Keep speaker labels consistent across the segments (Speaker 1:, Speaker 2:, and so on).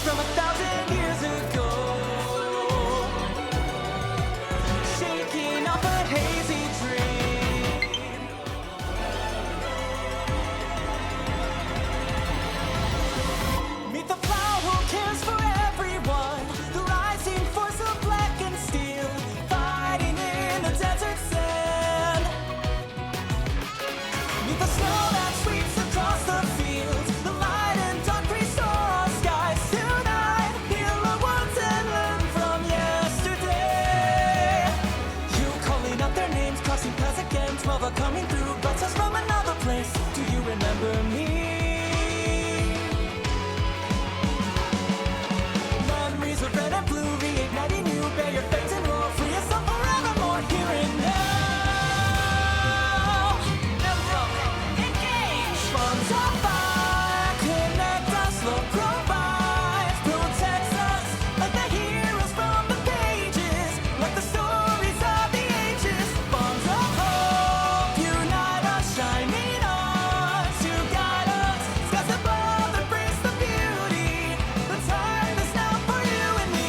Speaker 1: from 1,000 years ago, shaking off a hazy dream. Meet the flower who cares for everyone, the rising force of black and steel, fighting in the desert sand. Meet the snow that sweeps across the fields, the light and dark restore our skies tonight. Heal our wounds and learn from yesterday. You calling out their names, crossing paths again, 12 are coming through, but us from another place. Do you remember me? Memories of red and blue, reigniting you, bear your fates and roar, free us up forevermore, here and now. Emblem, engage! Bonds of fire, connect us, love provides, protects us, like the heroes from the pages, like the stories of the ages. Bonds of hope, unite us, shining on, to guide us, skies above embrace the beauty. The time is now for you and me.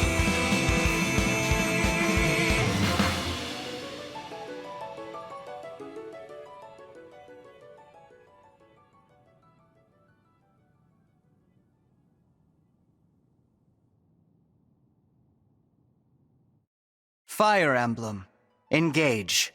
Speaker 2: Fire Emblem. Engage.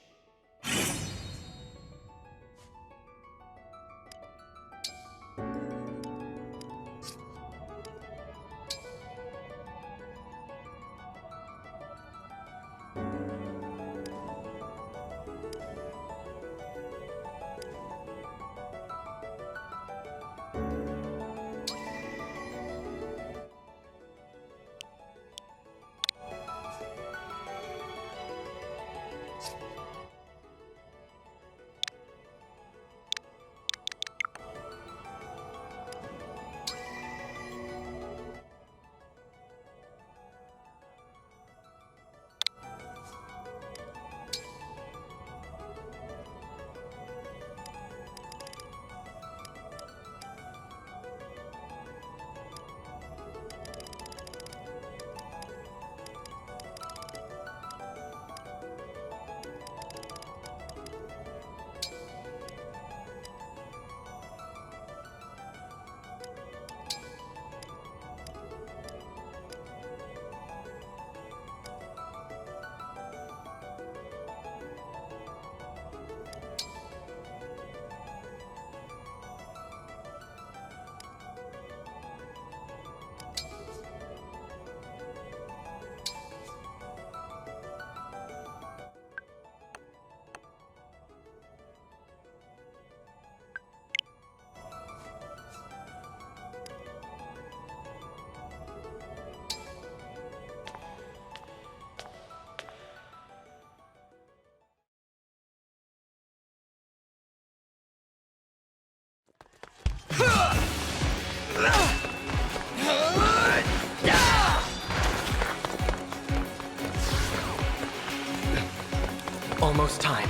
Speaker 3: Almost time.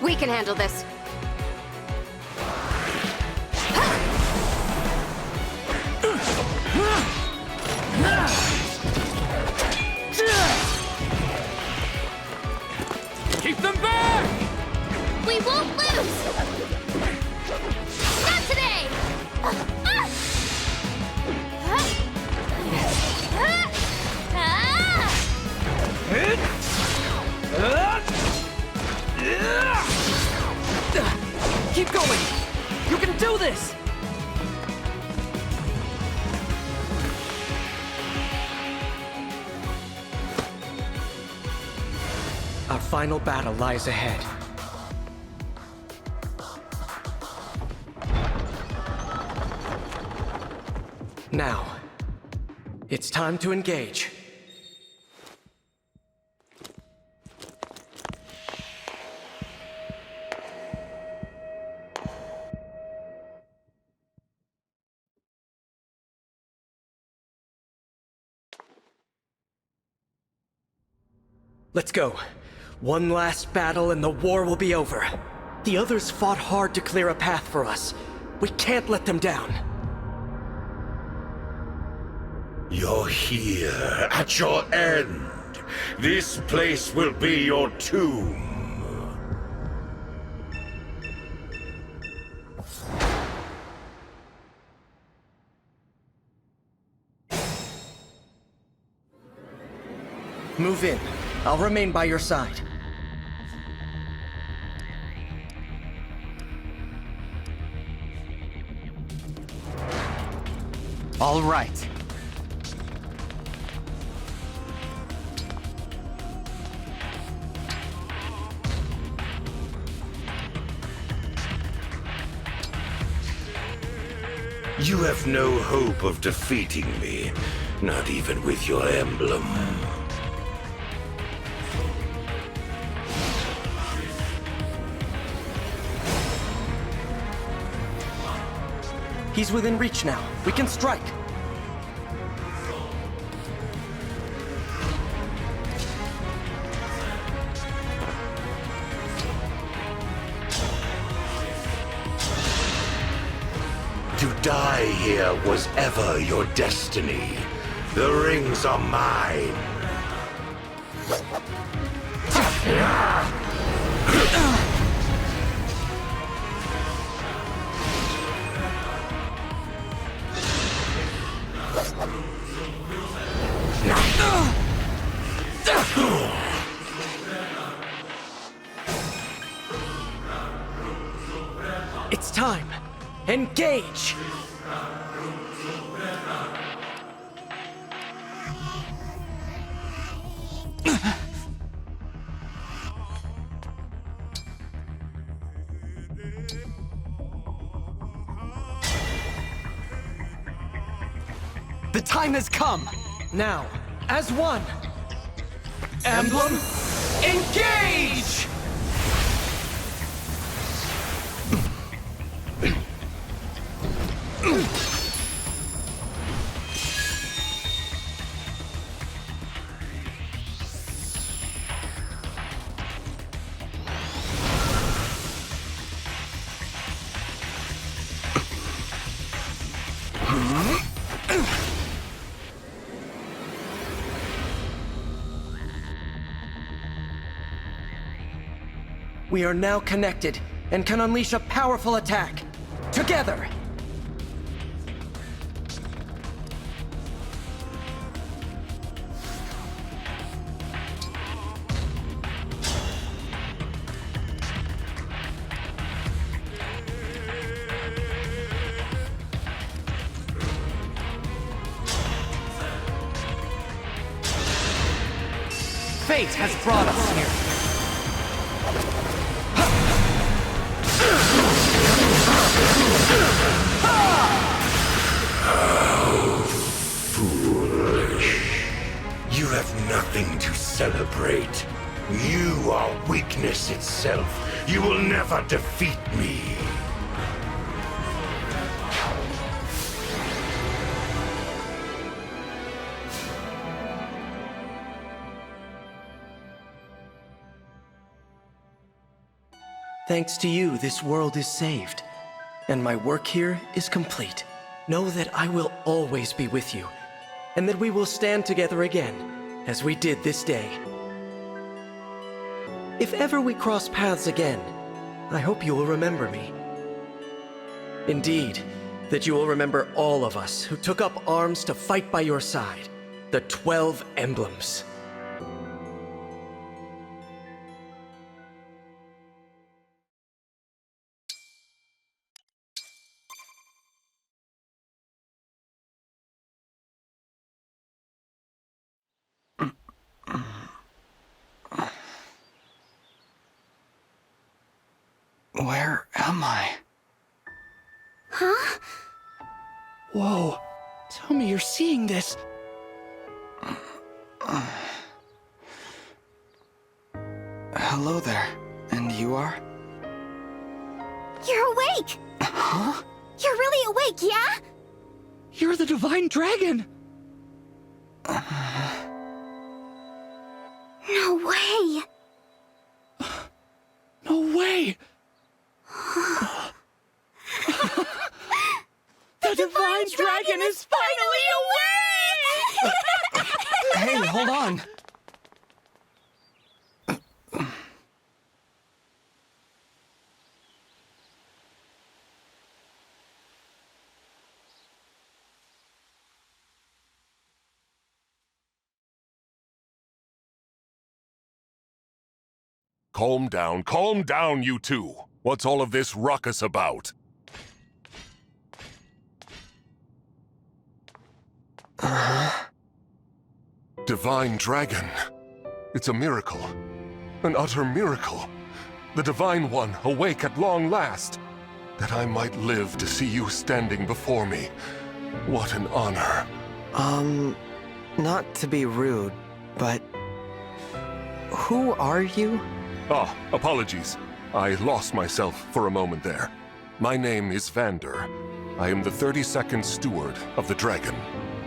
Speaker 4: We can handle this.
Speaker 3: Keep them back!
Speaker 4: We won't lose! Not today!
Speaker 3: Keep going! You can do this! Our final battle lies ahead. Now, it's time to engage. Let's go. One last battle and the war will be over. The others fought hard to clear a path for us. We can't let them down.
Speaker 5: You're here, at your end. This place will be your tomb.
Speaker 3: Move in. I'll remain by your side.
Speaker 2: All right.
Speaker 5: You have no hope of defeating me, not even with your emblem.
Speaker 3: He's within reach now. We can strike.
Speaker 5: To die here was ever your destiny. The rings are mine.
Speaker 3: It's time. Engage!
Speaker 2: The time has come!
Speaker 3: Now, as one. Emblem, engage! We are now connected and can unleash a powerful attack. Together!
Speaker 2: Fate has brought us here.
Speaker 5: You have nothing to celebrate. You are weakness itself. You will never defeat me.
Speaker 3: Thanks to you, this world is saved, and my work here is complete. Know that I will always be with you, and that we will stand together again, as we did this day. If ever we cross paths again, I hope you will remember me. Indeed, that you will remember all of us who took up arms to fight by your side, the 12 Emblems.
Speaker 2: Where am I?
Speaker 4: Huh?
Speaker 3: Whoa, tell me you're seeing this.
Speaker 2: Hello there. And you are?
Speaker 4: You're awake!
Speaker 2: Huh?
Speaker 4: You're really awake, yeah?
Speaker 3: You're the Divine Dragon!
Speaker 4: No way!
Speaker 3: No way!
Speaker 1: Divine Dragon is finally awake!
Speaker 2: Hey, hold on.
Speaker 5: Calm down, you two. What's all of this ruckus about? Divine Dragon. It's a miracle. An utter miracle. The Divine One awake at long last. That I might live to see you standing before me. What an honor.
Speaker 2: Not to be rude, but... who are you?
Speaker 5: Ah, apologies. I lost myself for a moment there. My name is Vander. I am the 32nd Steward of the Dragon.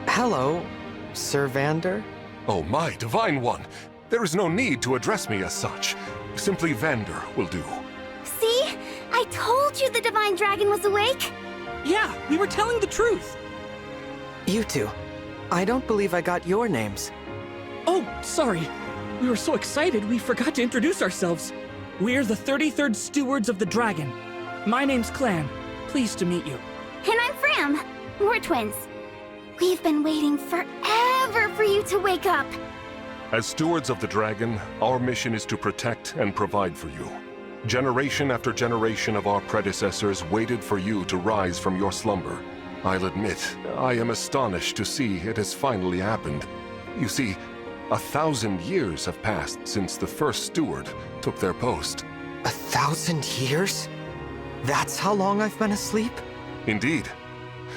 Speaker 2: Hello, Sir Vander?
Speaker 5: Oh, my Divine One! There is no need to address me as such. Simply Vander will do.
Speaker 4: See? I told you the Divine Dragon was awake.
Speaker 1: Yeah, we were telling the truth.
Speaker 2: You two. I don't believe I got your names.
Speaker 1: Oh, sorry. We were so excited we forgot to introduce ourselves. We're the 33rd Stewards of the Dragon. My name's Clan. Pleased to meet you.
Speaker 4: And I'm Fram. We're twins. We've been waiting forever for you to wake up.
Speaker 5: As Stewards of the Dragon, our mission is to protect and provide for you. Generation after generation of our predecessors waited for you to rise from your slumber. I'll admit, I am astonished to see it has finally happened. You see, 1,000 years have passed since the first steward took their post.
Speaker 2: 1,000 years? That's how long I've been asleep?
Speaker 5: Indeed.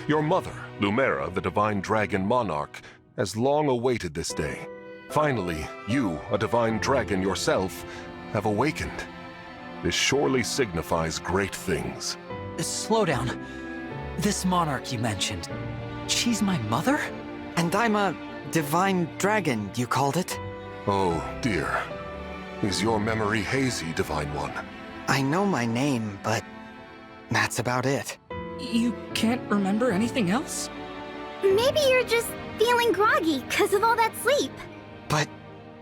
Speaker 5: Your mother, Lumera, the Divine Dragon Monarch, has long awaited this day. Finally, you, a Divine Dragon yourself, have awakened. This surely signifies great things.
Speaker 6: Slow down. This monarch you mentioned, she's my mother?
Speaker 2: And I'm a Divine Dragon, you called it?
Speaker 5: Oh, dear. Is your memory hazy, Divine One?
Speaker 2: I know my name, but that's about it.
Speaker 1: You can't remember anything else?
Speaker 4: Maybe you're just feeling groggy because of all that sleep.
Speaker 2: But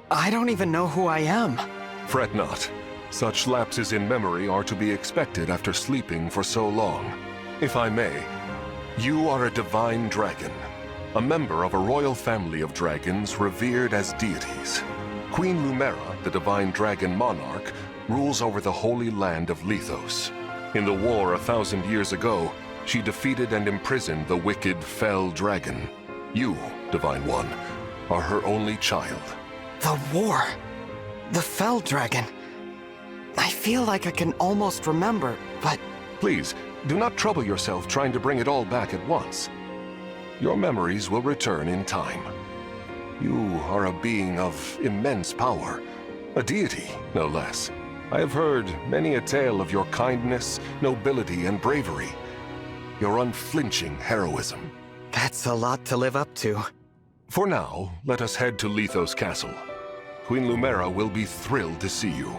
Speaker 2: I don't even know who I am.
Speaker 5: Fret not. Such lapses in memory are to be expected after sleeping for so long. If I may, you are a Divine Dragon, a member of a royal family of dragons revered as deities. Queen Lumera, the Divine Dragon Monarch, rules over the holy land of Lethos. In the war 1,000 years ago, she defeated and imprisoned the wicked Fell Dragon. You, Divine One, are her only child.
Speaker 2: The war. The Fell Dragon. I feel like I can almost remember, but...
Speaker 5: Please, do not trouble yourself trying to bring it all back at once. Your memories will return in time. You are a being of immense power, a deity, no less. I have heard many a tale of your kindness, nobility, and bravery. Your unflinching heroism.
Speaker 2: That's a lot to live up to.
Speaker 5: For now, let us head to Lethos Castle. Queen Lumera will be thrilled to see you.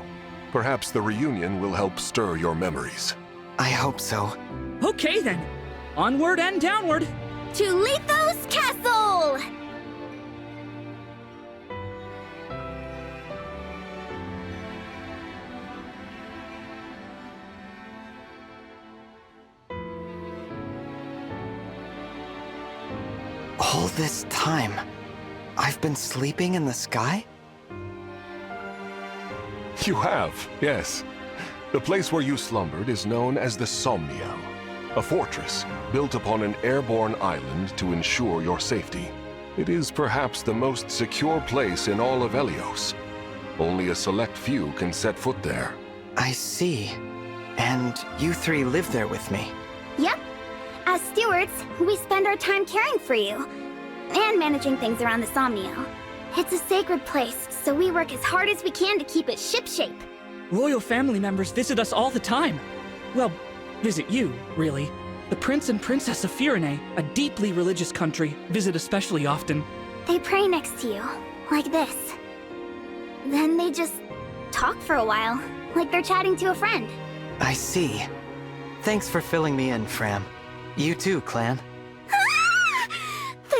Speaker 5: Perhaps the reunion will help stir your memories.
Speaker 2: I hope so.
Speaker 1: Okay then. Onward and downward.
Speaker 4: To Lethos Castle!
Speaker 2: All this time, I've been sleeping in the sky?
Speaker 5: You have, yes. The place where you slumbered is known as the Somniel, a fortress built upon an airborne island to ensure your safety. It is perhaps the most secure place in all of Helios. Only a select few can set foot there.
Speaker 2: I see. And you three live there with me.
Speaker 4: Yep. As stewards, we spend our time caring for you. And managing things around the Somniel. It's a sacred place, so we work as hard as we can to keep it shipshape.
Speaker 1: Royal family members visit us all the time. Well, visit you, really. The Prince and Princess of Firene, a deeply religious country, visit especially often.
Speaker 4: They pray next to you, like this. Then they just talk for a while, like they're chatting to a friend.
Speaker 2: I see. Thanks for filling me in, Fram. You too, Clan.
Speaker 4: Huh?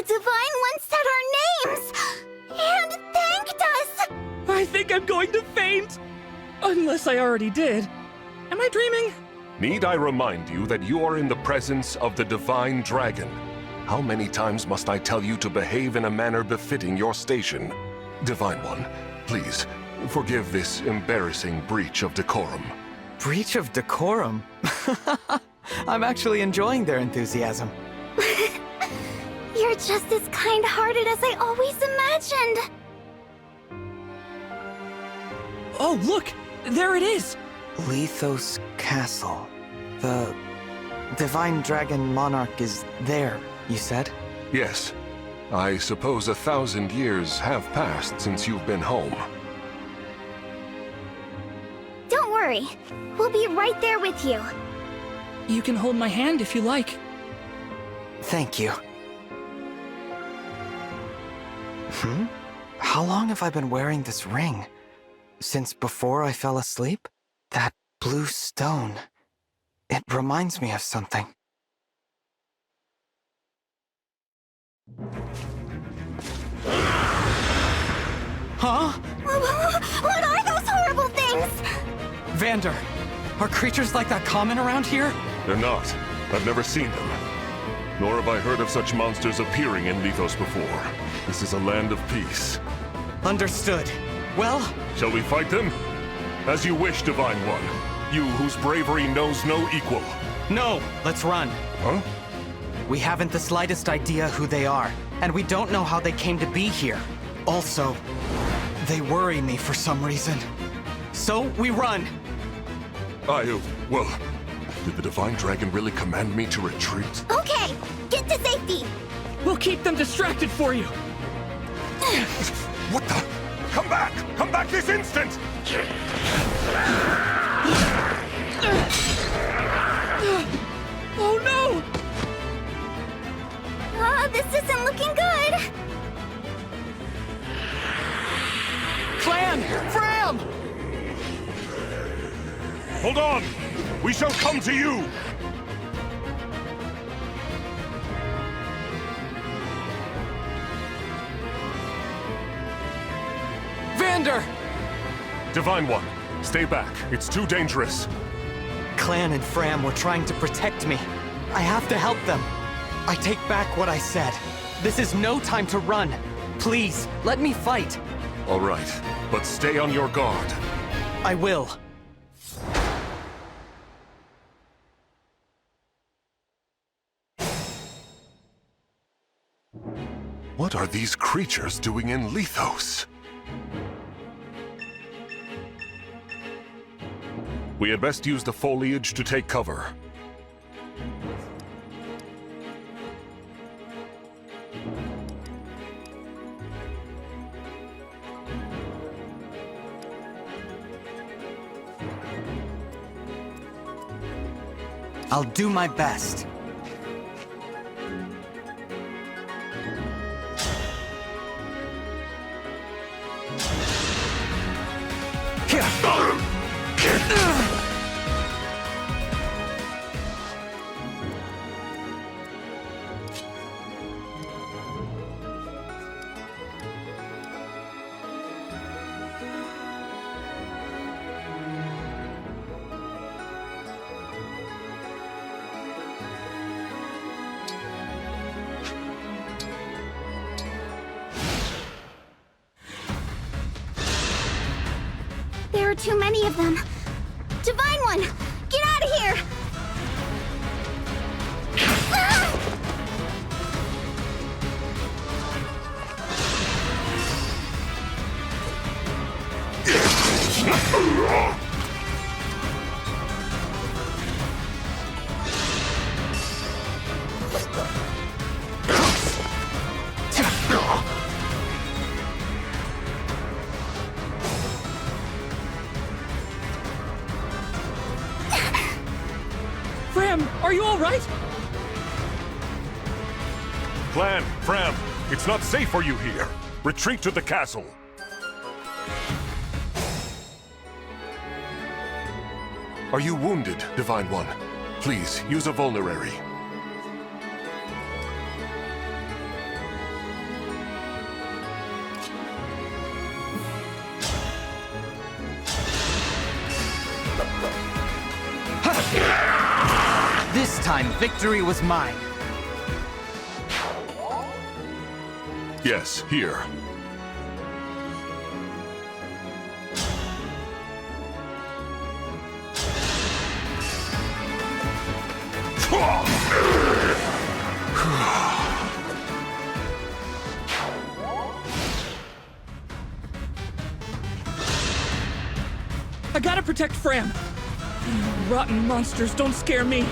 Speaker 4: The Divine One said our names! And thanked us!
Speaker 7: I think I'm going to faint! Unless I already did. Am I dreaming?
Speaker 5: Need I remind you that you are in the presence of the Divine Dragon? How many times must I tell you to behave in a manner befitting your station? Divine One, please, forgive this embarrassing breach of decorum.
Speaker 2: Breach of decorum? I'm actually enjoying their enthusiasm.
Speaker 4: You're just as kind-hearted as I always imagined.
Speaker 7: Oh, look! There it is!
Speaker 2: Lithos Castle. The Divine Dragon Monarch is there, you said?
Speaker 5: Yes. I suppose 1,000 years have passed since you've been home.
Speaker 4: Don't worry. We'll be right there with you.
Speaker 7: You can hold my hand if you like.
Speaker 2: Thank you. How long have I been wearing this ring? Since before I fell asleep? That blue stone. It reminds me of something. Huh?
Speaker 4: What are those horrible things?
Speaker 2: Vander, are creatures like that common around here?
Speaker 5: They're not. I've never seen them. Nor have I heard of such monsters appearing in Lithos before. This is a land of peace.
Speaker 2: Understood. Well,
Speaker 5: Shall we fight them? As you wish, Divine One. You whose bravery knows no equal.
Speaker 2: no, let's run.
Speaker 5: Huh?
Speaker 2: We haven't the slightest idea who they are, and we don't know how they came to be here. Also, they worry me for some reason. So, we run.
Speaker 5: Well, did the Divine Dragon really command me to retreat?
Speaker 4: Okay, get to safety.
Speaker 7: We'll keep them distracted for you!
Speaker 5: What the? Come back! Come back this instant!
Speaker 7: Oh no!
Speaker 4: This isn't looking good.
Speaker 2: Clan! Fram!
Speaker 5: Hold on! We shall come to you!
Speaker 2: Vander!
Speaker 5: Divine One, stay back. It's too dangerous.
Speaker 2: Clan and Fram were trying to protect me. I have to help them. I take back what I said. This is no time to run. Please, let me fight.
Speaker 5: All right, but stay on your guard.
Speaker 2: I will.
Speaker 5: What are these creatures doing in Lithos? We had best use the foliage to take cover.
Speaker 2: I'll do my best.
Speaker 4: There are too many of them. Divine One, get out of here! Ah!
Speaker 7: Fram, are you alright?
Speaker 5: Clan, Fram, it's not safe for you here. Retreat to the castle. Are you wounded, Divine One? Please, use a vulnerary.
Speaker 2: This time, victory was mine.
Speaker 5: Yes, here.
Speaker 7: I gotta protect Fram. You rotten monsters don't scare me.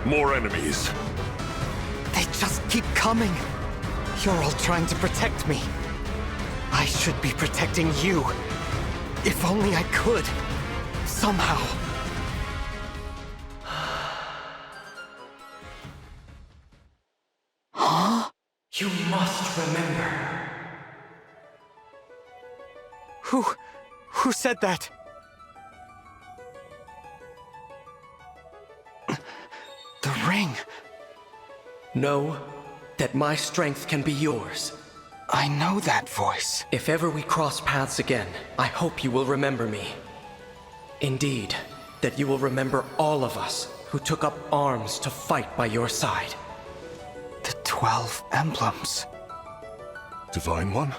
Speaker 5: More enemies.
Speaker 2: They just keep coming. You're all trying to protect me. I should be protecting you. If only I could. Somehow.
Speaker 3: You must remember.
Speaker 2: Who said that? The ring.
Speaker 3: Know that my strength can be yours.
Speaker 2: I know that voice.
Speaker 3: If ever we cross paths again, I hope you will remember me. Indeed, that you will remember all of us who took up arms to fight by your side.
Speaker 2: The 12 emblems.
Speaker 5: Divine One?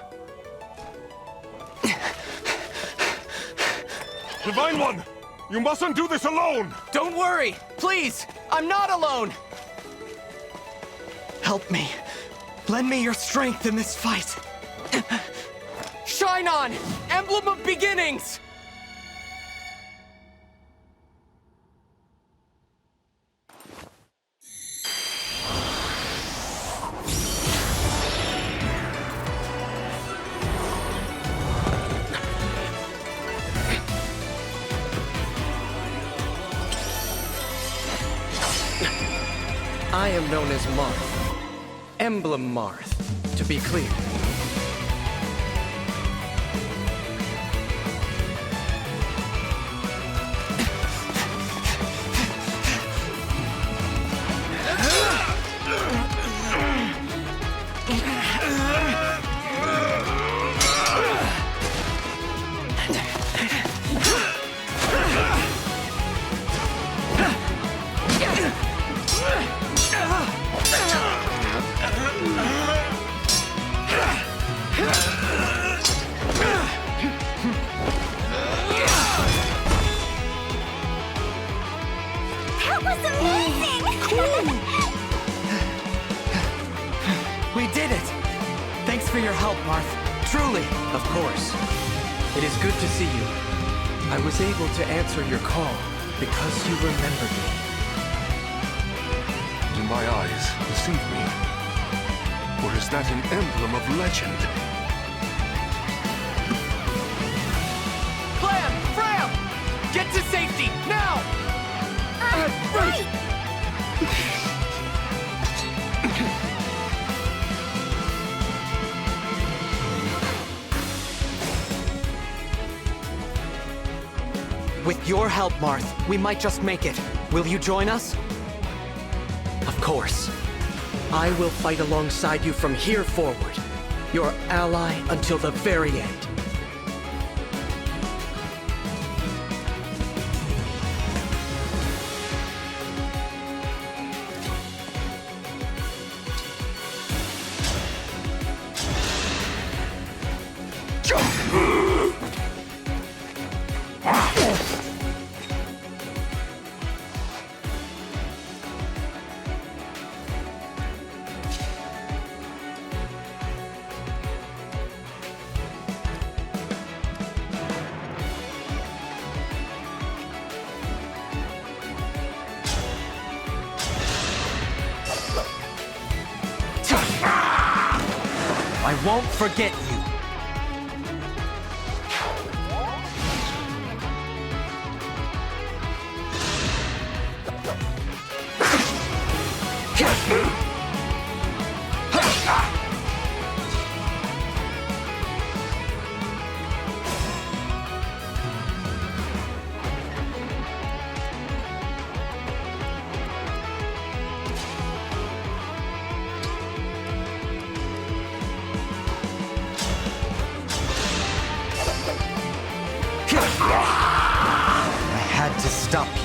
Speaker 5: Divine One! You mustn't do this alone!
Speaker 2: Don't worry! Please! I'm not alone! Help me. Lend me your strength in this fight. Shine on! Emblem of Beginnings!
Speaker 3: I am known as Marth. Emblem Marth, to be clear.
Speaker 4: That was amazing!
Speaker 2: We did it! Thanks for your help, Marth. Truly.
Speaker 3: Of course. It is good to see you. I was able to answer your call because you remembered me.
Speaker 5: Do my eyes deceive me? Or is that an emblem of legend?
Speaker 2: Clam! Fram! Get to safety, now!
Speaker 4: Right!
Speaker 2: With your help, Marth, we might just make it. Will you join us?
Speaker 3: Of course. I will fight alongside you from here forward. Your ally until the very end.
Speaker 6: won't forget you.
Speaker 2: I had to stop you.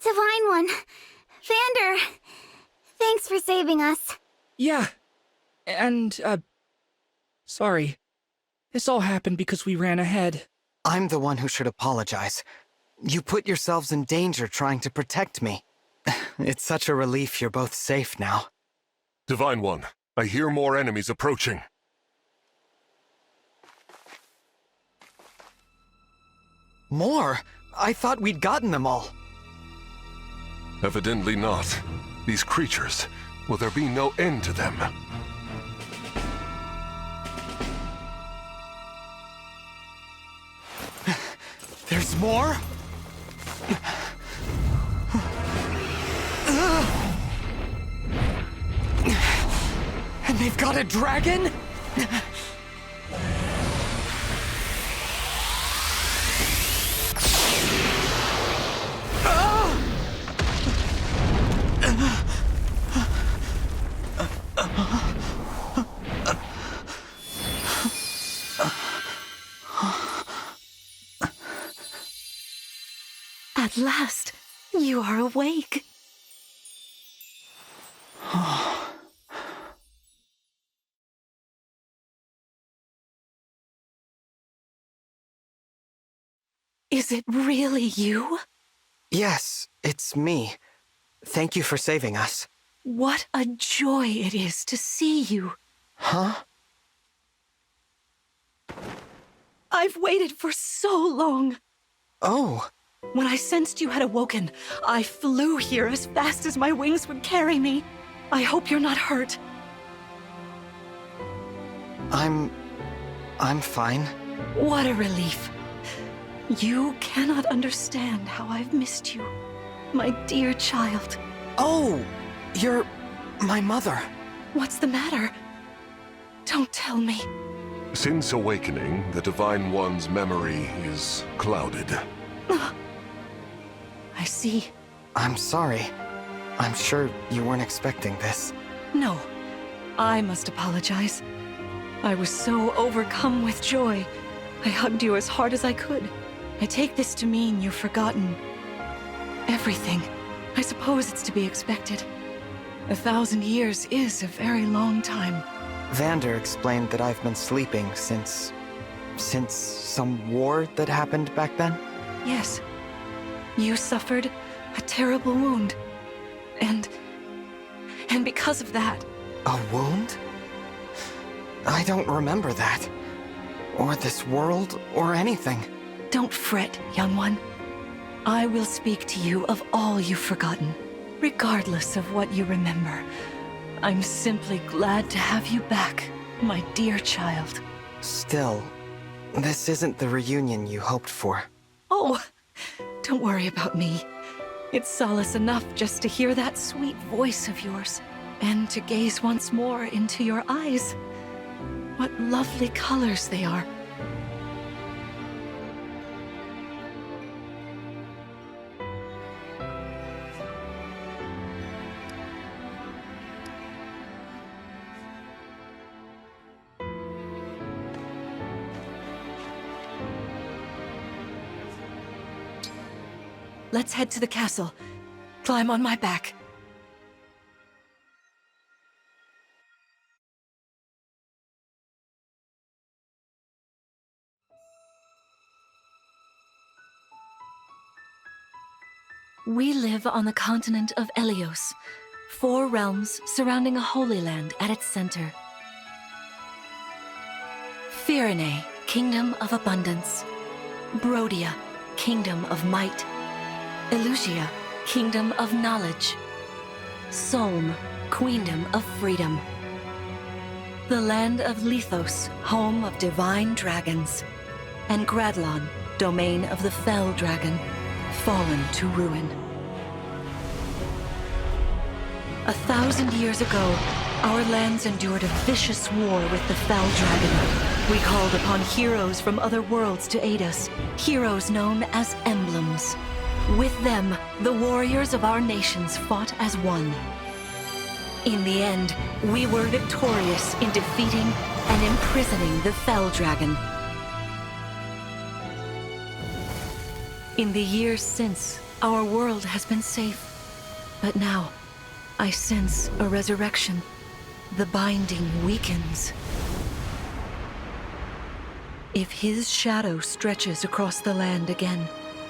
Speaker 4: Divine One, Vander, thanks for saving us.
Speaker 7: Yeah. And, sorry. This all happened because we ran ahead.
Speaker 2: I'm the one who should apologize. You put yourselves in danger trying to protect me. It's such a relief you're both safe now.
Speaker 5: Divine One, I hear more enemies approaching.
Speaker 2: More? I thought we'd gotten them all.
Speaker 5: Evidently not. These creatures, will there be no end to them?
Speaker 2: There's more? And they've got a dragon?
Speaker 8: At last, you are awake. Is it really you?
Speaker 2: Yes, it's me. Thank you for saving us.
Speaker 8: What a joy it is to see you.
Speaker 2: Huh?
Speaker 8: I've waited for so long.
Speaker 2: Oh.
Speaker 8: When I sensed you had awoken, I flew here as fast as my wings would carry me. I hope you're not hurt.
Speaker 2: I'm fine.
Speaker 8: What a relief. You cannot understand how I've missed you, my dear child.
Speaker 2: Oh, you're my mother.
Speaker 8: What's the matter? Don't tell me.
Speaker 5: Since awakening, the Divine One's memory is clouded.
Speaker 8: I see.
Speaker 2: I'm sorry. I'm sure you weren't expecting this.
Speaker 8: No, I must apologize. I was so overcome with joy. I hugged you as hard as I could. I take this to mean you've forgotten everything. I suppose it's to be expected. 1,000 years is a very long time.
Speaker 2: Vander explained that I've been sleeping since some war that happened back then?
Speaker 8: Yes. You suffered a terrible wound. And because of that...
Speaker 2: A wound? I don't remember that. Or this world, or anything.
Speaker 8: Don't fret, young one. I will speak to you of all you've forgotten, regardless of what you remember. I'm simply glad to have you back, my dear child.
Speaker 2: Still, this isn't the reunion you hoped for.
Speaker 8: Oh, don't worry about me. It's solace enough just to hear that sweet voice of yours, and to gaze once more into your eyes. What lovely colors they are. Let's head to the castle. Climb on my back. We live on the continent of Elios, 4 realms surrounding a holy land at its center. Firene, Kingdom of Abundance. Brodia, Kingdom of Might. Elusia, Kingdom of Knowledge. Solm, Queendom of Freedom. The land of Lithos, home of divine dragons. And Gradlon, domain of the fell dragon, fallen to ruin. 1,000 years ago, our lands endured a vicious war with the fell dragon. We called upon heroes from other worlds to aid us, heroes known as Emblems. With them, the warriors of our nations fought as one. In the end, we were victorious in defeating and imprisoning the fell dragon. In the years since, our world has been safe. But now, I sense a resurrection. The binding weakens. If his shadow stretches across the land again,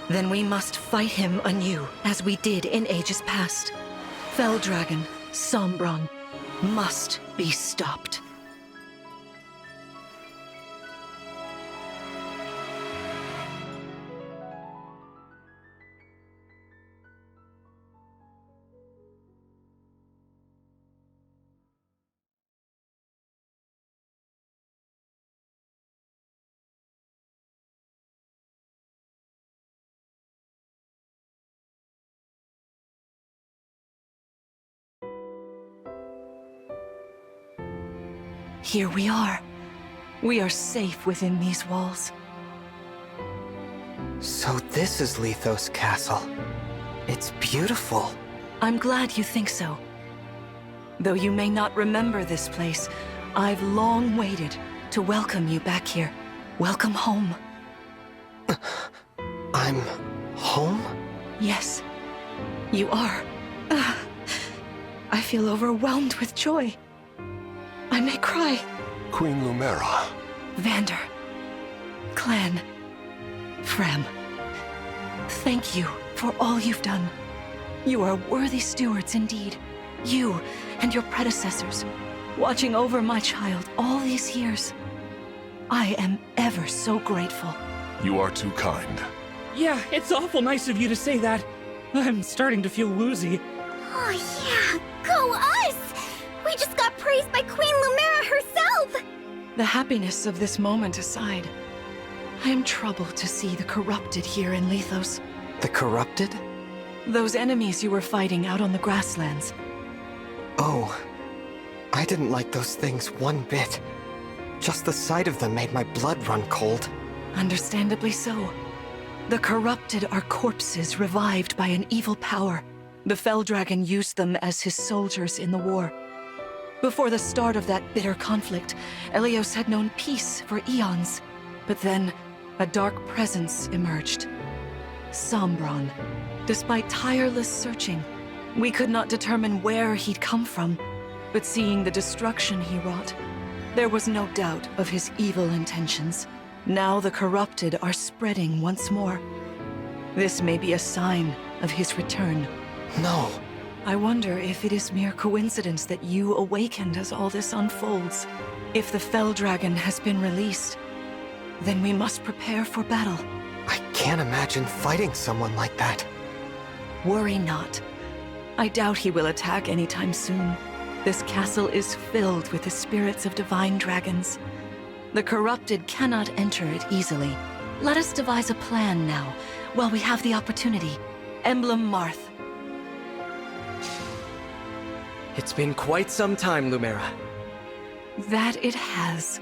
Speaker 8: then we must fight him anew, as we did in ages past. Fell Dragon, Sombron, must be stopped. Here we are. We are safe within these walls.
Speaker 2: So this is Lithos Castle. It's beautiful.
Speaker 8: I'm glad you think so. Though you may not remember this place, I've long waited to welcome you back here. Welcome home.
Speaker 2: I'm home?
Speaker 8: Yes, you are. I feel overwhelmed with joy. I may cry.
Speaker 5: Queen Lumera.
Speaker 8: Vander. Clan. Frem. Thank you for all you've done. You are worthy stewards indeed. You and your predecessors, watching over my child all these years. I am ever so grateful.
Speaker 5: You are too kind.
Speaker 7: Yeah, it's awful nice of you to say that. I'm starting to feel woozy.
Speaker 4: Oh yeah, go us! We just got praised by Queen Lumera herself!
Speaker 8: The happiness of this moment aside, I am troubled to see the corrupted here in Lithos.
Speaker 2: The corrupted?
Speaker 8: Those enemies you were fighting out on the grasslands.
Speaker 2: Oh, I didn't like those things one bit. Just the sight of them made my blood run cold.
Speaker 8: Understandably so. The corrupted are corpses revived by an evil power. The Fell Dragon used them as his soldiers in the war. Before the start of that bitter conflict, Elios had known peace for eons. But then, a dark presence emerged. Sombron. Despite tireless searching, we could not determine where he'd come from. But seeing the destruction he wrought, there was no doubt of his evil intentions. Now the corrupted are spreading once more. This may be a sign of his return.
Speaker 2: No.
Speaker 8: I wonder if it is mere coincidence that you awakened as all this unfolds. If the Fell Dragon has been released, then we must prepare for battle.
Speaker 2: I can't imagine fighting someone like that.
Speaker 8: Worry not. I doubt he will attack anytime soon. This castle is filled with the spirits of divine dragons. The corrupted cannot enter it easily. Let us devise a plan now, while we have the opportunity. Emblem Marth.
Speaker 3: It's been quite some time, Lumera.
Speaker 8: That it has.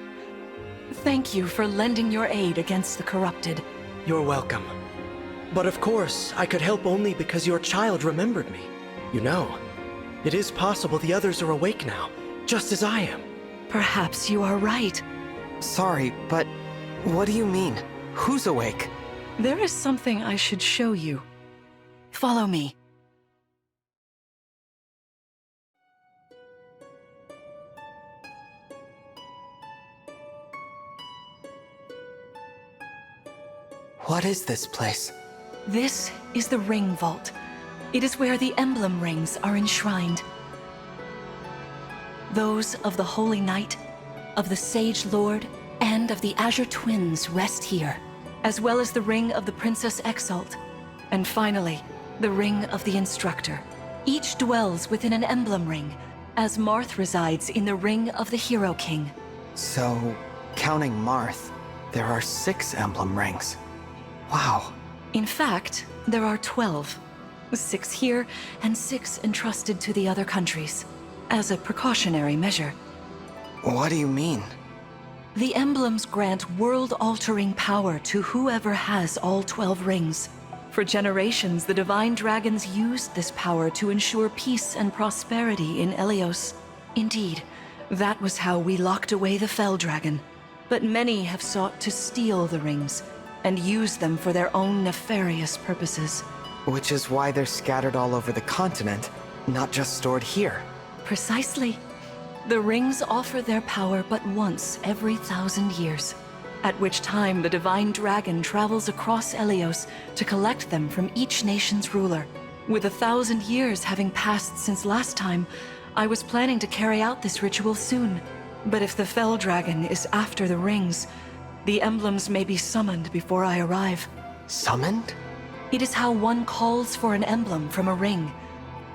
Speaker 8: Thank you for lending your aid against the corrupted.
Speaker 3: You're welcome. But of course, I could help only because your child remembered me. You know, it is possible the others are awake now, just as I am.
Speaker 8: Perhaps you are right.
Speaker 2: Sorry, but what do you mean? Who's awake?
Speaker 8: There is something I should show you. Follow me.
Speaker 3: What is this place?
Speaker 8: This is the Ring Vault. It is where the Emblem rings are enshrined. Those of the Holy Knight, of the Sage Lord, and of the Azure Twins rest here, as well as the Ring of the Princess Exalt, and finally, the Ring of the Instructor. Each dwells within an Emblem ring, as Marth resides in the Ring of the Hero King.
Speaker 2: So, counting Marth, there are 6 emblem rings. Wow.
Speaker 8: In fact, there are 12. 6 here, and 6 entrusted to the other countries, as a precautionary measure.
Speaker 2: What do you mean?
Speaker 8: The emblems grant world-altering power to whoever has all 12 rings. For generations, the Divine Dragons used this power to ensure peace and prosperity in Elios. Indeed, that was how we locked away the Fell Dragon. But many have sought to steal the rings, and use them for their own nefarious purposes.
Speaker 2: Which is why they're scattered all over the continent, not just stored here.
Speaker 8: Precisely. The rings offer their power but once every 1,000 years, at which time the Divine Dragon travels across Elios to collect them from each nation's ruler. With 1,000 years having passed since last time, I was planning to carry out this ritual soon. But if the Fell Dragon is after the rings, the emblems may be summoned before I arrive.
Speaker 2: Summoned?
Speaker 8: It is how one calls for an emblem from a ring,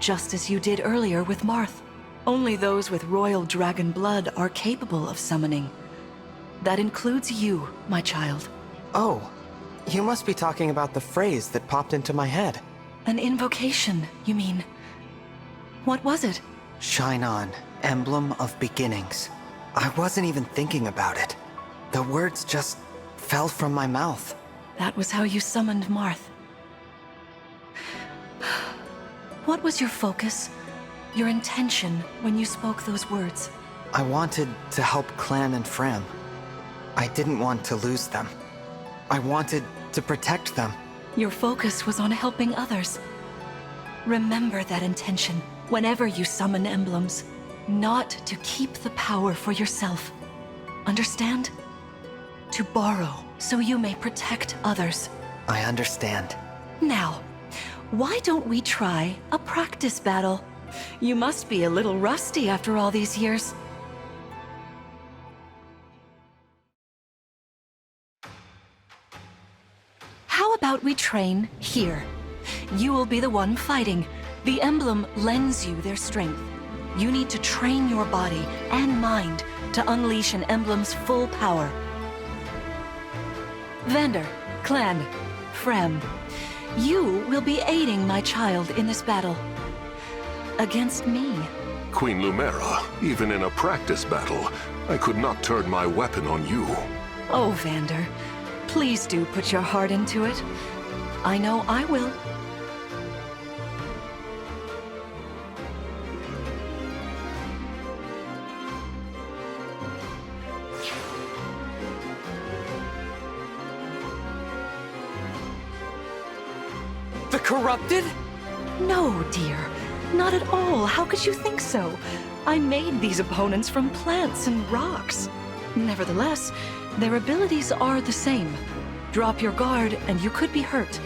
Speaker 8: just as you did earlier with Marth. Only those with royal dragon blood are capable of summoning. That includes you, my child.
Speaker 2: Oh, you must be talking about the phrase that popped into my head.
Speaker 8: An invocation, you mean? What was it?
Speaker 2: Shine on, emblem of beginnings. I wasn't even thinking about it. The words just fell from my mouth.
Speaker 8: That was how you summoned Marth. What was your focus, your intention when you spoke those words?
Speaker 2: I wanted to help Clan and Fram. I didn't want to lose them. I wanted to protect them.
Speaker 8: Your focus was on helping others. Remember that intention whenever you summon emblems, not to keep the power for yourself. Understand? To borrow so you may protect others.
Speaker 2: I understand.
Speaker 8: Now, why don't we try a practice battle? You must be a little rusty after all these years. How about we train here? You will be the one fighting. The emblem lends you their strength. You need to train your body and mind to unleash an emblem's full power. Vander, Clan, Frem, you will be aiding my child in this battle. Against me.
Speaker 5: Queen Lumera, even in a practice battle, I could not turn my weapon on you.
Speaker 8: Oh, Vander, please do put your heart into it. I know I will.
Speaker 2: The corrupted?
Speaker 8: No, dear. Not at all. How could you think so? I made these opponents from plants and rocks. Nevertheless, their abilities are the same. Drop your guard and you could be hurt.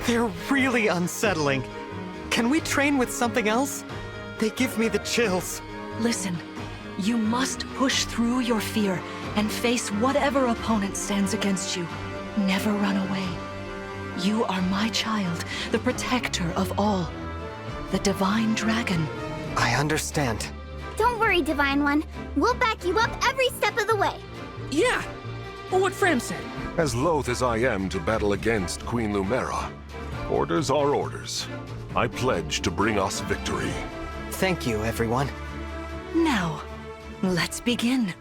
Speaker 2: They're really unsettling. Can we train with something else? They give me the chills.
Speaker 8: Listen, you must push through your fear and face whatever opponent stands against you. Never run away. You are my child, the protector of all. The Divine Dragon.
Speaker 2: I understand.
Speaker 4: Don't worry, Divine One. We'll back you up every step of the way.
Speaker 7: Yeah, or what Fram said.
Speaker 5: As loath as I am to battle against Queen Lumera, orders are orders. I pledge to bring us victory.
Speaker 2: Thank you, everyone.
Speaker 8: Now, let's begin.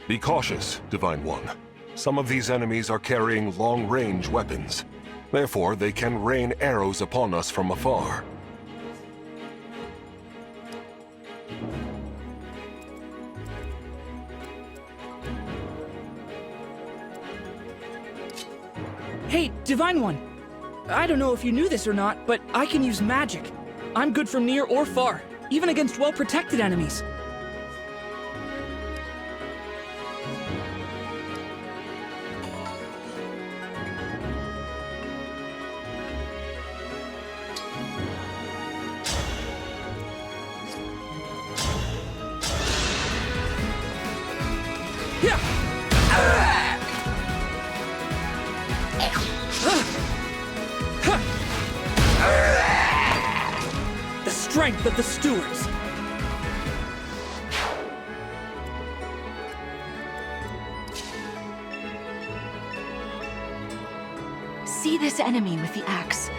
Speaker 5: Be cautious, Divine One. Some of these enemies are carrying long-range weapons. Therefore, they can rain arrows upon us from afar.
Speaker 7: Hey, Divine One! I don't know if you knew this or not, but I can use magic. I'm good from near or far, even against well-protected enemies. The strength of the stewards.
Speaker 8: See this enemy with the axe.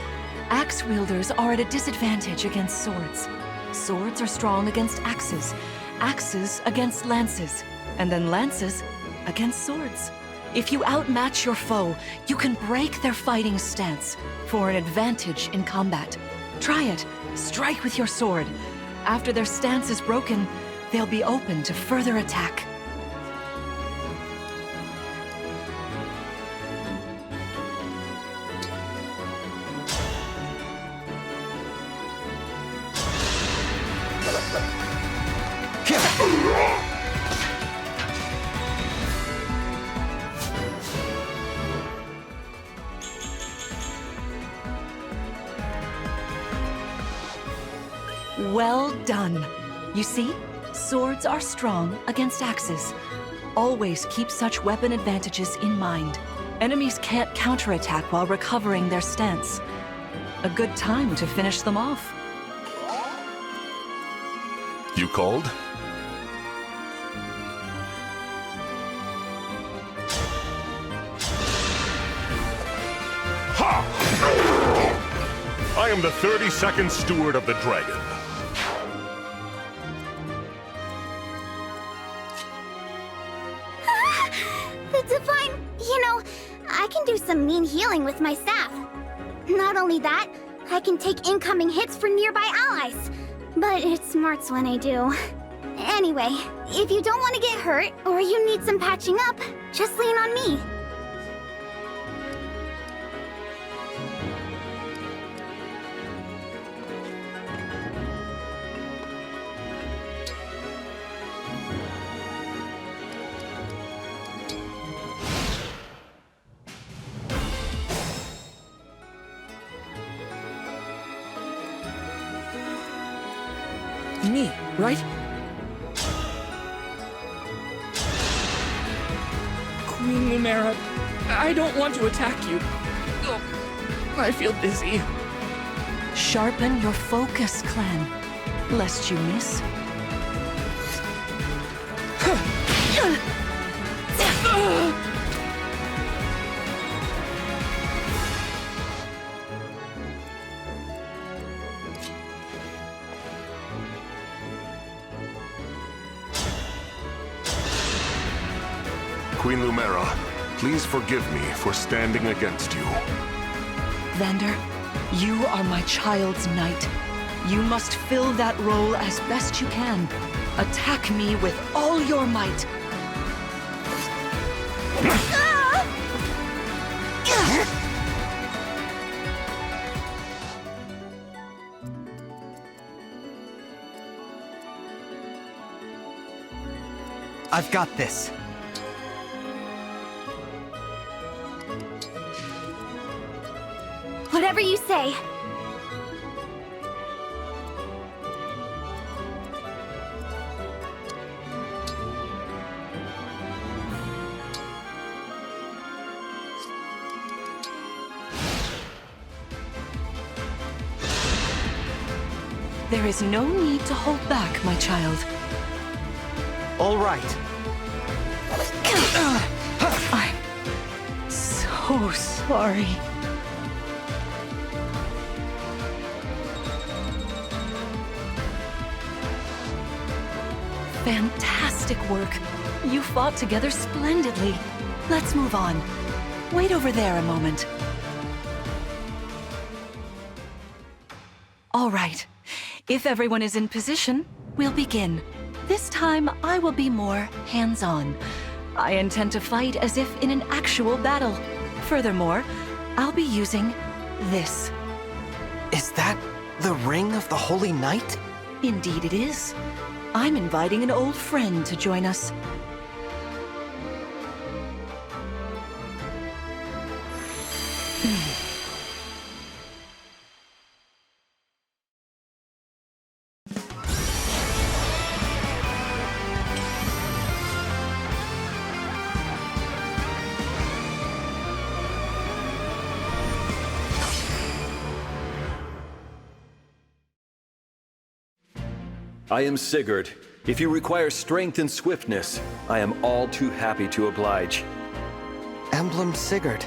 Speaker 8: Axe wielders are at a disadvantage against swords. Swords are strong against axes, axes against lances, and then lances against swords. If you outmatch your foe, you can break their fighting stance for an advantage in combat. Try it. Strike with your sword. After their stance is broken, they'll be open to further attack. Well done. You see, swords are strong against axes. Always keep such weapon advantages in mind. Enemies can't counterattack while recovering their stance. A good time to finish them off.
Speaker 5: You called? Ha! I am the 32nd Steward of the Dragon.
Speaker 4: The Divine... You know, I can do some mean healing with my staff. Not only that, I can take incoming hits for nearby allies. But it smarts when I do. Anyway, if you don't want to get hurt, or you need some patching up, just lean on me.
Speaker 7: Me, right? Queen Lumera, I don't want to attack you. Oh, I feel dizzy.
Speaker 8: Sharpen your focus, Clan, lest you miss.
Speaker 5: Queen Lumera, please forgive me for standing against you.
Speaker 8: Vander, you are my child's knight. You must fill that role as best you can. Attack me with all your might.
Speaker 2: I've got this.
Speaker 4: Whatever you say.
Speaker 8: There is no need to hold back, my child.
Speaker 2: All right.
Speaker 8: I'm so sorry. Fantastic work. You fought together splendidly. Let's move on. Wait over there a moment. All right. If everyone is in position, we'll begin. This time, I will be more hands-on. I intend to fight as if in an actual battle. Furthermore, I'll be using this.
Speaker 3: Is that the Ring of the Holy Knight?
Speaker 8: Indeed it is. I'm inviting an old friend to join us.
Speaker 9: I am Sigurd. If you require strength and swiftness, I am all too happy to oblige.
Speaker 2: Emblem Sigurd.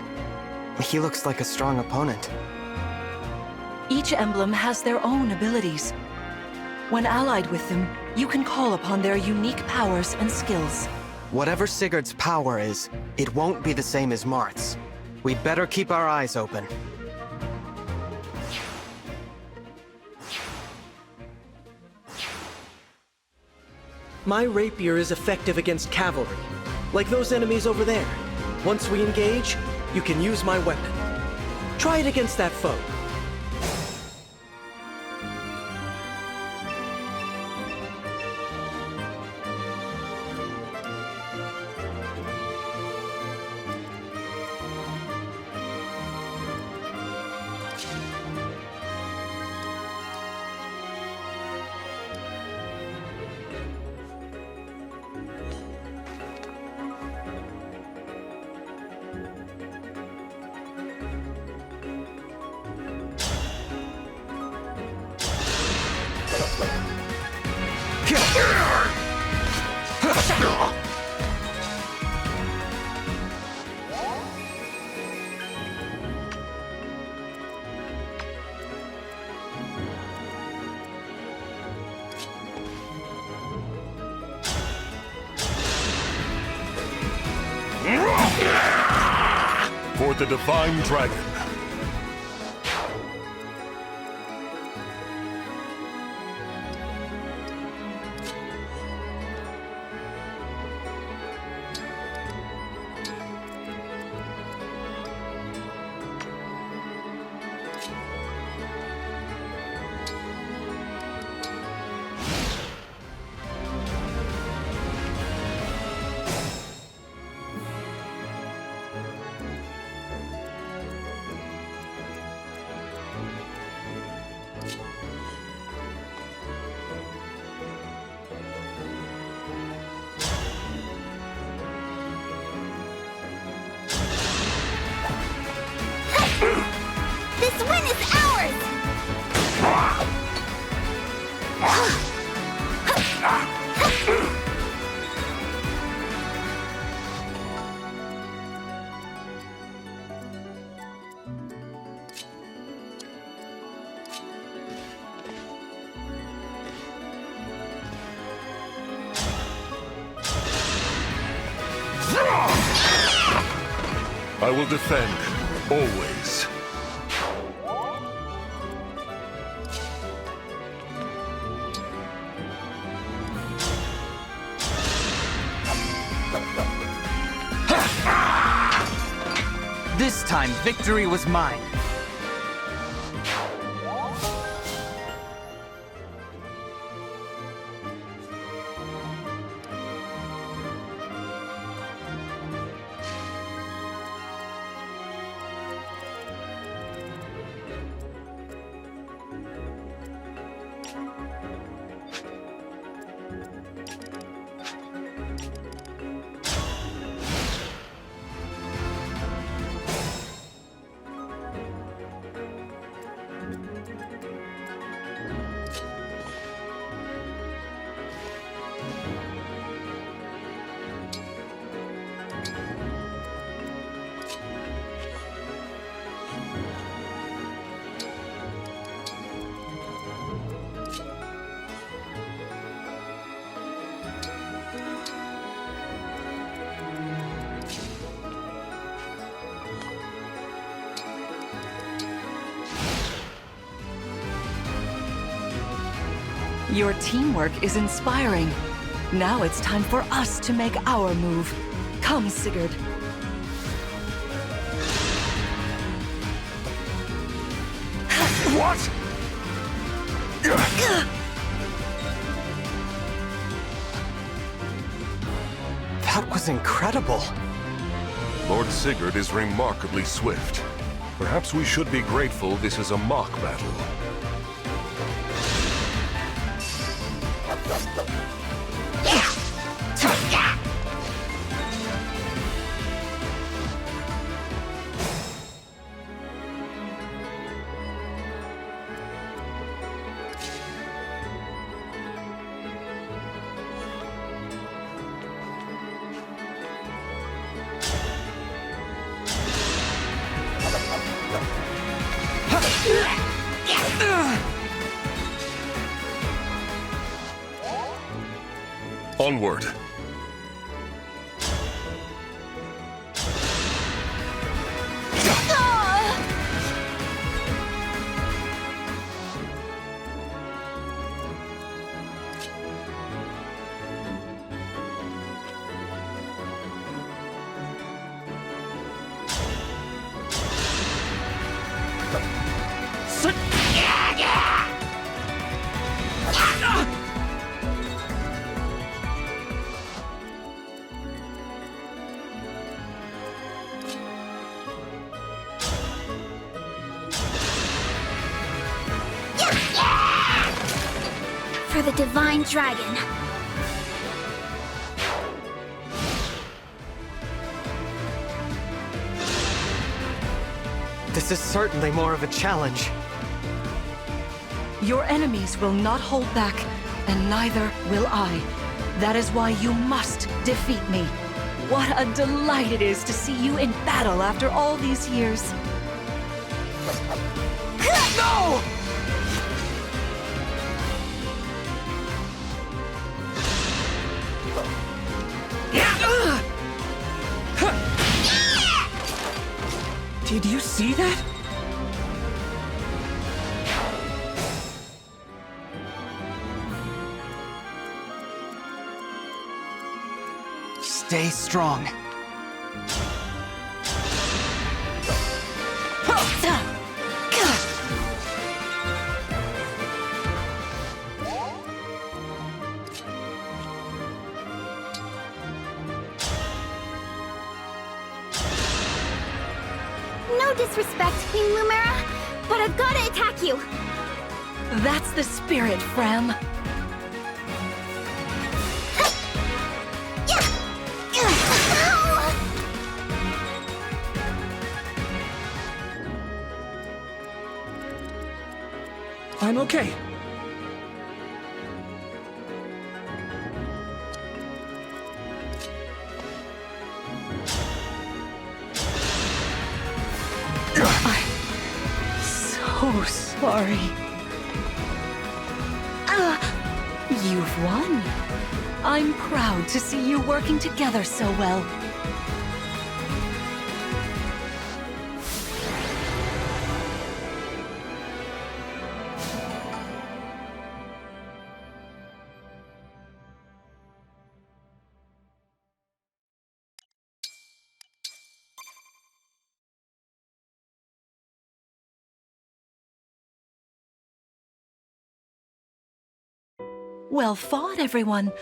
Speaker 2: He looks like a strong opponent.
Speaker 8: Each emblem has their own abilities. When allied with them, you can call upon their unique powers and skills.
Speaker 2: Whatever Sigurd's power is, it won't be the same as Marth's. We'd better keep our eyes open.
Speaker 3: My rapier is effective against cavalry, like those enemies over there. Once we engage, you can use my weapon. Try it against that foe.
Speaker 5: For the Divine Dragon.
Speaker 4: This win is ours!
Speaker 5: I will defend, always.
Speaker 2: This time, victory was mine.
Speaker 8: Your teamwork is inspiring. Now it's time for us to make our move. Come, Sigurd.
Speaker 5: What?
Speaker 2: That was incredible.
Speaker 5: Lord Sigurd is remarkably swift. Perhaps we should be grateful this is a mock battle. Onward.
Speaker 4: For the Divine Dragon.
Speaker 2: This is certainly more of a challenge.
Speaker 8: Your enemies will not hold back, and neither will I. That is why you must defeat me. What a delight it is to see you in battle after all these years.
Speaker 2: No!
Speaker 7: Did you see that?
Speaker 2: Stay strong.
Speaker 4: No disrespect, Queen Lumera, but I've gotta attack you.
Speaker 8: That's the spirit, Fram.
Speaker 7: I'm okay.
Speaker 8: So sorry. You've won. I'm proud to see you working together so well. Well fought, everyone.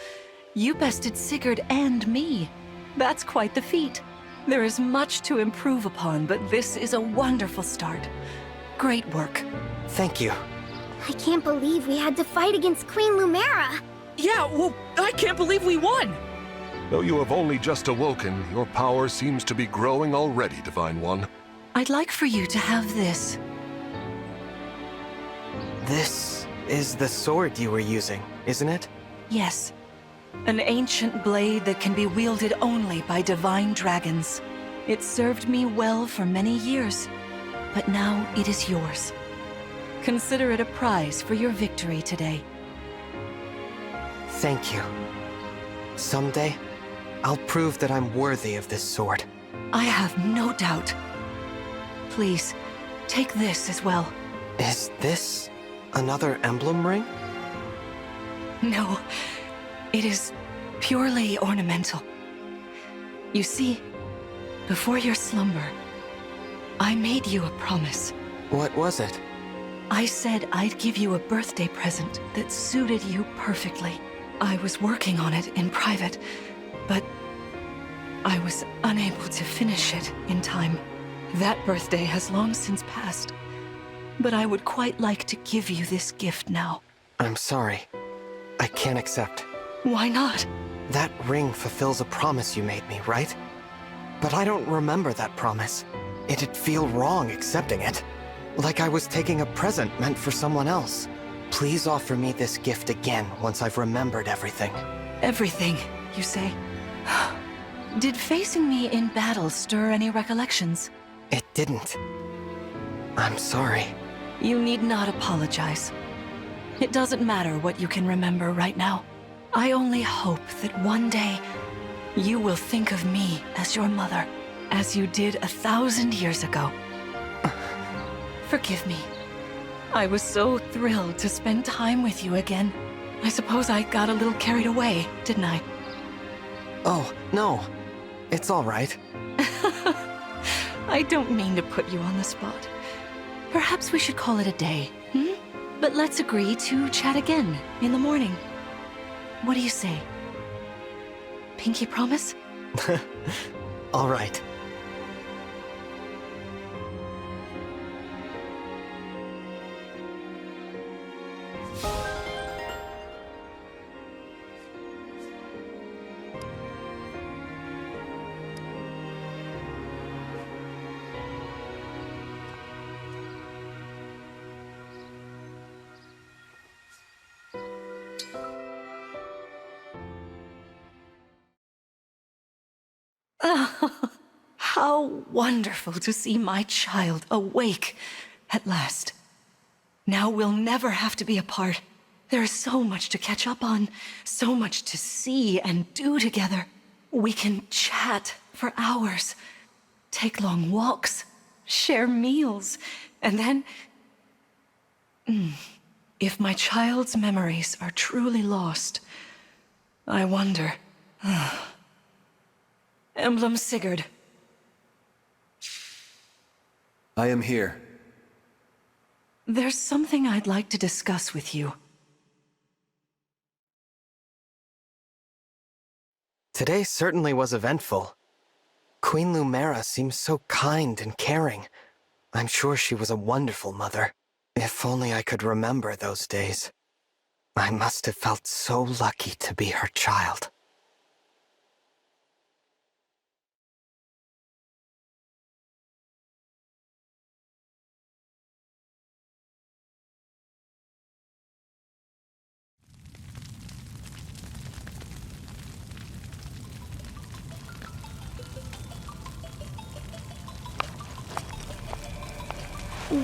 Speaker 8: You bested Sigurd and me. That's quite the feat. There is much to improve upon, but this is a wonderful start. Great work.
Speaker 2: Thank you.
Speaker 4: I can't believe we had to fight against Queen Lumera.
Speaker 7: Yeah, well, I can't believe we won!
Speaker 5: Though you have only just awoken, your power seems to be growing already, Divine One.
Speaker 8: I'd like for you to have this.
Speaker 2: This is the sword you were using, isn't it?
Speaker 8: Yes. An ancient blade that can be wielded only by divine dragons. It served me well for many years, but now it is yours. Consider it a prize for your victory today.
Speaker 2: Thank you. Someday, I'll prove that I'm worthy of this sword.
Speaker 8: I have no doubt. Please, take this as well.
Speaker 2: Is this another emblem ring?
Speaker 8: No, it is purely ornamental. You see, before your slumber, I made you a promise.
Speaker 3: What was it?
Speaker 8: I said I'd give you a birthday present that suited you perfectly. I was working on it in private, but I was unable to finish it in time. That birthday has long since passed, but I would quite like to give you this gift now.
Speaker 2: I'm sorry. I can't accept.
Speaker 8: Why not?
Speaker 2: That ring fulfills a promise you made me, right? But I don't remember that promise. It'd feel wrong accepting it. Like I was taking a present meant for someone else. Please offer me this gift again once I've remembered everything.
Speaker 8: Everything, you say? Did facing me in battle stir any recollections?
Speaker 2: It didn't. I'm sorry.
Speaker 8: You need not apologize. It doesn't matter what you can remember right now. I only hope that one day you will think of me as your mother, as you did 1,000 years ago. Forgive me. I was so thrilled to spend time with you again. I suppose I got a little carried away, didn't I?
Speaker 2: Oh, no. It's all right.
Speaker 8: I don't mean to put you on the spot. Perhaps we should call it a day, hmm? But let's agree to chat again in the morning. What do you say? Pinky promise?
Speaker 2: All right.
Speaker 8: How wonderful to see my child awake at last. Now we'll never have to be apart. There is so much to catch up on, so much to see and do together. We can chat for hours, take long walks, share meals, and then... If my child's memories are truly lost, I wonder... Emblem Sigurd.
Speaker 9: I am here.
Speaker 8: There's something I'd like to discuss with you.
Speaker 2: Today certainly was eventful. Queen Lumera seems so kind and caring. I'm sure she was a wonderful mother. If only I could remember those days. I must have felt so lucky to be her child.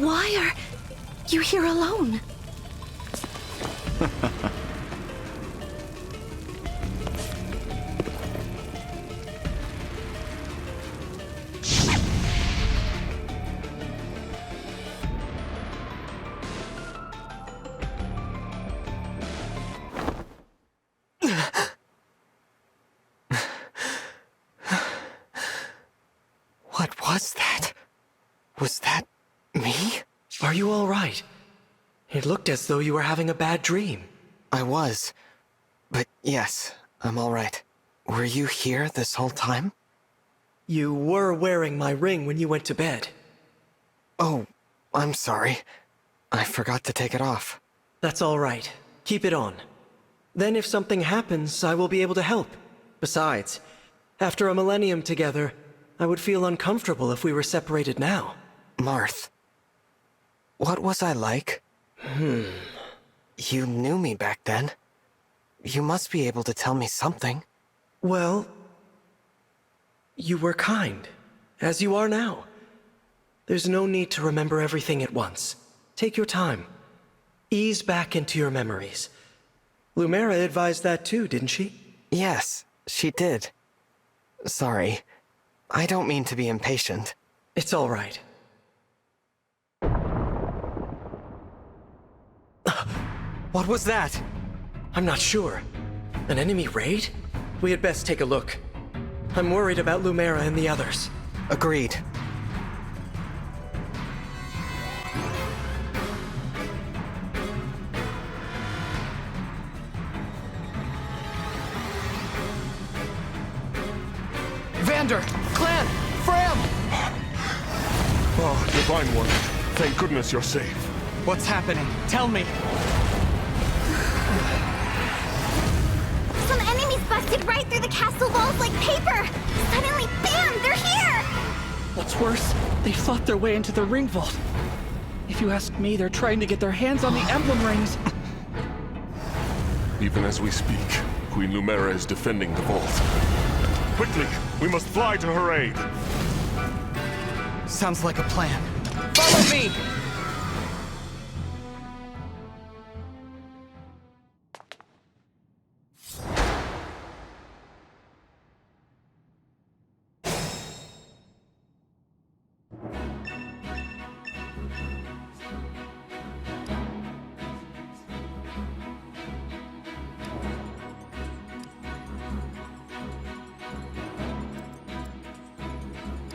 Speaker 8: Why are you here alone?
Speaker 2: What was that? Was that me?
Speaker 3: Are you all right? It looked as though you were having a bad dream.
Speaker 2: I was. But yes, I'm all right. Were you here this whole time?
Speaker 3: You were wearing my ring when you went to bed.
Speaker 2: Oh, I'm sorry. I forgot to take it off.
Speaker 3: That's all right. Keep it on. Then if something happens, I will be able to help. Besides, after a millennium together, I would feel uncomfortable if we were separated now.
Speaker 2: Marth. What was I like? You knew me back then. You must be able to tell me something.
Speaker 3: Well, you were kind, as you are now. There's no need to remember everything at once. Take your time. Ease back into your memories. Lumera advised that too, didn't she?
Speaker 2: Yes, she did. Sorry. I don't mean to be impatient.
Speaker 3: It's all right.
Speaker 2: What was that?
Speaker 3: I'm not sure. An enemy raid? We had best take a look. I'm worried about Lumera and the others.
Speaker 2: Agreed. Vander! Clan! Fram!
Speaker 5: Oh, Divine One. Thank goodness you're safe.
Speaker 2: What's happening? Tell me!
Speaker 4: Some enemies busted right through the castle walls like paper! Suddenly, bam! They're here!
Speaker 7: What's worse, they fought their way into the ring vault. If you ask me, they're trying to get their hands on the emblem rings.
Speaker 5: Even as we speak, Queen Lumera is defending the vault. Quickly, we must fly to her aid.
Speaker 2: Sounds like a plan. Follow me!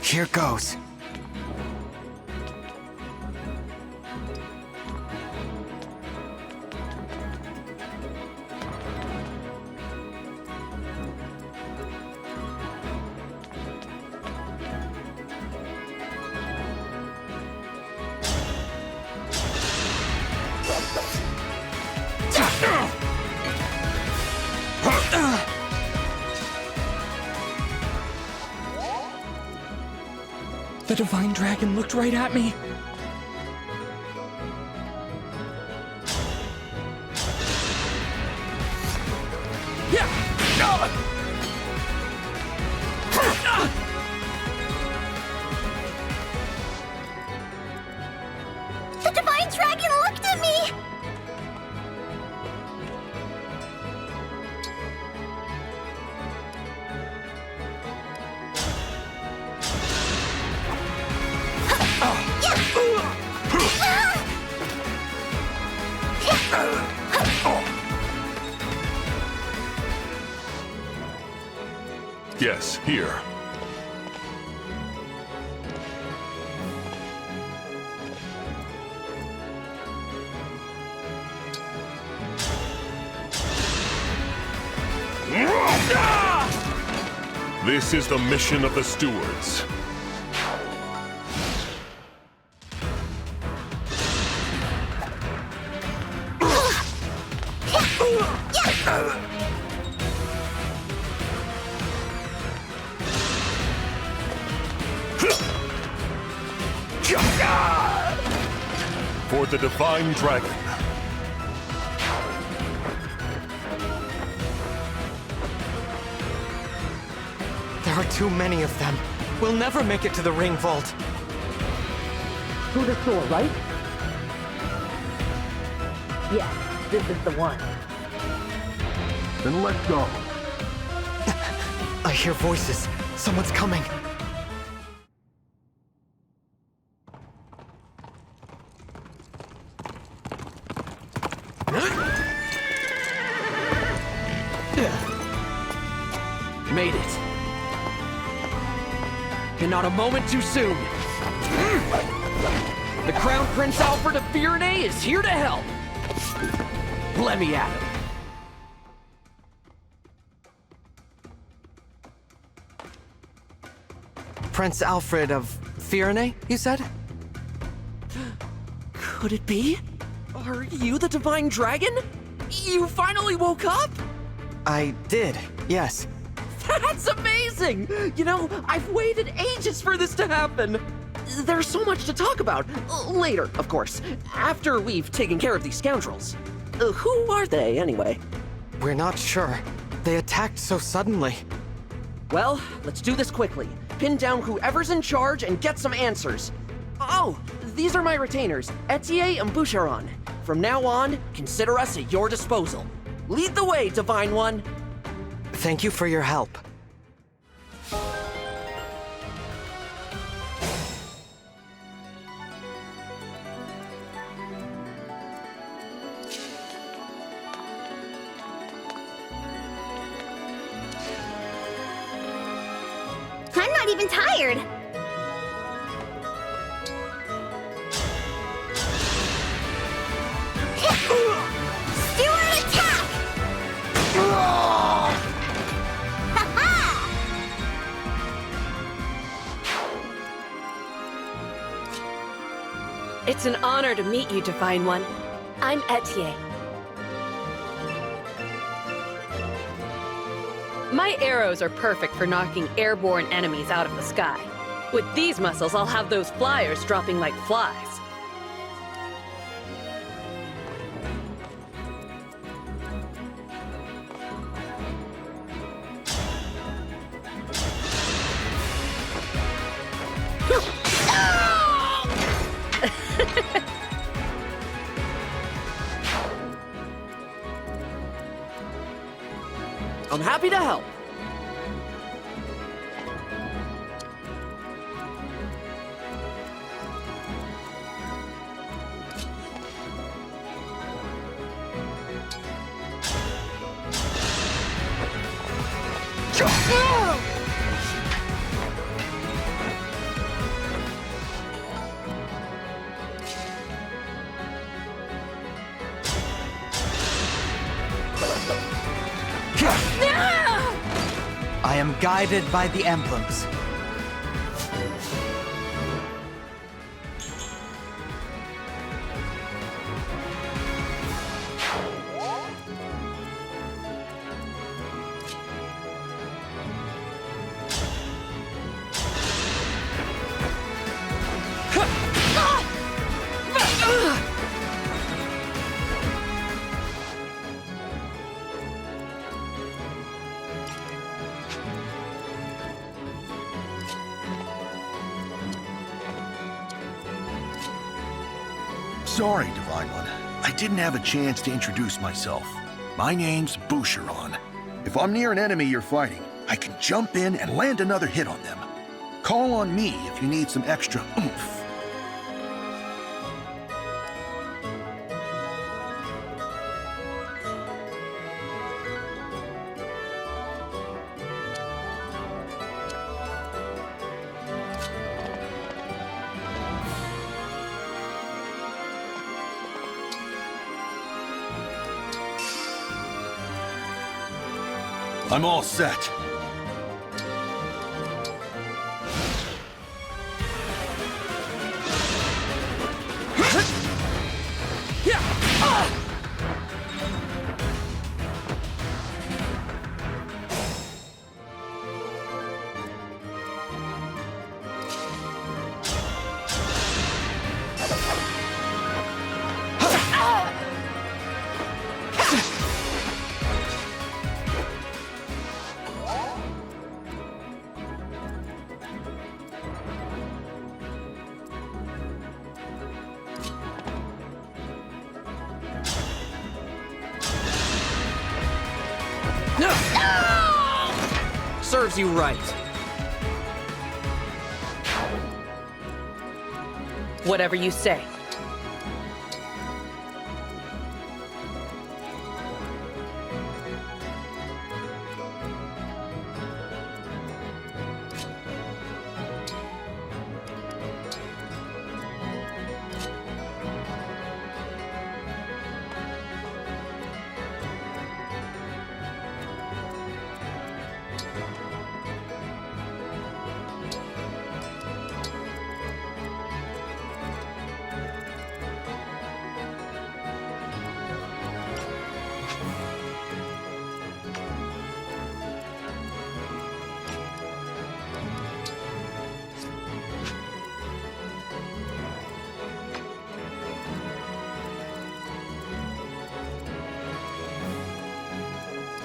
Speaker 2: Here goes.
Speaker 7: The Divine Dragon looked right at me.
Speaker 4: The Divine Dragon looked at me!
Speaker 5: Yes, here. This is the mission of the stewards. For the Divine Dragon.
Speaker 2: There are too many of them. We'll never make it to the ring vault.
Speaker 10: Through the door, right? Yes, this is the one.
Speaker 5: Then let's go.
Speaker 2: I hear voices. Someone's coming.
Speaker 3: Made it. And not a moment too soon. The Crown Prince Alfred of Firenze is here to help. Let me at him.
Speaker 2: Prince Alfred of Firenze, you said?
Speaker 3: Could it be? Are you the Divine Dragon? You finally woke up?
Speaker 2: I did, yes.
Speaker 3: That's amazing! You know, I've waited ages for this to happen. There's so much to talk about. Later, of course, after we've taken care of these scoundrels. Who are they, anyway?
Speaker 2: We're not sure. They attacked so suddenly.
Speaker 3: Well, let's do this quickly. Pin down whoever's in charge and get some answers. Oh, these are my retainers, Etier and Boucheron. From now on, consider us at your disposal. Lead the way, Divine One.
Speaker 2: Thank you for your help.
Speaker 4: even tired. Steward attack! Ha-ha!
Speaker 11: It's an honor to meet you, Divine One. I'm Etienne. My arrows are perfect for knocking airborne enemies out of the sky. With these muscles, I'll have those flyers dropping like flies.
Speaker 3: I'm happy to help.
Speaker 6: I am guided by the emblems.
Speaker 12: Sorry, Divine One. I didn't have a chance to introduce myself. My name's Boucheron. If I'm near an enemy you're fighting, I can jump in and land another hit on them. Call on me if you need some extra oomph. I'm all set.
Speaker 3: Serves you right.
Speaker 11: Whatever you say.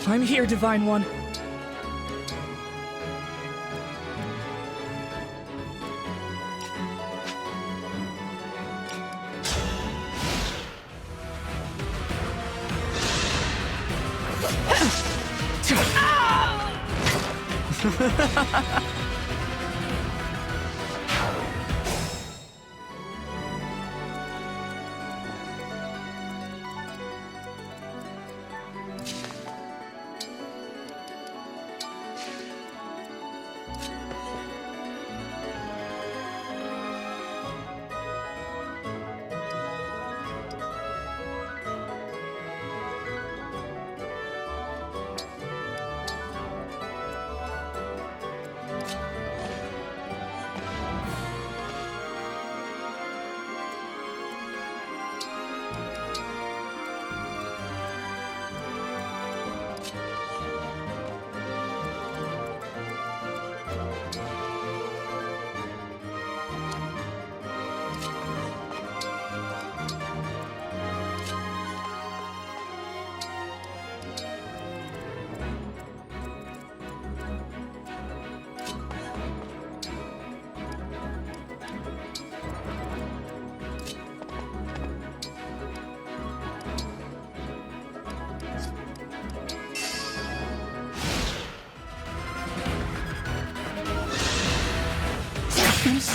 Speaker 7: I'm here, Divine One.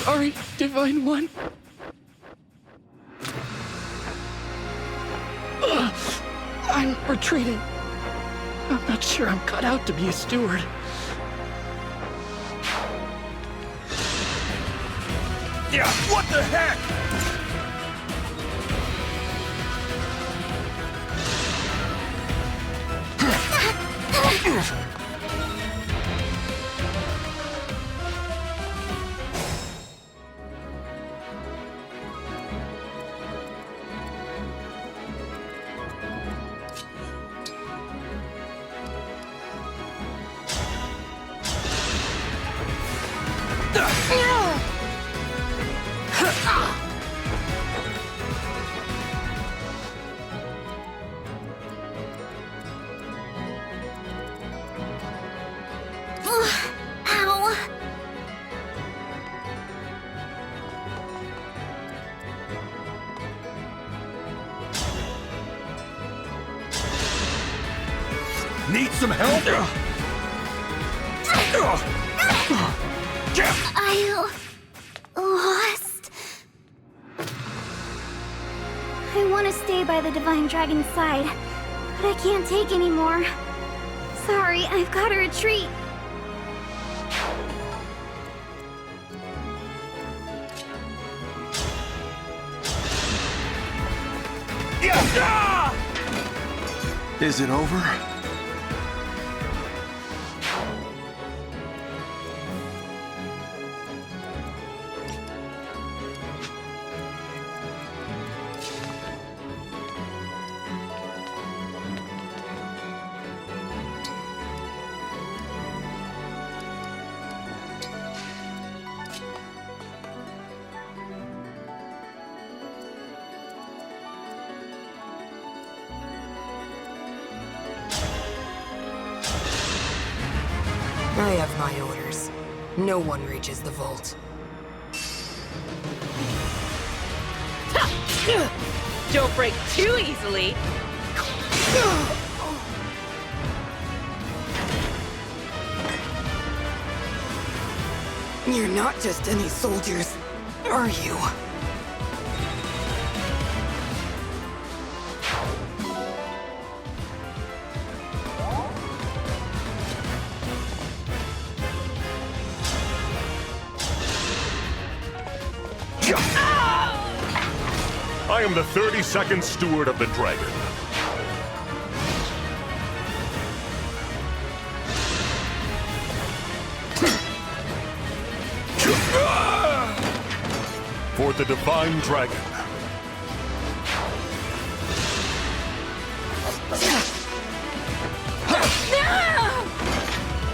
Speaker 7: Sorry, Divine One. I'm retreating. I'm not sure I'm cut out to be a steward.
Speaker 12: Yeah, what the heck?
Speaker 4: Ow!
Speaker 12: Need some help?
Speaker 4: I lost. I want to stay by the Divine Dragon's side, but I can't take anymore. Sorry, I've got to retreat.
Speaker 12: Is it over?
Speaker 13: I have my orders. No one reaches the vault.
Speaker 11: Don't break too easily.
Speaker 13: You're not just any soldiers, are you?
Speaker 5: I am the 32nd Steward of the Dragon. For the Divine Dragon.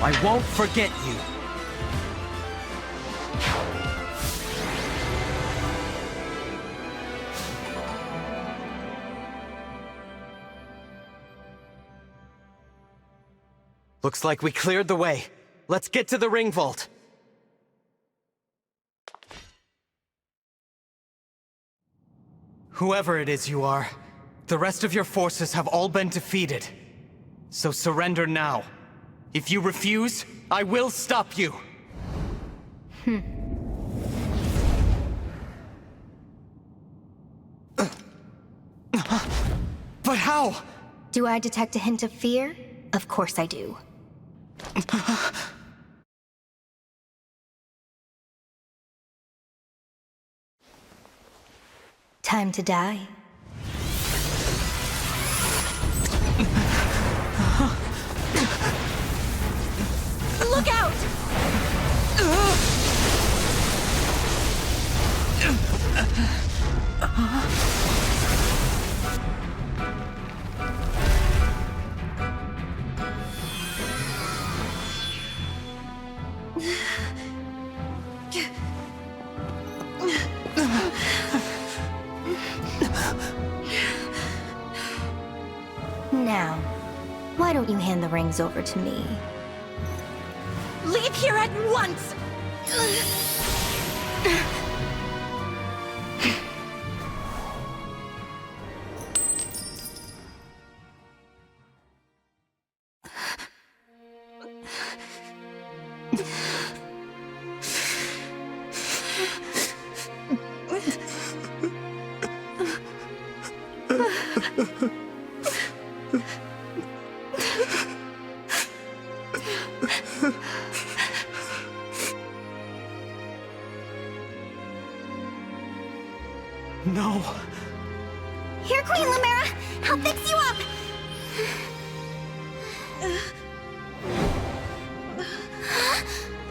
Speaker 6: I won't forget you.
Speaker 2: Looks like we cleared the way. Let's get to the ring vault. Whoever it is you are, the rest of your forces have all been defeated. So surrender now. If you refuse, I will stop you. But how?
Speaker 4: Do I detect a hint of fear? Of course I do. Time to die. Look out! Now, why don't you hand the rings over to me? Leave here at once!
Speaker 3: No.
Speaker 4: Here, Queen Lumera! I'll fix you up!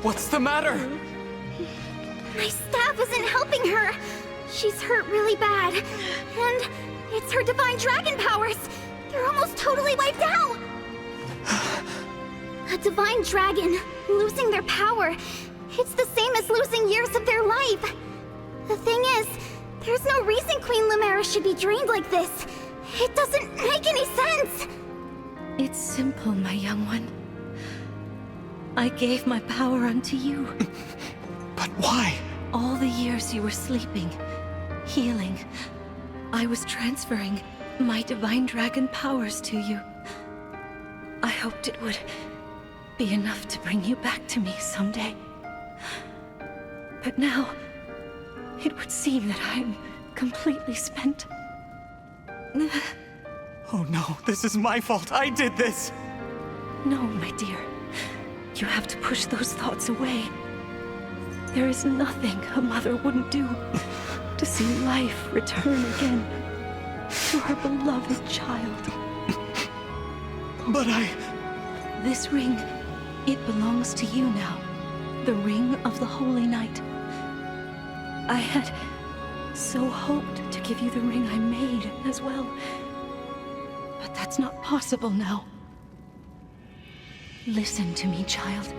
Speaker 3: What's the matter?
Speaker 4: My staff isn't helping her. She's hurt really bad. And it's her divine dragon powers. They're almost totally wiped out. A divine dragon, losing their power. It's the same as losing years of their life. The thing is, there's no reason Queen Lumera should be drained like this. It doesn't make any sense.
Speaker 8: It's simple, my young one. I gave my power unto you.
Speaker 3: But why?
Speaker 8: All the years you were sleeping, healing, I was transferring my divine dragon powers to you. I hoped it would be enough to bring you back to me someday. But now, it would seem that I am completely spent.
Speaker 3: Oh no, this is my fault. I did this.
Speaker 8: No, my dear. You have to push those thoughts away. There is nothing a mother wouldn't do to see life return again to her beloved child.
Speaker 3: But
Speaker 8: This ring, it belongs to you now. The ring of the Holy Night. I had so hoped to give you the ring I made as well. But that's not possible now. Listen to me, child.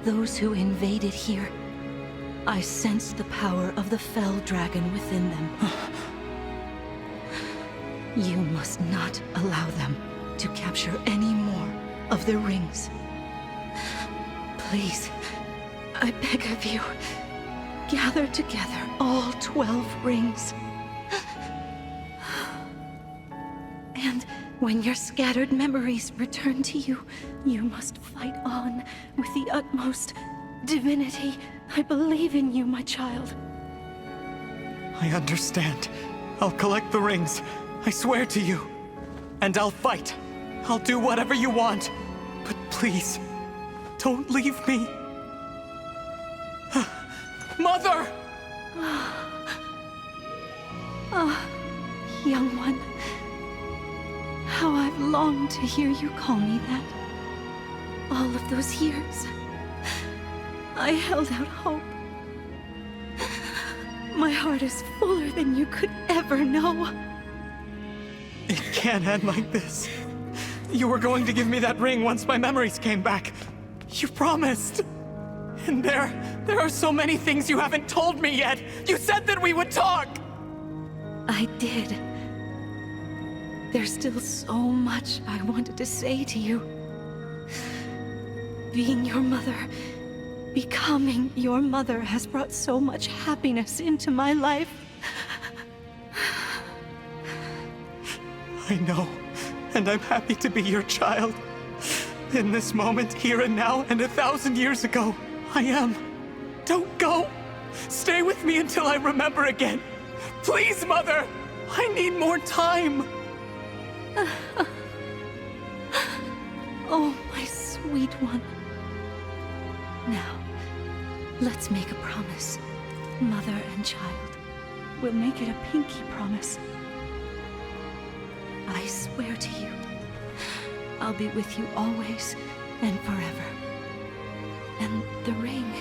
Speaker 8: Those who invaded here, I sensed the power of the fell dragon within them. You must not allow them to capture any more of the rings. Please, I beg of you, gather together all 12 rings. And when your scattered memories return to you, you must fight on with the utmost divinity. I believe in you, my child.
Speaker 3: I understand. I'll collect the rings. I swear to you. And I'll fight. I'll do whatever you want. But please, don't leave me. Mother!
Speaker 8: Young one, how I've longed to hear you call me that. All of those years, I held out hope. My heart is fuller than you could ever know.
Speaker 3: It can't end like this. You were going to give me that ring once my memories came back. You promised. And there are so many things you haven't told me yet. You said that we would talk.
Speaker 8: I did. There's still so much I wanted to say to you. Being your mother, becoming your mother has brought so much happiness into my life.
Speaker 3: I know, and I'm happy to be your child. In this moment, here and now, and 1,000 years ago, I am. Don't go! Stay with me until I remember again. Please, Mother! I need more time!
Speaker 8: Oh, my sweet one. Now, let's make a promise. Mother and child. We'll make it a pinky promise. I swear to you, I'll be with you always and forever. And the ring,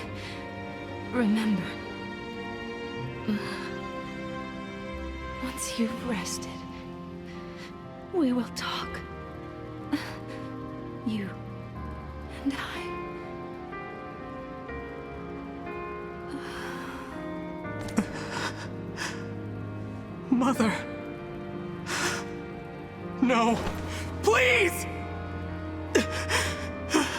Speaker 8: remember, once you've rested, we will talk. You and I.
Speaker 3: Mother. No. Please!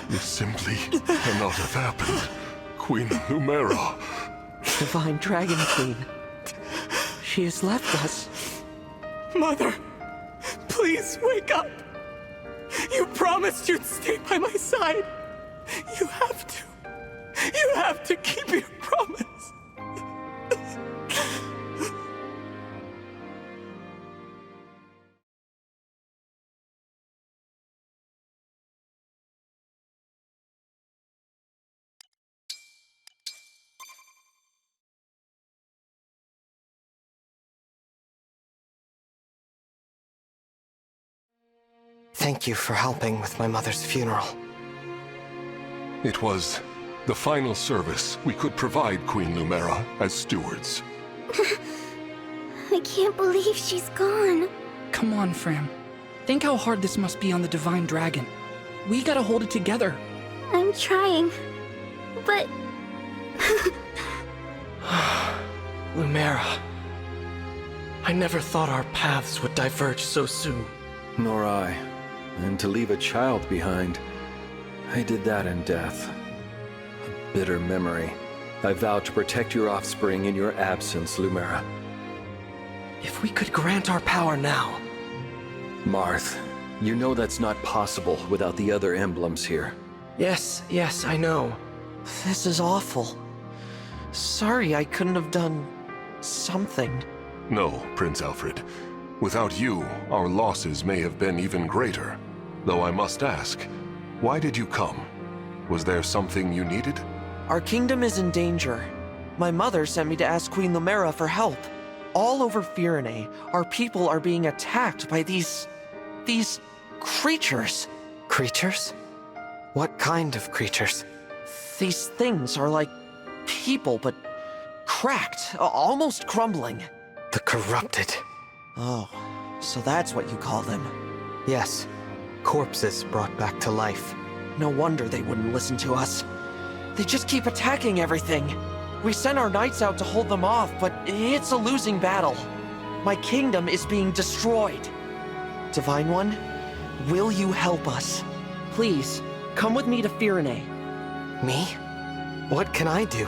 Speaker 5: This simply cannot have happened. Queen Lumera.
Speaker 10: Divine Dragon Queen. She has left us.
Speaker 3: Mother, please wake up. You promised you'd stay by my side. You have to. You have to keep your promise.
Speaker 2: Thank you for helping with my mother's funeral.
Speaker 5: It was the final service we could provide Queen Lumera as stewards.
Speaker 4: I can't believe she's gone.
Speaker 7: Come on, Fram. Think how hard this must be on the Divine Dragon. We gotta hold it together.
Speaker 4: I'm trying, but...
Speaker 3: Lumera. I never thought our paths would diverge so soon.
Speaker 9: Nor I. And to leave a child behind, I did that in death. A bitter memory. I vow to protect your offspring in your absence, Lumera.
Speaker 3: If we could grant our power now...
Speaker 9: Marth, you know that's not possible without the other emblems here.
Speaker 3: Yes, I know. This is awful. Sorry I couldn't have done... something.
Speaker 5: No, Prince Alfred. Without you, our losses may have been even greater. Though I must ask, why did you come? Was there something you needed?
Speaker 10: Our kingdom is in danger. My mother sent me to ask Queen Lumera for help. All over Firene, our people are being attacked by these creatures.
Speaker 2: Creatures? What kind of creatures?
Speaker 10: These things are like people, but cracked, almost crumbling.
Speaker 2: The corrupted.
Speaker 10: Oh, so that's what you call them.
Speaker 2: Yes. Corpses brought back to life.
Speaker 10: No wonder they wouldn't listen to us. They just keep attacking everything. We sent our knights out to hold them off, but it's a losing battle. My kingdom is being destroyed. Divine One, will you help us? Please, come with me to Firene.
Speaker 2: Me? What can I do?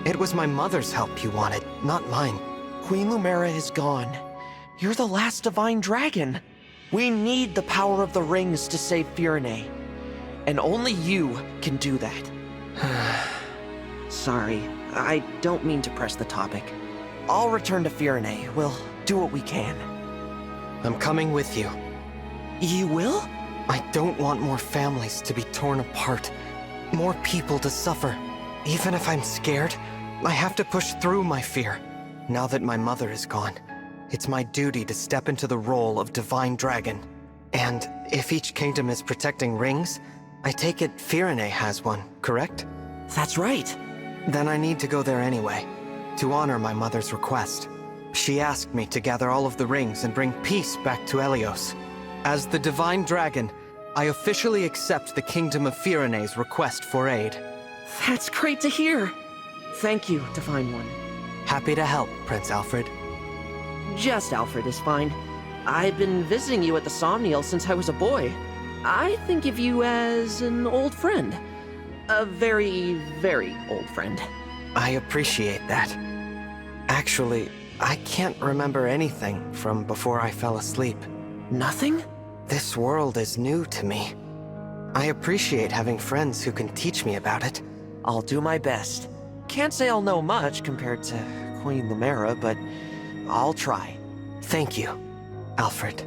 Speaker 2: It was my mother's help you wanted, not mine.
Speaker 10: Queen Lumera is gone. You're the last Divine Dragon. We need the power of the rings to save Firene. And only you can do that. Sorry, I don't mean to press the topic. I'll return to Firene. We'll do what we can.
Speaker 2: I'm coming with you.
Speaker 10: You will?
Speaker 2: I don't want more families to be torn apart. More people to suffer. Even if I'm scared, I have to push through my fear. Now that my mother is gone, it's my duty to step into the role of Divine Dragon. And if each kingdom is protecting rings, I take it Firene has one, correct?
Speaker 10: That's right.
Speaker 2: Then I need to go there anyway, to honor my mother's request. She asked me to gather all of the rings and bring peace back to Helios. As the Divine Dragon, I officially accept the Kingdom of Firene's request for aid.
Speaker 10: That's great to hear. Thank you, Divine One.
Speaker 2: Happy to help, Prince Alfred.
Speaker 10: Just Alfred is fine. I've been visiting you at the Somniel since I was a boy. I think of you as an old friend. A very, very old friend.
Speaker 2: I appreciate that. Actually, I can't remember anything from before I fell asleep.
Speaker 10: Nothing?
Speaker 2: This world is new to me. I appreciate having friends who can teach me about it.
Speaker 10: I'll do my best. Can't say I'll know much compared to Queen Lumera, but I'll try.
Speaker 2: Thank you, Alfred.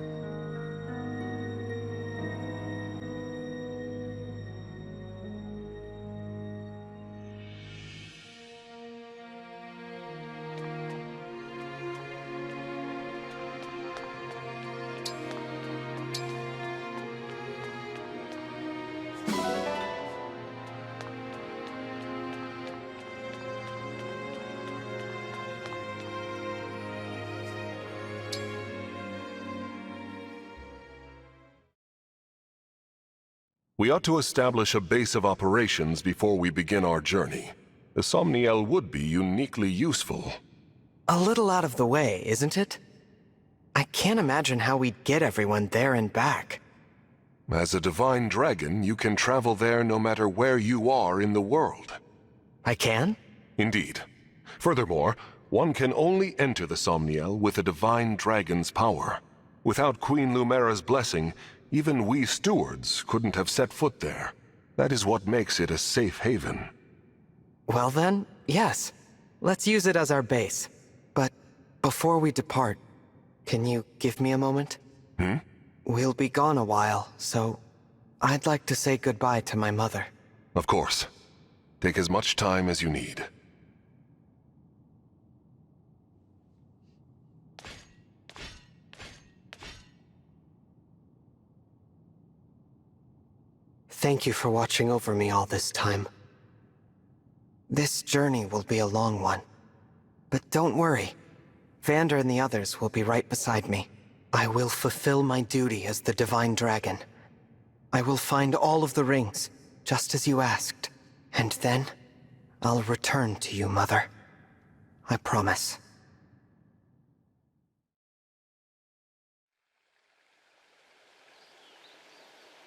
Speaker 5: We ought to establish a base of operations before we begin our journey. The Somniel would be uniquely useful.
Speaker 2: A little out of the way, isn't it? I can't imagine how we'd get everyone there and back.
Speaker 5: As a Divine Dragon, you can travel there no matter where you are in the world.
Speaker 2: I can?
Speaker 5: Indeed. Furthermore, one can only enter the Somniel with a Divine Dragon's power. Without Queen Lumera's blessing, even we stewards couldn't have set foot there. That is what makes it a safe haven.
Speaker 2: Well then, yes. Let's use it as our base. But before we depart, can you give me a moment? We'll be gone a while, so I'd like to say goodbye to my mother.
Speaker 5: Of course. Take as much time as you need.
Speaker 2: Thank you for watching over me all this time. This journey will be a long one. But don't worry. Vander and the others will be right beside me. I will fulfill my duty as the Divine Dragon. I will find all of the rings, just as you asked. And then, I'll return to you, Mother. I promise.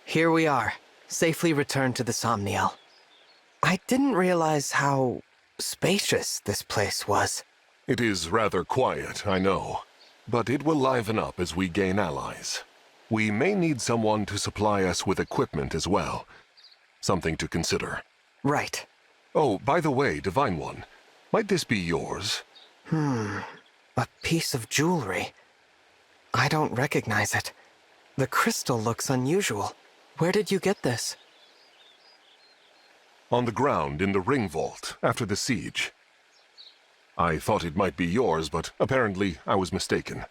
Speaker 2: Here we are, safely returned to the Somniel. I didn't realize how spacious this place was.
Speaker 5: It is rather quiet, I know, but it will liven up as we gain allies. We may need someone to supply us with equipment as well. Something to consider.
Speaker 2: Right.
Speaker 5: Oh, by the way, Divine One, might this be yours?
Speaker 2: A piece of jewelry. I don't recognize it. The crystal looks unusual. Where did you get this?
Speaker 5: On the ground in the ring vault after the siege. I thought it might be yours, but apparently I was mistaken.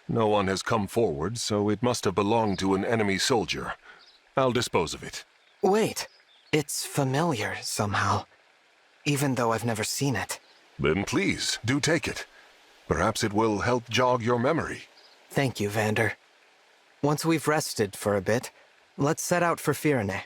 Speaker 5: No one has come forward, so it must have belonged to an enemy soldier. I'll dispose of it.
Speaker 2: Wait, it's familiar somehow, even though I've never seen it.
Speaker 5: Then please, do take it. Perhaps it will help jog your memory.
Speaker 2: Thank you, Vander. Once we've rested for a bit, let's set out for Firene.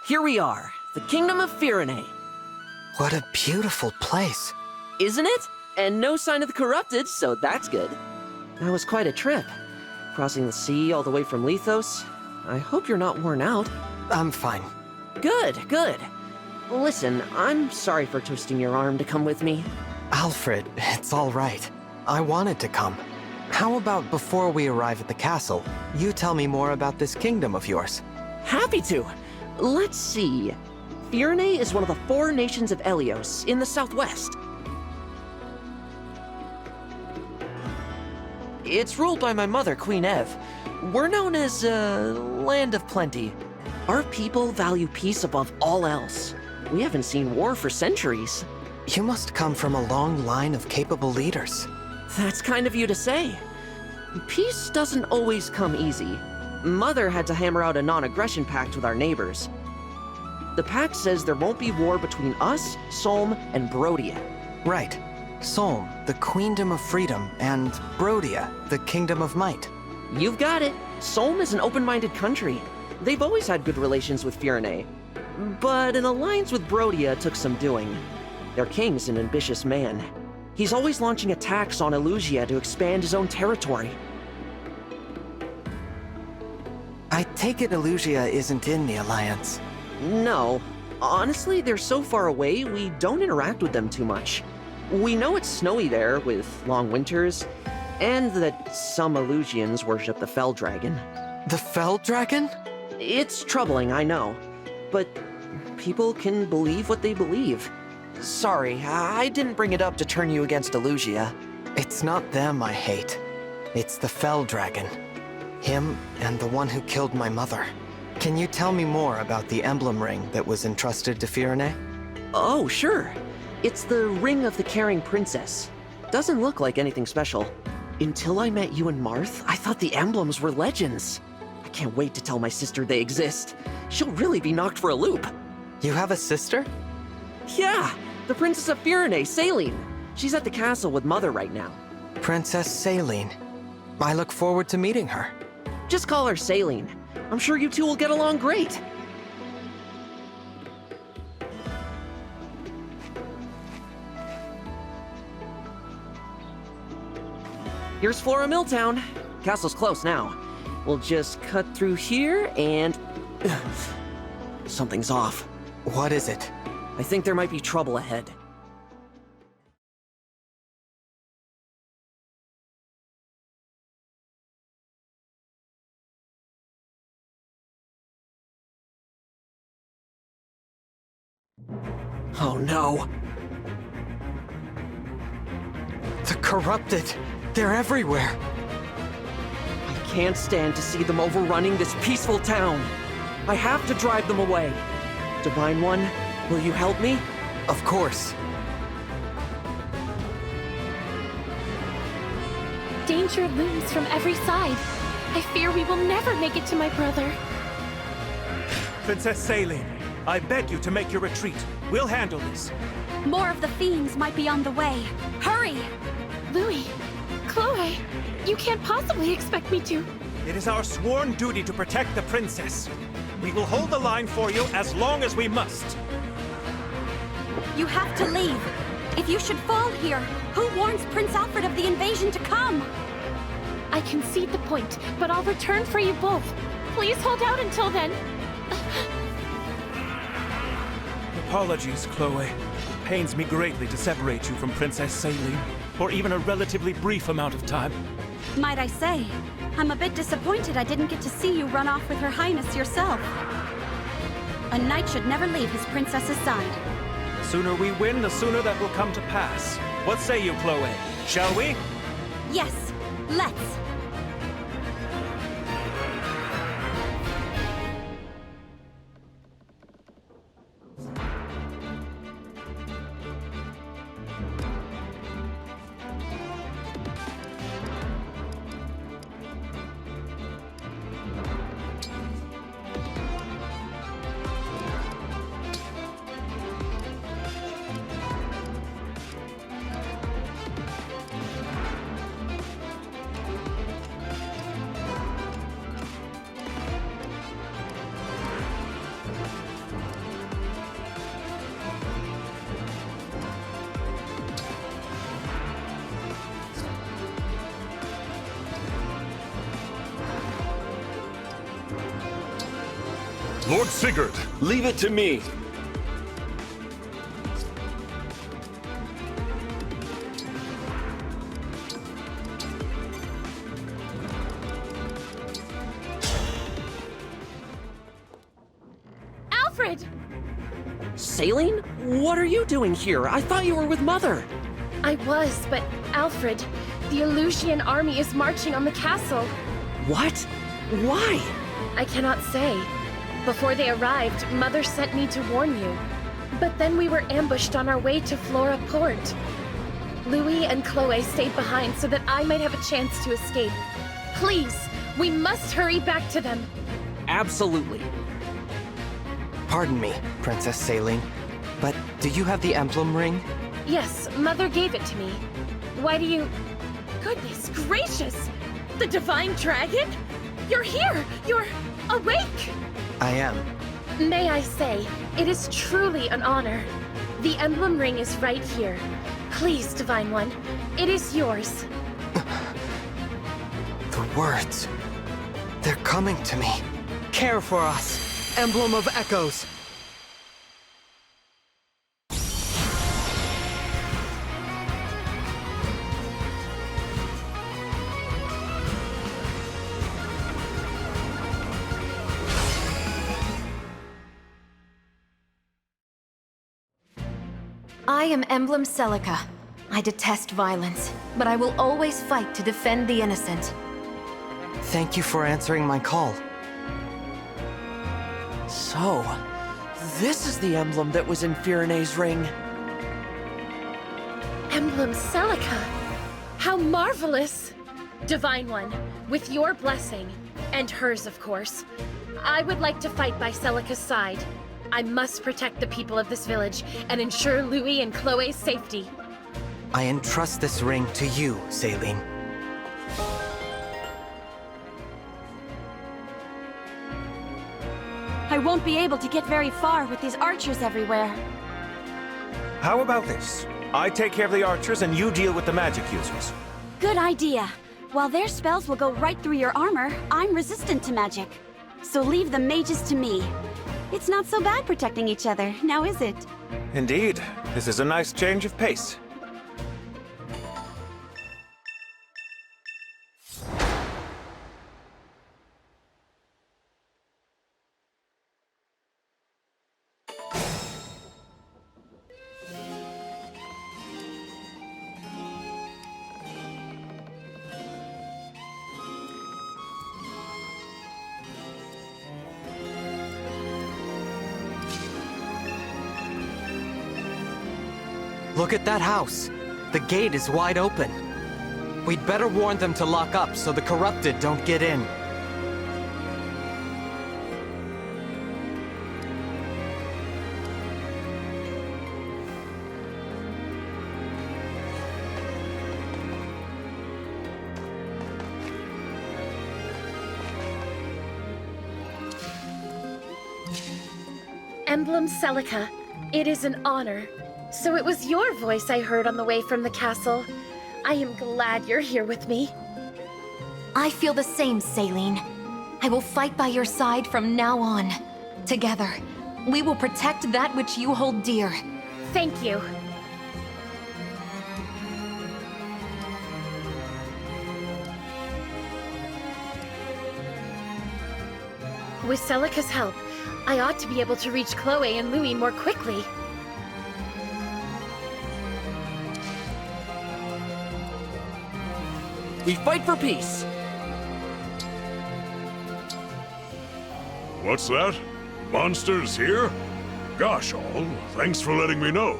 Speaker 10: Here we are, the Kingdom of Firene.
Speaker 2: What a beautiful place.
Speaker 10: Isn't it? And no sign of the corrupted, so that's good. That was quite a trip. Crossing the sea all the way from Lethos. I hope you're not worn out.
Speaker 2: I'm fine.
Speaker 10: Good, good. Listen, I'm sorry for twisting your arm to come with me.
Speaker 2: Alfred, it's all right. I wanted to come. How about before we arrive at the castle, you tell me more about this kingdom of yours?
Speaker 10: Happy to. Let's see. Firene is one of the 4 nations of Elios in the southwest. It's ruled by my mother, Queen Ev. We're known as, Land of Plenty. Our people value peace above all else. We haven't seen war for centuries.
Speaker 2: You must come from a long line of capable leaders.
Speaker 10: That's kind of you to say. Peace doesn't always come easy. Mother had to hammer out a non-aggression pact with our neighbors. The pact says there won't be war between us, Solm, and Brodia.
Speaker 2: Right. Solm, the Queendom of Freedom, and Brodia, the Kingdom of Might.
Speaker 10: You've got it. Solm is an open-minded country. They've always had good relations with Firene. But an alliance with Brodia took some doing. Their king's an ambitious man. He's always launching attacks on Elusia to expand his own territory.
Speaker 2: I take it Elusia isn't in the Alliance.
Speaker 10: No. Honestly, they're so far away, we don't interact with them too much. We know it's snowy there, with long winters, and that some Elusians worship the Fell Dragon.
Speaker 2: The Fell Dragon?
Speaker 10: It's troubling, I know. But people can believe what they believe. Sorry, I didn't bring it up to turn you against Elusia.
Speaker 2: It's not them I hate. It's the Fell Dragon. Him and the one who killed my mother. Can you tell me more about the emblem ring that was entrusted to Firene?
Speaker 10: Oh, sure. It's the Ring of the Caring Princess. Doesn't look like anything special. Until I met you and Marth, I thought the emblems were legends. I can't wait to tell my sister they exist. She'll really be knocked for a loop.
Speaker 2: You have a sister?
Speaker 10: Yeah, the Princess of Firene, Saline. She's at the castle with Mother right now.
Speaker 2: Princess Saline. I look forward to meeting her.
Speaker 10: Just call her Saline. I'm sure you two will get along great. Here's Flora Milltown. Castle's close now. We'll just cut through here and... Something's off.
Speaker 2: What is it?
Speaker 10: I think there might be trouble ahead. Oh no.
Speaker 2: The corrupted. They're everywhere.
Speaker 10: I can't stand to see them overrunning this peaceful town. I have to drive them away. Divine One, will you help me?
Speaker 2: Of course.
Speaker 14: Danger looms from every side. I fear we will never make it to my brother.
Speaker 15: Princess Saline, I beg you to make your retreat. We'll handle this.
Speaker 14: More of the fiends might be on the way. Hurry! Louis, Chloe, you can't possibly expect me to.
Speaker 15: It is our sworn duty to protect the princess. We will hold the line for you as long as we must.
Speaker 14: You have to leave. If you should fall here, who warns Prince Alfred of the invasion to come? I concede the point, but I'll return for you both. Please hold out until then.
Speaker 15: Apologies, Chloe. It pains me greatly to separate you from Princess Saline for even a relatively brief amount of time.
Speaker 14: Might I say, I'm a bit disappointed I didn't get to see you run off with Her Highness yourself. A knight should never leave his princess's side.
Speaker 15: The sooner we win, the sooner that will come to pass. What say you, Chloe? Shall we?
Speaker 14: Yes, let's.
Speaker 5: Lord Sigurd!
Speaker 9: Leave it to me.
Speaker 14: Alfred!
Speaker 10: Saline? What are you doing here? I thought you were with Mother.
Speaker 14: I was, but Alfred, the Elusian army is marching on the castle.
Speaker 10: What? Why?
Speaker 14: I cannot say. Before they arrived, Mother sent me to warn you. But then we were ambushed on our way to Flora Port. Louis and Chloe stayed behind so that I might have a chance to escape. Please, we must hurry back to them.
Speaker 10: Absolutely.
Speaker 2: Pardon me, Princess Saline, but do you have the emblem ring?
Speaker 14: Yes, Mother gave it to me. Why do you... Goodness gracious! The Divine Dragon? You're here! You're awake!
Speaker 2: I am.
Speaker 14: May I say, it is truly an honor. The emblem ring is right here. Please, Divine One, it is yours.
Speaker 2: The words. They're coming to me. Care for us, Emblem of Echoes.
Speaker 16: I am Emblem Celica. I detest violence, but I will always fight to defend the innocent.
Speaker 2: Thank you for answering my call.
Speaker 10: So, this is the emblem that was in Firene's ring.
Speaker 14: Emblem Celica! How marvelous! Divine One, with your blessing, and hers of course, I would like to fight by Celica's side. I must protect the people of this village and ensure Louis and Chloe's safety.
Speaker 2: I entrust this ring to you, Saline.
Speaker 14: I won't be able to get very far with these archers everywhere.
Speaker 15: How about this? I take care of the archers and you deal with the magic users.
Speaker 14: Good idea. While their spells will go right through your armor, I'm resistant to magic. So leave the mages to me.
Speaker 17: It's not so bad protecting each other, now is it?
Speaker 15: Indeed, this is a nice change of pace.
Speaker 2: Look at that house. The gate is wide open. We'd better warn them to lock up so the corrupted don't get in.
Speaker 14: Emblem Celica, it is an honor. So it was your voice I heard on the way from the castle. I am glad you're here with me.
Speaker 16: I feel the same, Saline. I will fight by your side from now on. Together, we will protect that which you hold dear.
Speaker 14: Thank you. With Celica's help, I ought to be able to reach Chloe and Louis more quickly.
Speaker 7: We fight for peace.
Speaker 18: What's that? Monsters here? Gosh, all, thanks for letting me know.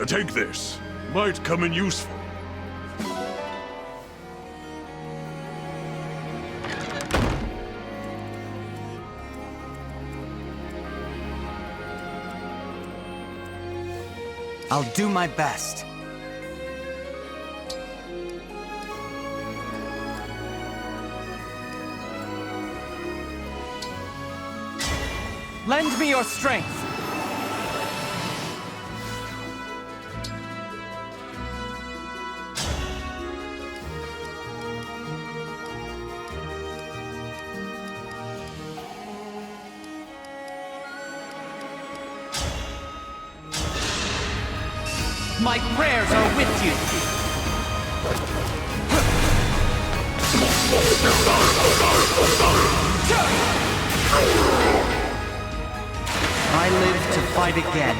Speaker 18: Take this. Might come in useful.
Speaker 2: I'll do my best. Lend me your strength! My prayers are with you! I live to fight again.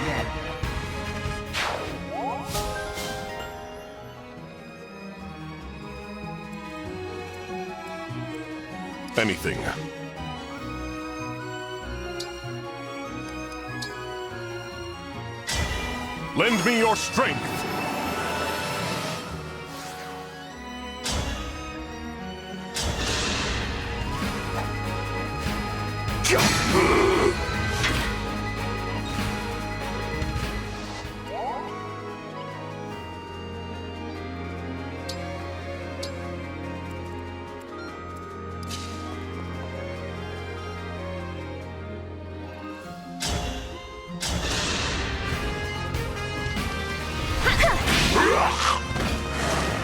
Speaker 5: Anything. Lend me your strength!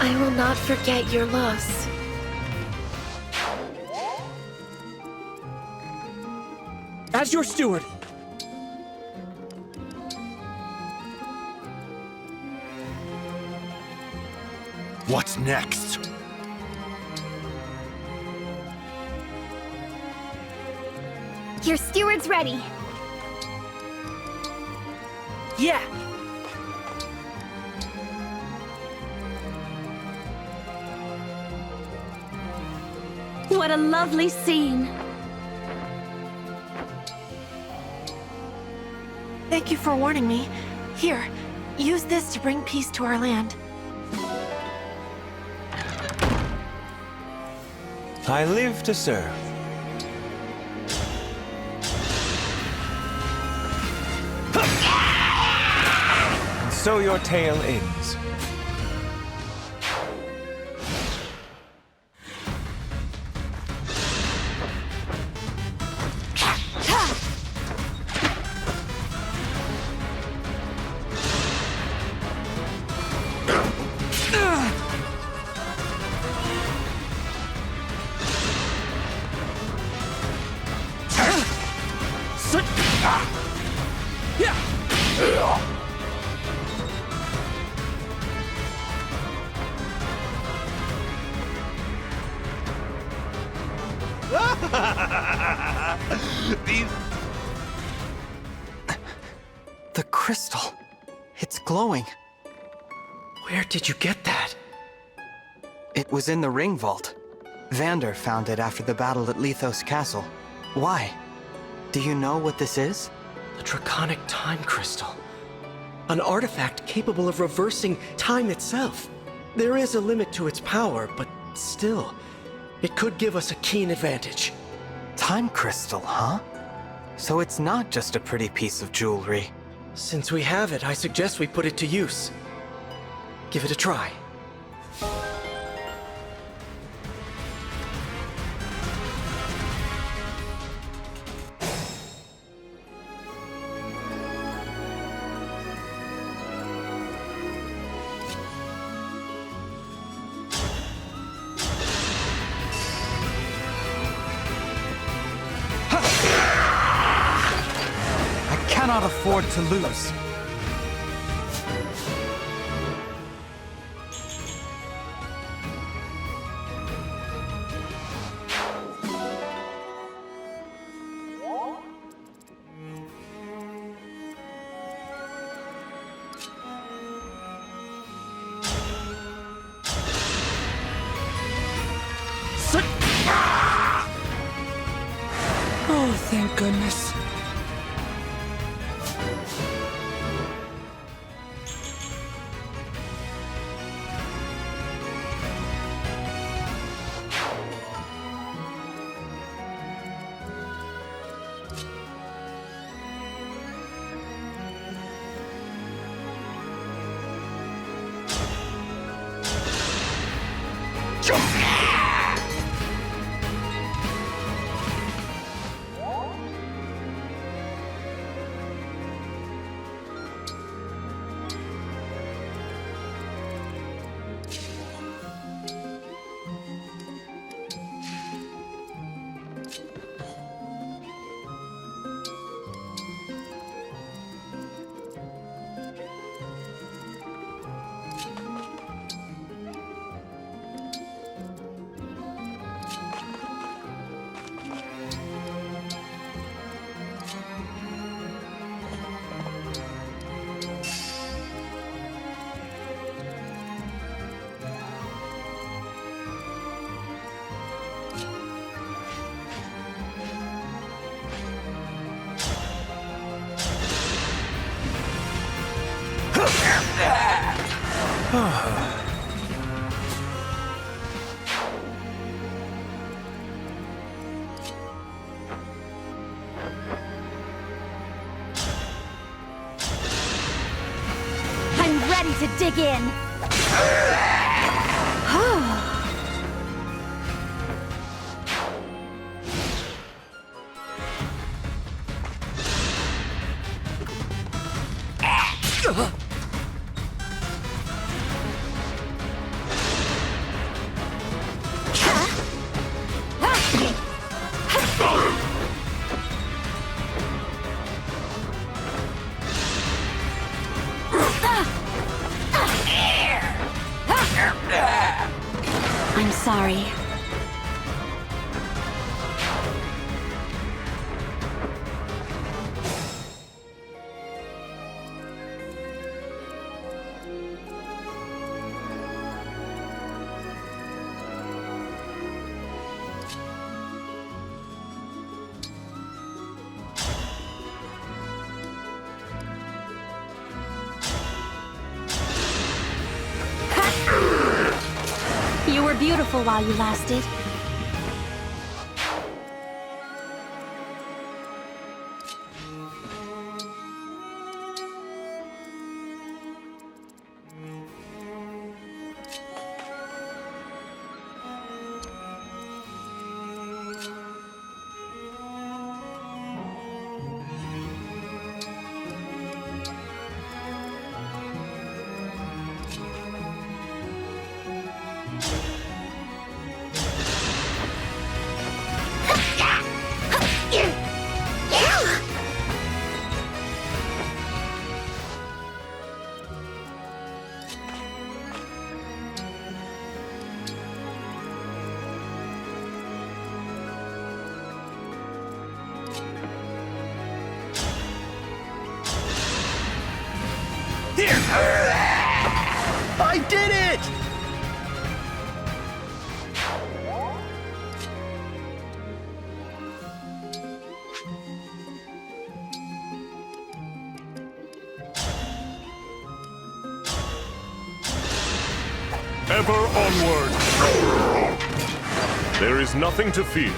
Speaker 14: I will not forget your loss.
Speaker 7: As your steward.
Speaker 12: What's next?
Speaker 4: Your steward's ready.
Speaker 7: Yeah.
Speaker 17: What a lovely scene.
Speaker 16: Thank you for warning me. Here, use this to bring peace to our land.
Speaker 15: I live to serve. And so your tale ends.
Speaker 2: The crystal. It's glowing.
Speaker 3: Where did you get that?
Speaker 2: It was in the ring vault. Vander found it after the battle at Lethos Castle. Why? Do you know what this is?
Speaker 3: The Draconic Time Crystal. An artifact capable of reversing time itself. There is a limit to its power, but still, it could give us a keen advantage.
Speaker 2: Time crystal, huh? So it's not just a pretty piece of jewelry.
Speaker 3: Since we have it, I suggest we put it to use. Give it a try.
Speaker 6: Cannot afford to lose.
Speaker 7: Oh, thank goodness.
Speaker 17: I'm ready to dig in. I'm sorry. You were beautiful while you lasted.
Speaker 12: I did it!
Speaker 5: Ever onward! There is nothing to fear.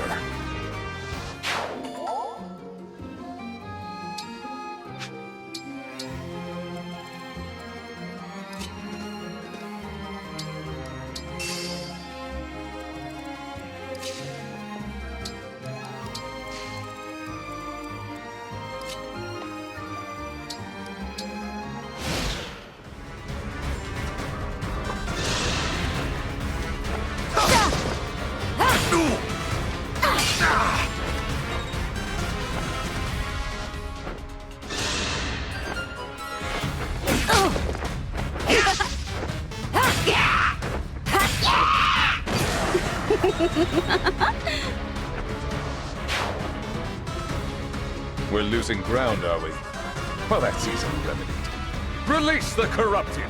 Speaker 19: We're losing ground, are we? Well, that's easily remedied. Release the corrupted!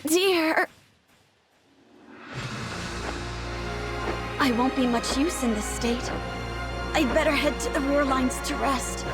Speaker 17: Dear. I won't be much use in this state. I'd better head to the rear lines to rest.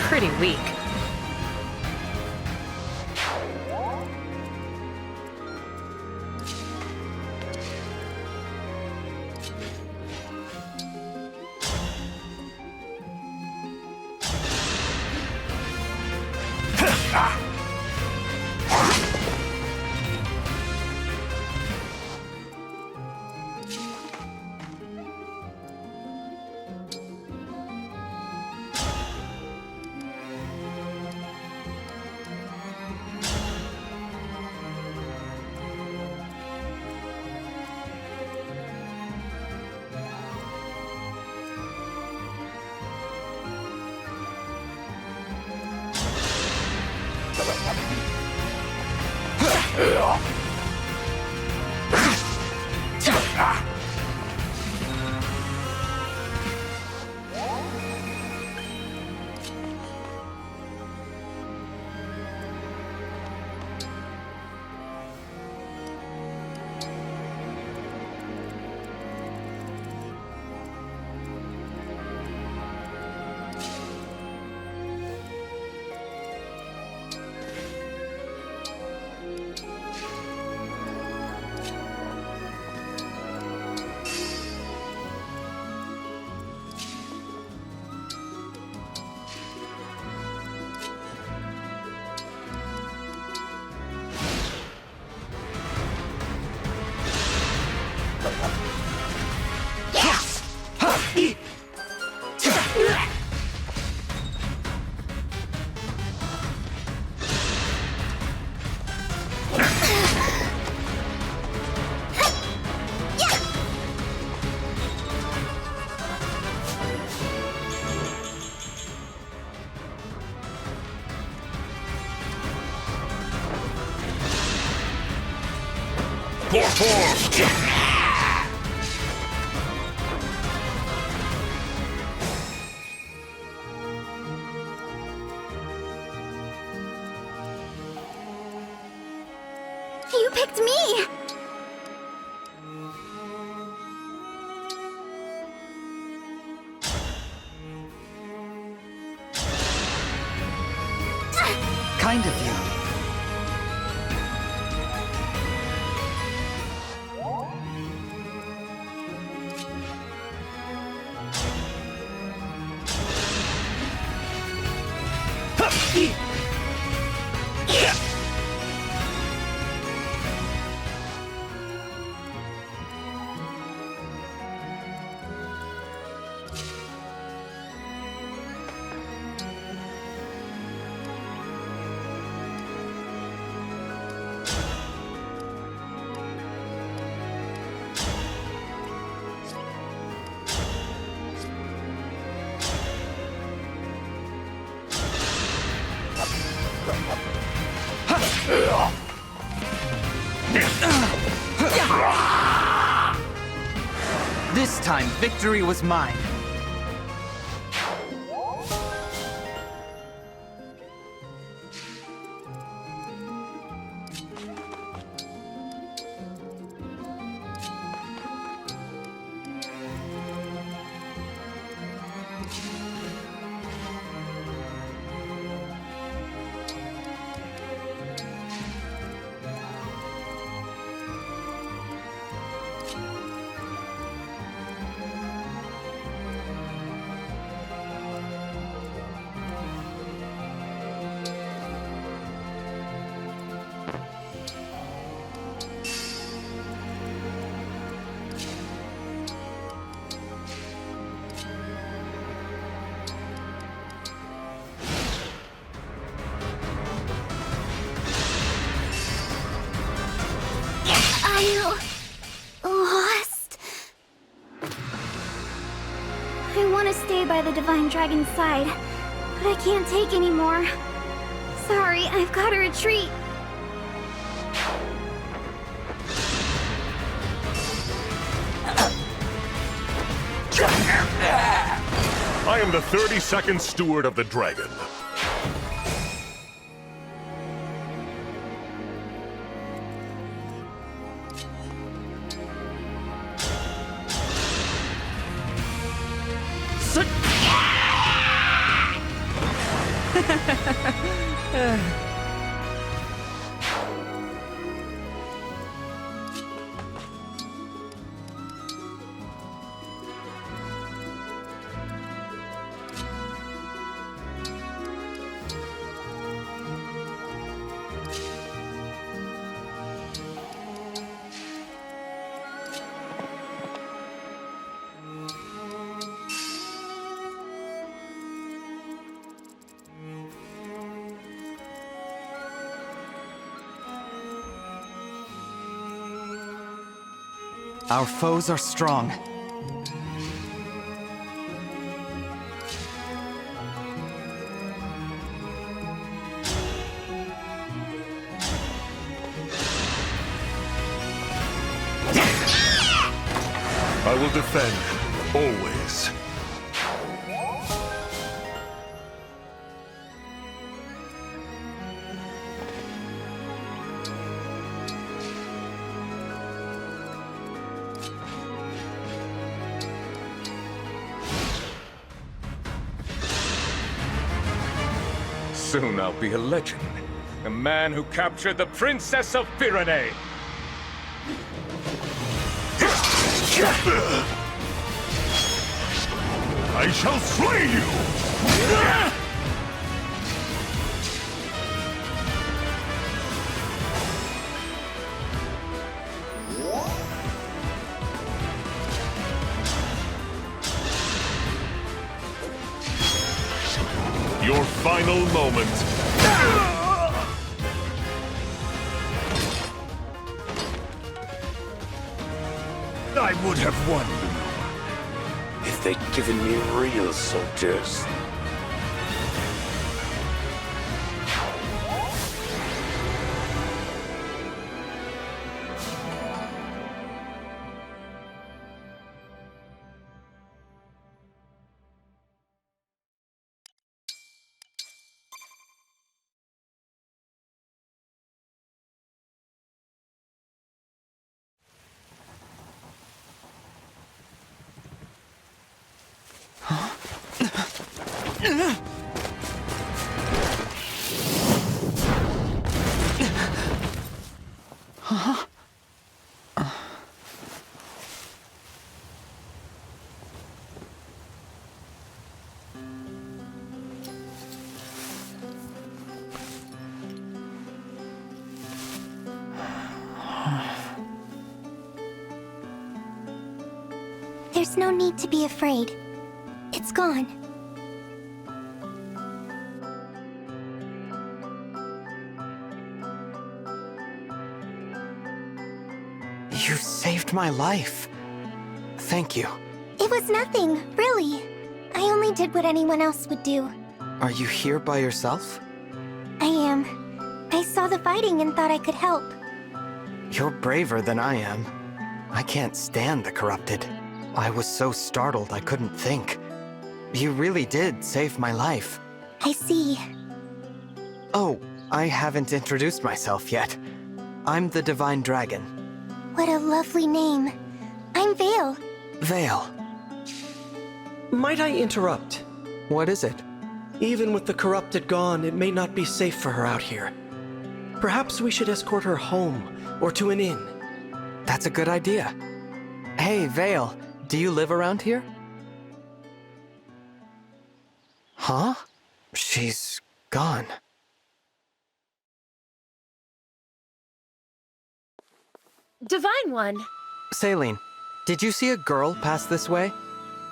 Speaker 11: Pretty weak.
Speaker 4: You picked me!
Speaker 6: Kind of you. This time, victory was mine.
Speaker 4: Lost. I want to stay by the Divine Dragon's side, but I can't take anymore. Sorry, I've got to retreat.
Speaker 18: I am the 32nd Steward of the Dragon.
Speaker 6: Our foes are strong.
Speaker 18: I will defend, always.
Speaker 19: Soon I'll be a legend. A man who captured the Princess of Pyrenees.
Speaker 18: I shall slay you! Your final moment.
Speaker 20: I would have won if they'd given me real soldiers.
Speaker 6: Huh?
Speaker 4: There's no need to be afraid. It's gone.
Speaker 2: You saved my life. Thank you.
Speaker 4: It was nothing, really. I only did what anyone else would do.
Speaker 2: Are you here by yourself?
Speaker 4: I am. I saw the fighting and thought I could help.
Speaker 2: You're braver than I am. I can't stand the corrupted. I was so startled I couldn't think. You really did save my life.
Speaker 4: I see.
Speaker 2: Oh, I haven't introduced myself yet. I'm the Divine Dragon.
Speaker 4: What a lovely name. I'm Vale.
Speaker 2: Vale.
Speaker 3: Might I interrupt?
Speaker 2: What is it?
Speaker 3: Even with the corrupted gone, it may not be safe for her out here. Perhaps we should escort her home, or to an inn.
Speaker 2: That's a good idea. Hey, Vale, do you live around here? Huh? She's gone.
Speaker 14: Divine One!
Speaker 2: Saline, did you see a girl pass this way?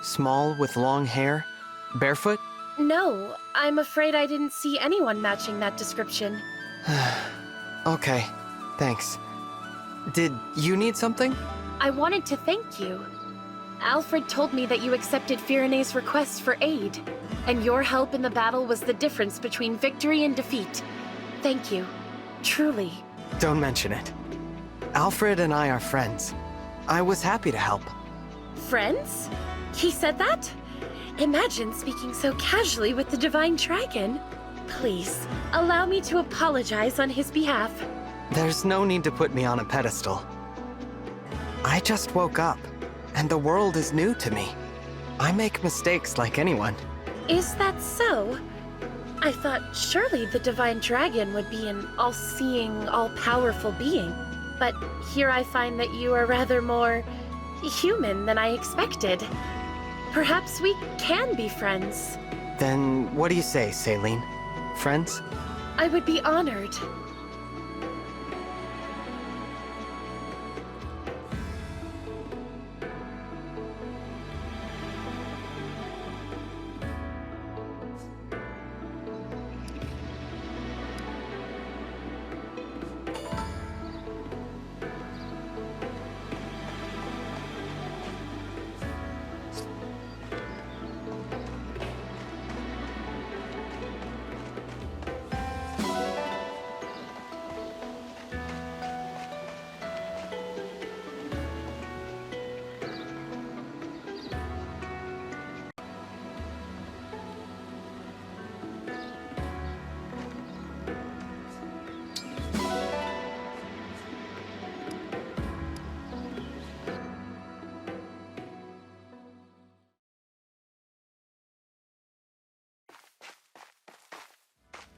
Speaker 2: Small with long hair? Barefoot?
Speaker 14: No, I'm afraid I didn't see anyone matching that description.
Speaker 2: Okay, thanks. Did you need something?
Speaker 14: I wanted to thank you. Alfred told me that you accepted Firene's request for aid, and your help in the battle was the difference between victory and defeat. Thank you. Truly.
Speaker 2: Don't mention it. Alfred and I are friends. I was happy to help.
Speaker 14: Friends? He said that? Imagine speaking so casually with the Divine Dragon. Please, allow me to apologize on his behalf.
Speaker 2: There's no need to put me on a pedestal. I just woke up, and the world is new to me. I make mistakes like anyone.
Speaker 14: Is that so? I thought surely the Divine Dragon would be an all-seeing, all-powerful being. But here I find that you are rather more human than I expected. Perhaps we can be friends.
Speaker 2: Then what do you say, Saline? Friends?
Speaker 14: I would be honored.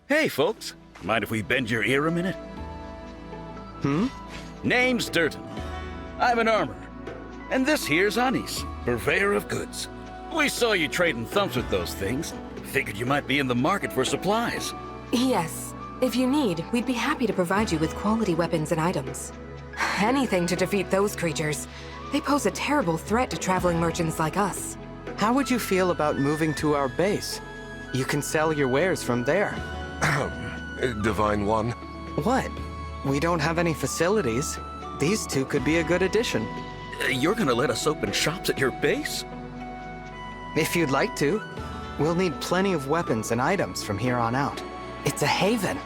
Speaker 20: Hey, folks. Mind if we bend your ear a minute? Name's Durton. I'm an armorer. And this here's Anis, purveyor of goods. We saw you trading thumps with those things. Figured you might be in the market for supplies.
Speaker 13: Yes. If you need, we'd be happy to provide you with quality weapons and items. Anything to defeat those creatures. They pose a terrible threat to traveling merchants like us.
Speaker 2: How would you feel about moving to our base? You can sell your wares from there.
Speaker 5: Divine One.
Speaker 2: What? We don't have any facilities. These two could be a good addition.
Speaker 20: You're gonna let us open shops at your base?
Speaker 2: If you'd like to. We'll need plenty of weapons and items from here on out. It's a haven.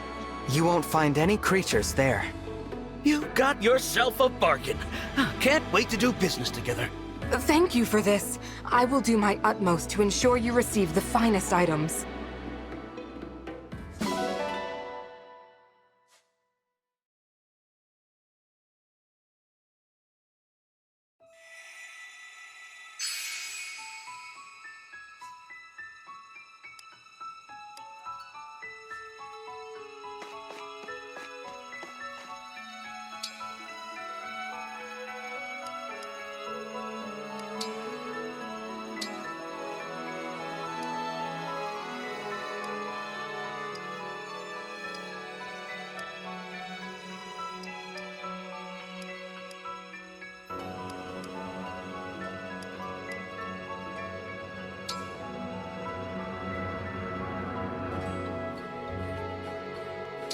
Speaker 2: You won't find any creatures there.
Speaker 20: You got yourself a bargain. Can't wait to do business together.
Speaker 13: Thank you for this. I will do my utmost to ensure you receive the finest items.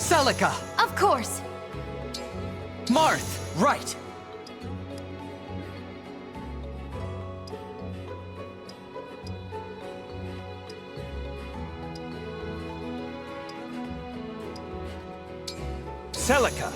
Speaker 3: Celica!
Speaker 16: Of course!
Speaker 3: Marth, right! Celica!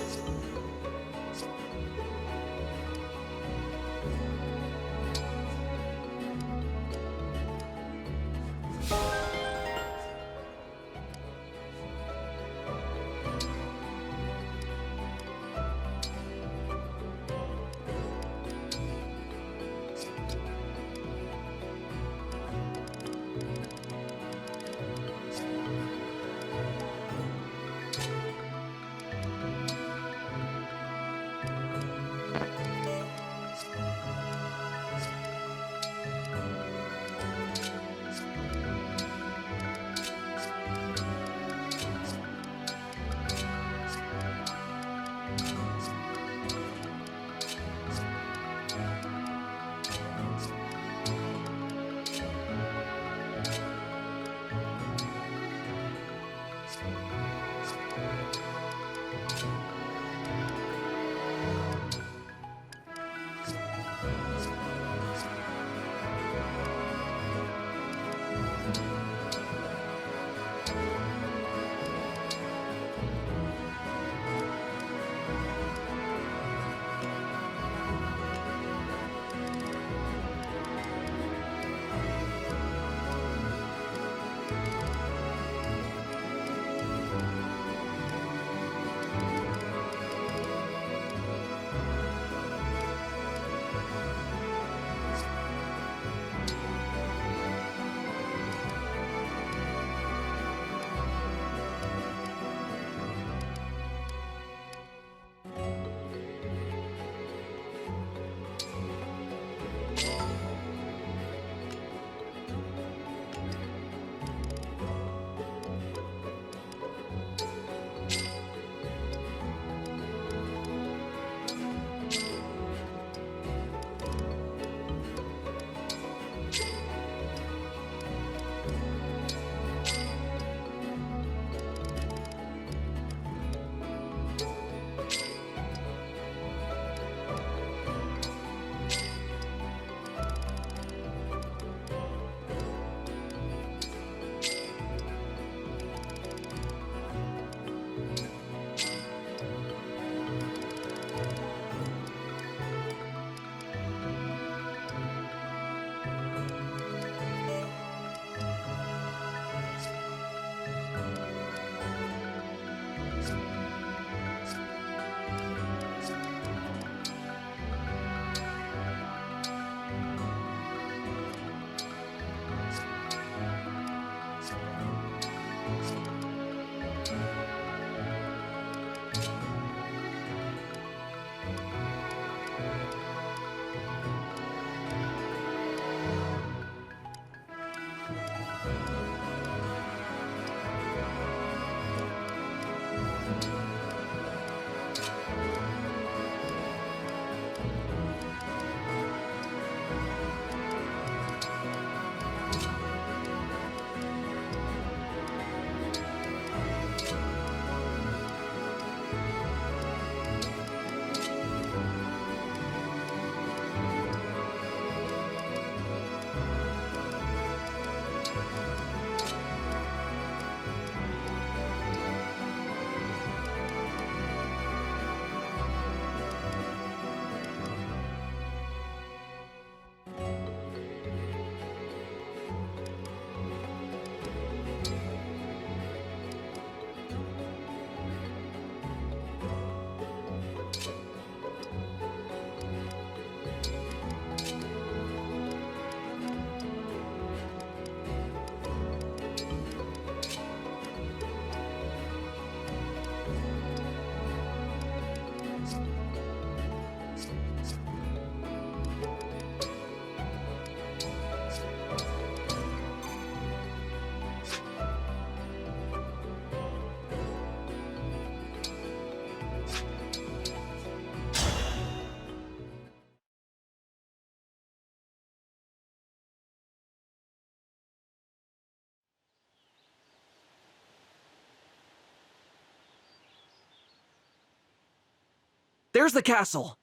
Speaker 10: There's the castle.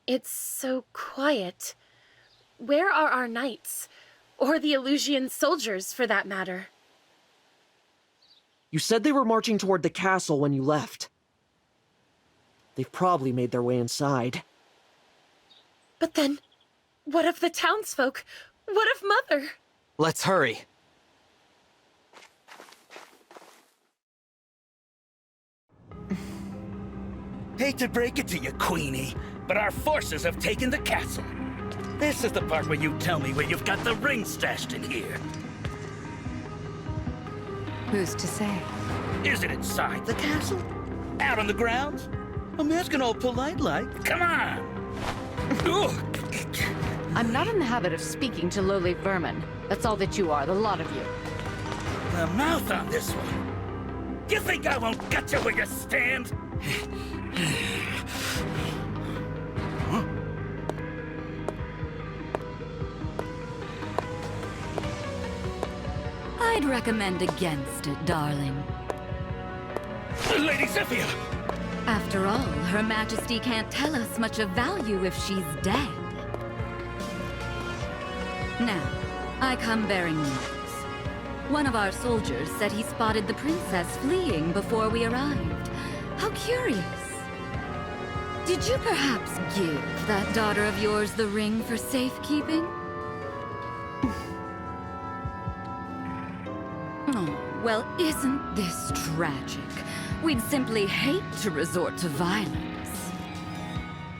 Speaker 14: It's so quiet. Where are our knights? Or the Illusian soldiers, for that matter?
Speaker 10: You said they were marching toward the castle when you left. They've probably made their way inside.
Speaker 14: But then, what of the townsfolk? What of Mother?
Speaker 2: Let's hurry.
Speaker 20: Hate to break it to you, Queenie, but our forces have taken the castle. This is the part where you tell me where you've got the ring stashed in here.
Speaker 13: Who's to say?
Speaker 20: Is it inside the castle? Out on the grounds? I'm asking all polite-like. Come on!
Speaker 21: I'm not in the habit of speaking to lowly vermin. That's all that you are, the lot of you.
Speaker 20: The mouth on this one. You think I won't gut you where you stand? Huh?
Speaker 8: I'd recommend against it, darling.
Speaker 20: Lady Zephyr!
Speaker 8: After all, Her Majesty can't tell us much of value if she's dead. Now, I come bearing news. One of our soldiers said he spotted the princess fleeing before we arrived. How curious. Did you perhaps give that daughter of yours the ring for safekeeping? Oh, well, isn't this tragic? We'd simply hate to resort to violence.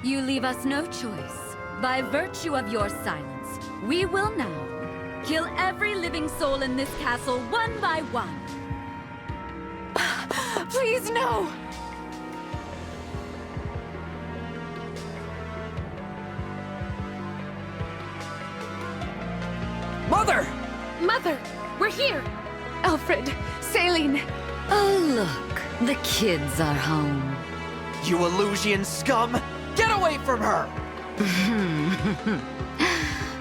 Speaker 8: You leave us no choice. By virtue of your silence, we will now kill every living soul in this castle one by one. Please, no!
Speaker 10: Mother!
Speaker 14: Mother! We're here!
Speaker 21: Alfred! Saline!
Speaker 8: Oh, look. The kids are home.
Speaker 10: You Illusian scum! Get away from her!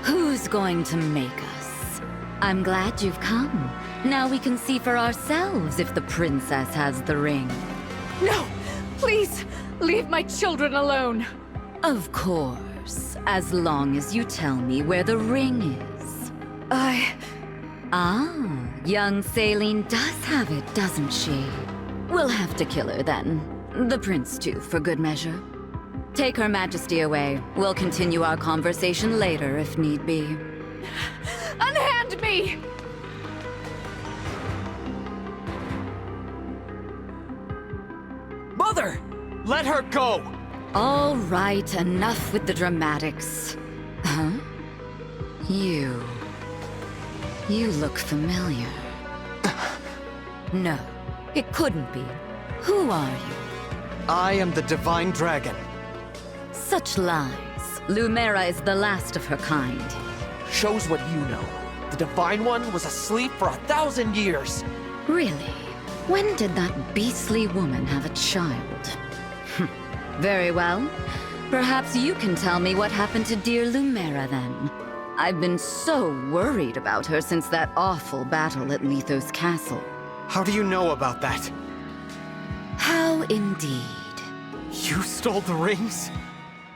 Speaker 8: Who's going to make us? I'm glad you've come. Now we can see for ourselves if the princess has the ring.
Speaker 21: No! Please! Leave my children alone!
Speaker 8: Of course, as long as you tell me where the ring is. Ah, young Saline does have it, doesn't she? We'll have to kill her then. The prince too, for good measure. Take Her Majesty away. We'll continue our conversation later if need be.
Speaker 21: Unhand me!
Speaker 10: Mother! Let her go!
Speaker 8: All right, enough with the dramatics. Huh? You look familiar. No, it couldn't be. Who are you?
Speaker 2: I am the Divine Dragon.
Speaker 8: Such lies. Lumera is the last of her kind.
Speaker 10: Shows what you know. The Divine One was asleep for 1,000 years.
Speaker 8: Really? When did that beastly woman have a child? Very well. Perhaps you can tell me what happened to dear Lumera then. I've been so worried about her since that awful battle at Lithos Castle.
Speaker 2: How do you know about that?
Speaker 8: How indeed.
Speaker 2: You stole the rings?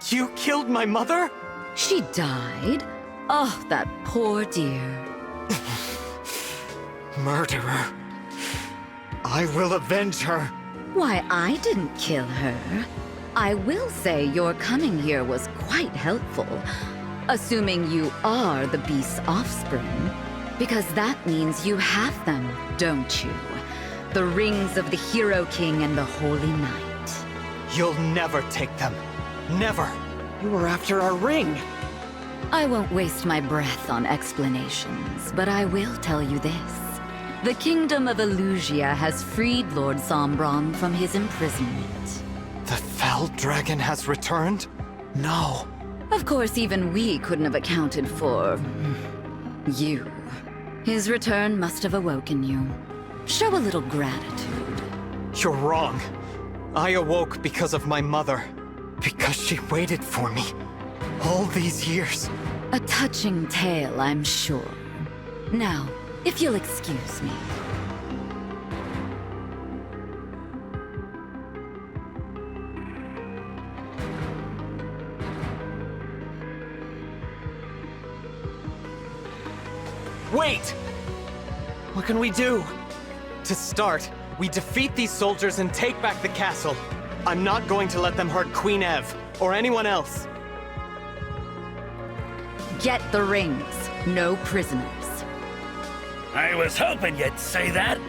Speaker 2: You killed my mother?
Speaker 8: She died? Oh, that poor dear.
Speaker 2: Murderer. I will avenge her.
Speaker 8: Why, I didn't kill her. I will say your coming here was quite helpful. Assuming you are the beast's offspring. Because that means you have them, don't you? The rings of the Hero King and the Holy Knight.
Speaker 2: You'll never take them. Never.
Speaker 10: You were after our ring.
Speaker 8: I won't waste my breath on explanations, but I will tell you this. The Kingdom of Illusia has freed Lord Sombron from his imprisonment.
Speaker 2: The Fell Dragon has returned? No.
Speaker 8: Of course, even we couldn't have accounted for... you. His return must have awoken you. Show a little gratitude.
Speaker 2: You're wrong. I awoke because of my mother. Because she waited for me. All these years.
Speaker 8: A touching tale, I'm sure. Now, if you'll excuse me.
Speaker 3: Wait! What can we do?
Speaker 2: To start, we defeat these soldiers and take back the castle. I'm not going to let them hurt Queen Ev, or anyone else.
Speaker 21: Get the rings. No prisoners.
Speaker 20: I was hoping you'd say that.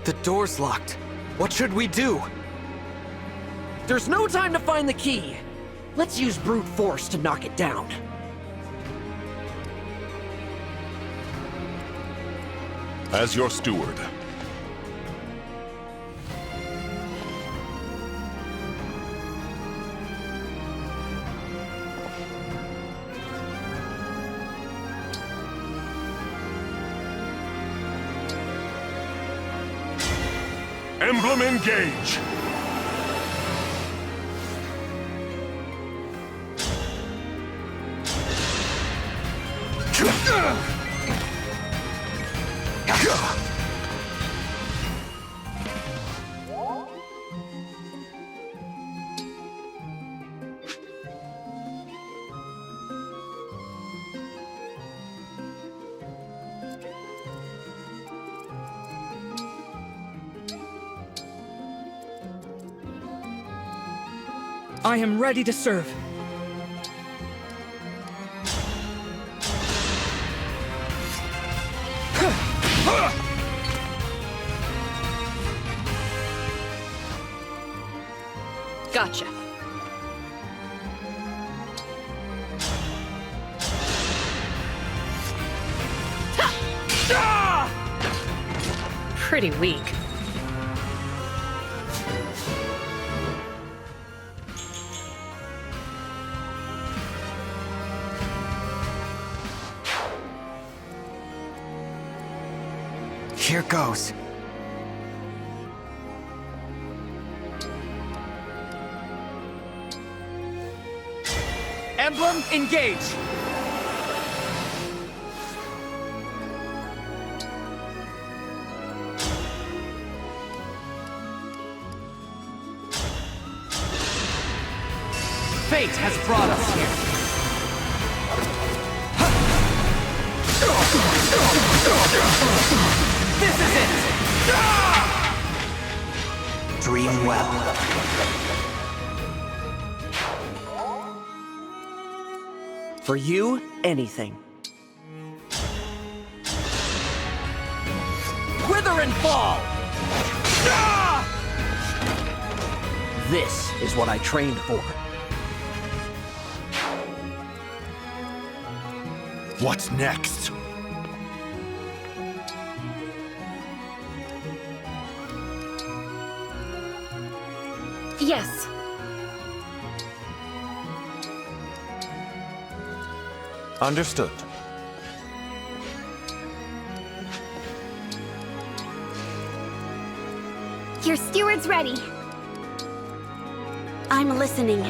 Speaker 2: The door's locked. What should we do?
Speaker 10: There's no time to find the key. Let's use brute force to knock it down.
Speaker 5: As your steward. Emblem engage!
Speaker 7: I am ready to serve.
Speaker 11: Gotcha. Pretty weak.
Speaker 2: Here goes.
Speaker 10: Emblem, engage! Fate has brought us here. This is it!
Speaker 2: Dream well.
Speaker 10: For you, anything. Wither and fall! This is what I trained for.
Speaker 12: What's next?
Speaker 14: Yes.
Speaker 2: Understood.
Speaker 4: Your steward's ready.
Speaker 17: I'm listening.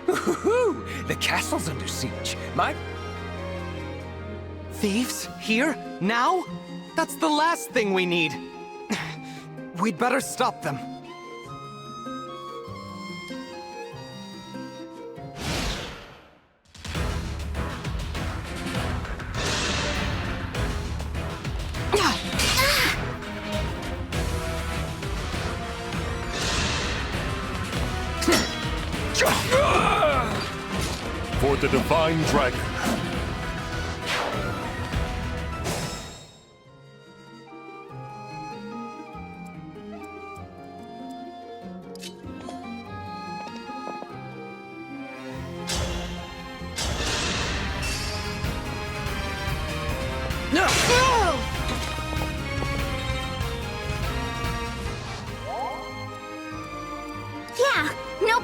Speaker 10: Woohoo! The castle's under siege.
Speaker 2: Thieves? Here? Now? That's the last thing we need. We'd better stop them.
Speaker 5: For the Divine Dragon.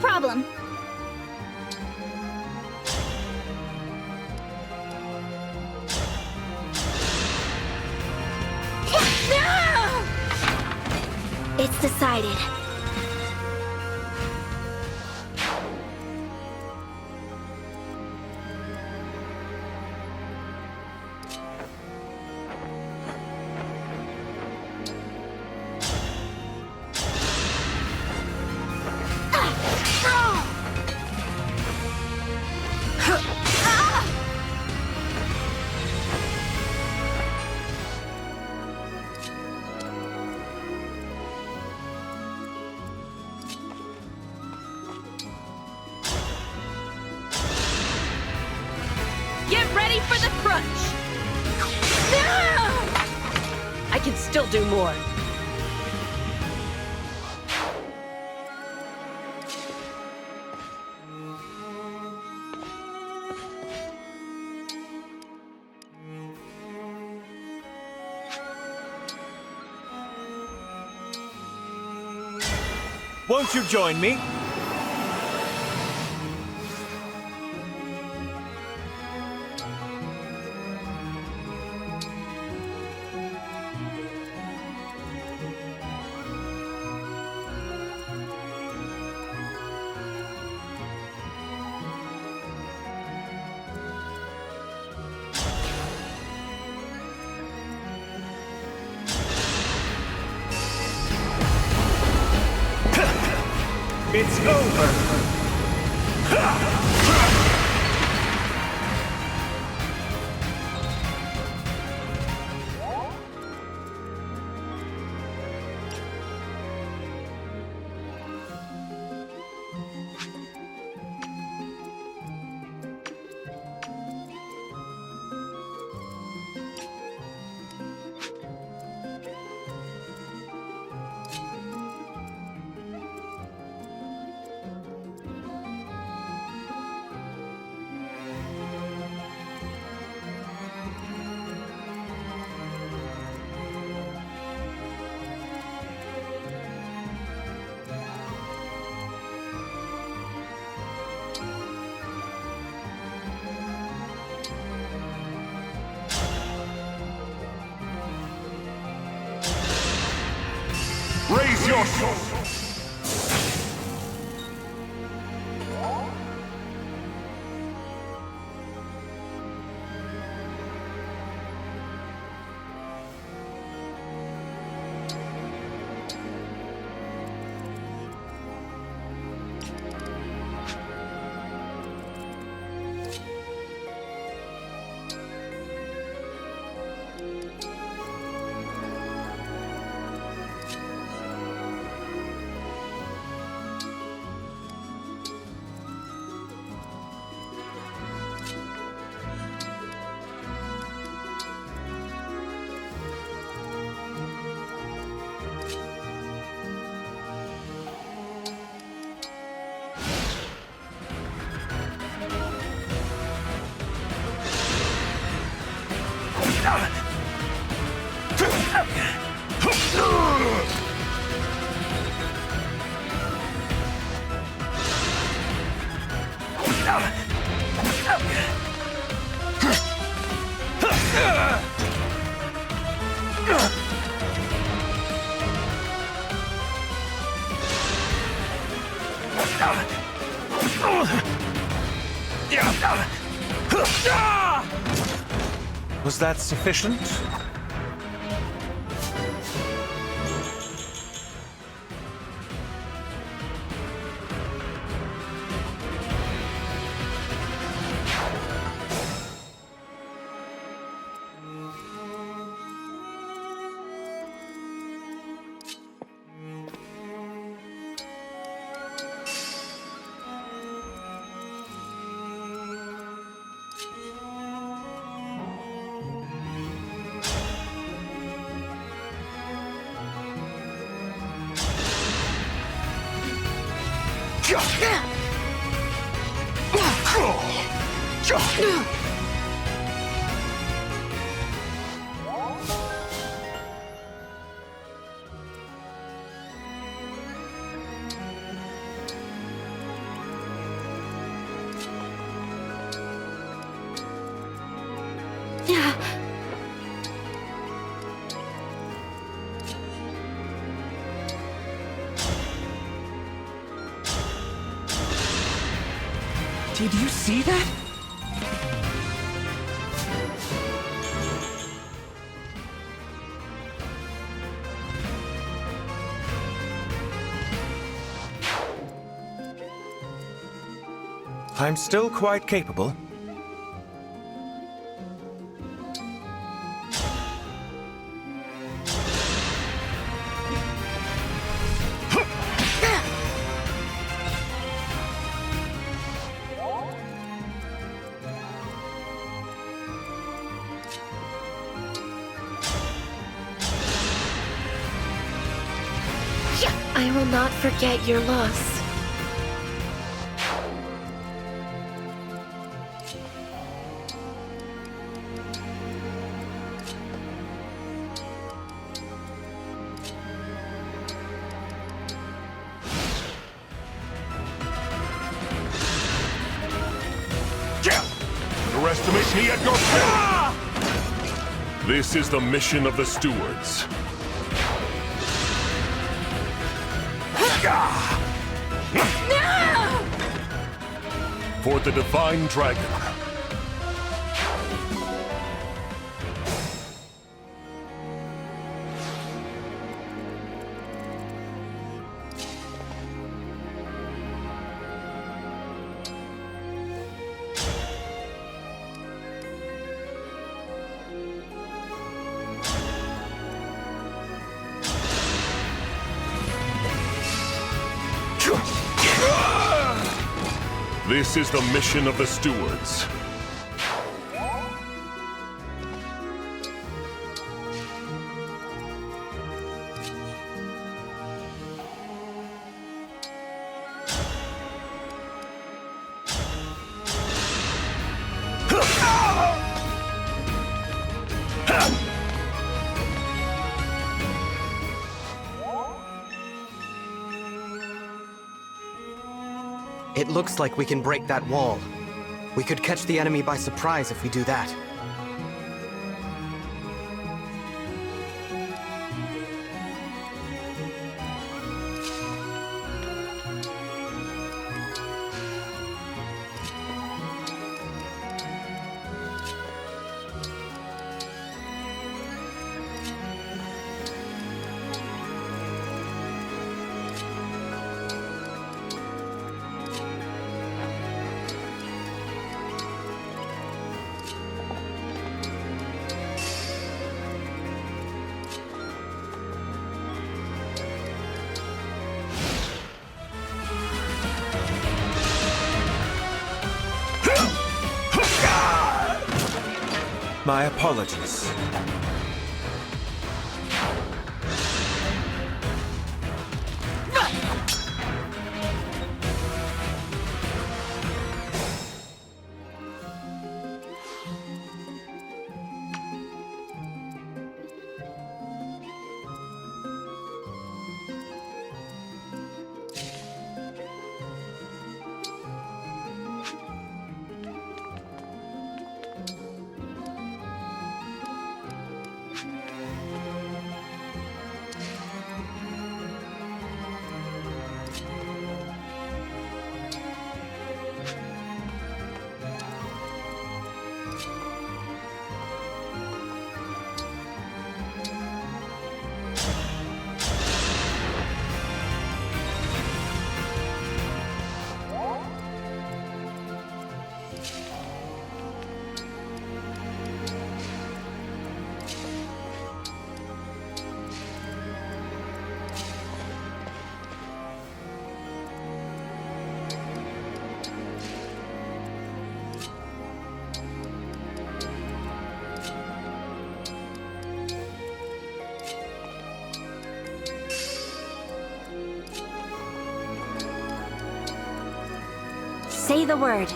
Speaker 4: problem. It's decided.
Speaker 11: Get ready for the crunch! I can still do more.
Speaker 15: Won't you join me? It's over!
Speaker 18: Raise your sword!
Speaker 15: Was that sufficient?
Speaker 7: Did you see that?
Speaker 15: I'm still quite capable.
Speaker 14: I will not forget your loss.
Speaker 18: Underestimate me at your peril! This is the mission of the stewards. For the Divine Dragon. This is the mission of the stewards.
Speaker 2: It looks like we can break that wall. We could catch the enemy by surprise if we do that.
Speaker 15: My apologies.
Speaker 17: Say the word.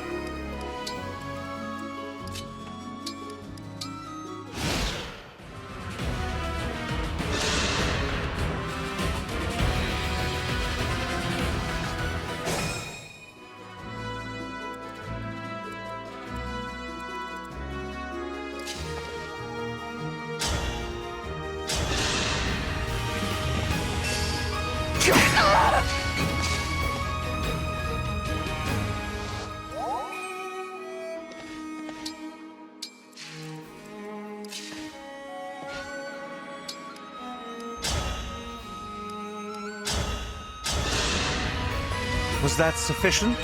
Speaker 15: Was that sufficient?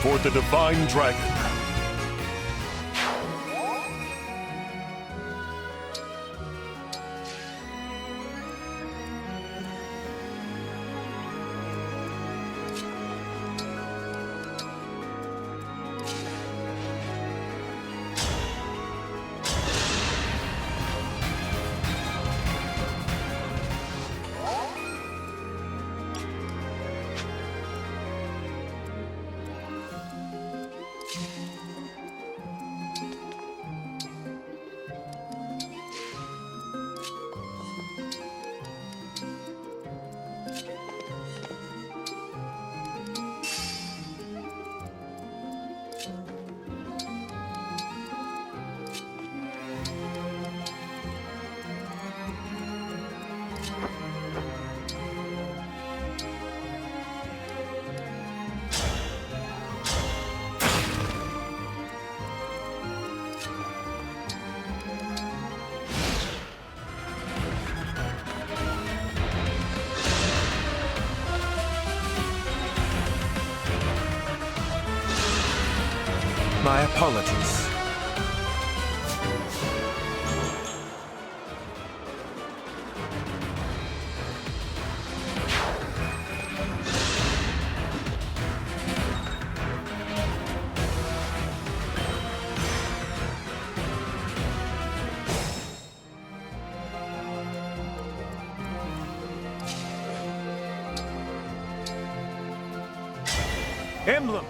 Speaker 5: For the Divine Dragon.
Speaker 15: My apologies. Emblem!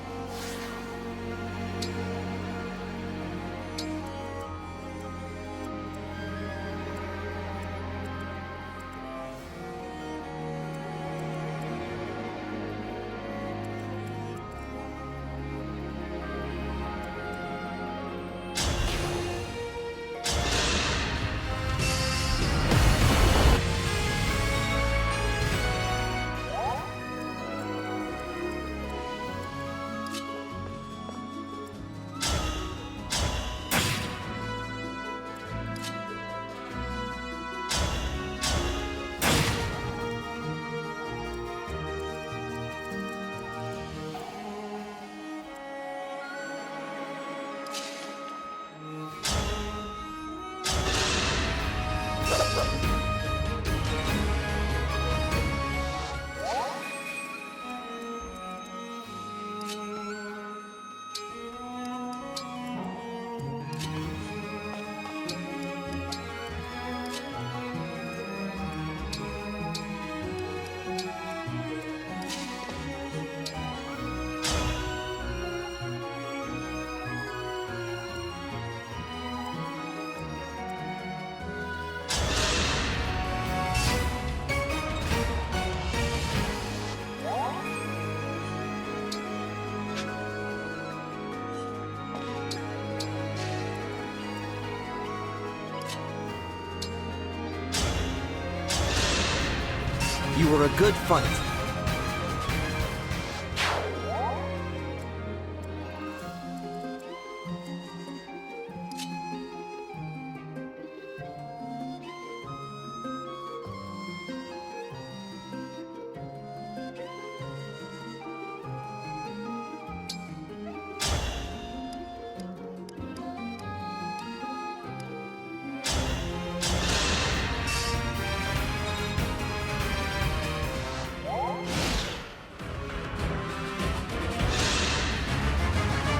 Speaker 3: You were a good fight.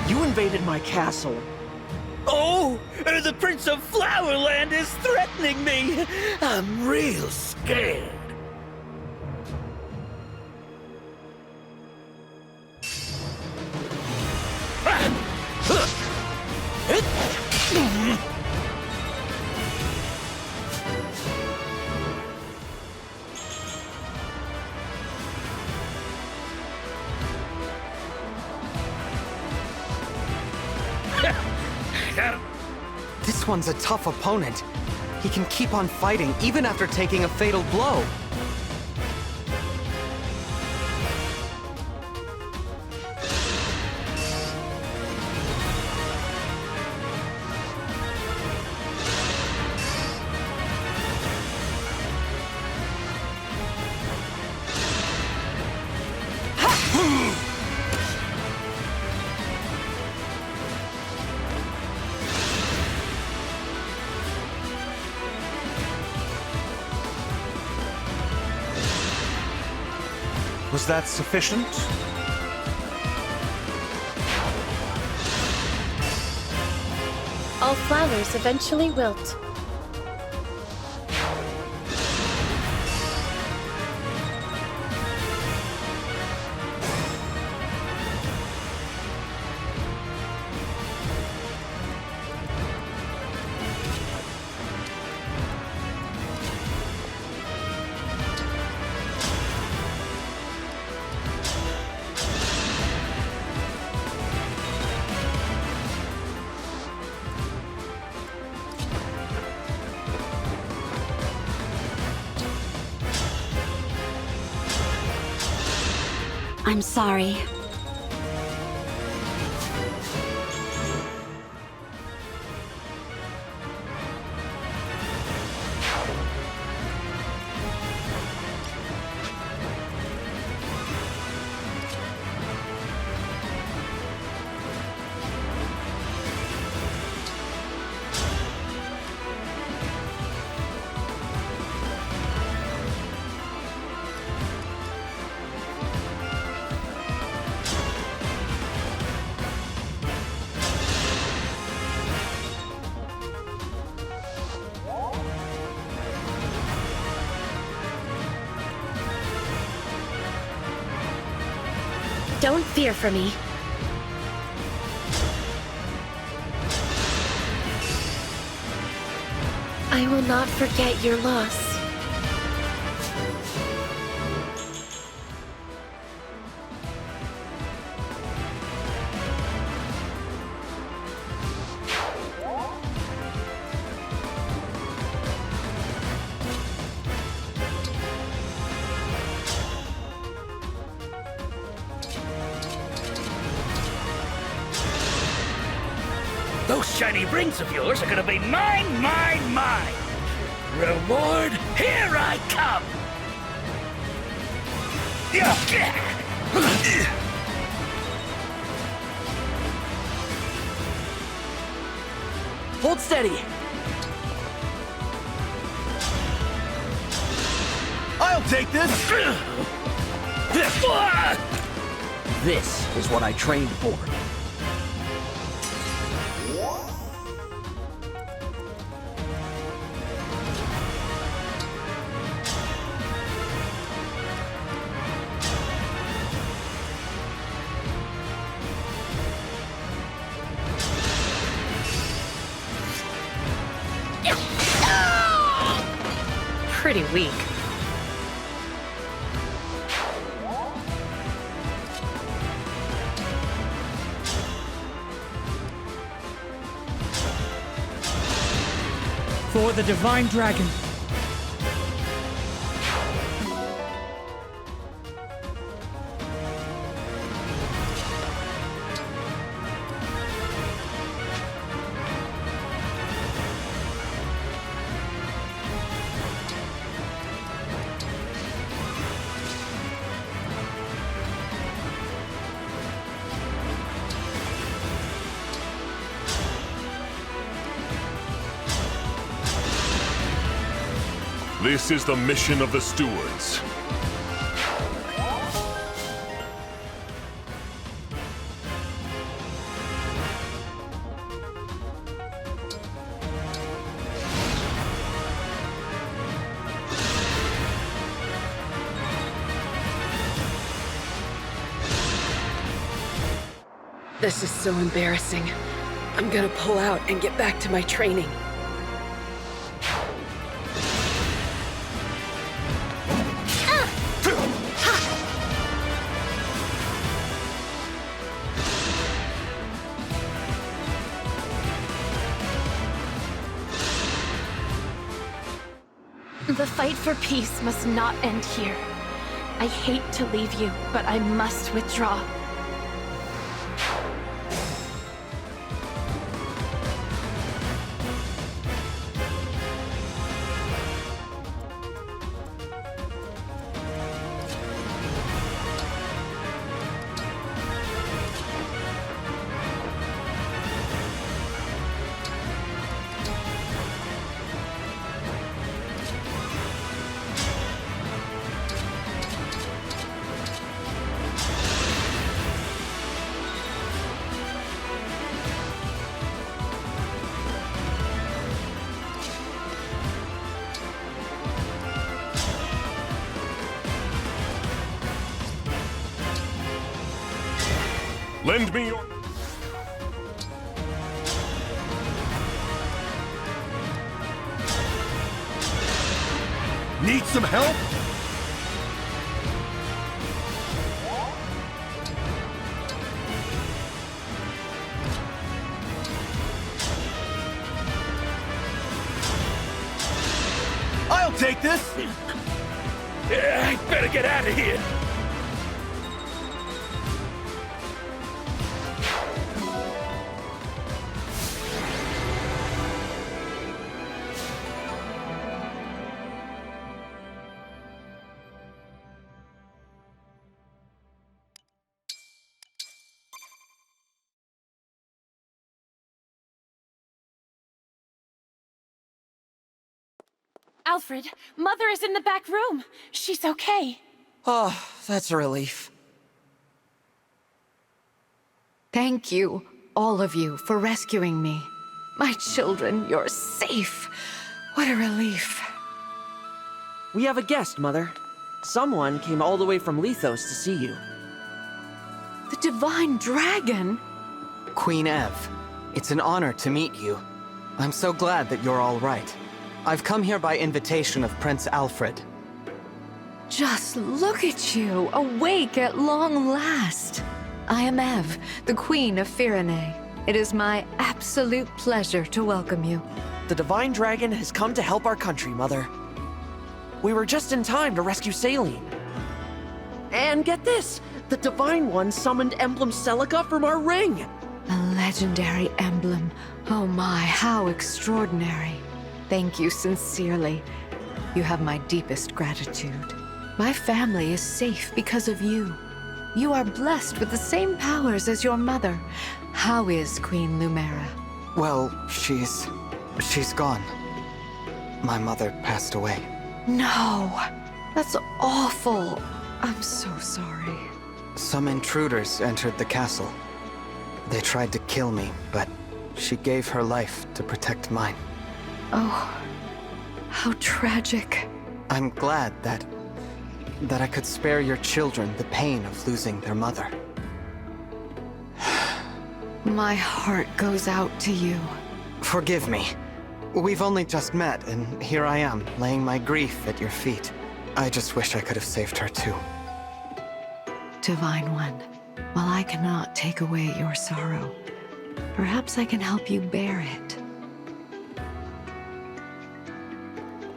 Speaker 10: You invaded my castle.
Speaker 20: Oh, the Prince of Flowerland is threatening me. I'm real scared.
Speaker 2: This one's a tough opponent. He can keep on fighting even after taking a fatal blow.
Speaker 15: Was that sufficient?
Speaker 14: All flowers eventually wilt.
Speaker 17: I'm sorry.
Speaker 14: Don't fear for me. I will not forget your loss.
Speaker 20: Those shiny rings of yours are gonna be mine, mine, mine! Reward, here I come!
Speaker 10: Hold steady.
Speaker 15: I'll take this!
Speaker 10: This is what I trained for.
Speaker 11: Pretty weak.
Speaker 7: For the Divine Dragon.
Speaker 5: This is the mission of the stewards.
Speaker 11: This is so embarrassing. I'm gonna pull out and get back to my training.
Speaker 14: The fight for peace must not end here. I hate to leave you, but I must withdraw.
Speaker 5: Lend me your...
Speaker 12: Need some help? I'll take this!
Speaker 15: I better get out of here!
Speaker 14: Alfred, Mother is in the back room. She's okay.
Speaker 10: Oh, that's a relief.
Speaker 21: Thank you, all of you, for rescuing me. My children, you're safe. What a relief.
Speaker 10: We have a guest, Mother. Someone came all the way from Lethos to see you.
Speaker 21: The Divine Dragon?
Speaker 2: Queen Ev, it's an honor to meet you. I'm so glad that you're all right. I've come here by invitation of Prince Alfred.
Speaker 21: Just look at you, awake at long last. I am Ev, the Queen of Firene. It is my absolute pleasure to welcome you.
Speaker 10: The Divine Dragon has come to help our country, Mother. We were just in time to rescue Saline. And get this, the Divine One summoned Emblem Celica from our ring.
Speaker 21: A legendary emblem. Oh my, how extraordinary. Thank you sincerely. You have my deepest gratitude. My family is safe because of you. You are blessed with the same powers as your mother. How is Queen Lumera?
Speaker 2: Well, she's gone. My mother passed away.
Speaker 21: No, that's awful. I'm so sorry.
Speaker 2: Some intruders entered the castle. They tried to kill me, but she gave her life to protect mine.
Speaker 21: Oh, how tragic.
Speaker 2: I'm glad that I could spare your children the pain of losing their mother.
Speaker 21: My heart goes out to you.
Speaker 2: Forgive me. We've only just met, and here I am, laying my grief at your feet. I just wish I could have saved her too.
Speaker 21: Divine One, while I cannot take away your sorrow, perhaps I can help you bear it.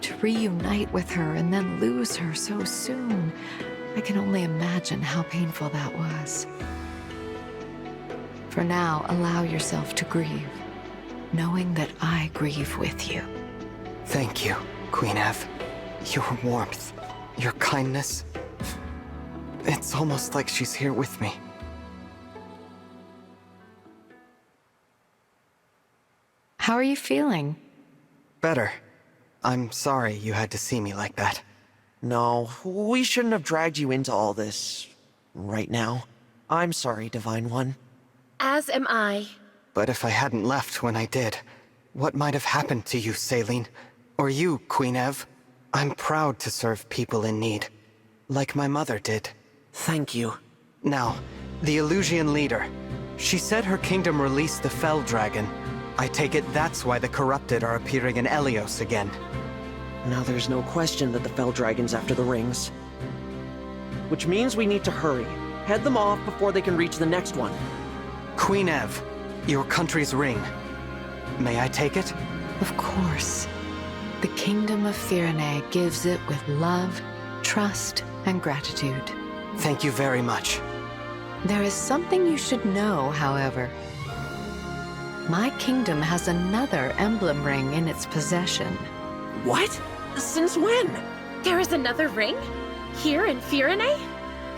Speaker 21: To reunite with her and then lose her so soon, I can only imagine how painful that was. For now, allow yourself to grieve, knowing that I grieve with you.
Speaker 2: Thank you, Queen Ev. Your warmth, your kindness. It's almost like she's here with me.
Speaker 21: How are you feeling?
Speaker 2: Better. I'm sorry you had to see me like that.
Speaker 10: No, we shouldn't have dragged you into all this right now. I'm sorry, Divine One.
Speaker 14: As am I.
Speaker 2: But if I hadn't left when I did, what might have happened to you, Saline? Or you, Queen Ev? I'm proud to serve people in need, like my mother did.
Speaker 10: Thank you.
Speaker 2: Now, the Illusian leader. She said her kingdom released the Fell Dragon. I take it that's why the corrupted are appearing in Elios again.
Speaker 10: Now there's no question that the Fell Dragon's after the rings. Which means we need to hurry. Head them off before they can reach the next one.
Speaker 2: Queen Ev, your country's ring. May I take it?
Speaker 21: Of course. The Kingdom of Firene gives it with love, trust, and gratitude.
Speaker 2: Thank you very much.
Speaker 21: There is something you should know, however. My kingdom has another emblem ring in its possession.
Speaker 10: What? Since when?
Speaker 14: There is another ring? Here in Firene?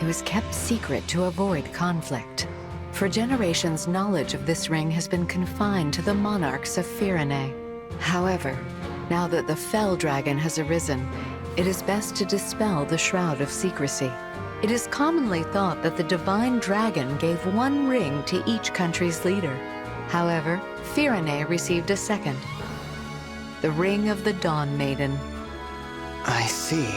Speaker 21: It was kept secret to avoid conflict. For generations, knowledge of this ring has been confined to the monarchs of Firene. However, now that the Fell Dragon has arisen, it is best to dispel the shroud of secrecy. It is commonly thought that the Divine Dragon gave one ring to each country's leader. However, Firene received a second. The Ring of the Dawn Maiden.
Speaker 2: I see.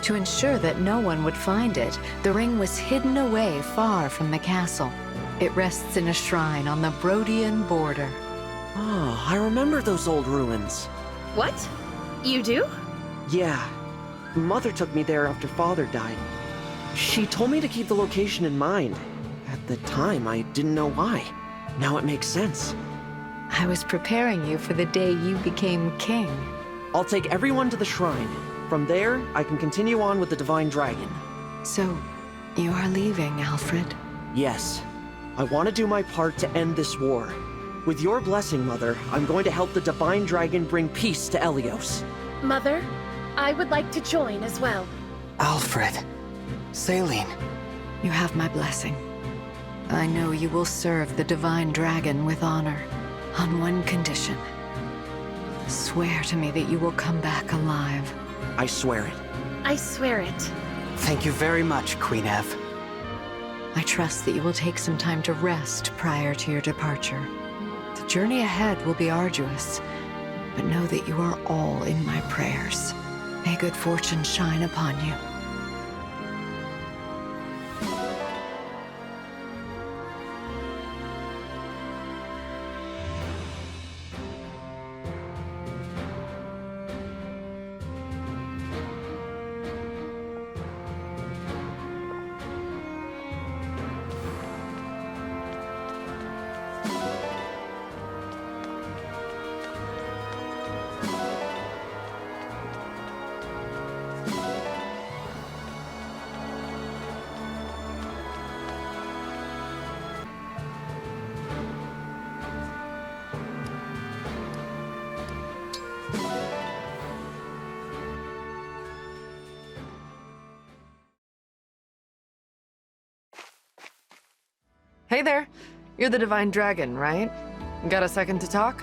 Speaker 21: To ensure that no one would find it, the ring was hidden away far from the castle. It rests in a shrine on the Brodian border.
Speaker 10: Oh, I remember those old ruins.
Speaker 14: What? You do?
Speaker 10: Yeah. Mother took me there after Father died. She told me to keep the location in mind. At the time, I didn't know why. Now it makes sense.
Speaker 21: I was preparing you for the day you became king.
Speaker 10: I'll take everyone to the shrine. From there, I can continue on with the Divine Dragon.
Speaker 21: So, you are leaving, Alfred?
Speaker 10: Yes. I want to do my part to end this war. With your blessing, Mother, I'm going to help the Divine Dragon bring peace to Elios.
Speaker 14: Mother, I would like to join as well.
Speaker 2: Alfred. Saline.
Speaker 21: You have my blessing. I know you will serve the Divine Dragon with honor, on one condition. Swear to me that you will come back alive.
Speaker 10: I swear it.
Speaker 14: I swear it.
Speaker 2: Thank you very much, Queen Ev.
Speaker 21: I trust that you will take some time to rest prior to your departure. The journey ahead will be arduous, but know that you are all in my prayers. May good fortune shine upon you.
Speaker 13: Hey there. You're the Divine Dragon, right? Got a second to talk?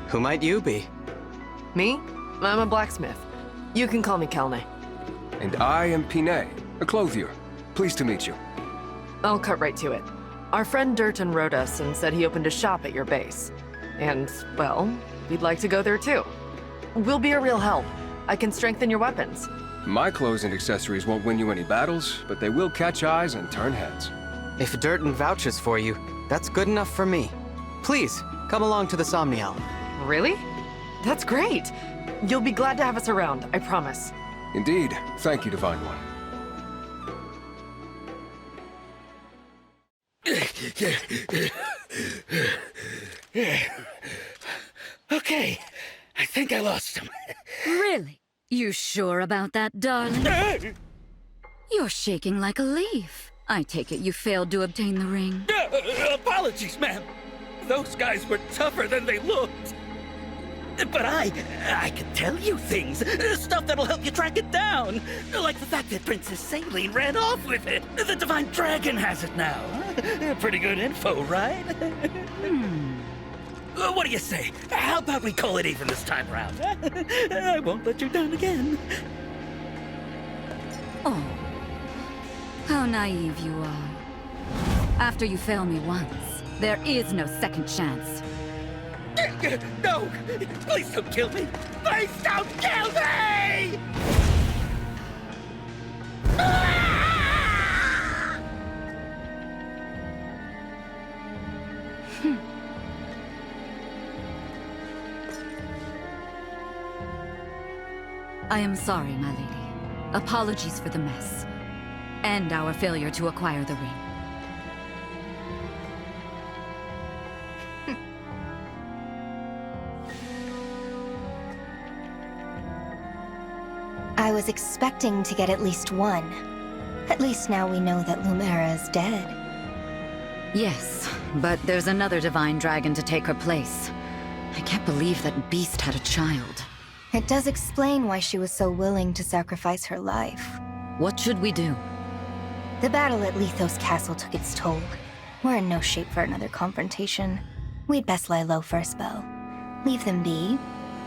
Speaker 2: Who might you be?
Speaker 13: Me? I'm a blacksmith. You can call me Kelne.
Speaker 1: And I am Pinet, a clothier. Pleased to meet you.
Speaker 13: I'll cut right to it. Our friend Durton wrote us and said he opened a shop at your base. And, well, we'd like to go there too. We'll be a real help. I can strengthen your weapons.
Speaker 1: My clothes and accessories won't win you any battles, but they will catch eyes and turn heads.
Speaker 2: If Durton vouches for you, that's good enough for me. Please, come along to the Somniel.
Speaker 13: Really? That's great. You'll be glad to have us around, I promise.
Speaker 1: Indeed. Thank you, Divine One.
Speaker 20: Okay, I think I lost him.
Speaker 22: Really? You sure about that, darling? You're shaking like a leaf. I take it you failed to obtain the ring.
Speaker 20: Apologies, ma'am. Those guys were tougher than they looked. But I can tell you things. Stuff that'll help you track it down. Like the fact that Princess Saline ran off with it. The Divine Dragon has it now. Pretty good info, right? What do you say? How about we call it even this time around? I won't let you down again.
Speaker 22: Oh, how naive you are. After you fail me once, there is no second chance.
Speaker 20: No! Please don't kill me! Please don't kill me!
Speaker 22: I am sorry, my lady. Apologies for the mess. And our failure to acquire the ring.
Speaker 9: I was expecting to get at least one. At least now we know that Lumera is dead.
Speaker 22: Yes, but there's another divine dragon to take her place. I can't believe that beast had a child.
Speaker 9: It does explain why she was so willing to sacrifice her life.
Speaker 22: What should we do?
Speaker 9: The battle at Lithos Castle took its toll. We're in no shape for another confrontation. We'd best lie low for a spell. Leave them be,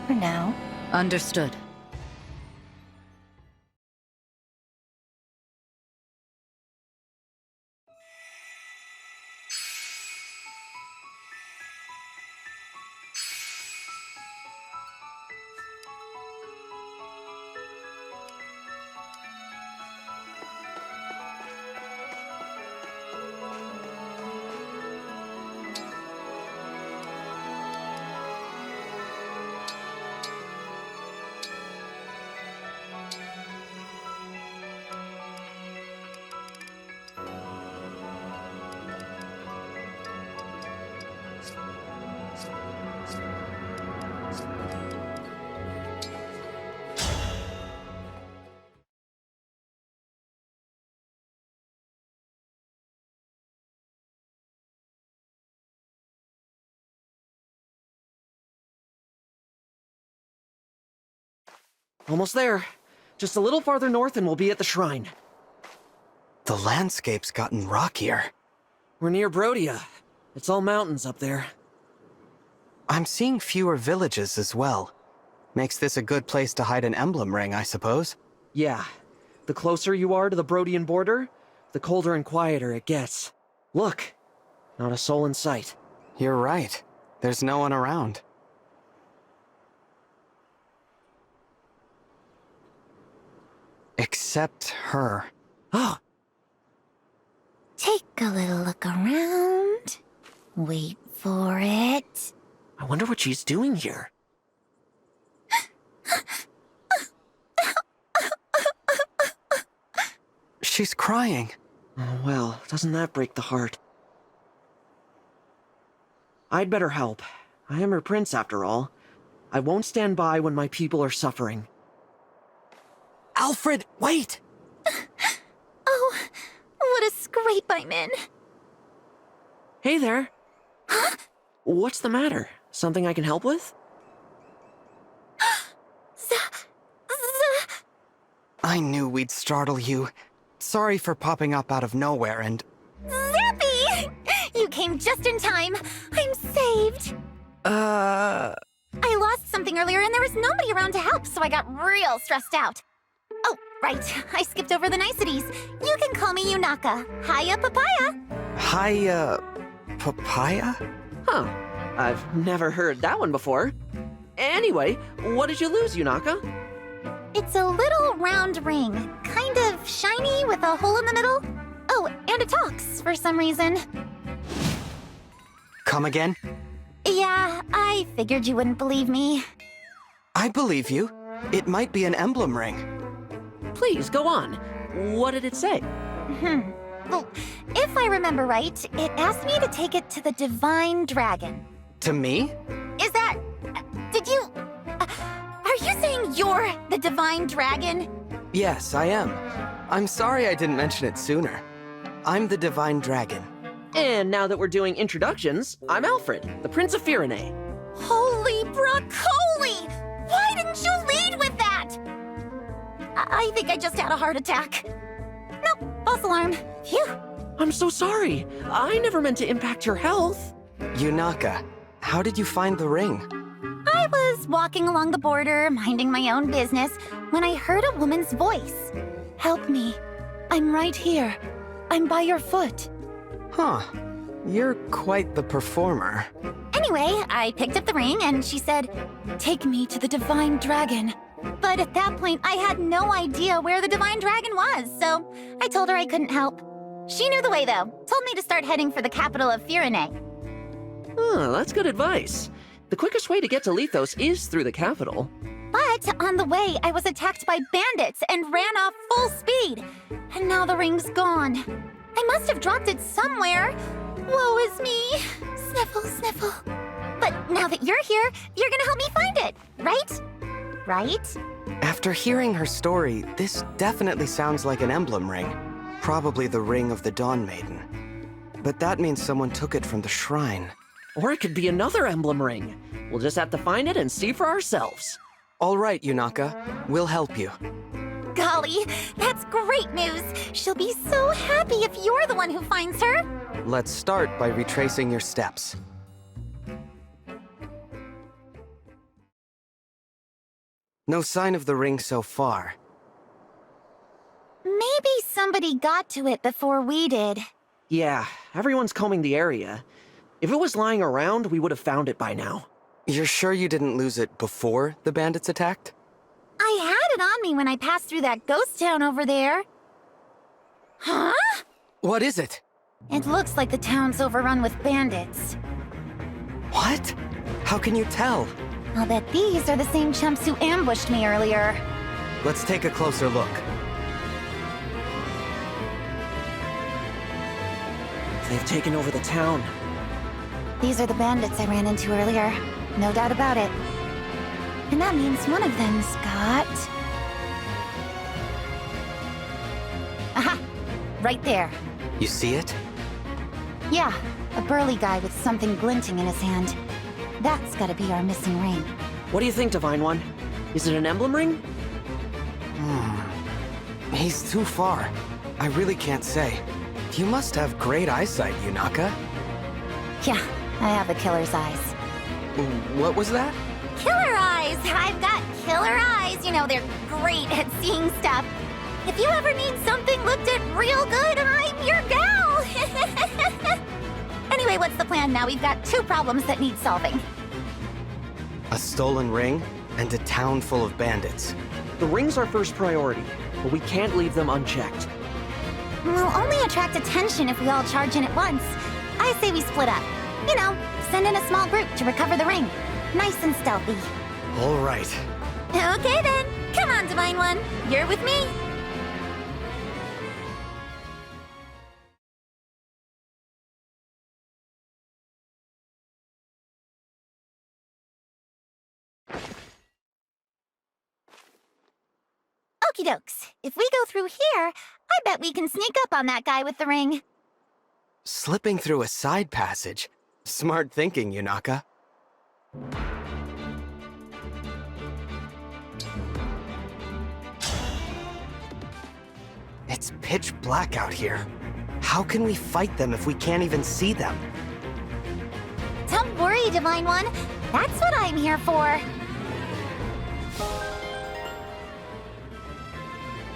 Speaker 9: for now.
Speaker 22: Understood.
Speaker 10: Almost there. Just a little farther north and we'll be at the shrine.
Speaker 2: The landscape's gotten rockier.
Speaker 10: We're near Brodia. It's all mountains up there.
Speaker 2: I'm seeing fewer villages as well. Makes this a good place to hide an emblem ring, I suppose.
Speaker 10: Yeah. The closer you are to the Brodian border, the colder and quieter it gets. Look. Not a soul in sight.
Speaker 2: You're right. There's no one around. Except her.
Speaker 10: Oh!
Speaker 4: Take a little look around. Wait for it.
Speaker 10: I wonder what she's doing here.
Speaker 2: She's crying.
Speaker 10: Oh, well, doesn't that break the heart? I'd better help. I am her prince, after all. I won't stand by when my people are suffering. Alfred, wait!
Speaker 4: Oh, what a scrape I'm in.
Speaker 10: Hey there.
Speaker 4: Huh?
Speaker 10: What's the matter? Something I can help with?
Speaker 2: I knew we'd startle you. Sorry for popping up out of nowhere and...
Speaker 4: Zappy! You came just in time. I'm saved. I lost something earlier and there was nobody around to help, so I got real stressed out. Oh, right. I skipped over the niceties. You can call me Yunaka. Hiya, Papaya.
Speaker 2: Hiya... Papaya?
Speaker 10: Huh. I've never heard that one before. Anyway, what did you lose, Yunaka?
Speaker 4: It's a little round ring. Kind of shiny with a hole in the middle. Oh, and it talks for some reason.
Speaker 2: Come again?
Speaker 4: Yeah, I figured you wouldn't believe me.
Speaker 2: I believe you. It might be an emblem ring.
Speaker 10: Please, go on. What did it say?
Speaker 4: Well, if I remember right, it asked me to take it to the Divine Dragon.
Speaker 2: To me?
Speaker 4: Is that... did you... are you saying you're the Divine Dragon?
Speaker 2: Yes, I am. I'm sorry I didn't mention it sooner. I'm the Divine Dragon.
Speaker 10: And now that we're doing introductions, I'm Alfred, the Prince of Firene.
Speaker 4: Holy broccoli! Why didn't you lead with that? I think I just had a heart attack. Nope, false alarm. Phew.
Speaker 10: I'm so sorry. I never meant to impact your health.
Speaker 2: Yunaka, how did you find the ring?
Speaker 9: I was walking along the border, minding my own business, when I heard a woman's voice. Help me. I'm right here. I'm by your foot.
Speaker 2: Huh. You're quite the performer.
Speaker 9: Anyway, I picked up the ring and she said, "Take me to the Divine Dragon." But at that point, I had no idea where the Divine Dragon was, so I told her I couldn't help. She knew the way, though. Told me to start heading for the capital of Firene.
Speaker 10: Oh, that's good advice. The quickest way to get to Lethos is through the capital.
Speaker 9: But on the way, I was attacked by bandits and ran off full speed. And now the ring's gone. I must have dropped it somewhere. Woe is me. Sniffle, sniffle. But now that you're here, you're gonna help me find it, right? Right?
Speaker 2: After hearing her story, this definitely sounds like an emblem ring. Probably the ring of the Dawn Maiden. But that means someone took it from the shrine.
Speaker 10: Or it could be another emblem ring. We'll just have to find it and see for ourselves.
Speaker 2: All right, Yunaka. We'll help you.
Speaker 9: Golly, that's great news. She'll be so happy if you're the one who finds her.
Speaker 2: Let's start by retracing your steps. No sign of the ring so far.
Speaker 9: Maybe somebody got to it before we did.
Speaker 10: Yeah, everyone's combing the area. If it was lying around, we would have found it by now.
Speaker 2: You're sure you didn't lose it before the bandits attacked?
Speaker 9: I had it on me when I passed through that ghost town over there. Huh?
Speaker 2: What is it?
Speaker 9: It looks like the town's overrun with bandits.
Speaker 2: What? How can you tell?
Speaker 9: I'll bet these are the same chumps who ambushed me earlier.
Speaker 2: Let's take a closer look.
Speaker 10: They've taken over the town.
Speaker 9: These are the bandits I ran into earlier. No doubt about it. And that means one of them's got... Aha! Right there.
Speaker 2: You see it?
Speaker 9: Yeah, a burly guy with something glinting in his hand. That's gotta be our missing ring.
Speaker 10: What do you think, Divine One? Is it an emblem ring?
Speaker 2: He's too far. I really can't say. You must have great eyesight, Yunaka.
Speaker 9: Yeah, I have the killer's eyes.
Speaker 2: What was that?
Speaker 9: Killer eyes! I've got killer eyes. You know, they're great at seeing stuff. If you ever need something looked at real good, I'm your gal! Anyway, what's the plan now? We've got two problems that need solving.
Speaker 2: A stolen ring and a town full of bandits.
Speaker 10: The ring's our first priority, but we can't leave them unchecked.
Speaker 9: We'll only attract attention if we all charge in at once. I say we split up. You know, send in a small group to recover the ring. Nice and stealthy.
Speaker 2: All right.
Speaker 9: Okay then. Come on, Divine One. You're with me. Okie dokes. If we go through here, I bet we can sneak up on that guy with the ring.
Speaker 2: Slipping through a side passage. Smart thinking, Yunaka. It's pitch black out here. How can we fight them if we can't even see them?
Speaker 9: Don't worry, Divine One. That's what I'm here for.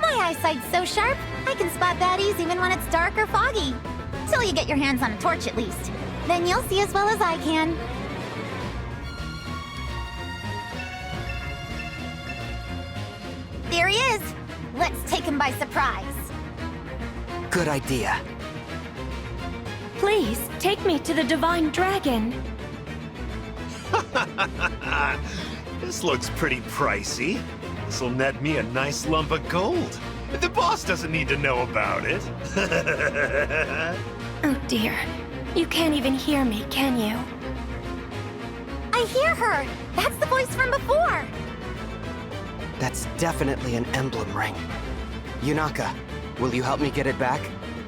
Speaker 9: My eyesight's so sharp, I can spot baddies even when it's dark or foggy. Till you get your hands on a torch at least. Then you'll see as well as I can. There he is! Let's take him by surprise.
Speaker 2: Good idea.
Speaker 17: Please, take me to the Divine Dragon.
Speaker 6: This looks pretty pricey. This'll net me a nice lump of gold. The boss doesn't need to know about it.
Speaker 17: Oh dear. You can't even hear me, can you?
Speaker 9: I hear her! That's the voice from before!
Speaker 2: That's definitely an emblem ring. Yunaka, will you help me get it back?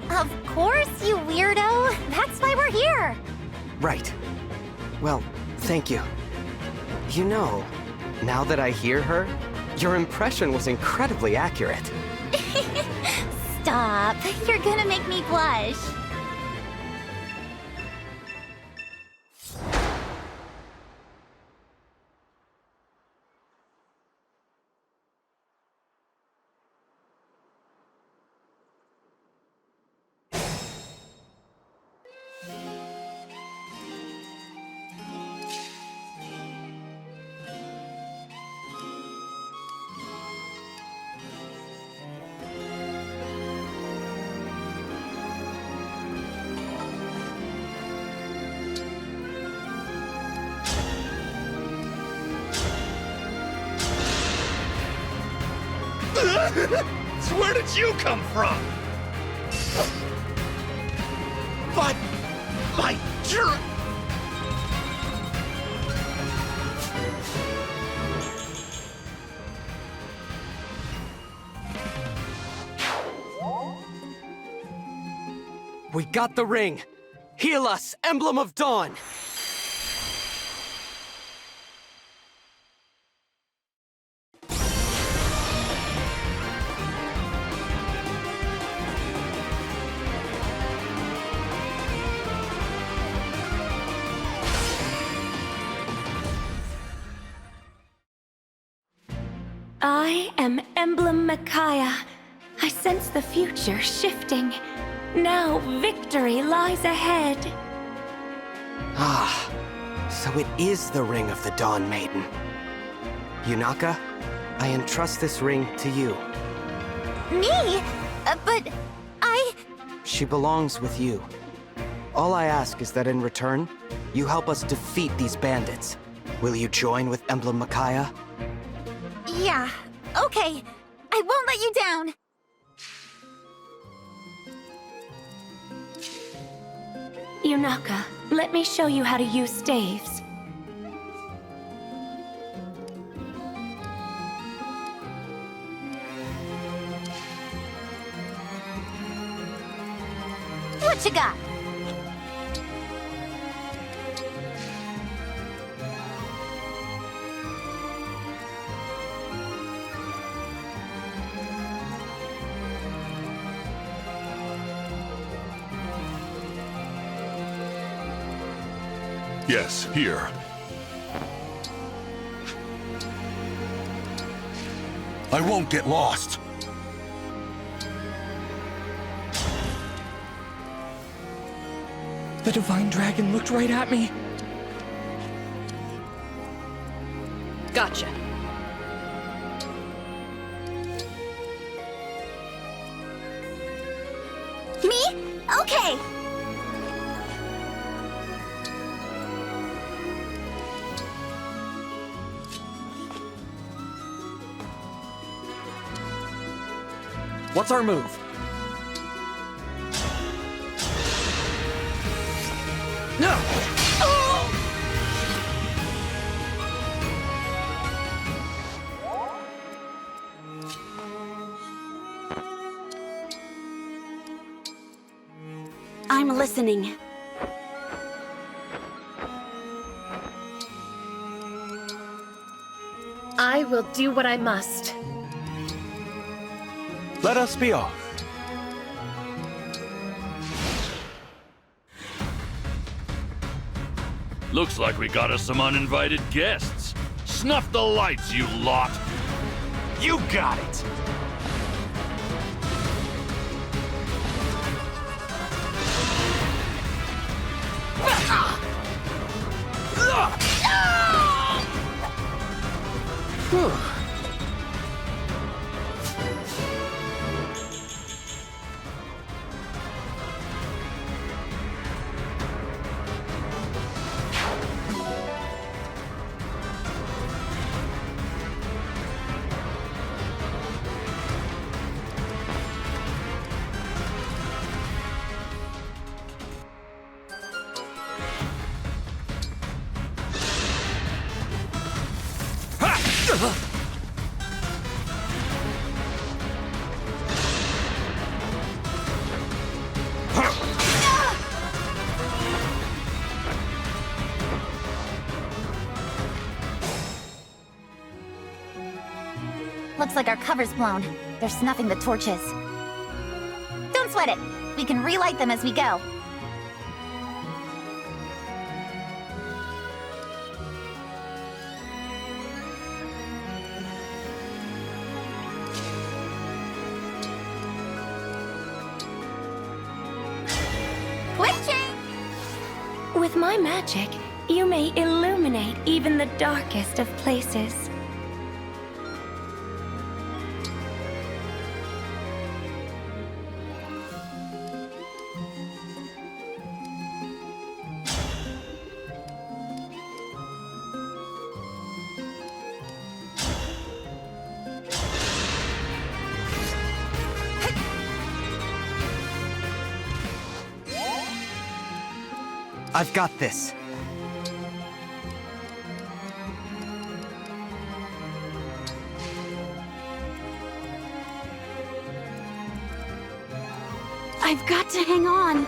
Speaker 9: Of course, you weirdo! That's why we're here!
Speaker 2: Right. Well, thank you. You know, now that I hear her, your impression was incredibly accurate.
Speaker 9: Stop. You're gonna make me blush.
Speaker 6: Where did you come from? But... my dr...
Speaker 2: We got the ring! Heal us, Emblem of Dawn!
Speaker 16: I am Emblem Micaiah. I sense the future shifting. Now victory lies ahead.
Speaker 2: Ah, so it is the ring of the Dawn Maiden. Yunaka, I entrust this ring to you.
Speaker 9: Me? But I...
Speaker 2: She belongs with you. All I ask is that in return, you help us defeat these bandits. Will you join with Emblem Micaiah?
Speaker 9: Yeah, okay. I won't let you down.
Speaker 16: Yunaka, let me show you how to use staves.
Speaker 9: What you got?
Speaker 5: Yes, here.
Speaker 12: I won't get lost.
Speaker 7: The Divine Dragon looked right at me.
Speaker 11: Gotcha.
Speaker 4: Me? Okay.
Speaker 10: What's our move?
Speaker 7: No!
Speaker 17: I'm listening.
Speaker 14: I will do what I must.
Speaker 15: Let us be off.
Speaker 19: Looks like we got us some uninvited guests. Snuff the lights, you lot!
Speaker 6: You got it!
Speaker 7: Whew.
Speaker 9: Looks like our cover's blown. They're snuffing the torches. Don't sweat it. We can relight them as we go.
Speaker 16: With my magic, you may illuminate even the darkest of places.
Speaker 2: I've got this.
Speaker 17: I've got to hang on.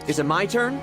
Speaker 10: Is it my turn?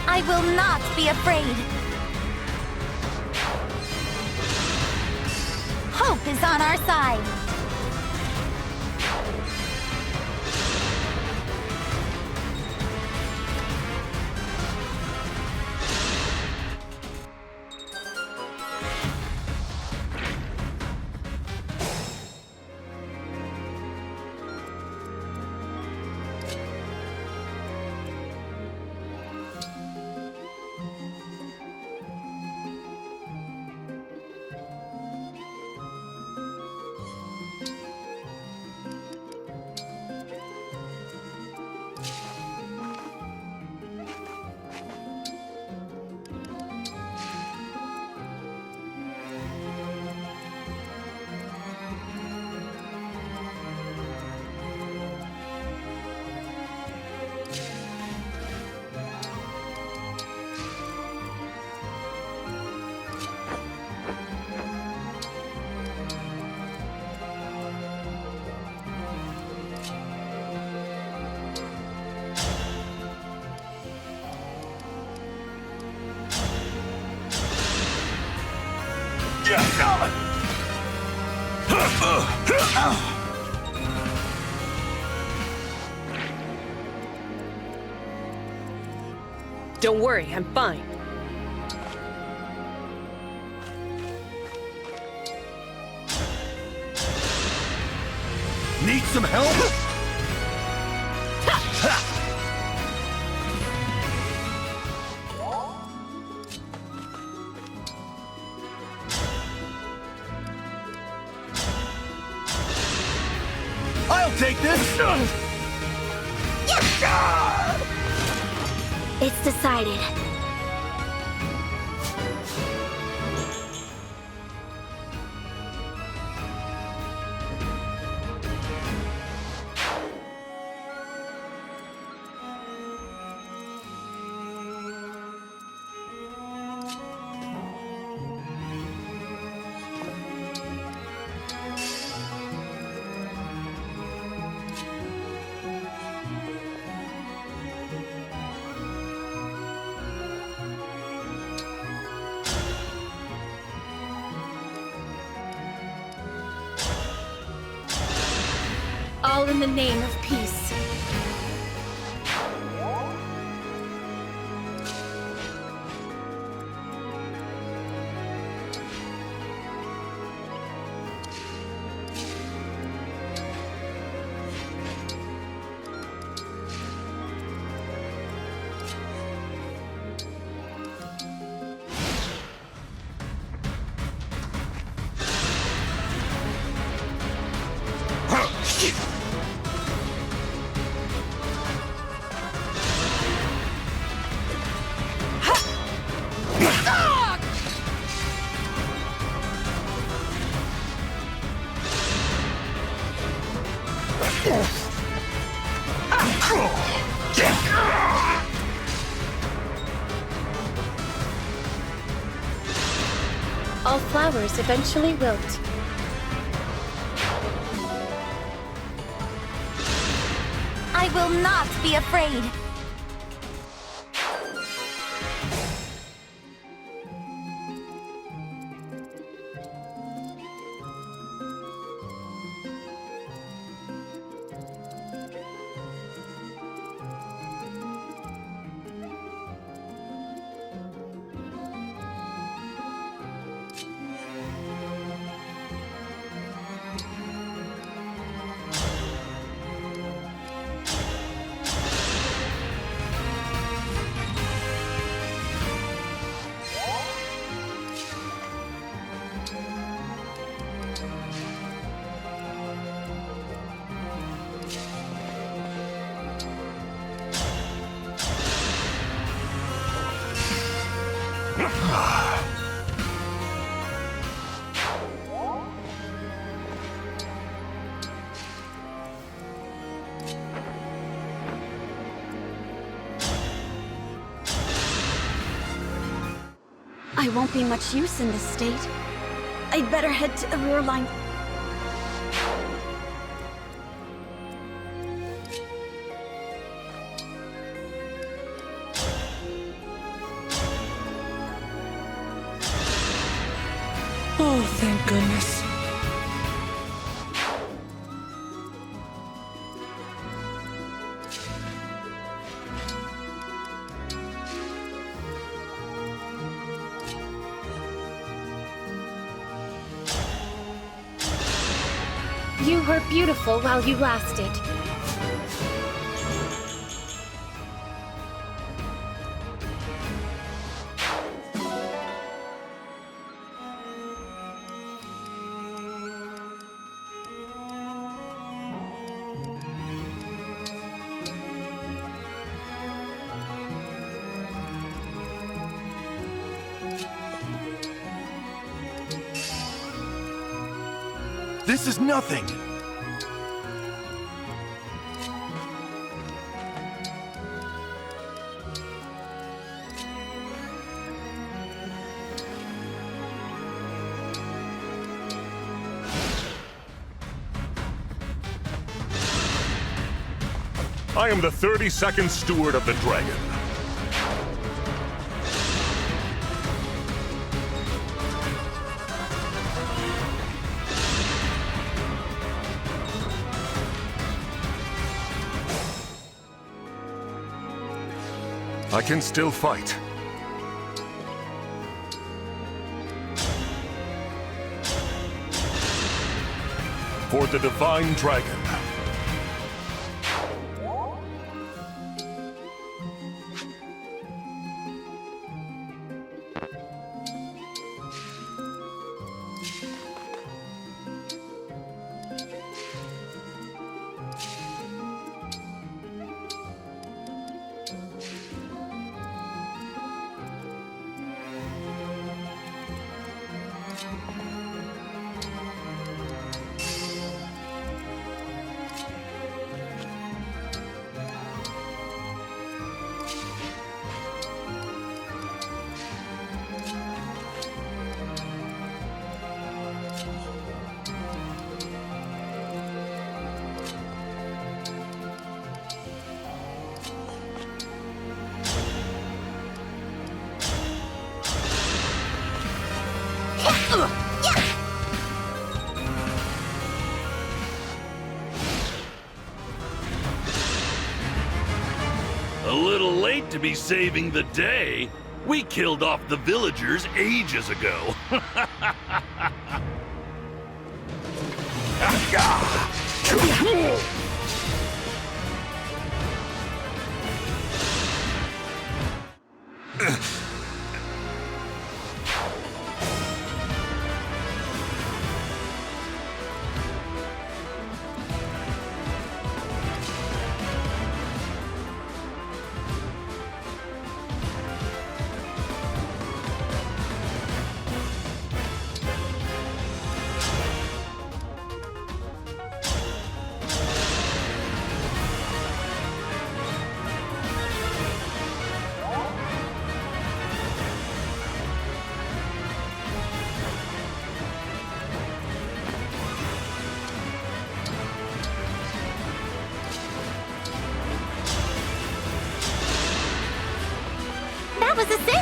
Speaker 9: I will not be afraid. Hope is on our side.
Speaker 11: Don't worry, I'm fine.
Speaker 12: Need some help? I'll take this!
Speaker 4: It's decided.
Speaker 14: All in the name of peace. All flowers eventually wilt.
Speaker 9: I will not be afraid.
Speaker 17: I won't be much use in this state. I'd better head to the rear line.
Speaker 7: Oh, thank goodness.
Speaker 14: You were beautiful while you lasted.
Speaker 12: This is nothing!
Speaker 5: I am the 32nd Steward of the Dragon. I can still fight. For the Divine Dragon.
Speaker 19: A little late to be saving the day. We killed off the villagers ages ago.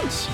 Speaker 4: punch!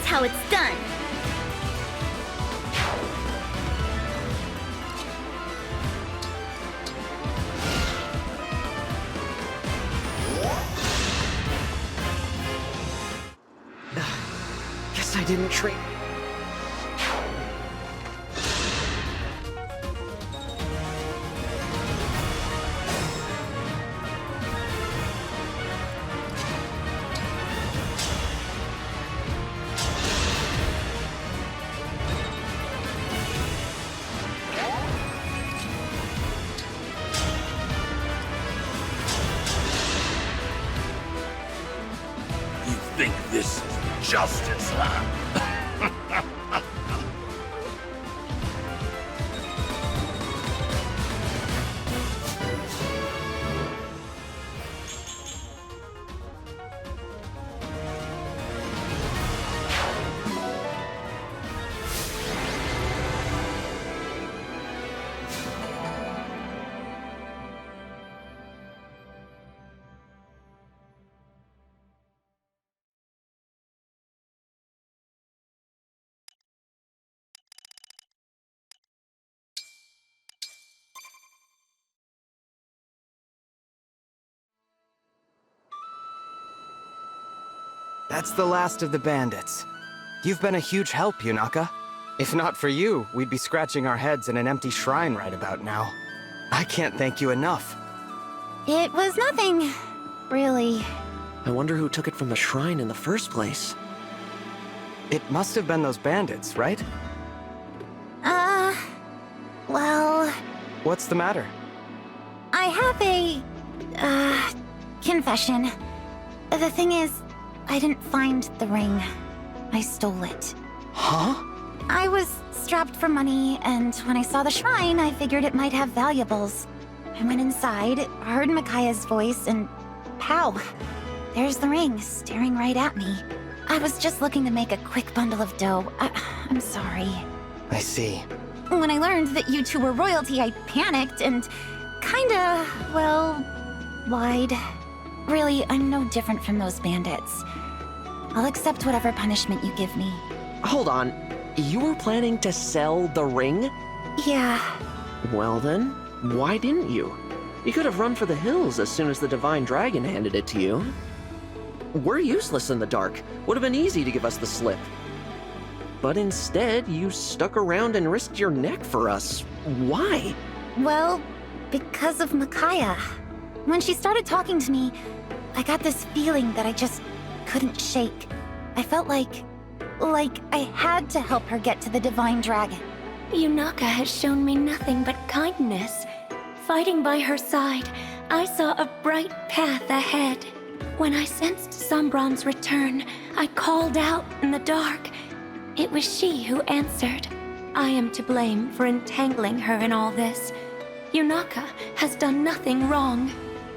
Speaker 4: How it's done.
Speaker 10: Guess I didn't train.
Speaker 19: Think this is justice, huh?
Speaker 2: That's the last of the bandits. You've been a huge help, Yunaka. If not for you, we'd be scratching our heads in an empty shrine right about now. I can't thank you enough.
Speaker 9: It was nothing, really.
Speaker 10: I wonder who took it from the shrine in the first place.
Speaker 2: It must have been those bandits, right?
Speaker 9: Well...
Speaker 2: What's the matter?
Speaker 9: I have a... confession. The thing is, I didn't find the ring. I stole it.
Speaker 2: Huh?
Speaker 9: I was strapped for money, and when I saw the shrine, I figured it might have valuables. I went inside, heard Micaiah's voice, and pow! There's the ring, staring right at me. I was just looking to make a quick bundle of dough. I'm sorry.
Speaker 2: I see.
Speaker 9: When I learned that you two were royalty, I panicked and kinda, well, lied. Really, I'm no different from those bandits. I'll accept whatever punishment you give me.
Speaker 10: Hold on. You were planning to sell the ring?
Speaker 9: Yeah.
Speaker 10: Well then, why didn't you? You could have run for the hills as soon as the Divine Dragon handed it to you. We're useless in the dark. Would have been easy to give us the slip. But instead, you stuck around and risked your neck for us. Why?
Speaker 9: Well, because of Micaiah. When she started talking to me, I got this feeling that I just couldn't shake. I felt like I had to help her get to the Divine Dragon.
Speaker 16: Yunaka has shown me nothing but kindness. Fighting by her side, I saw a bright path ahead. When I sensed Sombron's return, I called out in the dark. It was she who answered. I am to blame for entangling her in all this. Yunaka has done nothing wrong.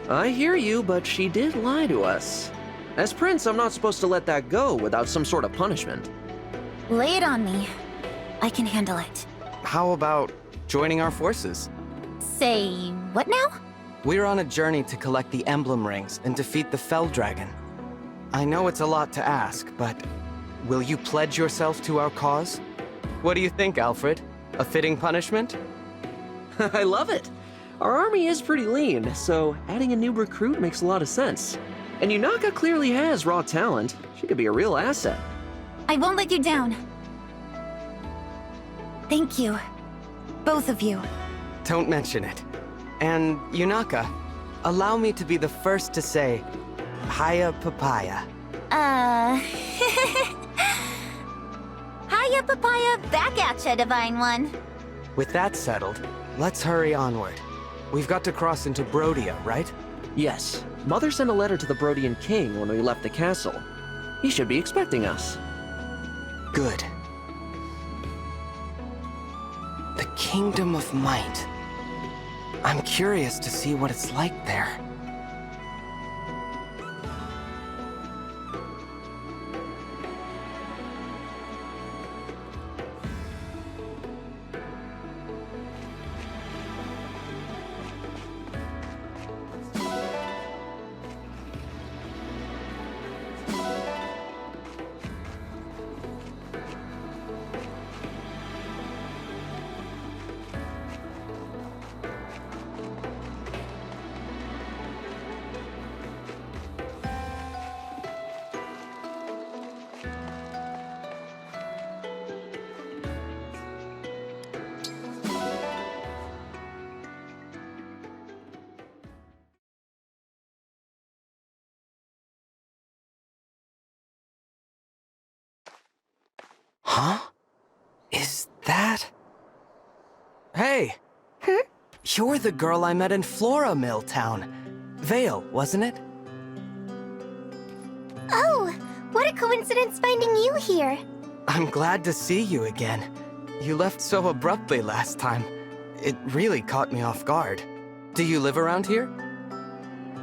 Speaker 10: I hear you, but she did lie to us. As Prince, I'm not supposed to let that go without some sort of punishment.
Speaker 9: Lay it on me. I can handle it.
Speaker 2: How about joining our forces?
Speaker 9: Say what now?
Speaker 2: We're on a journey to collect the Emblem rings and defeat the Fell Dragon. I know it's a lot to ask, but will you pledge yourself to our cause? What do you think, Alfred? A fitting punishment?
Speaker 10: I love it. Our army is pretty lean, so adding a new recruit makes a lot of sense. And Yunaka clearly has raw talent. She could be a real asset.
Speaker 9: I won't let you down. Thank you. Both of you.
Speaker 2: Don't mention it. And, Yunaka, allow me to be the first to say, Hiya Papaya.
Speaker 9: Hiya, Papaya, back at ya, Divine One.
Speaker 2: With that settled, let's hurry onward. We've got to cross into Brodia, right?
Speaker 10: Yes. Mother sent a letter to the Brodian king when we left the castle. He should be expecting us.
Speaker 2: Good. The Kingdom of Might. I'm curious to see what it's like there. Huh? Is that... Hey! You're the girl I met in Flora Mill Town. Vale, wasn't it?
Speaker 4: Oh, what a coincidence finding you here.
Speaker 2: I'm glad to see you again. You left so abruptly last time. It really caught me off guard. Do you live around here?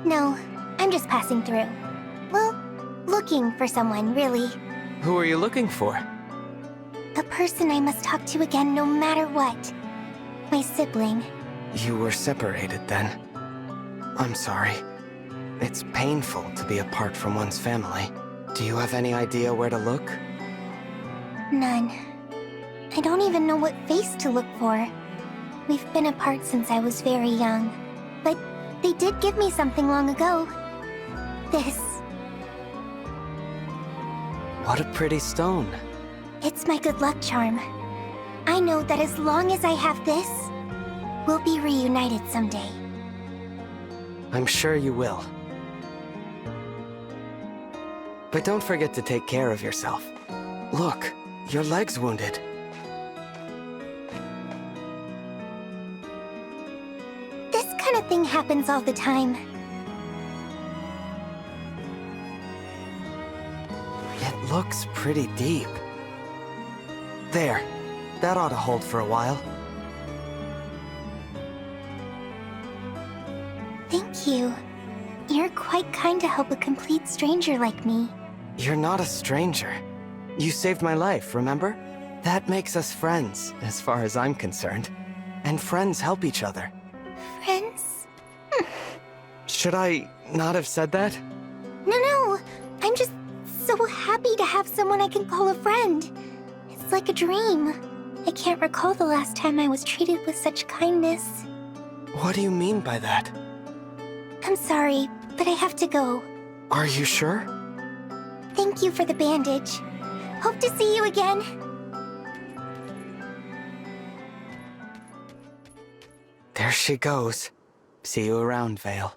Speaker 4: No, I'm just passing through. Well, looking for someone, really.
Speaker 2: Who are you looking for?
Speaker 4: A person I must talk to again no matter what. My sibling.
Speaker 2: You were separated then. I'm sorry. It's painful to be apart from one's family. Do you have any idea where to look?
Speaker 4: None. I don't even know what face to look for. We've been apart since I was very young. But they did give me something long ago. This.
Speaker 2: What a pretty stone.
Speaker 4: It's my good luck charm. I know that as long as I have this, we'll be reunited someday.
Speaker 2: I'm sure you will. But don't forget to take care of yourself. Look, your leg's wounded.
Speaker 4: This kind of thing happens all the time.
Speaker 2: It looks pretty deep. There. That ought to hold for a while.
Speaker 4: Thank you. You're quite kind to help a complete stranger like me.
Speaker 2: You're not a stranger. You saved my life, remember? That makes us friends, as far as I'm concerned. And friends help each other.
Speaker 4: Friends?
Speaker 2: Should I not have said that?
Speaker 4: No. I'm just so happy to have someone I can call a friend. It's like a dream. I can't recall the last time I was treated with such kindness.
Speaker 2: What do you mean by that?
Speaker 4: I'm sorry, but I have to go.
Speaker 2: Are you sure?
Speaker 4: Thank you for the bandage. Hope to see you again.
Speaker 2: There she goes. See you around, Vale.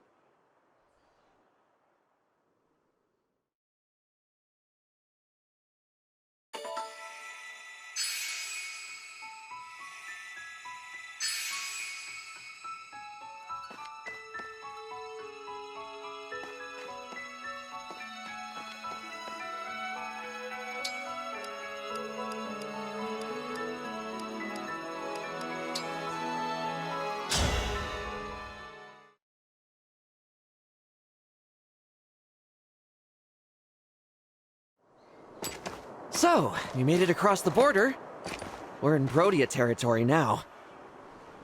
Speaker 10: So, we made it across the border. We're in Brodia territory now.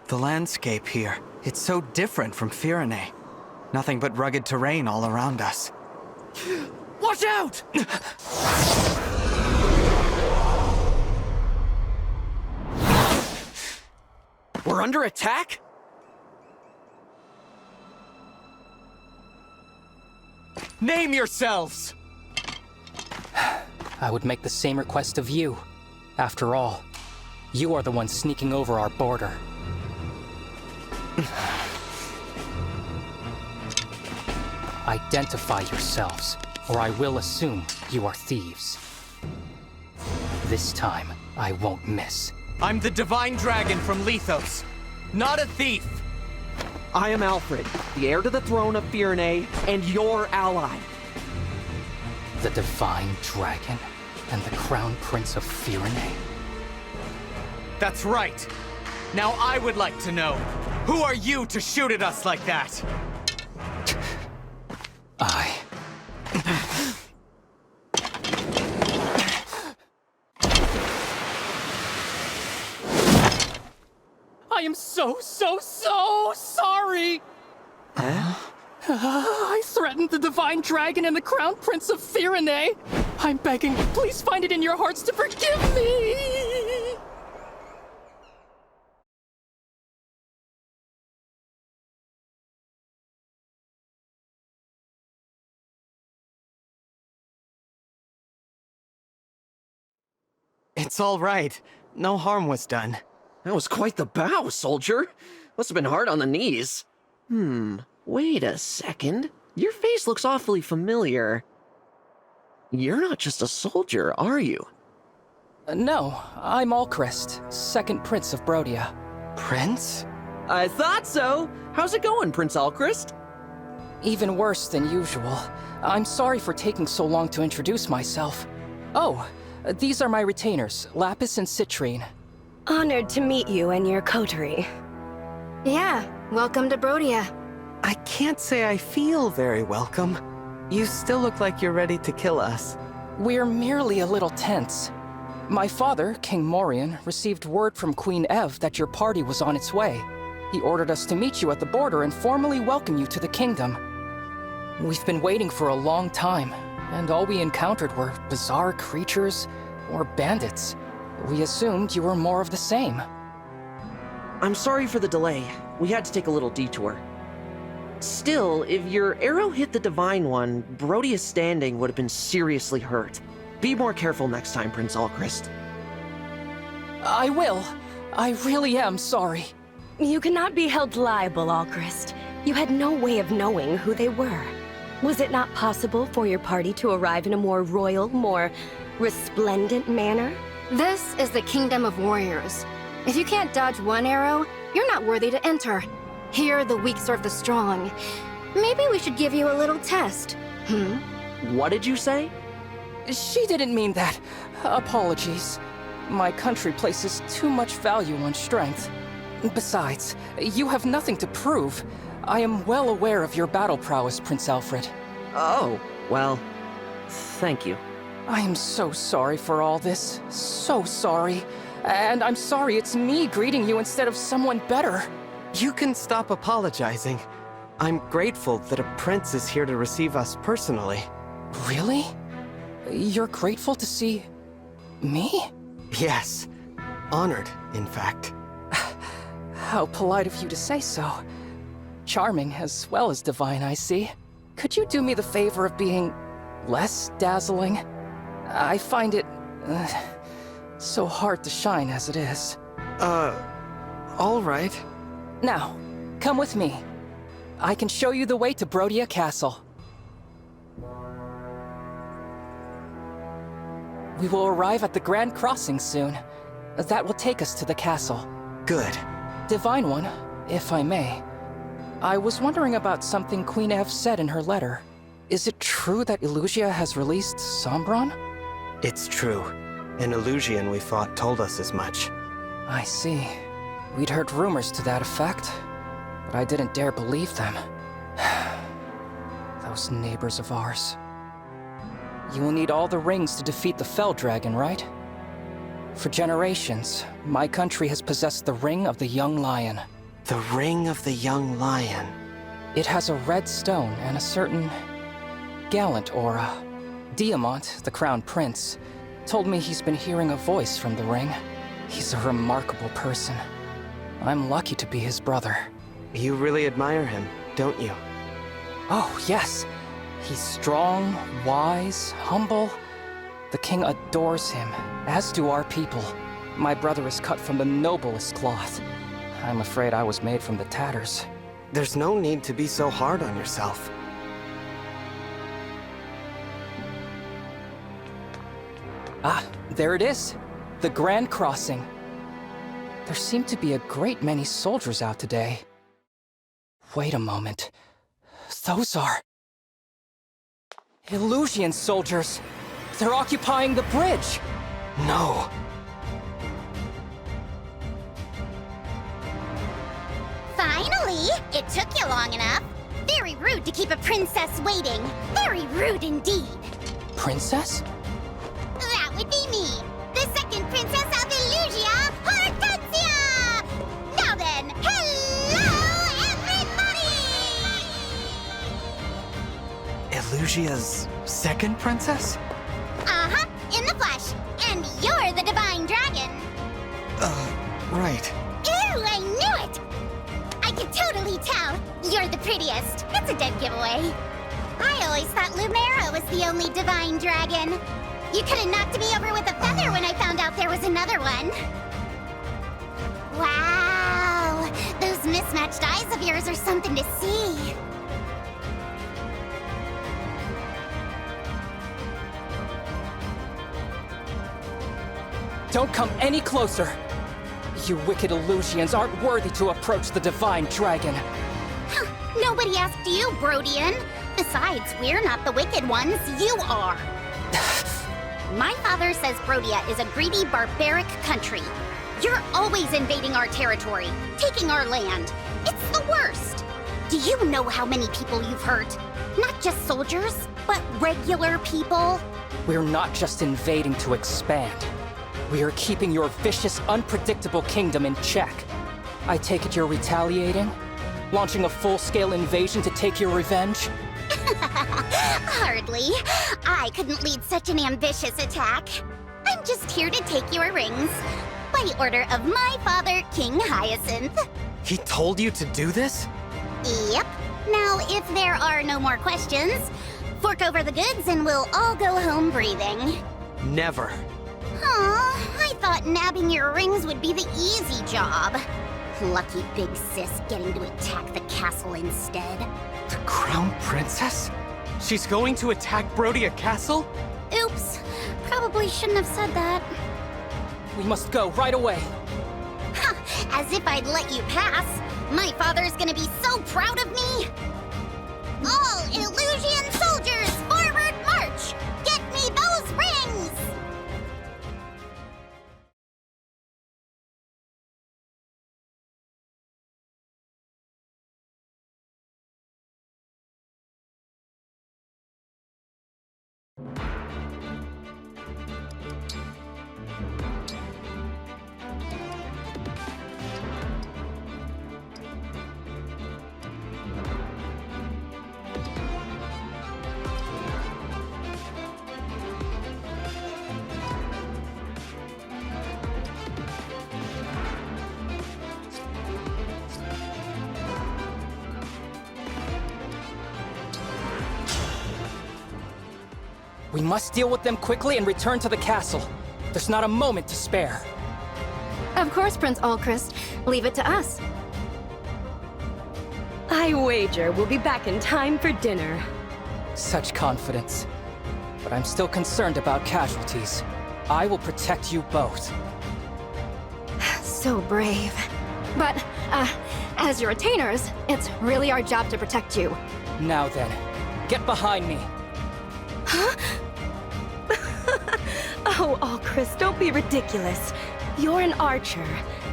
Speaker 2: The landscape here, it's so different from Firene. Nothing but rugged terrain all around us.
Speaker 10: Watch out! We're under attack? Name yourselves!
Speaker 8: I would make the same request of you. After all, you are the one sneaking over our border. Identify yourselves, or I will assume you are thieves. This time, I won't miss.
Speaker 10: I'm the Divine Dragon from Lethos, not a thief! I am Alfred, the heir to the throne of Firene, and your ally.
Speaker 8: The Divine Dragon and the Crown Prince of Firene?
Speaker 10: That's right. Now I would like to know, who are you to shoot at us like that?
Speaker 8: I am so sorry! I threatened the Divine Dragon and the Crown Prince of Firene. I'm begging, please find it in your hearts to forgive me!
Speaker 2: It's all right. No harm was done.
Speaker 3: That was quite the bow, soldier. Must have been hard on the knees. Wait a second. Your face looks awfully familiar. You're not just a soldier, are you?
Speaker 8: No, I'm Alchrist, second Prince of Brodia.
Speaker 2: Prince?
Speaker 3: I thought so. How's it going, Prince Alchrist?
Speaker 8: Even worse than usual. I'm sorry for taking so long to introduce myself. Oh, these are my retainers, Lapis and Citrine.
Speaker 18: Honored to meet you and your coterie.
Speaker 17: Yeah, welcome to Brodia.
Speaker 2: I can't say I feel very welcome. You still look like you're ready to kill us.
Speaker 8: We're merely a little tense. My father, King Morian, received word from Queen Ev that your party was on its way. He ordered us to meet you at the border and formally welcome you to the kingdom. We've been waiting for a long time, and all we encountered were bizarre creatures or bandits. We assumed you were more of the same.
Speaker 3: I'm sorry for the delay. We had to take a little detour. Still, if your arrow hit the Divine One, Brodia's standing would have been seriously hurt. Be more careful next time, Prince Alchrist.
Speaker 8: I will. I really am sorry.
Speaker 18: You cannot be held liable, Alchrist. You had no way of knowing who they were. Was it not possible for your party to arrive in a more royal, more resplendent manner?
Speaker 9: This is the Kingdom of Warriors. If you can't dodge one arrow, you're not worthy to enter. Here, the weak serve the strong. Maybe we should give you a little test.
Speaker 3: What did you say?
Speaker 8: She didn't mean that. Apologies. My country places too much value on strength. Besides, you have nothing to prove. I am well aware of your battle prowess, Prince Alfred.
Speaker 3: Oh, well, thank you.
Speaker 8: I am so sorry for all this. So sorry. And I'm sorry it's me greeting you instead of someone better.
Speaker 2: You can stop apologizing. I'm grateful that a prince is here to receive us personally.
Speaker 8: Really? You're grateful to see me?
Speaker 2: Yes. Honored, in fact.
Speaker 8: How polite of you to say so. Charming as well as divine, I see. Could you do me the favor of being less dazzling? I find it so hard to shine as it is.
Speaker 2: All right.
Speaker 8: Now, come with me. I can show you the way to Brodia Castle. We will arrive at the Grand Crossing soon. That will take us to the castle.
Speaker 2: Good.
Speaker 8: Divine One, if I may. I was wondering about something Queen Ev said in her letter. Is it true that Illusia has released Sombron?
Speaker 2: It's true. An Illusian we fought told us as much.
Speaker 8: I see. We'd heard rumors to that effect, but I didn't dare believe them. Those neighbors of ours. You will need all the rings to defeat the Fell Dragon, right? For generations, my country has possessed the Ring of the Young Lion.
Speaker 2: The Ring of the Young Lion.
Speaker 8: It has a red stone and a certain gallant aura. Diamant, the Crown Prince, told me he's been hearing a voice from the ring. He's a remarkable person. I'm lucky to be his brother.
Speaker 2: You really admire him, don't you?
Speaker 8: Oh, yes. He's strong, wise, humble. The king adores him, as do our people. My brother is cut from the noblest cloth. I'm afraid I was made from the tatters.
Speaker 2: There's no need to be so hard on yourself.
Speaker 8: Ah, there it is. The Grand Crossing. There seem to be a great many soldiers out today. Wait a moment. Those are... Illusion soldiers! They're occupying the bridge!
Speaker 2: No.
Speaker 9: Finally! It took you long enough. Very rude to keep a princess waiting. Very rude indeed.
Speaker 8: Princess?
Speaker 9: That would be me. The second princess of Illusia, Hortensia! Now then, hello everybody!
Speaker 2: Illusia's second princess?
Speaker 9: Uh-huh, in the flesh. And you're the divine dragon.
Speaker 2: Right.
Speaker 9: Ew, I knew it! I can totally tell. You're the prettiest. It's a dead giveaway. I always thought Lumera was the only divine dragon. You could have knocked me over with a feather when I found out there was another one. Wow, those mismatched eyes of yours are something to see.
Speaker 8: Don't come any closer! You wicked Illusians aren't worthy to approach the divine dragon.
Speaker 9: Huh, nobody asked you, Brodian. Besides, we're not the wicked ones, you are. My father says Brodia is a greedy, barbaric country. You're always invading our territory, taking our land. It's the worst. Do you know how many people you've hurt? Not just soldiers, but regular people.
Speaker 8: We're not just invading to expand. We are keeping your vicious, unpredictable kingdom in check. I take it you're retaliating? Launching a full-scale invasion to take your revenge?
Speaker 9: Hardly. I couldn't lead such an ambitious attack. I'm just here to take your rings. By order of my father, King Hyacinth.
Speaker 2: He told you to do this?
Speaker 9: Yep. Now, if there are no more questions, fork over the goods and we'll all go home breathing.
Speaker 2: Never.
Speaker 9: Aw, I thought nabbing your rings would be the easy job. Lucky big sis getting to attack the castle instead.
Speaker 2: The Crown Princess? She's going to attack Brodia Castle?
Speaker 9: Oops. Probably shouldn't have said that.
Speaker 8: We must go right away.
Speaker 9: Ha! As if I'd let you pass. My father's gonna be so proud of me. All Illusion soldiers, forward march! Get me those rings!
Speaker 8: We must deal with them quickly and return to the castle. There's not a moment to spare.
Speaker 14: Of course, Prince Alchrist. Leave it to us. I wager we'll be back in time for dinner.
Speaker 8: Such confidence. But I'm still concerned about casualties. I will protect you both.
Speaker 14: So brave. But, as your retainers, it's really our job to protect you.
Speaker 8: Now then, get behind me.
Speaker 14: Huh? Oh, Alchrist, don't be ridiculous. You're an archer.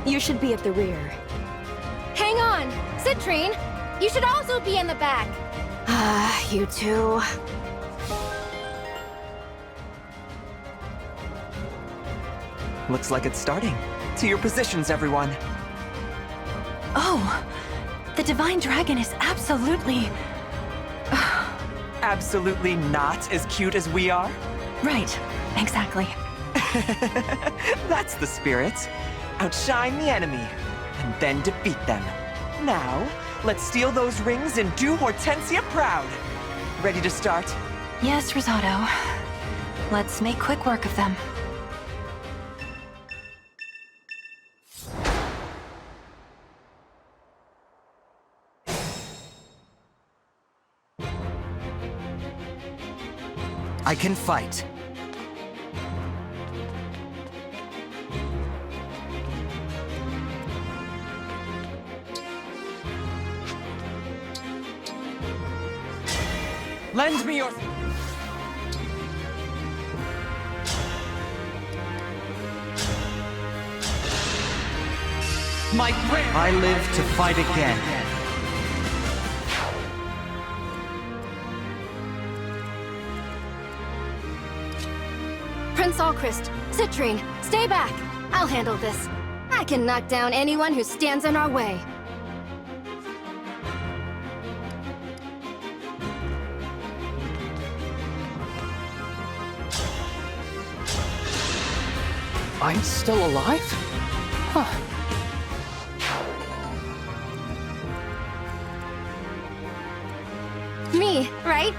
Speaker 14: You should be at the rear.
Speaker 17: Hang on! Citrine! You should also be in the back!
Speaker 14: You two...
Speaker 10: Looks like it's starting. To your positions, everyone.
Speaker 9: Oh, the Divine Dragon is absolutely...
Speaker 10: Absolutely not as cute as we are?
Speaker 9: Right, exactly.
Speaker 10: That's the spirit. Outshine the enemy. and then defeat them. Now, let's steal those rings and do Hortensia proud. Ready to start?
Speaker 9: Yes, Risotto. Let's make quick work of them.
Speaker 2: I can fight.
Speaker 10: Lend me your... My prayer!
Speaker 2: I live to fight again.
Speaker 18: Prince Alchrist, Citrine, stay back! I'll handle this. I can knock down anyone who stands in our way.
Speaker 8: I'm still alive? Huh.
Speaker 18: Me, right?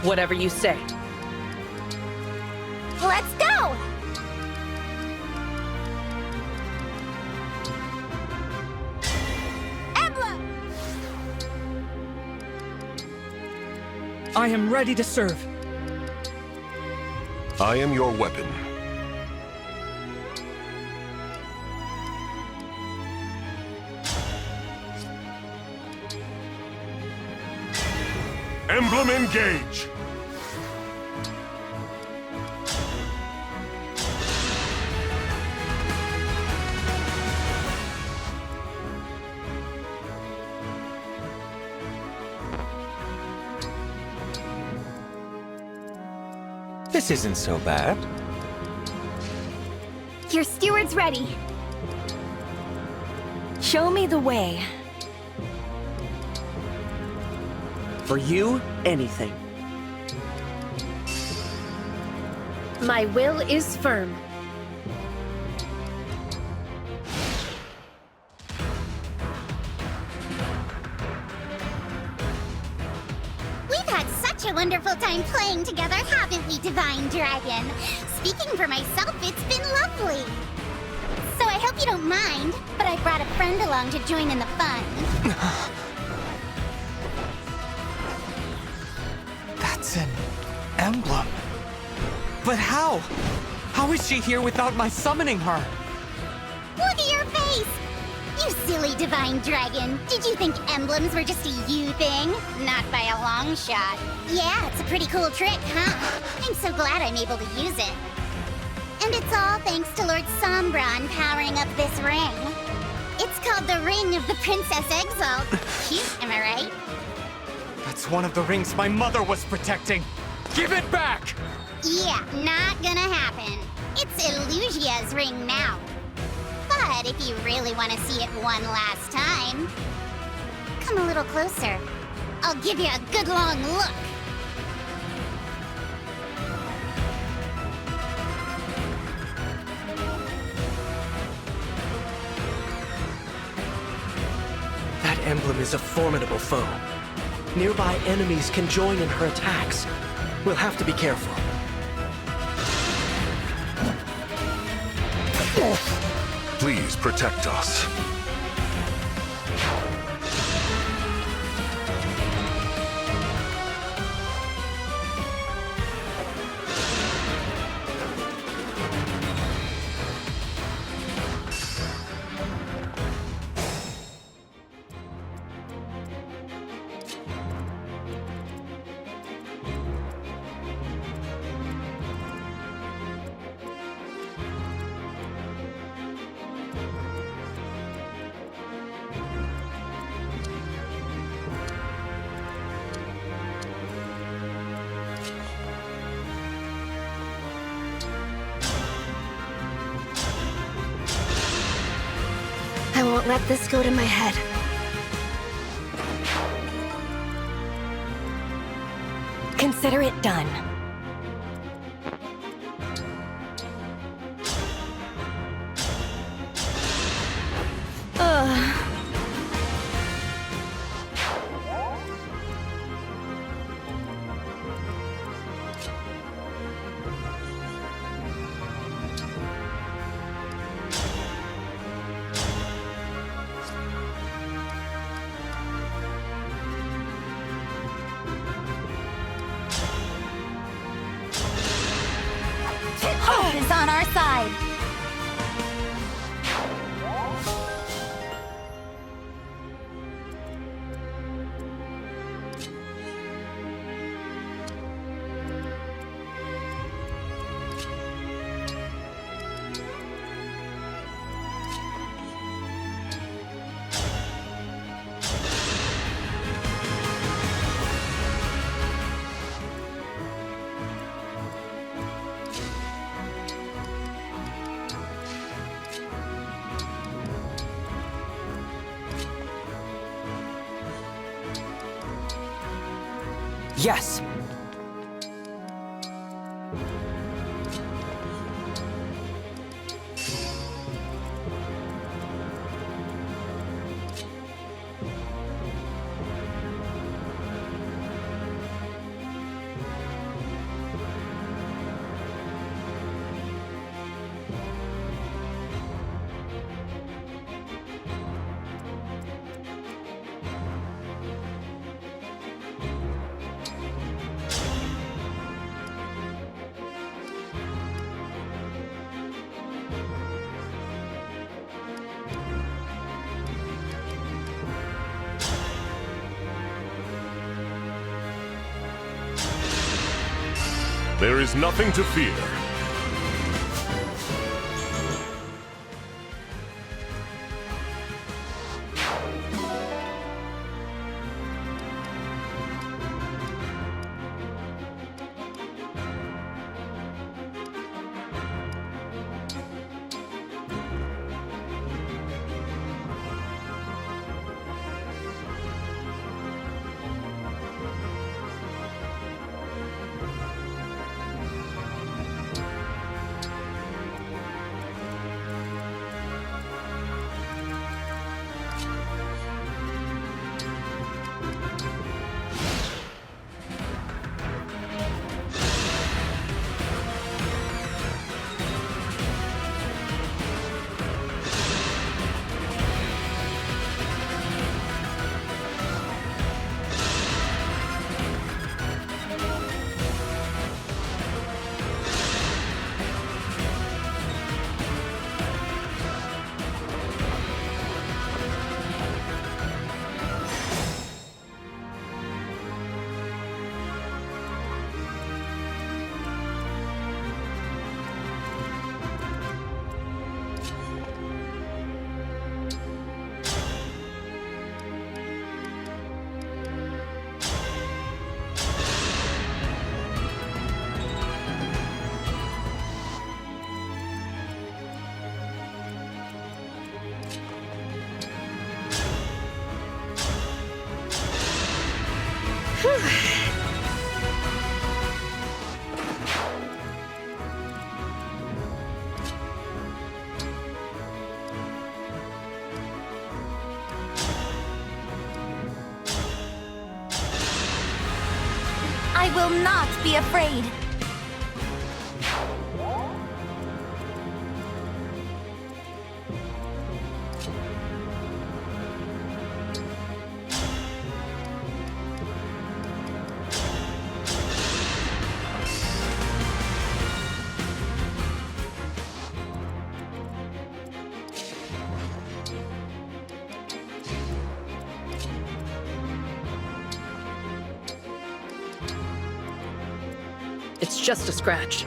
Speaker 11: Whatever you say.
Speaker 9: Let's go! Emblem!
Speaker 7: I am ready to serve.
Speaker 5: I am your weapon. Emblem engage!
Speaker 13: This isn't so bad.
Speaker 4: Your steward's ready.
Speaker 18: Show me the way.
Speaker 10: For you, anything.
Speaker 14: My will is firm.
Speaker 4: We've had such a wonderful time playing together, haven't we, Divine Dragon? Speaking for myself, it's been lovely. So I hope you don't mind, but I brought a friend along to join in the fun.
Speaker 2: That's an emblem. But how? How is she here without my summoning her?
Speaker 4: Look at your face! You silly Divine Dragon. Did you think emblems were just a you thing? Not by a long shot. Yeah, it's a pretty cool trick, huh? I'm so glad I'm able to use it. And it's all thanks to Lord Sombron powering up this ring. It's called the Ring of the Princess Exalt. Cute, am I right?
Speaker 2: That's one of the rings my mother was protecting. Give it back!
Speaker 4: Yeah, not gonna happen. It's Illusia's ring now. But if you really want to see it one last time, come a little closer. I'll give you a good long look.
Speaker 3: That emblem is a formidable foe. Nearby enemies can join in her attacks. We'll have to be careful.
Speaker 5: Please protect us.
Speaker 18: I won't let this go to my head. Consider it done.
Speaker 8: Yes.
Speaker 5: There is nothing to fear.
Speaker 9: I will not be afraid.
Speaker 11: It's just a scratch.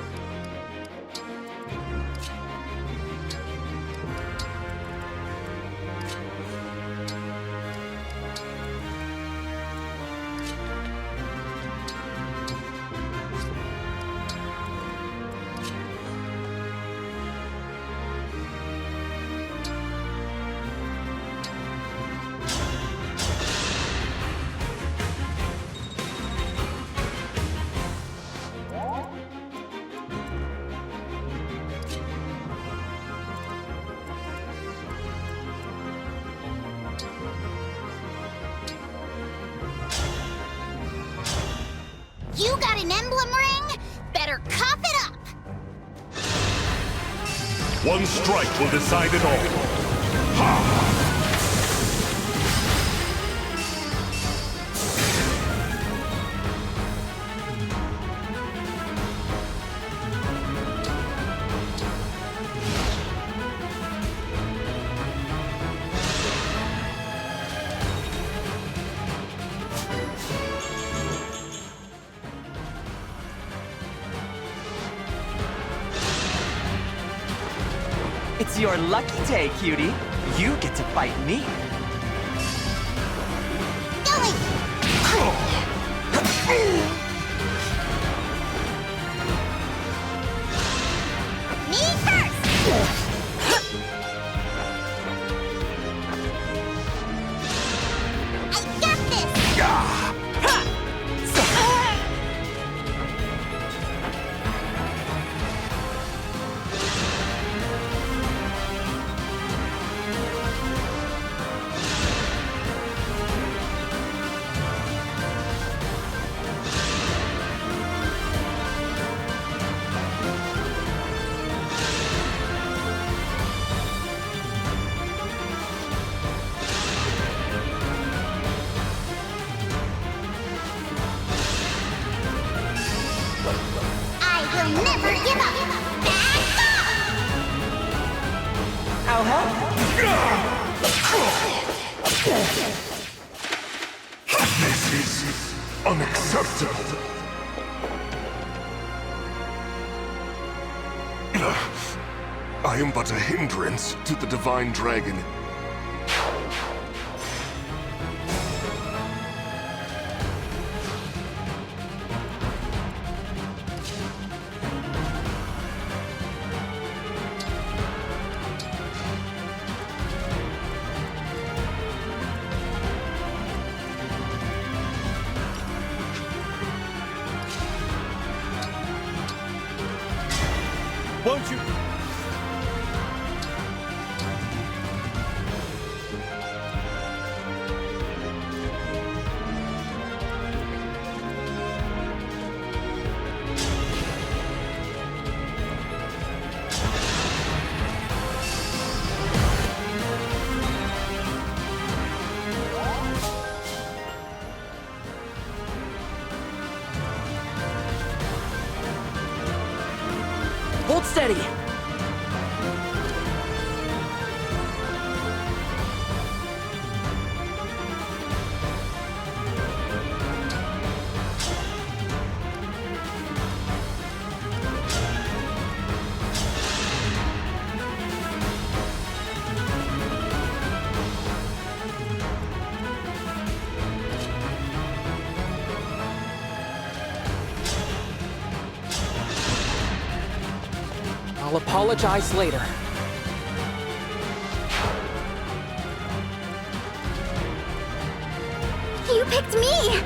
Speaker 4: You got an emblem ring? Better cough it up!
Speaker 5: One strike will decide it all. Ha!
Speaker 10: It's your lucky day, cutie. You get to fight me.
Speaker 4: Me first! I got this!
Speaker 5: unacceptable! I am but a hindrance to the Divine Dragon.
Speaker 15: Won't you?
Speaker 3: Hold steady!
Speaker 8: I'll apologize later.
Speaker 4: You picked me!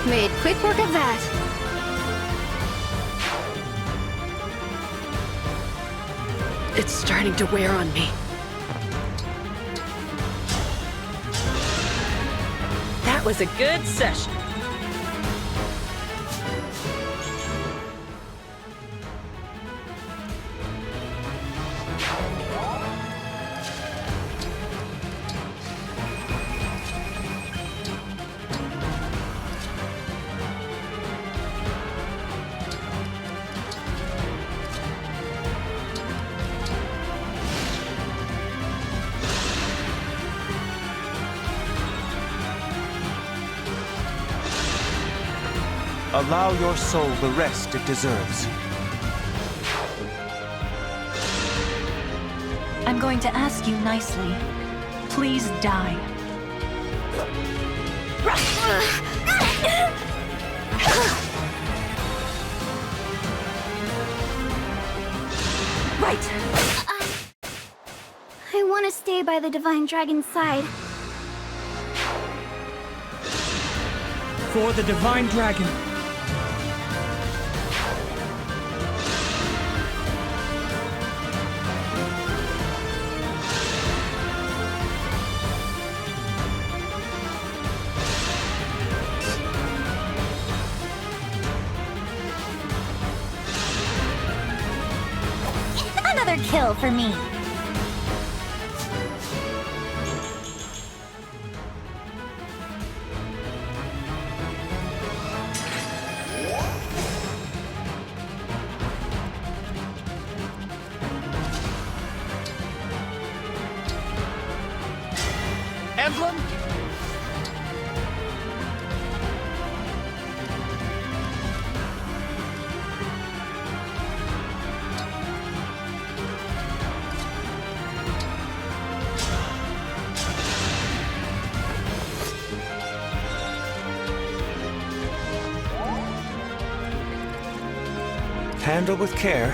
Speaker 22: Made quick work of that.
Speaker 11: It's starting to wear on me. That was a good session.
Speaker 15: Allow your soul the rest it deserves.
Speaker 9: I'm going to ask you nicely. Please die.
Speaker 4: Right. I want to stay by the Divine Dragon's side.
Speaker 7: For the Divine Dragon.
Speaker 9: Another kill for me.
Speaker 10: Emblem?
Speaker 15: Handle with care.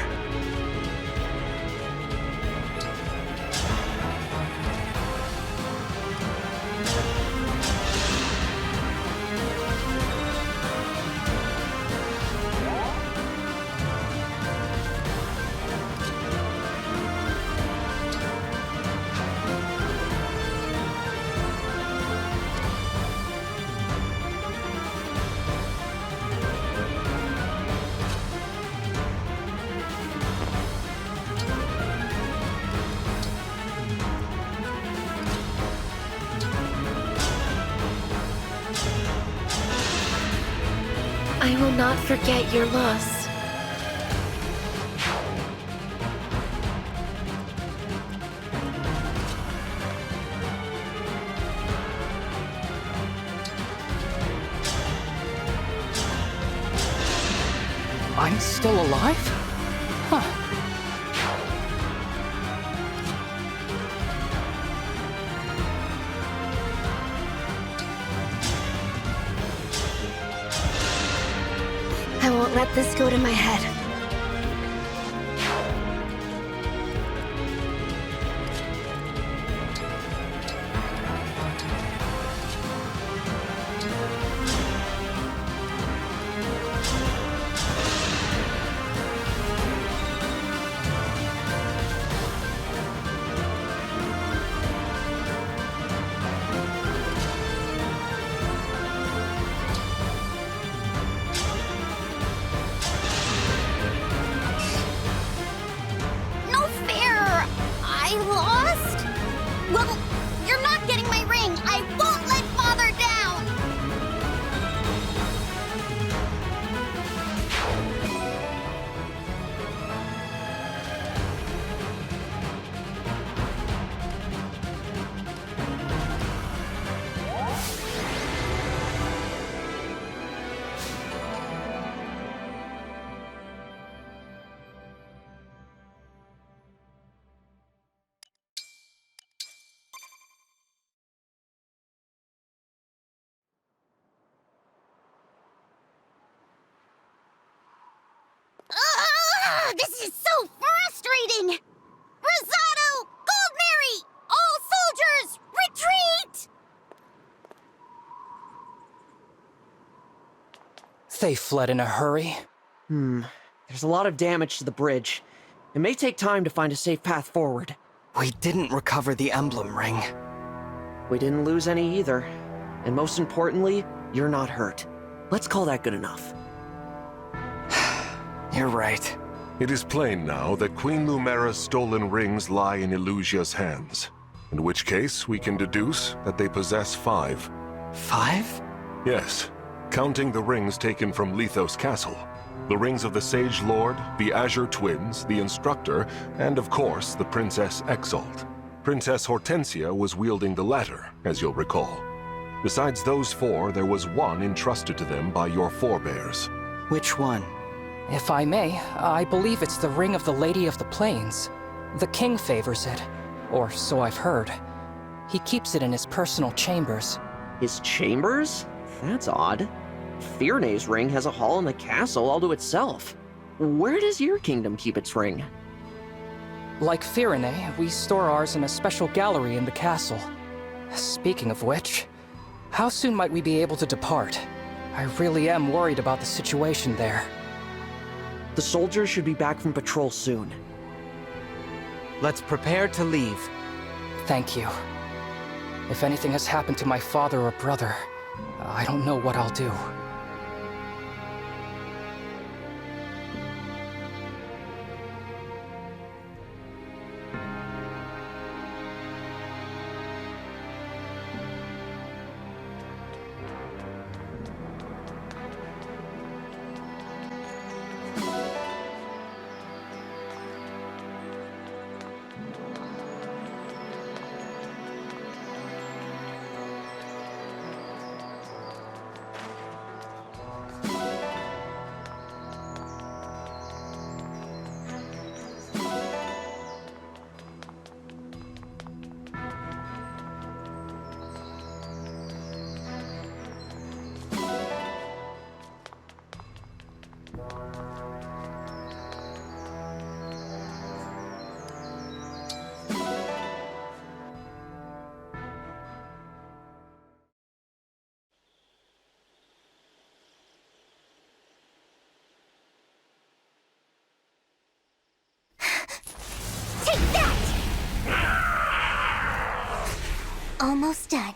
Speaker 14: I will not forget your loss.
Speaker 8: I'm still alive? Huh.
Speaker 18: I won't let this go to my head.
Speaker 4: No fair! I lost? Well, you're not getting my ring. I won't let Father down! This is so frustrating! Rosado! Goldberry! All soldiers, retreat!
Speaker 8: They fled in a hurry.
Speaker 10: There's a lot of damage to the bridge. It may take time to find a safe path forward.
Speaker 2: We didn't recover the Emblem ring.
Speaker 10: We didn't lose any either. And most importantly, you're not hurt. Let's call that good enough.
Speaker 2: You're right.
Speaker 5: It is plain now that Queen Lumera's stolen rings lie in Illusia's hands. In which case, we can deduce that they possess 5.
Speaker 2: 5?
Speaker 5: Yes, counting the rings taken from Lithos Castle. The rings of the Sage Lord, the Azure Twins, the Instructor, and of course, the Princess Exalt. Princess Hortensia was wielding the latter, as you'll recall. Besides those 4, there was one entrusted to them by your forebears.
Speaker 2: Which one?
Speaker 8: If I may, I believe it's the Ring of the Lady of the Plains. The king favors it, or so I've heard. He keeps it in his personal chambers.
Speaker 10: His chambers? That's odd. Firne's ring has a hall in the castle all to itself. Where does your kingdom keep its ring?
Speaker 8: Like Firene, we store ours in a special gallery in the castle. Speaking of which, how soon might we be able to depart? I really am worried about the situation there.
Speaker 10: The soldiers should be back from patrol soon.
Speaker 2: Let's prepare to leave.
Speaker 8: Thank you. If anything has happened to my father or brother, I don't know what I'll do.
Speaker 4: Almost done.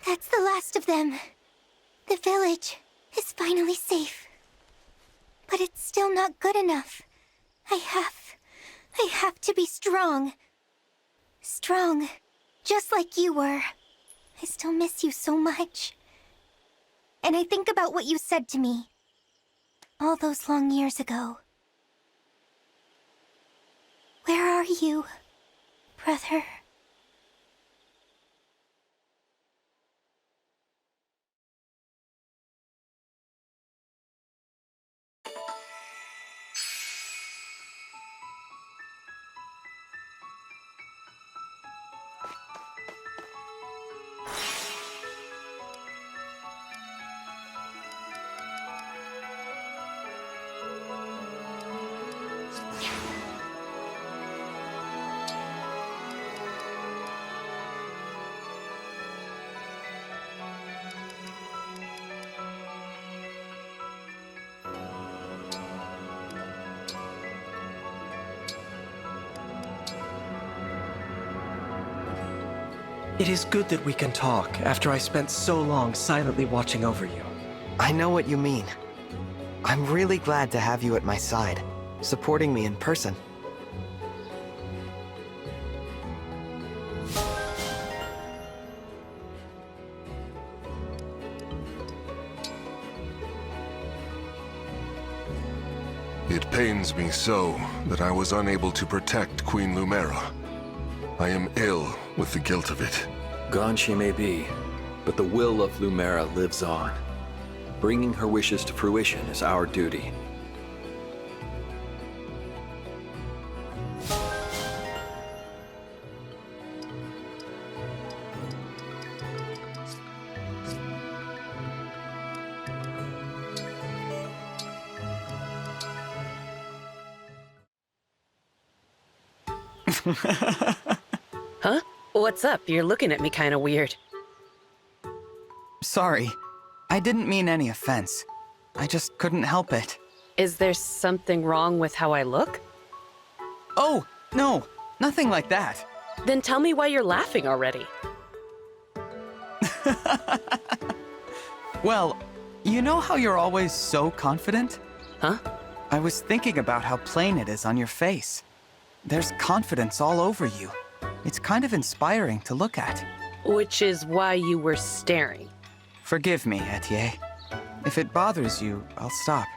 Speaker 4: That's the last of them. The village is finally safe.
Speaker 9: But it's still not good enough. I have to be strong. Strong, just like you were. I still miss you so much. And I think about what you said to me all those long years ago. Where are you, brother?
Speaker 3: It is good that we can talk after I spent so long silently watching over you.
Speaker 2: I know what you mean. I'm really glad to have you at my side, supporting me in person.
Speaker 5: It pains me so that I was unable to protect Queen Lumera. I am ill with the guilt of it.
Speaker 1: Gone she may be, but the will of Lumera lives on. Bringing her wishes to fruition is our duty.
Speaker 11: Huh? What's up? You're looking at me kinda weird.
Speaker 2: Sorry. I didn't mean any offense. I just couldn't help it.
Speaker 11: Is there something wrong with how I look?
Speaker 2: Oh, no. Nothing like that.
Speaker 11: Then tell me why you're laughing already.
Speaker 2: Well, you know how you're always so confident?
Speaker 11: Huh?
Speaker 2: I was thinking about how plain it is on your face. There's confidence all over you. It's kind of inspiring to look at.
Speaker 11: Which is why you were staring.
Speaker 2: Forgive me, Etienne. If it bothers you, I'll stop.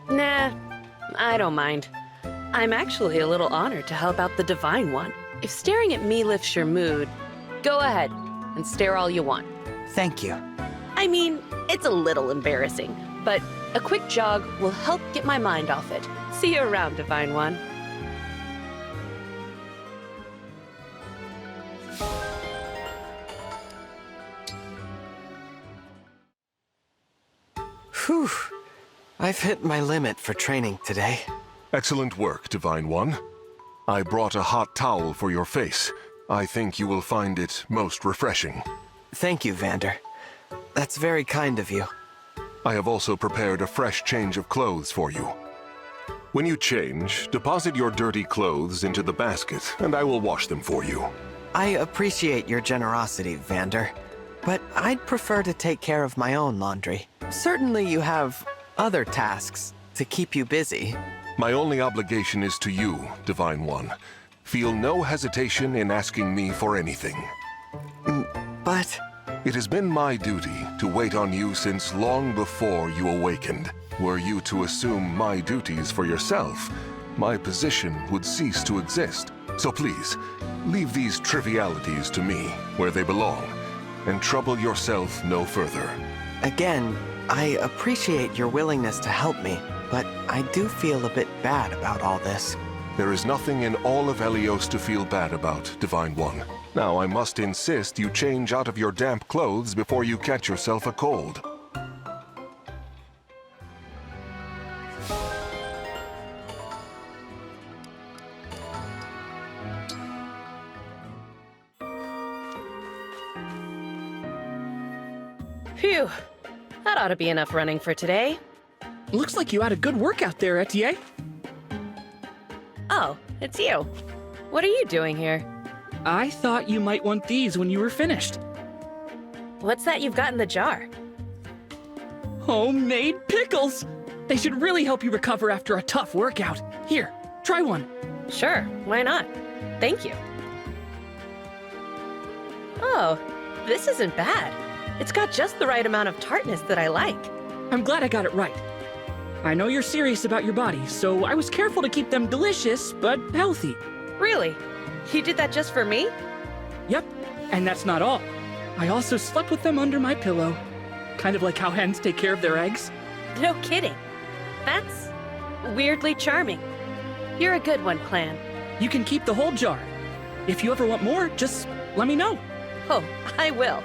Speaker 11: Nah, I don't mind. I'm actually a little honored to help out the Divine One. If staring at me lifts your mood, go ahead and stare all you want.
Speaker 2: Thank you.
Speaker 11: I mean, it's a little embarrassing, but a quick jog will help get my mind off it. See you around, Divine One.
Speaker 2: Whew. I've hit my limit for training today.
Speaker 5: Excellent work, Divine One. I brought a hot towel for your face. I think you will find it most refreshing.
Speaker 2: Thank you, Vander. That's very kind of you.
Speaker 5: I have also prepared a fresh change of clothes for you. When you change, deposit your dirty clothes into the basket, and I will wash them for you.
Speaker 2: I appreciate your generosity, Vander, but I'd prefer to take care of my own laundry. Certainly you have other tasks to keep you busy.
Speaker 5: My only obligation is to you, Divine One. Feel no hesitation in asking me for anything.
Speaker 2: But...
Speaker 5: It has been my duty to wait on you since long before you awakened. Were you to assume my duties for yourself, my position would cease to exist. So please, leave these trivialities to me, where they belong, and trouble yourself no further.
Speaker 2: Again, I appreciate your willingness to help me, but I do feel a bit bad about all this.
Speaker 5: There is nothing in all of Helios to feel bad about, Divine One. Now I must insist you change out of your damp clothes before you catch yourself a cold.
Speaker 11: Phew. That ought to be enough running for today.
Speaker 7: Looks like you had a good workout there, Etienne.
Speaker 11: Oh, it's you. What are you doing here?
Speaker 7: I thought you might want these when you were finished.
Speaker 11: What's that you've got in the jar?
Speaker 7: Homemade pickles! They should really help you recover after a tough workout. Here, try one.
Speaker 11: Sure, why not? Thank you. Oh, this isn't bad. It's got just the right amount of tartness that I like.
Speaker 7: I'm glad I got it right. I know you're serious about your body, so I was careful to keep them delicious, but healthy.
Speaker 11: Really? You did that just for me?
Speaker 7: Yep, and that's not all. I also slept with them under my pillow. Kind of like how hens take care of their eggs.
Speaker 11: No kidding. That's weirdly charming. You're a good one, Clan.
Speaker 7: You can keep the whole jar. If you ever want more, just let me know.
Speaker 11: Oh, I will.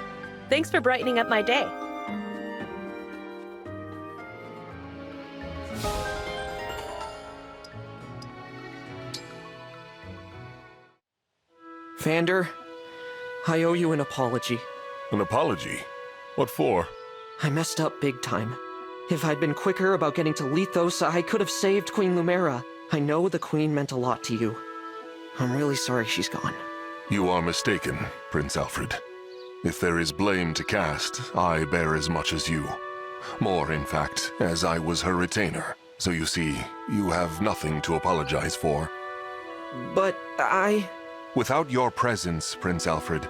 Speaker 11: Thanks for brightening up my day.
Speaker 10: Vander, I owe you an apology.
Speaker 5: An apology? What for?
Speaker 10: I messed up big time. If I'd been quicker about getting to Lethos, I could have saved Queen Lumera. I know the Queen meant a lot to you. I'm really sorry she's gone.
Speaker 5: You are mistaken, Prince Alfred. If there is blame to cast, I bear as much as you. More, in fact, as I was her retainer. So you see, you have nothing to apologize for.
Speaker 10: But
Speaker 5: Without your presence, Prince Alfred,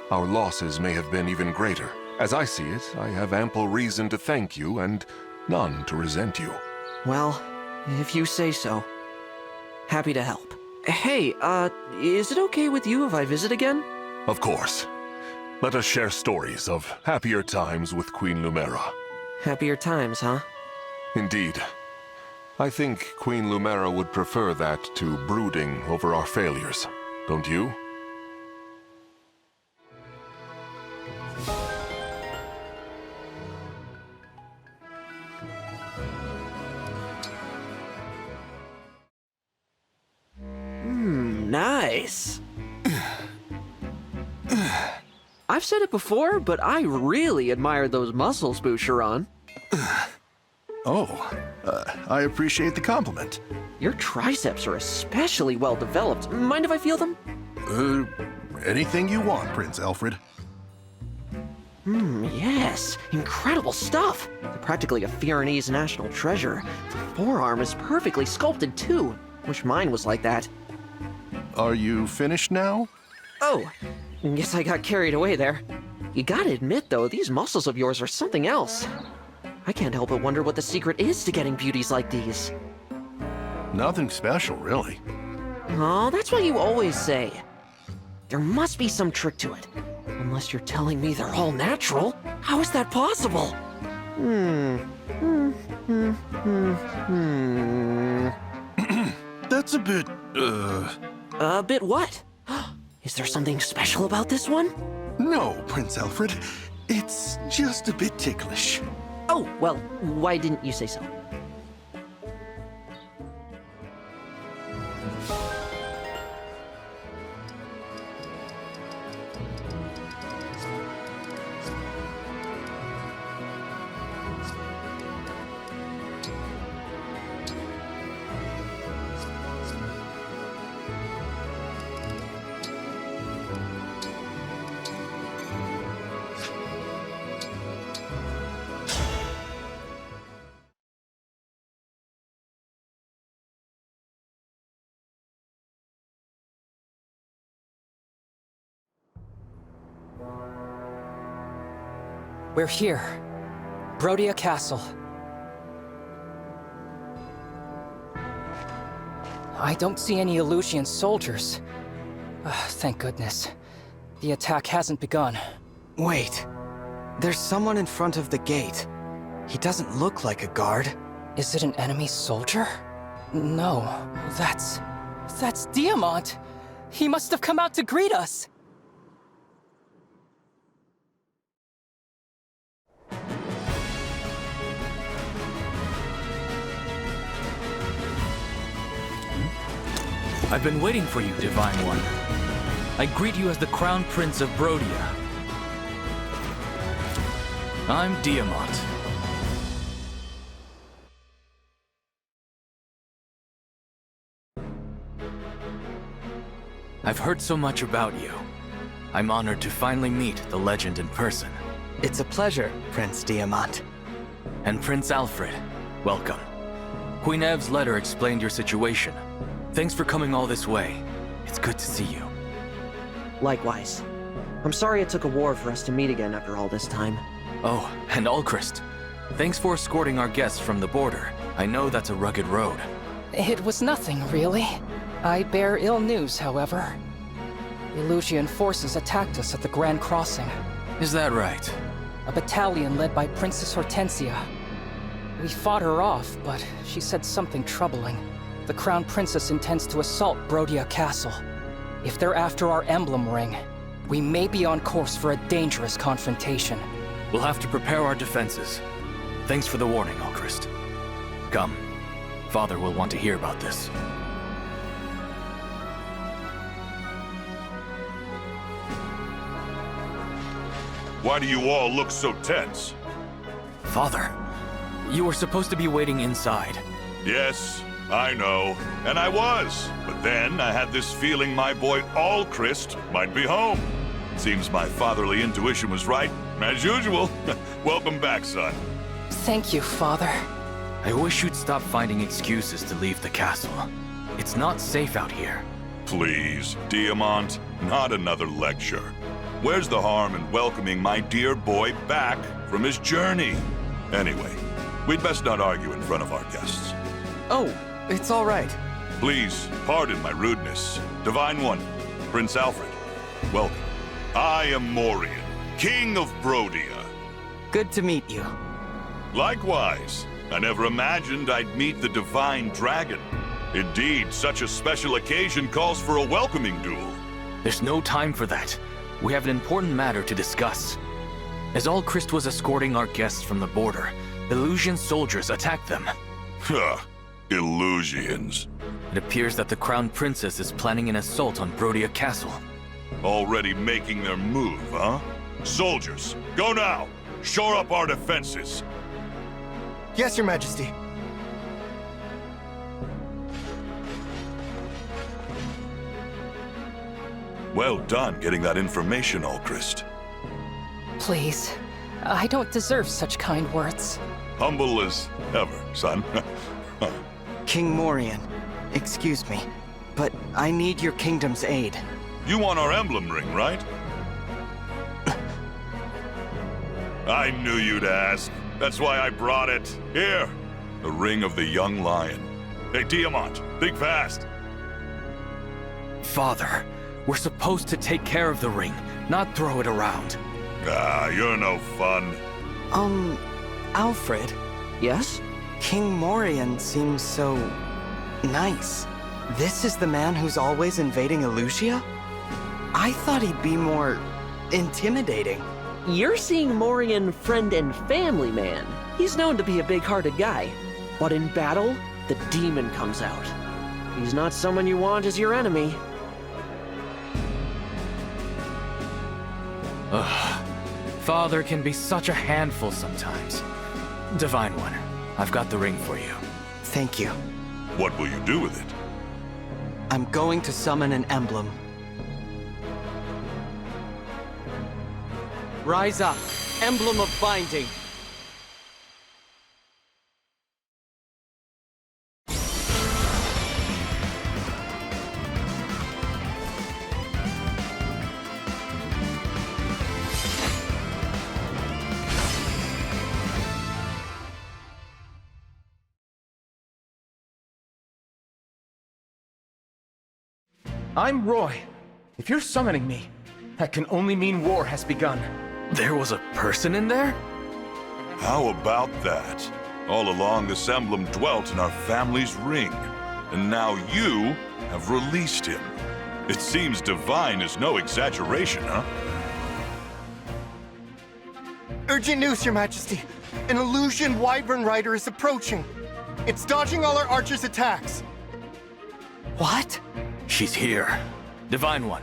Speaker 5: our losses may have been even greater. As I see it, I have ample reason to thank you and none to resent you.
Speaker 10: Well, if you say so. Happy to help. Hey, is it okay with you if I visit again?
Speaker 5: Of course. Let us share stories of happier times with Queen Lumera.
Speaker 10: Happier times, huh?
Speaker 5: Indeed. I think Queen Lumera would prefer that to brooding over our failures. Don't you?
Speaker 10: Nice. I've said it before, but I really admire those muscles, Boucheron.
Speaker 12: I appreciate the compliment.
Speaker 10: Your triceps are especially well developed. Mind if I feel them?
Speaker 12: Anything you want, Prince Alfred.
Speaker 10: Yes. Incredible stuff. They're practically a Fiornese national treasure. The forearm is perfectly sculpted, too. Wish mine was like that.
Speaker 12: Are you finished now?
Speaker 10: Oh, guess I got carried away there. You gotta admit, though, these muscles of yours are something else. I can't help but wonder what the secret is to getting beauties like these.
Speaker 12: Nothing special, really.
Speaker 10: Oh, that's what you always say. There must be some trick to it. Unless you're telling me they're all natural. How is that possible?
Speaker 12: That's a bit,
Speaker 10: A bit what? Is there something special about this one?
Speaker 12: No, Prince Alfred. It's just a bit ticklish.
Speaker 10: Oh, well, why didn't you say so?
Speaker 8: We're here. Brodia Castle. I don't see any Elusian soldiers. Thank goodness. The attack hasn't begun.
Speaker 2: Wait. There's someone in front of the gate. He doesn't look like a guard.
Speaker 8: Is it an enemy soldier? No, that's Diamant! He must have come out to greet us!
Speaker 20: I've been waiting for you, Divine One. I greet you as the Crown Prince of Brodia. I'm Diamant. I've heard so much about you. I'm honored to finally meet the legend in person.
Speaker 2: It's a pleasure, Prince Diamant.
Speaker 20: And Prince Alfred, welcome. Queen Ev's letter explained your situation. Thanks for coming all this way. It's good to see you.
Speaker 10: Likewise. I'm sorry it took a war for us to meet again after all this time.
Speaker 20: Oh, and Alchrist. Thanks for escorting our guests from the border. I know that's a rugged road.
Speaker 8: It was nothing, really. I bear ill news, however. Elusian forces attacked us at the Grand Crossing.
Speaker 20: Is that right?
Speaker 8: A battalion led by Princess Hortensia. We fought her off, but she said something troubling. The Crown Princess intends to assault Brodia Castle. If they're after our emblem ring, we may be on course for a dangerous confrontation.
Speaker 20: We'll have to prepare our defenses. Thanks for the warning, Alchrist. Come. Father will want to hear about this.
Speaker 19: Why do you all look so tense?
Speaker 20: Father, you were supposed to be waiting inside.
Speaker 19: Yes, I know. And I was. But then I had this feeling my boy Alchrist might be home. Seems my fatherly intuition was right, as usual. Welcome back, son.
Speaker 8: Thank you, Father.
Speaker 20: I wish you'd stop finding excuses to leave the castle. It's not safe out here.
Speaker 19: Please, Diamant, not another lecture. Where's the harm in welcoming my dear boy back from his journey? Anyway, we'd best not argue in front of our guests.
Speaker 2: Oh, it's all right.
Speaker 19: Please, pardon my rudeness. Divine One, Prince Alfred, welcome. I am Morian, King of Brodia.
Speaker 2: Good to meet you.
Speaker 19: Likewise. I never imagined I'd meet the Divine Dragon. Indeed, such a special occasion calls for a welcoming duel.
Speaker 20: There's no time for that. We have an important matter to discuss. As Alchrist was escorting our guests from the border, Illusion soldiers attacked them.
Speaker 19: Huh. Illusions.
Speaker 20: It appears that the Crown Princess is planning an assault on Brodia Castle.
Speaker 19: Already making their move, huh? Soldiers, go now! Shore up our defenses!
Speaker 2: Yes, Your Majesty.
Speaker 19: Well done getting that information, Alchrist.
Speaker 8: Please, I don't deserve such kind words.
Speaker 19: Humble as ever, son.
Speaker 2: King Morian, excuse me, but I need your kingdom's aid.
Speaker 19: You want our emblem ring, right? I knew you'd ask. That's why I brought it. Here, the ring of the young lion. Hey, Diamant, think fast.
Speaker 20: Father, we're supposed to take care of the ring, not throw it around.
Speaker 19: Ah, you're no fun.
Speaker 2: Alfred?
Speaker 10: Yes?
Speaker 2: King Morian seems so... nice. This is the man who's always invading Elusia? I thought he'd be more... intimidating.
Speaker 10: You're seeing Morian friend and family man. He's known to be a big-hearted guy. But in battle, the demon comes out. He's not someone you want as your enemy.
Speaker 20: Ugh. Father can be such a handful sometimes. Divine One, I've got the ring for you.
Speaker 2: Thank you.
Speaker 19: What will you do with it?
Speaker 2: I'm going to summon an emblem. Rise up, emblem of binding.
Speaker 6: I'm Roy. If you're summoning me, that can only mean war has begun.
Speaker 20: There was a person in there?
Speaker 19: How about that? All along, this emblem dwelt in our family's ring, and now you have released him. It seems divine is no exaggeration, huh?
Speaker 6: Urgent news, Your Majesty. An illusion Wyvern Rider is approaching. It's dodging all our archers' attacks.
Speaker 2: What?
Speaker 20: She's here. Divine One,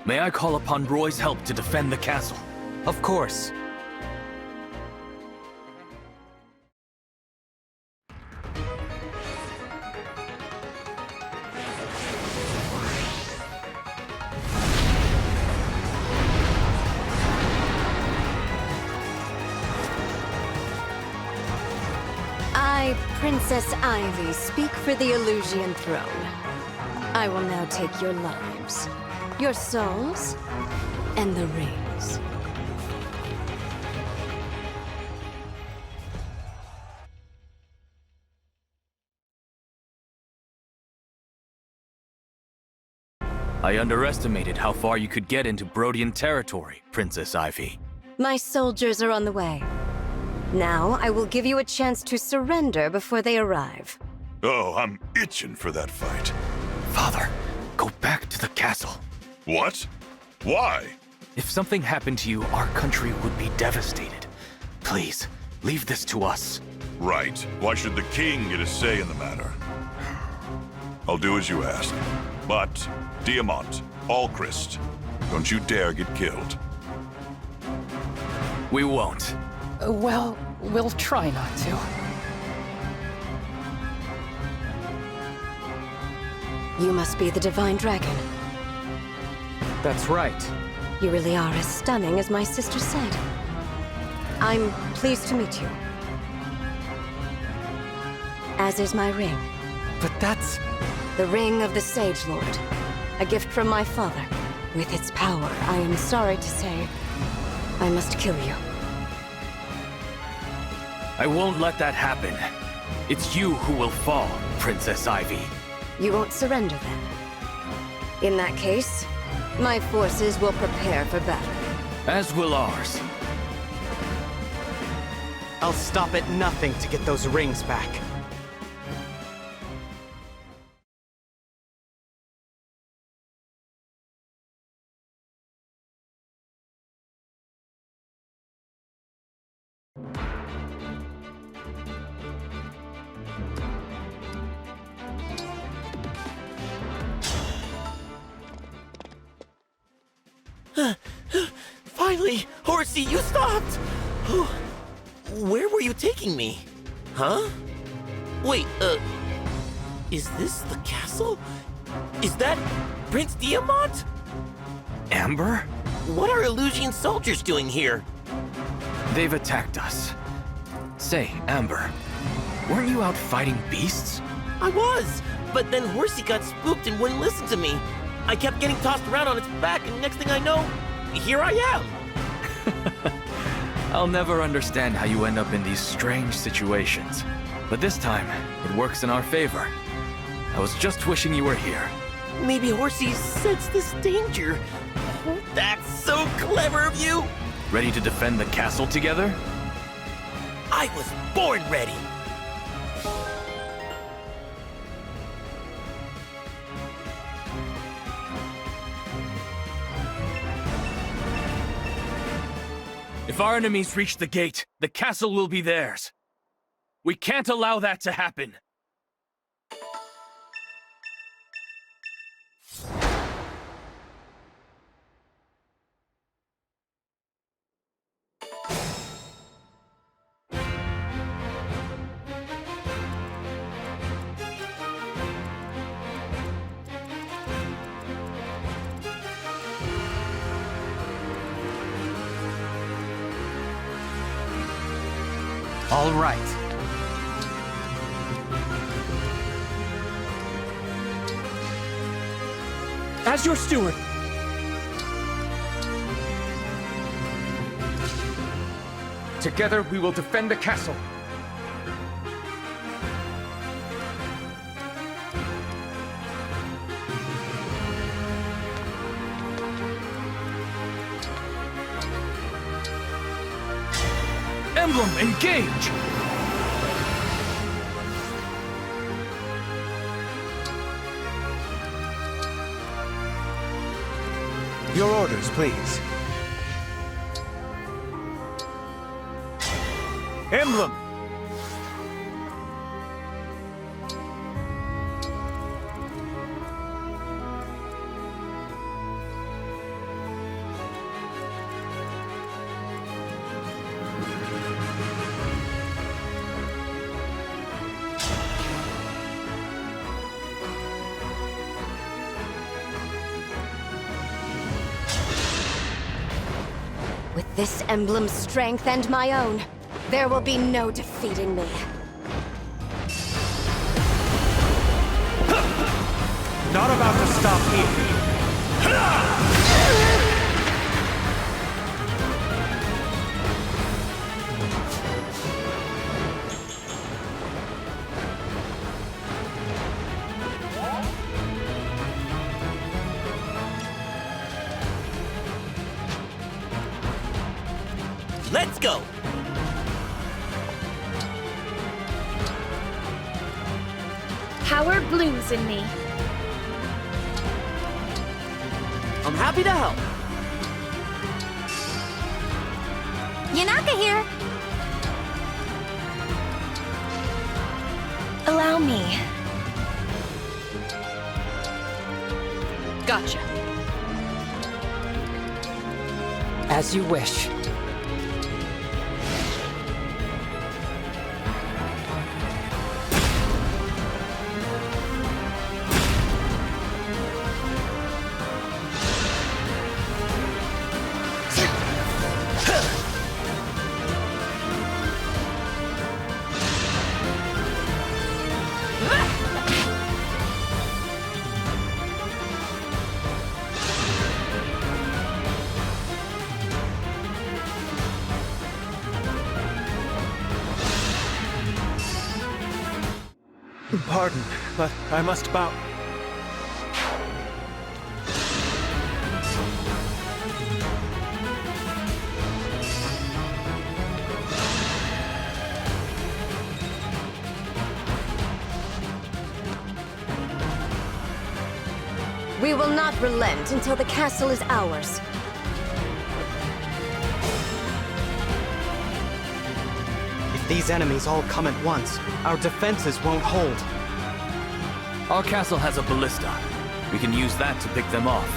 Speaker 20: may I call upon Roy's help to defend the castle?
Speaker 2: Of course.
Speaker 18: Princess Ivy, speak for the Illusian throne. I will now take your lives, your souls, and the rings.
Speaker 20: I underestimated how far you could get into Brodian territory, Princess Ivy.
Speaker 18: My soldiers are on the way. Now, I will give you a chance to surrender before they arrive.
Speaker 19: Oh, I'm itching for that fight.
Speaker 20: Father, go back to the castle.
Speaker 19: What? Why?
Speaker 20: If something happened to you, our country would be devastated. Please, leave this to us.
Speaker 19: Right. Why should the king get a say in the matter? I'll do as you ask. But, Diamant, Alchrist, don't you dare get killed.
Speaker 20: We won't.
Speaker 8: Well, we'll try not to.
Speaker 18: You must be the Divine Dragon.
Speaker 2: That's right.
Speaker 18: You really are as stunning as my sister said. I'm pleased to meet you. As is my ring.
Speaker 2: But that's...
Speaker 18: The ring of the Sage Lord. A gift from my father. With its power, I am sorry to say, I must kill you.
Speaker 20: I won't let that happen. It's you who will fall, Princess Ivy.
Speaker 18: You won't surrender then? In that case, my forces will prepare for battle.
Speaker 20: As will ours.
Speaker 2: I'll stop at nothing to get those rings back.
Speaker 10: Finally! Horsey, you stopped! Where were you taking me? Huh? Wait, is this the castle? Is that Prince Diamant?
Speaker 20: Amber?
Speaker 10: What are Illusian soldiers doing here?
Speaker 20: They've attacked us. Say, Amber, weren't you out fighting beasts?
Speaker 10: I was, but then Horsey got spooked and wouldn't listen to me. I kept getting tossed around on its back, and next thing I know, here I am.
Speaker 20: I'll never understand how you end up in these strange situations. But this time, it works in our favor. I was just wishing you were here.
Speaker 10: Maybe Horsey sensed this danger. Oh, that's so clever of you!
Speaker 20: Ready to defend the castle together?
Speaker 10: I was born ready!
Speaker 20: If our enemies reach the gate, the castle will be theirs. We can't allow that to happen.
Speaker 2: All right.
Speaker 7: As your steward.
Speaker 16: Together we will defend the castle.
Speaker 20: Emblem, engage!
Speaker 16: Your orders, please. Emblem!
Speaker 18: With this emblem's strength and my own, there will be no defeating me.
Speaker 15: Not about to stop here.
Speaker 3: Let's go!
Speaker 14: Power blooms in me.
Speaker 3: I'm happy to help.
Speaker 9: Yanaka here.
Speaker 18: Allow me.
Speaker 11: Gotcha.
Speaker 8: As you wish.
Speaker 15: Pardon, but I must bow.
Speaker 18: We will not relent until the castle is ours.
Speaker 2: If these enemies all come at once, our defenses won't hold.
Speaker 20: Our castle has a ballista. We can use that to pick them off.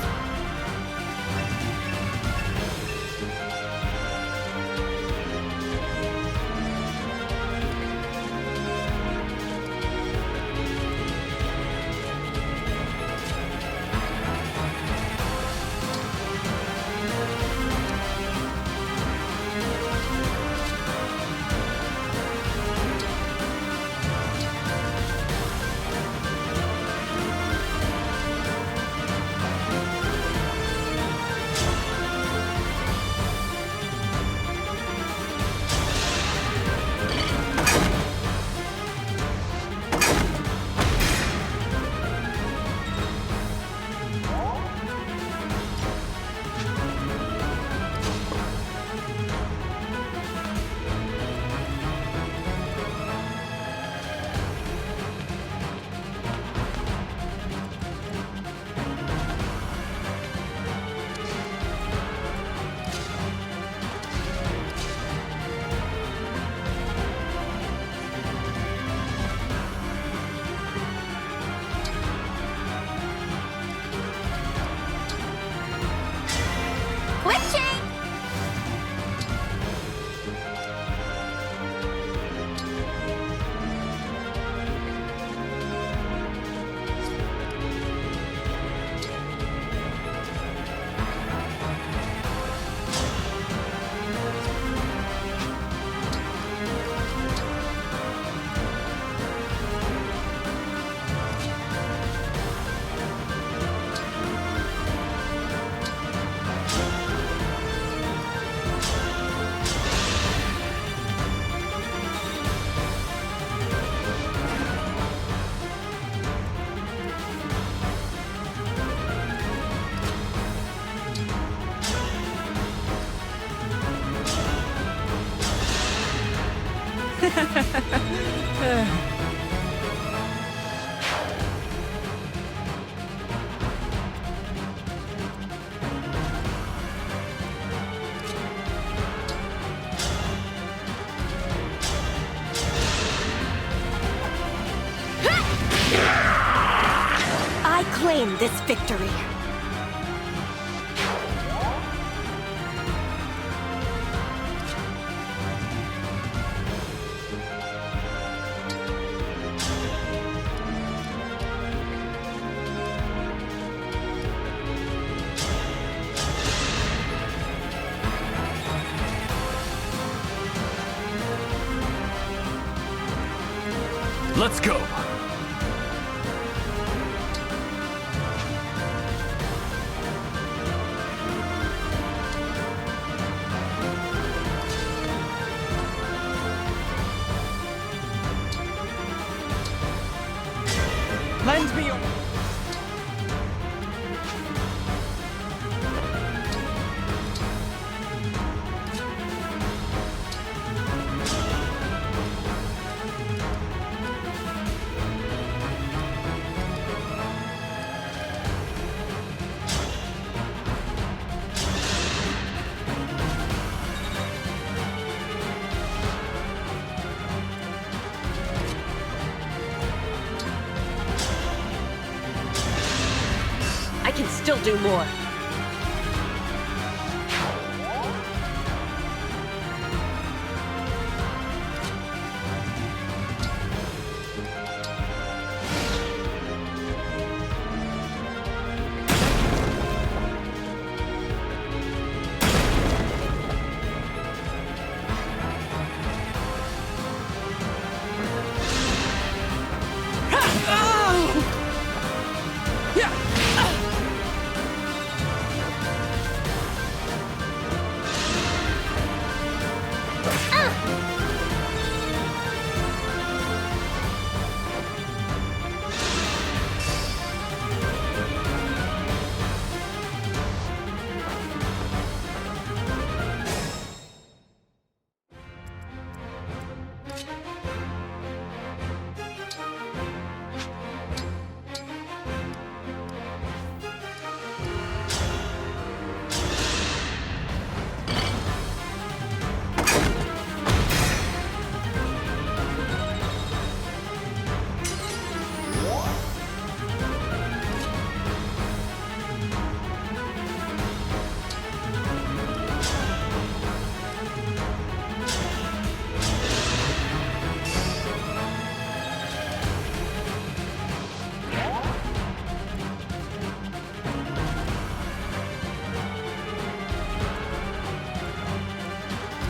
Speaker 18: I claim this victory.
Speaker 20: Let's go!
Speaker 10: hands me over.
Speaker 11: I can still do more.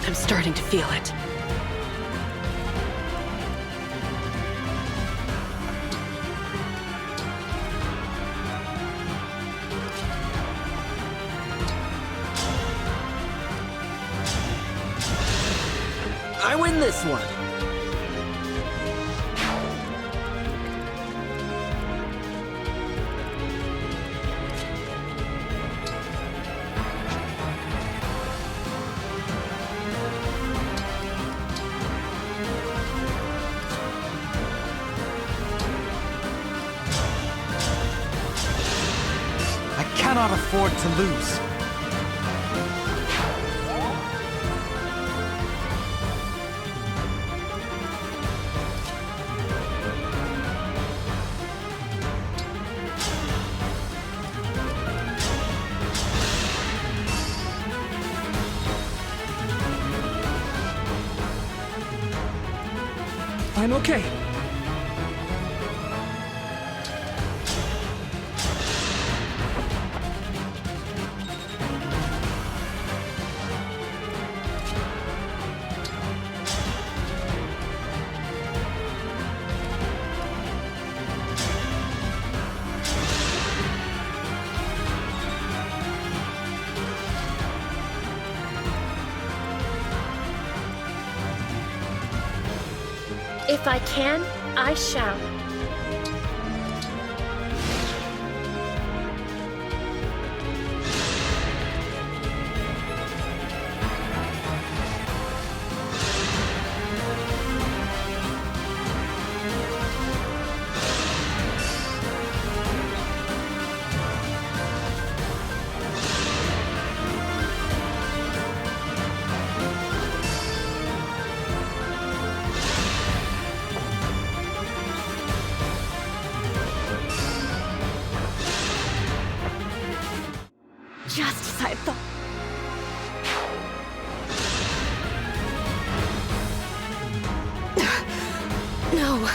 Speaker 11: I'm starting to feel it.
Speaker 10: I win this one. I cannot afford to lose.
Speaker 7: I'm okay.
Speaker 14: If I can, I shall.
Speaker 18: Just as I thought. No.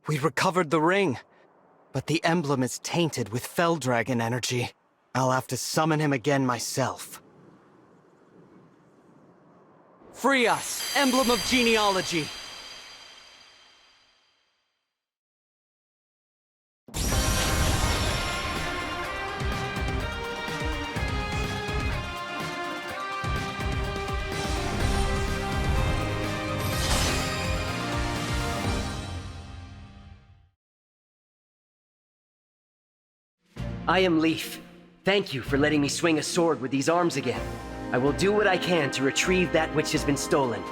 Speaker 2: We recovered the ring. But the emblem is tainted with Fell Dragon energy. I'll have to summon him again myself.
Speaker 10: Free us, Emblem of Genealogy!
Speaker 17: I am Leaf. Thank you for letting me swing a sword with these arms again. I will do what I can to retrieve that which has been stolen.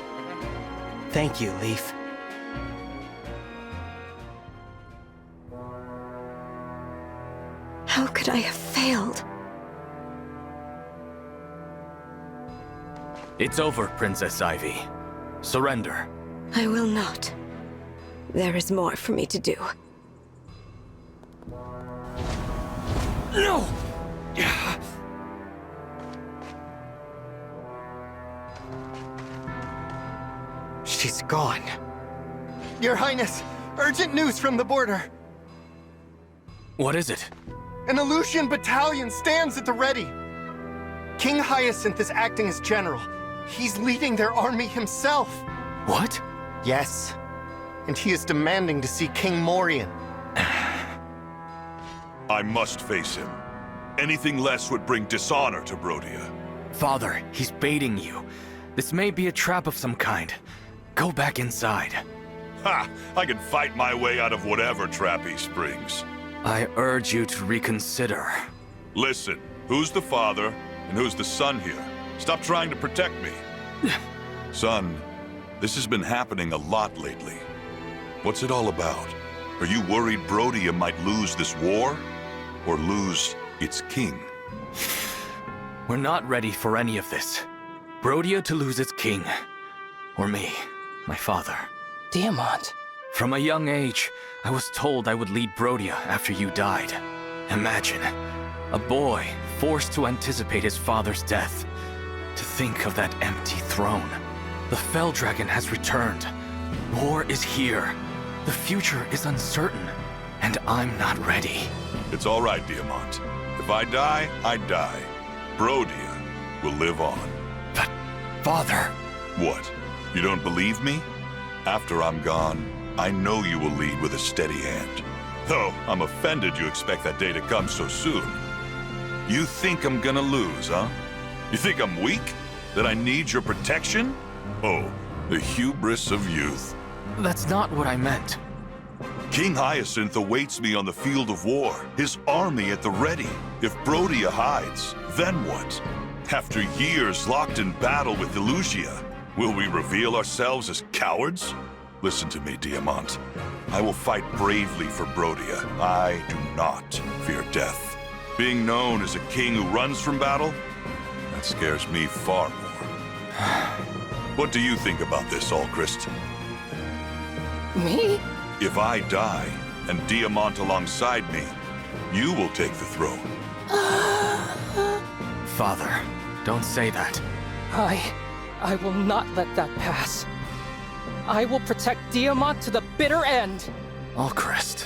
Speaker 2: Thank you, Leaf.
Speaker 18: How could I have failed?
Speaker 20: It's over, Princess Ivy. Surrender.
Speaker 18: I will not. There is more for me to do.
Speaker 10: No!
Speaker 2: She's gone.
Speaker 6: Your Highness, urgent news from the border.
Speaker 20: What is it?
Speaker 6: An Aleutian battalion stands at the ready. King Hyacinth is acting as general. He's leading their army himself.
Speaker 20: What?
Speaker 6: Yes. And he is demanding to see King Morian.
Speaker 19: I must face him. Anything less would bring dishonor to Brodia.
Speaker 20: Father, he's baiting you. This may be a trap of some kind. Go back inside.
Speaker 19: Ha! I can fight my way out of whatever trap he springs.
Speaker 20: I urge you to reconsider.
Speaker 19: Listen, who's the father and who's the son here? Stop trying to protect me. Son, this has been happening a lot lately. What's it all about? Are you worried Brodia might lose this war? Or lose its king?
Speaker 20: We're not ready for any of this. Brodia to lose its king. Or me, my father.
Speaker 8: Diamant.
Speaker 20: From a young age, I was told I would lead Brodia after you died. Imagine, a boy forced to anticipate his father's death. To think of that empty throne. The Fell Dragon has returned. War is here. The future is uncertain, and I'm not ready.
Speaker 19: It's all right, Diamant. If I die, I die. Brodia will live on.
Speaker 20: But, Father...
Speaker 19: What? You don't believe me? After I'm gone, I know you will lead with a steady hand. Though, I'm offended you expect that day to come so soon. You think I'm gonna lose, huh? You think I'm weak? That I need your protection? Oh, the hubris of youth.
Speaker 20: That's not what I meant.
Speaker 19: King Hyacinth awaits me on the field of war, his army at the ready. If Brodia hides, then what? After years locked in battle with Elusia, will we reveal ourselves as cowards? Listen to me, Diamant. I will fight bravely for Brodia. I do not fear death. Being known as a king who runs from battle, that scares me far more. What do you think about this, Alchrist?
Speaker 8: Me?
Speaker 19: If I die, and Diamant alongside me, you will take the throne.
Speaker 20: Father, don't say that.
Speaker 8: I will not let that pass. I will protect Diamant to the bitter end.
Speaker 20: Alchrist.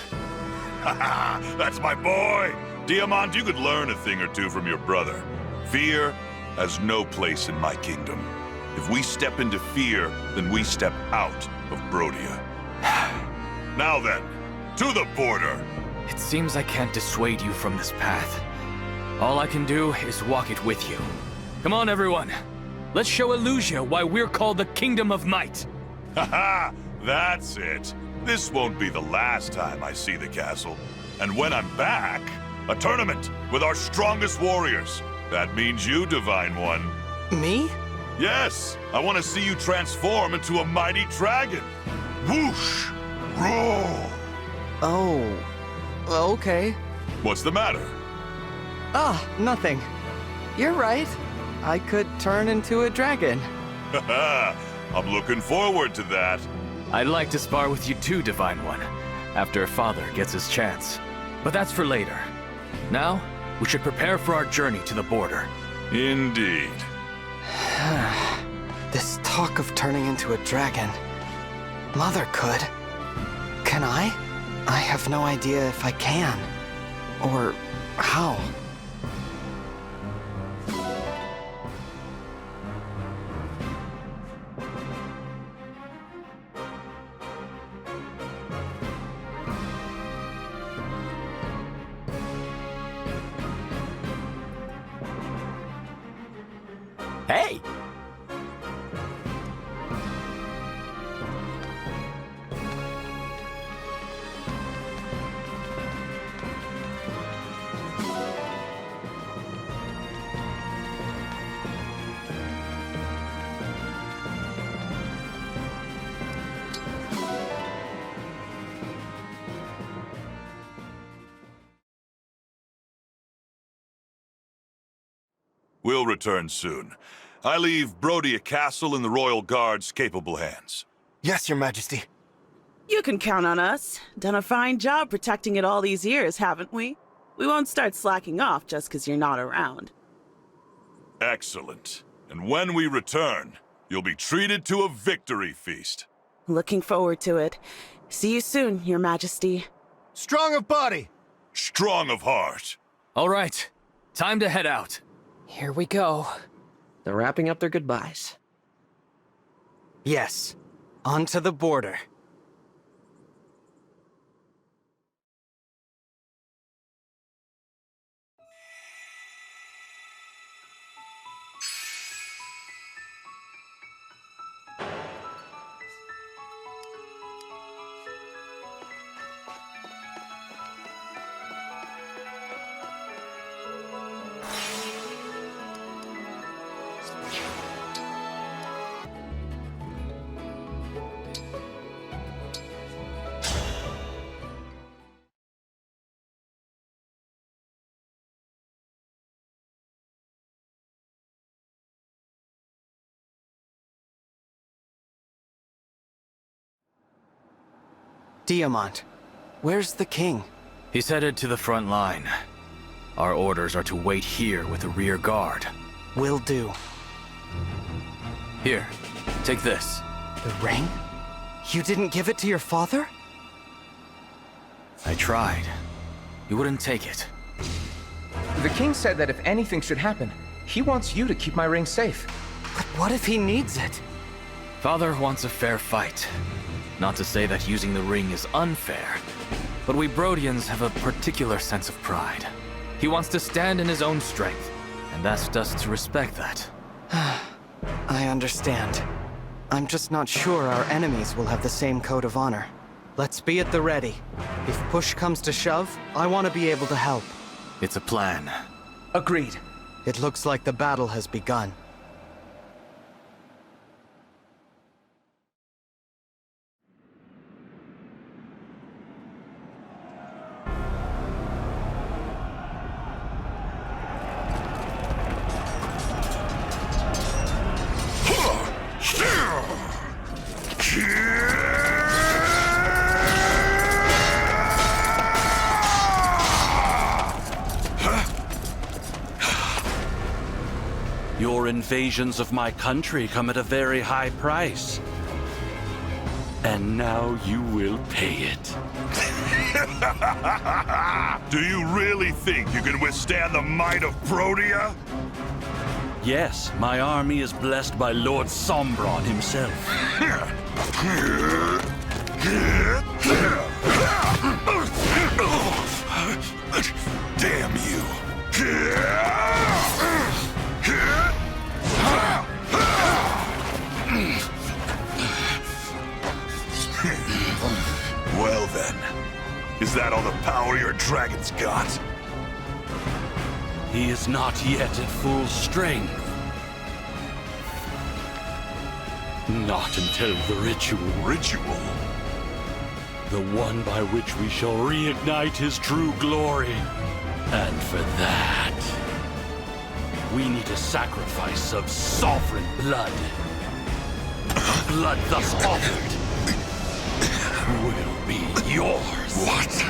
Speaker 19: Haha, that's my boy! Diamant, you could learn a thing or two from your brother. Fear has no place in my kingdom. If we step into fear, then we step out of Brodia. Now then, to the border!
Speaker 20: It seems I can't dissuade you from this path. All I can do is walk it with you. Come on, everyone. Let's show Elusia why we're called the Kingdom of Might.
Speaker 19: Haha, that's it. This won't be the last time I see the castle. And when I'm back, a tournament with our strongest warriors. That means you, Divine One.
Speaker 2: Me?
Speaker 19: Yes, I want to see you transform into a mighty dragon. Whoosh! Roar!
Speaker 2: Oh, okay.
Speaker 19: What's the matter?
Speaker 2: Ah, nothing. You're right. I could turn into a dragon.
Speaker 19: Haha, I'm looking forward to that.
Speaker 20: I'd like to spar with you too, Divine One, after Father gets his chance. But that's for later. Now, we should prepare for our journey to the border.
Speaker 19: Indeed.
Speaker 2: This talk of turning into a dragon. Mother could. Can I? I have no idea if I can. Or how.
Speaker 20: Hey!
Speaker 19: We'll return soon. I leave Brodia Castle in the Royal Guard's capable hands.
Speaker 6: Yes, Your Majesty.
Speaker 13: You can count on us. Done a fine job protecting it all these years, haven't we? We won't start slacking off just because you're not around.
Speaker 19: Excellent. And when we return, you'll be treated to a victory feast.
Speaker 13: Looking forward to it. See you soon, Your Majesty.
Speaker 6: Strong of body.
Speaker 19: Strong of heart.
Speaker 20: All right, time to head out.
Speaker 8: Here we go.
Speaker 10: They're wrapping up their goodbyes.
Speaker 2: Yes, onto the border. Diamant, where's the king?
Speaker 20: He's headed to the front line. Our orders are to wait here with the rear guard.
Speaker 2: Will do.
Speaker 20: Here, take this.
Speaker 2: The ring? You didn't give it to your father?
Speaker 20: I tried. He wouldn't take it.
Speaker 16: The king said that if anything should happen, he wants you to keep my ring safe.
Speaker 2: But what if he needs it?
Speaker 20: Father wants a fair fight. Not to say that using the ring is unfair, but we Brodians have a particular sense of pride. He wants to stand in his own strength, and asked us to respect that.
Speaker 2: I understand. I'm just not sure our enemies will have the same code of honor. Let's be at the ready. If push comes to shove, I want to be able to help.
Speaker 20: It's a plan.
Speaker 16: Agreed.
Speaker 2: It looks like the battle has begun.
Speaker 21: Your invasions of my country come at a very high price. And now you will pay it.
Speaker 19: Do you really think you can withstand the might of Brodia?
Speaker 21: Yes, my army is blessed by Lord Sombron himself.
Speaker 19: Damn you. Well then, is that all the power your dragon's got?
Speaker 21: He is not yet at full strength. Not until the ritual.
Speaker 19: Ritual?
Speaker 21: The one by which we shall reignite his true glory. And for that, we need a sacrifice of sovereign blood. Blood thus offered will be yours.
Speaker 19: What?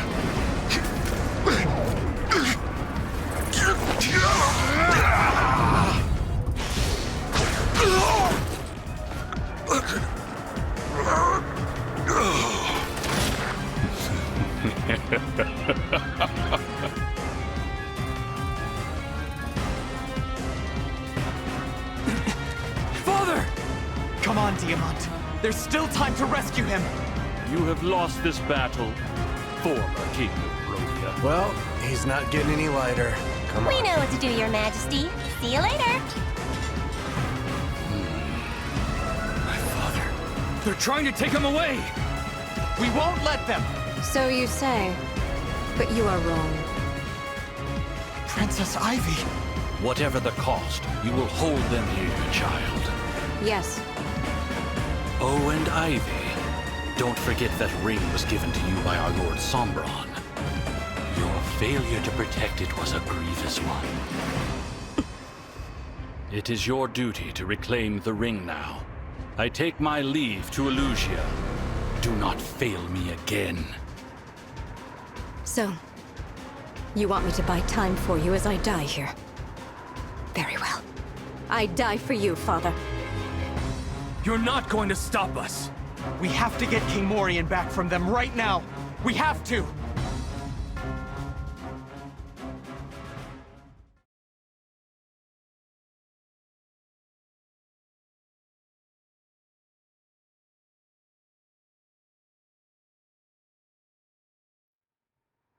Speaker 10: There's still time to rescue him!
Speaker 21: You have lost this battle, former King of Brodia.
Speaker 2: Well, he's not getting any lighter. Come
Speaker 9: We
Speaker 2: on.
Speaker 9: know what to do, Your Majesty. See you later.
Speaker 20: They're trying to take him away!
Speaker 10: We won't let them!
Speaker 18: So you say, but you are wrong.
Speaker 10: Princess Ivy!
Speaker 21: Whatever the cost, you will hold them here, child.
Speaker 18: Yes.
Speaker 21: Oh, and Ivy, don't forget that ring was given to you by our Lord Sombron. Your failure to protect it was a grievous one. It is your duty to reclaim the ring now. I take my leave to Elusia. Do not fail me again.
Speaker 18: So, you want me to buy time for you as I die here? Very well. I die for you, Father.
Speaker 20: You're not going to stop us!
Speaker 10: We have to get King Morian back from them right now! We have to!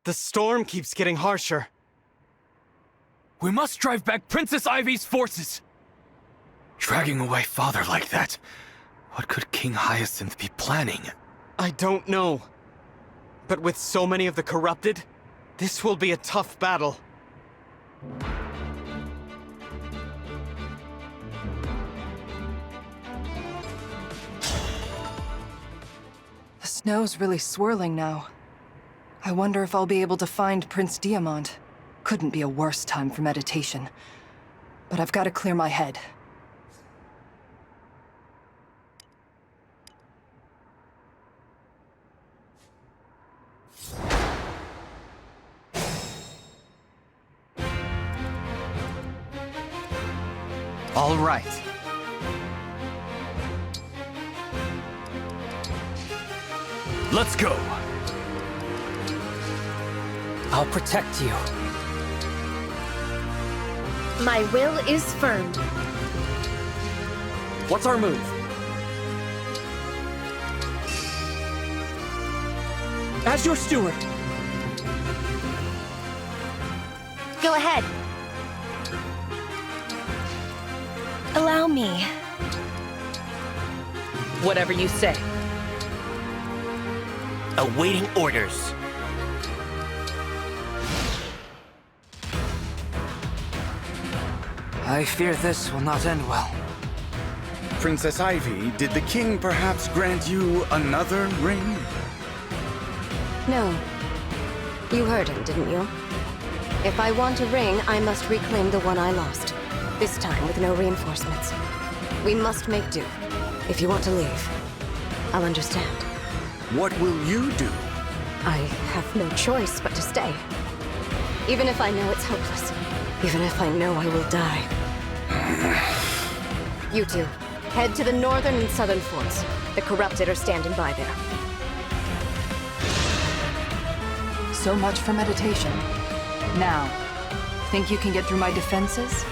Speaker 10: The storm keeps getting harsher.
Speaker 20: We must drive back Princess Ivy's forces! Dragging away Father like that, what could King Hyacinth be planning?
Speaker 10: I don't know. But with so many of the corrupted, this will be a tough battle.
Speaker 8: The snow's really swirling now. I wonder if I'll be able to find Prince Diamant. Couldn't be a worse time for meditation. But I've got to clear my head.
Speaker 2: All right.
Speaker 20: Let's go!
Speaker 8: I'll protect you.
Speaker 14: My will is firm.
Speaker 3: What's our move?
Speaker 7: As your steward.
Speaker 9: Go ahead.
Speaker 18: Allow me.
Speaker 11: Whatever you say.
Speaker 4: Awaiting orders.
Speaker 20: I fear this will not end well.
Speaker 22: Princess Ivy, did the king perhaps grant you another ring?
Speaker 18: No. You heard him, didn't you? If I want a ring, I must reclaim the one I lost. This time with no reinforcements. We must make do. If you want to leave, I'll understand.
Speaker 22: What will you do?
Speaker 18: I have no choice but to stay. Even if I know it's hopeless. Even if I know I will die. You two, head to the northern and southern forts. The corrupted are standing by there.
Speaker 8: So much for meditation. Now, think you can get through my defenses?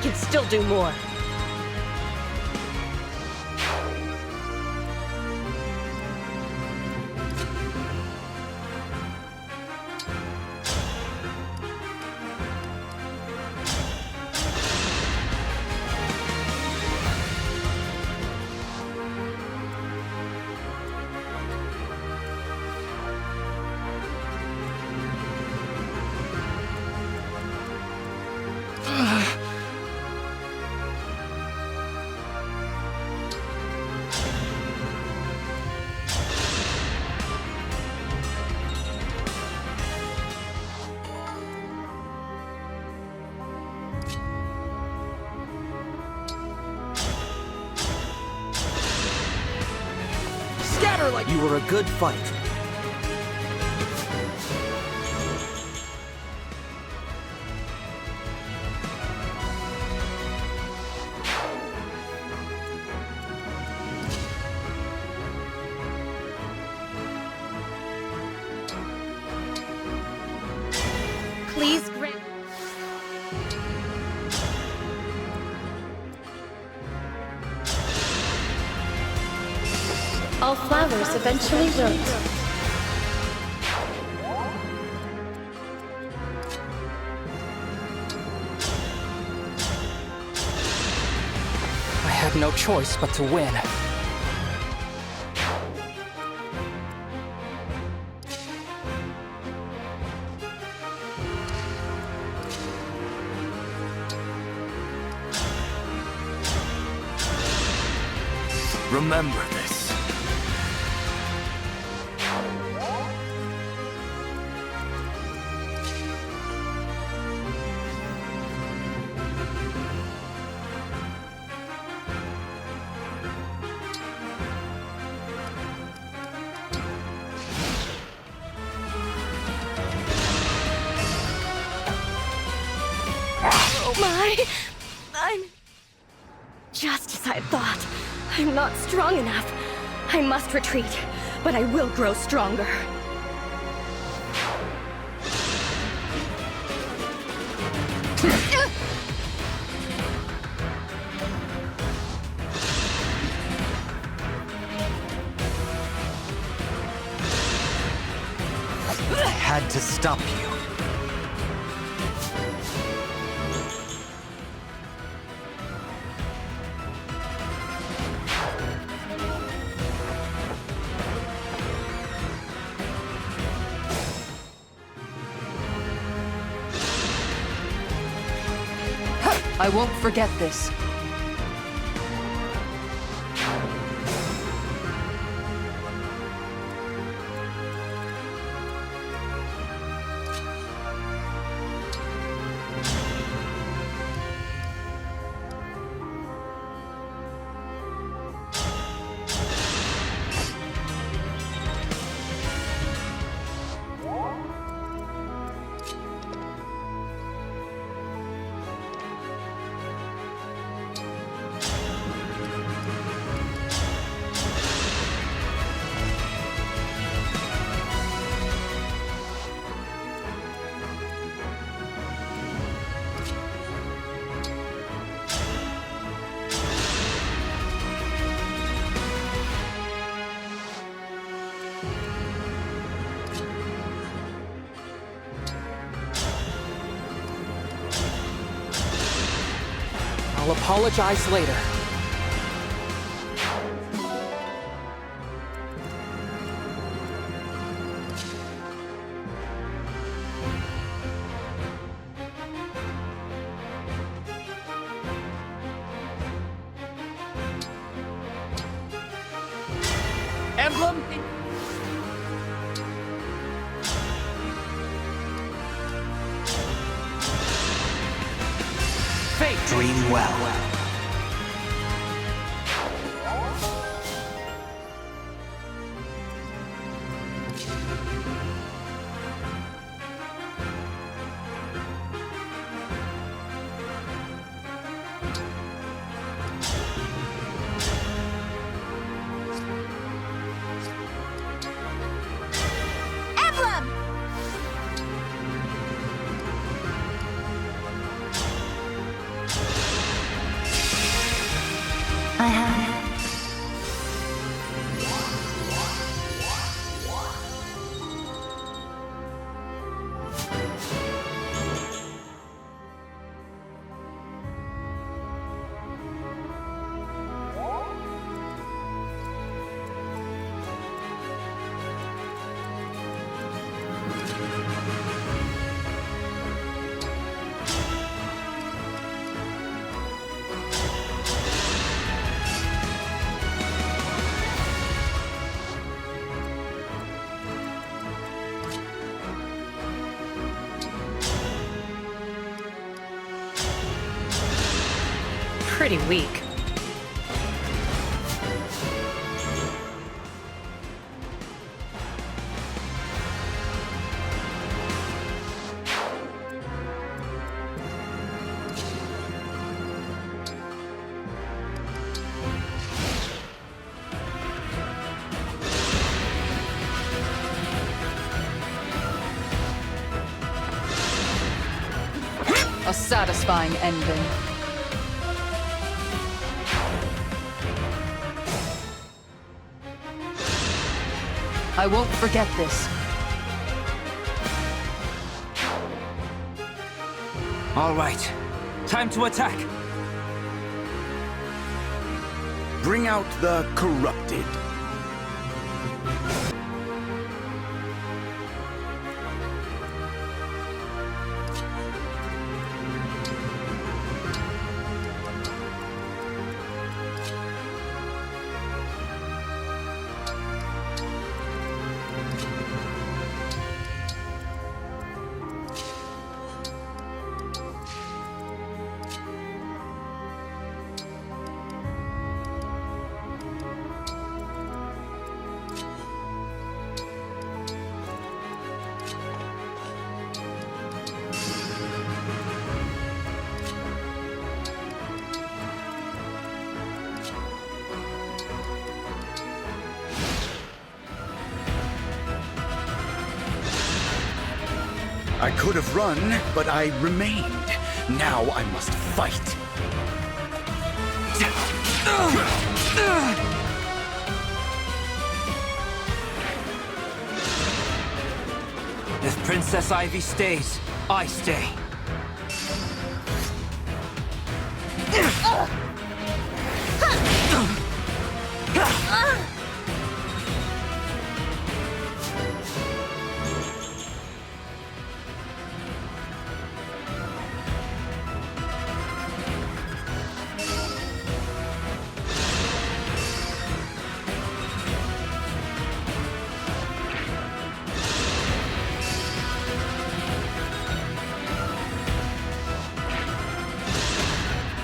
Speaker 11: can still do more.
Speaker 3: Scatter like you were a good fight.
Speaker 14: Please grant. All flowers eventually wilt.
Speaker 8: I had no choice but to win.
Speaker 20: Remember this.
Speaker 14: I'm... Just as I thought. I'm not strong enough. I must retreat, but I will grow stronger.
Speaker 2: I had to stop you.
Speaker 8: I won't forget this. I'll apologize later.
Speaker 3: Emblem?
Speaker 2: Fate. Dream well.
Speaker 9: Emblem!
Speaker 11: pretty weak.
Speaker 1: A satisfying ending. I won't forget this.
Speaker 5: All right. Time to attack.
Speaker 22: Bring out the corrupted. I could have run, but I remained. Now I must fight.
Speaker 5: If Princess Ivy stays, I stay.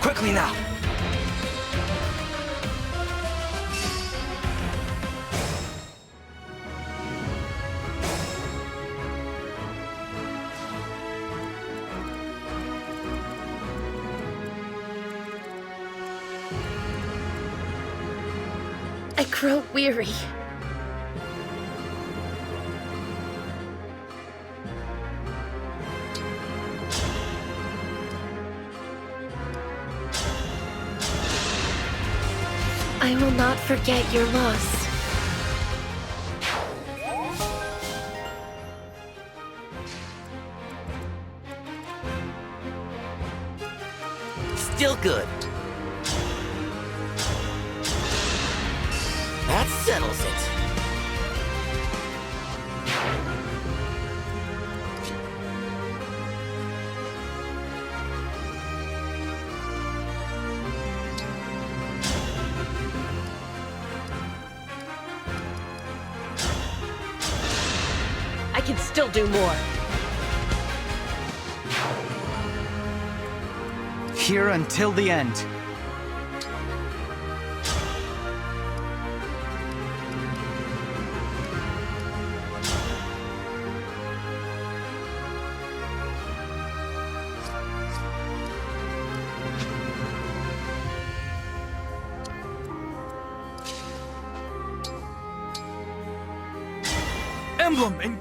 Speaker 5: Quickly now!
Speaker 14: I grow weary. I will not forget your loss.
Speaker 4: Still good. That settles it.
Speaker 11: I can still do more.
Speaker 5: Here until the end. Emblem and...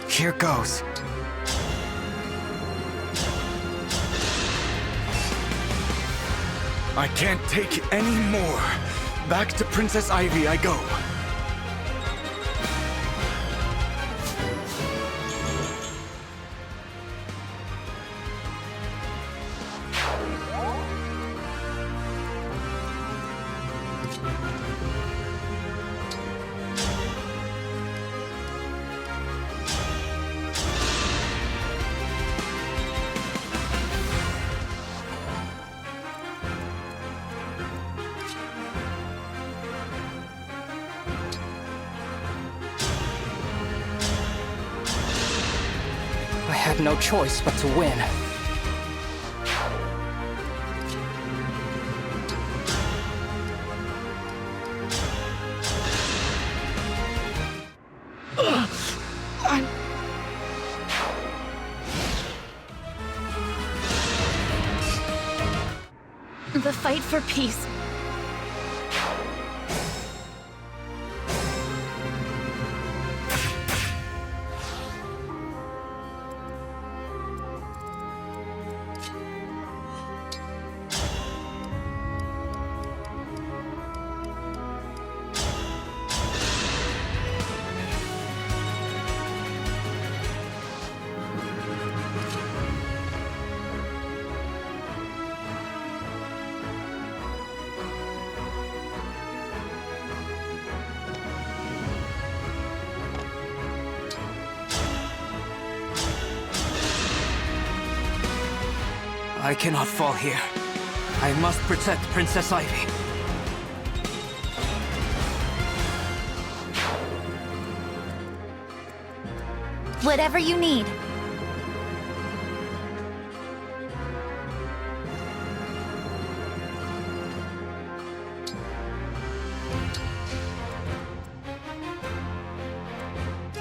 Speaker 2: Here goes.
Speaker 22: I can't take any more. Back to Princess Ivy I go.
Speaker 8: I had no choice but to win.
Speaker 14: The fight for peace.
Speaker 5: I cannot fall here. I must protect Princess Ivy.
Speaker 9: Whatever you need.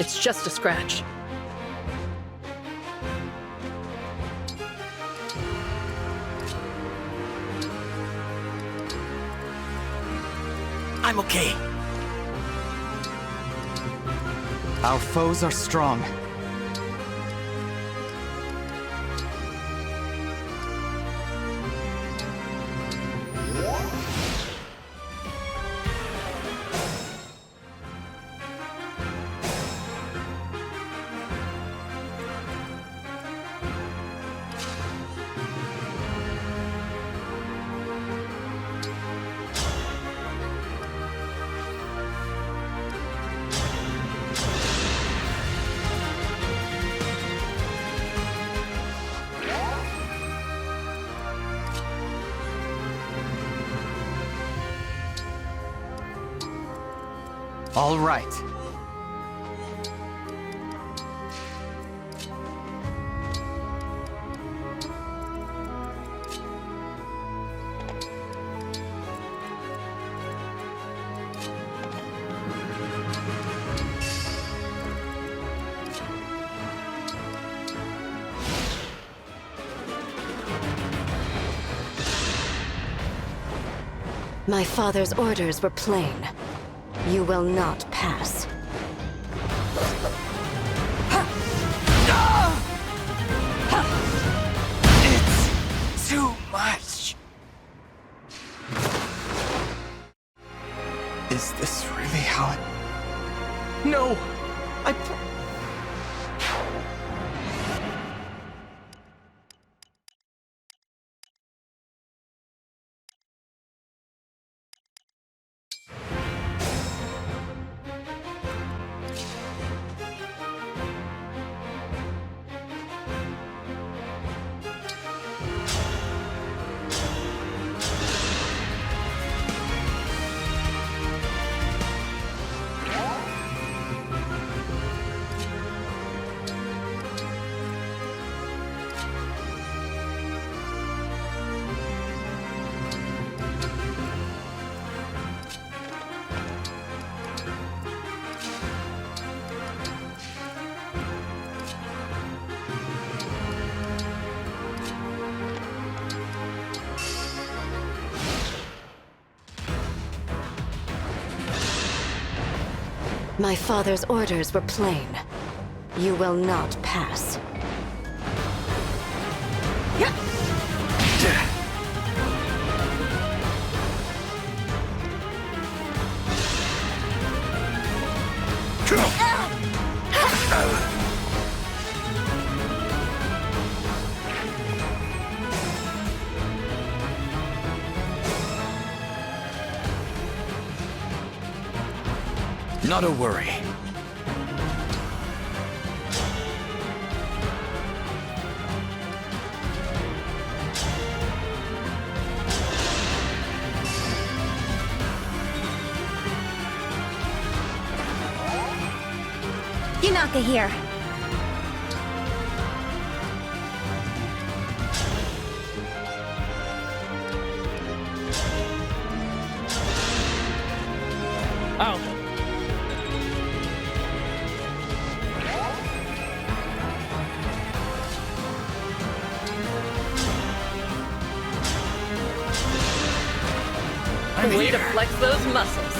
Speaker 1: It's just a scratch.
Speaker 10: I'm okay.
Speaker 5: Our foes are strong. All right.
Speaker 18: My father's orders were plain. You will not pass.
Speaker 5: It's too much.
Speaker 2: Is this really how it...
Speaker 3: No!
Speaker 18: My father's orders were plain. You will not pass.
Speaker 20: Not a worry.
Speaker 9: Yunaka here.
Speaker 7: Ow.
Speaker 11: Way to flex those muscles.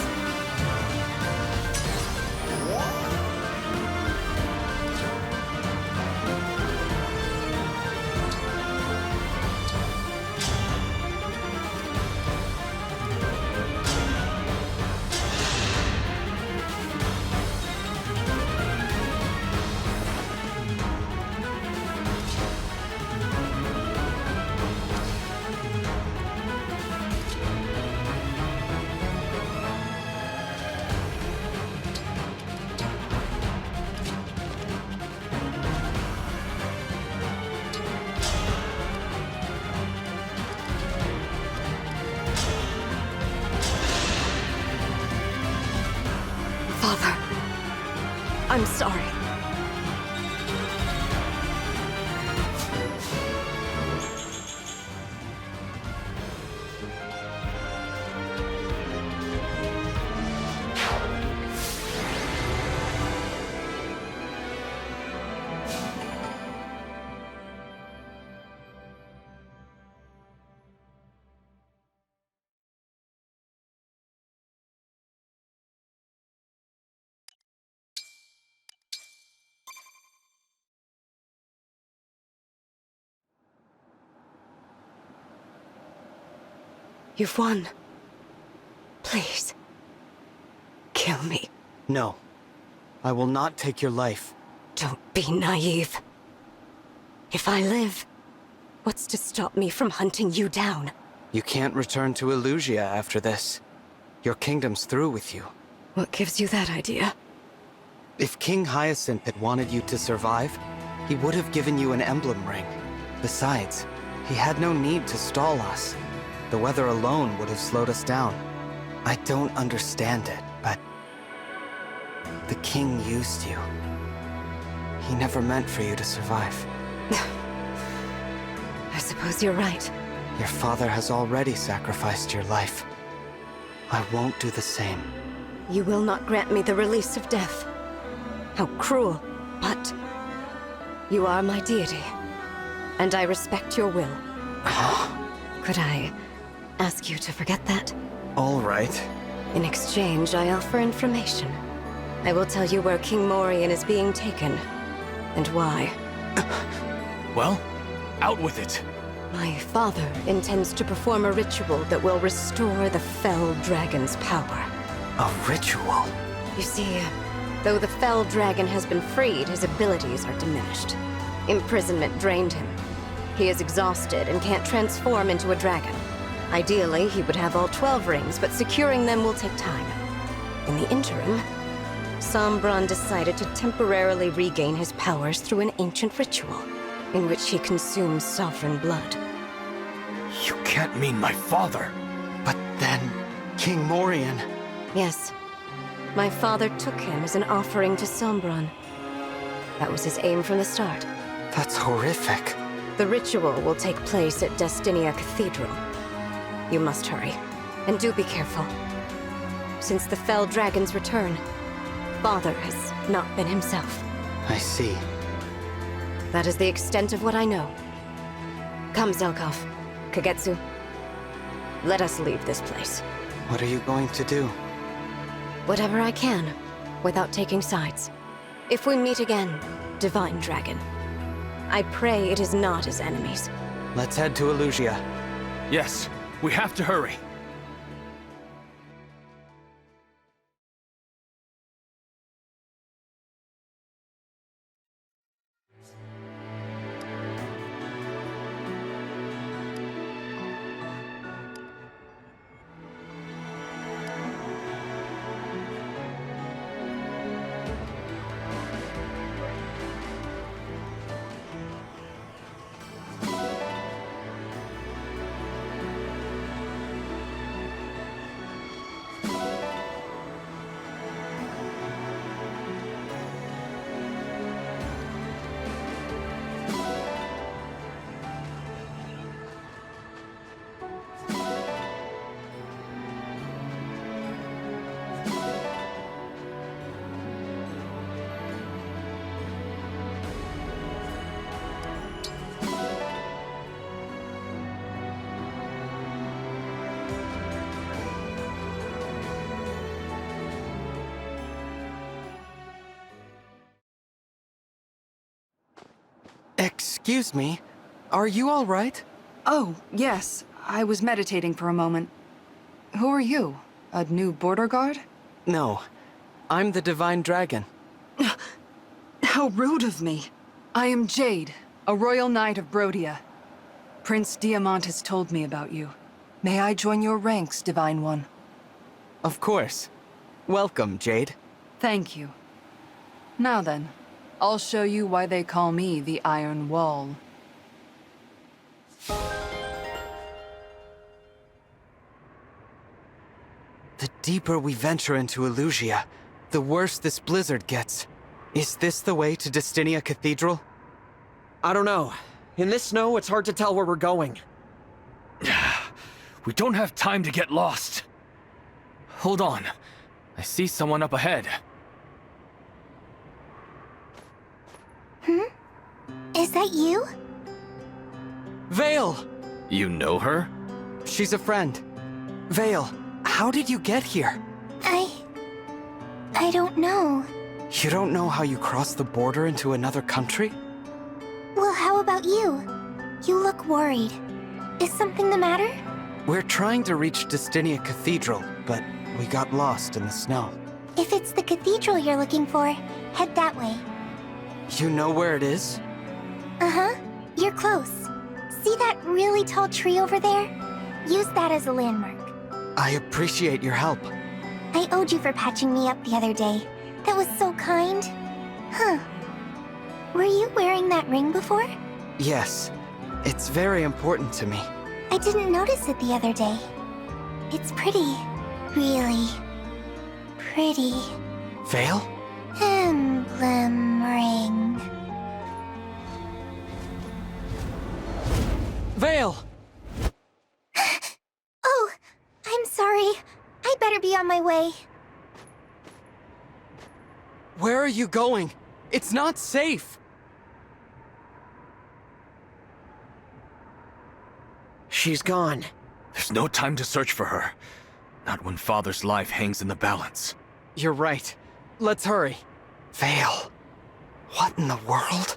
Speaker 18: Father, I'm sorry. You've won. Please. Kill me.
Speaker 2: No. I will not take your life.
Speaker 18: Don't be naive. If I live, what's to stop me from hunting you down?
Speaker 2: You can't return to Illusia after this. Your kingdom's through with you.
Speaker 18: What gives you that idea?
Speaker 2: If King Hyacinth had wanted you to survive, he would have given you an emblem ring. Besides, he had no need to stall us. The weather alone would have slowed us down. I don't understand it, but the king used you. He never meant for you to survive.
Speaker 18: I suppose you're right.
Speaker 2: Your father has already sacrificed your life. I won't do the same.
Speaker 18: You will not grant me the release of death. How cruel, but you are my deity, and I respect your will. Could I ask you to forget that?
Speaker 2: All right.
Speaker 18: In exchange, I offer information. I will tell you where King Morian is being taken, and why.
Speaker 20: Well, out with it.
Speaker 18: My father intends to perform a ritual that will restore the Fell Dragon's power.
Speaker 2: A ritual?
Speaker 18: You see, though the Fell Dragon has been freed, his abilities are diminished. Imprisonment drained him. He is exhausted and can't transform into a dragon. Ideally, he would have all 12 rings, but securing them will take time. In the interim, Sombron decided to temporarily regain his powers through an ancient ritual, in which he consumes sovereign blood.
Speaker 20: You can't mean my father.
Speaker 2: But then, King Morian...
Speaker 18: Yes. My father took him as an offering to Sombron. That was his aim from the start.
Speaker 2: That's horrific.
Speaker 18: The ritual will take place at Destinia Cathedral. You must hurry. And do be careful. Since the Fell Dragon's return, Father has not been himself.
Speaker 2: I see.
Speaker 18: That is the extent of what I know. Come, Zelkov. Kagetsu. Let us leave this place.
Speaker 2: What are you going to do?
Speaker 18: Whatever I can, without taking sides. If we meet again, Divine Dragon, I pray it is not as enemies.
Speaker 2: Let's head to Illusia.
Speaker 20: Yes, we have to hurry.
Speaker 2: Excuse me, are you all right?
Speaker 12: Oh, yes. I was meditating for a moment. Who are you? A new border guard?
Speaker 2: No, I'm the Divine Dragon.
Speaker 12: How rude of me. I am Jade, a royal knight of Brodia. Prince Diamant has told me about you. May I join your ranks, Divine One?
Speaker 2: Of course. Welcome, Jade.
Speaker 12: Thank you. Now then, I'll show you why they call me the Iron Wall.
Speaker 2: The deeper we venture into Elusia, the worse this blizzard gets. Is this the way to Destinia Cathedral?
Speaker 10: I don't know. In this snow, it's hard to tell where we're going.
Speaker 20: We don't have time to get lost. Hold on. I see someone up ahead.
Speaker 9: Is that you?
Speaker 2: Vale!
Speaker 20: You know her?
Speaker 2: She's a friend. Vale, how did you get here?
Speaker 9: I don't know.
Speaker 2: You don't know how you crossed the border into another country?
Speaker 9: Well, how about you? You look worried. Is something the matter?
Speaker 2: We're trying to reach Destinia Cathedral, but we got lost in the snow.
Speaker 9: If it's the cathedral you're looking for, head that way.
Speaker 2: You know where it is?
Speaker 9: Uh-huh. You're close. See that really tall tree over there? Use that as a landmark.
Speaker 2: I appreciate your help.
Speaker 9: I owed you for patching me up the other day. That was so kind. Huh. Were you wearing that ring before?
Speaker 2: Yes. It's very important to me.
Speaker 9: I didn't notice it the other day. It's pretty. Really pretty.
Speaker 2: Vale?
Speaker 9: Emblem ring.
Speaker 2: Vale!
Speaker 9: Oh, I'm sorry. I better be on my way.
Speaker 2: Where are you going? It's not safe!
Speaker 10: She's gone.
Speaker 20: There's no time to search for her. Not when Father's life hangs in the balance.
Speaker 2: You're right. Let's hurry. Vale. What in the world?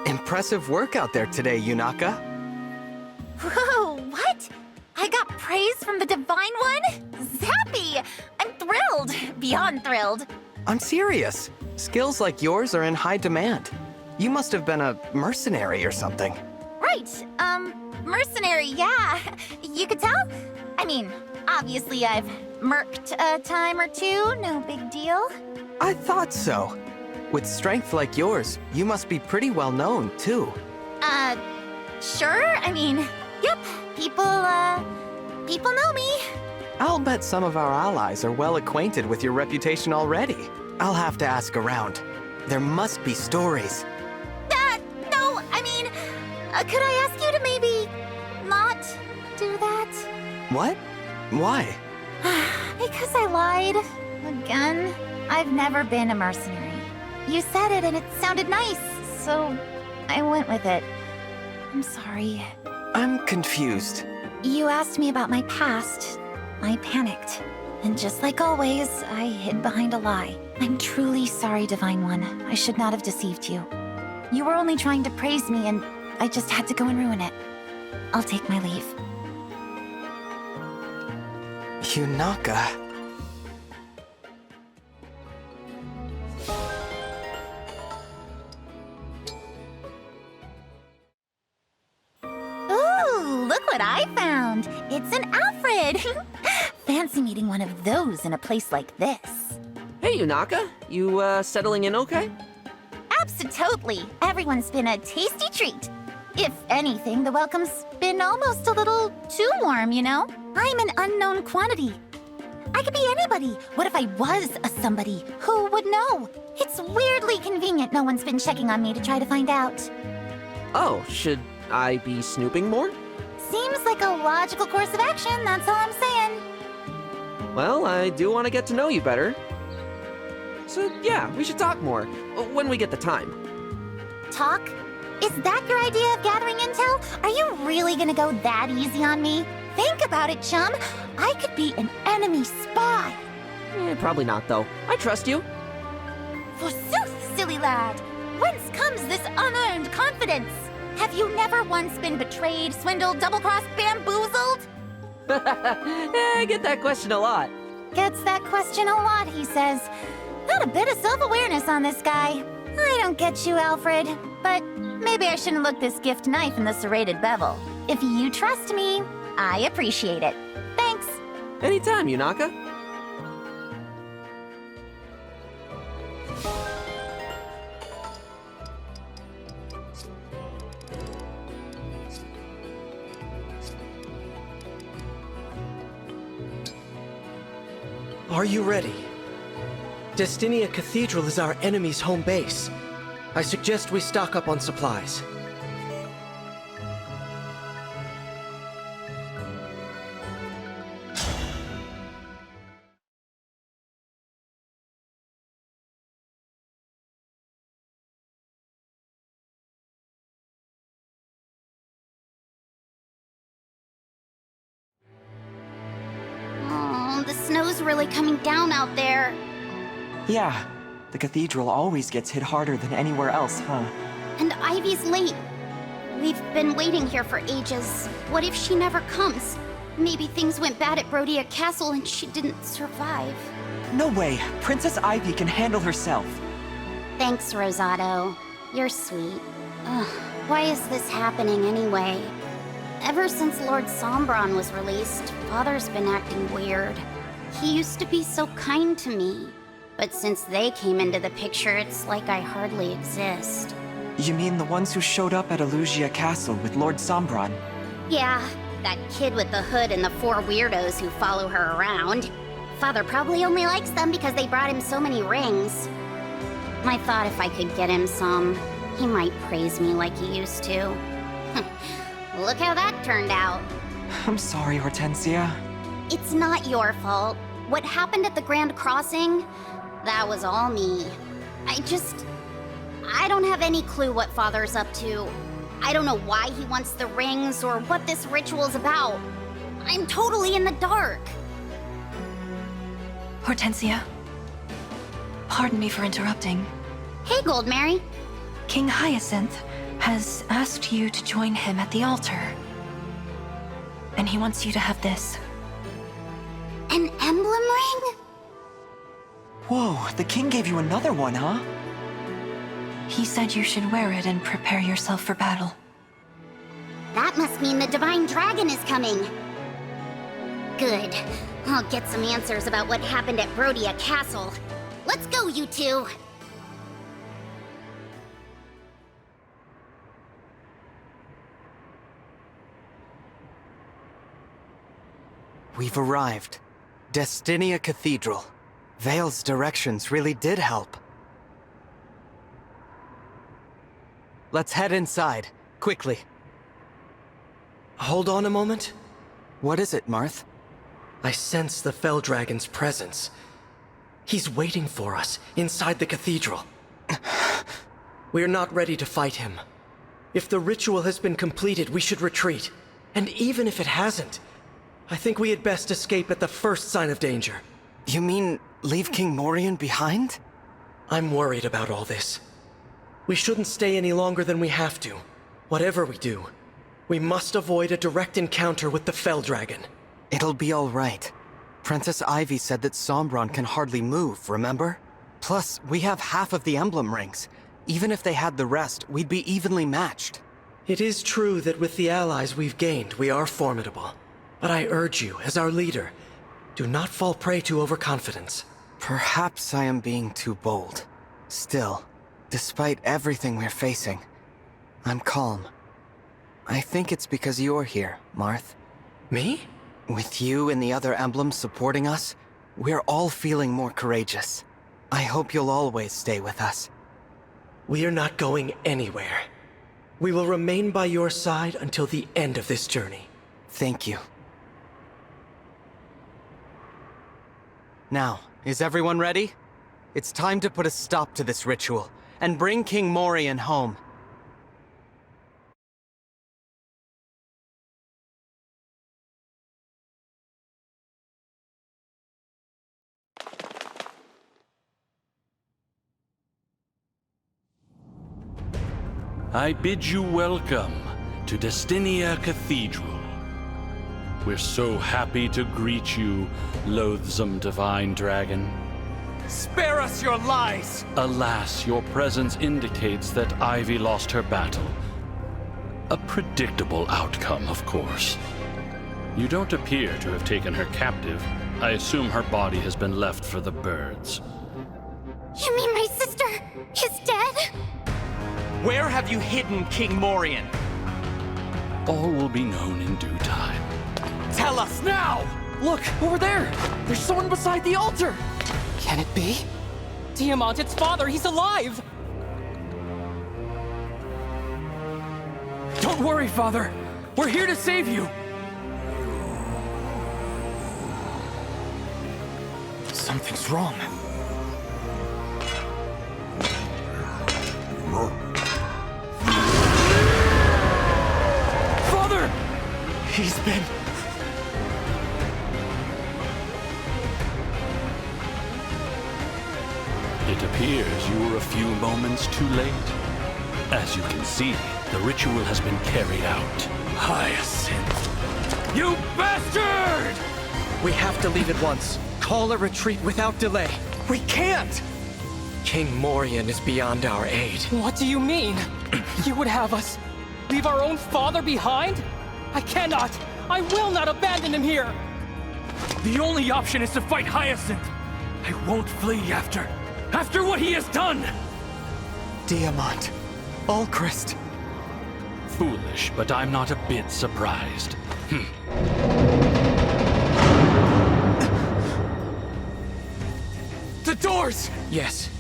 Speaker 2: Impressive work out there today, Yunaka.
Speaker 9: Whoa, what? I got praise from the Divine One? Zappy! I'm thrilled. Beyond thrilled.
Speaker 2: I'm serious. Skills like yours are in high demand. You must have been a mercenary or something.
Speaker 9: Right, mercenary, yeah. You could tell? I mean, obviously I've merked a time or two, no big deal.
Speaker 2: I thought so. With strength like yours, you must be pretty well known, too.
Speaker 9: Sure, I mean, yep, people know me.
Speaker 2: I'll bet some of our allies are well acquainted with your reputation already. I'll have to ask around. There must be stories.
Speaker 9: No, I mean, could I ask you to maybe not do that?
Speaker 2: What? Why?
Speaker 9: Because I lied. Again. I've never been a mercenary. You said it and it sounded nice, so I went with it. I'm sorry.
Speaker 2: I'm confused.
Speaker 9: You asked me about my past. I panicked. And just like always, I hid behind a lie. I'm truly sorry, Divine One. I should not have deceived you. You were only trying to praise me, and I just had to go and ruin it. I'll take my leave.
Speaker 2: Yunaka.
Speaker 9: Ooh, look what I found! It's an Alfred! Fancy meeting one of those in a place like this.
Speaker 10: Hey, Yunaka. You, settling in okay?
Speaker 9: Abso-totally. Everyone's been a tasty treat. If anything, the welcome's been almost a little too warm, you know? I'm an unknown quantity. I could be anybody. What if I was a somebody? Who would know? It's weirdly convenient no one's been checking on me to try to find out.
Speaker 10: Oh, should I be snooping more?
Speaker 9: Seems like a logical course of action, that's all I'm saying.
Speaker 10: Well, I do want to get to know you better. So, yeah, we should talk more, when we get the time.
Speaker 9: Talk? Is that your idea of gathering intel? Are you really gonna go that easy on me? Think about it, chum. I could be an enemy spy.
Speaker 10: Probably not, though. I trust you.
Speaker 9: Forsooth, silly lad. Whence comes this unearned confidence? Have you never once been betrayed, swindled, double-crossed, bamboozled?
Speaker 10: I get that question a lot.
Speaker 9: Gets that question a lot, he says. Not a bit of self-awareness on this guy. I don't get you, Alfred. But maybe I shouldn't look this gift knife in the serrated bevel. If you trust me, I appreciate it. Thanks.
Speaker 10: Anytime, Yunaka.
Speaker 3: Are you ready? Destinia Cathedral is our enemy's home base. I suggest we stock up on supplies.
Speaker 9: Oh, the snow's really coming down out there.
Speaker 15: Yeah, the cathedral always gets hit harder than anywhere else, huh?
Speaker 9: And Ivy's late. We've been waiting here for ages. What if she never comes? Maybe things went bad at Brodia Castle and she didn't survive.
Speaker 15: No way! Princess Ivy can handle herself.
Speaker 9: Thanks, Rosado. You're sweet. Ugh, why is this happening anyway? Ever since Lord Sombron was released, Father's been acting weird. He used to be so kind to me. But since they came into the picture, it's like I hardly exist.
Speaker 15: You mean the ones who showed up at Elugia Castle with Lord Sombron?
Speaker 9: Yeah, that kid with the hood and the 4 weirdos who follow her around. Father probably only likes them because they brought him so many rings. I thought if I could get him some, he might praise me like he used to. Look how that turned out.
Speaker 15: I'm sorry, Hortensia.
Speaker 9: It's not your fault. What happened at the Grand Crossing? That was all me. I don't have any clue what Father's up to. I don't know why he wants the rings or what this ritual's about. I'm totally in the dark.
Speaker 17: Hortensia. Pardon me for interrupting.
Speaker 9: Hey, Goldmary.
Speaker 17: King Hyacinth has asked you to join him at the altar. And he wants you to have this.
Speaker 9: An emblem ring?
Speaker 15: Whoa, the king gave you another one, huh?
Speaker 17: He said you should wear it and prepare yourself for battle.
Speaker 9: That must mean the Divine Dragon is coming. Good. I'll get some answers about what happened at Brodia Castle. Let's go, you two!
Speaker 2: We've arrived. Destinia Cathedral. Vale's directions really did help. Let's head inside, quickly.
Speaker 3: Hold on a moment.
Speaker 2: What is it, Marth?
Speaker 3: I sense the Fell Dragon's presence. He's waiting for us, inside the cathedral. We're not ready to fight him. If the ritual has been completed, we should retreat. And even if it hasn't, I think we had best escape at the first sign of danger.
Speaker 2: You mean leave King Morian behind?
Speaker 3: I'm worried about all this. We shouldn't stay any longer than we have to. Whatever we do, we must avoid a direct encounter with the Fell Dragon.
Speaker 2: It'll be all right. Princess Ivy said that Sombron can hardly move, remember? Plus, we have half of the emblem rings. Even if they had the rest, we'd be evenly matched.
Speaker 3: It is true that with the allies we've gained, we are formidable. But I urge you, as our leader, do not fall prey to overconfidence.
Speaker 2: Perhaps I am being too bold. Still, despite everything we're facing, I'm calm. I think it's because you're here, Marth.
Speaker 3: Me?
Speaker 2: With you and the other emblems supporting us, we're all feeling more courageous. I hope you'll always stay with us.
Speaker 3: We are not going anywhere. We will remain by your side until the end of this journey.
Speaker 2: Thank you. Now, is everyone ready? It's time to put a stop to this ritual and bring King Morian home.
Speaker 21: I bid you welcome to Destinia Cathedral. We're so happy to greet you, loathsome divine dragon.
Speaker 5: Spare us your lies!
Speaker 21: Alas, your presence indicates that Ivy lost her battle. A predictable outcome, of course. You don't appear to have taken her captive. I assume her body has been left for the birds.
Speaker 9: You mean my sister is dead?
Speaker 5: Where have you hidden King Morian?
Speaker 21: All will be known in due time.
Speaker 5: Tell us now!
Speaker 10: Look, over there! There's someone beside the altar!
Speaker 8: Can it be? Diamant, its father, he's alive!
Speaker 7: Don't worry, Father. We're here to save you.
Speaker 20: Something's wrong.
Speaker 7: Father!
Speaker 5: He's been...
Speaker 21: It appears you were a few moments too late. As you can see, the ritual has been carried out.
Speaker 7: Hyacinth! You bastard!
Speaker 3: We have to leave at once. Call a retreat without delay.
Speaker 5: We can't!
Speaker 3: King Morian is beyond our aid.
Speaker 8: What do you mean? You would have us leave our own father behind? I cannot! I will not abandon him here!
Speaker 7: The only option is to fight Hyacinth. I won't flee after what he has done!
Speaker 2: Diamant. Ulchrist.
Speaker 21: Foolish, but I'm not a bit surprised.
Speaker 3: The doors! Yes,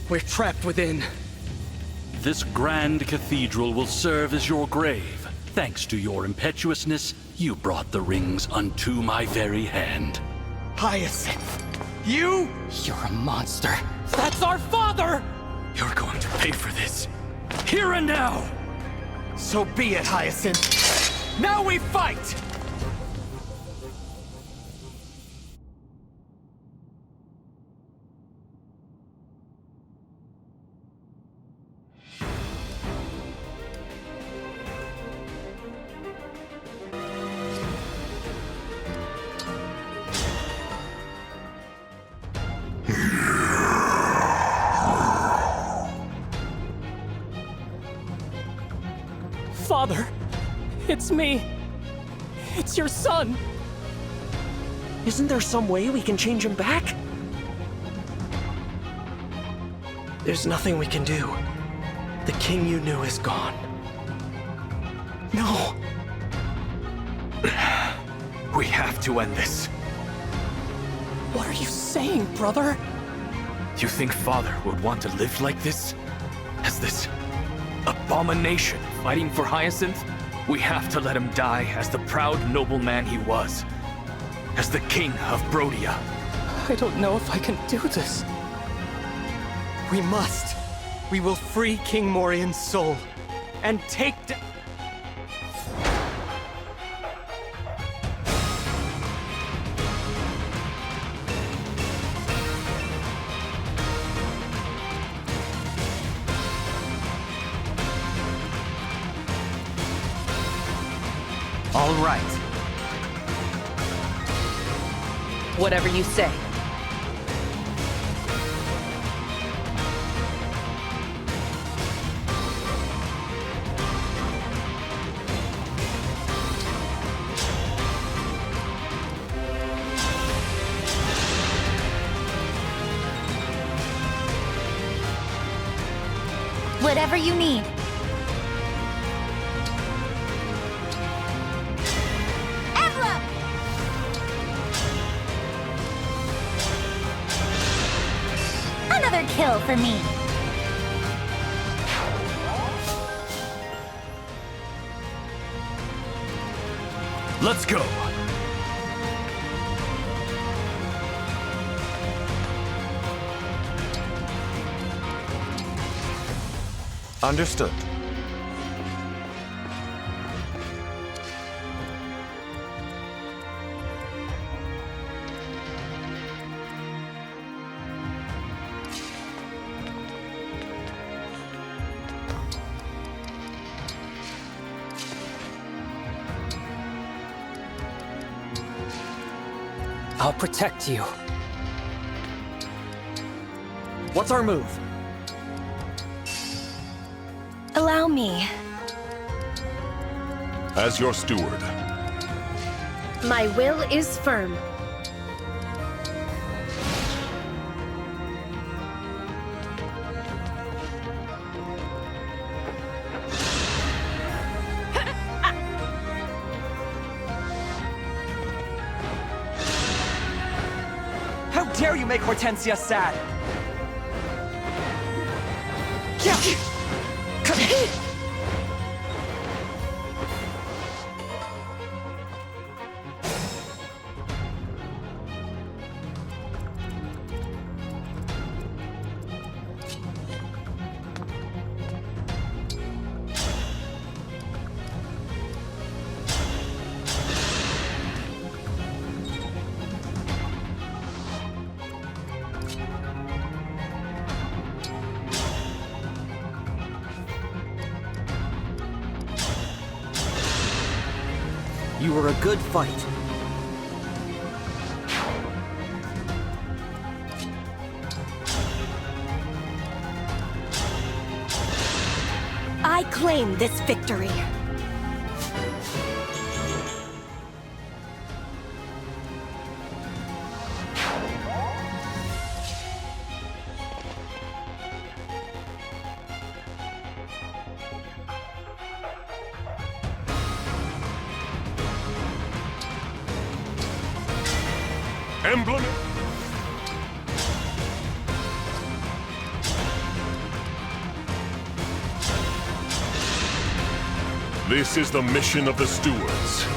Speaker 3: we're trapped within.
Speaker 21: This grand cathedral will serve as your grave. Thanks to your impetuousness, you brought the rings unto my very hand.
Speaker 5: Hyacinth! You?
Speaker 8: You're a monster. That's our father!
Speaker 7: You're going to pay for this. Here and now!
Speaker 5: So be it, Hyacinth. Now we fight!
Speaker 8: Father, it's me. It's your son.
Speaker 10: Isn't there some way we can change him back?
Speaker 3: There's nothing we can do. The king you knew is gone.
Speaker 20: No! We have to end this.
Speaker 8: What are you saying, brother?
Speaker 20: You think Father would want to live like this? As this abomination fighting for Hyacinth? We have to let him die as the proud nobleman he was. As the king of Brodia.
Speaker 8: I don't know if I can do this.
Speaker 2: We must. We will free King Morian's soul and take
Speaker 5: All right.
Speaker 11: Whatever you say.
Speaker 9: Whatever you need. Emblem! Another kill for me.
Speaker 20: Let's go!
Speaker 6: Understood.
Speaker 8: I'll protect you.
Speaker 10: What's our move?
Speaker 17: Allow me.
Speaker 19: As your steward.
Speaker 14: My will is firm.
Speaker 15: How dare you make Hortensia sad?
Speaker 10: You were a good fight.
Speaker 18: I claim this victory.
Speaker 19: Emblem. This is the mission of the stewards.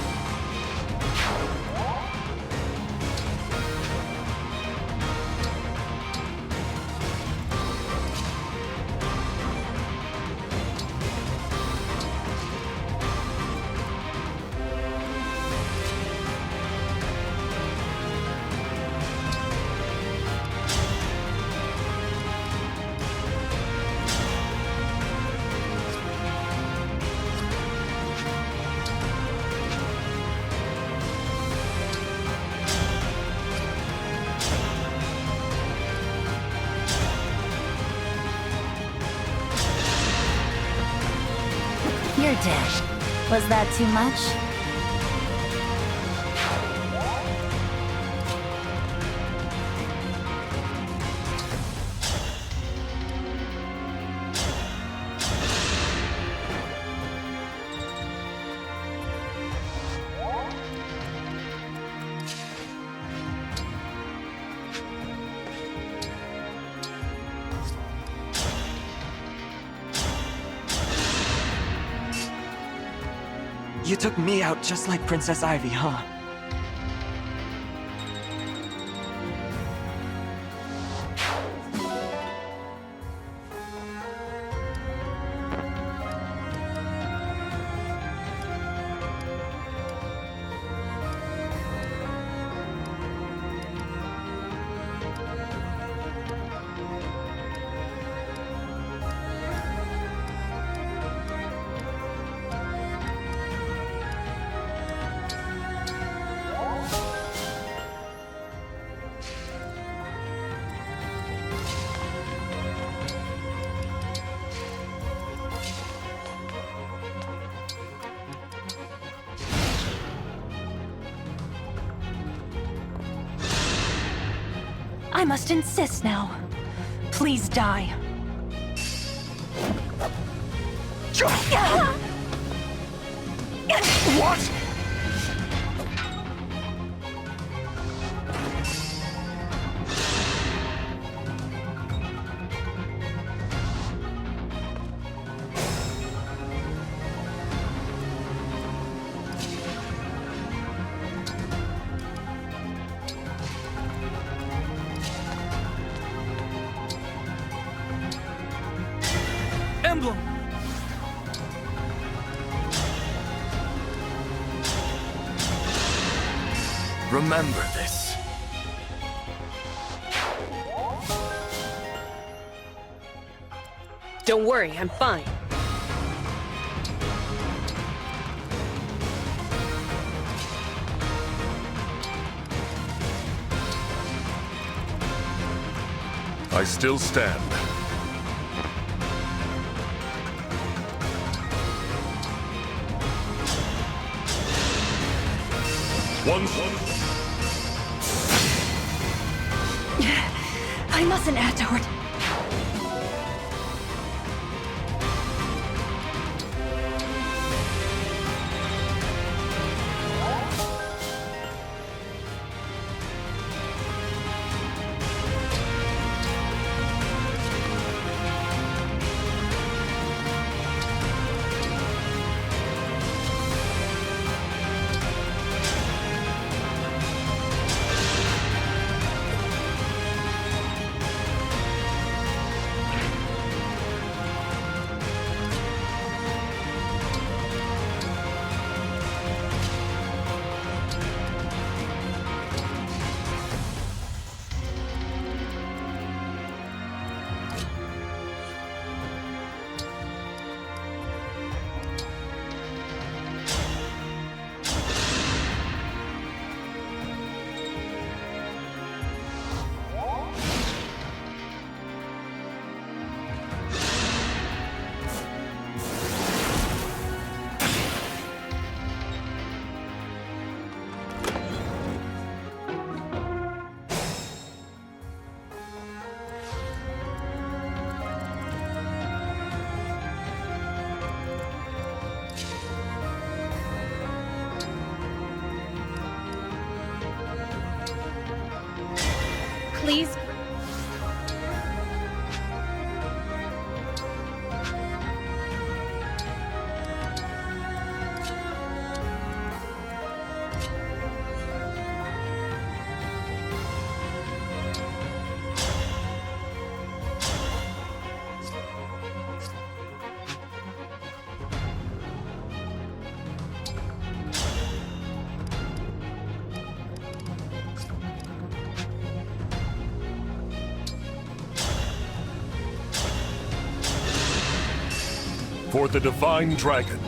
Speaker 9: You're dead. Was that too much?
Speaker 15: You took me out just like Princess Ivy, huh?
Speaker 17: I must insist now. Please die.
Speaker 21: What?
Speaker 7: Emblem!
Speaker 20: Remember this.
Speaker 11: Don't worry, I'm fine.
Speaker 19: I still stand.
Speaker 17: I mustn't add to it.
Speaker 14: Please.
Speaker 19: For the Divine Dragon.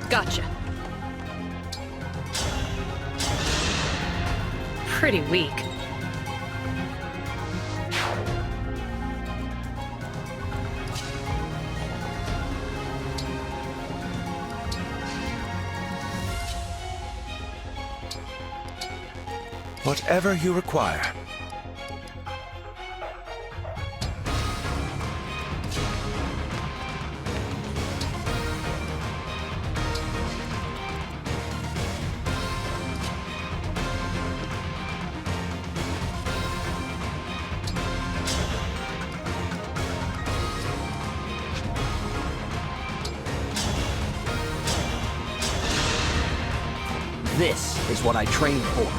Speaker 11: Gotcha. Pretty weak.
Speaker 6: Whatever you require.
Speaker 10: This is what I trained for.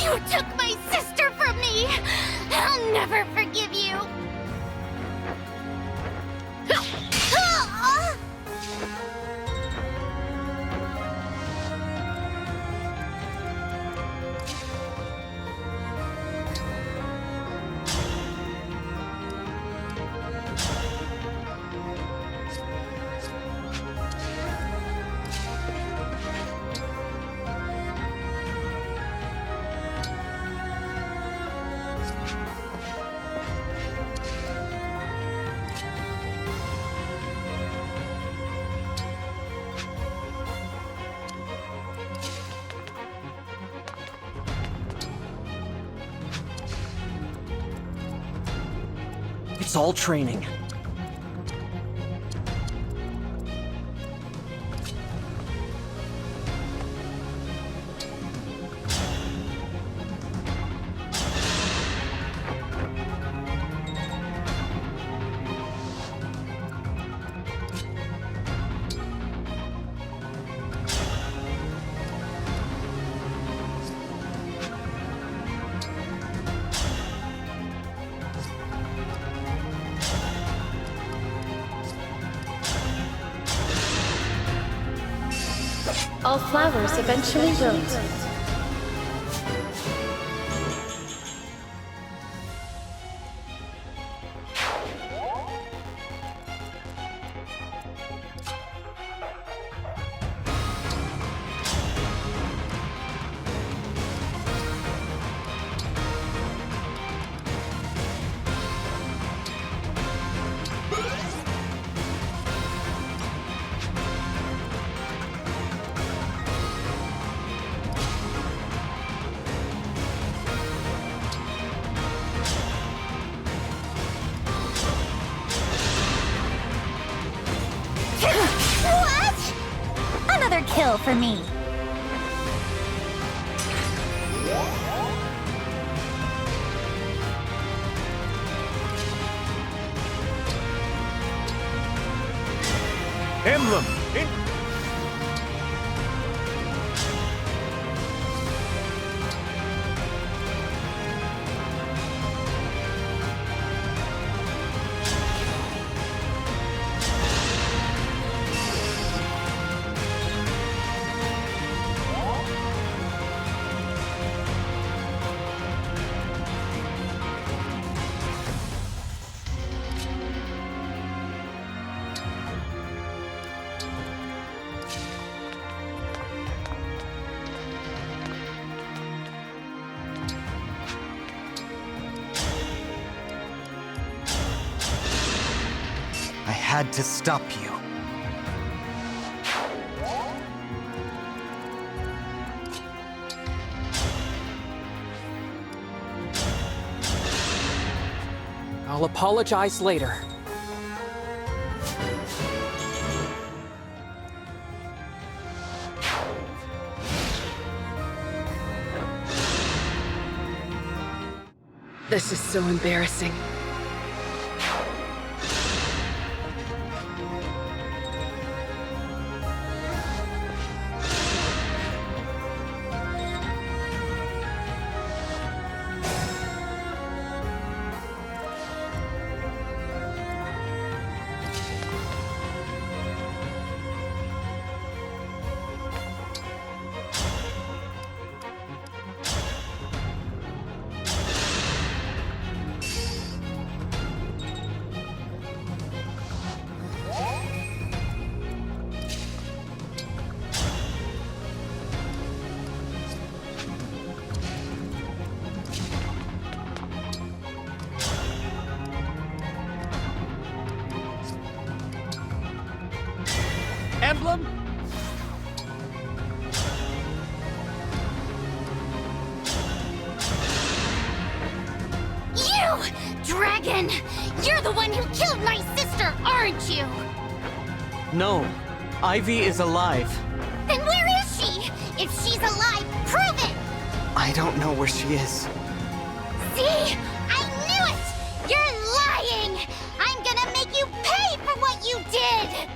Speaker 9: You took my sister from me! I'll never forgive you!
Speaker 10: It's all training.
Speaker 14: All flowers eventually wilt.
Speaker 9: What? Another kill for me.
Speaker 6: Emblem!
Speaker 2: I had to stop you.
Speaker 8: I'll apologize later.
Speaker 11: This is so embarrassing.
Speaker 7: Emblem?
Speaker 9: You! Dragon! You're the one who killed my sister, aren't you?
Speaker 2: No, Ivy is alive.
Speaker 9: Then where is she? If she's alive, prove it!
Speaker 2: I don't know where she is.
Speaker 9: See? I knew it! You're lying! I'm gonna make you pay for what you did!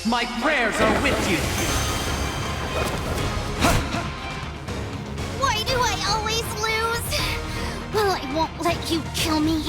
Speaker 5: My prayers are with you!
Speaker 9: you kill me?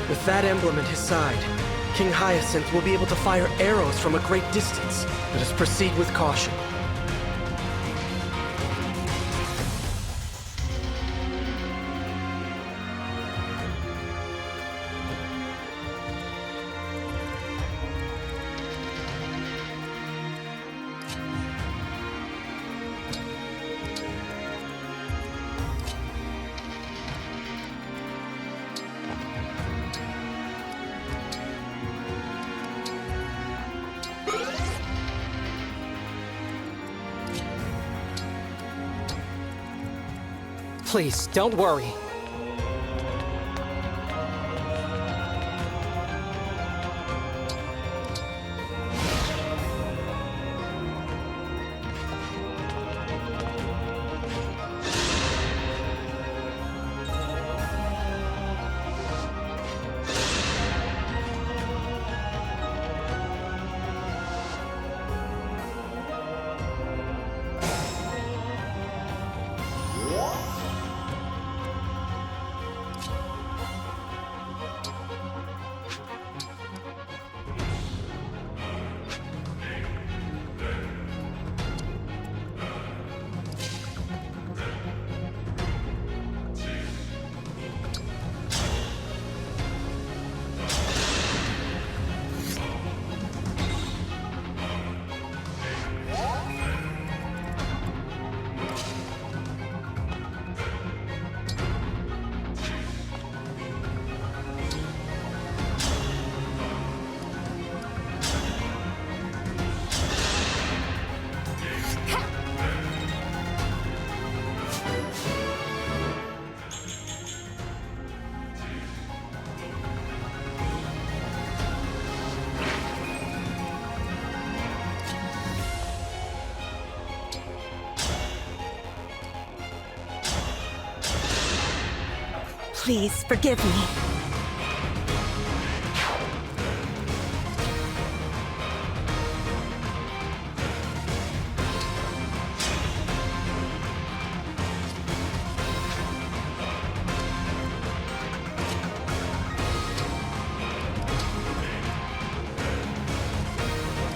Speaker 3: With that emblem at his side, King Hyacinth will be able to fire arrows from a great distance. Let us proceed with caution.
Speaker 8: Please, don't worry.
Speaker 13: Please forgive me.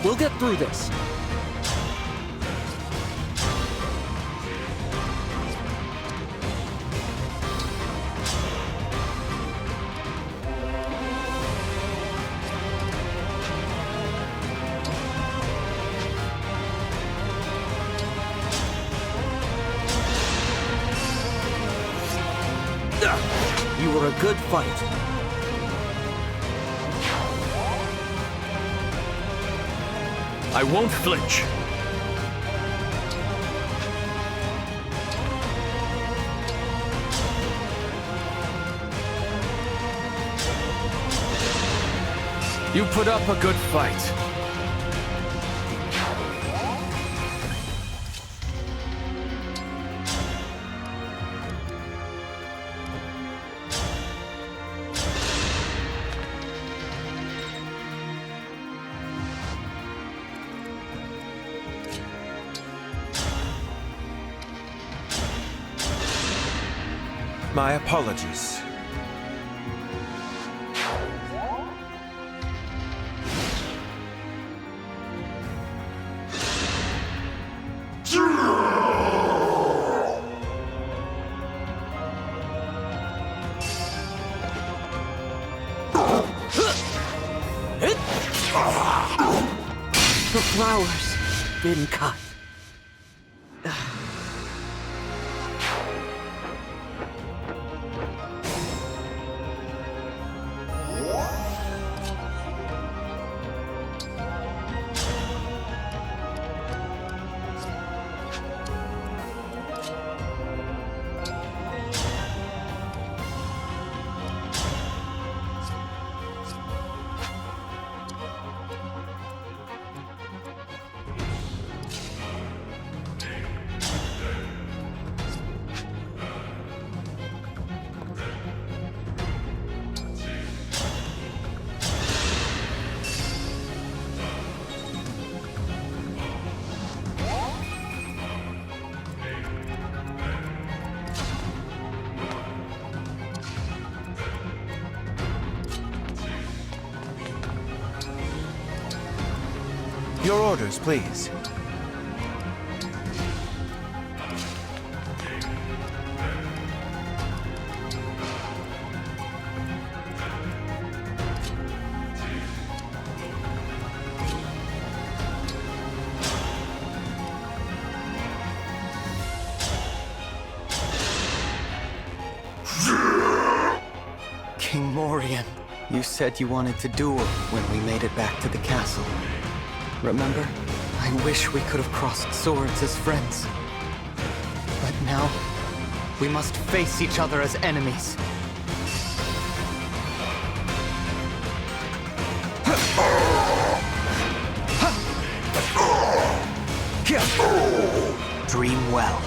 Speaker 10: We'll get through this. You were a good fight.
Speaker 20: I won't flinch. You put up a good fight.
Speaker 6: My apologies.
Speaker 10: The flowers been cut.
Speaker 6: Your orders, please.
Speaker 2: King Morian, you said you wanted to duel when we made it back to the castle. Remember? I wish we could have crossed swords as friends. But now, we must face each other as enemies. Dream well.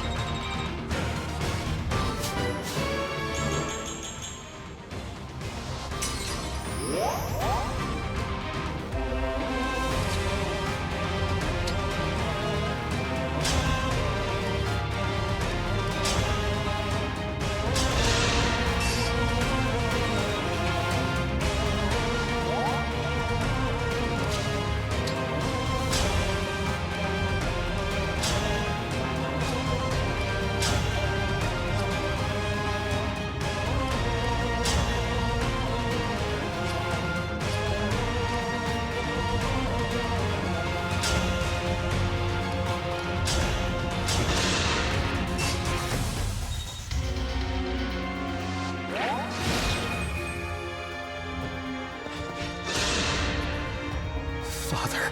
Speaker 8: Father,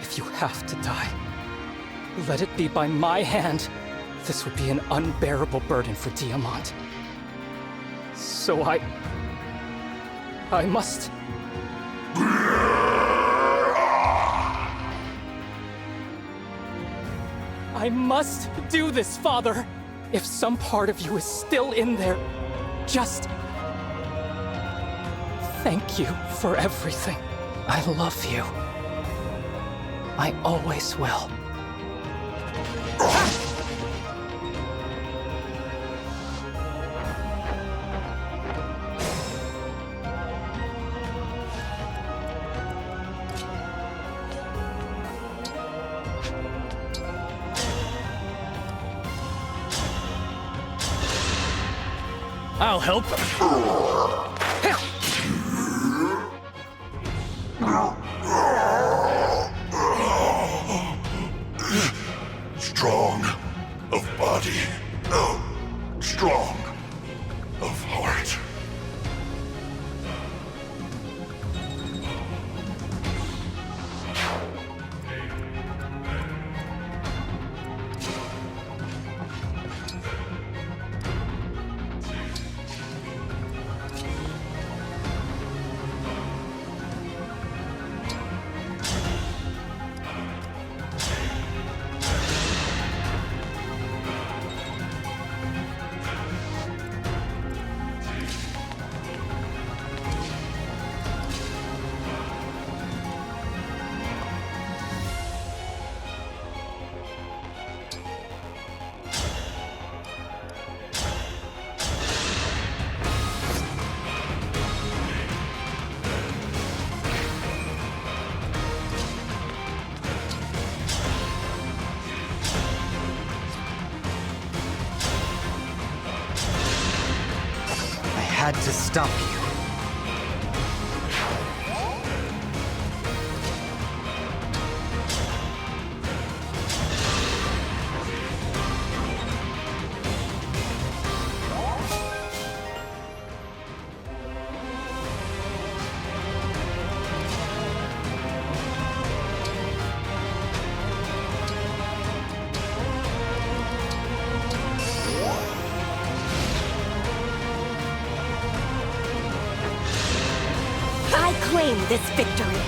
Speaker 8: if you have to die, let it be by my hand. This would be an unbearable burden for Diamant. So I must... I must do this, Father! If some part of you is still in there, just... thank you for everything. I love you. I always will.
Speaker 7: I'll help.
Speaker 19: Strong of body, strong of heart.
Speaker 2: I had to stop you.
Speaker 13: I claim this victory.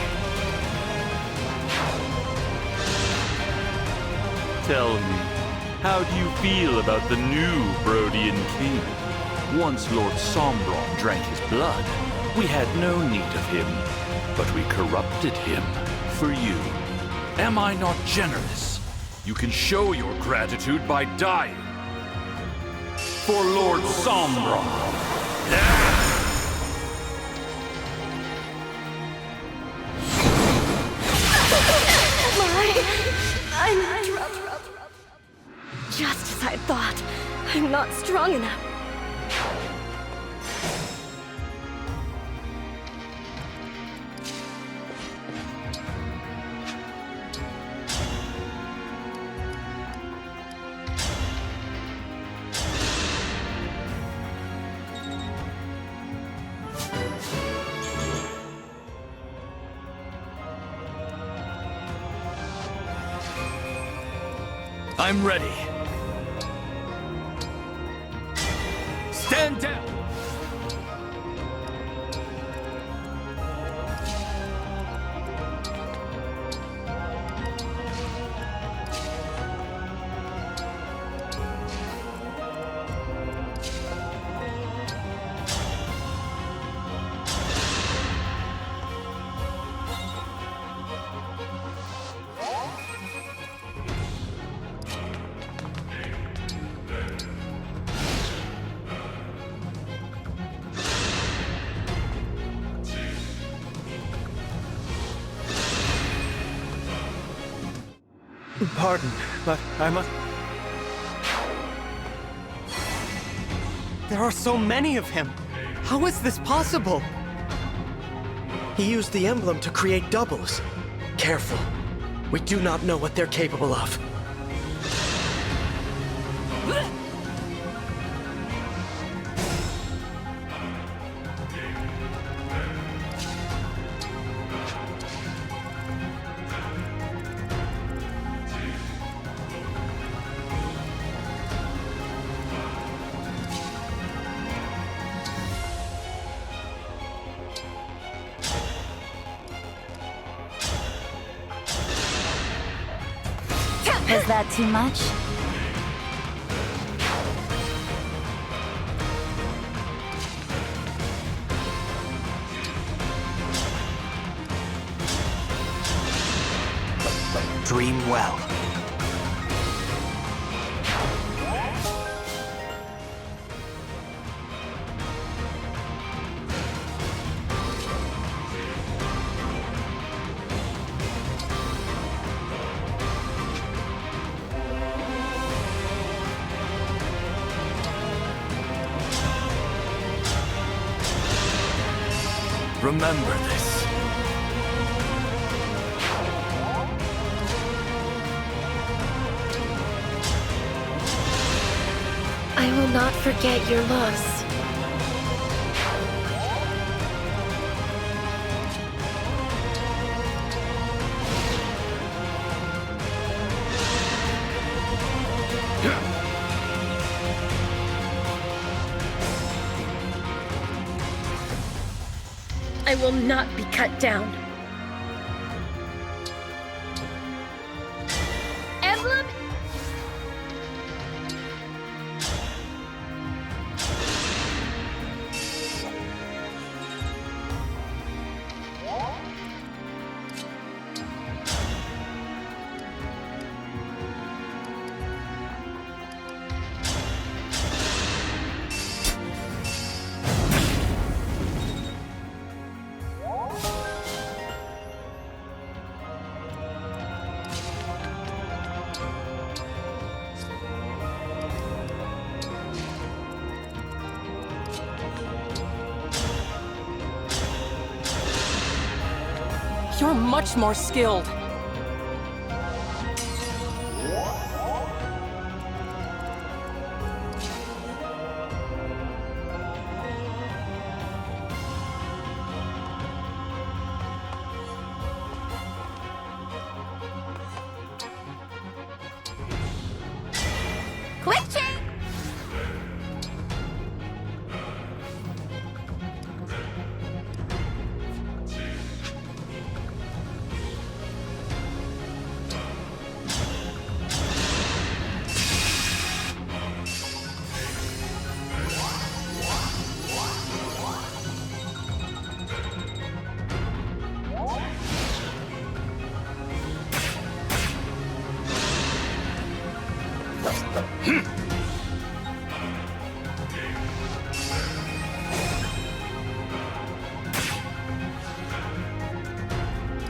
Speaker 21: Tell me, how do you feel about the new Brodian king? Once Lord Sombron drank his blood, we had no need of him, but we corrupted him for you. Am I not generous? You can show your gratitude by dying. For Lord Sombron.
Speaker 13: I'm not strong enough.
Speaker 20: I'm ready. Stand down!
Speaker 2: Pardon, but I must... There are so many of him! How is this possible?
Speaker 3: He used the emblem to create doubles. Careful. We do not know what they're capable of.
Speaker 9: Is that too much?
Speaker 2: Dream well.
Speaker 20: Remember this.
Speaker 14: I will not forget your loss. I will not be cut down. Emblem?
Speaker 8: You're much more skilled.
Speaker 9: Quick change!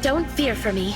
Speaker 14: Don't fear for me.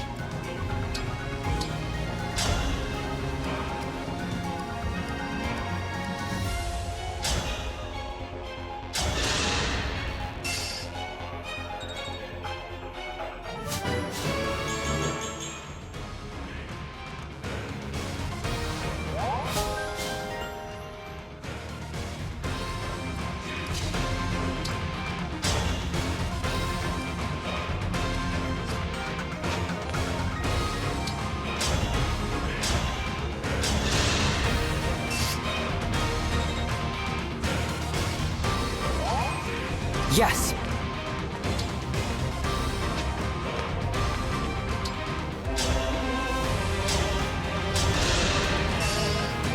Speaker 8: Yes!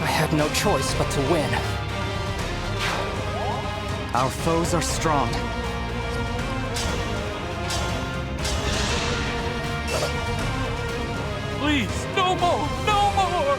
Speaker 8: I had no choice but to win.
Speaker 2: Our foes are strong.
Speaker 21: Please, no more! No more!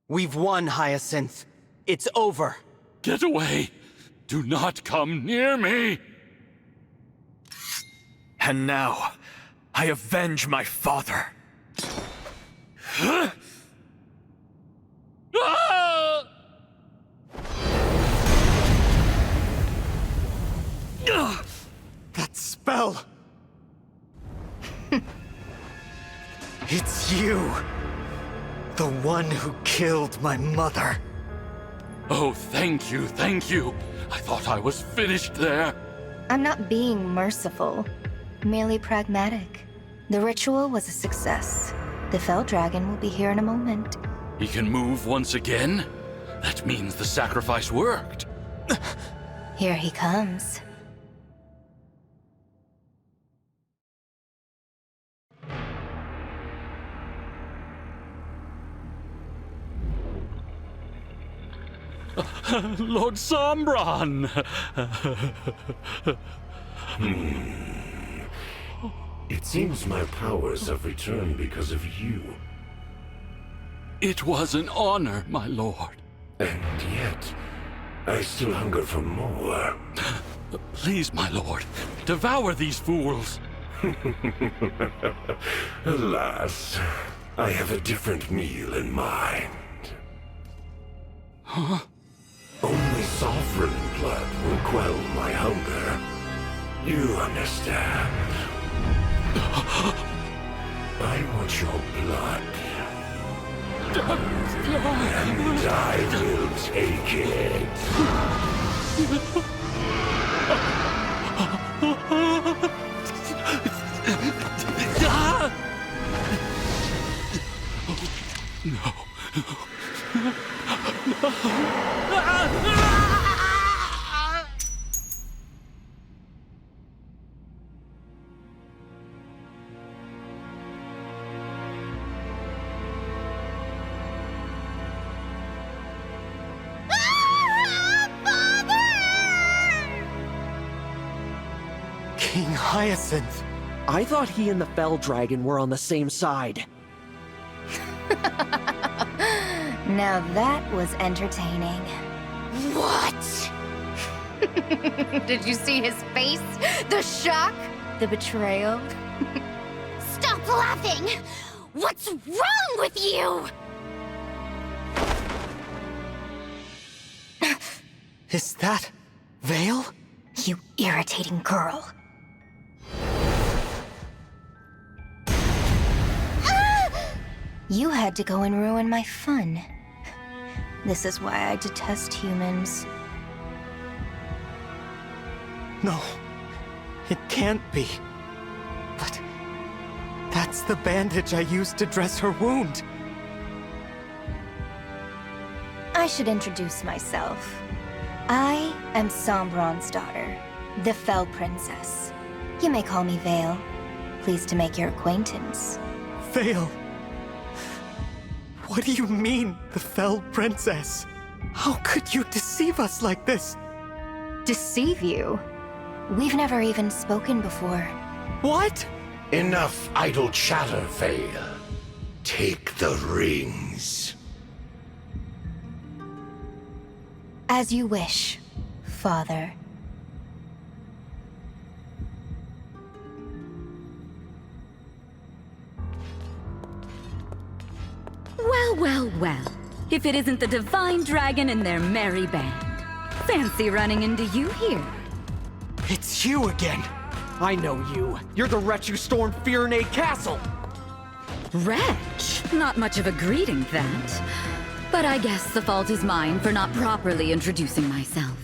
Speaker 2: We've won, Hyacinth. It's over.
Speaker 21: Get away! Do not come near me!
Speaker 20: And now, I avenge my father.
Speaker 21: Ah!
Speaker 2: That spell! It's you! The one who killed my mother.
Speaker 21: Oh, thank you, thank you. I thought I was finished there.
Speaker 17: I'm not being merciful, merely pragmatic. The ritual was a success. The Fell Dragon will be here in a moment.
Speaker 21: He can move once again? That means the sacrifice worked.
Speaker 17: Here he comes.
Speaker 21: Lord Sombron!
Speaker 4: It seems my powers have returned because of you.
Speaker 21: It was an honor, my lord.
Speaker 4: And yet, I still hunger for more.
Speaker 21: Please, my lord, devour these fools.
Speaker 4: Alas, I have a different meal in mind.
Speaker 21: Huh?
Speaker 4: Only sovereign blood will quell my hunger. You understand. I want your blood. And I will take it.
Speaker 21: No.
Speaker 2: King Hyacinth.
Speaker 10: I thought he and the Fell Dragon were on the same side.
Speaker 17: Now that was entertaining.
Speaker 9: What? Did you see his face? The shock?
Speaker 17: The betrayal?
Speaker 9: Stop laughing! What's wrong with you?
Speaker 2: Is that Vale?
Speaker 17: You irritating girl. You had to go and ruin my fun. This is why I detest humans.
Speaker 2: No, it can't be. But that's the bandage I used to dress her wound.
Speaker 17: I should introduce myself. I am Sombron's daughter, the Fell Princess. You may call me Vale. Pleased to make your acquaintance.
Speaker 2: Vale? What do you mean, the Fell Princess? How could you deceive us like this?
Speaker 17: Deceive you? We've never even spoken before.
Speaker 2: What?
Speaker 4: Enough idle chatter, Vale. Take the rings.
Speaker 17: As you wish, Father.
Speaker 16: Well, well, well. If it isn't the Divine Dragon and their merry band. Fancy running into you here.
Speaker 2: It's you again.
Speaker 10: I know you. You're the wretch who stormed Firenade Castle!
Speaker 16: Wretch? Not much of a greeting, that. But I guess the fault is mine for not properly introducing myself.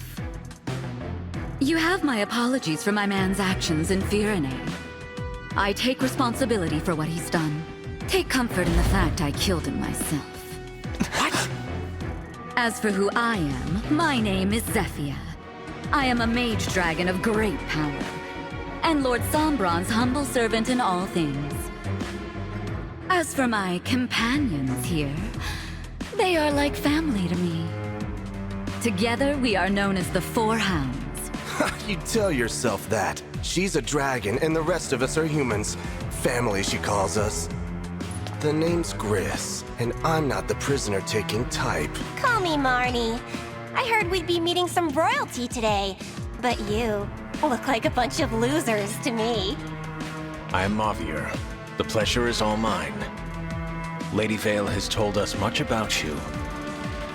Speaker 16: You have my apologies for my man's actions in Firenade. I take responsibility for what he's done. Take comfort in the fact I killed him myself.
Speaker 10: What?
Speaker 16: As for who I am, my name is Zephyr. I am a mage dragon of great power, and Lord Sombron's humble servant in all things. As for my companions here, they are like family to me. Together, we are known as the Four Hounds.
Speaker 1: You tell yourself that. She's a dragon, and the rest of us are humans. Family, she calls us. The name's Gris, and I'm not the prisoner-taking type.
Speaker 13: Call me Marnie. I heard we'd be meeting some royalty today, but you look like a bunch of losers to me.
Speaker 6: I'm Mavier. The pleasure is all mine. Lady Vale has told us much about you.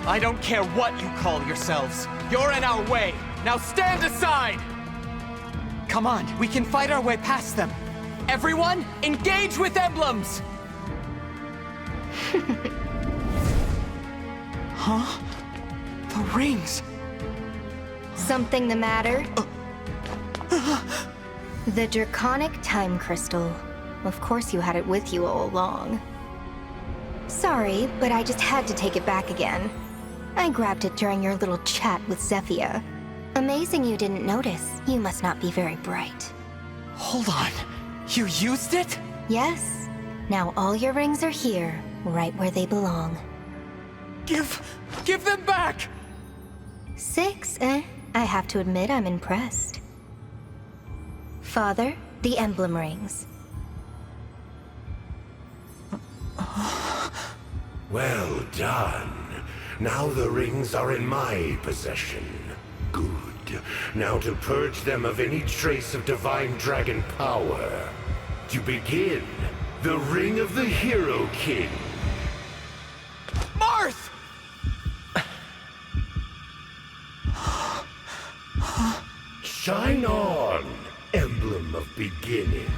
Speaker 10: I don't care what you call yourselves. You're in our way. Now stand aside! Come on, we can fight our way past them. Everyone, engage with emblems! Huh? The rings!
Speaker 17: Something the matter? The Draconic Time Crystal. Of course you had it with you all along. Sorry, but I just had to take it back again. I grabbed it during your little chat with Zephyr. Amazing you didn't notice. You must not be very bright.
Speaker 10: Hold on. You used it?
Speaker 17: Yes. Now all your rings are here, right where they belong.
Speaker 10: Give them back!
Speaker 17: 6, eh? I have to admit I'm impressed. Father, the emblem rings.
Speaker 4: Well done. Now the rings are in my possession. Good. Now to purge them of any trace of divine dragon power. To begin, the Ring of the Hero King.
Speaker 10: Marth!
Speaker 4: Shine on, Emblem of Beginnings.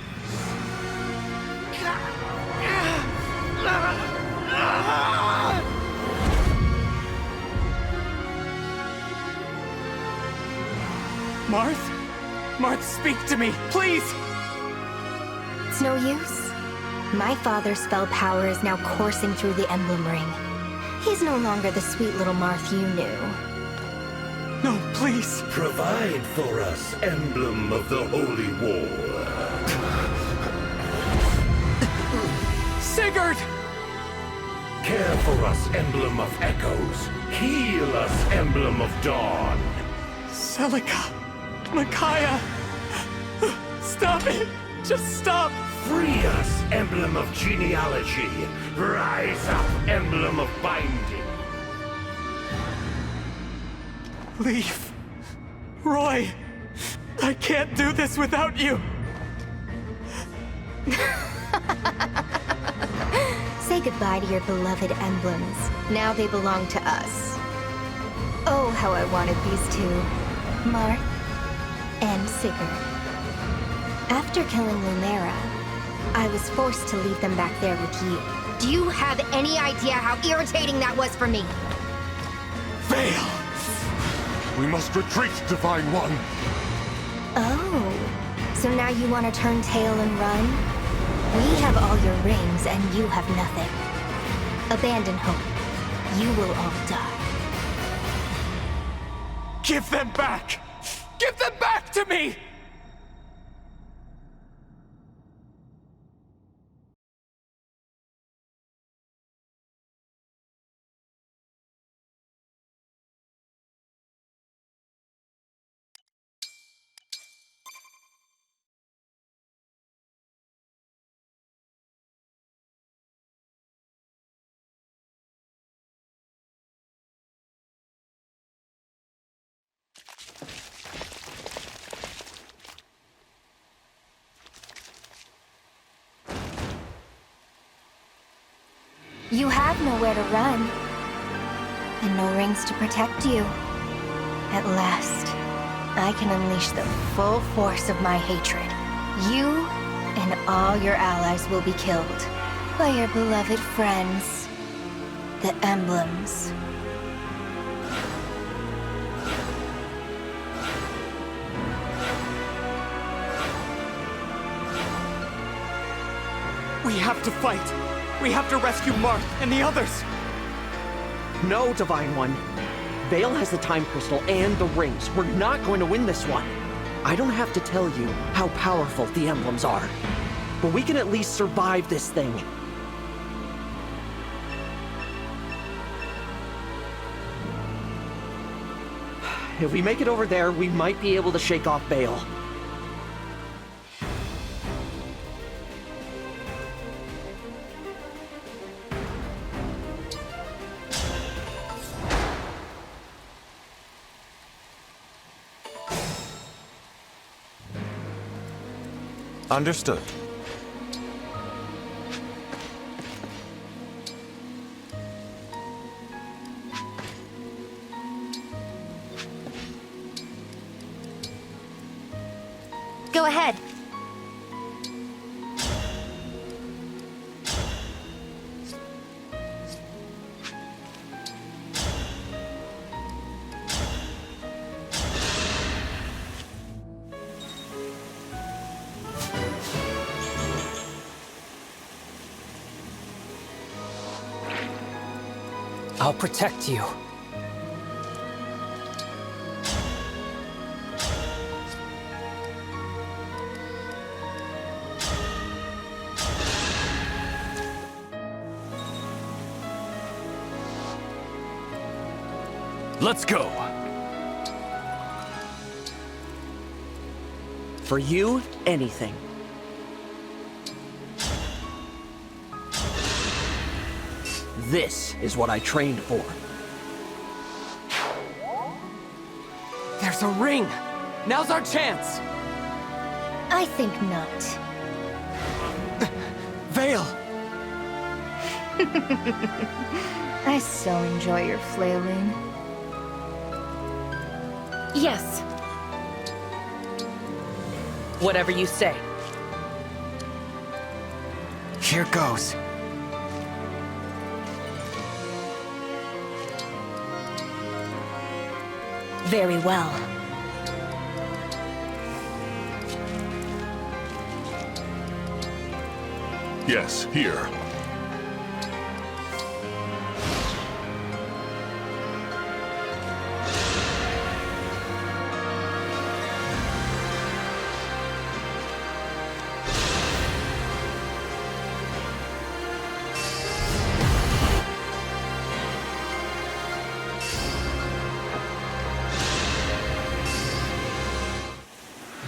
Speaker 10: Marth? Marth, speak to me, please!
Speaker 17: It's no use. My father's spell power is now coursing through the emblem ring. He's no longer the sweet little Marth you knew.
Speaker 10: No, please!
Speaker 4: Provide for us, Emblem of the Holy War.
Speaker 10: Sigurd!
Speaker 4: Care for us, Emblem of Echoes. Heal us, Emblem of Dawn.
Speaker 10: Celica! Micaiah! Stop it! Just stop!
Speaker 4: Free us, Emblem of Genealogy. Rise up, Emblem of Binding.
Speaker 10: Leave. Roy! I can't do this without you!
Speaker 17: Say goodbye to your beloved emblems. Now they belong to us. Oh, how I wanted these two. Marth and Sigurd. After killing Lumera, I was forced to leave them back there with you. Do you have any idea how irritating that was for me?
Speaker 21: Fail! We must retreat, Divine One!
Speaker 17: Oh, so now you want to turn tail and run? We have all your rings and you have nothing. Abandon hope. You will all die.
Speaker 10: Give them back! Give them back to me!
Speaker 17: You have nowhere to run, and no rings to protect you. At last, I can unleash the full force of my hatred. You and all your allies will be killed by your beloved friends, the Emblems.
Speaker 10: We have to fight! We have to rescue Marth and the others! No, Divine One. Vale has the Time Crystal and the rings. We're not going to win this one. I don't have to tell you how powerful the Emblems are. But we can at least survive this thing. If we make it over there, we might be able to shake off Vale.
Speaker 1: Understood.
Speaker 9: Go ahead.
Speaker 8: I'll protect you.
Speaker 20: Let's go!
Speaker 10: For you, anything. This is what I trained for.
Speaker 2: There's a ring! Now's our chance!
Speaker 17: I think not.
Speaker 2: Vale!
Speaker 17: I so enjoy your flailing.
Speaker 14: Yes.
Speaker 11: Whatever you say.
Speaker 2: Here goes.
Speaker 13: Very well.
Speaker 19: Yes, here.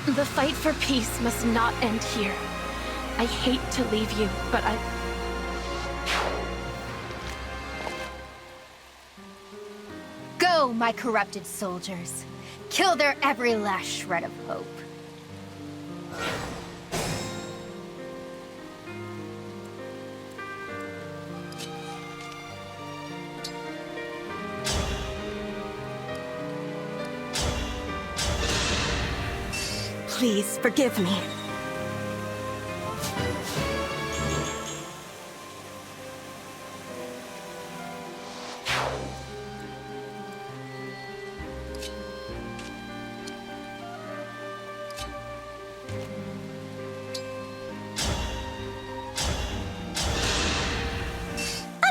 Speaker 14: The fight for peace must not end here. I hate to leave you, but
Speaker 17: Go, my corrupted soldiers. Kill their every last shred of hope.
Speaker 13: Please forgive me.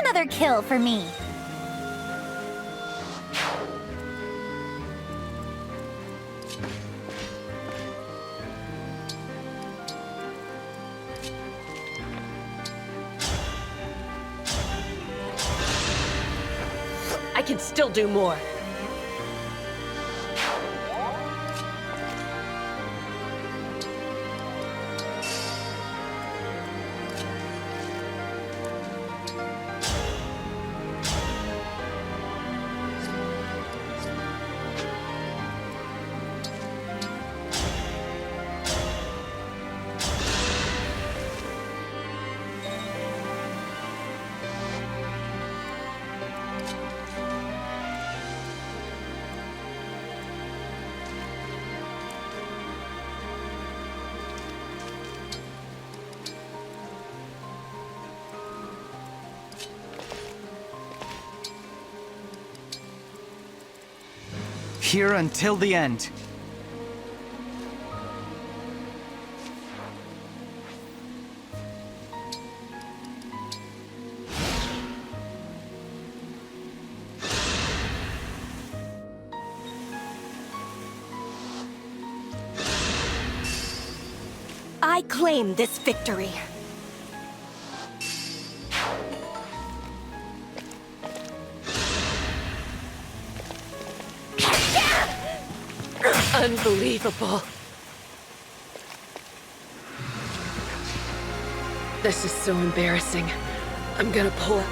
Speaker 9: Another kill for me.
Speaker 11: I can still do more.
Speaker 2: Here until the end.
Speaker 13: I claim this victory.
Speaker 11: Unbelievable. This is so embarrassing. I'm gonna pull up.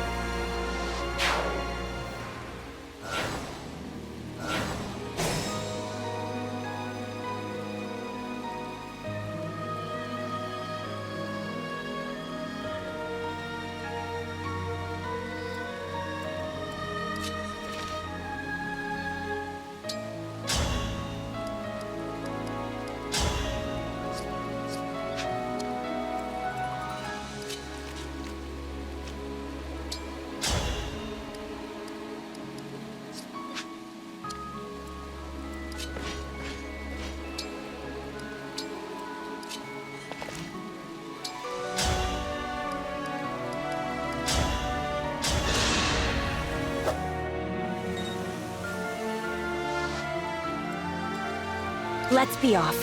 Speaker 13: Let's be off.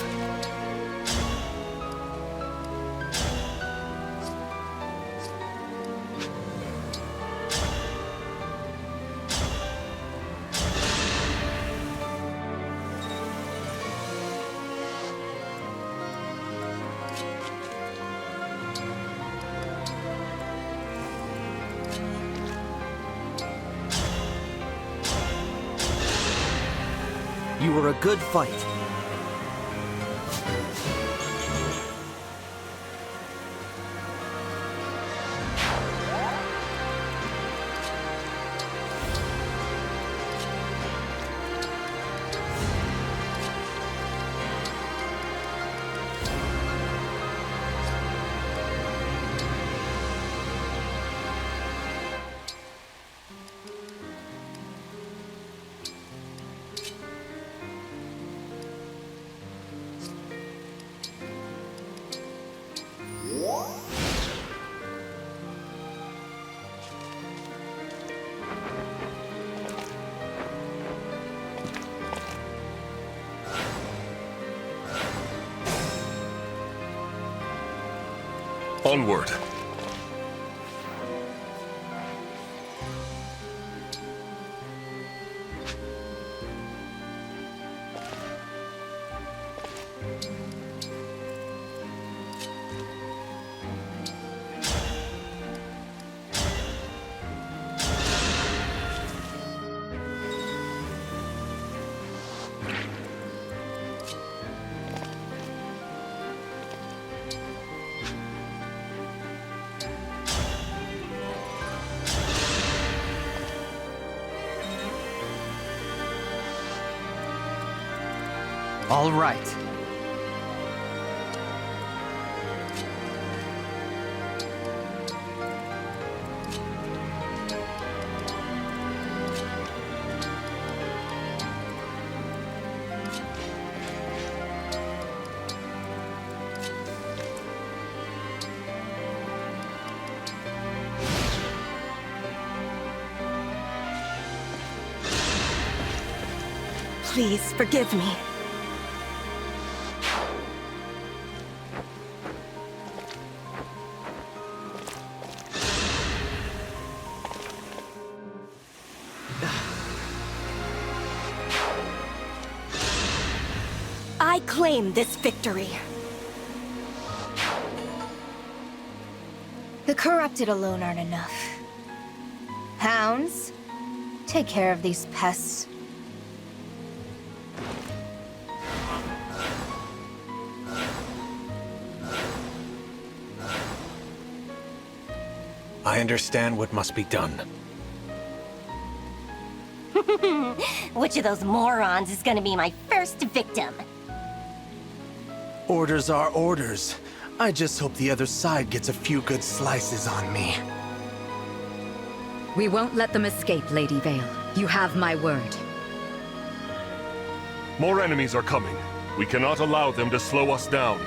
Speaker 3: You were a good fight.
Speaker 21: Onward.
Speaker 2: All right.
Speaker 13: Please forgive me. I claim this victory.
Speaker 17: The corrupted alone aren't enough. Hounds, take care of these pests.
Speaker 6: I understand what must be done.
Speaker 13: Which of those morons is gonna be my first victim?
Speaker 1: Orders are orders. I just hope the other side gets a few good slices on me.
Speaker 16: We won't let them escape, Lady Vale. You have my word.
Speaker 12: More enemies are coming. We cannot allow them to slow us down.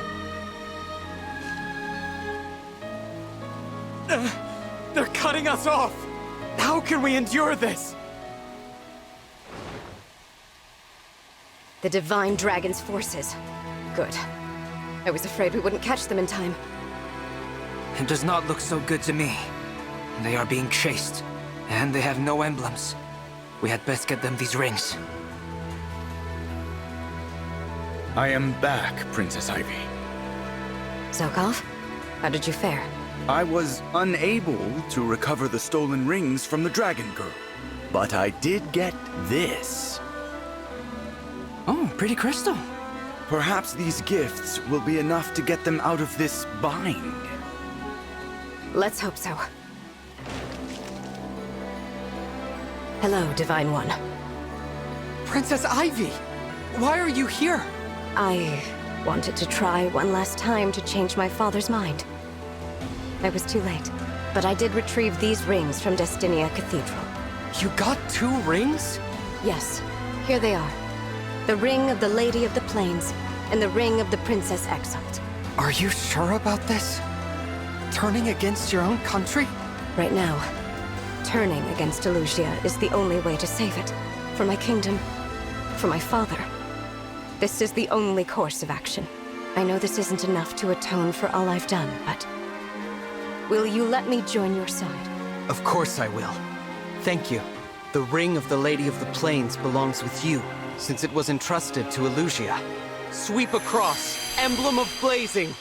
Speaker 10: They're cutting us off! How can we endure this?
Speaker 18: The Divine Dragon's forces. Good. I was afraid we wouldn't catch them in time.
Speaker 5: It does not look so good to me. They are being chased, and they have no emblems. We had best get them these rings.
Speaker 22: I am back, Princess Ivy.
Speaker 18: Zokov, how did you fare?
Speaker 22: I was unable to recover the stolen rings from the Dragon Girl, but I did get this.
Speaker 5: Oh, pretty crystal.
Speaker 22: Perhaps these gifts will be enough to get them out of this bind.
Speaker 18: Let's hope so. Hello, Divine One.
Speaker 10: Princess Ivy! Why are you here?
Speaker 18: I wanted to try one last time to change my father's mind. I was too late, but I did retrieve these rings from Destinia Cathedral.
Speaker 10: You got 2 rings?
Speaker 18: Yes, here they are. The Ring of the Lady of the Plains, and the Ring of the Princess Exiled.
Speaker 10: Are you sure about this? Turning against your own country?
Speaker 18: Right now, turning against Elusia is the only way to save it. For my kingdom, for my father. This is the only course of action. I know this isn't enough to atone for all I've done, but... will you let me join your side?
Speaker 2: Of course I will. Thank you. The Ring of the Lady of the Plains belongs with you, since it was entrusted to Elusia. Sweep across, Emblem of Blazing!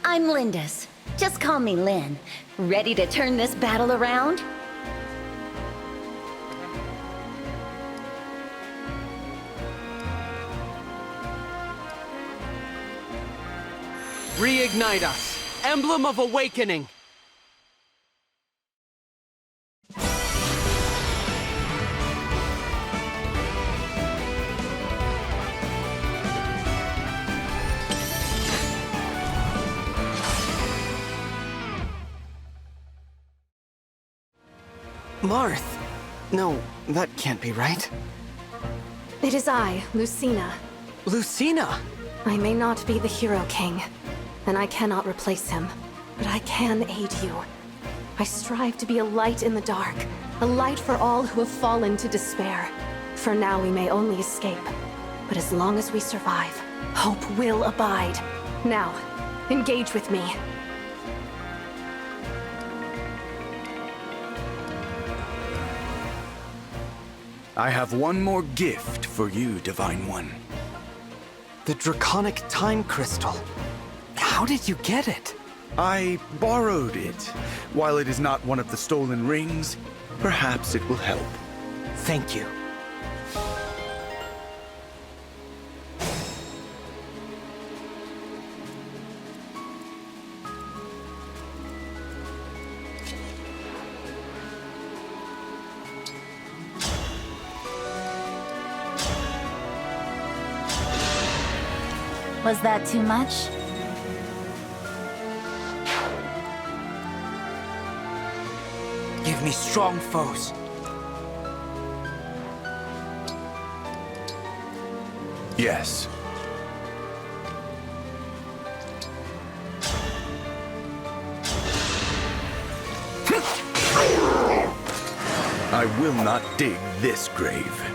Speaker 23: I'm Lindis. Just call me Lynn. Ready to turn this battle around?
Speaker 2: Reignite us! Emblem of Awakening! Marth! No, that can't be right.
Speaker 24: It is I, Lucina.
Speaker 2: Lucina!
Speaker 24: I may not be the Hero King, and I cannot replace him, but I can aid you. I strive to be a light in the dark, a light for all who have fallen to despair. For now we may only escape, but as long as we survive, hope will abide. Now, engage with me.
Speaker 22: I have one more gift for you, Divine One.
Speaker 2: The Draconic Time Crystal. How did you get it?
Speaker 22: I borrowed it. While it is not one of the stolen rings, perhaps it will help.
Speaker 2: Thank you.
Speaker 9: Was that too much?
Speaker 5: Give me strong foes.
Speaker 22: Yes. I will not dig this grave.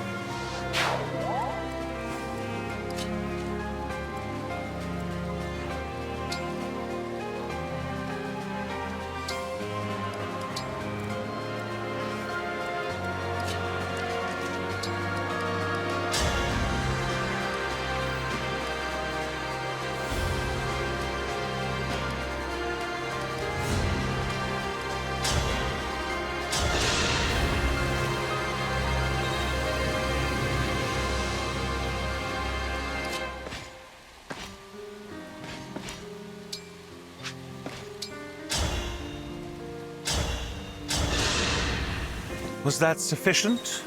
Speaker 25: Was that sufficient?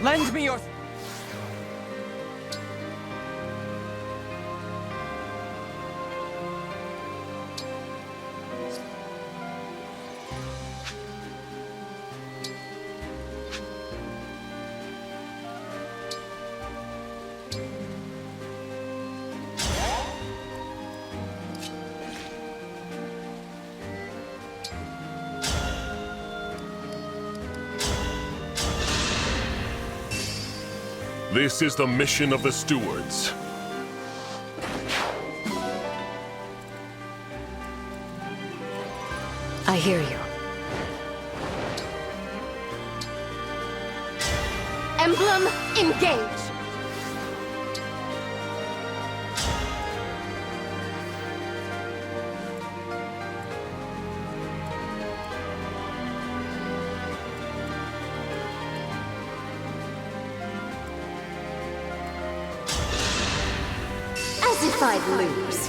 Speaker 10: Lend me your...
Speaker 12: This is the mission of the stewards.
Speaker 18: I hear you.
Speaker 14: Emblem, engage! As if I'd lose.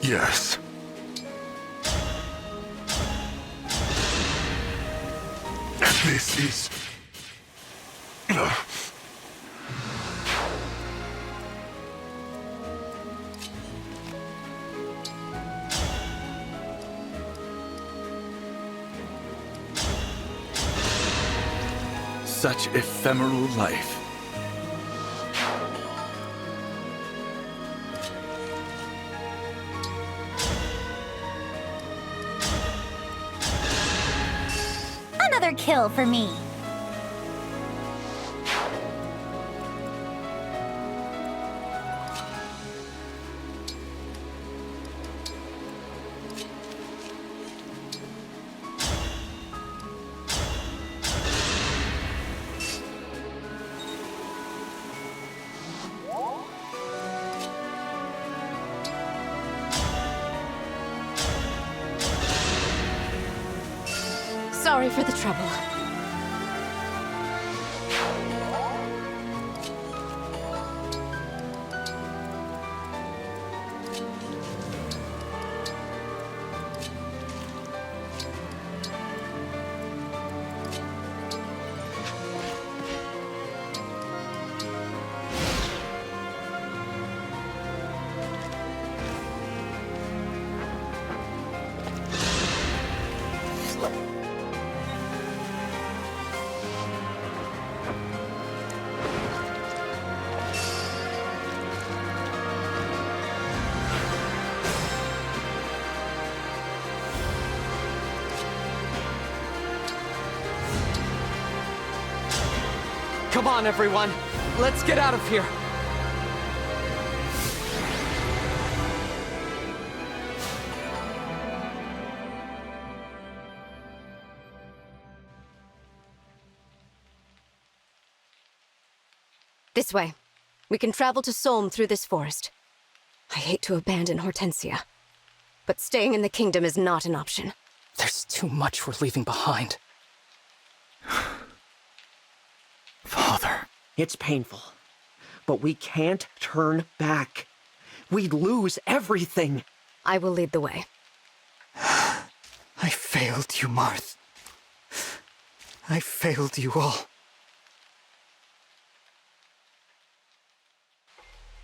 Speaker 12: Yes. This is...
Speaker 22: Such ephemeral life.
Speaker 9: Another kill for me.
Speaker 14: Sorry for the trouble.
Speaker 10: Come on, everyone. Let's get out of here.
Speaker 18: This way. We can travel to Solm through this forest. I hate to abandon Hortensia, but staying in the kingdom is not an option.
Speaker 5: There's too much we're leaving behind. Father.
Speaker 10: It's painful, but we can't turn back. We'd lose everything.
Speaker 18: I will lead the way.
Speaker 2: I failed you, Marth. I failed you all.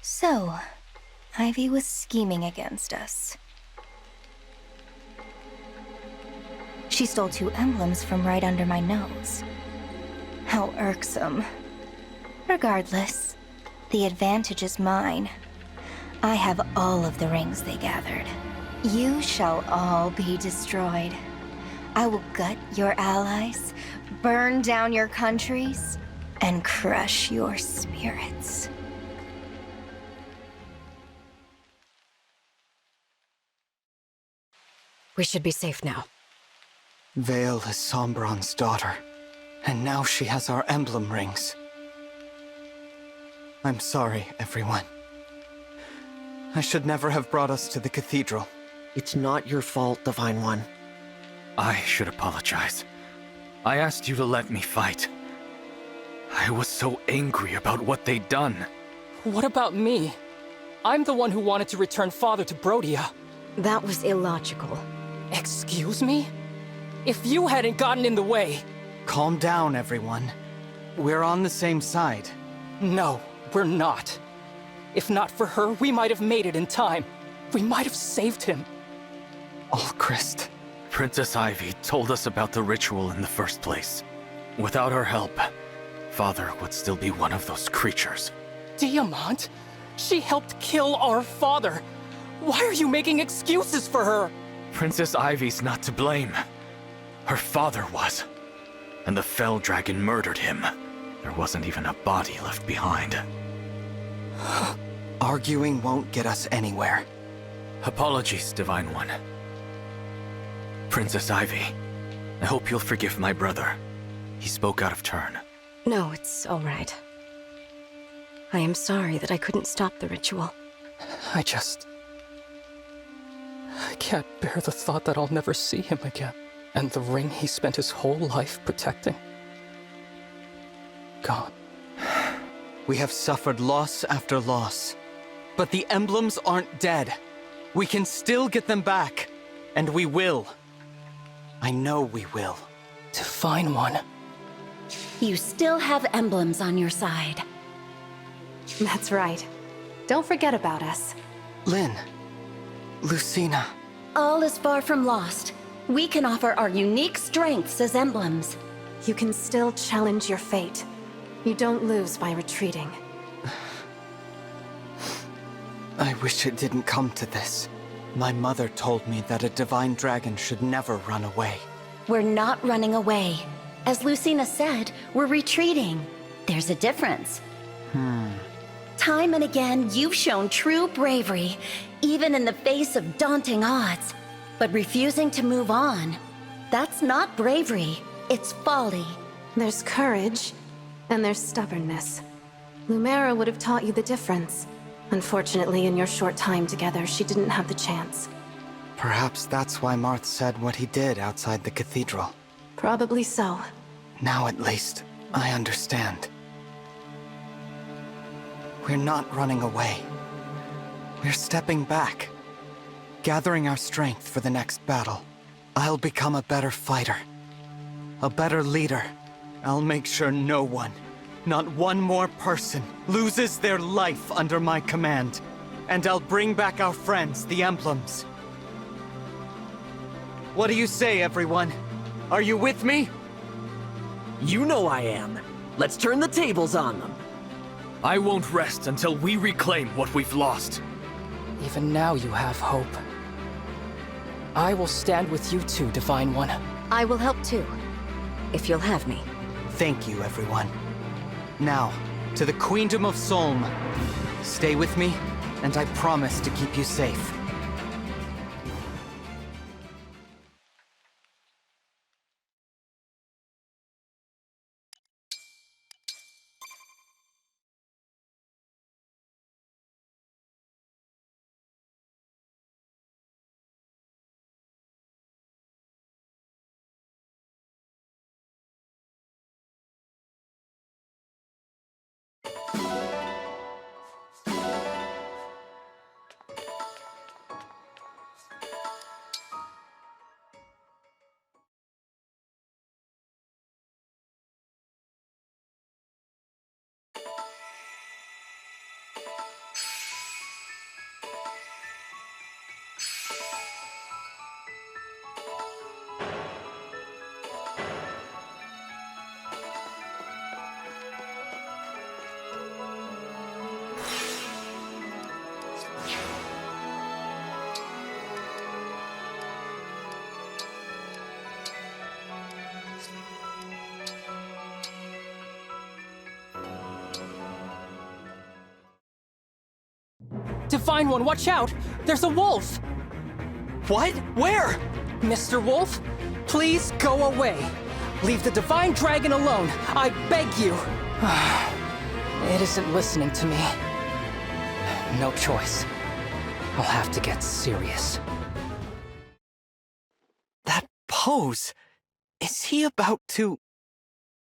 Speaker 17: So, Ivy was scheming against us. She stole 2 emblems from right under my nose. How irksome. Regardless, the advantage is mine. I have all of the rings they gathered. You shall all be destroyed. I will gut your allies, burn down your countries, and crush your spirits.
Speaker 18: We should be safe now.
Speaker 2: Vale is Sombron's daughter, and now she has our emblem rings. I'm sorry, everyone. I should never have brought us to the cathedral.
Speaker 10: It's not your fault, Divine One.
Speaker 20: I should apologize. I asked you to let me fight. I was so angry about what they'd done.
Speaker 4: What about me? I'm the one who wanted to return Father to Brodia.
Speaker 18: That was illogical.
Speaker 4: Excuse me? If you hadn't gotten in the way...
Speaker 2: Calm down, everyone. We're on the same side.
Speaker 4: No, we're not. If not for her, we might have made it in time. We might have saved him.
Speaker 2: Allchrist.
Speaker 20: Princess Ivy told us about the ritual in the first place. Without her help, Father would still be one of those creatures.
Speaker 4: Diamant? She helped kill our father. Why are you making excuses for her?
Speaker 20: Princess Ivy's not to blame. Her father was. And the Fell Dragon murdered him. There wasn't even a body left behind.
Speaker 2: Arguing won't get us anywhere.
Speaker 20: Apologies, Divine One. Princess Ivy, I hope you'll forgive my brother. He spoke out of turn.
Speaker 18: No, it's all right. I am sorry that I couldn't stop the ritual.
Speaker 4: I can't bear the thought that I'll never see him again. And the ring he spent his whole life protecting. Gone.
Speaker 2: We have suffered loss after loss. But the emblems aren't dead. We can still get them back. And we will. I know we will.
Speaker 4: Divine One.
Speaker 23: You still have emblems on your side.
Speaker 24: That's right. Don't forget about us.
Speaker 2: Lynn. Lucina.
Speaker 23: All is far from lost. We can offer our unique strengths as emblems.
Speaker 24: You can still challenge your fate. You don't lose by retreating.
Speaker 2: I wish it didn't come to this. My mother told me that a divine dragon should never run away.
Speaker 23: We're not running away. As Lucina said, we're retreating. There's a difference. Time and again, you've shown true bravery, even in the face of daunting odds. But refusing to move on, that's not bravery, it's folly.
Speaker 24: There's courage, and there's stubbornness. Lumera would have taught you the difference. Unfortunately, in your short time together, she didn't have the chance.
Speaker 2: Perhaps that's why Marth said what he did outside the cathedral.
Speaker 24: Probably so.
Speaker 2: Now at least, I understand. We're not running away. We're stepping back. Gathering our strength for the next battle. I'll become a better fighter. A better leader. I'll make sure no one, not one more person, loses their life under my command. And I'll bring back our friends, the Emblems. What do you say, everyone? Are you with me?
Speaker 10: You know I am. Let's turn the tables on them.
Speaker 20: I won't rest until we reclaim what we've lost.
Speaker 4: Even now you have hope. I will stand with you too, Divine One.
Speaker 18: I will help too, if you'll have me.
Speaker 2: Thank you, everyone. Now, to the Queendom of Solm. Stay with me, and I promise to keep you safe.
Speaker 4: Divine One, watch out! There's a wolf!
Speaker 2: What? Where?
Speaker 4: Mr. Wolf, please go away. Leave the Divine Dragon alone. I beg you. It isn't listening to me. No choice. I'll have to get serious.
Speaker 2: That pose. Is he about to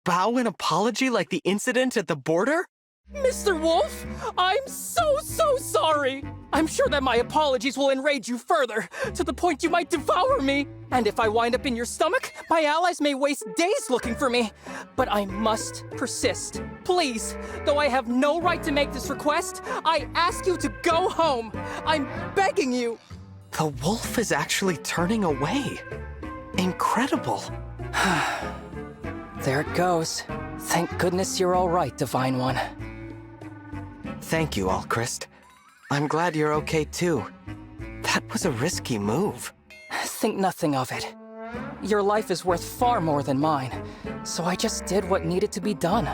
Speaker 2: bow in apology like the incident at the border?
Speaker 4: Mr. Wolf, I'm so sorry. I'm sure that my apologies will enrage you further, to the point you might devour me. And if I wind up in your stomach, my allies may waste days looking for me. But I must persist. Please, though I have no right to make this request, I ask you to go home. I'm begging you.
Speaker 2: The wolf is actually turning away. Incredible.
Speaker 4: There it goes. Thank goodness you're all right, Divine One.
Speaker 2: Thank you, Alchrist. I'm glad you're okay too. That was a risky move.
Speaker 4: Think nothing of it. Your life is worth far more than mine, so I just did what needed to be done.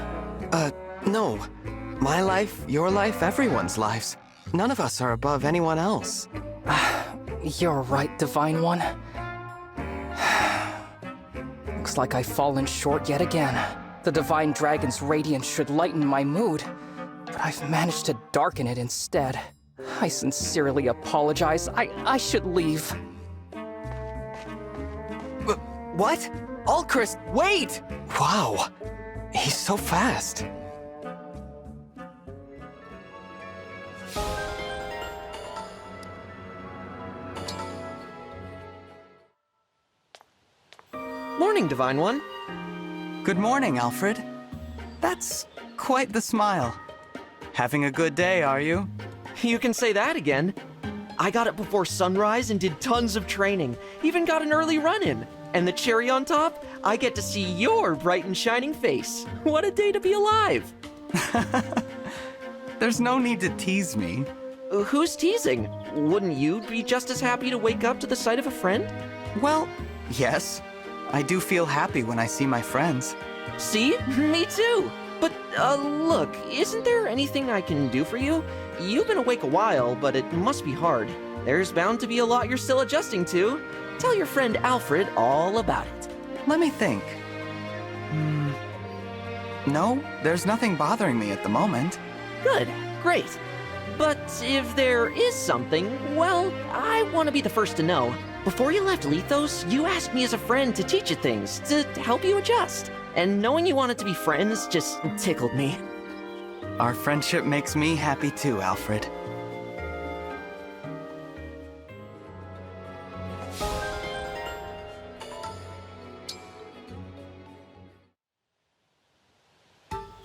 Speaker 2: No. My life, your life, everyone's lives. None of us are above anyone else.
Speaker 4: You're right, Divine One. Looks like I've fallen short yet again. The Divine Dragon's radiance should lighten my mood, but I've managed to darken it instead. I sincerely apologize. I should leave.
Speaker 2: What? Alchrist, wait! Wow, he's so fast.
Speaker 10: Morning, Divine One.
Speaker 2: Good morning, Alfred. That's quite the smile. Having a good day, are you?
Speaker 10: You can say that again. I got up before sunrise and did tons of training. Even got an early run-in. And the cherry on top, I get to see your bright and shining face. What a day to be alive!
Speaker 2: There's no need to tease me.
Speaker 10: Who's teasing? Wouldn't you be just as happy to wake up to the sight of a friend?
Speaker 2: Well, yes. I do feel happy when I see my friends.
Speaker 10: See? Me too! But, look, isn't there anything I can do for you? You've been awake a while, but it must be hard. There's bound to be a lot you're still adjusting to. Tell your friend Alfred all about it.
Speaker 2: Let me think. No, there's nothing bothering me at the moment.
Speaker 10: Good, great. But if there is something, well, I want to be the first to know. Before you left Lethos, you asked me as a friend to teach you things, to help you adjust. And knowing you wanted to be friends just tickled me.
Speaker 2: Our friendship makes me happy too, Alfred.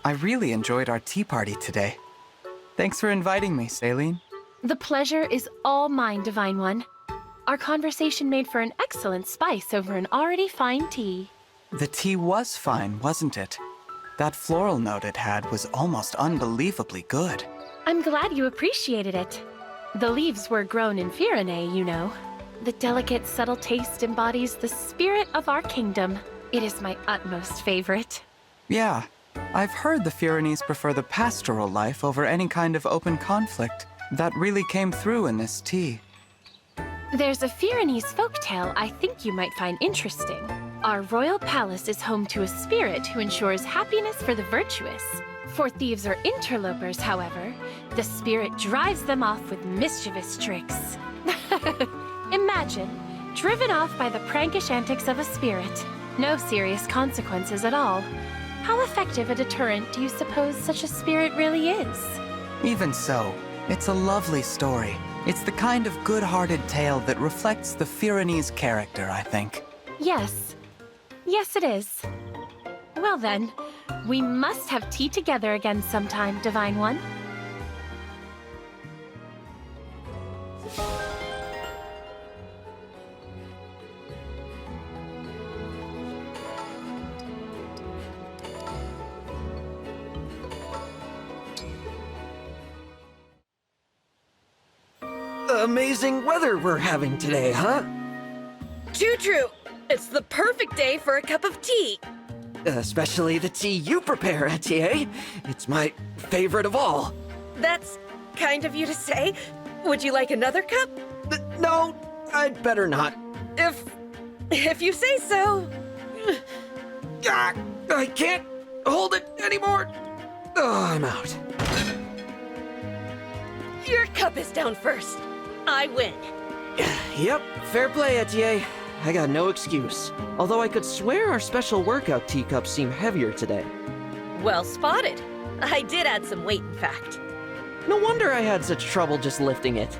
Speaker 2: I really enjoyed our tea party today. Thanks for inviting me, Saline.
Speaker 14: The pleasure is all mine, Divine One. Our conversation made for an excellent spice over an already fine tea.
Speaker 2: The tea was fine, wasn't it? That floral note it had was almost unbelievably good.
Speaker 14: I'm glad you appreciated it. The leaves were grown in Firene, you know. The delicate, subtle taste embodies the spirit of our kingdom. It is my utmost favorite.
Speaker 2: Yeah, I've heard the Firenese prefer the pastoral life over any kind of open conflict. That really came through in this tea.
Speaker 14: There's a Firenese folktale I think you might find interesting. Our royal palace is home to a spirit who ensures happiness for the virtuous. For thieves or interlopers, however, the spirit drives them off with mischievous tricks. Imagine, driven off by the prankish antics of a spirit. No serious consequences at all. How effective a deterrent do you suppose such a spirit really is?
Speaker 2: Even so, it's a lovely story. It's the kind of good-hearted tale that reflects the Firenese character, I think.
Speaker 14: Yes. Yes, it is. Well then, we must have tea together again sometime, Divine One.
Speaker 10: Amazing weather we're having today, huh?
Speaker 11: True. It's the perfect day for a cup of tea.
Speaker 10: Especially the tea you prepare, Etier. It's my favorite of all.
Speaker 11: That's kind of you to say. Would you like another cup?
Speaker 10: No, I'd better not.
Speaker 11: If you say so.
Speaker 10: I can't hold it anymore. Oh, I'm out.
Speaker 11: Your cup is down first. I win.
Speaker 10: Yep, fair play, Etienne. I got no excuse. Although I could swear our special workout teacups seem heavier today.
Speaker 11: Well spotted. I did add some weight, in fact.
Speaker 10: No wonder I had such trouble just lifting it.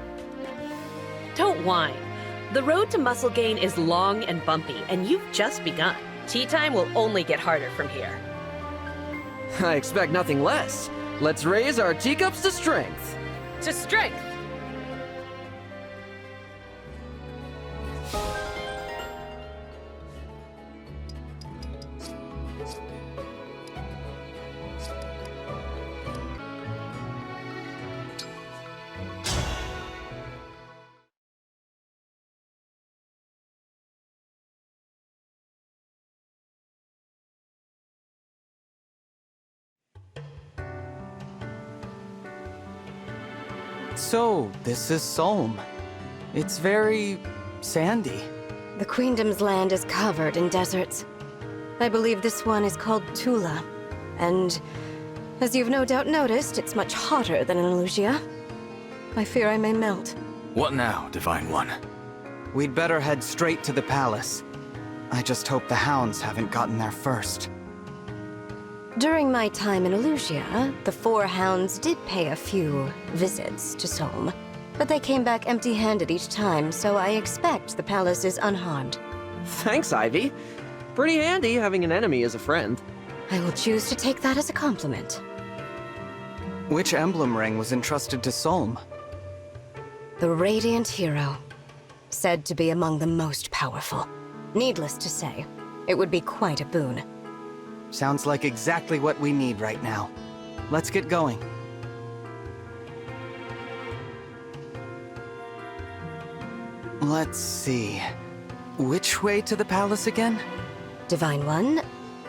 Speaker 11: Don't whine. The road to muscle gain is long and bumpy, and you've just begun. Tea time will only get harder from here.
Speaker 10: I expect nothing less. Let's raise our teacups to strength.
Speaker 11: To strength.
Speaker 2: So, this is Solm. It's very sandy.
Speaker 18: The Queendom's land is covered in deserts. I believe this one is called Tula. And, as you've no doubt noticed, it's much hotter than in Elusia. I fear I may melt.
Speaker 20: What now, Divine One?
Speaker 2: We'd better head straight to the palace. I just hope the hounds haven't gotten there first.
Speaker 18: During my time in Elusia, the 4 hounds did pay a few visits to Solm. But they came back empty-handed each time, so I expect the palace is unharmed.
Speaker 10: Thanks, Ivy. Pretty handy having an enemy as a friend.
Speaker 18: I will choose to take that as a compliment.
Speaker 2: Which emblem ring was entrusted to Solm?
Speaker 18: The Radiant Hero. Said to be among the most powerful. Needless to say, it would be quite a boon.
Speaker 2: Sounds like exactly what we need right now. Let's get going. Let's see. Which way to the palace again?
Speaker 18: Divine One,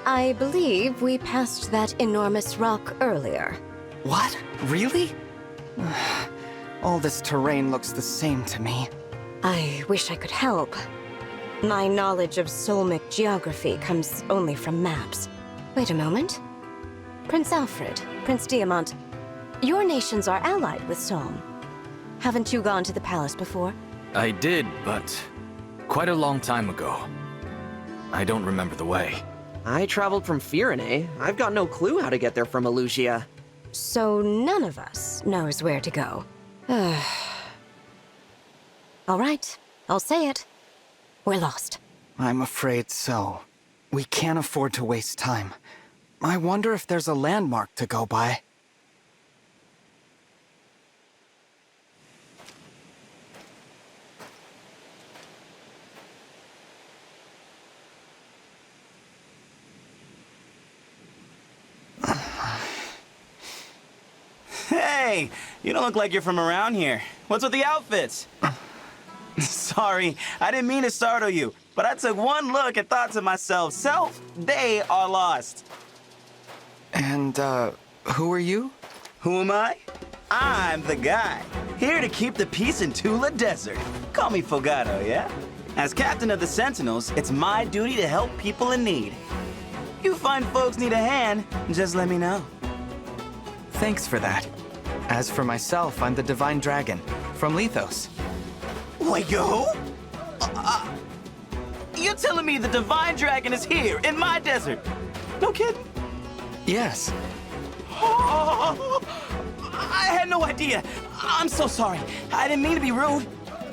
Speaker 18: I believe we passed that enormous rock earlier.
Speaker 2: What? Really? All this terrain looks the same to me.
Speaker 18: I wish I could help. My knowledge of Solmic geography comes only from maps. Wait a moment. Prince Alfred, Prince Diamant, your nations are allied with Solm. Haven't you gone to the palace before?
Speaker 20: I did, but quite a long time ago. I don't remember the way.
Speaker 10: I traveled from Firene. I've got no clue how to get there from Elusia.
Speaker 18: So none of us knows where to go. All right, I'll say it. We're lost.
Speaker 2: I'm afraid so. We can't afford to waste time. I wonder if there's a landmark to go by.
Speaker 7: Hey! You don't look like you're from around here. What's with the outfits? Sorry, I didn't mean to startle you, but I took one look and thought to myself, Self, they are lost.
Speaker 2: And, who are you?
Speaker 7: Who am I? I'm the guy, here to keep the peace in Tula Desert. Call me Fogato, yeah? As captain of the Sentinels, it's my duty to help people in need. You find folks need a hand, just let me know.
Speaker 2: Thanks for that. As for myself, I'm the Divine Dragon, from Lethos.
Speaker 7: Wait, yo? You're telling me the Divine Dragon is here, in my desert? No kidding?
Speaker 2: Yes.
Speaker 7: Oh, I had no idea. I'm so sorry. I didn't mean to be rude.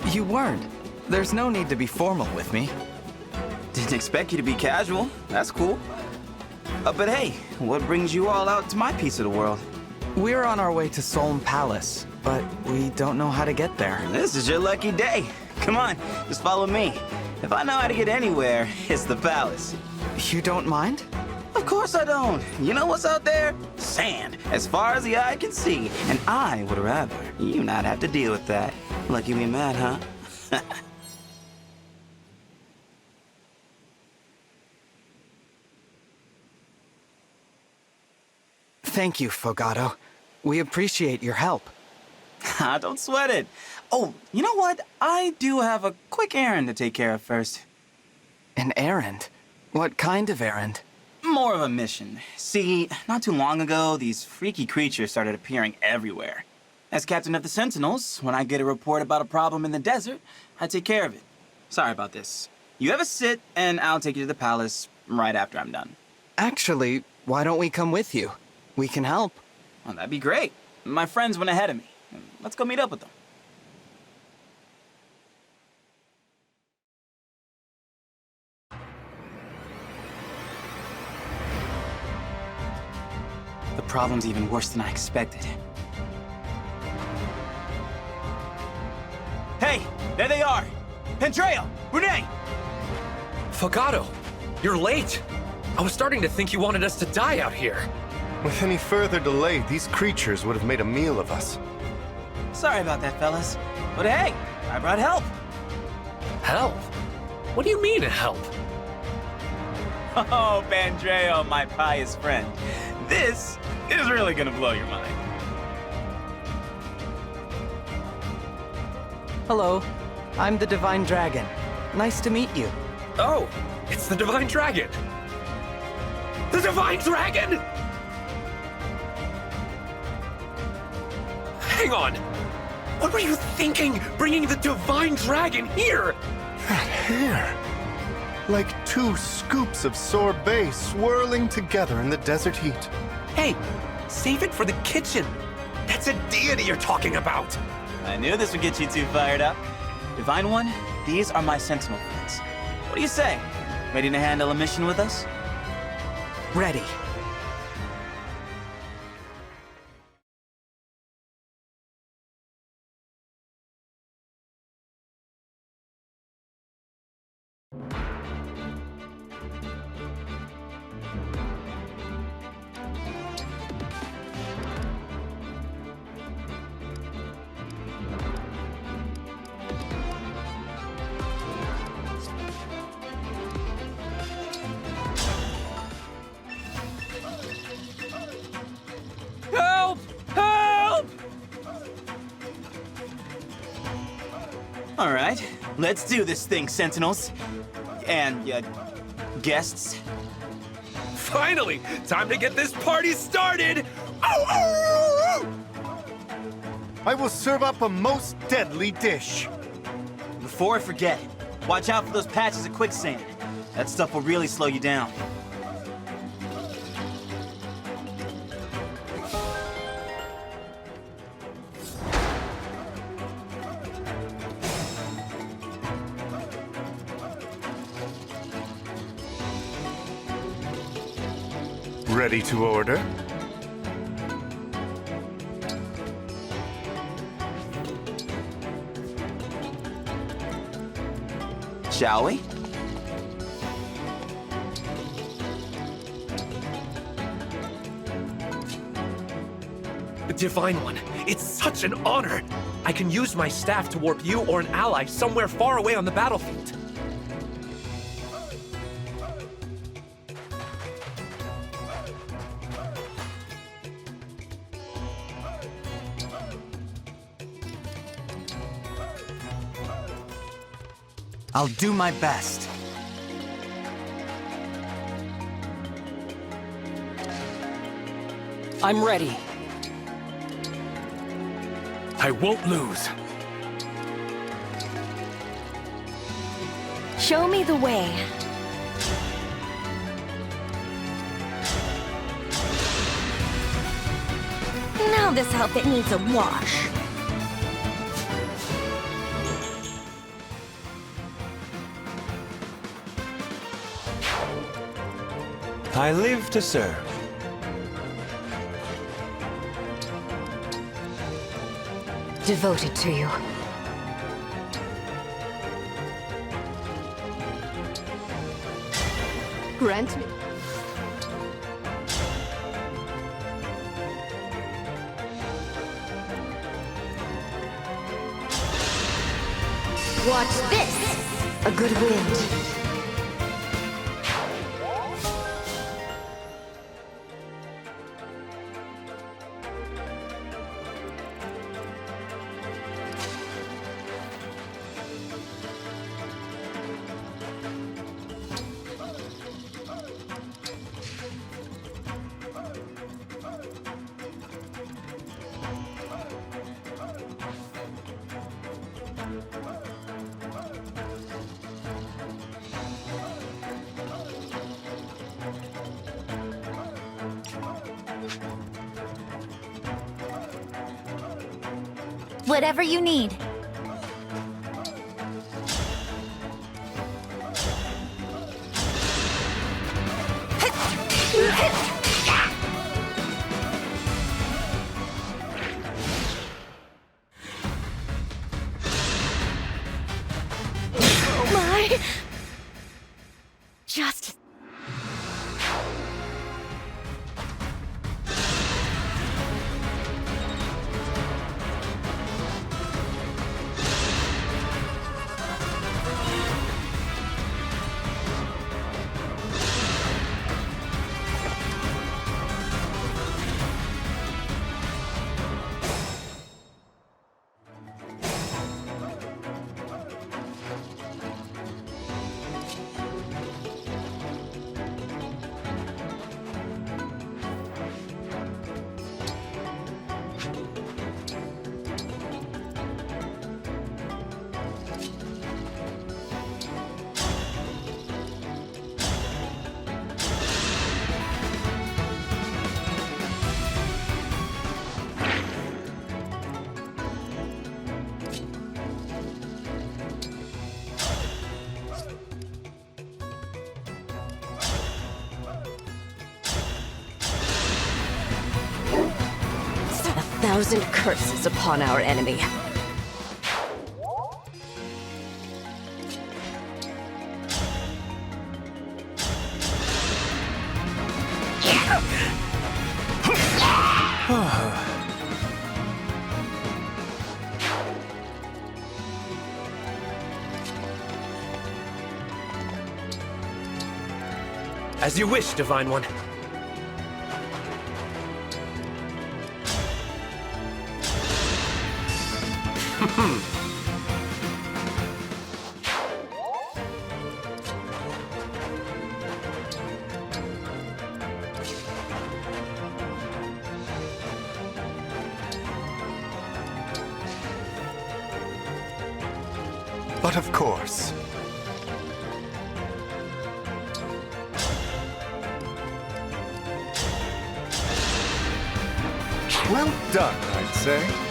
Speaker 2: You weren't. There's no need to be formal with me.
Speaker 7: Didn't expect you to be casual. That's cool. But hey, what brings you all out to my piece of the world?
Speaker 2: We're on our way to Solm Palace, but we don't know how to get there.
Speaker 7: This is your lucky day. Come on, just follow me. If I know how to get anywhere, it's the palace.
Speaker 2: You don't mind?
Speaker 7: Of course I don't. You know what's out there? Sand, as far as the eye can see. And I would rather you not have to deal with that. Lucky me mad, huh?
Speaker 2: Thank you, Fogato. We appreciate your help.
Speaker 7: Don't sweat it. Oh, you know what? I do have a quick errand to take care of first.
Speaker 2: An errand? What kind of errand?
Speaker 7: More of a mission. See, not too long ago, these freaky creatures started appearing everywhere. As captain of the Sentinels, when I get a report about a problem in the desert, I take care of it. Sorry about this. You have a sit, and I'll take you to the palace right after I'm done.
Speaker 2: Actually, why don't we come with you? We can help.
Speaker 7: Well, that'd be great. My friends went ahead of me. Let's go meet up with them. The problem's even worse than I expected. Hey, there they are! Pandreo! Renee!
Speaker 10: Fogado, you're late. I was starting to think you wanted us to die out here.
Speaker 1: With any further delay, these creatures would have made a meal of us.
Speaker 7: Sorry about that, fellas. But hey, I brought help.
Speaker 10: Help? What do you mean, help?
Speaker 7: Oh, Pandreo, my pious friend. This is really gonna blow your mind.
Speaker 2: Hello, I'm the Divine Dragon. Nice to meet you.
Speaker 10: Oh, it's the Divine Dragon. The Divine Dragon? Hang on. What were you thinking, bringing the Divine Dragon here?
Speaker 1: That hair. Like 2 scoops of sorbet swirling together in the desert heat.
Speaker 10: Hey, save it for the kitchen. That's a deity you're talking about.
Speaker 7: I knew this would get you 2 fired up. Divine One, these are my Sentinel friends. What do you say? Ready to handle a mission with us?
Speaker 2: Ready.
Speaker 4: Help! Help!
Speaker 7: All right, let's do this thing, Sentinels. And, guests.
Speaker 10: Finally, time to get this party started. Oh!
Speaker 1: I will serve up a most deadly dish.
Speaker 7: Before I forget, watch out for those patches of quicksand. That stuff will really slow you down.
Speaker 1: Ready to order?
Speaker 7: Shall we?
Speaker 10: Divine One, it's such an honor. I can use my staff to warp you or an ally somewhere far away on the battlefield.
Speaker 2: I'll do my best.
Speaker 4: I'm ready.
Speaker 10: I won't lose.
Speaker 13: Show me the way. Now this outfit needs a wash.
Speaker 3: I live to serve.
Speaker 18: Devoted to you.
Speaker 24: Grant me.
Speaker 18: Watch this! A good wind.
Speaker 9: Whatever you need.
Speaker 13: Oh my! Just...
Speaker 8: Thousand curses upon our enemy.
Speaker 3: As you wish, Divine One.
Speaker 1: But of course.
Speaker 22: Well done, I'd say.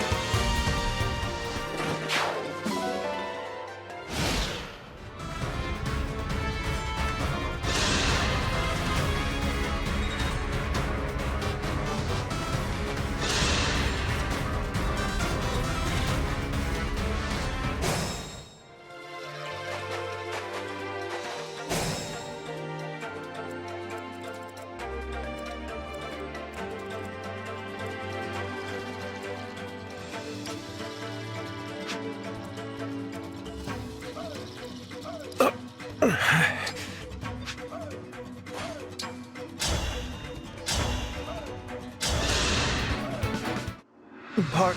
Speaker 1: Part...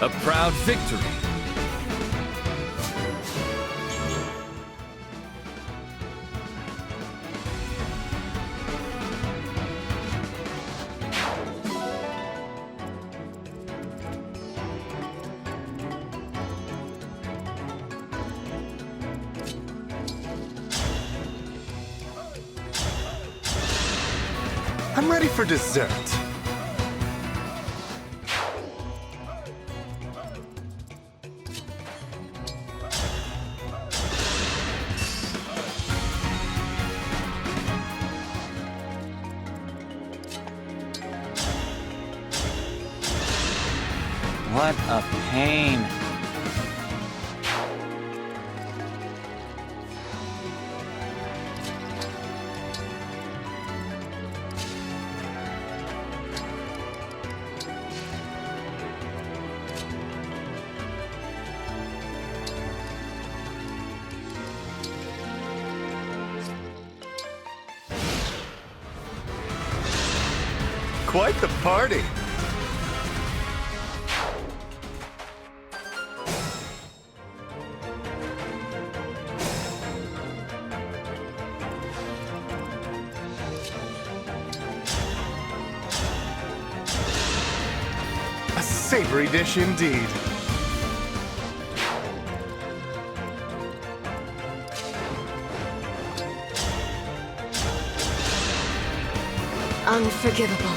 Speaker 20: A proud victory.
Speaker 1: I'm ready for dessert.
Speaker 7: What a pain.
Speaker 22: quite the party.
Speaker 6: A savory dish indeed.
Speaker 18: Unforgivable.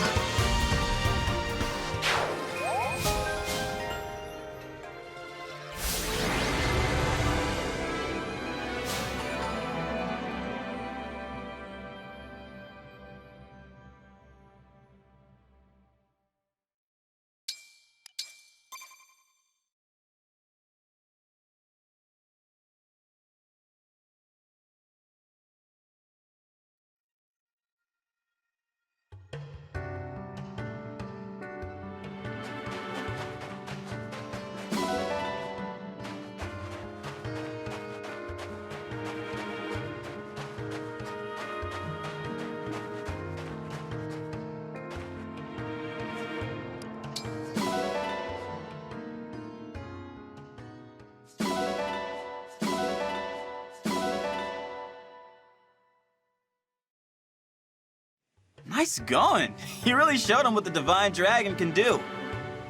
Speaker 7: Nice going. You really showed him what the Divine Dragon can do.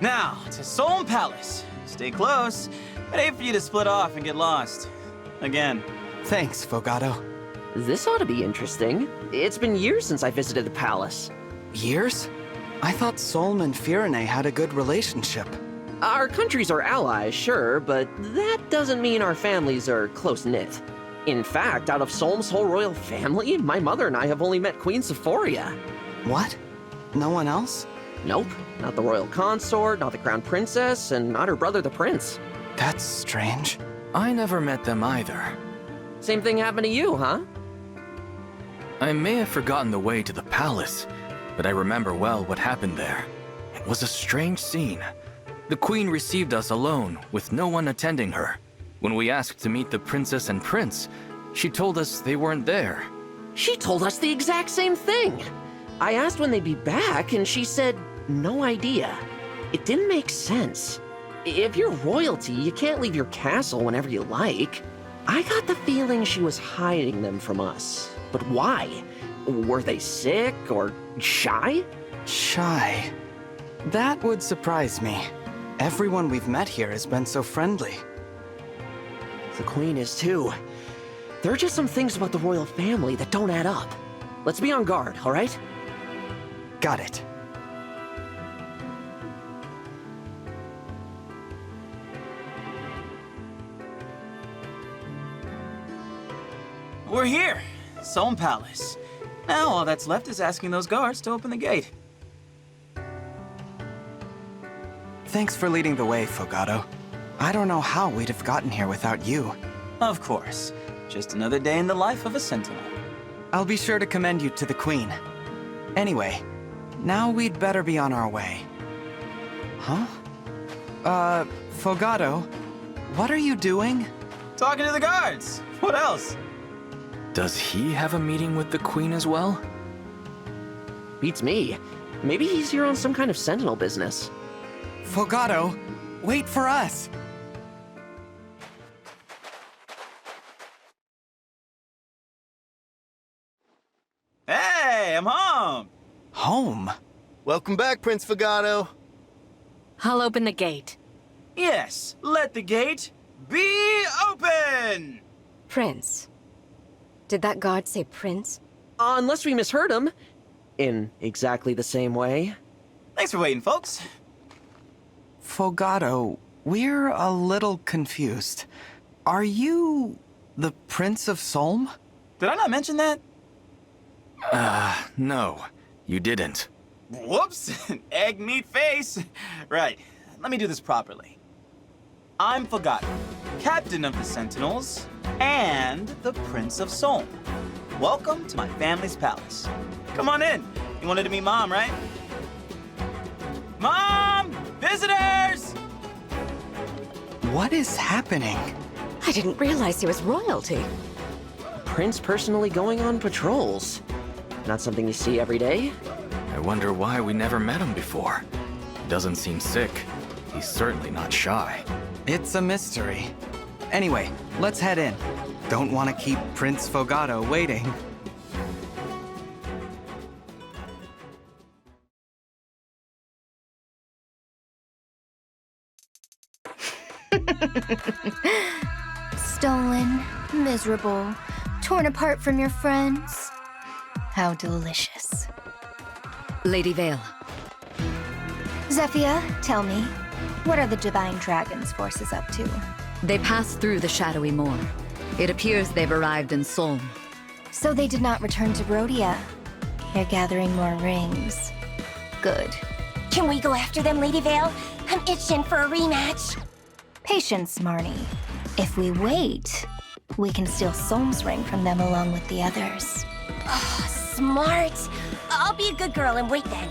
Speaker 7: Now, to Solm Palace. Stay close. I'd hate for you to split off and get lost. Again.
Speaker 2: Thanks, Fogato.
Speaker 10: This ought to be interesting. It's been years since I visited the palace.
Speaker 2: Years? I thought Solm and Firene had a good relationship.
Speaker 10: Our countries are allies, sure, but that doesn't mean our families are close-knit. In fact, out of Solm's whole royal family, my mother and I have only met Queen Sephoria.
Speaker 2: What? No one else?
Speaker 10: Nope. Not the royal consort, not the crown princess, and not her brother the prince.
Speaker 2: That's strange.
Speaker 20: I never met them either.
Speaker 10: Same thing happened to you, huh?
Speaker 20: I may have forgotten the way to the palace, but I remember well what happened there. It was a strange scene. The queen received us alone, with no one attending her. When we asked to meet the princess and prince, she told us they weren't there.
Speaker 10: She told us the exact same thing. I asked when they'd be back, and she said, no idea. It didn't make sense. If you're royalty, you can't leave your castle whenever you like. I got the feeling she was hiding them from us. But why? Were they sick or shy?
Speaker 2: Shy? That would surprise me. Everyone we've met here has been so friendly.
Speaker 10: The queen is too. There are just some things about the royal family that don't add up. Let's be on guard, all right?
Speaker 2: Got it.
Speaker 7: We're here. Solm Palace. Now all that's left is asking those guards to open the gate.
Speaker 2: Thanks for leading the way, Fogato. I don't know how we'd have gotten here without you.
Speaker 7: Of course. Just another day in the life of a sentinel.
Speaker 2: I'll be sure to commend you to the Queen. Anyway, now we'd better be on our way. Huh? Fogato, what are you doing?
Speaker 7: Talking to the guards. What else?
Speaker 20: Does he have a meeting with the queen as well?
Speaker 10: Beats me. Maybe he's here on some kind of sentinel business.
Speaker 2: Fogato, wait for us!
Speaker 7: Hey, I'm home!
Speaker 2: Home?
Speaker 1: Welcome back, Prince Fogato.
Speaker 11: I'll open the gate.
Speaker 7: Yes, let the gate be open!
Speaker 18: Prince. Did that guard say prince?
Speaker 10: Unless we misheard him. In exactly the same way.
Speaker 7: Thanks for waiting, folks.
Speaker 2: Fogato, we're a little confused. Are you the Prince of Solm?
Speaker 7: Did I not mention that?
Speaker 20: No, you didn't.
Speaker 7: Whoops, egg meat face. Right, let me do this properly. I'm Fogato, captain of the Sentinels, and the Prince of Solm. Welcome to my family's palace. Come on in. You wanted to meet Mom, right? Mom! Visitors!
Speaker 2: What is happening?
Speaker 18: I didn't realize he was royalty.
Speaker 10: Prince personally going on patrols. Not something you see every day.
Speaker 20: I wonder why we never met him before. He doesn't seem sick. He's certainly not shy.
Speaker 2: It's a mystery. Anyway, let's head in. Don't want to keep Prince Fogato waiting.
Speaker 17: Stolen, miserable, torn apart from your friends. How delicious.
Speaker 8: Lady Vale.
Speaker 17: Zephyr, tell me, what are the Divine Dragon's forces up to?
Speaker 8: They passed through the Shadowy Moor. It appears they've arrived in Solm.
Speaker 17: So they did not return to Brodia. They're gathering more rings. Good.
Speaker 13: Can we go after them, Lady Vale? I'm itching for a rematch.
Speaker 17: Patience, Marnie. If we wait, we can steal Solm's ring from them along with the others.
Speaker 13: Oh, smart. I'll be a good girl and wait then.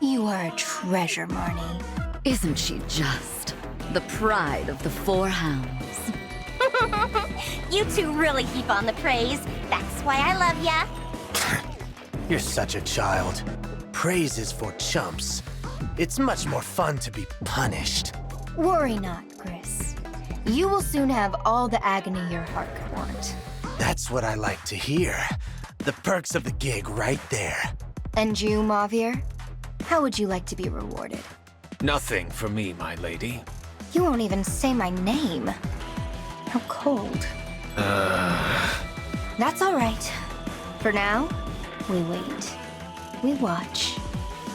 Speaker 17: You are a treasure, Marnie.
Speaker 8: Isn't she just? The pride of the Four Hounds.
Speaker 13: You two really heap on the praise. That's why I love ya.
Speaker 1: You're such a child. Praise is for chumps. It's much more fun to be punished.
Speaker 17: Worry not, Chris. You will soon have all the agony your heart could want.
Speaker 1: That's what I like to hear. The perks of the gig right there.
Speaker 17: And you, Mavir? How would you like to be rewarded?
Speaker 3: Nothing for me, my lady.
Speaker 17: You won't even say my name. How cold. That's all right. For now, we wait. We watch.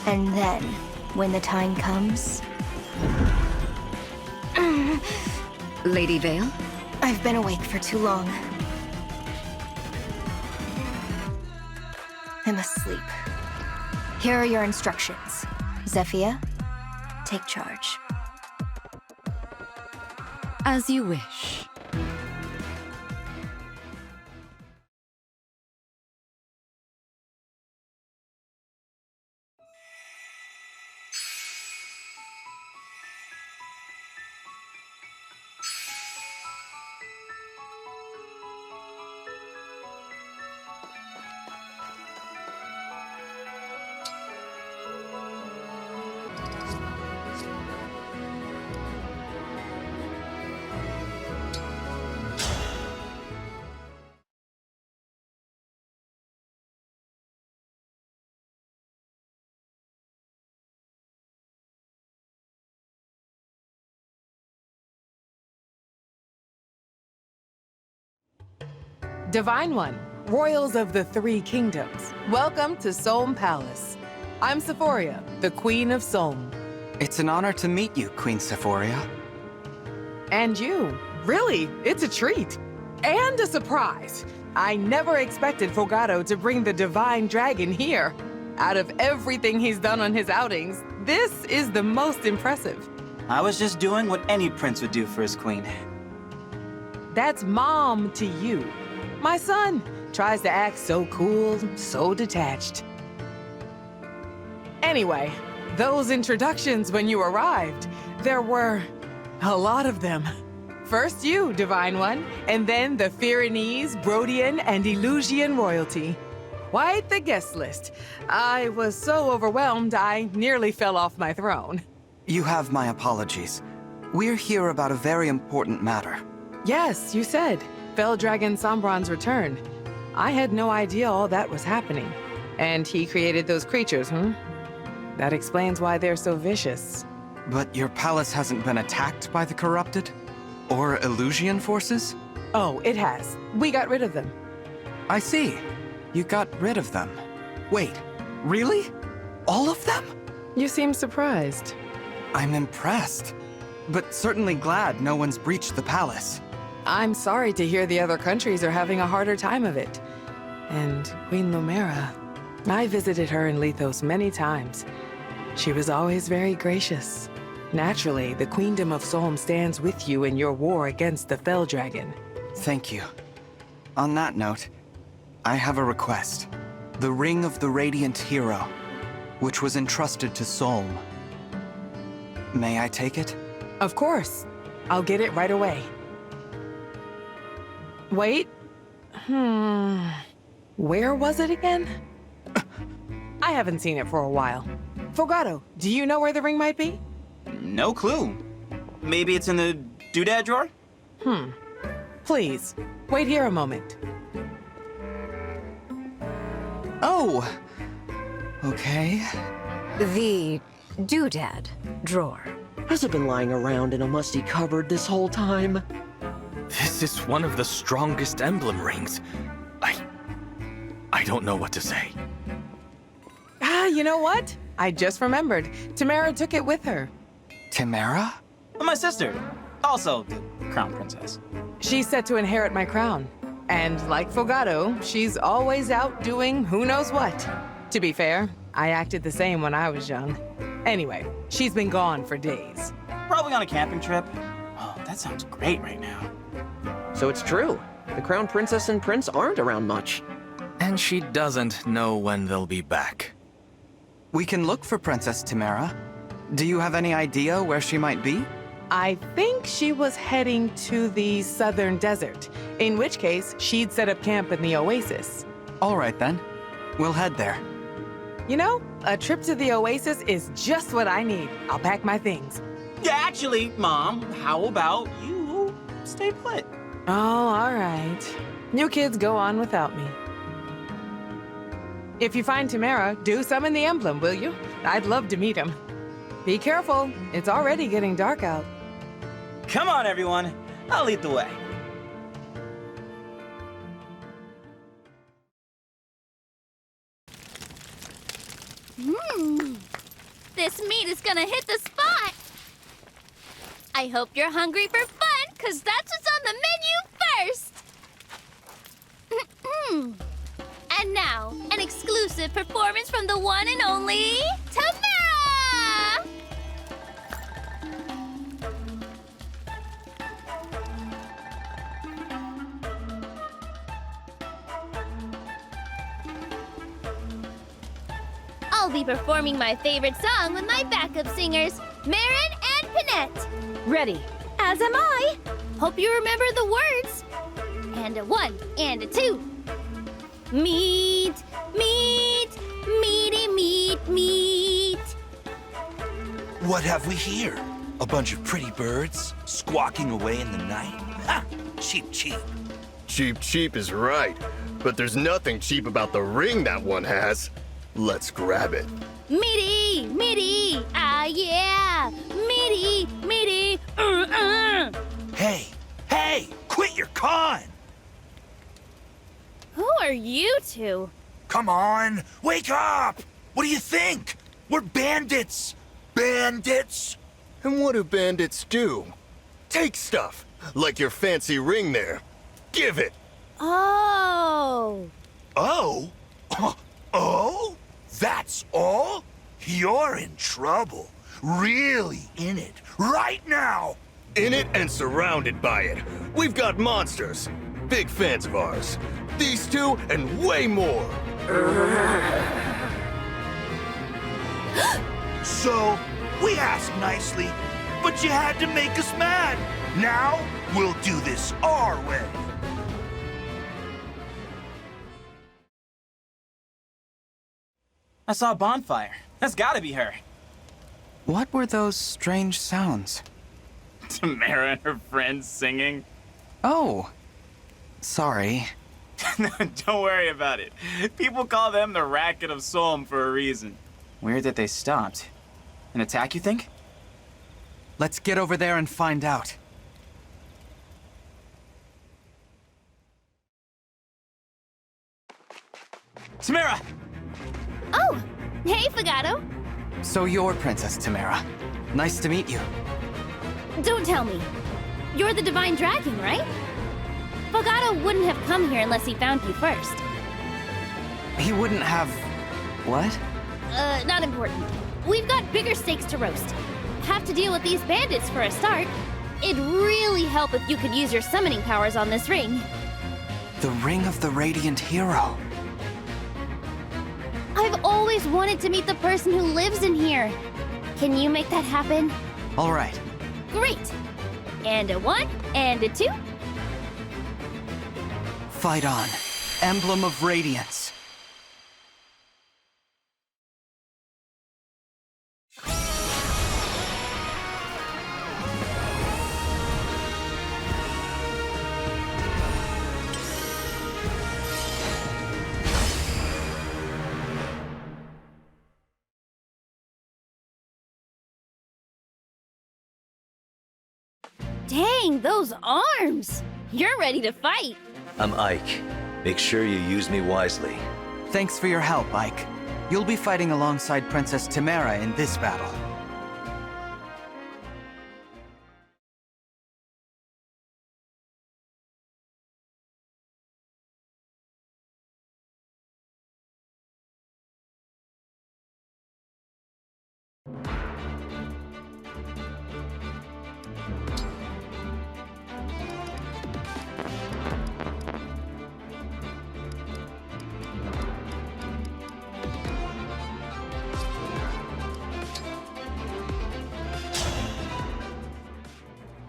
Speaker 17: And then, when the time comes...
Speaker 8: Lady Vale?
Speaker 17: I've been awake for too long. I must sleep. Here are your instructions. Zephyr, take charge.
Speaker 8: As you wish.
Speaker 15: Divine One, Royals of the Three Kingdoms, welcome to Solm Palace. I'm Sephoria, the Queen of Solm.
Speaker 2: It's an honor to meet you, Queen Sephoria.
Speaker 15: And you. Really, it's a treat. And a surprise. I never expected Fogato to bring the Divine Dragon here. Out of everything he's done on his outings, this is the most impressive.
Speaker 7: I was just doing what any prince would do for his queen.
Speaker 15: That's mom to you. My son tries to act so cool, so detached. Anyway, those introductions when you arrived, there were a lot of them. First you, Divine One, and then the Pyrenees, Brodian, and Elusian royalty. Quite the guest list. I was so overwhelmed I nearly fell off my throne.
Speaker 2: You have my apologies. We're here about a very important matter.
Speaker 15: Yes, you said. Dragon Sombron's return. I had no idea all that was happening. And he created those creatures, That explains why they're so vicious.
Speaker 2: But your palace hasn't been attacked by the corrupted? Or Elusian forces?
Speaker 15: Oh, it has. We got rid of them.
Speaker 2: I see. You got rid of them. Wait, really? All of them?
Speaker 15: You seem surprised.
Speaker 2: I'm impressed, but certainly glad no one's breached the palace.
Speaker 15: I'm sorry to hear the other countries are having a harder time of it. And Queen Lumera, I visited her in Lethos many times. She was always very gracious. Naturally, the Queendom of Solm stands with you in your war against the Fell Dragon.
Speaker 2: Thank you. On that note, I have a request. The Ring of the Radiant Hero, which was entrusted to Solm. May I take it?
Speaker 15: Of course. I'll get it right away. Wait. Where was it again? I haven't seen it for a while. Fogado, do you know where the ring might be?
Speaker 7: No clue. Maybe it's in the doodad drawer?
Speaker 15: Please, wait here a moment.
Speaker 2: Oh! Okay.
Speaker 18: The doodad drawer.
Speaker 10: Has it been lying around in a musty cupboard this whole time?
Speaker 20: This is one of the strongest emblem rings. I don't know what to say.
Speaker 15: You know what? I just remembered. Tamara took it with her.
Speaker 2: Tamara?
Speaker 7: My sister. Also the crown princess.
Speaker 15: She's set to inherit my crown. And like Fogado, she's always out doing who knows what. To be fair, I acted the same when I was young. Anyway, she's been gone for days.
Speaker 7: Probably on a camping trip. Oh, that sounds great right now.
Speaker 10: So it's true. The crown princess and prince aren't around much.
Speaker 20: And she doesn't know when they'll be back.
Speaker 2: We can look for Princess Tamara. Do you have any idea where she might be?
Speaker 15: I think she was heading to the southern desert, in which case she'd set up camp in the oasis.
Speaker 2: All right then. We'll head there.
Speaker 15: You know, a trip to the oasis is just what I need. I'll pack my things.
Speaker 7: Yeah, actually, Mom, how about you stay put?
Speaker 15: Oh, all right. You kids go on without me. If you find Tamara, do summon the emblem, will you? I'd love to meet him. Be careful. It's already getting dark out.
Speaker 7: Come on, everyone. I'll lead the way.
Speaker 9: This meat is gonna hit the spot! I hope you're hungry for fun, because that's what's on the menu first! And now, an exclusive performance from the one and only Tamara! I'll be performing my favorite song with my backup singers, Marin and Pinette.
Speaker 8: Ready.
Speaker 9: As am I. Hope you remember the words. And a 1, and a 2. Meat, meat, meaty meat, meat.
Speaker 12: What have we here? A bunch of pretty birds squawking away in the night? Ha! Cheap, cheap.
Speaker 1: Cheap, cheap is right. But there's nothing cheap about the ring that one has. Let's grab it.
Speaker 9: Meaty, meaty, ah yeah. Meaty, meaty,
Speaker 12: Hey, hey, quit your con!
Speaker 9: Who are you two?
Speaker 12: Come on, wake up! What do you think? We're bandits! Bandits!
Speaker 1: And what do bandits do? Take stuff, like your fancy ring there. Give it.
Speaker 9: Oh.
Speaker 12: Oh? Oh? That's all? You're in trouble. Really in it. Right now.
Speaker 1: In it and surrounded by it. We've got monsters. Big fans of ours. These two and way more.
Speaker 12: So, we asked nicely, but you had to make us mad. Now, we'll do this our way.
Speaker 7: I saw a bonfire. That's gotta be her.
Speaker 2: What were those strange sounds?
Speaker 7: Tamara and her friends singing.
Speaker 2: Oh. Sorry.
Speaker 7: Don't worry about it. People call them the Racket of Solm for a reason. Weird that they stopped. An attack, you think?
Speaker 2: Let's get over there and find out.
Speaker 7: Tamara!
Speaker 9: Oh, hey, Fogado.
Speaker 2: So you're Princess Tamara. Nice to meet you.
Speaker 9: Don't tell me. You're the Divine Dragon, right? Fogado wouldn't have come here unless he found you first.
Speaker 2: He wouldn't have... what?
Speaker 9: Not important. We've got bigger steaks to roast. Have to deal with these bandits for a start. It'd really help if you could use your summoning powers on this ring.
Speaker 2: The Ring of the Radiant Hero.
Speaker 9: I've always wanted to meet the person who lives in here. Can you make that happen?
Speaker 2: All right.
Speaker 9: Great. And a 1, and a 2.
Speaker 2: Fight on. Emblem of Radiance.
Speaker 5: Dang, those arms! You're ready to fight.
Speaker 16: I'm Ike. Make sure you use me wisely.
Speaker 19: Thanks for your help, Ike. You'll be fighting alongside Princess Temera in this battle.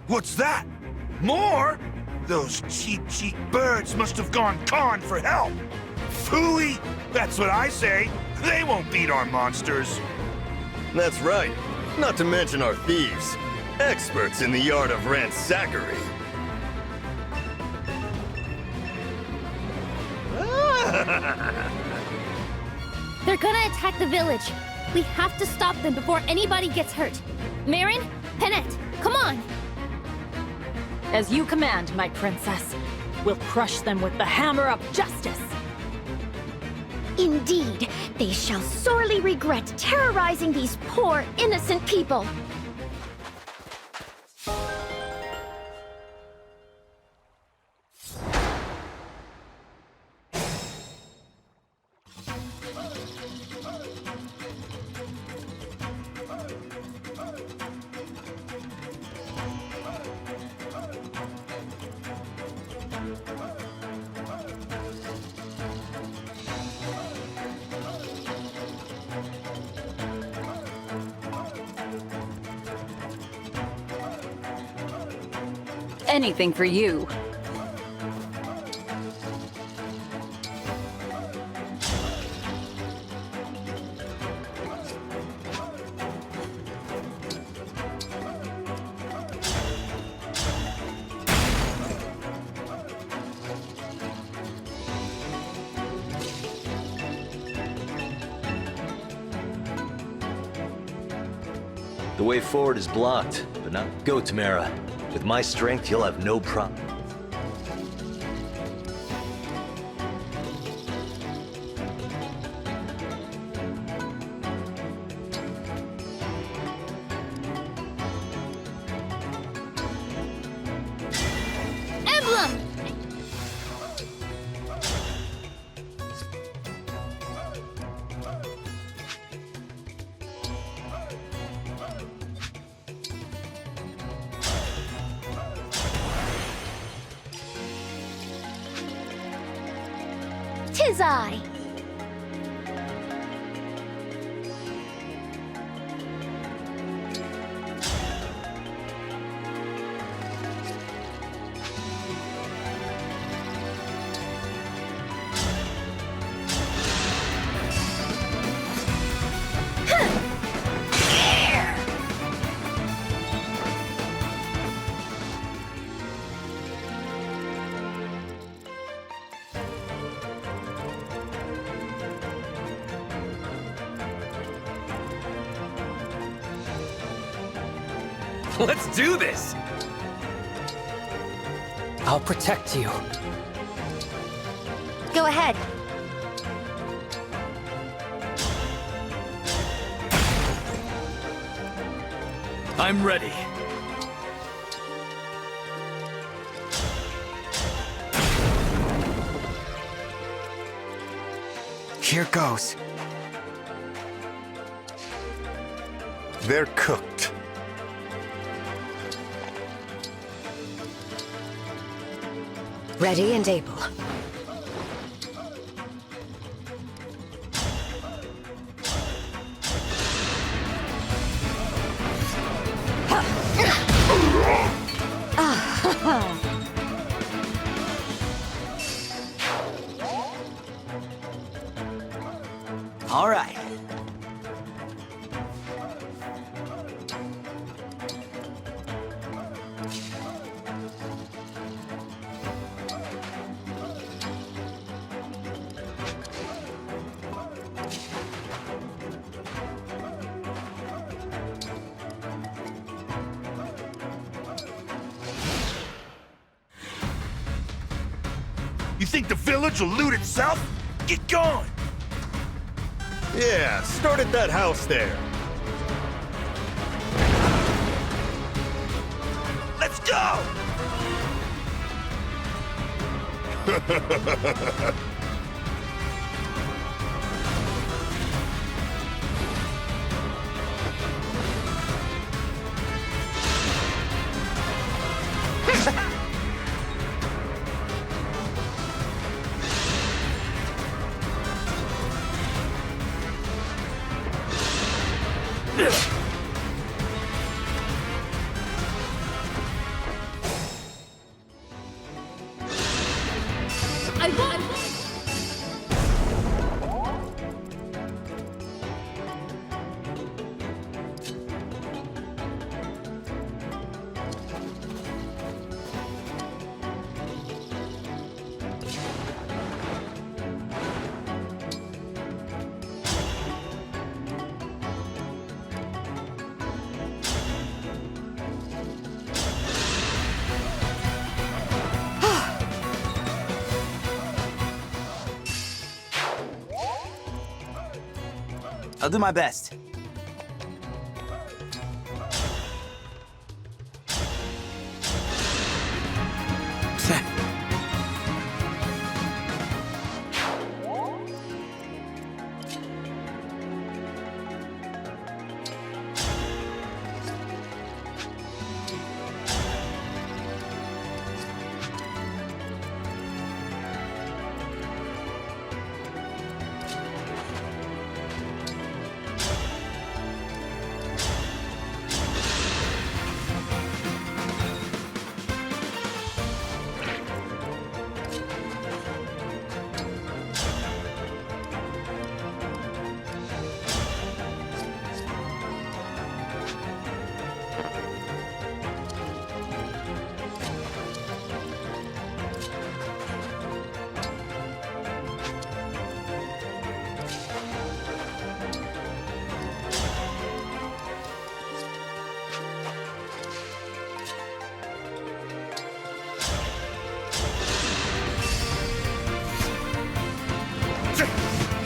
Speaker 12: What's that? More? Those cheap birds must have gone con for help. Phooey! That's what I say. They won't beat our monsters.
Speaker 21: That's right. Not to mention our thieves. Experts in the art of ransackery.
Speaker 5: They're gonna attack the village. We have to stop them before anybody gets hurt. Marin, Pennant, come on!
Speaker 25: As you command, my princess. We'll crush them with the hammer of justice.
Speaker 9: Indeed, they shall sorely regret terrorizing these poor, innocent people.
Speaker 25: Anything for you.
Speaker 16: The way forward is blocked, but not... Go, Temera. With my strength, you'll have no problem.
Speaker 5: Emblem! Tis I!
Speaker 20: Let's do this!
Speaker 4: I'll protect you.
Speaker 9: Go ahead.
Speaker 20: I'm ready.
Speaker 19: Here goes.
Speaker 6: They're cooked.
Speaker 18: Ready and able.
Speaker 7: All right.
Speaker 12: think the village will loot itself? Get going!
Speaker 21: Yeah, start at that house there.
Speaker 12: Let's go!
Speaker 5: I won!
Speaker 7: I'll do my best.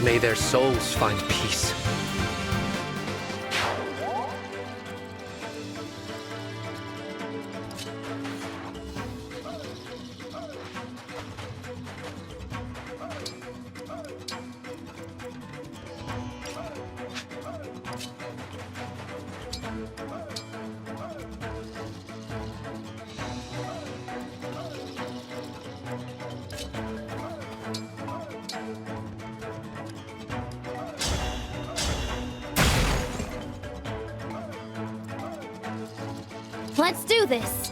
Speaker 11: May their souls find peace.
Speaker 5: Let's do this!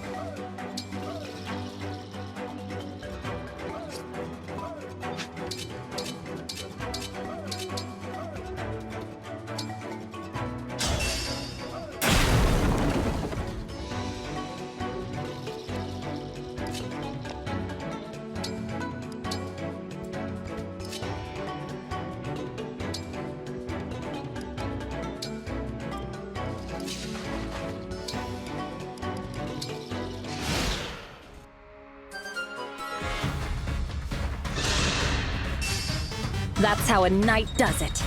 Speaker 25: That's how a knight does it.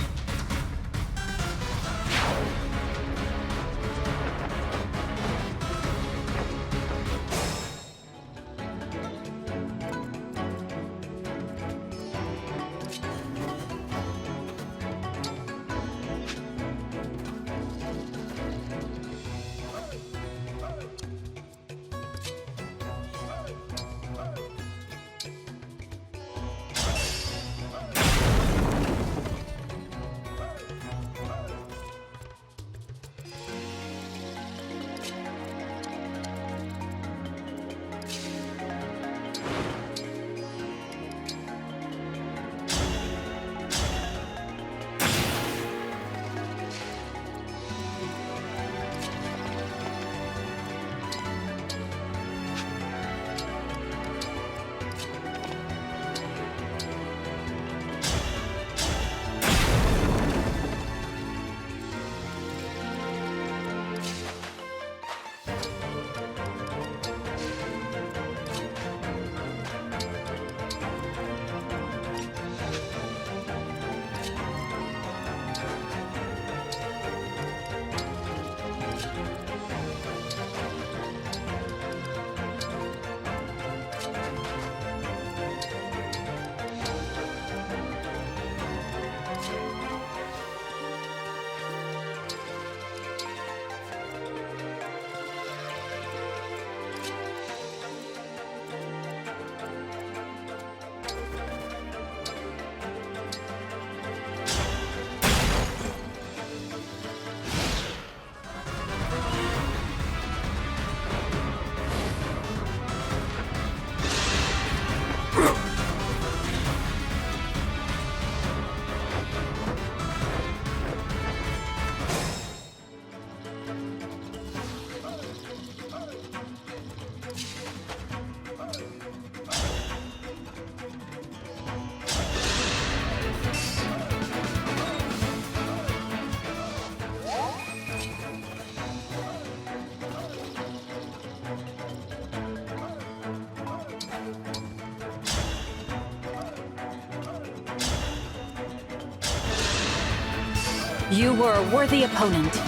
Speaker 25: You were a worthy opponent.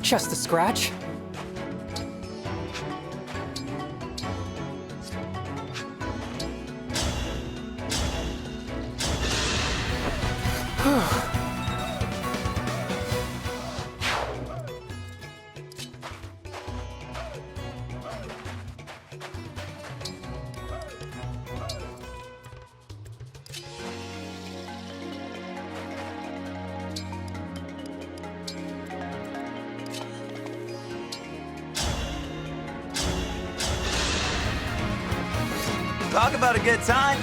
Speaker 4: Just a scratch.
Speaker 7: Talk about a good time.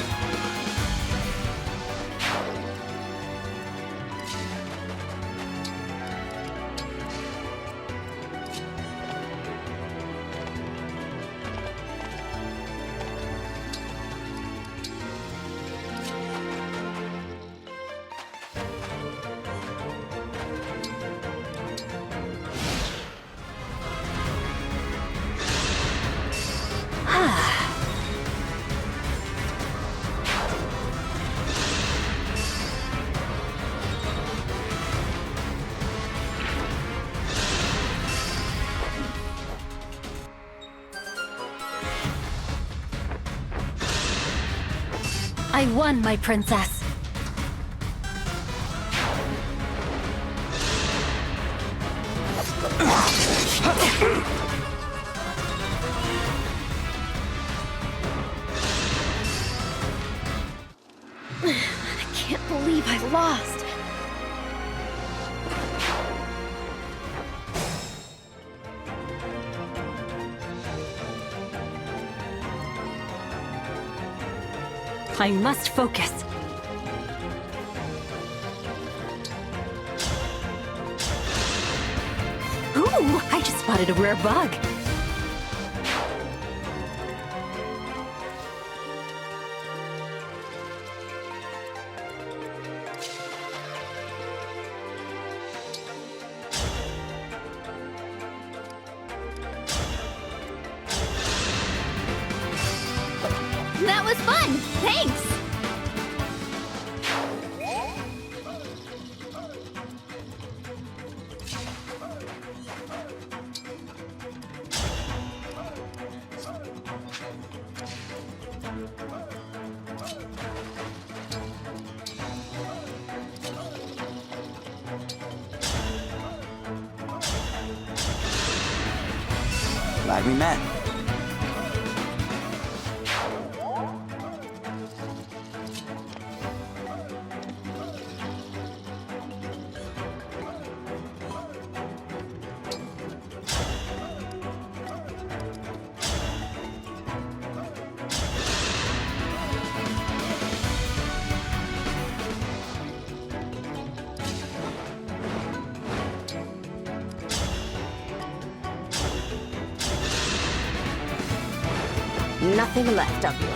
Speaker 25: I won, my princess.
Speaker 5: I can't believe I lost.
Speaker 25: I must focus. Ooh, I just spotted a rare bug.
Speaker 5: That was fun! Thanks!
Speaker 7: Glad we met.
Speaker 18: Nothing left of you.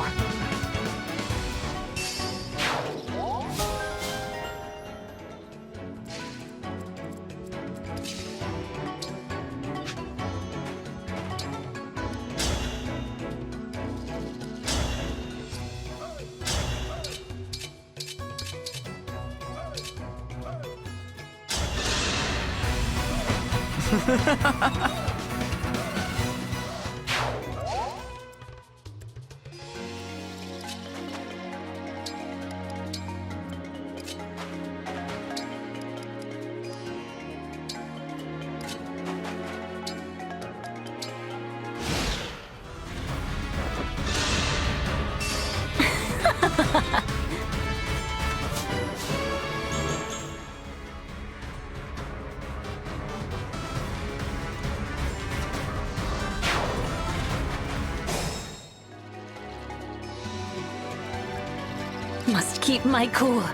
Speaker 25: Must keep my cool.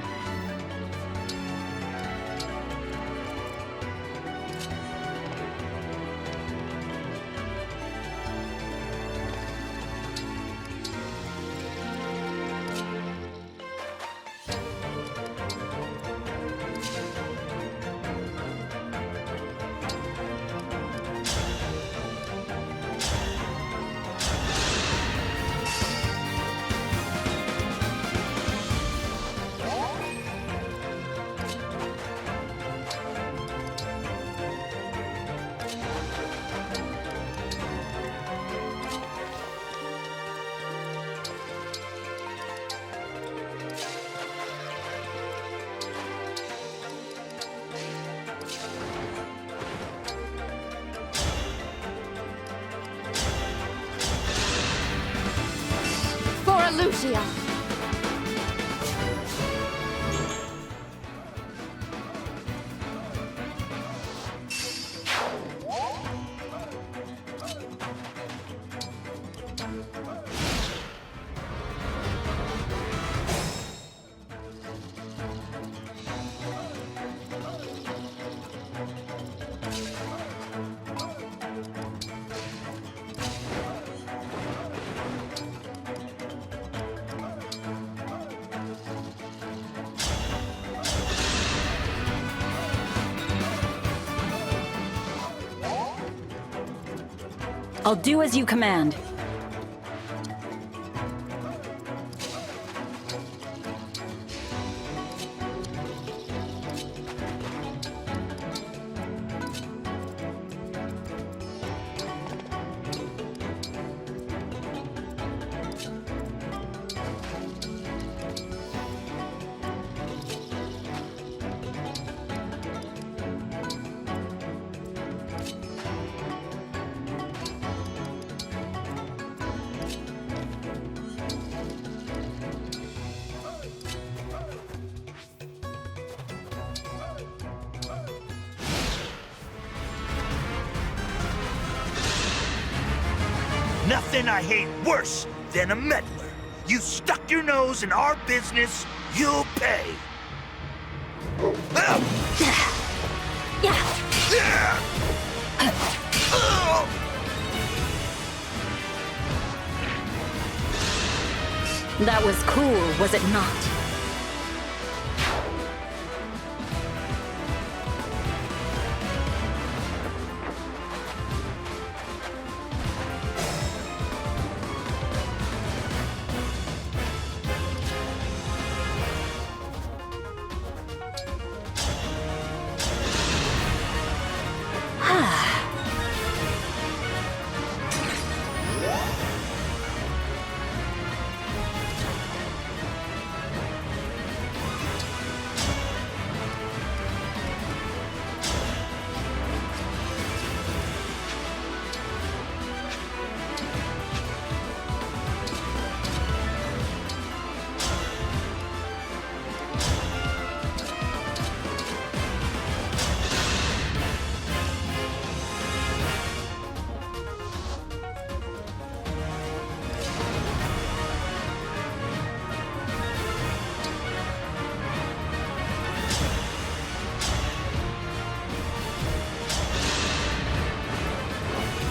Speaker 18: Fuchsia!
Speaker 25: I'll do as you command.
Speaker 12: Nothing I hate worse than a meddler. You stuck your nose in our business, you'll pay.
Speaker 25: That was cool, was it not?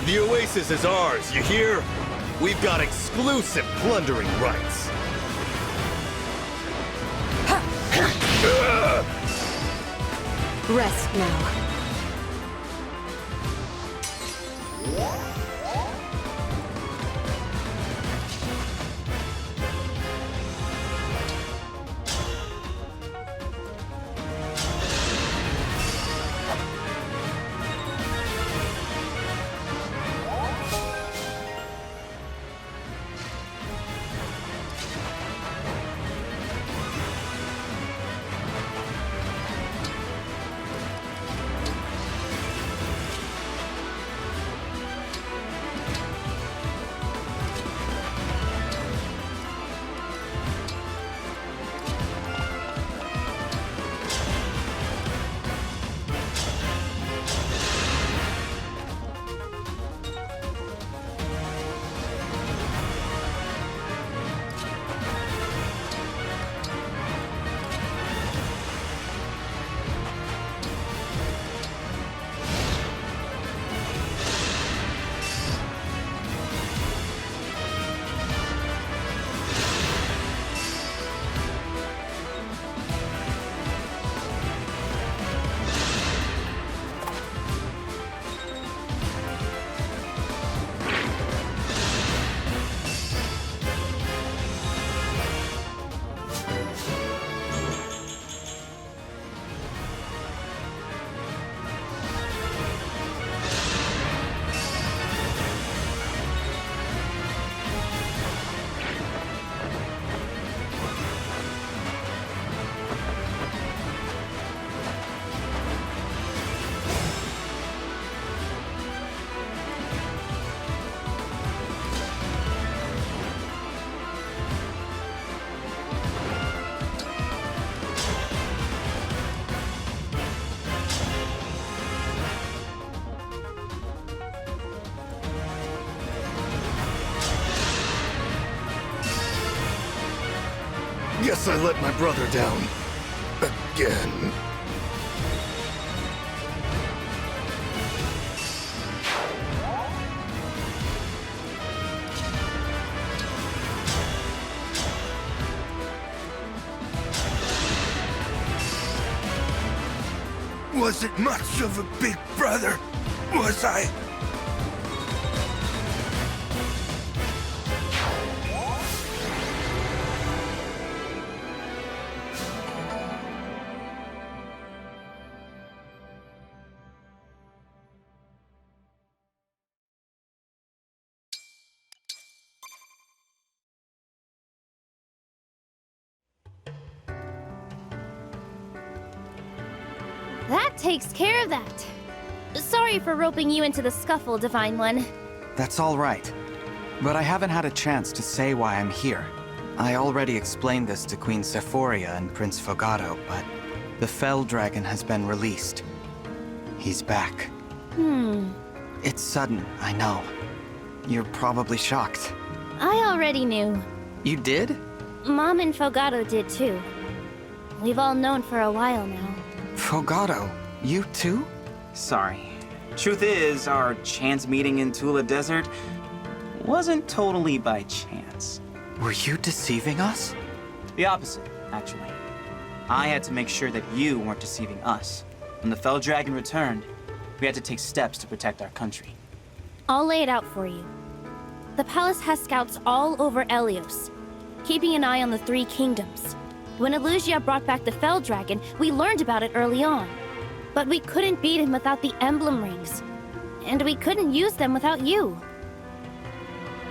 Speaker 21: The Oasis is ours, you hear? We've got exclusive plundering rights.
Speaker 18: Rest now.
Speaker 1: guess I let my brother down. Again.
Speaker 12: Wasn't much of a big brother, was I?
Speaker 5: That takes care of that. Sorry for roping you into the scuffle, Divine One.
Speaker 19: That's all right. But I haven't had a chance to say why I'm here. I already explained this to Queen Sephoria and Prince Fogato, but the Fell Dragon has been released. He's back. It's sudden, I know. You're probably shocked.
Speaker 5: I already knew.
Speaker 19: You did?
Speaker 5: Mom and Fogato did too. We've all known for a while now.
Speaker 19: Fogato, you too?
Speaker 7: Sorry. Truth is, our chance meeting in Tula Desert wasn't totally by chance.
Speaker 19: Were you deceiving us?
Speaker 7: The opposite, actually. I had to make sure that you weren't deceiving us. When the Fell Dragon returned, we had to take steps to protect our country.
Speaker 5: I'll lay it out for you. The palace has scouts all over Elios, keeping an eye on the Three Kingdoms. When Elusia brought back the Fell Dragon, we learned about it early on. But we couldn't beat him without the Emblem rings. And we couldn't use them without you.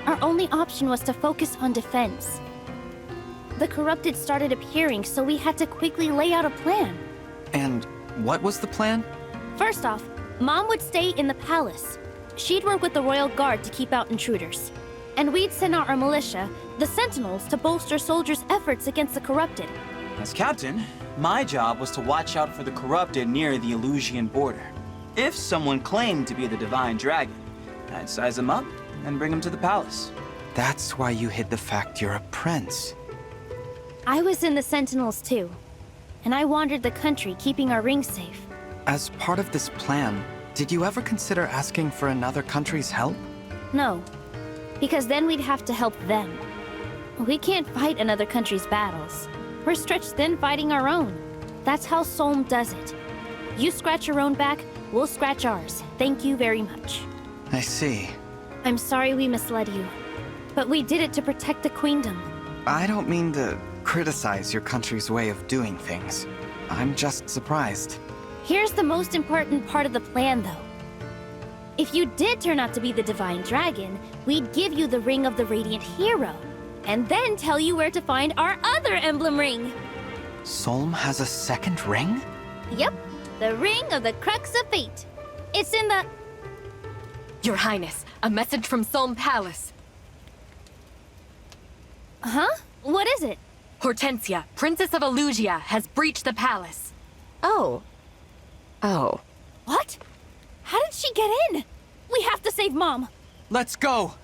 Speaker 5: Our only option was to focus on defense. The corrupted started appearing, so we had to quickly lay out a plan.
Speaker 19: And what was the plan?
Speaker 5: First off, Mom would stay in the palace. She'd work with the Royal Guard to keep out intruders. And we'd send out our militia, the Sentinels, to bolster soldiers' efforts against the corrupted.
Speaker 7: As captain, my job was to watch out for the corrupted near the Elusian border. If someone claimed to be the Divine Dragon, I'd size them up and bring them to the palace.
Speaker 19: That's why you hid the fact you're a prince.
Speaker 5: I was in the Sentinels too, and I wandered the country keeping our rings safe.
Speaker 19: As part of this plan, did you ever consider asking for another country's help?
Speaker 5: No, because then we'd have to help them. We can't fight another country's battles. We're stretched thin fighting our own. That's how Solm does it. You scratch your own back, we'll scratch ours. Thank you very much.
Speaker 19: I see.
Speaker 5: I'm sorry we misled you, but we did it to protect the Queendom.
Speaker 19: I don't mean to criticize your country's way of doing things. I'm just surprised.
Speaker 5: Here's the most important part of the plan, though. If you did turn out to be the Divine Dragon, we'd give you the Ring of the Radiant Hero, and then tell you where to find our other emblem ring.
Speaker 19: Solm has a second ring?
Speaker 5: Yep, the Ring of the Crux of Fate. It's in the...
Speaker 13: Your Highness, a message from Solm Palace.
Speaker 5: Huh? What is it?
Speaker 13: Hortensia, Princess of Elusia, has breached the palace.
Speaker 18: Oh.
Speaker 5: What? How did she get in? We have to save Mom.
Speaker 19: Let's go!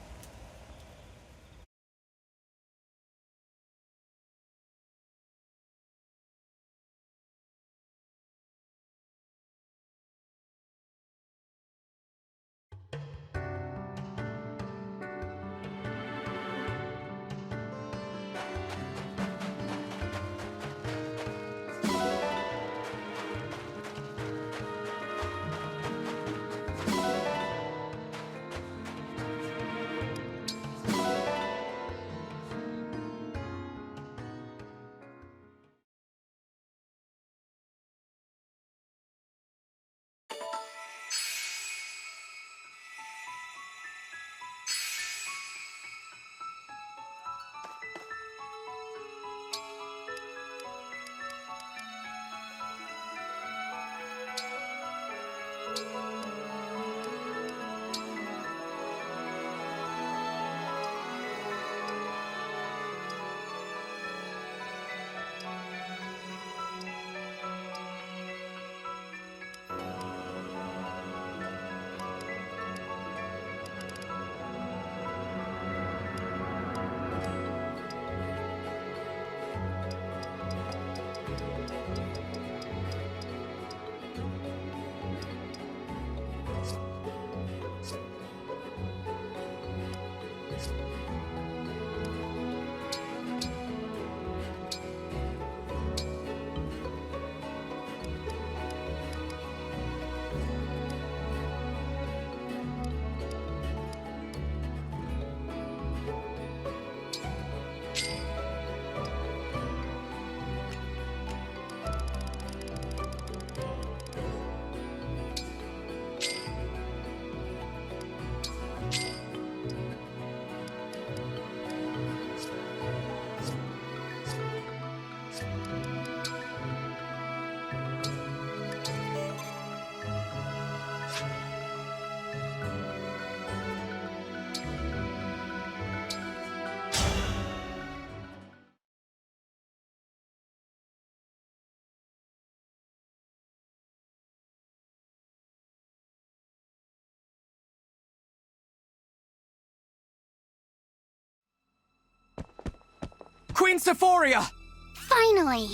Speaker 10: Queen Sephoria!
Speaker 9: Finally!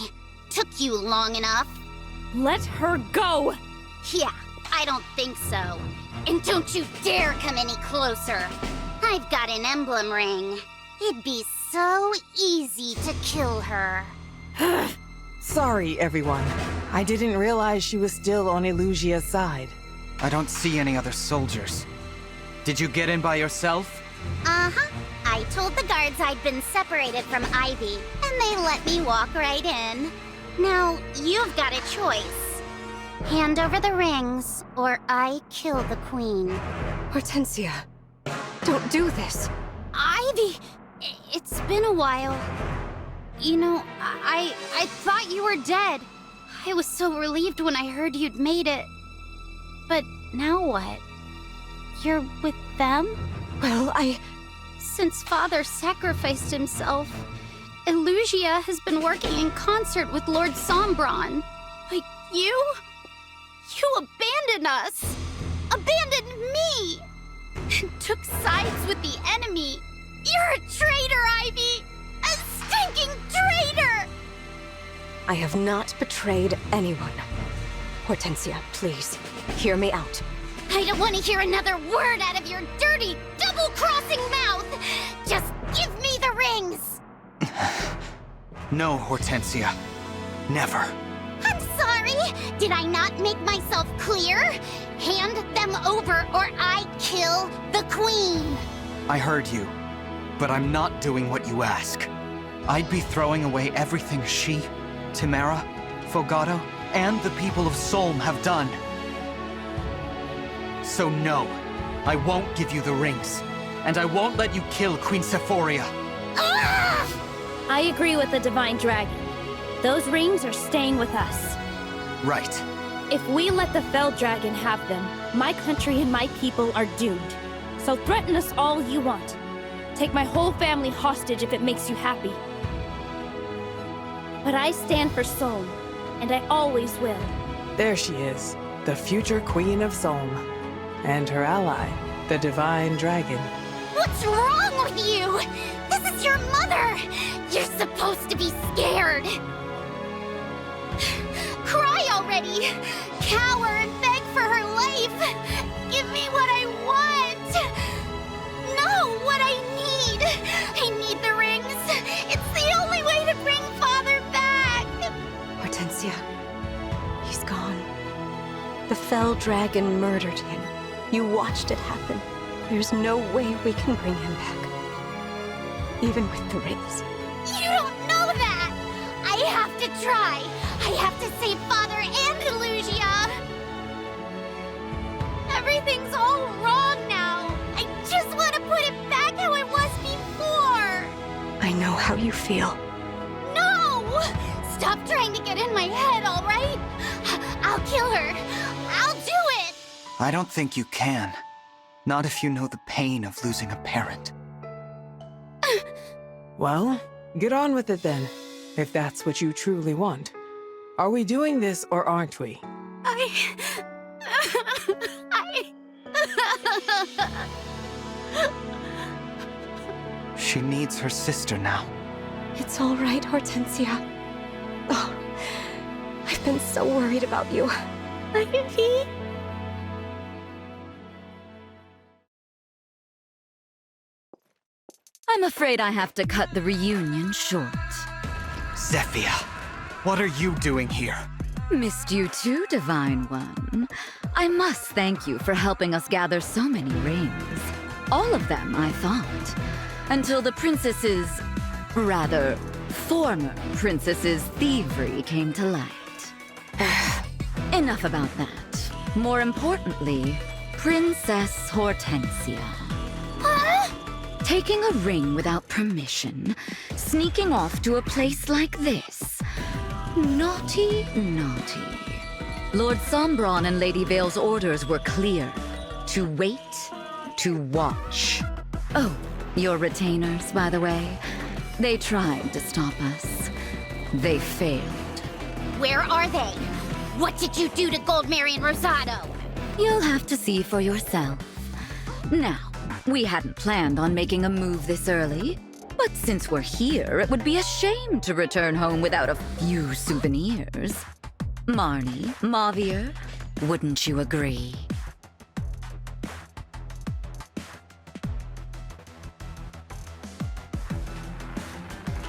Speaker 9: Took you long enough.
Speaker 5: Let her go!
Speaker 9: Yeah, I don't think so. And don't you dare come any closer. I've got an emblem ring. It'd be so easy to kill her.
Speaker 15: Sorry, everyone. I didn't realize she was still on Elusia's side.
Speaker 19: I don't see any other soldiers. Did you get in by yourself?
Speaker 9: Uh-huh. I told the guards I'd been separated from Ivy, and they let me walk right in. Now, you've got a choice. Hand over the rings, or I kill the queen.
Speaker 18: Hortensia, don't do this.
Speaker 9: Ivy! It's been a while. You know, I thought you were dead. I was so relieved when I heard you'd made it. But now what? You're with them?
Speaker 18: Well,
Speaker 9: Since Father sacrificed himself, Elusia has been working in concert with Lord Sombron. Like, you abandoned us! Abandoned me! Took sides with the enemy! You're a traitor, Ivy! A stinking traitor!
Speaker 18: I have not betrayed anyone. Hortensia, please, hear me out.
Speaker 9: I don't want to hear another word out of your dirty, double-crossing mouth! Just give me the rings!
Speaker 19: No, Hortensia. Never.
Speaker 9: I'm sorry! Did I not make myself clear? Hand them over or I kill the queen!
Speaker 19: I heard you, but I'm not doing what you ask. I'd be throwing away everything she, Timera, Fogado, and the people of Solm have done. So no, I won't give you the rings, and I won't let you kill Queen Sephoria.
Speaker 5: I agree with the Divine Dragon. Those rings are staying with us.
Speaker 19: Right.
Speaker 5: If we let the Fell Dragon have them, my country and my people are doomed. So threaten us all you want. Take my whole family hostage if it makes you happy. But I stand for Solm, and I always will.
Speaker 15: There she is, the future Queen of Solm. And her ally, the Divine Dragon.
Speaker 9: What's wrong with you? This is your mother! You're supposed to be scared! Cry already! Cower and beg for her life! Give me what I want! No, what I need! I need the rings! It's the only way to bring Father back!
Speaker 18: Hortensia, he's gone. The Fell Dragon murdered him. You watched it happen. There's no way we can bring him back. Even with the rings.
Speaker 9: You don't know that! I have to try! I have to save Father and Elusia! Everything's all wrong now! I just want to put it back how it was before!
Speaker 18: I know how you feel.
Speaker 9: No! Stop trying to get in my head, all right? I'll kill her! I'll do it!
Speaker 19: I don't think you can. Not if you know the pain of losing a parent.
Speaker 15: Well, get on with it then, if that's what you truly want. Are we doing this or aren't we?
Speaker 19: She needs her sister now.
Speaker 18: It's all right, Hortensia. Oh, I've been so worried about you.
Speaker 9: Ivy?
Speaker 8: I'm afraid I have to cut the reunion short.
Speaker 19: Zephyr, what are you doing here?
Speaker 8: Missed you too, Divine One. I must thank you for helping us gather so many rings. All of them, I thought. Until the princess's... rather, former princess's thievery came to light. Enough about that. More importantly, Princess Hortensia. Taking a ring without permission, sneaking off to a place like this. Naughty, naughty. Lord Sombron and Lady Vale's orders were clear. To wait, to watch. Oh, your retainers, by the way. They tried to stop us. They failed.
Speaker 9: Where are they? What did you do to Goldmary and Rosado?
Speaker 8: You'll have to see for yourself. Now, we hadn't planned on making a move this early, But since we're here, it would be a shame to return home without a few souvenirs. Marnie, Mavier, wouldn't you agree?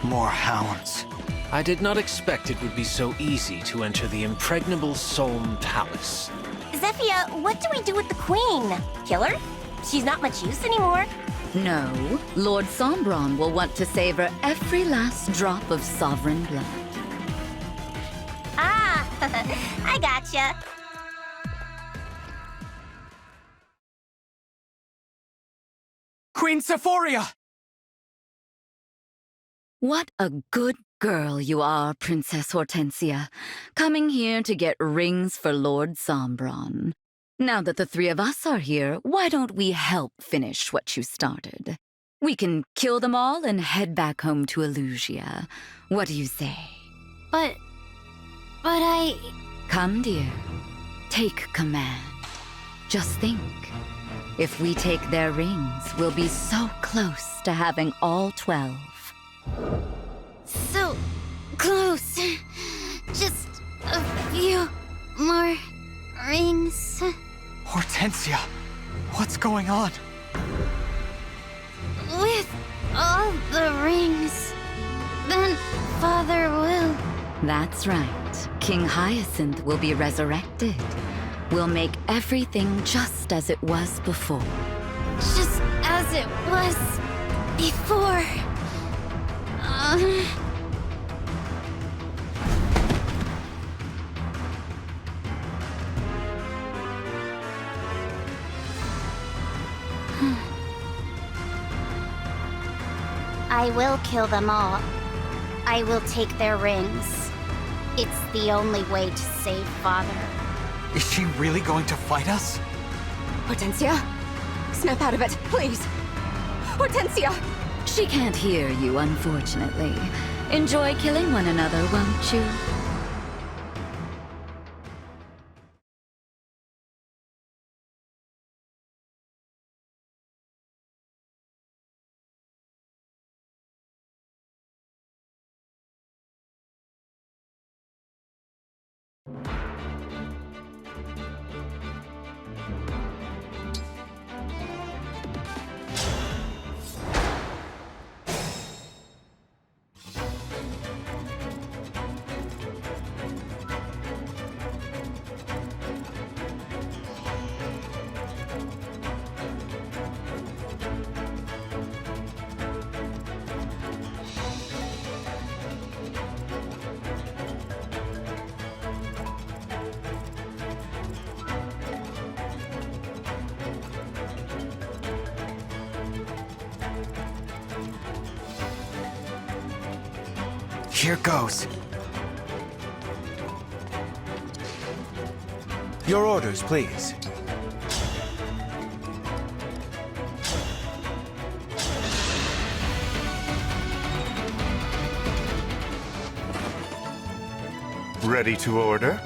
Speaker 19: More hounds.
Speaker 11: I did not expect it would be so easy to enter the impregnable Solm Palace.
Speaker 9: Zephia, what do we do with the queen? Kill her? She's not much use anymore.
Speaker 8: No, Lord Sombron will want to savor every last drop of sovereign blood.
Speaker 9: Ah, I gotcha.
Speaker 10: Queen Sephoria!
Speaker 8: What a good girl you are, Princess Hortensia, coming here to get rings for Lord Sombron. Now that the three of us are here, why don't we help finish what you started? We can kill them all and head back home to Elusia. What do you say?
Speaker 5: But I...
Speaker 8: Come, dear. Take command. Just think. If we take their rings, we'll be so close to having all 12.
Speaker 5: So close. Just a few more rings.
Speaker 19: Hortensia, what's going on?
Speaker 5: With all the rings, then Father will...
Speaker 8: That's right. King Hyacinth will be resurrected. We'll make everything just as it was before.
Speaker 5: Just as it was before.
Speaker 9: I will kill them all. I will take their rings. It's the only way to save Father.
Speaker 19: Is she really going to fight us?
Speaker 18: Hortensia? Snap out of it, please! Hortensia!
Speaker 8: She can't hear you, unfortunately. Enjoy killing one another, won't you?
Speaker 19: Here goes.
Speaker 3: Your orders, please.
Speaker 12: Ready to order?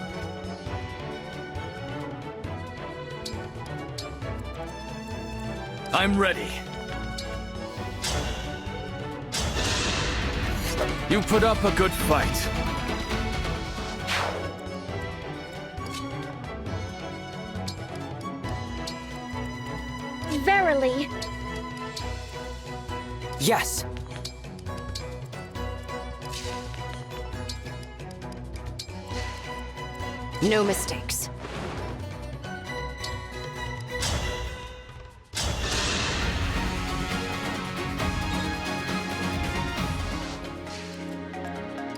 Speaker 20: I'm ready. You put up a good fight.
Speaker 5: Verily.
Speaker 10: Yes.
Speaker 18: No mistakes.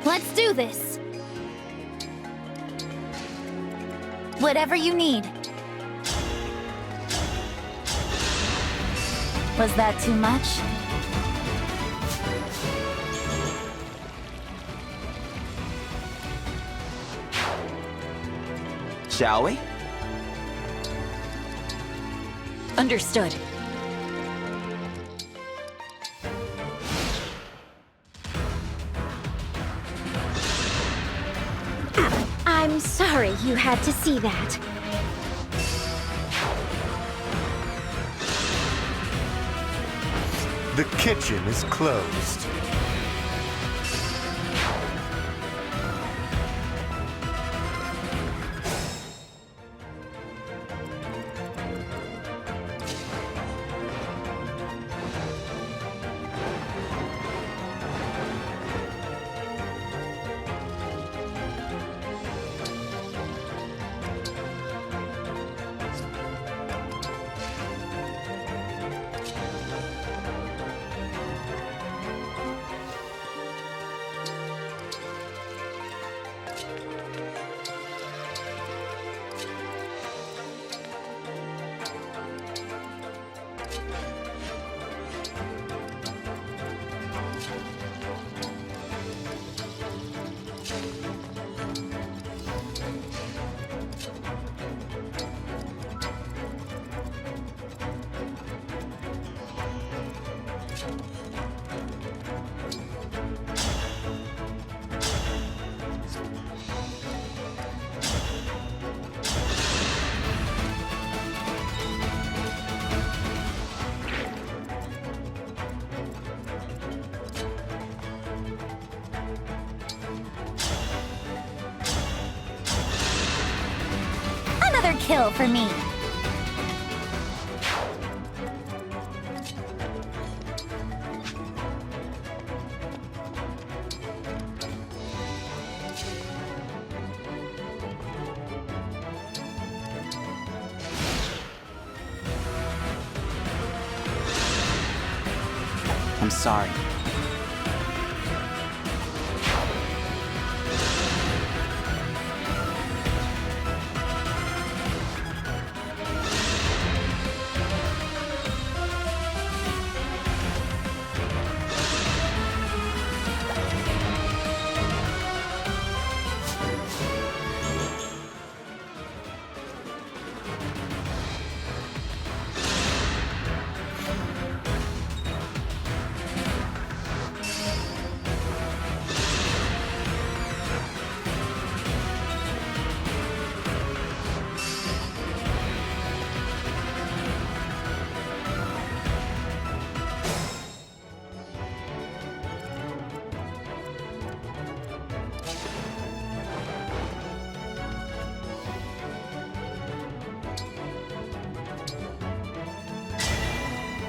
Speaker 5: Let's do this.
Speaker 9: Whatever you need. Was that too much?
Speaker 7: Shall we?
Speaker 13: Understood.
Speaker 9: I'm sorry you had to see that.
Speaker 6: The kitchen is closed.
Speaker 9: Another kill for me.
Speaker 19: I'm sorry.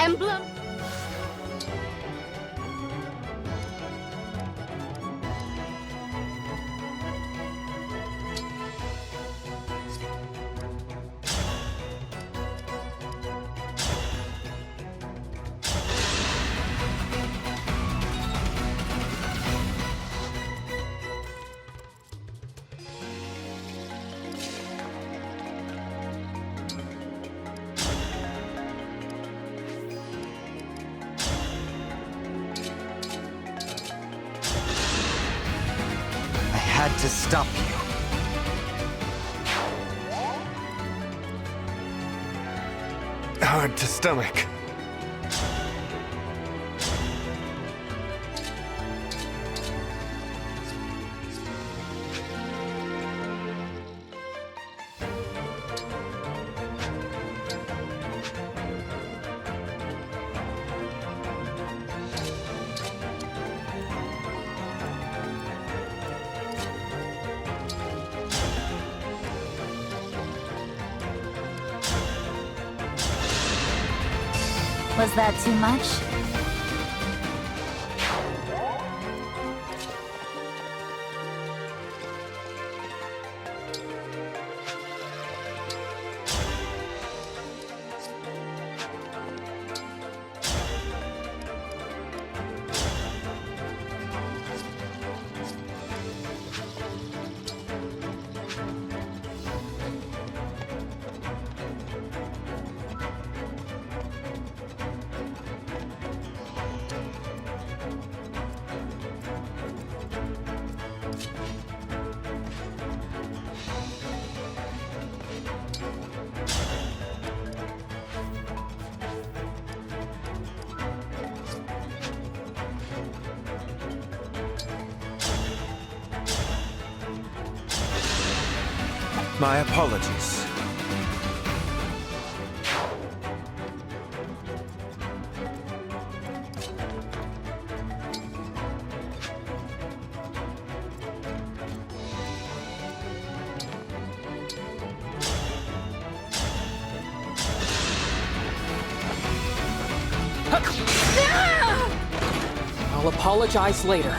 Speaker 5: Emblem.
Speaker 19: I had to stop you.
Speaker 6: Hard to stomach.
Speaker 9: Was that too much?
Speaker 3: My apologies.
Speaker 4: I'll apologize later.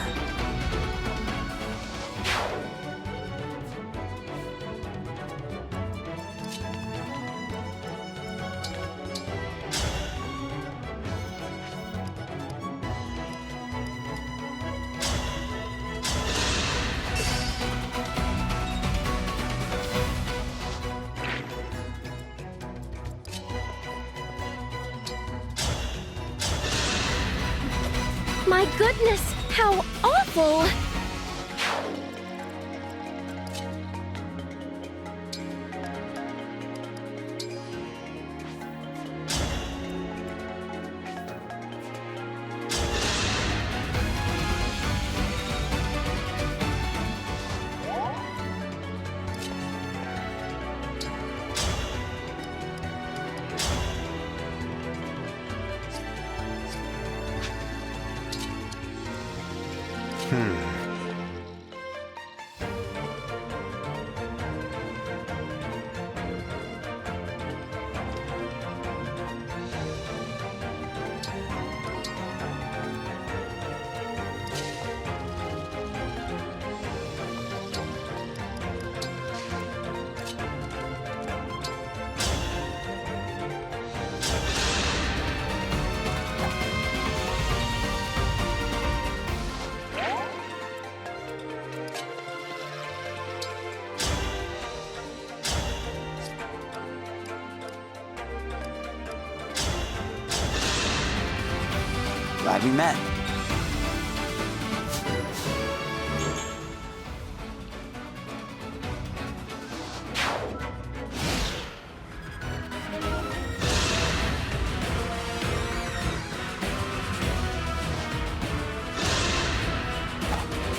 Speaker 5: My goodness, how awful!
Speaker 7: Glad we met.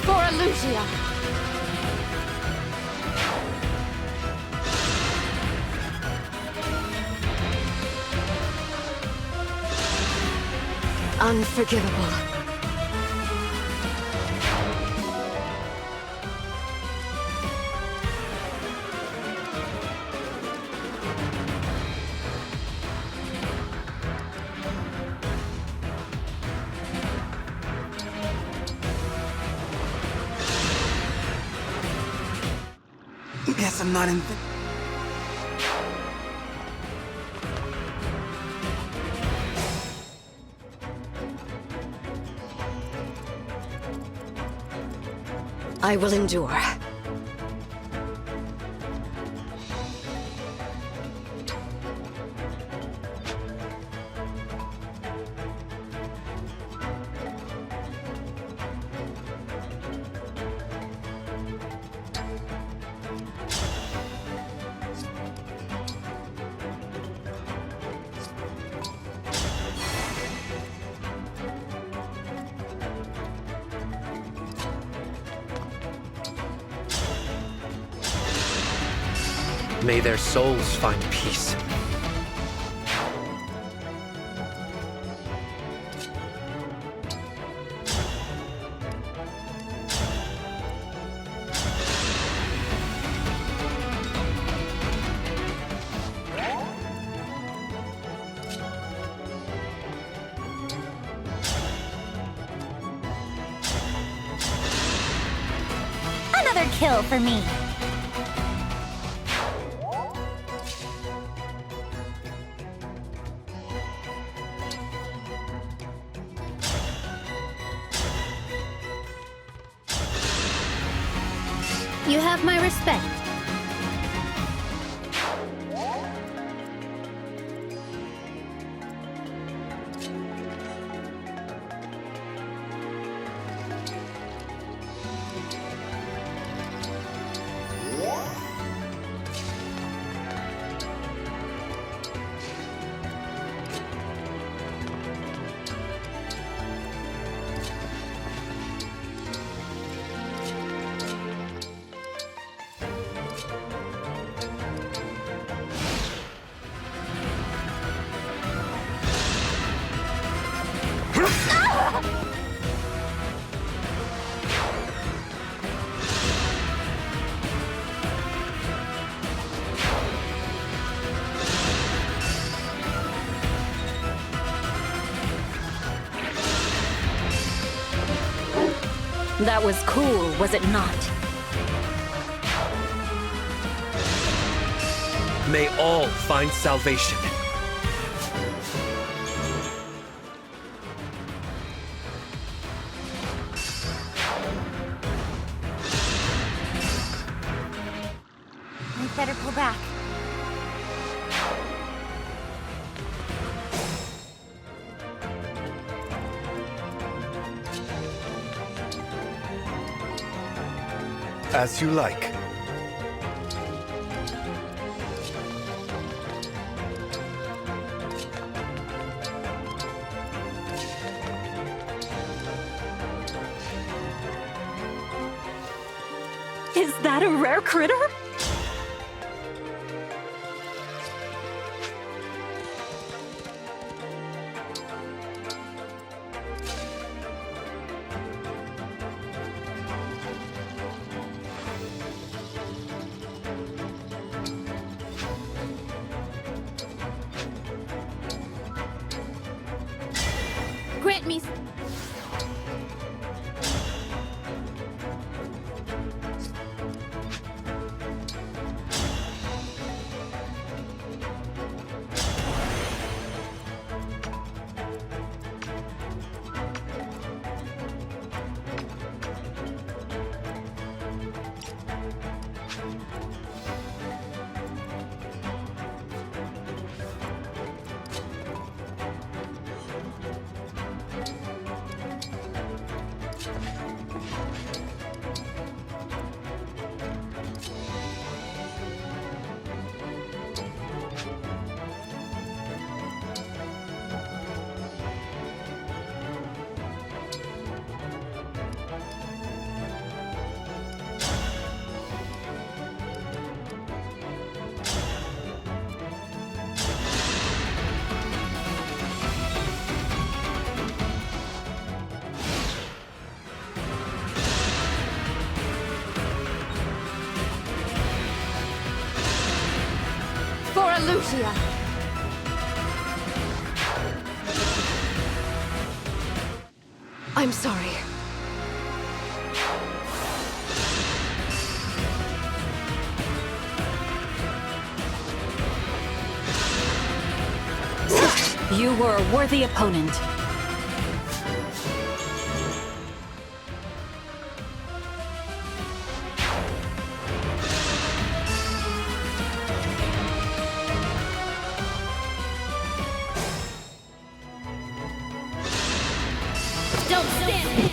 Speaker 5: For Elusia!
Speaker 18: Unforgivable.
Speaker 7: Guess I'm not in.
Speaker 18: I will endure.
Speaker 11: May their souls find peace.
Speaker 9: Another kill for me.
Speaker 5: You have my respect.
Speaker 13: That was cool, was it not?
Speaker 20: May all find salvation.
Speaker 9: We'd better pull back.
Speaker 6: As you like.
Speaker 13: Is that a rare critter?
Speaker 5: Grant me. For Lucia.
Speaker 13: I'm sorry. You were a worthy opponent.
Speaker 5: Don't stand.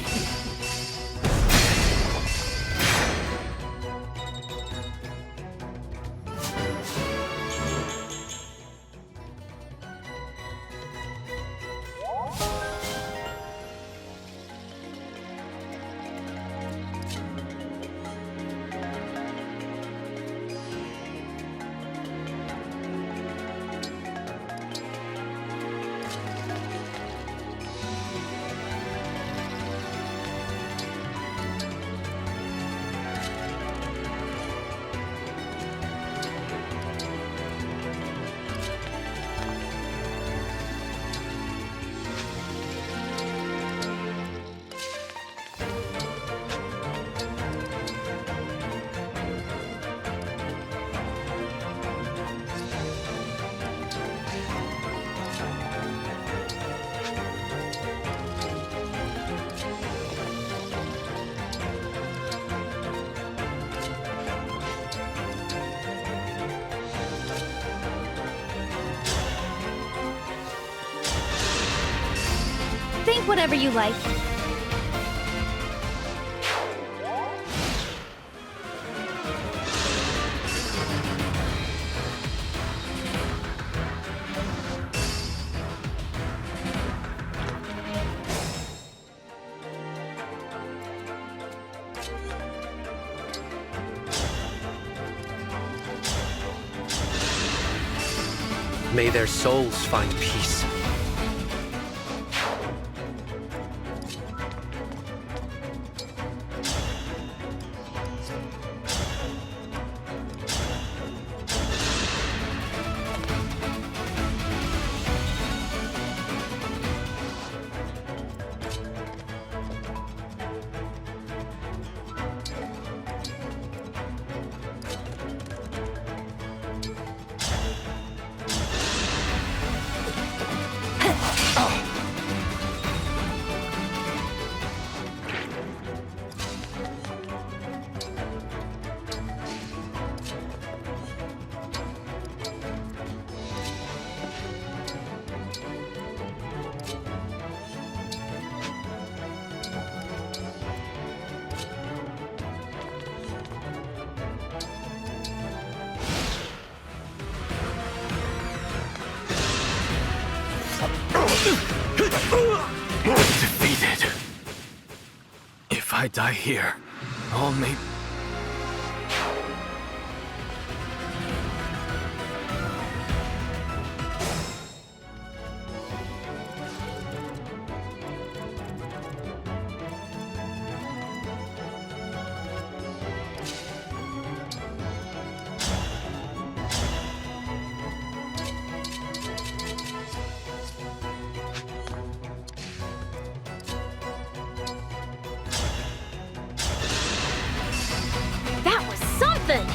Speaker 5: Think whatever you like.
Speaker 20: May their souls find peace. Defeated. If I die here, all may...
Speaker 13: That was something!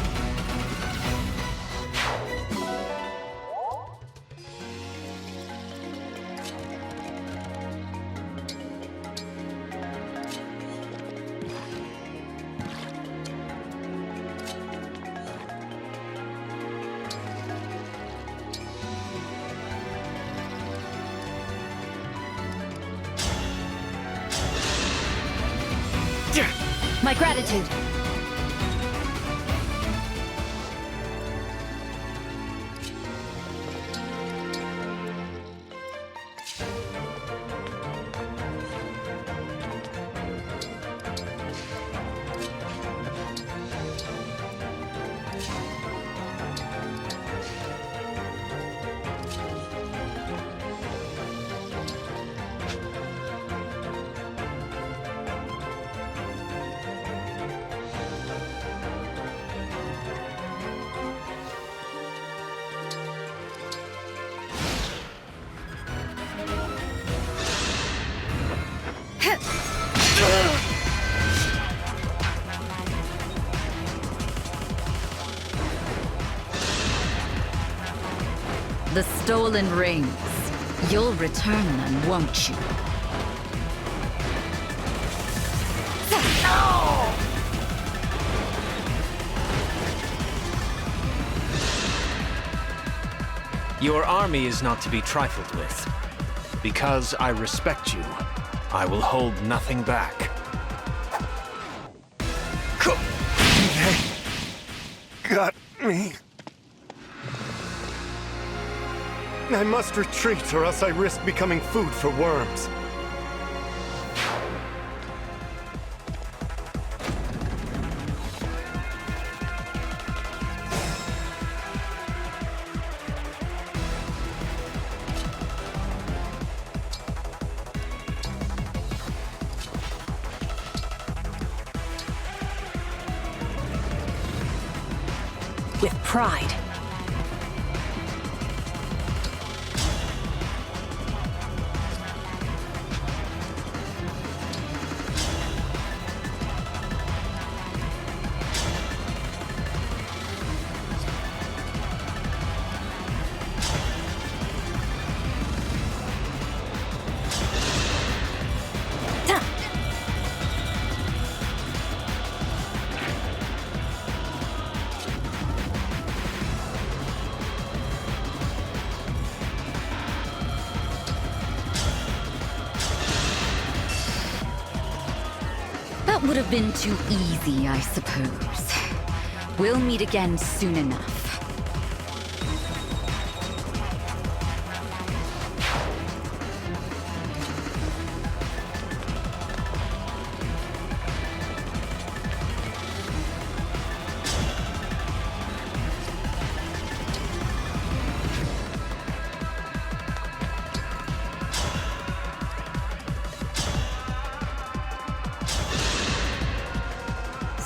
Speaker 13: My gratitude.
Speaker 8: The stolen rings. You'll return them, won't you?
Speaker 11: Your army is not to be trifled with. Because I respect you, I will hold nothing back.
Speaker 6: They got me. I must retreat, or else I risk becoming food for worms.
Speaker 13: With pride.
Speaker 8: That would have been too easy, I suppose. We'll meet again soon enough.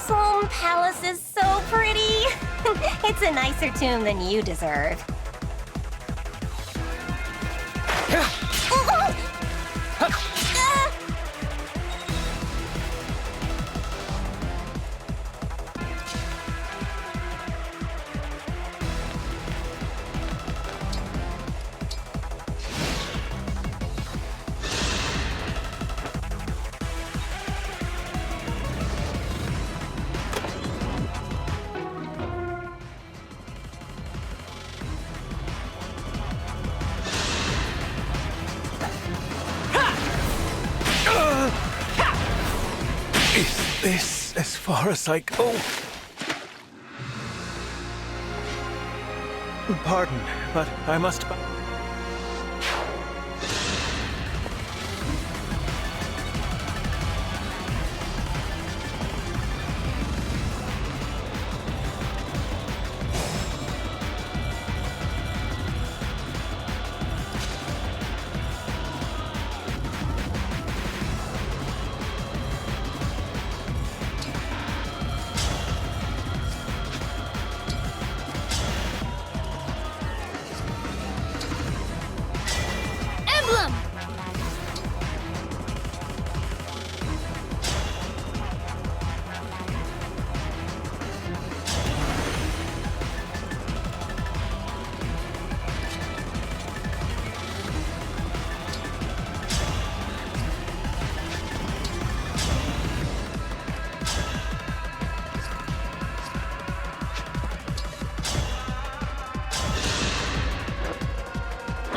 Speaker 9: Soulm Palace is so pretty. It's a nicer tomb than you deserve.
Speaker 3: Is this as far as I go? Pardon, but I must...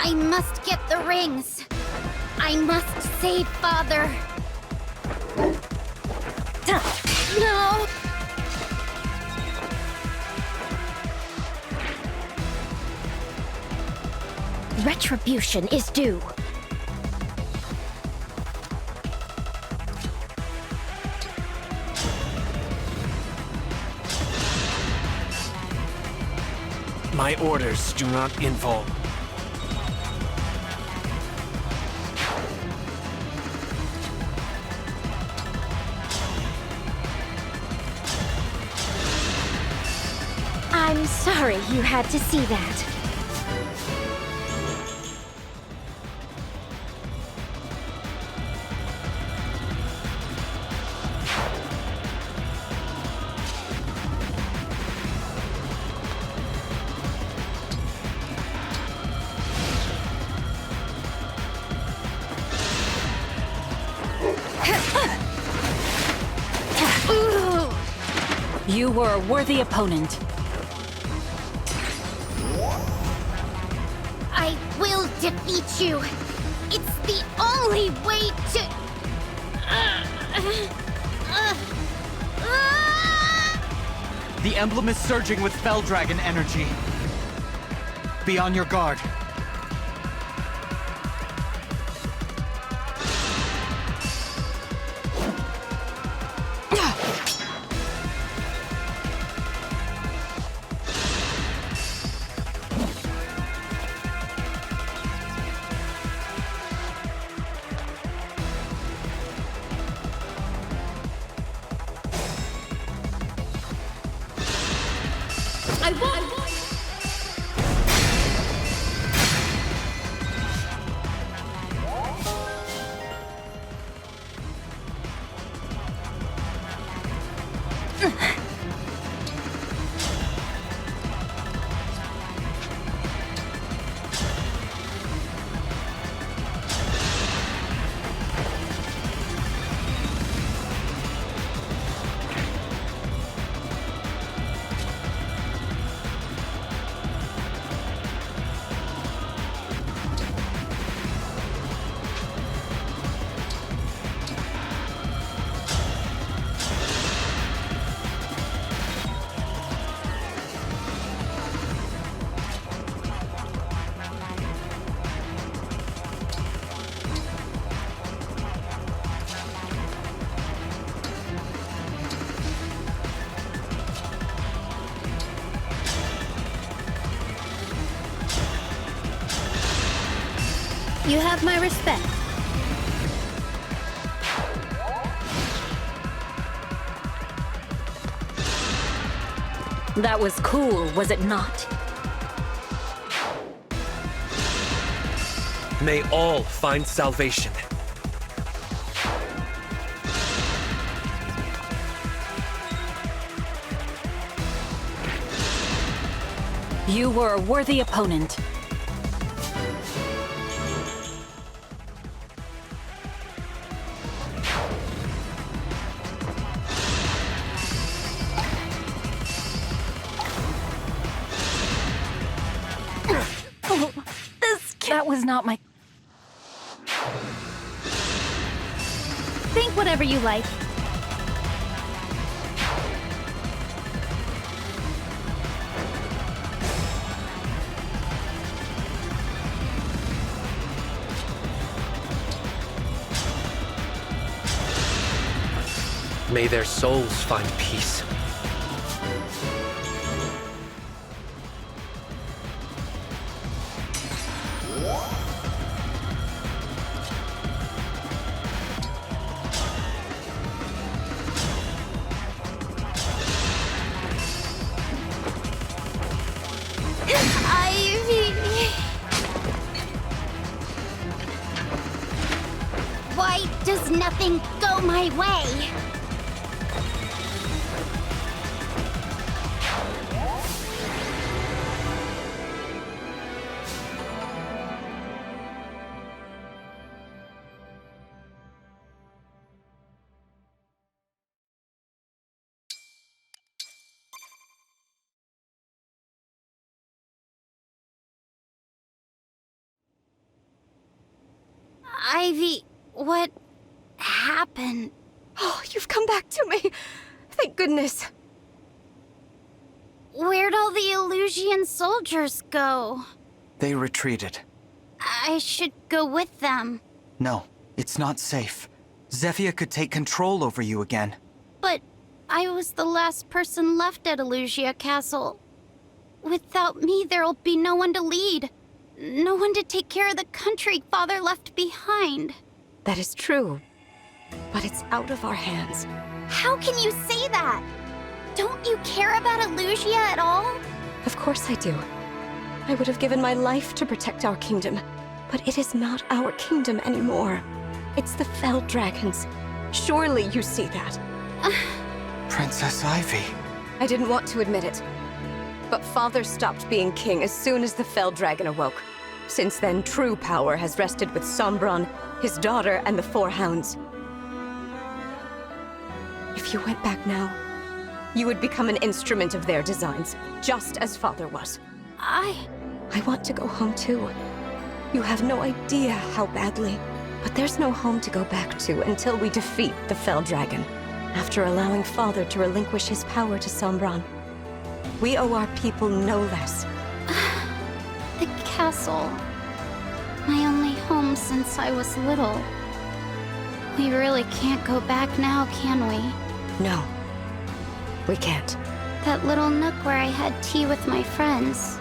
Speaker 9: I must get the rings. I must save Father. No! Retribution is due.
Speaker 11: My orders do not involve...
Speaker 9: I'm sorry you had to see that.
Speaker 25: You were a worthy opponent.
Speaker 9: I will defeat you. It's the only way to...
Speaker 19: The emblem is surging with Fell Dragon energy. Be on your guard.
Speaker 9: I won! You have my respect.
Speaker 25: That was cool, was it not?
Speaker 11: May all find salvation.
Speaker 25: You were a worthy opponent. That was not my...
Speaker 5: Think whatever you like.
Speaker 11: May their souls find peace.
Speaker 9: Why does nothing go my way? Ivy, what happened?
Speaker 18: Oh, you've come back to me. Thank goodness.
Speaker 9: Where'd all the Illusian soldiers go?
Speaker 19: They retreated.
Speaker 9: I should go with them.
Speaker 19: No, it's not safe. Zephyr could take control over you again.
Speaker 9: But I was the last person left at Illusia Castle. Without me, there'll be no one to lead. No one to take care of the country Father left behind.
Speaker 18: That is true, but it's out of our hands.
Speaker 9: How can you say that? Don't you care about Illusia at all?
Speaker 18: Of course I do. I would have given my life to protect our kingdom, but it is not our kingdom anymore. It's the Fell Dragons. Surely you see that.
Speaker 19: Princess Ivy.
Speaker 18: I didn't want to admit it, but Father stopped being king as soon as the Fell Dragon awoke. Since then, true power has rested with Sombron, his daughter, and the Four Hounds. If you went back now, you would become an instrument of their designs, just as Father was. I want to go home too. You have no idea how badly. But there's no home to go back to until we defeat the Fell Dragon, after allowing Father to relinquish his power to Sombron. We owe our people no less.
Speaker 9: The castle. My only home since I was little. We really can't go back now, can we?
Speaker 18: No. We can't.
Speaker 9: That little nook where I had tea with my friends.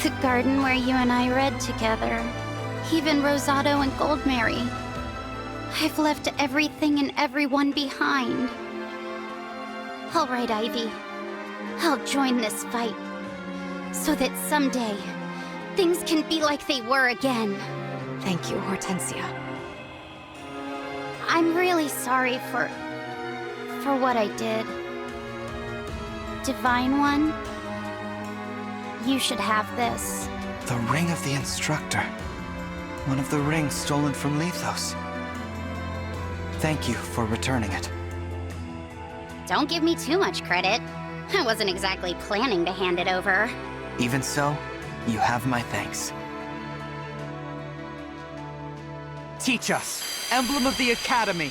Speaker 9: The garden where you and I read together. Even Rosado and Goldmary. I've left everything and everyone behind. All right, Ivy. I'll join this fight. So that someday, things can be like they were again.
Speaker 18: Thank you, Hortensia.
Speaker 9: I'm really sorry for what I did. Divine One, you should have this.
Speaker 19: The Ring of the Instructor. One of the rings stolen from Lethos. Thank you for returning it.
Speaker 9: Don't give me too much credit. I wasn't exactly planning to hand it over.
Speaker 19: Even so, you have my thanks.
Speaker 10: Teach us, Emblem of the Academy.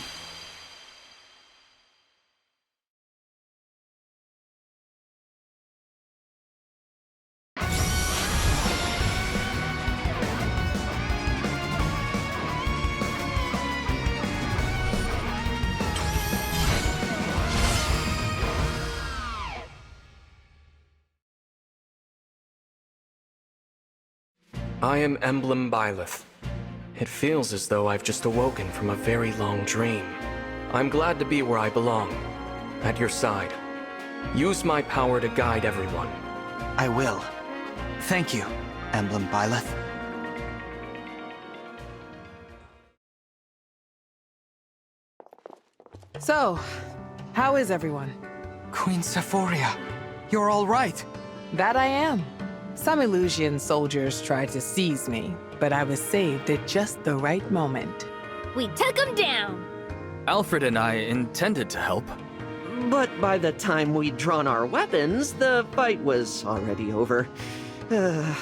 Speaker 11: I am Emblem Byleth. It feels as though I've just awoken from a very long dream. I'm glad to be where I belong, at your side. Use my power to guide everyone.
Speaker 19: I will. Thank you, Emblem Byleth.
Speaker 15: So, how is everyone?
Speaker 19: Queen Sephoria, you're all right.
Speaker 15: That I am. Some Illusian soldiers tried to seize me, but I was saved at just the right moment.
Speaker 13: We took him down!
Speaker 20: Alfred and I intended to help.
Speaker 10: But by the time we'd drawn our weapons, the fight was already over.
Speaker 5: That's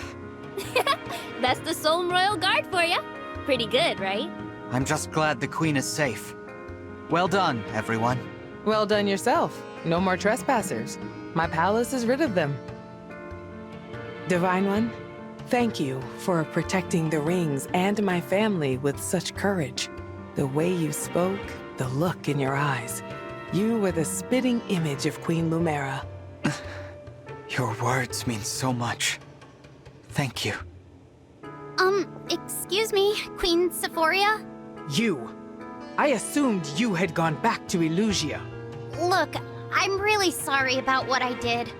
Speaker 5: the Soul Royal Guard for you. Pretty good, right?
Speaker 19: I'm just glad the Queen is safe. Well done, everyone.
Speaker 15: Well done yourself. No more trespassers. My palace is rid of them. Divine One, thank you for protecting the rings and my family with such courage. The way you spoke, the look in your eyes. You were the spitting image of Queen Lumera.
Speaker 19: Your words mean so much. Thank you.
Speaker 9: Excuse me, Queen Sephoria?
Speaker 15: You! I assumed you had gone back to Illusia.
Speaker 9: Look, I'm really sorry about what I did.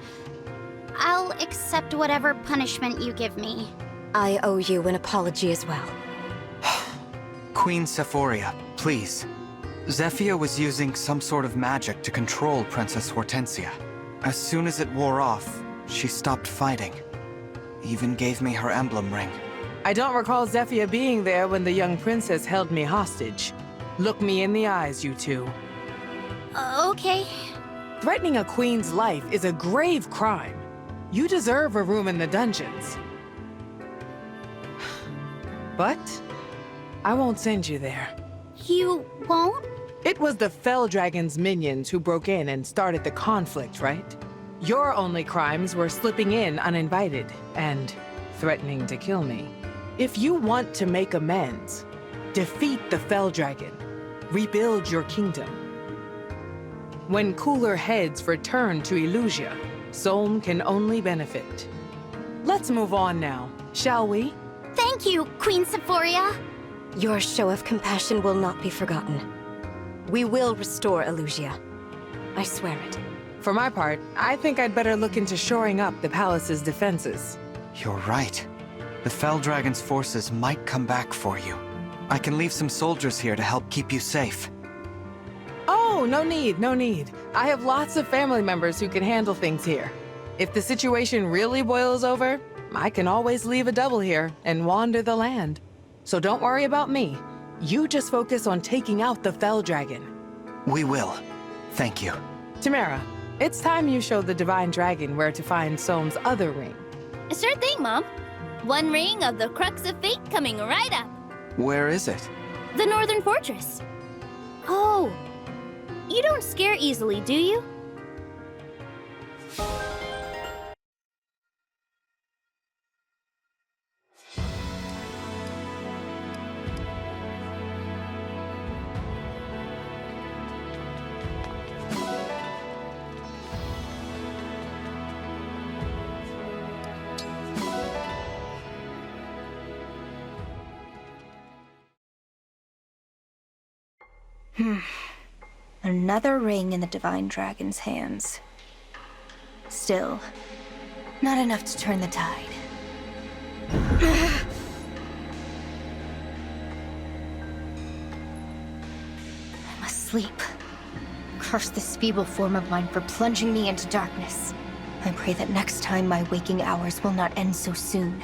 Speaker 9: I'll accept whatever punishment you give me.
Speaker 18: I owe you an apology as well.
Speaker 19: Queen Sephoria, please. Zephyr was using some sort of magic to control Princess Hortensia. As soon as it wore off, she stopped fighting. Even gave me her emblem ring.
Speaker 15: I don't recall Zephyr being there when the young princess held me hostage. Look me in the eyes, you two.
Speaker 9: Okay.
Speaker 15: Threatening a queen's life is a grave crime. You deserve a room in the dungeons. But I won't send you there.
Speaker 9: You won't?
Speaker 15: It was the Fell Dragon's minions who broke in and started the conflict, right? Your only crimes were slipping in uninvited and threatening to kill me. If you want to make amends, defeat the Fell Dragon. Rebuild your kingdom. When cooler heads return to Elusia, Solm can only benefit. Let's move on now, shall we?
Speaker 9: Thank you, Queen Sephoria.
Speaker 18: Your show of compassion will not be forgotten. We will restore Elusia. I swear it.
Speaker 15: For my part, I think I'd better look into shoring up the palace's defenses.
Speaker 19: You're right. The Fell Dragon's forces might come back for you. I can leave some soldiers here to help keep you safe.
Speaker 15: Oh, no need, no need. I have lots of family members who can handle things here. If the situation really boils over, I can always leave a double here and wander the land. So don't worry about me. You just focus on taking out the Fell Dragon.
Speaker 19: We will. Thank you.
Speaker 15: Tamara, it's time you showed the Divine Dragon where to find Soam's other ring.
Speaker 5: Sure thing, Mom. One ring of the Crux of Fate coming right up.
Speaker 19: Where is it?
Speaker 5: The Northern Fortress. Oh, you don't scare easily, do you?
Speaker 14: Another ring in the Divine Dragon's hands. Still, not enough to turn the tide. I must sleep. Curse this feeble form of mine for plunging me into darkness. I pray that next time my waking hours will not end so soon.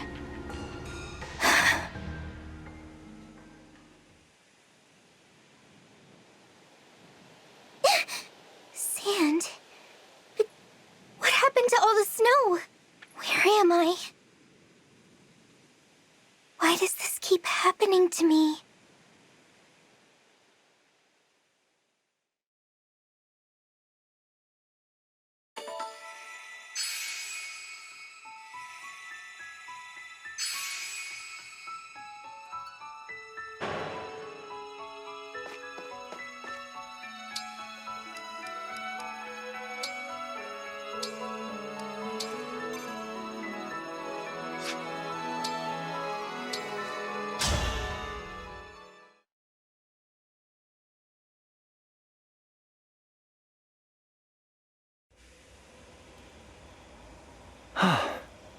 Speaker 9: Sand? But what happened to all the snow? Where am I? Why does this keep happening to me?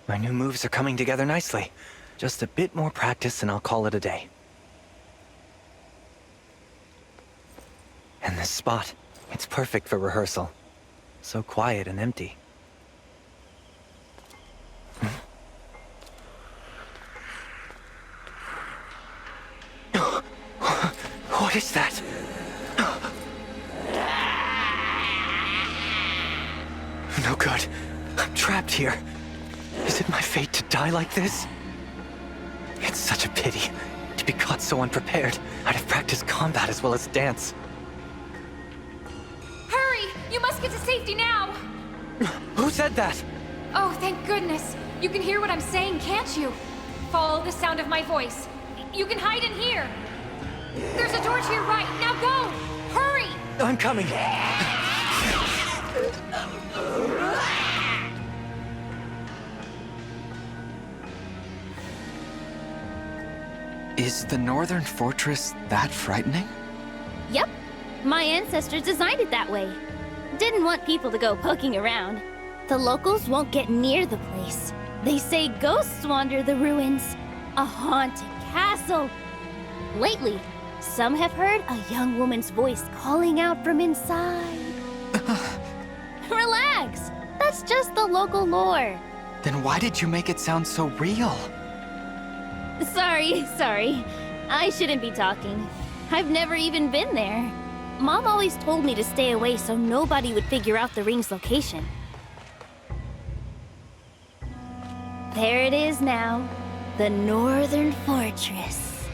Speaker 2: My new moves are coming together nicely. Just a bit more practice and I'll call it a day. And this spot, it's perfect for rehearsal. So quiet and empty. What is that? No good. I'm trapped here. Is it my fate to die like this? It's such a pity. To be caught so unprepared. I'd have practiced combat as well as dance.
Speaker 13: Hurry! You must get to safety now!
Speaker 2: Who said that?
Speaker 13: Oh, thank goodness. You can hear what I'm saying, can't you? Follow the sound of my voice. You can hide in here. There's a door to your right. Now go! Hurry!
Speaker 2: I'm coming.
Speaker 19: Is the Northern Fortress that frightening?
Speaker 5: Yep. My ancestors designed it that way. Didn't want people to go poking around. The locals won't get near the place. They say ghosts wander the ruins. A haunted castle. Lately, some have heard a young woman's voice calling out from inside. Relax. That's just the local lore.
Speaker 19: Then why did you make it sound so real?
Speaker 5: Sorry. I shouldn't be talking. I've never even been there. Mom always told me to stay away so nobody would figure out the ring's location. There it is now. The Northern Fortress.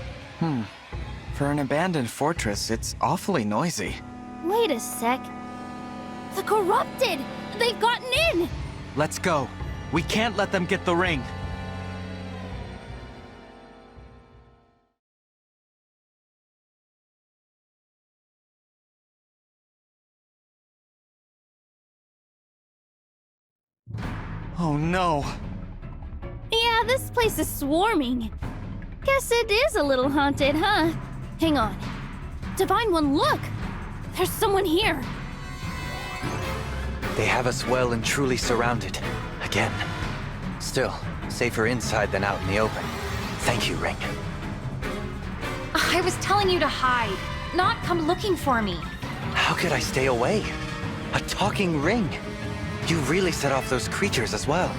Speaker 19: For an abandoned fortress, it's awfully noisy.
Speaker 5: Wait a sec. The Corrupted! They've gotten in!
Speaker 19: Let's go. We can't let them get the ring. Oh no.
Speaker 5: Yeah, this place is swarming. Guess it is a little haunted, huh? Hang on. Divine One, look! There's someone here.
Speaker 2: They have us well and truly surrounded. Again. Still, safer inside than out in the open. Thank you, Ring.
Speaker 13: I was telling you to hide, not come looking for me.
Speaker 2: How could I stay away? A talking ring. You really set off those creatures as well.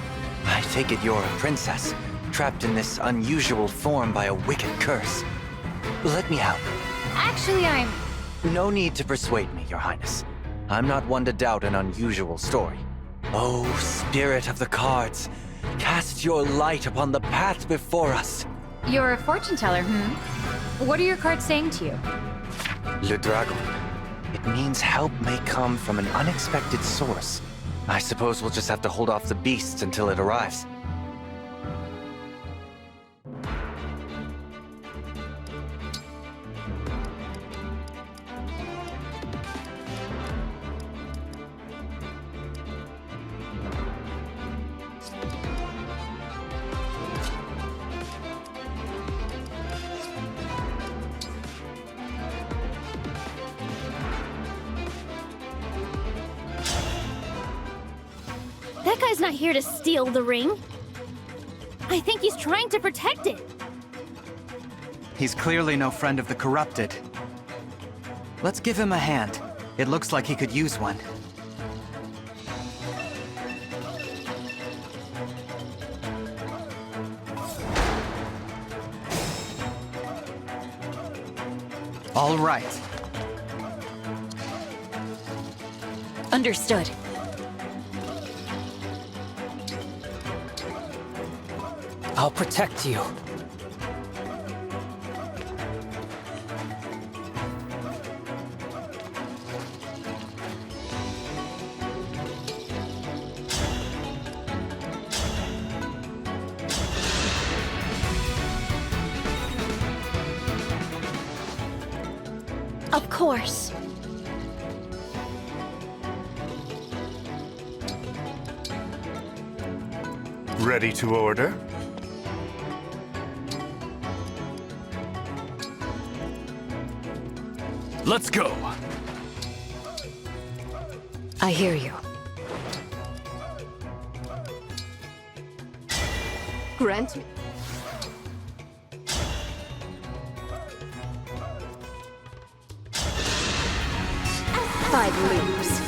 Speaker 2: I take it you're a princess, trapped in this unusual form by a wicked curse. Let me help.
Speaker 13: Actually, I'm...
Speaker 2: No need to persuade me, Your Highness. I'm not one to doubt an unusual story. Oh, spirit of the cards, cast your light upon the path before us.
Speaker 13: You're a fortune teller, What are your cards saying to you?
Speaker 2: Le Dragon. It means help may come from an unexpected source. I suppose we'll just have to hold off the beasts until it arrives.
Speaker 5: That guy's not here to steal the ring. I think he's trying to protect it.
Speaker 19: He's clearly no friend of the Corrupted. Let's give him a hand. It looks like he could use one. All right.
Speaker 25: Understood.
Speaker 4: I'll protect you.
Speaker 5: Of course.
Speaker 6: Ready to order?
Speaker 20: Let's go!
Speaker 18: I hear you. Grant me... Five leagues.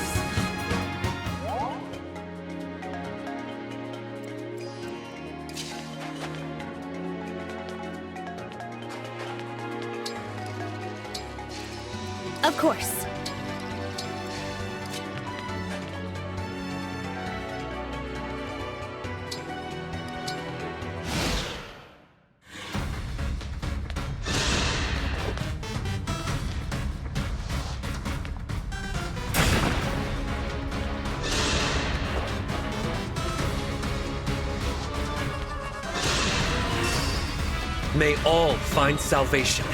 Speaker 5: Of course.
Speaker 11: May all find salvation.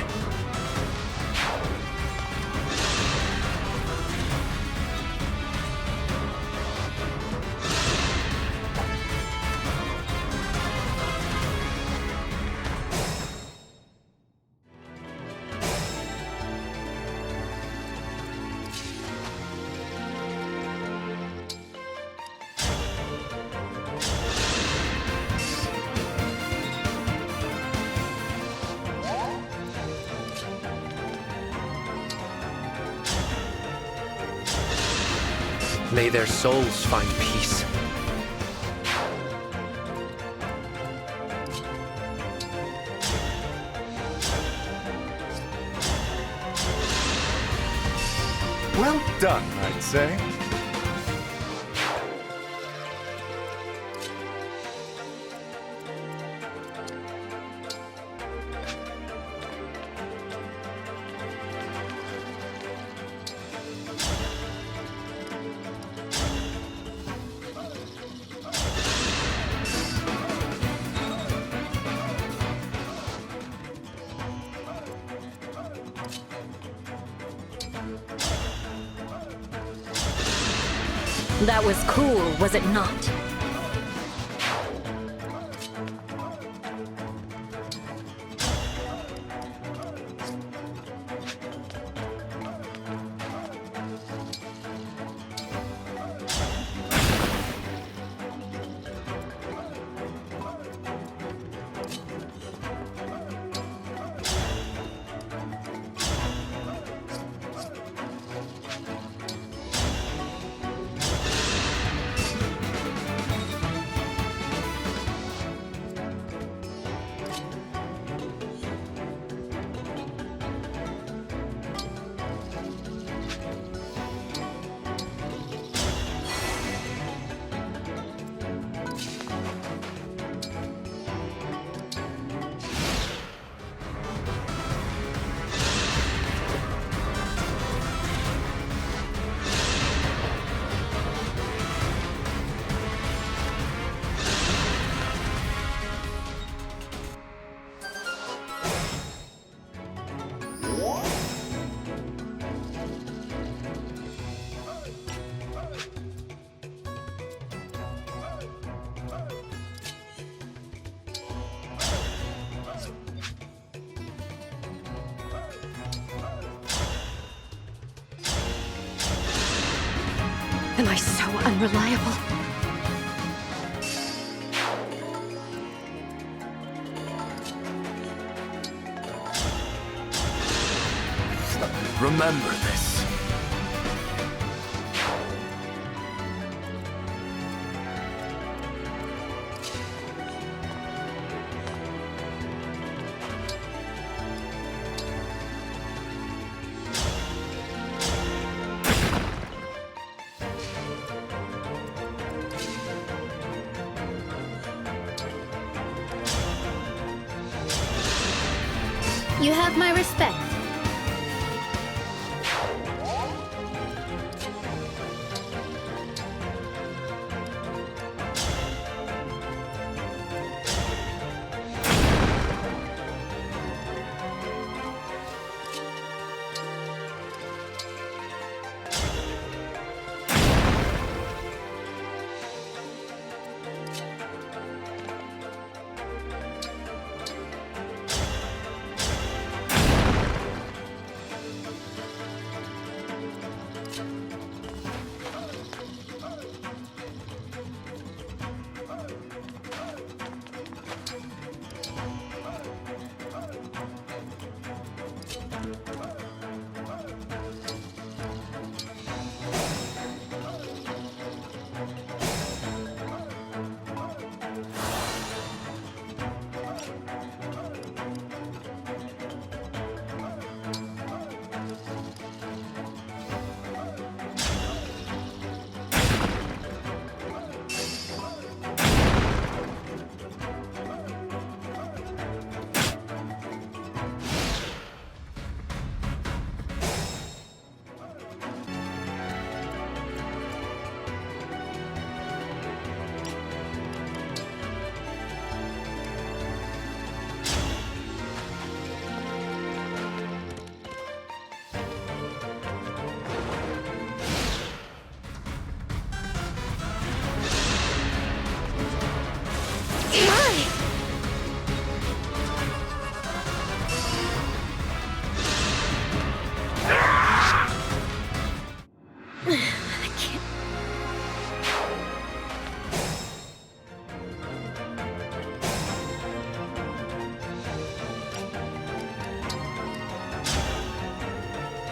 Speaker 11: May their souls find peace.
Speaker 6: Well done, I'd say.
Speaker 25: That was cool, was it not?
Speaker 8: Am I so unreliable?
Speaker 20: Remember this.
Speaker 5: You have my respect.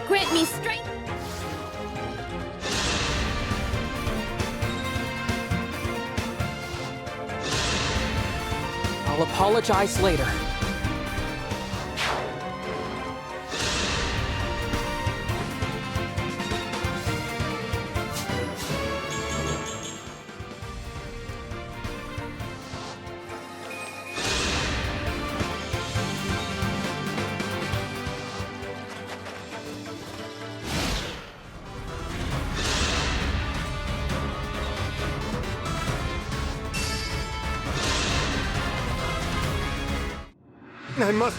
Speaker 5: Grant me strength.
Speaker 4: I'll apologize later.
Speaker 6: I must...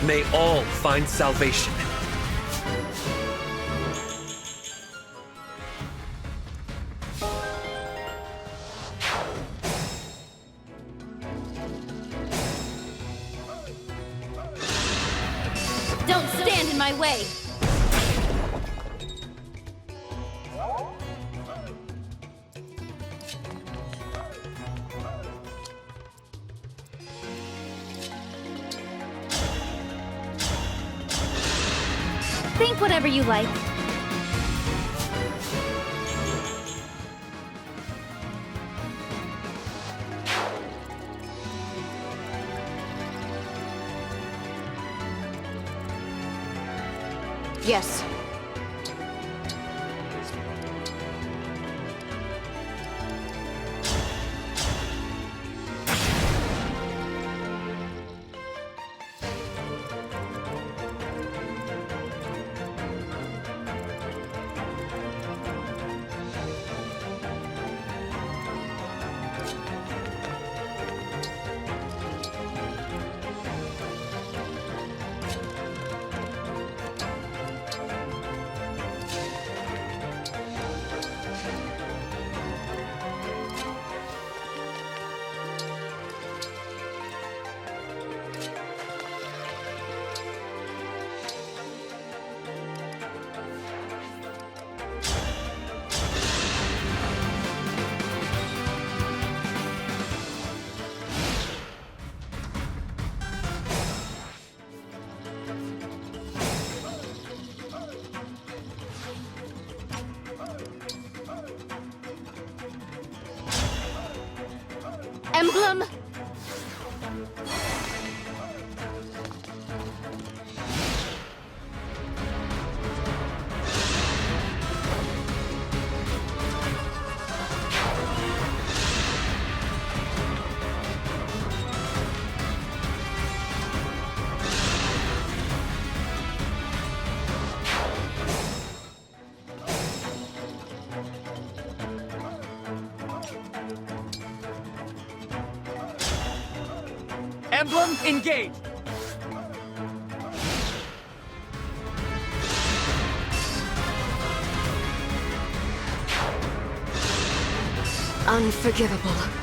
Speaker 16: May all find salvation.
Speaker 5: Don't stand in my way! Think whatever you like.
Speaker 18: Yes.
Speaker 5: Emblem!
Speaker 4: Emblem, engage!
Speaker 18: Unforgivable.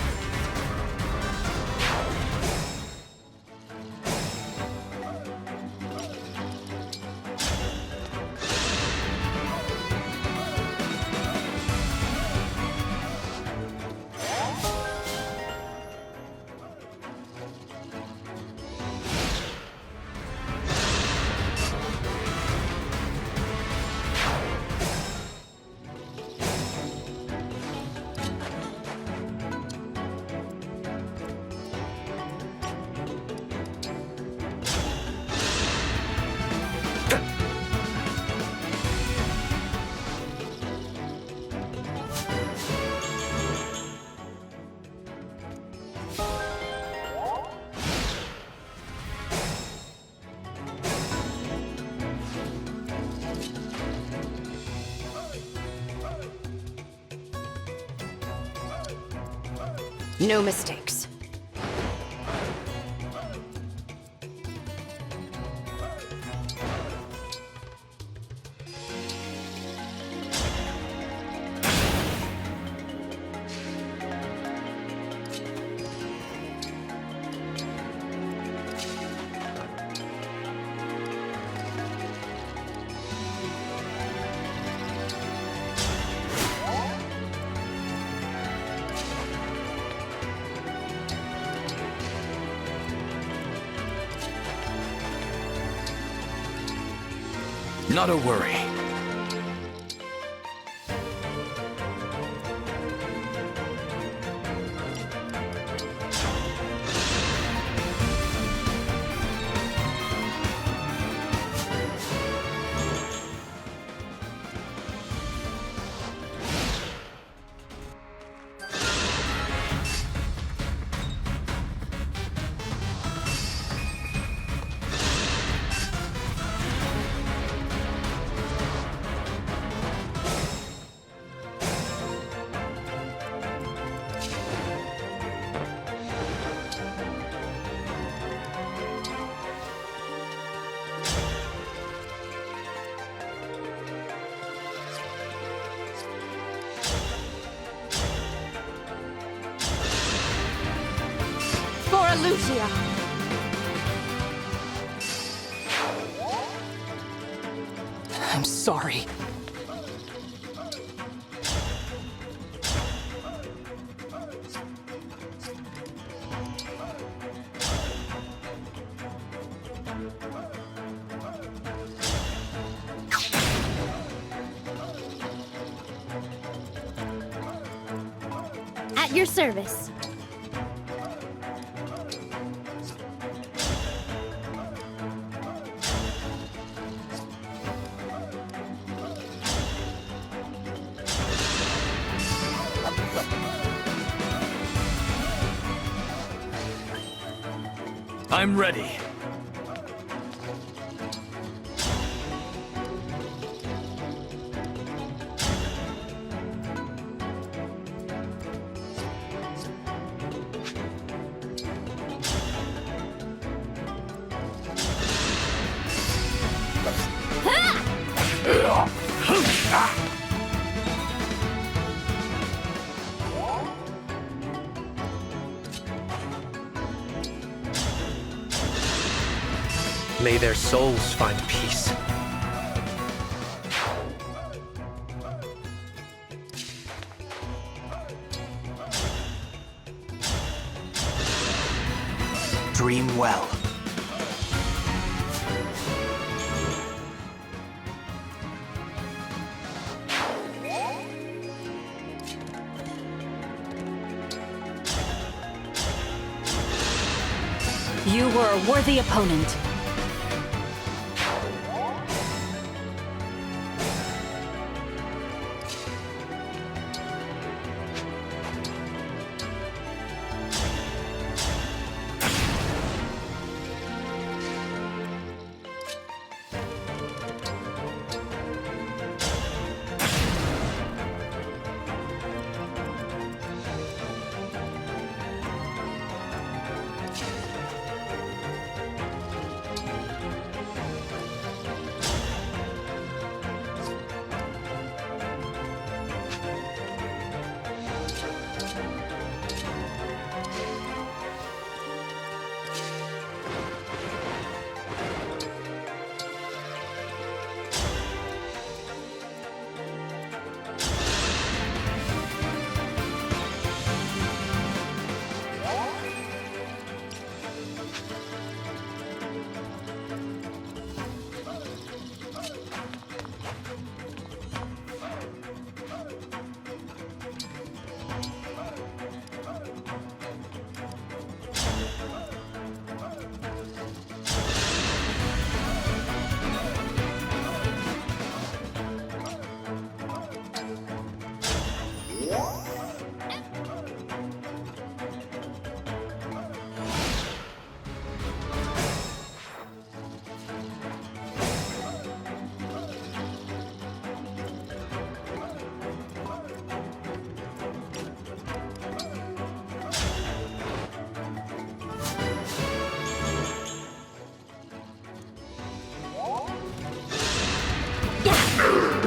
Speaker 18: No mistakes.
Speaker 20: Not a worry.
Speaker 13: Elusia!
Speaker 4: I'm sorry.
Speaker 5: At your service.
Speaker 16: I'm ready. May their souls find peace.
Speaker 2: Dream well.
Speaker 25: You were a worthy opponent.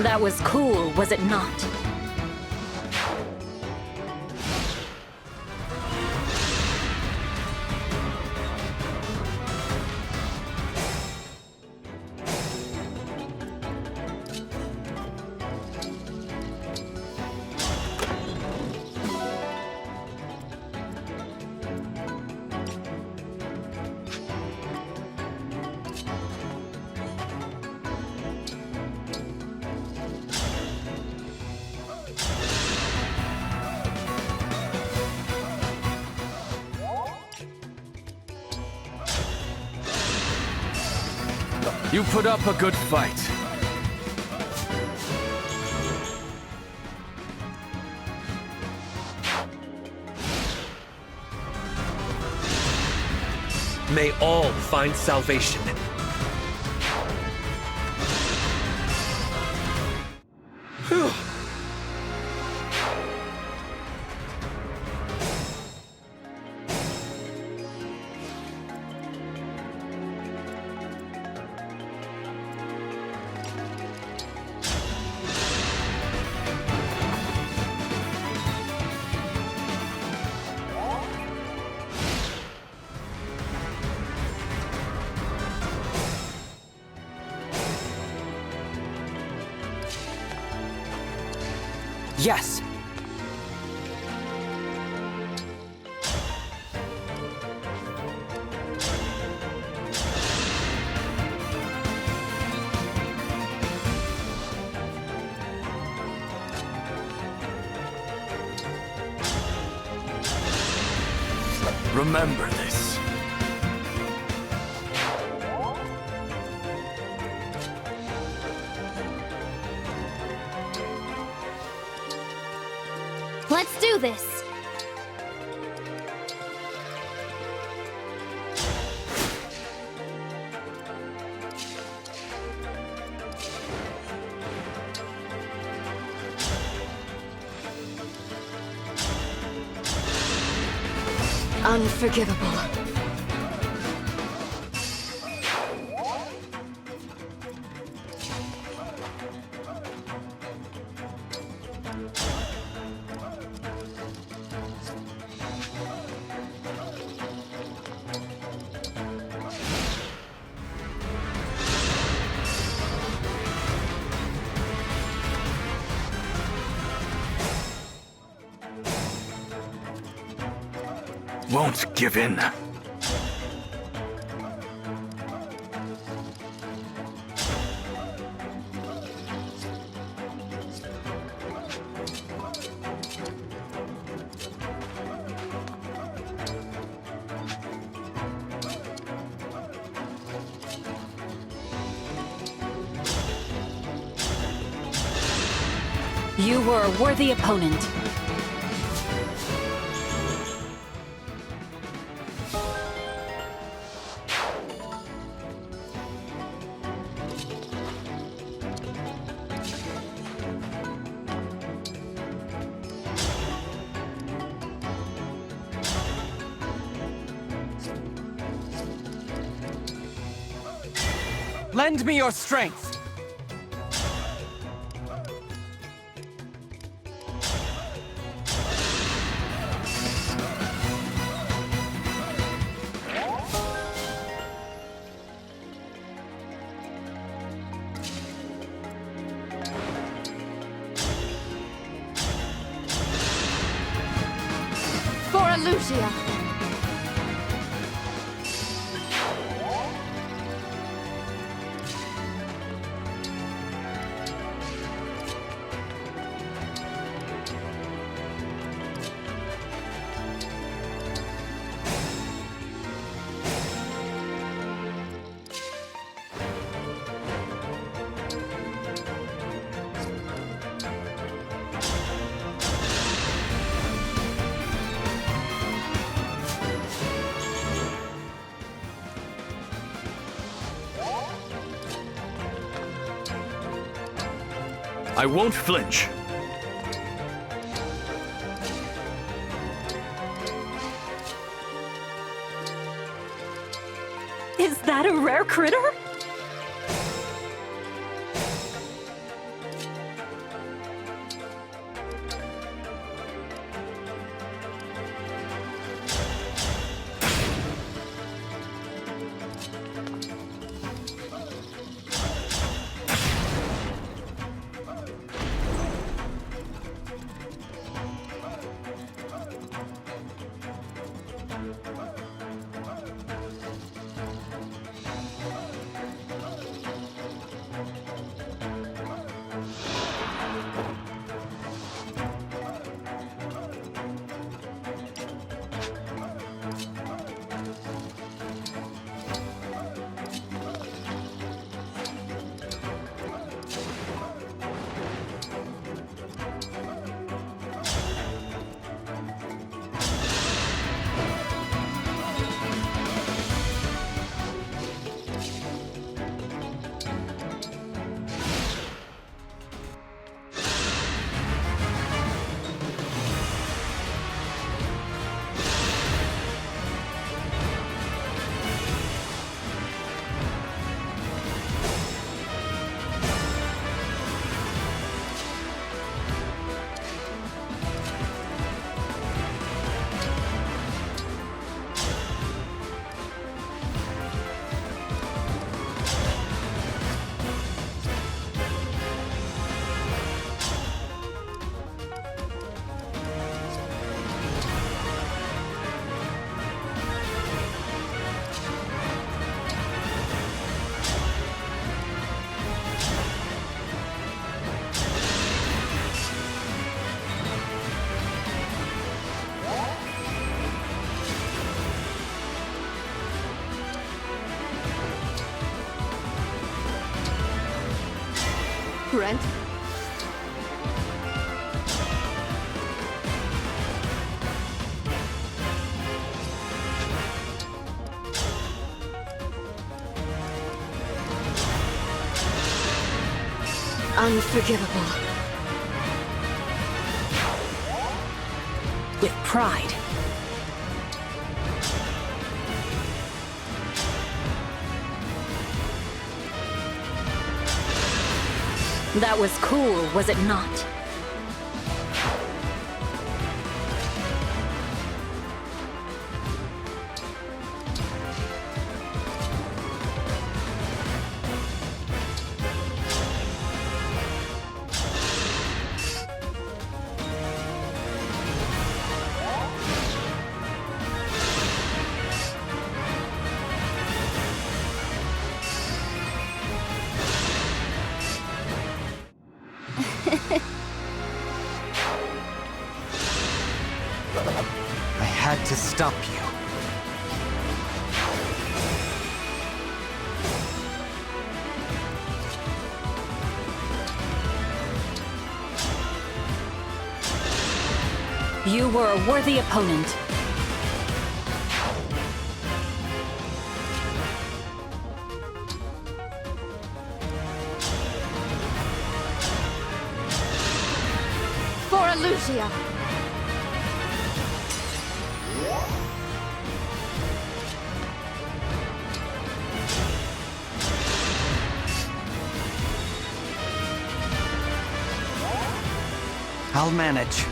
Speaker 25: That was cool, was it not?
Speaker 16: You put up a good fight. May all find salvation. Whew.
Speaker 2: Yes.
Speaker 20: Remember this.
Speaker 5: Let's do this!
Speaker 18: Unforgivable.
Speaker 20: Won't give in.
Speaker 25: You were a worthy opponent.
Speaker 10: Lend me your strength.
Speaker 5: For Elusia!
Speaker 20: I won't flinch.
Speaker 25: Is that a rare critter?
Speaker 18: friend. Unforgivable.
Speaker 25: With pride. That was cool, was it not?
Speaker 19: I had to stop you.
Speaker 25: You were a worthy opponent.
Speaker 18: For Elusia!
Speaker 19: I'll manage.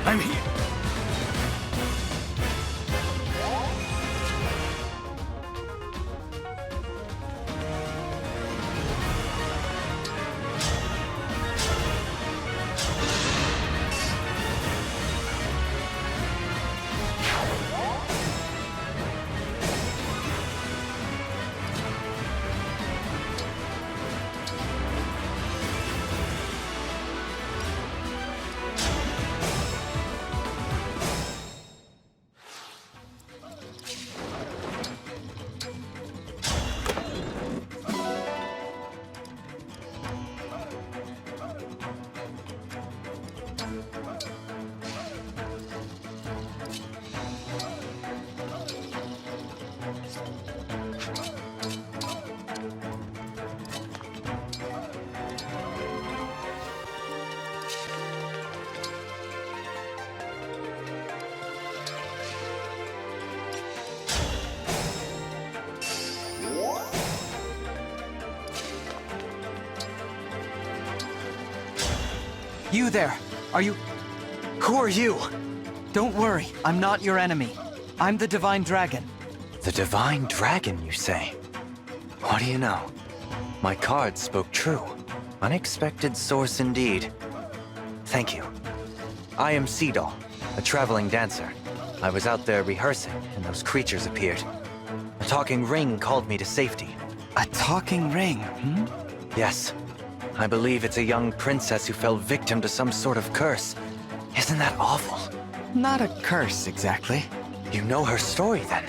Speaker 12: I'm here.
Speaker 19: You there! Are you... Who are you? Don't worry, I'm not your enemy. I'm the Divine Dragon.
Speaker 2: The Divine Dragon, you say? What do you know? My cards spoke true. Unexpected source indeed. Thank you. I am Seedal, a traveling dancer. I was out there rehearsing, and those creatures appeared. A talking ring called me to safety.
Speaker 19: A talking ring, hmm?
Speaker 2: Yes. I believe it's a young princess who fell victim to some sort of curse. Isn't that awful?
Speaker 19: Not a curse, exactly.
Speaker 2: You know her story, then?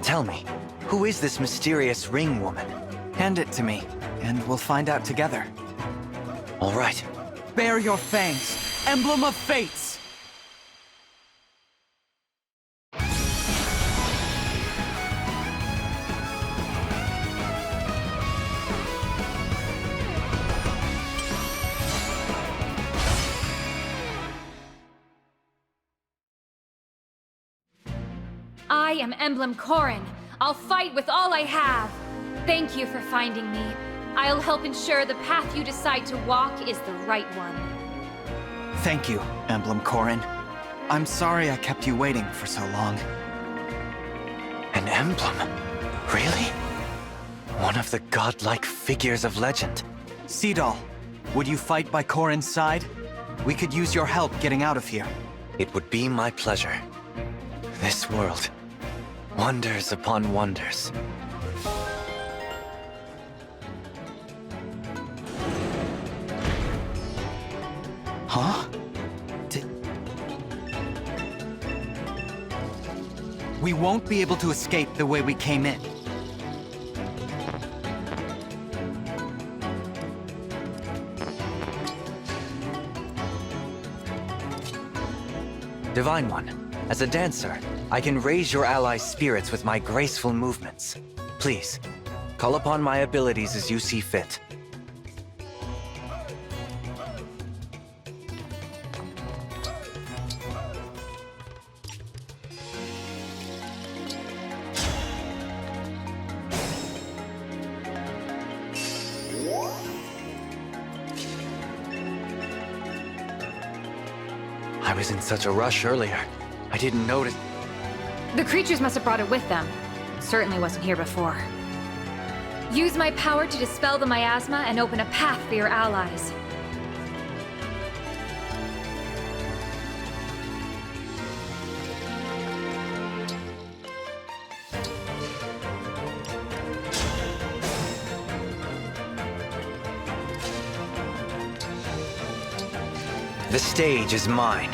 Speaker 2: Tell me, who is this mysterious ring woman?
Speaker 19: Hand it to me, and we'll find out together.
Speaker 2: All right.
Speaker 19: Bare your fangs, emblem of fates!
Speaker 13: I am Emblem Corrin. I'll fight with all I have. Thank you for finding me. I'll help ensure the path you decide to walk is the right one.
Speaker 19: Thank you, Emblem Corrin. I'm sorry I kept you waiting for so long.
Speaker 2: An emblem? Really? One of the godlike figures of legend.
Speaker 19: Seedal, would you fight by Corrin's side? We could use your help getting out of here.
Speaker 2: It would be my pleasure. This world. Wonders upon wonders.
Speaker 19: Huh? we won't be able to escape the way we came in. Divine One, as a dancer, I can raise your allies' spirits with my graceful movements. Please, call upon my abilities as you see fit. I was in such a rush earlier. I didn't notice.
Speaker 13: The creatures must have brought it with them. It certainly wasn't here before. Use my power to dispel the miasma and open a path for your allies.
Speaker 19: The stage is mine.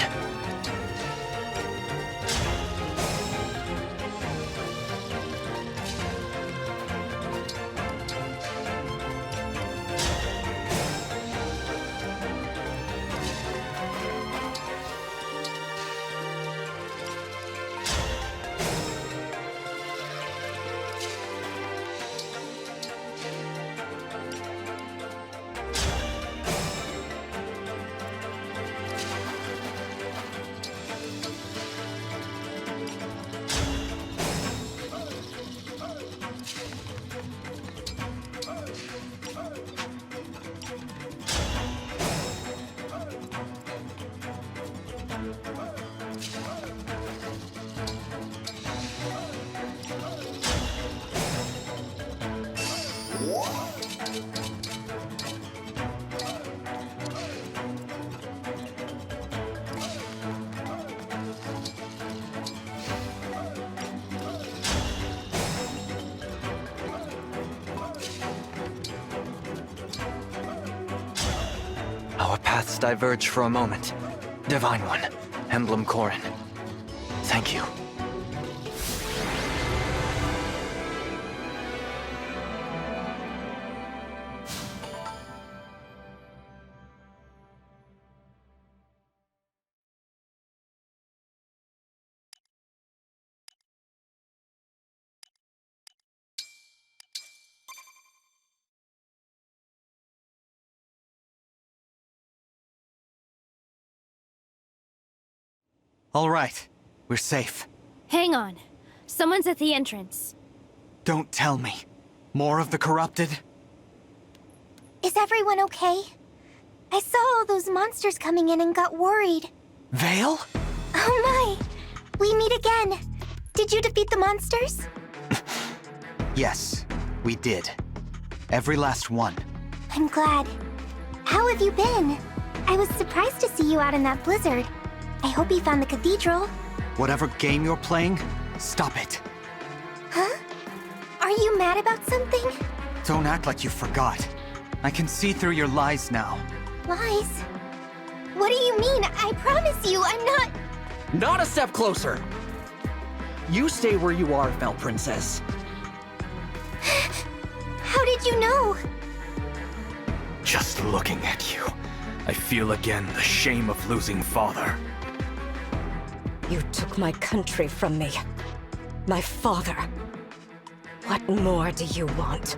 Speaker 19: Our paths diverge for a moment. Divine One, Emblem Corrin. Thank you. All right, we're safe.
Speaker 5: Hang on. Someone's at the entrance.
Speaker 19: Don't tell me. More of the corrupted?
Speaker 9: Is everyone okay? I saw all those monsters coming in and got worried.
Speaker 19: Vale?
Speaker 9: Oh my! We meet again. Did you defeat the monsters?
Speaker 19: Yes, we did. Every last one.
Speaker 9: I'm glad. How have you been? I was surprised to see you out in that blizzard. I hope you found the cathedral.
Speaker 19: Whatever game you're playing, stop it.
Speaker 9: Huh? Are you mad about something?
Speaker 19: Don't act like you forgot. I can see through your lies now.
Speaker 9: Lies? What do you mean? I promise you, I'm not...
Speaker 10: Not a step closer! You stay where you are, Fell Princess.
Speaker 9: How did you know?
Speaker 20: Just looking at you, I feel again the shame of losing father.
Speaker 18: You took my country from me. My father. What more do you want?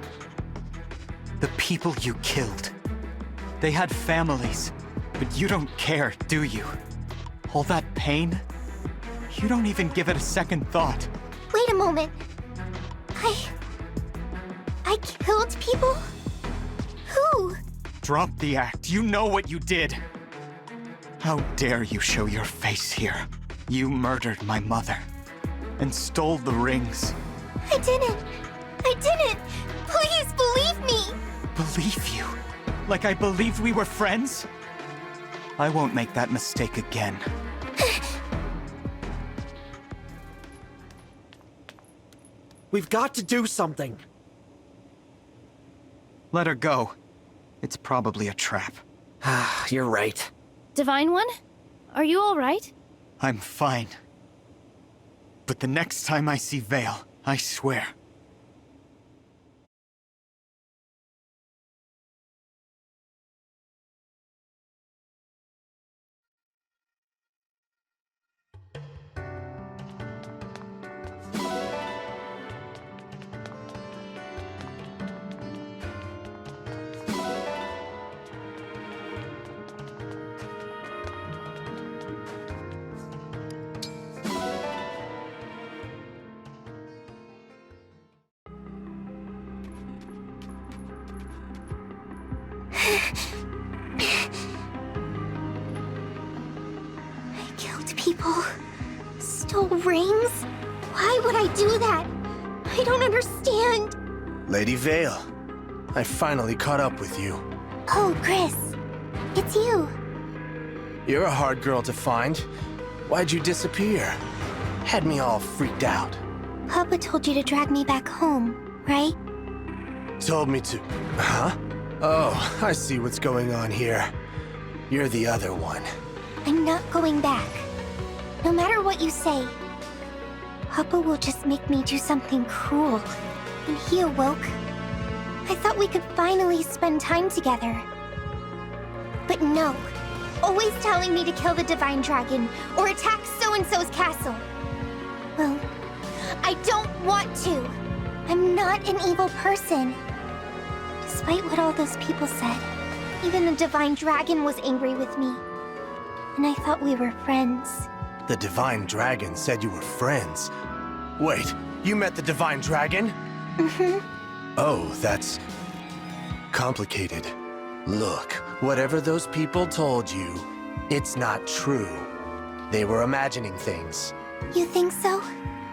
Speaker 19: The people you killed. They had families, but you don't care, do you? All that pain? You don't even give it a second thought.
Speaker 9: Wait a moment. I killed people? Who?
Speaker 19: Drop the act. You know what you did. How dare you show your face here? You murdered my mother and stole the rings.
Speaker 9: I didn't. Please believe me.
Speaker 19: Believe you? Like I believed we were friends? I won't make that mistake again.
Speaker 10: We've got to do something.
Speaker 19: Let her go. It's probably a trap.
Speaker 10: You're right.
Speaker 5: Divine One? Are you all right?
Speaker 19: I'm fine. but the next time I see Vale, I swear.
Speaker 9: I killed people, stole rings. Why would I do that? I don't understand.
Speaker 1: Lady Vale, I finally caught up with you.
Speaker 9: Oh, Chris, it's you.
Speaker 1: You're a hard girl to find. Why'd you disappear? Had me all freaked out.
Speaker 9: Papa told you to drag me back home, right?
Speaker 1: Told me to... Huh? Oh, I see what's going on here. You're the other one.
Speaker 9: I'm not going back. No matter what you say. Papa will just make me do something cruel. When he awoke, I thought we could finally spend time together. But no. Always telling me to kill the Divine Dragon or attack so-and-so's castle. Well, I don't want to. I'm not an evil person. Despite what all those people said, even the Divine Dragon was angry with me. And I thought we were friends.
Speaker 1: The Divine Dragon said you were friends. Wait, you met the Divine Dragon?
Speaker 9: Mm-hmm.
Speaker 1: Oh, that's... complicated. Look, whatever those people told you, it's not true. They were imagining things.
Speaker 9: You think so?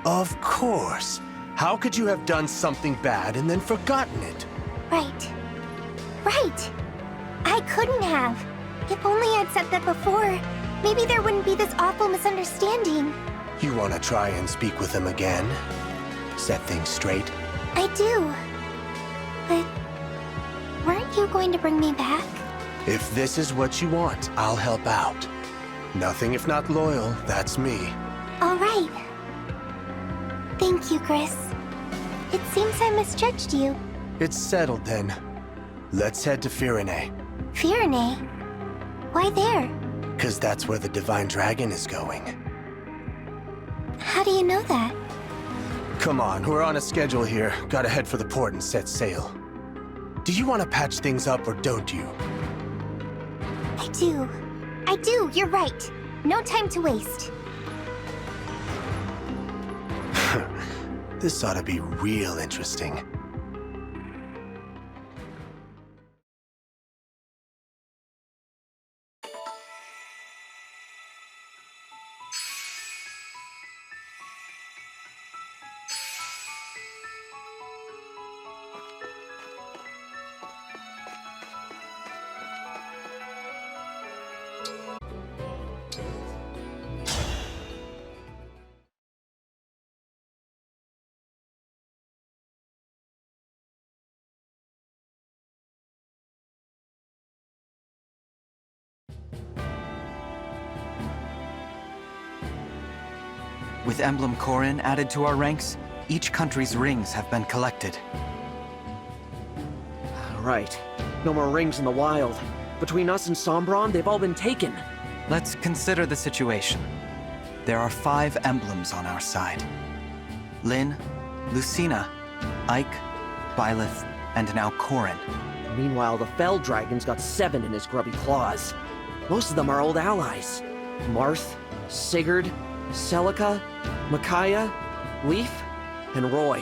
Speaker 1: Of course. How could you have done something bad and then forgotten it?
Speaker 9: Right. Right! I couldn't have. If only I'd said that before, maybe there wouldn't be this awful misunderstanding.
Speaker 1: You want to try and speak with him again? Set things straight?
Speaker 9: I do. But weren't you going to bring me back?
Speaker 1: If this is what you want, I'll help out. Nothing if not loyal, that's me.
Speaker 9: All right. Thank you, Chris. It seems I misjudged you.
Speaker 1: It's settled then. Let's head to Firene.
Speaker 9: Firene? Why there?
Speaker 1: 'Cause that's where the Divine Dragon is going.
Speaker 9: How do you know that?
Speaker 1: Come on, we're on a schedule here. Gotta head for the port and set sail. Do you want to patch things up or don't you?
Speaker 9: I do. I do, you're right. No time to waste.
Speaker 1: This ought to be real interesting.
Speaker 19: With Emblem Corrin added to our ranks, each country's rings have been collected.
Speaker 10: Right. No more rings in the wild. Between us and Sombron, they've all been taken.
Speaker 19: Let's consider the situation. There are 5 emblems on our side. Lyn, Lucina, Ike, Byleth, and now Corrin.
Speaker 10: Meanwhile, the Fell Dragon's got 7 in his grubby claws. Most of them are old allies. Marth, Sigurd, Celica, Micaiah, Leaf, and Roy.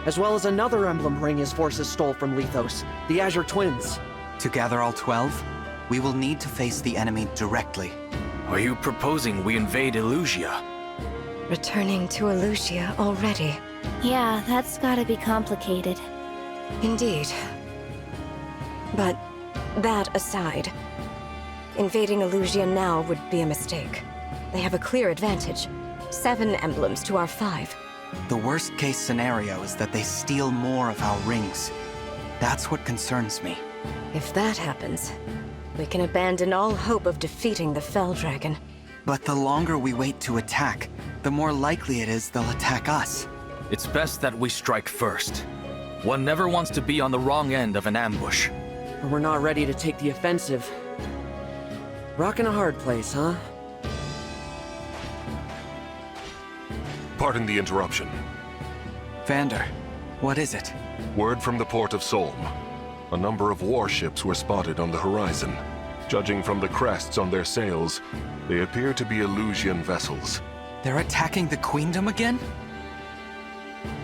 Speaker 10: As well as another emblem ring his forces stole from Lethos, the Azure Twins.
Speaker 19: To gather all 12, we will need to face the enemy directly.
Speaker 20: Are you proposing we invade Elusia?
Speaker 18: Returning to Elusia already.
Speaker 5: Yeah, that's gotta be complicated.
Speaker 18: Indeed. But that aside, invading Elusia now would be a mistake. They have a clear advantage. 7 emblems to our 5.
Speaker 19: The worst case scenario is that they steal more of our rings. That's what concerns me.
Speaker 18: If that happens, we can abandon all hope of defeating the Fell Dragon.
Speaker 19: But the longer we wait to attack, the more likely it is they'll attack us.
Speaker 20: It's best that we strike first. One never wants to be on the wrong end of an ambush.
Speaker 10: But we're not ready to take the offensive. Rockin' a hard place, huh?
Speaker 17: Pardon the interruption.
Speaker 19: Vander, what is it?
Speaker 17: Word from the port of Solm. A number of warships were spotted on the horizon. Judging from the crests on their sails, they appear to be Elusian vessels.
Speaker 19: They're attacking the Queendom again?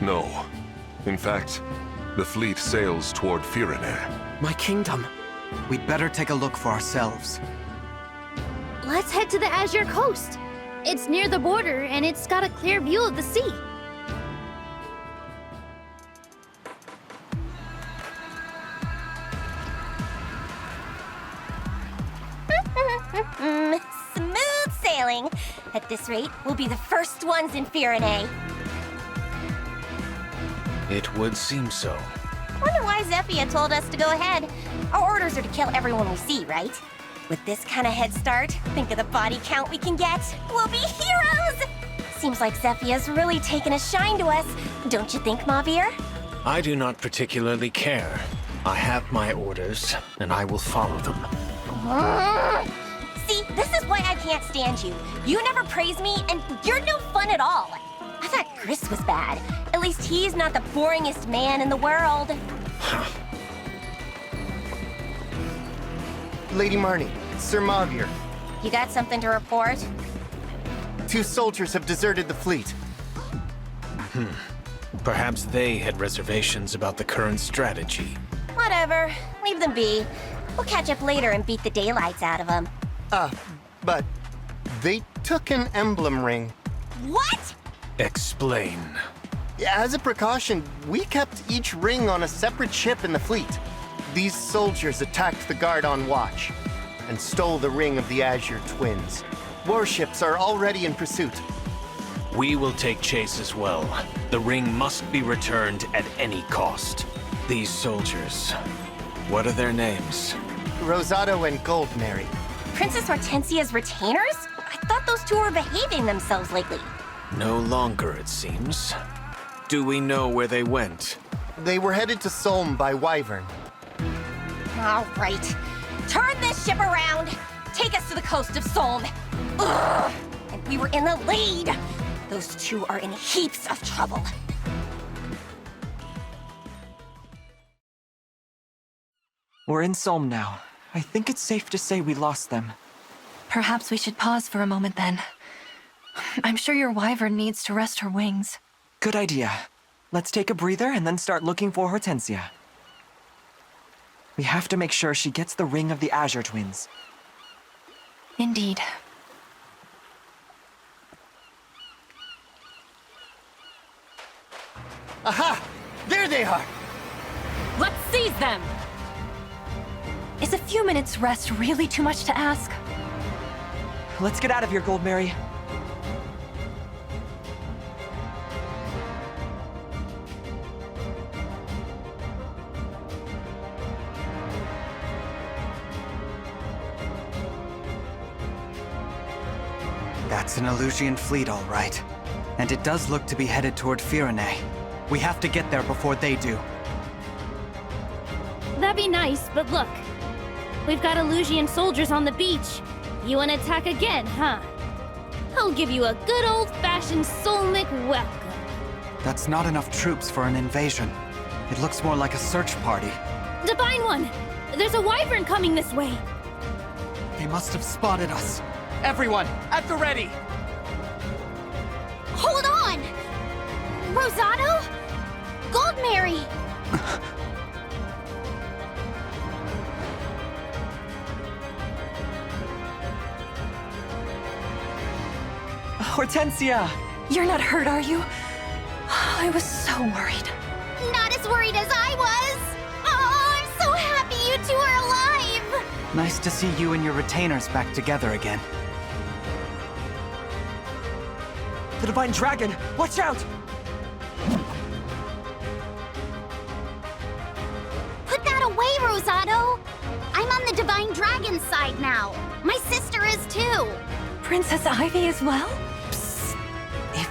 Speaker 17: No. In fact, the fleet sails toward Firene.
Speaker 10: My kingdom.
Speaker 19: We'd better take a look for ourselves.
Speaker 5: Let's head to the Azure Coast. It's near the border, and it's got a clear view of the sea.
Speaker 9: Smooth sailing. At this rate, we'll be the first ones in Firene.
Speaker 20: It would seem so.
Speaker 9: Wonder why Zephia told us to go ahead. Our orders are to kill everyone we see, right? With this kind of head start, think of the body count we can get. We'll be heroes! Seems like Zephia's really taken a shine to us. Don't you think, Mavir?
Speaker 16: I do not particularly care. I have my orders, and I will follow them.
Speaker 9: See, this is why I can't stand you. You never praise me, and you're no fun at all. I thought Chris was bad. At least he's not the boringest man in the world.
Speaker 6: Lady Marnie, Sir Mavir.
Speaker 9: You got something to report?
Speaker 6: 2 soldiers have deserted the fleet.
Speaker 16: Perhaps they had reservations about the current strategy.
Speaker 9: Whatever. Leave them be. We'll catch up later and beat the daylights out of them.
Speaker 6: But they took an emblem ring.
Speaker 9: What?
Speaker 16: Explain.
Speaker 6: As a precaution, we kept each ring on a separate ship in the fleet. These soldiers attacked the guard on watch and stole the ring of the Azure Twins. Warships are already in pursuit.
Speaker 16: We will take chase as well. The ring must be returned at any cost. These soldiers, what are their names?
Speaker 6: Rosado and Goldmary.
Speaker 9: Princess Hortensia's retainers? I thought those 2 were behaving themselves lately.
Speaker 16: No longer, it seems. Do we know where they went?
Speaker 6: They were headed to Solm by Wyvern.
Speaker 9: All right. Turn this ship around. Take us to the coast of Solm. Ugh! And we were in the lead. Those 2 are in heaps of trouble.
Speaker 2: We're in Solm now. I think it's safe to say we lost them.
Speaker 21: Perhaps we should pause for a moment then. I'm sure your wyvern needs to rest her wings.
Speaker 2: Good idea. Let's take a breather and then start looking for Hortensia. We have to make sure she gets the ring of the Azure Twins.
Speaker 21: Indeed.
Speaker 6: Aha! There they are!
Speaker 25: Let's seize them!
Speaker 21: Is a few minutes rest really too much to ask?
Speaker 2: Let's get out of here, Goldmary.
Speaker 19: That's an Elusian fleet, all right. And it does look to be headed toward Firene. We have to get there before they do.
Speaker 5: That'd be nice, but look. We've got Elusian soldiers on the beach. You wanna attack again, huh? I'll give you a good old-fashioned Solmic welcome.
Speaker 19: That's not enough troops for an invasion. It looks more like a search party.
Speaker 5: Divine One! There's a wyvern coming this way!
Speaker 19: They must have spotted us.
Speaker 2: Everyone, at the ready!
Speaker 9: Hold on! Rosado? Goldmary!
Speaker 2: Hortensia!
Speaker 21: You're not hurt, are you? I was so worried.
Speaker 9: Not as worried as I was! Oh, I'm so happy you 2 are alive!
Speaker 19: Nice to see you and your retainers back together again.
Speaker 2: The Divine Dragon! Watch out!
Speaker 9: Put that away, Rosado! I'm on the Divine Dragon's side now. My sister is too.
Speaker 21: Princess Ivy as well?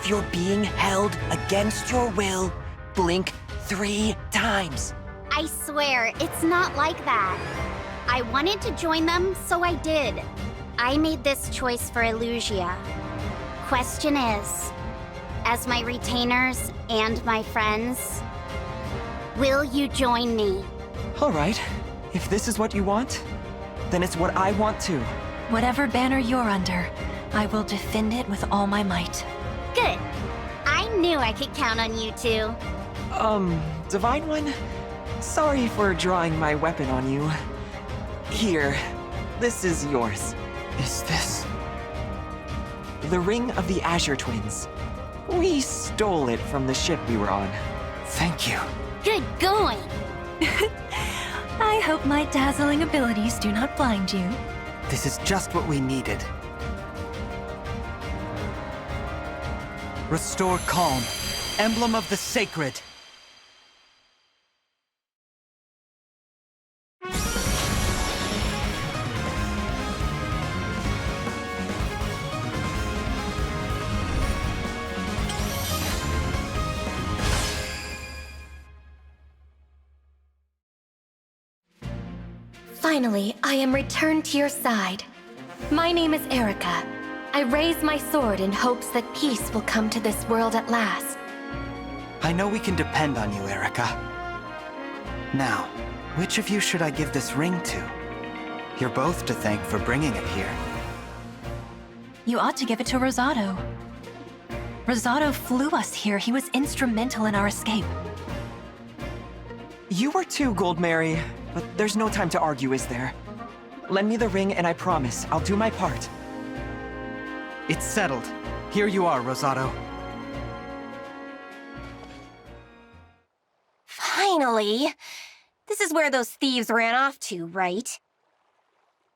Speaker 10: if you're being held against your will, blink 3 times.
Speaker 9: I swear, it's not like that. I wanted to join them, so I did. I made this choice for Illusia. Question is, as my retainers and my friends, will you join me?
Speaker 10: All right. If this is what you want, then it's what I want too.
Speaker 21: Whatever banner you're under, I will defend it with all my might.
Speaker 9: Good. I knew I could count on you two.
Speaker 10: Divine One? Sorry for drawing my weapon on you. Here, this is yours.
Speaker 2: Is this...
Speaker 10: the Ring of the Azure Twins. We stole it from the ship we were on.
Speaker 2: Thank you.
Speaker 9: Good going.
Speaker 21: I hope my dazzling abilities do not blind you.
Speaker 2: This is just what we needed. Restore calm. Emblem of the Sacred.
Speaker 3: Finally, I am returned to your side. My name is Erica. I raise my sword in hopes that peace will come to this world at last.
Speaker 2: I know we can depend on you, Erica. Now, which of you should I give this ring to? You're both to thank for bringing it here.
Speaker 21: You ought to give it to Rosado. Rosado flew us here. He was instrumental in our escape.
Speaker 10: You were too, Gold Mary, but there's no time to argue, is there? Lend me the ring and I promise I'll do my part.
Speaker 2: It's settled. Here you are, Rosado.
Speaker 3: Finally! This is where those thieves ran off to, right?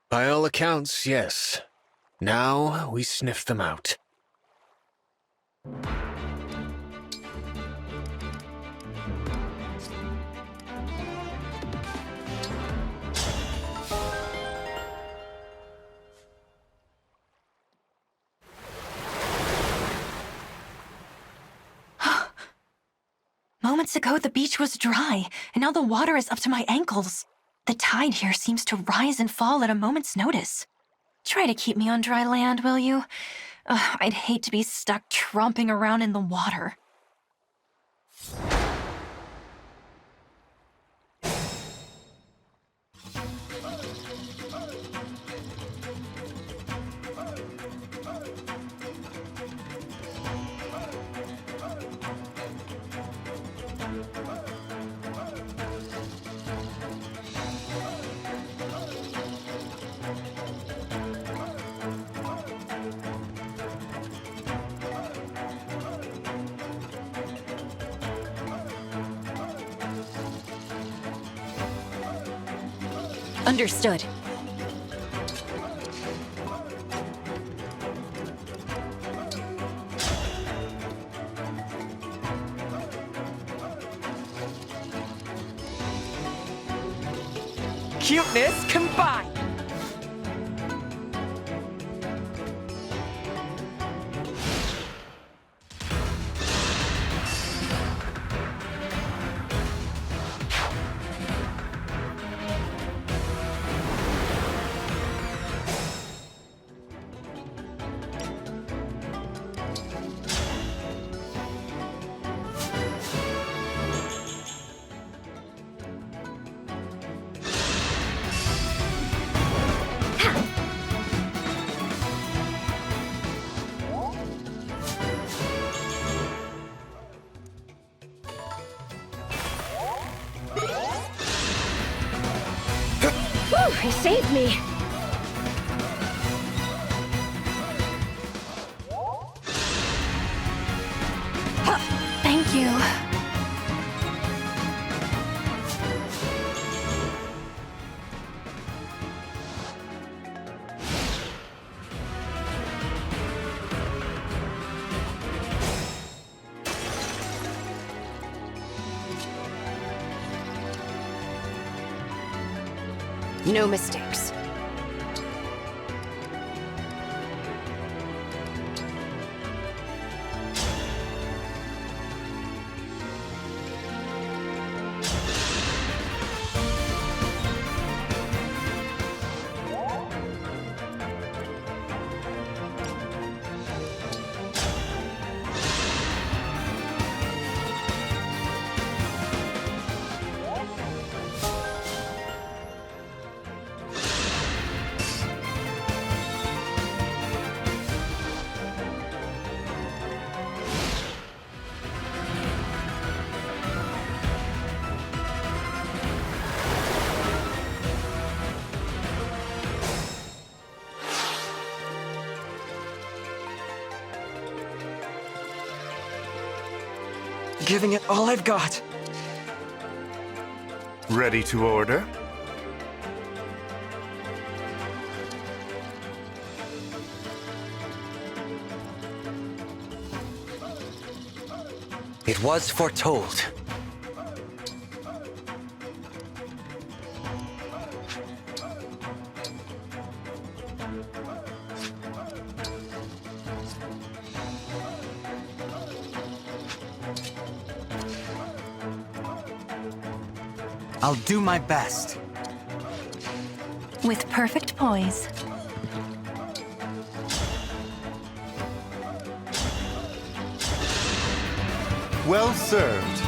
Speaker 16: By all accounts, yes. Now we sniff them out.
Speaker 21: Moments ago, the beach was dry, and now the water is up to my ankles. The tide here seems to rise and fall at a moment's notice. Try to keep me on dry land, will you? I'd hate to be stuck tromping around in the water.
Speaker 3: Understood.
Speaker 10: Cuteness combined!
Speaker 3: He saved me!
Speaker 21: Thank you.
Speaker 18: No mistakes.
Speaker 2: giving it all I've got.
Speaker 12: Ready to order?
Speaker 2: It was foretold. I'll do my best.
Speaker 21: With perfect poise.
Speaker 6: Well served.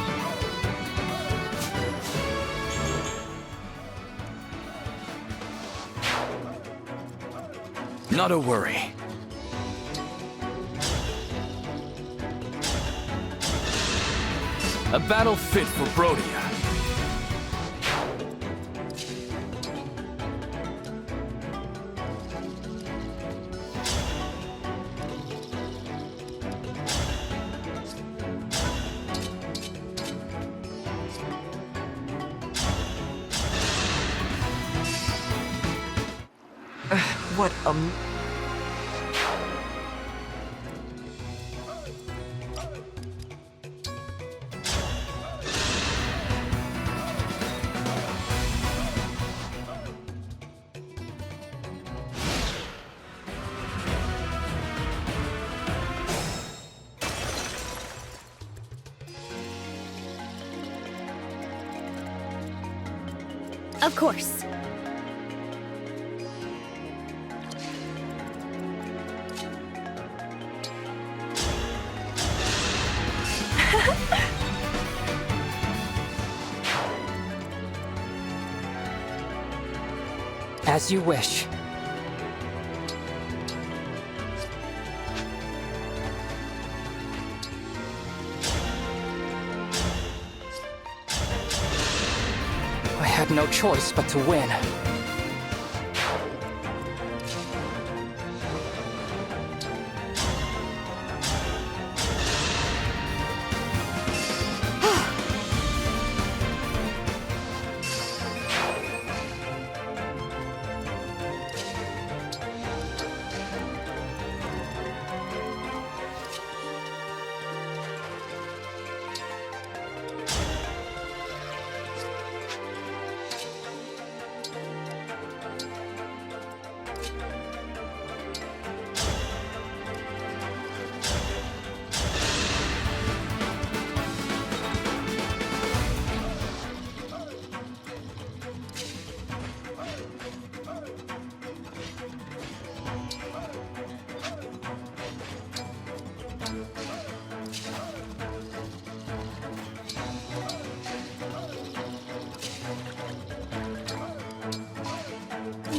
Speaker 20: Not a worry. A battle fit for Brodia.
Speaker 10: What
Speaker 5: Of course.
Speaker 4: As you wish. I had no choice but to win.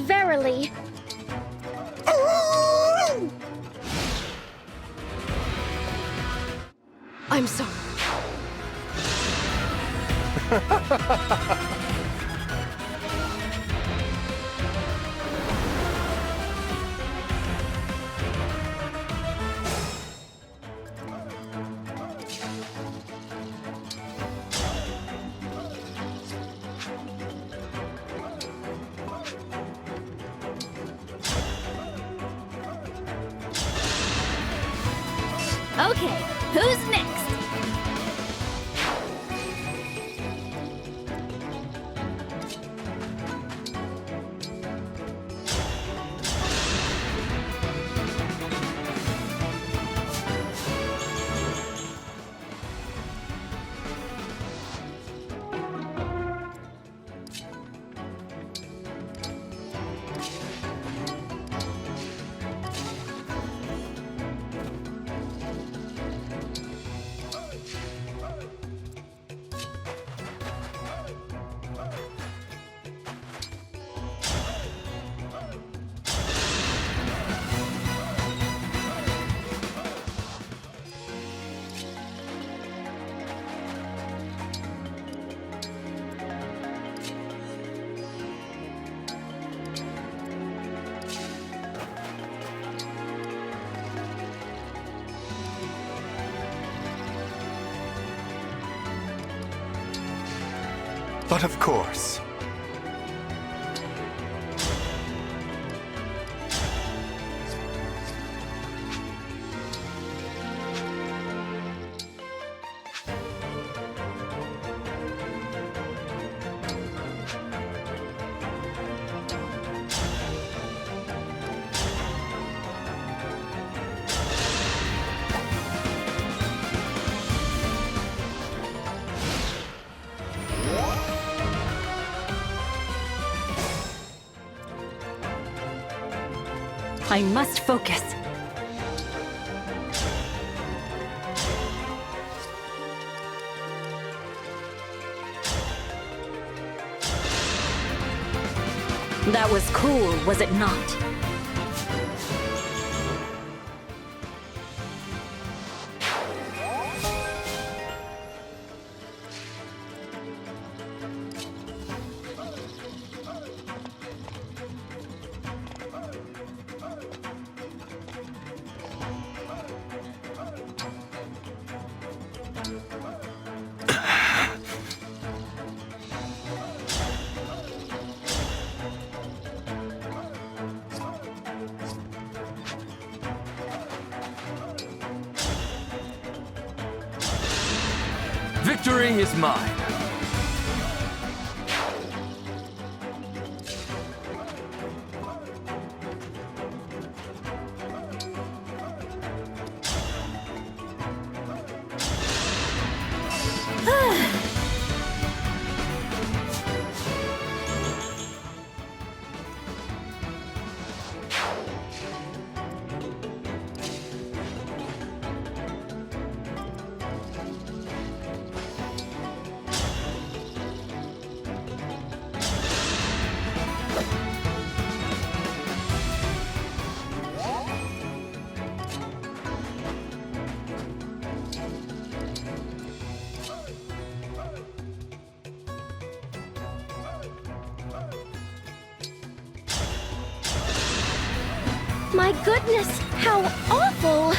Speaker 5: Verily. I'm sorry. Okay, who's next?
Speaker 6: But of course.
Speaker 25: I must focus. That was cool, was it not?
Speaker 20: Victory is mine.
Speaker 5: My goodness, how awful!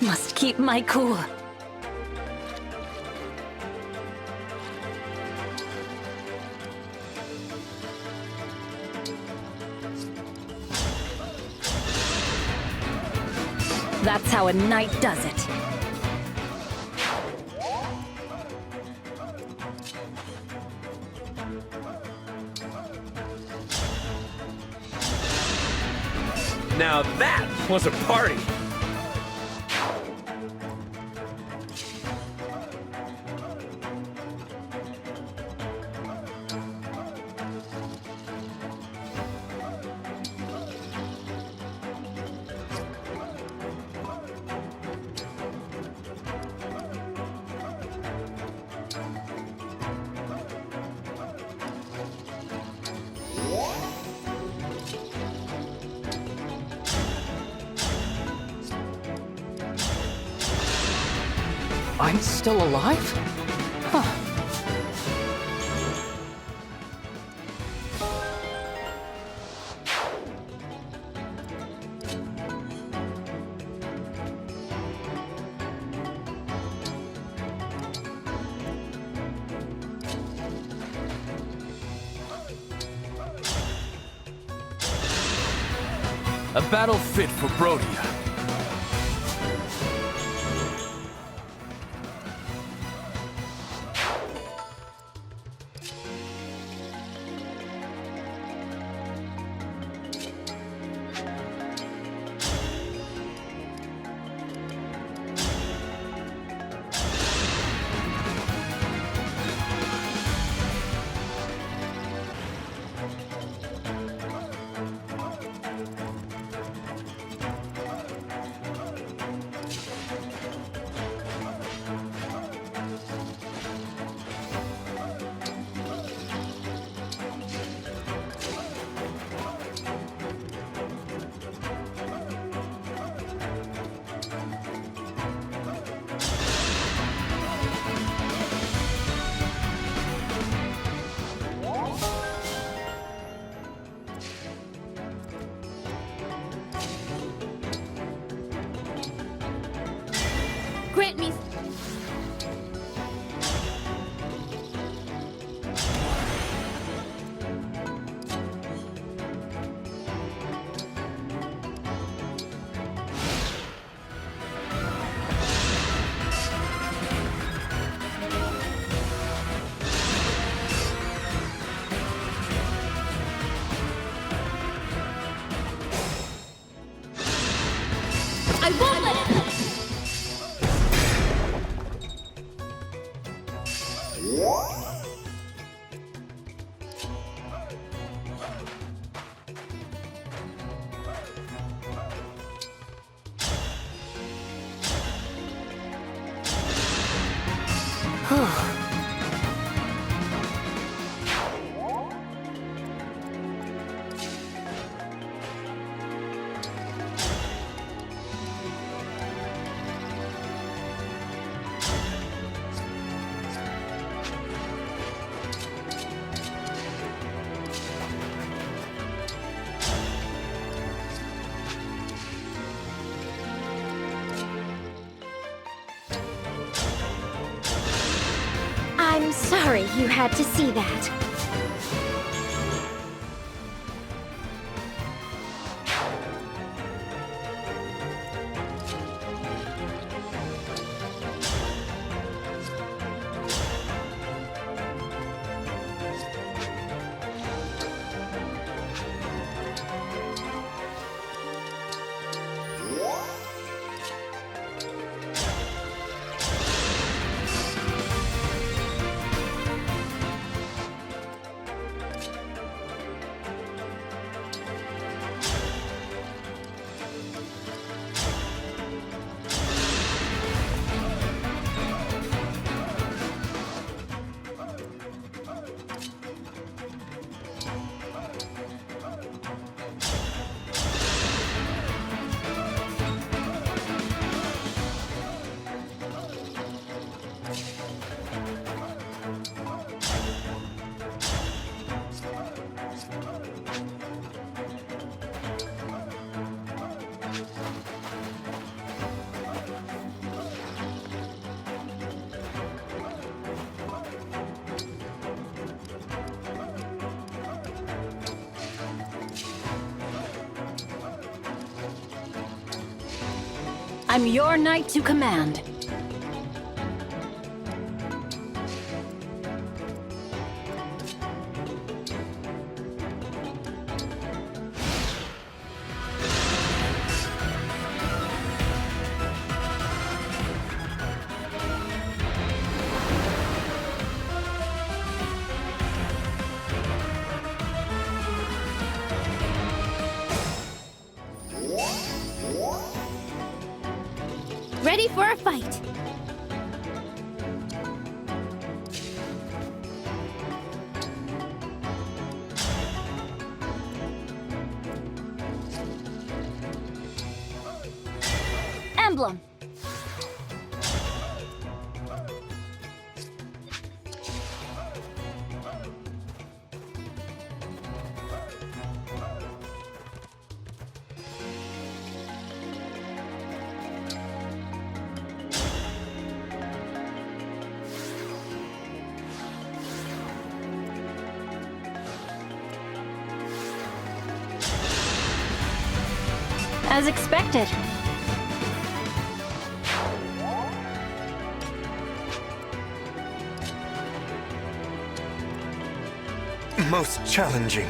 Speaker 25: Must keep my cool. That's how a knight does it.
Speaker 16: Now that was a party!
Speaker 4: I'm still alive? Huh.
Speaker 20: A battle fit for Brodia.
Speaker 5: Grant me... I won't let it...
Speaker 9: I'm sorry you had to see that.
Speaker 25: I'm your knight to command.
Speaker 5: Ready for a fight. Emblem.
Speaker 25: As expected.
Speaker 6: Most challenging.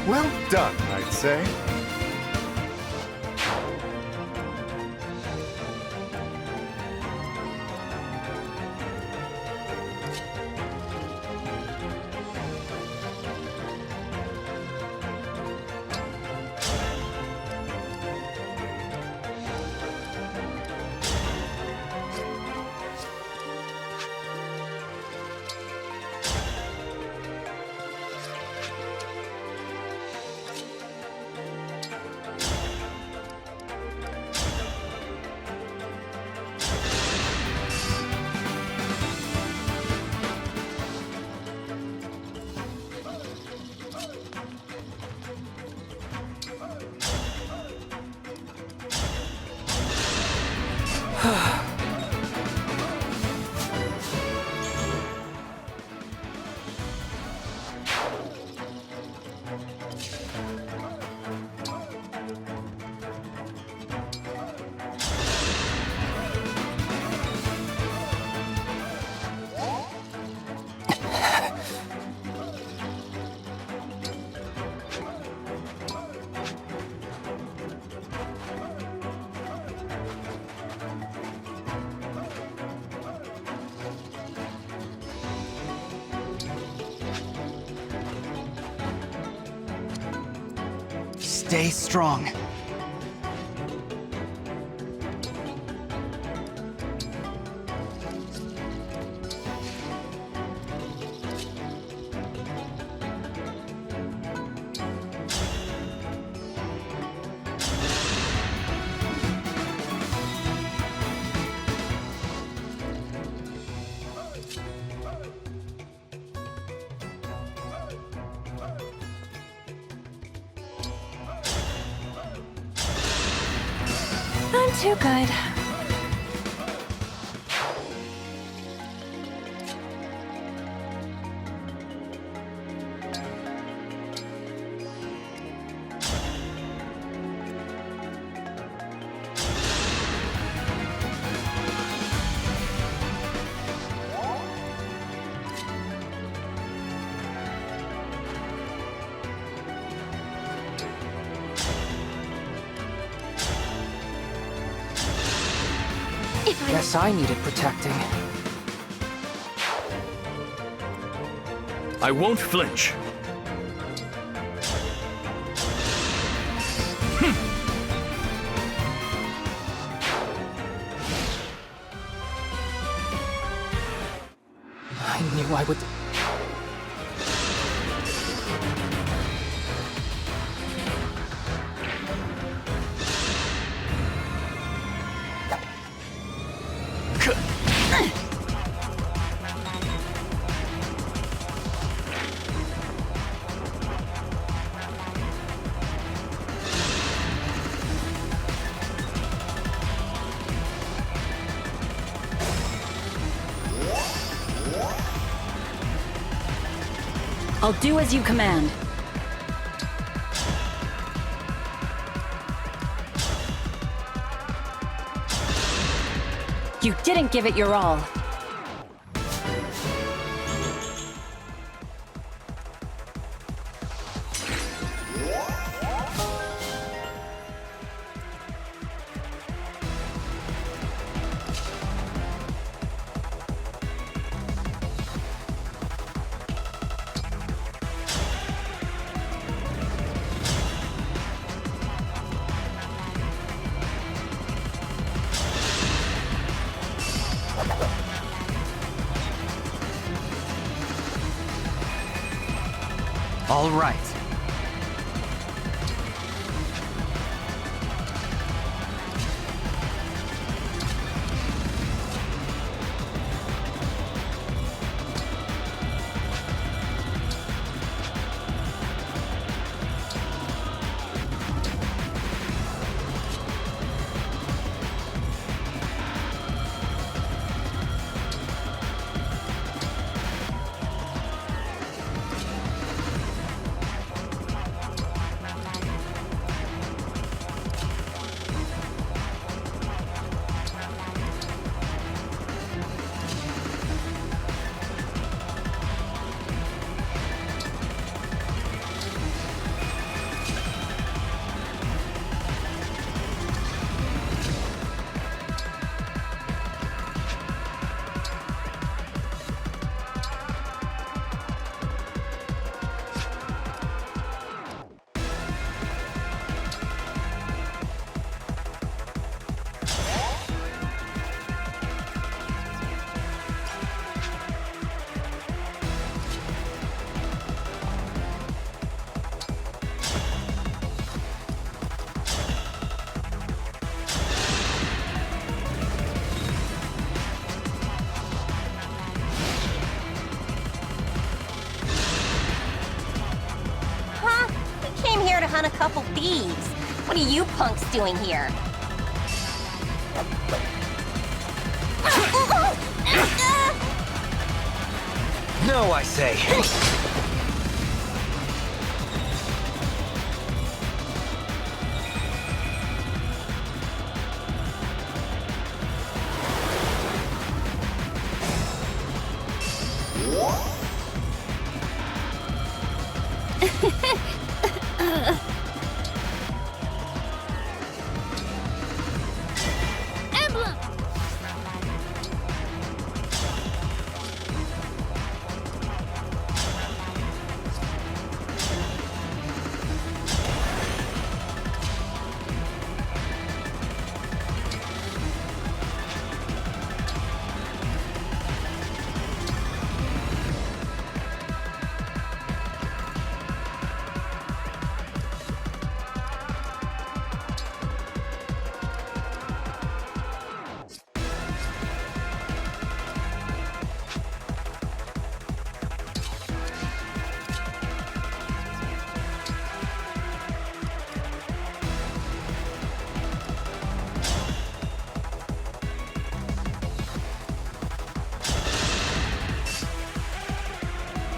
Speaker 6: Well done, I'd say.
Speaker 19: Stay strong.
Speaker 21: I'm too good.
Speaker 4: Guess I needed protecting.
Speaker 20: I won't flinch.
Speaker 4: I knew I would...
Speaker 25: I'll do as you command. You didn't give it your all.
Speaker 19: All right.
Speaker 7: on a couple thieves. What are you punks doing here?
Speaker 15: No, I say.
Speaker 5: Emblem!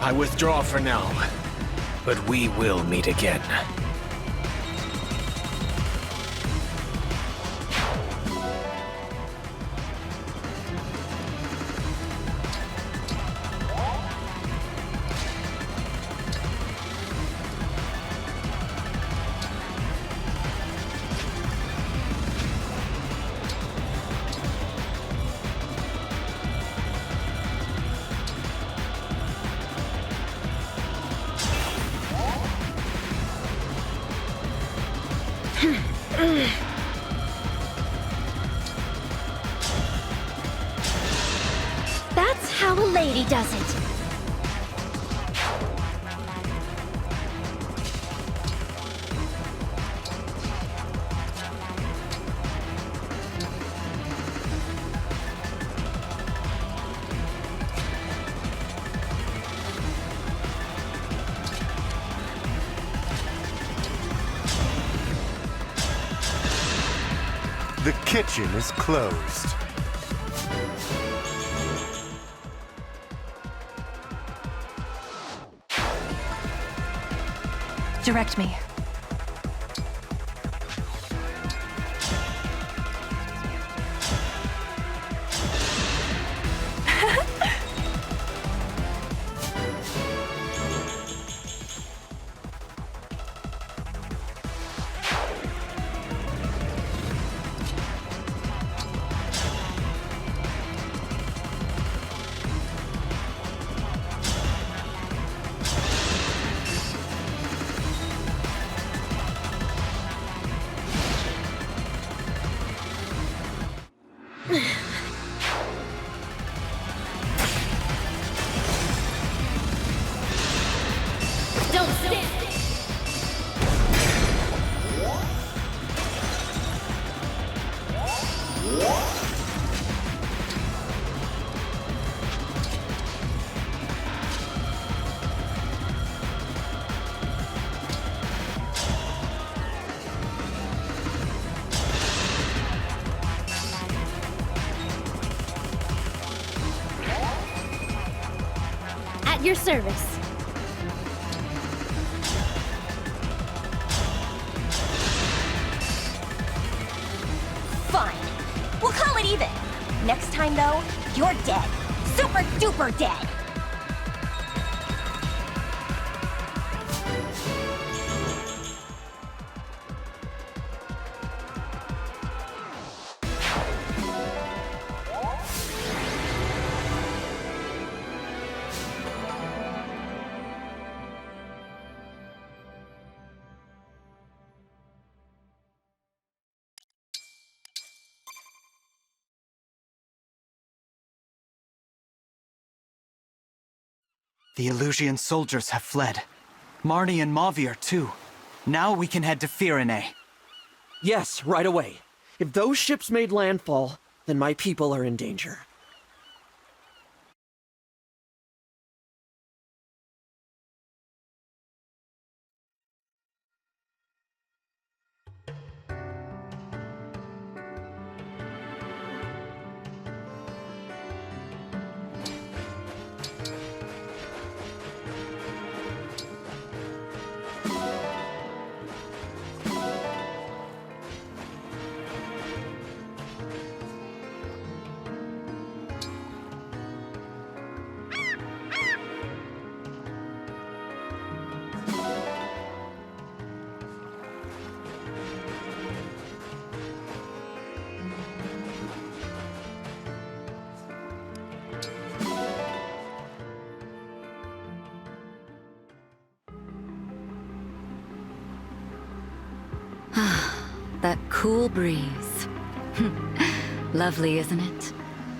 Speaker 16: I withdraw for now, but we will meet again.
Speaker 3: That's how a lady does it.
Speaker 6: The kitchen is closed.
Speaker 21: Direct me.
Speaker 5: Don't stand! At your service.
Speaker 7: Fine. We'll call it even. Next time, though, you're dead. Super duper dead.
Speaker 19: The Illusian soldiers have fled. Marnie and Mavier, too. Now we can head to Firene.
Speaker 10: Yes, right away. If those ships made landfall, then my people are in danger.
Speaker 8: cool breeze. Lovely, isn't it?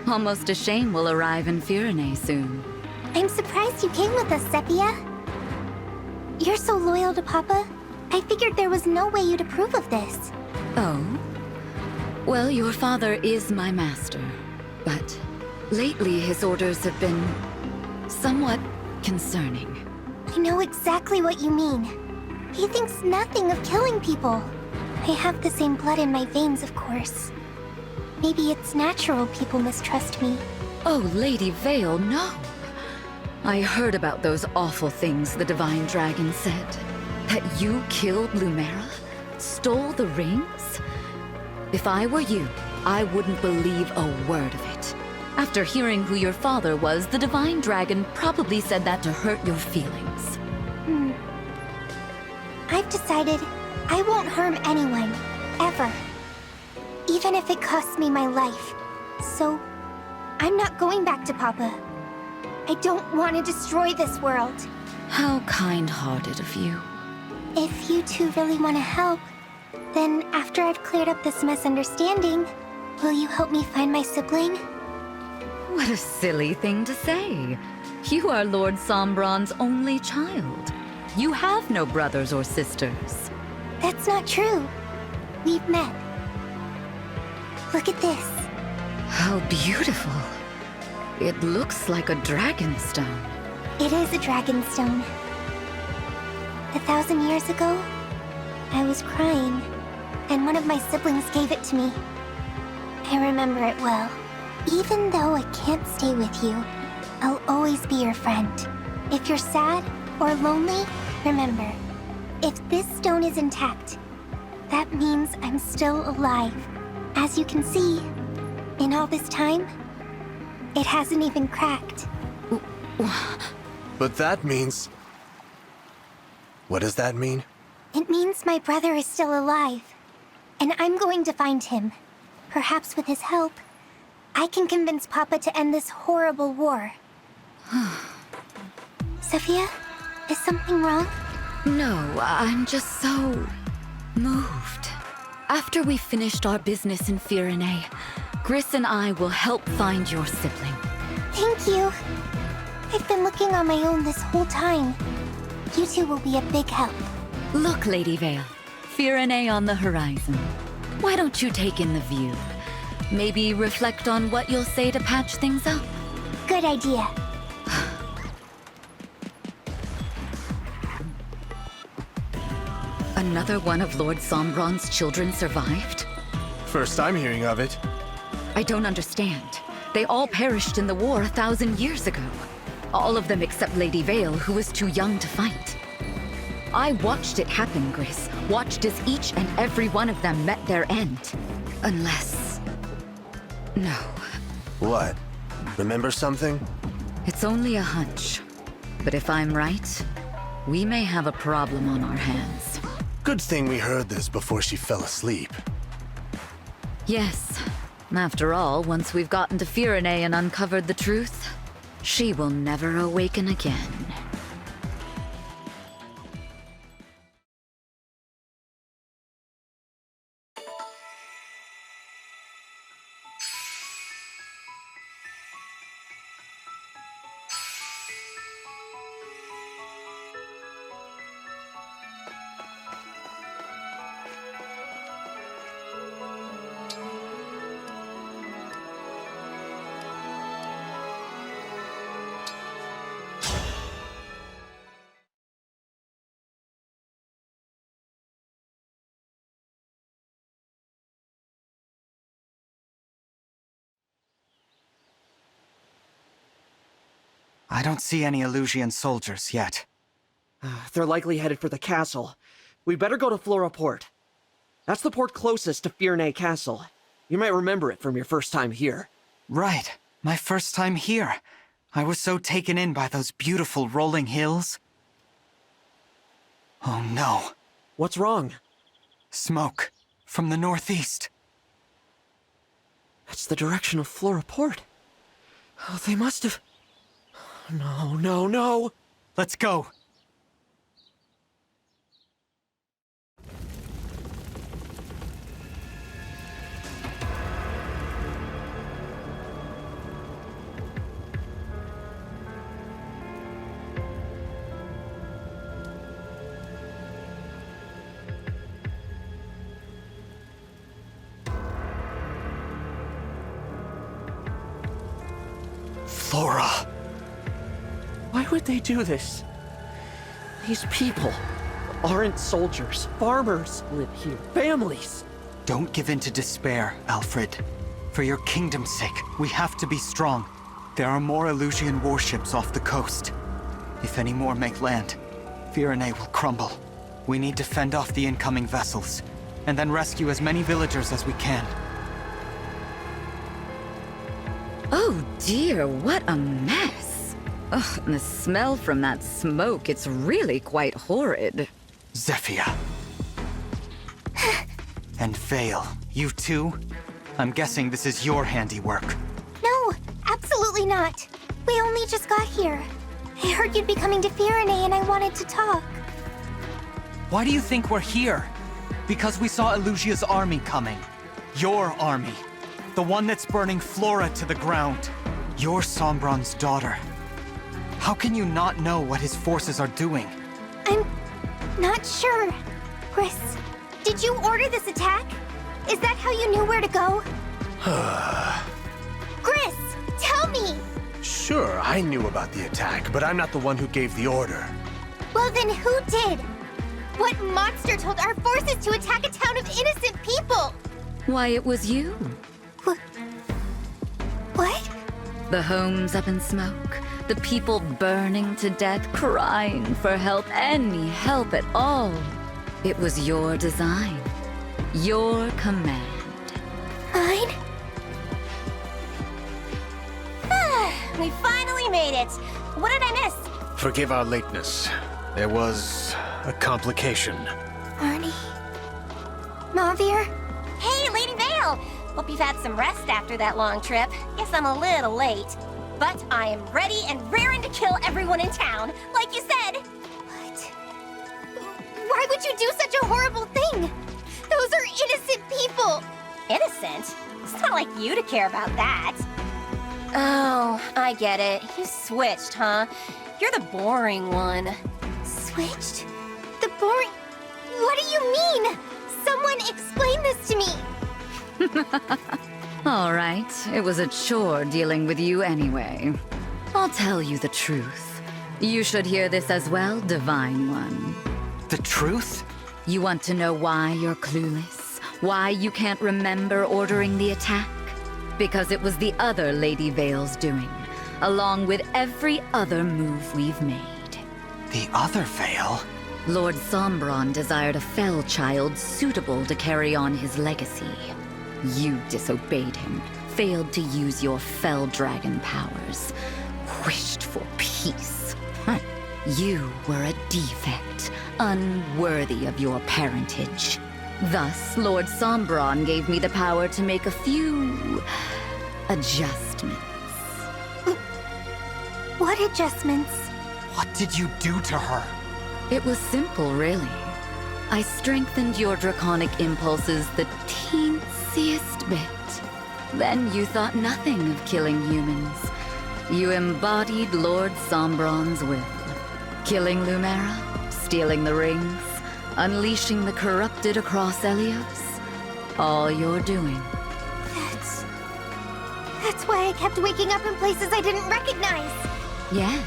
Speaker 8: Almost a shame we'll arrive in Firene soon.
Speaker 9: I'm surprised you came with us, Sepia. You're so loyal to Papa. I figured there was no way you'd approve of this.
Speaker 8: Oh? Well, your father is my master, but lately his orders have been somewhat concerning.
Speaker 9: I know exactly what you mean. He thinks nothing of killing people. I have the same blood in my veins, of course. Maybe it's natural people mistrust me.
Speaker 8: Oh, Lady Vale, no. I heard about those awful things the Divine Dragon said. That you killed Lumera? Stole the rings? If I were you, I wouldn't believe a word of it. After hearing who your father was, the Divine Dragon probably said that to hurt your feelings.
Speaker 9: I've decided I won't harm anyone, ever. Even if it costs me my life. So, I'm not going back to Papa. I don't want to destroy this world.
Speaker 8: How kind-hearted of you.
Speaker 9: If you two really want to help, then after I've cleared up this misunderstanding, will you help me find my sibling?
Speaker 8: What a silly thing to say. You are Lord Sombron's only child. You have no brothers or sisters.
Speaker 9: That's not true. We've met. Look at this.
Speaker 8: How beautiful. It looks like a dragonstone.
Speaker 9: It is a dragonstone. 1,000 years ago, I was crying, and one of my siblings gave it to me. I remember it well. Even though I can't stay with you, I'll always be your friend. If you're sad or lonely, remember, if this stone is intact, that means I'm still alive. As you can see, in all this time, it hasn't even cracked.
Speaker 1: But that means... What does that mean?
Speaker 9: It means my brother is still alive, and I'm going to find him. Perhaps with his help, I can convince Papa to end this horrible war. Sophia, is something wrong?
Speaker 8: No, I'm just so moved. After we finished our business in Firene, Gris and I will help find your sibling.
Speaker 9: Thank you. I've been looking on my own this whole time. You two will be a big help.
Speaker 8: Look, Lady Vale. Firene on the horizon. Why don't you take in the view? Maybe reflect on what you'll say to patch things up?
Speaker 9: Good idea.
Speaker 8: Another one of Lord Sombron's children survived?
Speaker 1: First I'm hearing of it.
Speaker 8: I don't understand. They all perished in the war 1,000 years ago. All of them except Lady Vale, who was too young to fight. I watched it happen, Gris. Watched as each and every one of them met their end. Unless... No.
Speaker 1: What? Remember something?
Speaker 8: It's only a hunch. But if I'm right, we may have a problem on our hands.
Speaker 1: Good thing we heard this before she fell asleep.
Speaker 8: Yes. After all, once we've gotten to Firene and uncovered the truth, she will never awaken again.
Speaker 19: I don't see any Elusian soldiers yet.
Speaker 10: They're likely headed for the castle. We better go to Flora Port. That's the port closest to Firene Castle. You might remember it from your first time here.
Speaker 19: Right. My first time here. I was so taken in by those beautiful rolling hills. Oh no.
Speaker 10: What's wrong?
Speaker 19: Smoke. From the northeast.
Speaker 10: That's the direction of Flora Port. Oh, they must have... No, no, no!
Speaker 19: Let's go!
Speaker 2: Flora.
Speaker 10: Why would they do this? These people aren't soldiers. Farmers live here. Families.
Speaker 19: Don't give in to despair, Alfred. For your kingdom's sake, we have to be strong. There are more Elusian warships off the coast. If any more make land, Firene will crumble. We need to fend off the incoming vessels, and then rescue as many villagers as we can.
Speaker 8: Oh dear, what a mess. Ugh, and the smell from that smoke, it's really quite horrid.
Speaker 19: Zephyr. And Vale, you too? I'm guessing this is your handiwork.
Speaker 9: No, absolutely not. We only just got here. I heard you'd be coming to Firene and I wanted to talk.
Speaker 19: Why do you think we're here? Because we saw Elusia's army coming. Your army. The one that's burning Flora to the ground. You're Sombron's daughter. How can you not know what his forces are doing?
Speaker 9: I'm not sure. Chris, did you order this attack? Is that how you knew where to go? Chris, tell me!
Speaker 1: Sure, I knew about the attack, but I'm not the one who gave the order.
Speaker 9: Well then who did? What monster told our forces to attack a town of innocent people?
Speaker 8: Why, it was you.
Speaker 9: What?
Speaker 8: The homes up in smoke, the people burning to death, crying for help, any help at all. It was your design, your command.
Speaker 9: Mine?
Speaker 7: We finally made it. What did I miss?
Speaker 16: Forgive our lateness. There was a complication.
Speaker 9: Arnie? Mavir?
Speaker 7: Hey, Lady Vale! Hope you've had some rest after that long trip. Guess I'm a little late. But I am ready and raring to kill everyone in town, like you said.
Speaker 9: What? Why would you do such a horrible thing? Those are innocent people!
Speaker 7: Innocent? It's not like you to care about that. Oh, I get it. You switched, huh? You're the boring one.
Speaker 9: Switched? The boring... What do you mean? Someone explain this to me!
Speaker 8: All right, it was a chore dealing with you anyway. I'll tell you the truth. You should hear this as well, Divine One.
Speaker 19: The truth?
Speaker 8: You want to know why you're clueless? Why you can't remember ordering the attack? Because it was the other Lady Vale's doing, along with every other move we've made.
Speaker 19: The other Vale?
Speaker 8: Lord Sombron desired a fell child suitable to carry on his legacy. You disobeyed him, failed to use your fell dragon powers, wished for peace. You were a defect, unworthy of your parentage. Thus, Lord Sombron gave me the power to make a few... adjustments.
Speaker 9: What adjustments?
Speaker 19: What did you do to her?
Speaker 8: It was simple, really. I strengthened your draconic impulses the teensiest bit. Then you thought nothing of killing humans. You embodied Lord Sombron's will. Killing Lumera, stealing the rings, unleashing the corrupted across Elios. All you're doing.
Speaker 9: That's why I kept waking up in places I didn't recognize.
Speaker 8: Yes.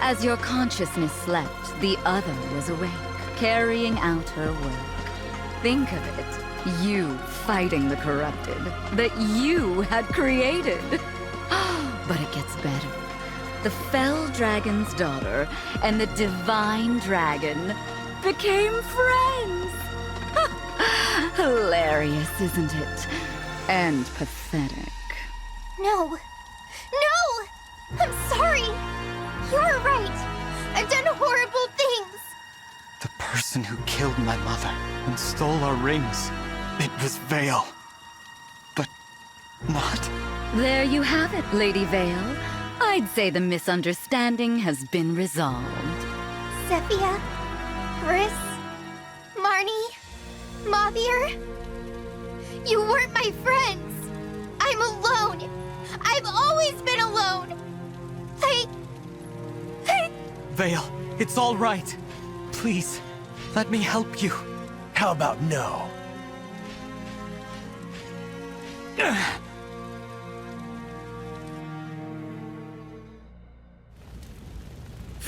Speaker 8: As your consciousness slept, the other was awake, carrying out her work. Think of it. You fighting the corrupted that you had created. But it gets better. The Fell Dragon's daughter and the Divine Dragon became friends. Hilarious, isn't it? And pathetic.
Speaker 9: No. No! I'm sorry! You were right. I've done horrible things.
Speaker 19: The person who killed my mother and stole our rings. It was Vale. But not...
Speaker 8: There you have it, Lady Vale. I'd say the misunderstanding has been resolved.
Speaker 9: Zephyr, Chris, Marnie, Mavir. You weren't my friends. I'm alone. I've always been alone.
Speaker 19: Vale, it's all right. Please, let me help you.
Speaker 1: How about no?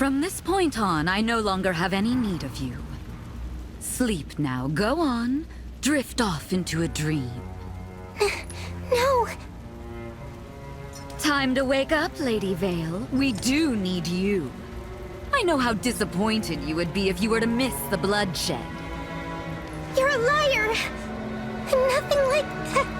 Speaker 8: From this point on, I no longer have any need of you. Sleep now. Go on. Drift off into a dream.
Speaker 9: No!
Speaker 8: Time to wake up, Lady Vale. We do need you. I know how disappointed you would be if you were to miss the bloodshed.
Speaker 9: You're a liar! Nothing like that.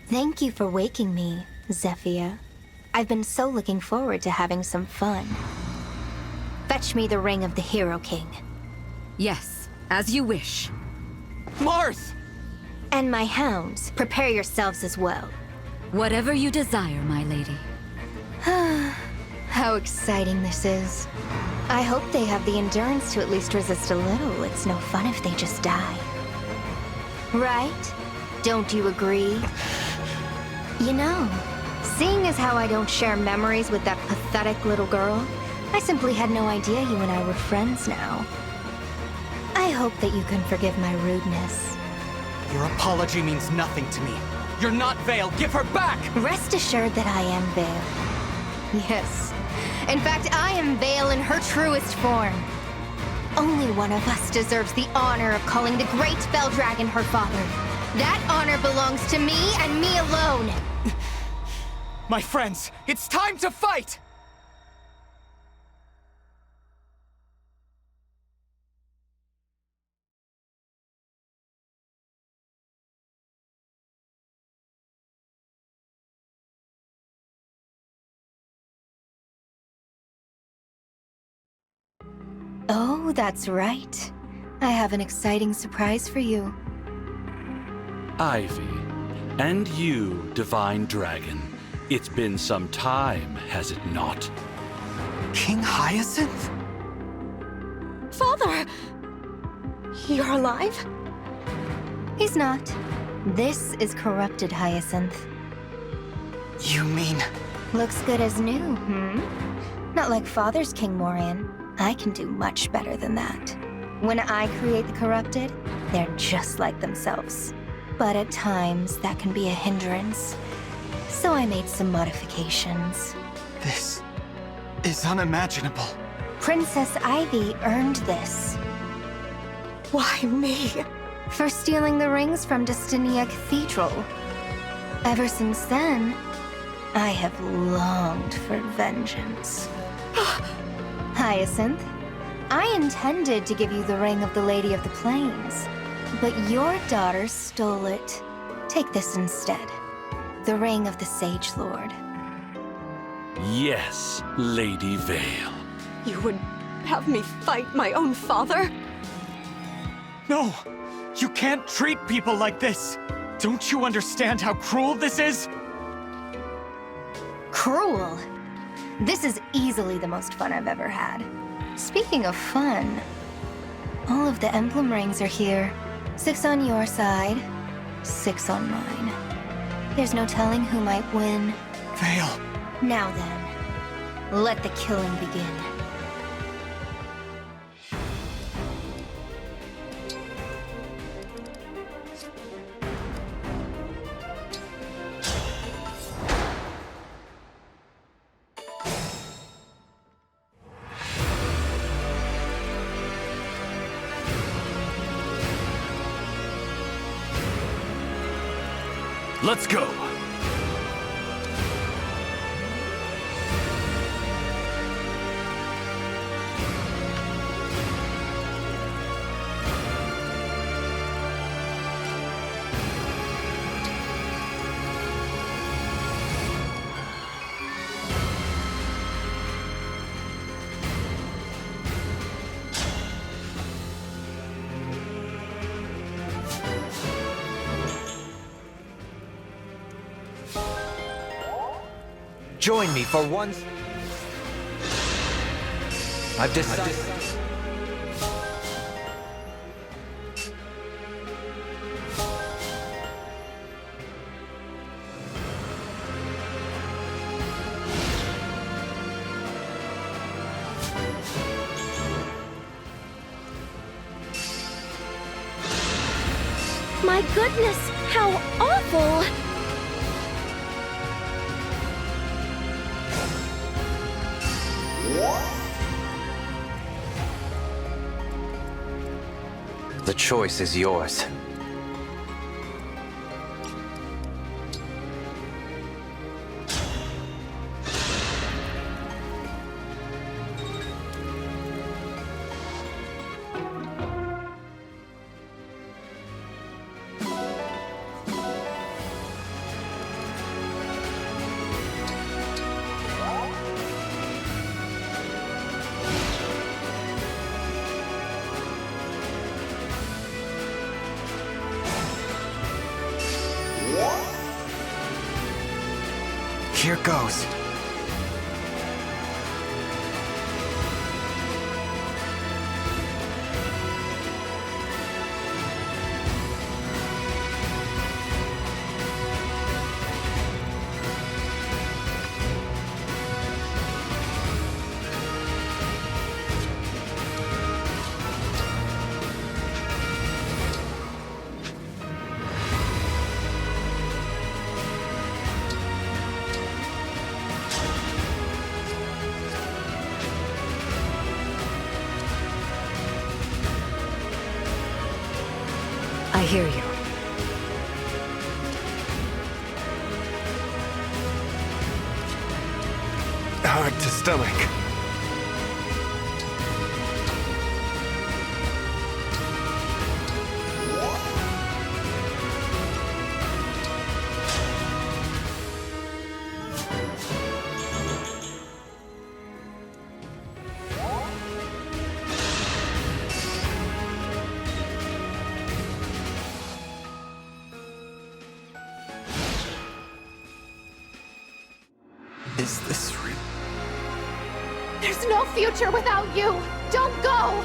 Speaker 9: Thank you for waking me, Zephyr. I've been so looking forward to having some fun. Fetch me the ring of the Hero King.
Speaker 8: Yes, as you wish.
Speaker 10: Marth!
Speaker 9: And my hounds, prepare yourselves as well.
Speaker 8: Whatever you desire, my lady.
Speaker 9: How exciting this is. I hope they have the endurance to at least resist a little. It's no fun if they just die. Right? Don't you agree? You know, seeing as how I don't share memories with that pathetic little girl, I simply had no idea you and I were friends now. I hope that you can forgive my rudeness.
Speaker 19: Your apology means nothing to me. You're not Vale. Give her back!
Speaker 9: Rest assured that I am Vale. Yes. In fact, I am Vale in her truest form. Only one of us deserves the honor of calling the great Fell Dragon her father. That honor belongs to me and me alone.
Speaker 19: My friends, it's time to fight!
Speaker 9: Oh, that's right. I have an exciting surprise for you.
Speaker 11: Ivy, and you, Divine Dragon. It's been some time, has it not?
Speaker 19: King Hyacinth?
Speaker 9: Father! You're alive? He's not. This is corrupted Hyacinth.
Speaker 19: You mean...
Speaker 9: Looks good as new, Not like Father's King Morian. I can do much better than that. When I create the corrupted, they're just like themselves. But at times, that can be a hindrance. So I made some modifications.
Speaker 19: This is unimaginable.
Speaker 9: Princess Ivy earned this. Why me? For stealing the rings from Destinia Cathedral. Ever since then, I have longed for vengeance. Hyacinth, I intended to give you the ring of the Lady of the Plains, but your daughter stole it. Take this instead. The ring of the Sage Lord.
Speaker 11: Yes, Lady Vale.
Speaker 14: You would have me fight my own father?
Speaker 19: No! You can't treat people like this! Don't you understand how cruel this is?
Speaker 9: Cruel? This is easily the most fun I've ever had. Speaking of fun, all of the emblem rings are here. 6 on your side, 6 on mine. There's no telling who might win.
Speaker 19: Vale.
Speaker 9: Now then, let the killing begin.
Speaker 11: Let's go!
Speaker 15: Join me for once. I've decided.
Speaker 5: goodness, how awful!
Speaker 15: The choice is yours.
Speaker 19: Here goes.
Speaker 18: I hear you.
Speaker 1: Hard to stomach.
Speaker 19: Is this real?
Speaker 9: There's no future without you! Don't go!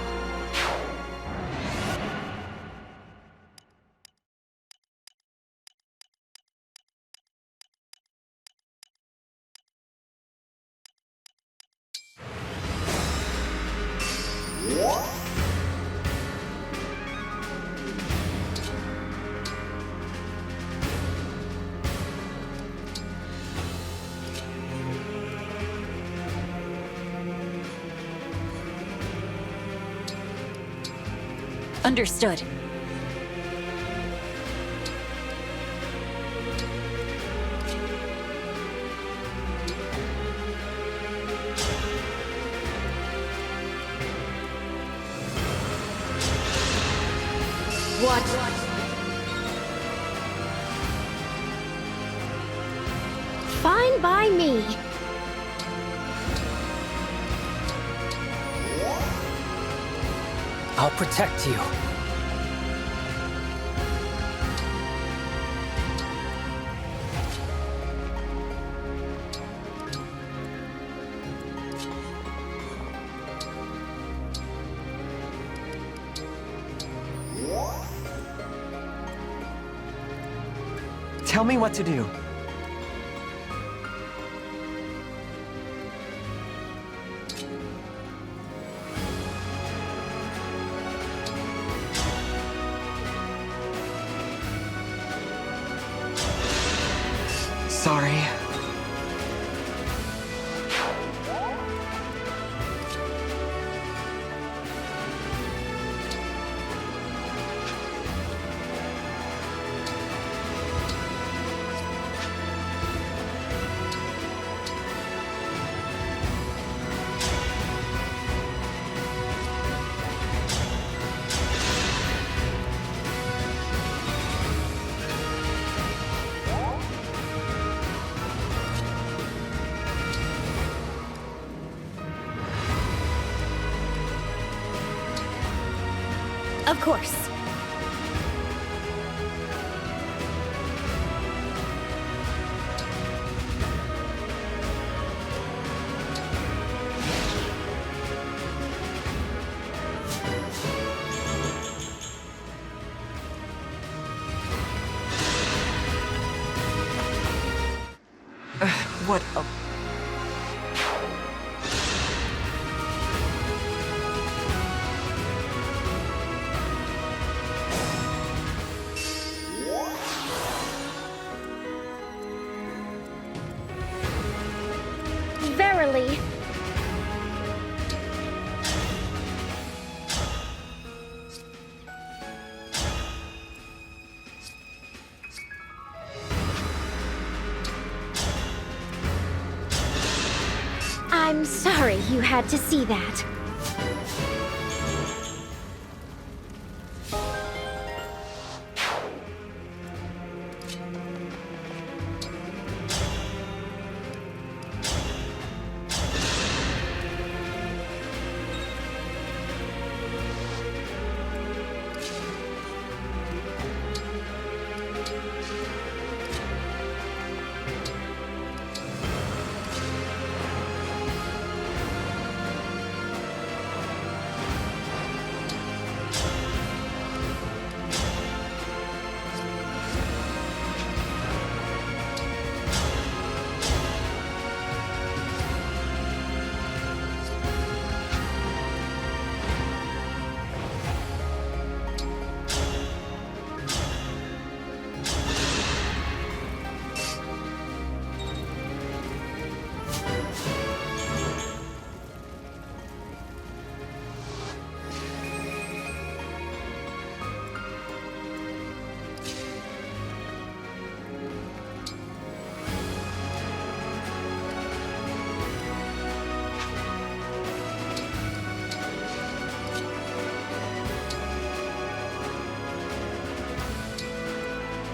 Speaker 21: Understood.
Speaker 18: What?
Speaker 5: Fine by me.
Speaker 4: I'll protect you.
Speaker 2: Tell me what to do. Sorry.
Speaker 5: Of course.
Speaker 2: What a...
Speaker 9: silly. I'm sorry you had to see that.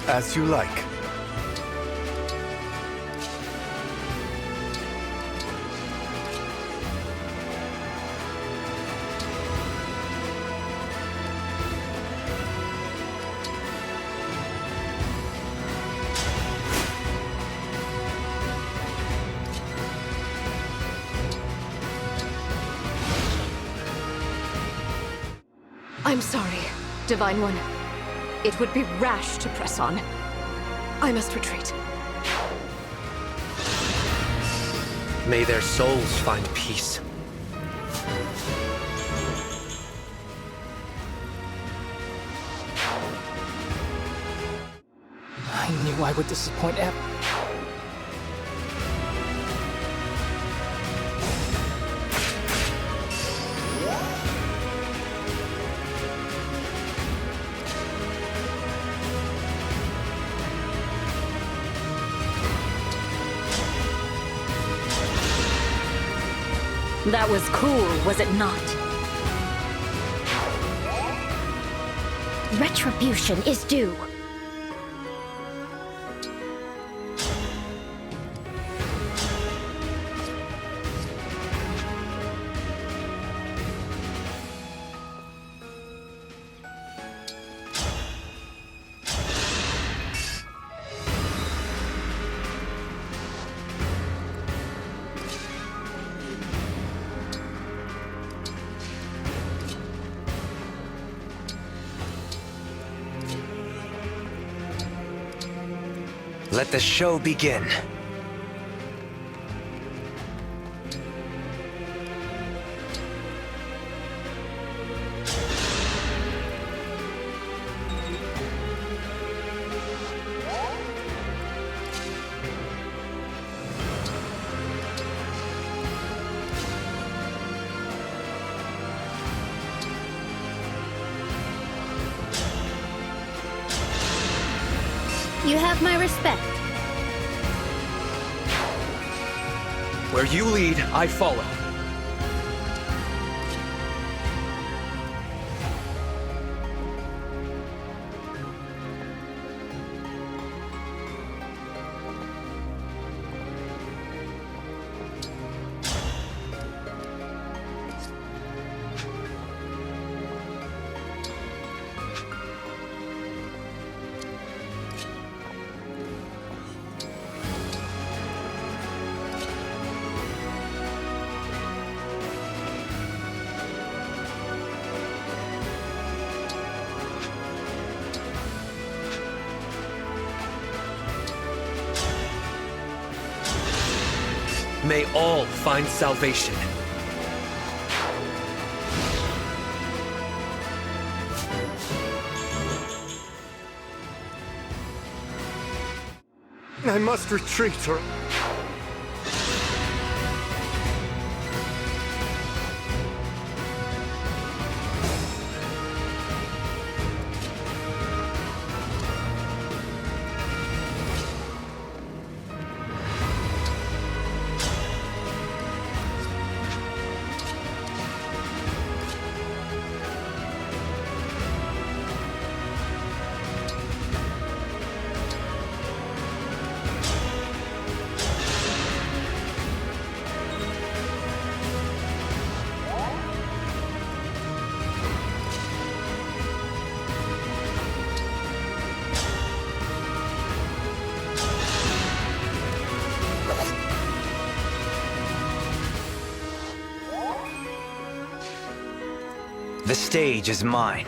Speaker 1: As you like.
Speaker 14: I'm sorry, Divine One. It would be rash to press on. I must retreat.
Speaker 16: May their souls find peace.
Speaker 4: I knew I would disappoint Em.
Speaker 25: That was cool, was it not?
Speaker 9: Retribution is due.
Speaker 15: Let the show begin.
Speaker 5: You have my respect.
Speaker 16: Where you lead, I follow. May all find salvation.
Speaker 1: I must retreat or...
Speaker 15: The stage is mine.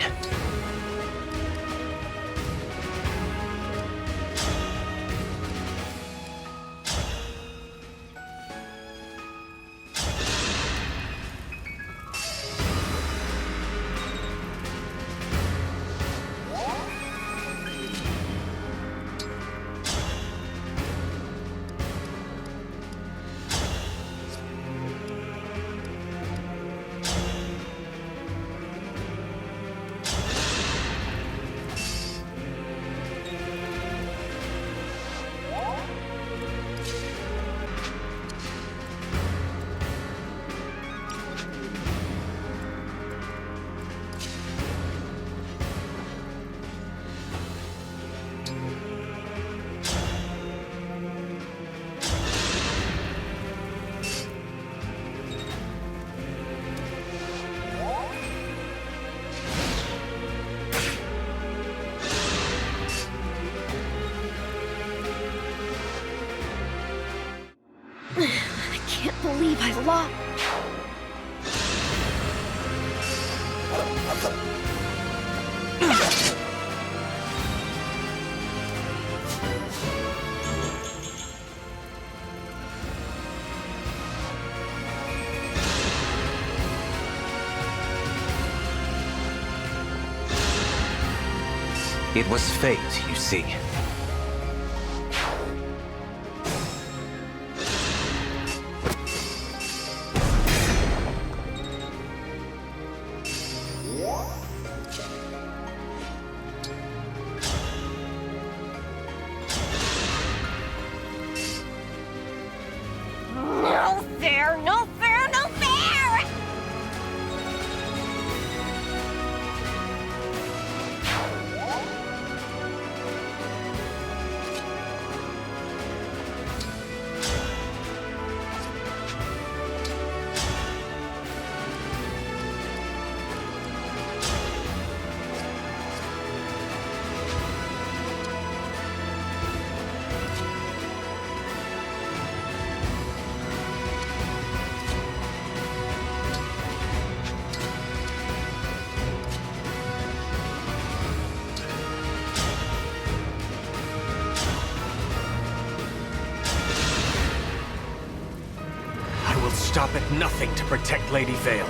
Speaker 5: I can't believe I lost.
Speaker 15: It was fate, you see.
Speaker 7: No fair, no fair, no fair!
Speaker 16: I will stop at nothing to protect Lady Vale.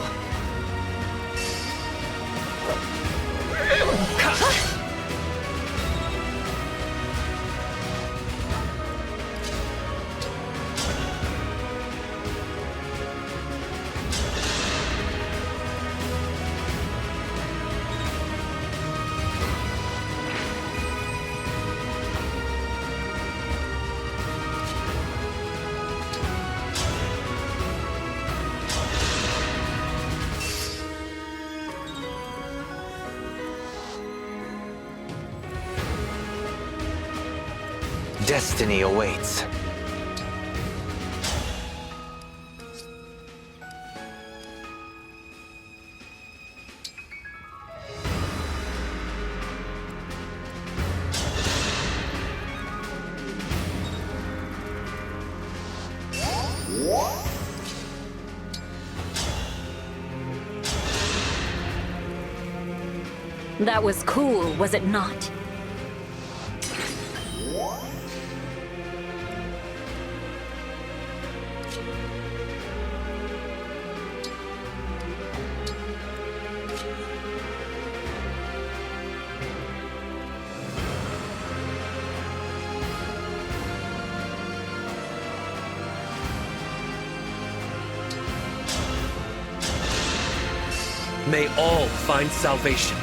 Speaker 15: Destiny awaits.
Speaker 25: That was cool, was it not?
Speaker 16: May all find salvation.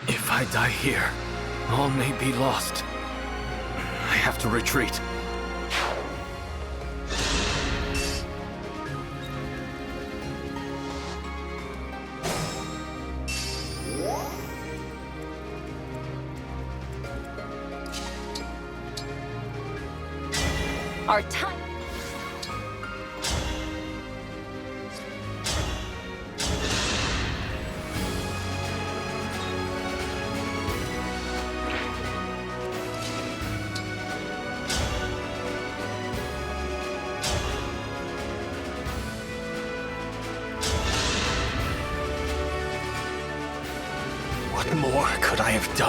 Speaker 20: If I die here, all may be lost. I have to retreat.
Speaker 25: Our time.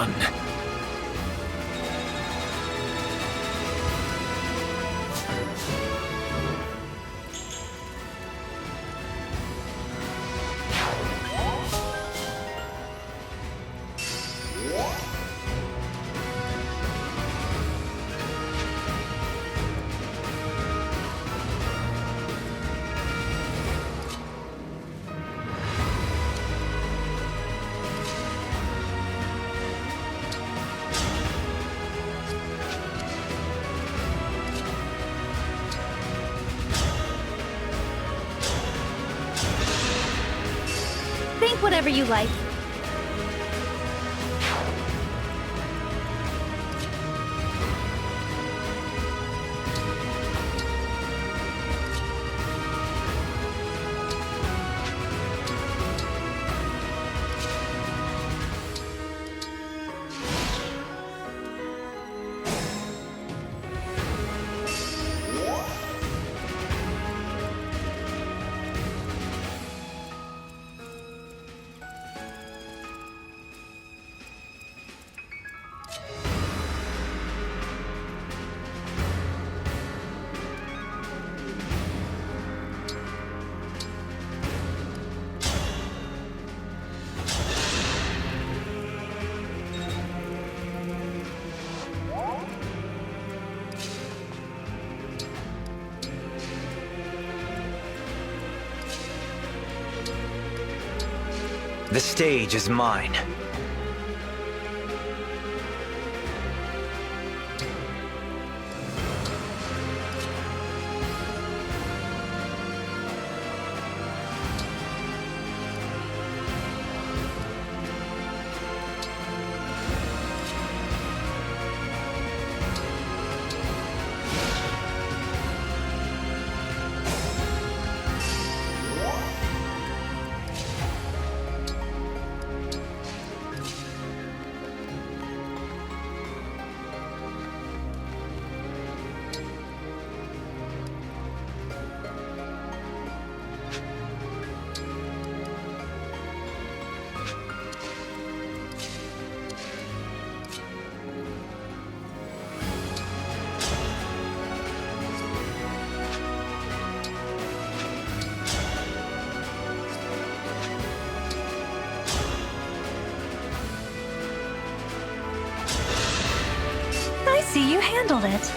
Speaker 16: done.
Speaker 5: Think whatever you like.
Speaker 15: The stage is mine.
Speaker 21: I see you handled it.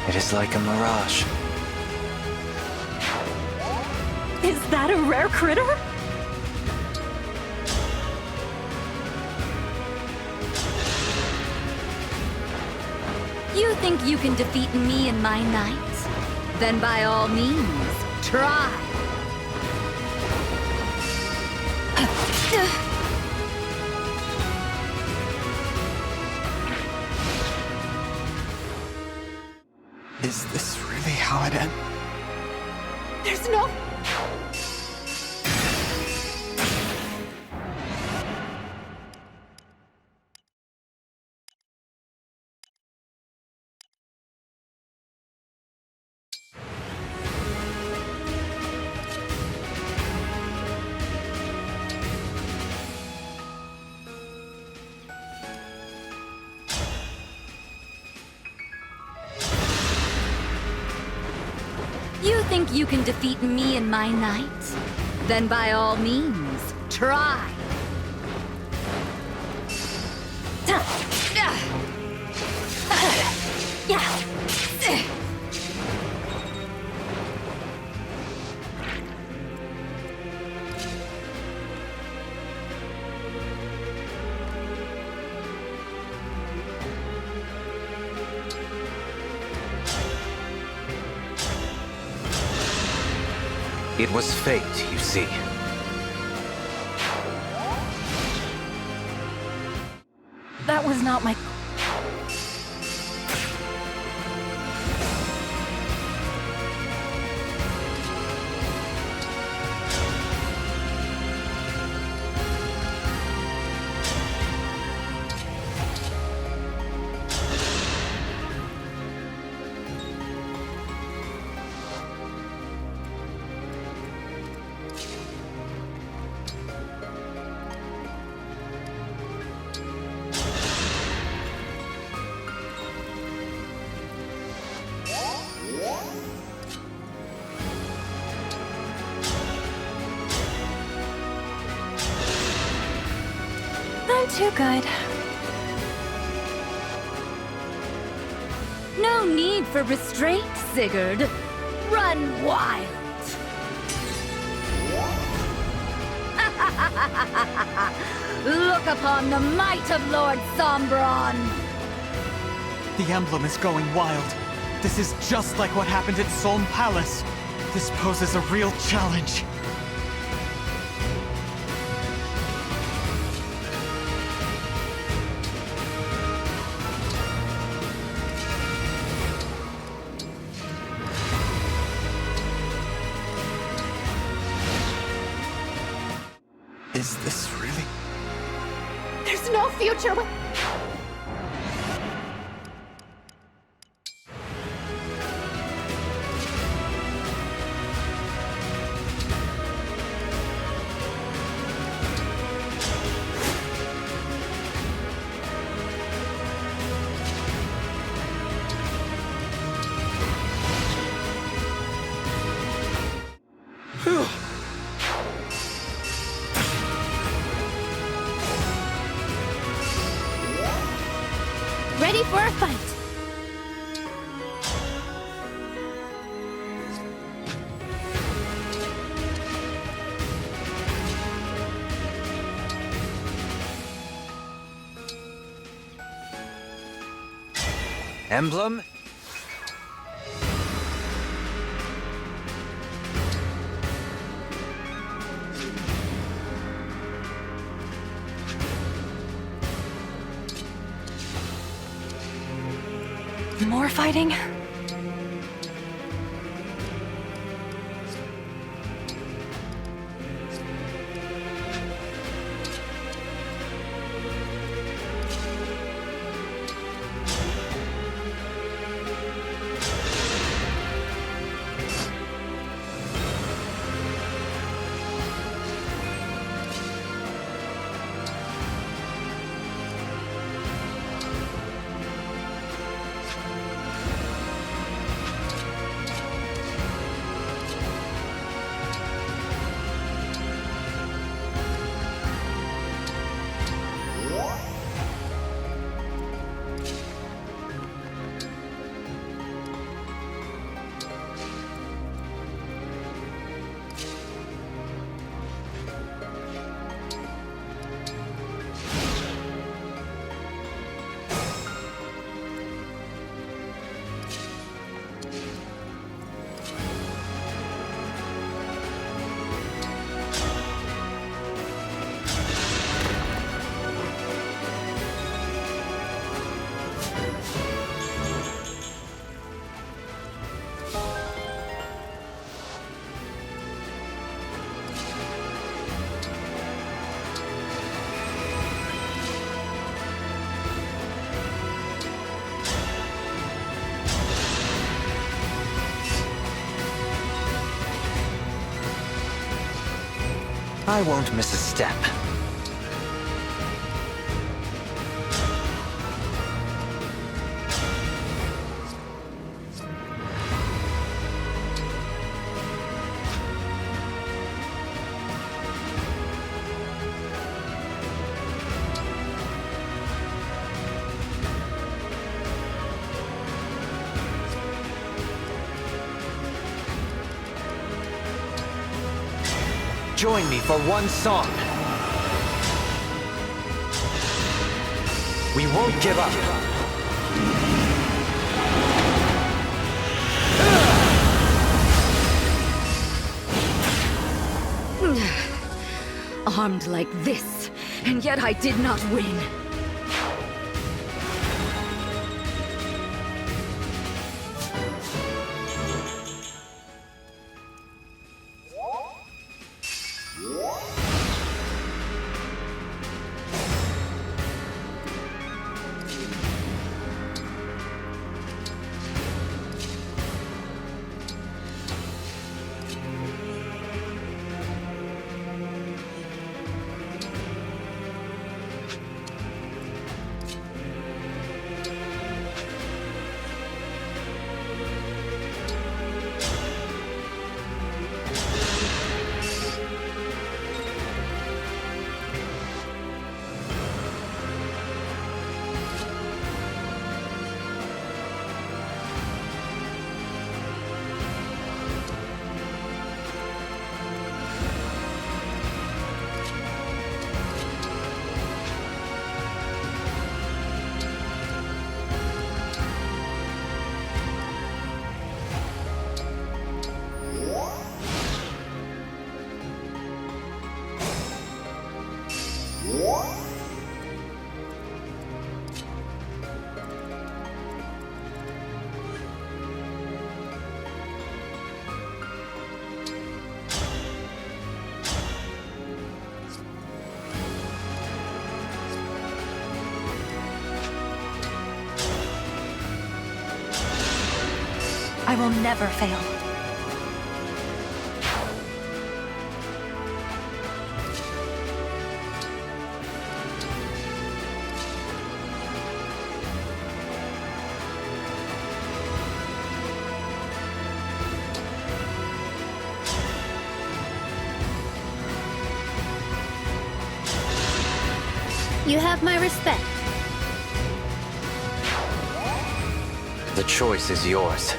Speaker 15: It is like a mirage.
Speaker 21: Is that a rare critter?
Speaker 8: You think you can defeat me and my knights? Then by all means, try!
Speaker 19: Is this really how it ends?
Speaker 21: There's no...
Speaker 8: You think you can defeat me and my knights? Then by all means, try!
Speaker 15: It was fate, you see.
Speaker 25: That was not my...
Speaker 21: I'm too good.
Speaker 8: No need for restraint, Sigurd. Run wild. Look upon the might of Lord Sombron.
Speaker 19: The emblem is going wild. This is just like what happened at Solm Palace. This poses a real challenge. Is this really?
Speaker 14: There's no future with...
Speaker 5: Ready for a fight!
Speaker 15: Emblem?
Speaker 21: More fighting?
Speaker 15: I won't miss a step. Join me for one song. We won't give up.
Speaker 8: Armed like this, and yet I did not win.
Speaker 21: I will never fail.
Speaker 5: You have my respect.
Speaker 15: The choice is yours.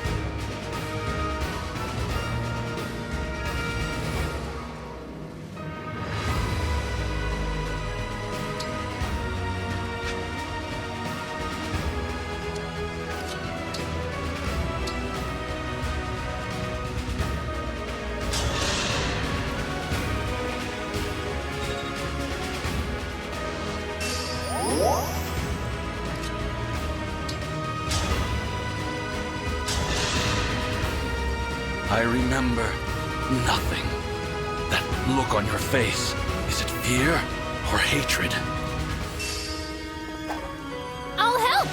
Speaker 11: I remember nothing. That look on your face, is it fear or hatred?
Speaker 5: I'll help!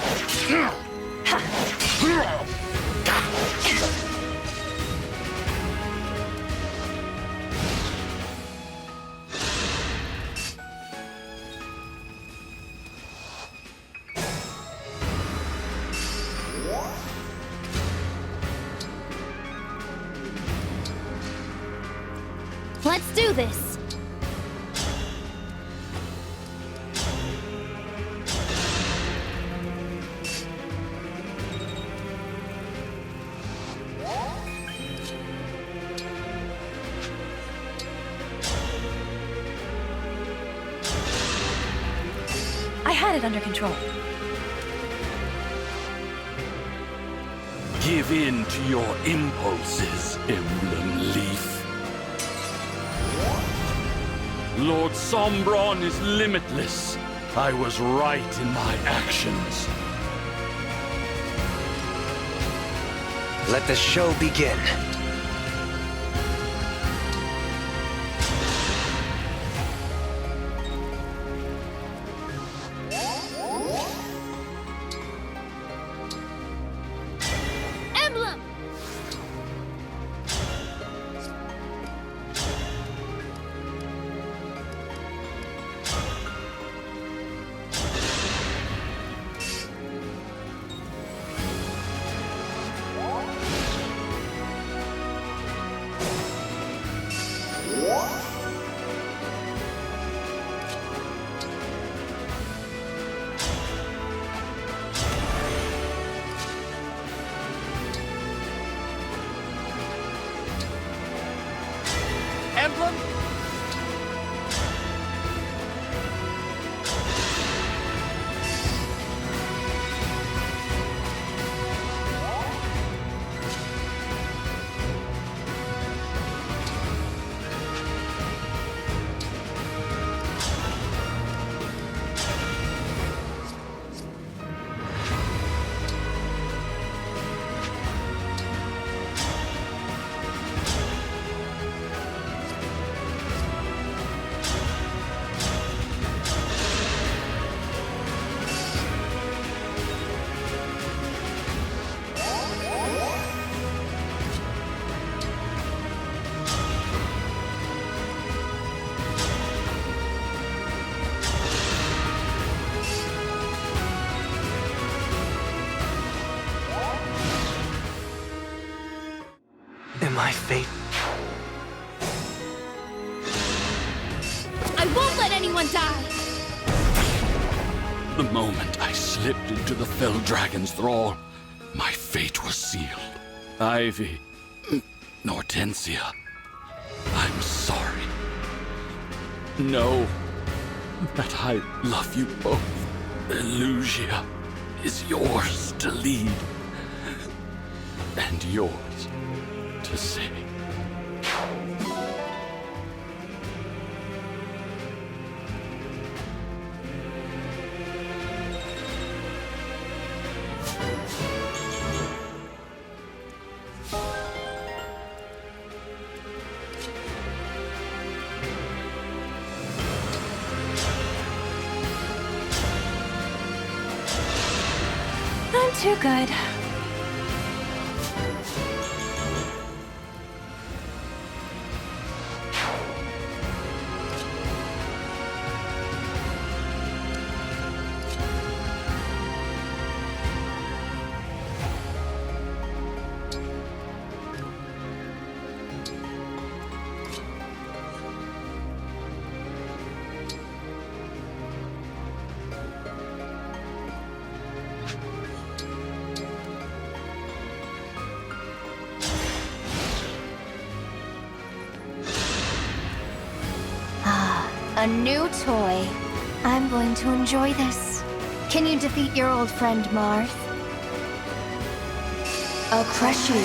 Speaker 5: Let's do this!
Speaker 21: I had it under control.
Speaker 11: Give in to your impulses, Emblem Leaf. Lord Sombron is limitless. I was right in my actions.
Speaker 15: Let the show begin.
Speaker 5: Emblem!
Speaker 4: Emblem?
Speaker 15: Am I fate?
Speaker 5: I won't let anyone die!
Speaker 11: The moment I slipped into the fell dragon's thrall, my fate was sealed. Ivy, Hortensia, I'm sorry. Know that I love you both. Elusia is yours to lead, and yours to save.
Speaker 21: I'm too good.
Speaker 3: A new toy. I'm going to enjoy this. Can you defeat your old friend Marth? I'll crush you.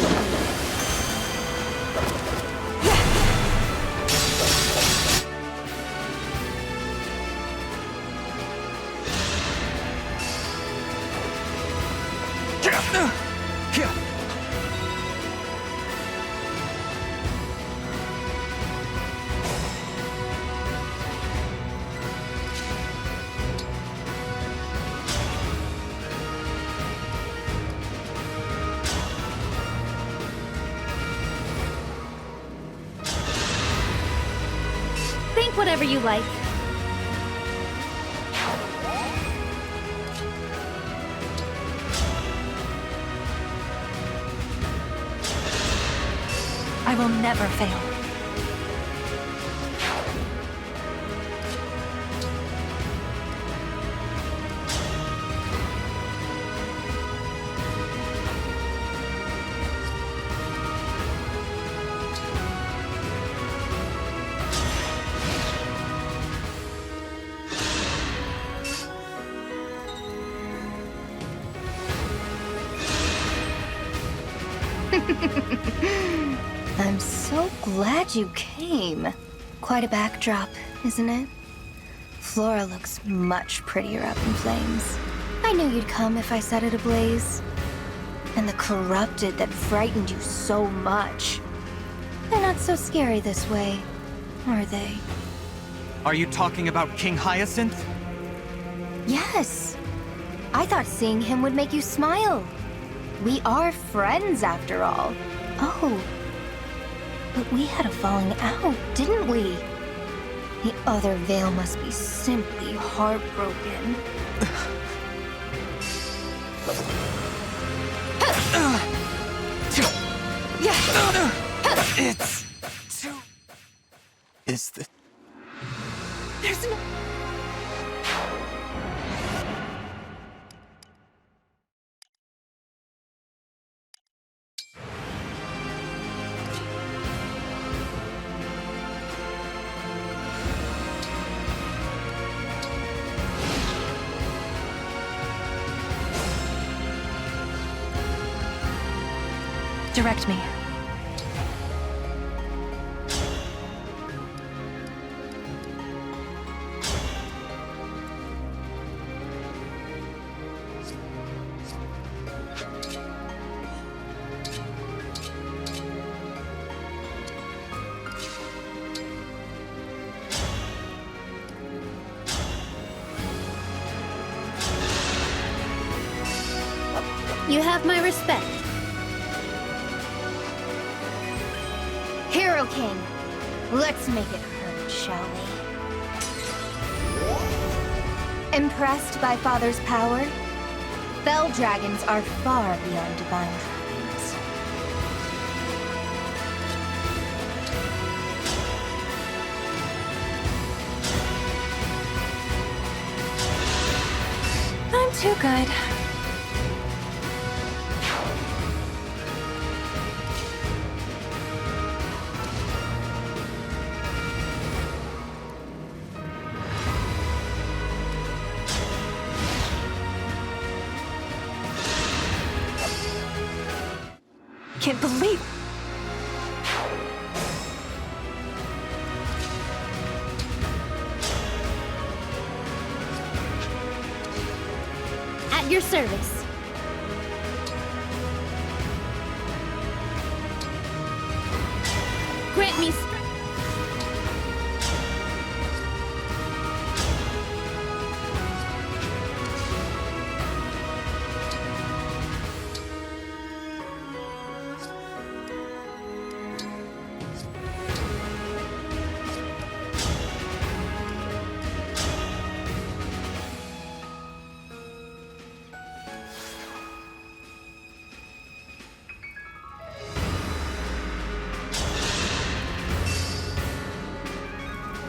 Speaker 5: Think whatever you like.
Speaker 21: I will never fail.
Speaker 3: I'm so glad you came. Quite a backdrop, isn't it? Flora looks much prettier up in flames. I knew you'd come if I set it ablaze. And the corrupted that frightened you so much. They're not so scary this way, are they?
Speaker 19: Are you talking about King Hyacinth?
Speaker 3: Yes. I thought seeing him would make you smile. We are friends, after all. Oh. But we had a falling out, didn't we? The other Veil must be simply heartbroken.
Speaker 19: It's too... Is the...
Speaker 3: There's no...
Speaker 21: Direct me.
Speaker 5: You have my respect.
Speaker 3: Hero King, let's make it hurt, shall we? Impressed by Father's power? Fell dragons are far beyond divine dragons.
Speaker 21: I'm too good. Can't believe...
Speaker 5: At your service. Grant me strength.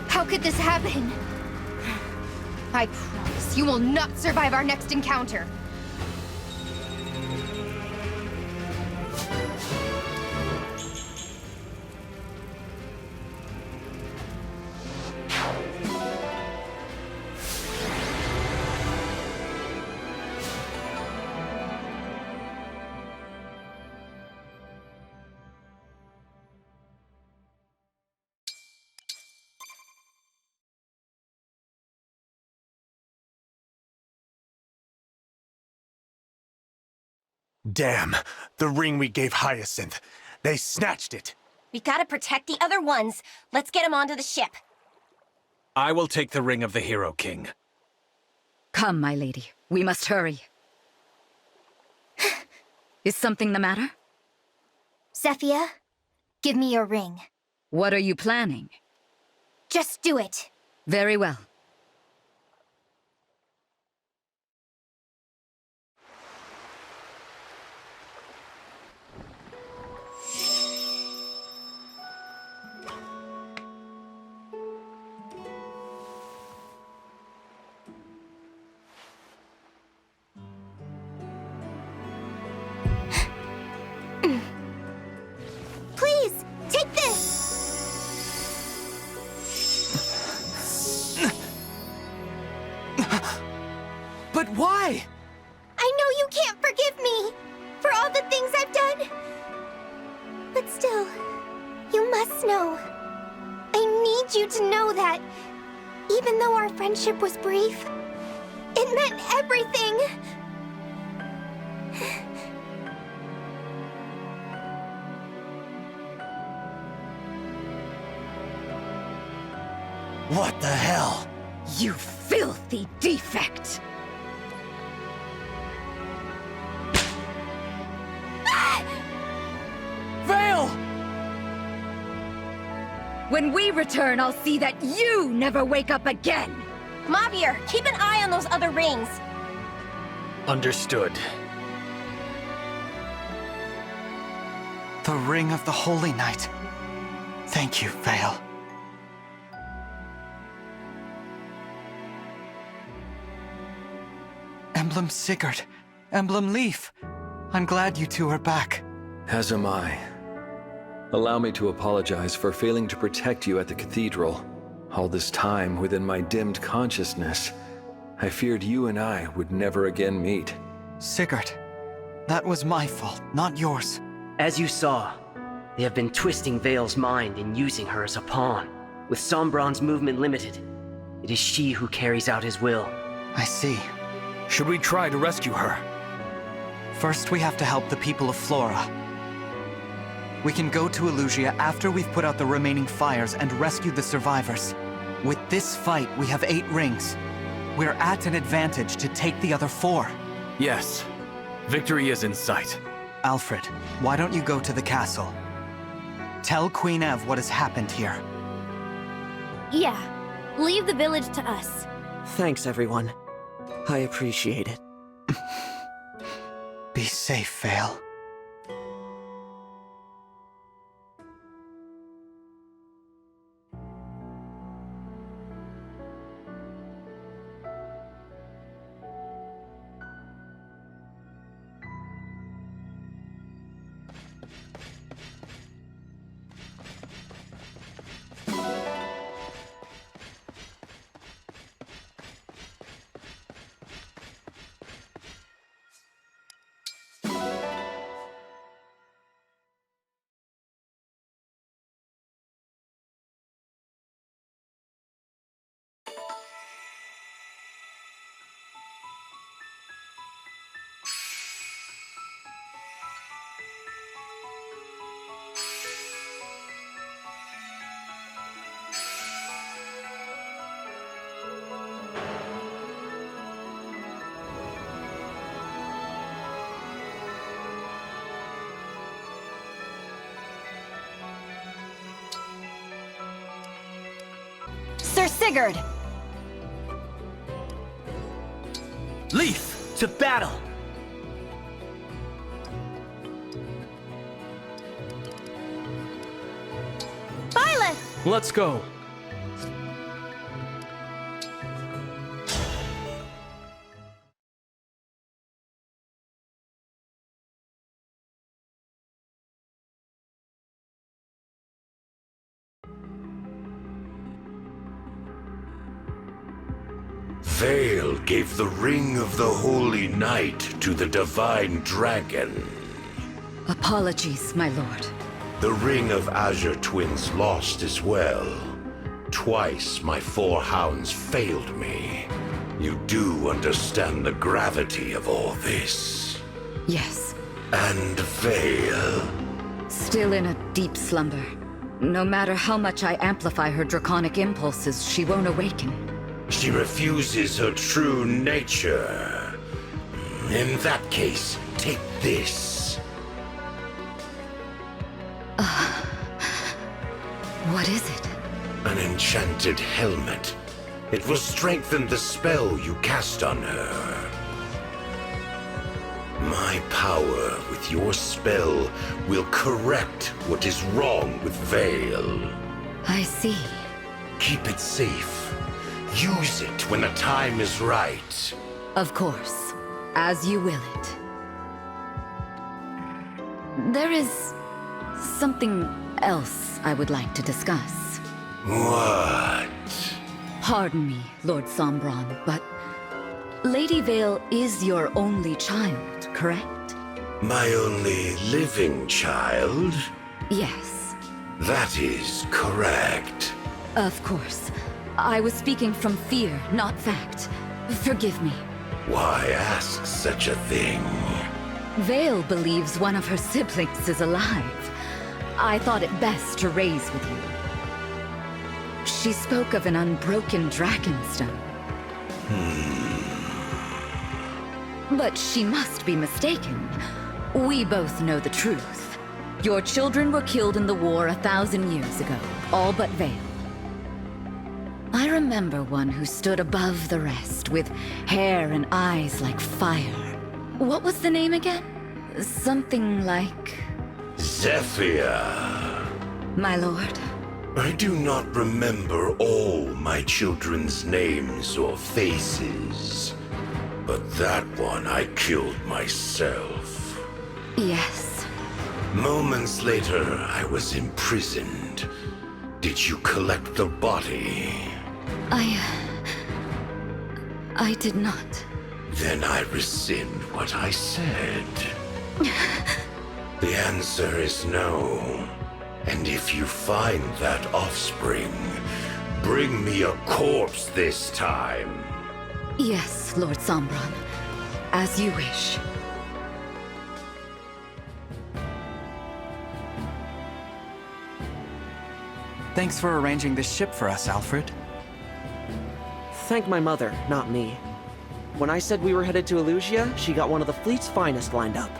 Speaker 3: How could this happen? I promise you will not survive our next encounter.
Speaker 13: Damn, the ring we gave Hyacinth. They snatched it.
Speaker 7: We gotta protect the other ones. Let's get them onto the ship.
Speaker 16: I will take the ring of the Hero King.
Speaker 8: Come, my lady. We must hurry. Is something the matter?
Speaker 3: Zephia, give me your ring.
Speaker 8: What are you planning?
Speaker 3: Just do it.
Speaker 8: Very well.
Speaker 3: Please, take this!
Speaker 10: But why?
Speaker 3: I know you can't forgive me for all the things I've done. But still, you must know. I need you to know that even though our friendship was brief, it meant everything.
Speaker 13: What the hell?
Speaker 8: You filthy defect!
Speaker 10: Veil!
Speaker 8: When we return, I'll see that you never wake up again!
Speaker 7: Mavir, keep an eye on those other rings.
Speaker 16: Understood.
Speaker 19: The Ring of the Holy Night. Thank you, Veil. Emblem Sigurd, Emblem Leaf. I'm glad you two are back.
Speaker 17: As am I. Allow me to apologize for failing to protect you at the cathedral. All this time within my dimmed consciousness, I feared you and I would never again meet.
Speaker 19: Sigurd, that was my fault, not yours.
Speaker 22: As you saw, they have been twisting Veil's mind and using her as a pawn. With Sombron's movement limited, it is she who carries out his will.
Speaker 19: I see.
Speaker 20: Should we try to rescue her?
Speaker 19: First, we have to help the people of Flora. We can go to Elusia after we've put out the remaining fires and rescued the survivors. With this fight, we have 8 rings. We're at an advantage to take the other 4.
Speaker 20: Yes. Victory is in sight.
Speaker 19: Alfred, why don't you go to the castle? Tell Queen Ev what has happened here.
Speaker 5: Yeah. Leave the village to us.
Speaker 15: Thanks, everyone. I appreciate it.
Speaker 19: Be safe, Veil.
Speaker 21: Sir Sigurd!
Speaker 15: Leaf, to battle!
Speaker 3: Violet!
Speaker 20: Let's go.
Speaker 12: Veil gave the Ring of the Holy Night to the Divine Dragon.
Speaker 8: Apologies, my lord.
Speaker 12: The Ring of Azure Twins lost as well. Twice my 4 hounds failed me. You do understand the gravity of all this.
Speaker 8: Yes,
Speaker 2: And Vale?
Speaker 8: Still in a deep slumber. No matter how much I amplify her draconic impulses, she won't awaken.
Speaker 2: She refuses her true nature. In that case, take this.
Speaker 8: What is it?
Speaker 2: An enchanted helmet. It will strengthen the spell you cast on her. My power with your spell will correct what is wrong with Vale.
Speaker 8: I see.
Speaker 2: Keep it safe. Use it when the time is right.
Speaker 8: Of course. As you will it. There is something else I would like to discuss.
Speaker 2: What?
Speaker 8: Pardon me, Lord Sombron, but Lady Vale is your only child, correct?
Speaker 2: My only living child?
Speaker 8: Yes.
Speaker 2: That is correct.
Speaker 8: Of course. I was speaking from fear, not fact. Forgive me.
Speaker 2: Why ask such a thing?
Speaker 8: Vale believes one of her siblings is alive. I thought it best to raise with you. She spoke of an unbroken dragonstone. But she must be mistaken. We both know the truth. Your children were killed in the war 1,000 years ago, all but Vale. I remember one who stood above the rest, with hair and eyes like fire. What was the name again? Something like...
Speaker 2: Zephyr.
Speaker 8: My lord?
Speaker 2: I do not remember all my children's names or faces. But that one I killed myself.
Speaker 8: Yes.
Speaker 2: Moments later, I was imprisoned. Did you collect the body?
Speaker 8: I did not.
Speaker 2: Then I rescind what I said. The answer is no. And if you find that offspring, bring me a corpse this time.
Speaker 8: Yes, Lord Sombron. As you wish.
Speaker 19: Thanks for arranging this ship for us, Alfred.
Speaker 15: Thank my mother, not me. When I said we were headed to Elusia, she got one of the fleet's finest lined up.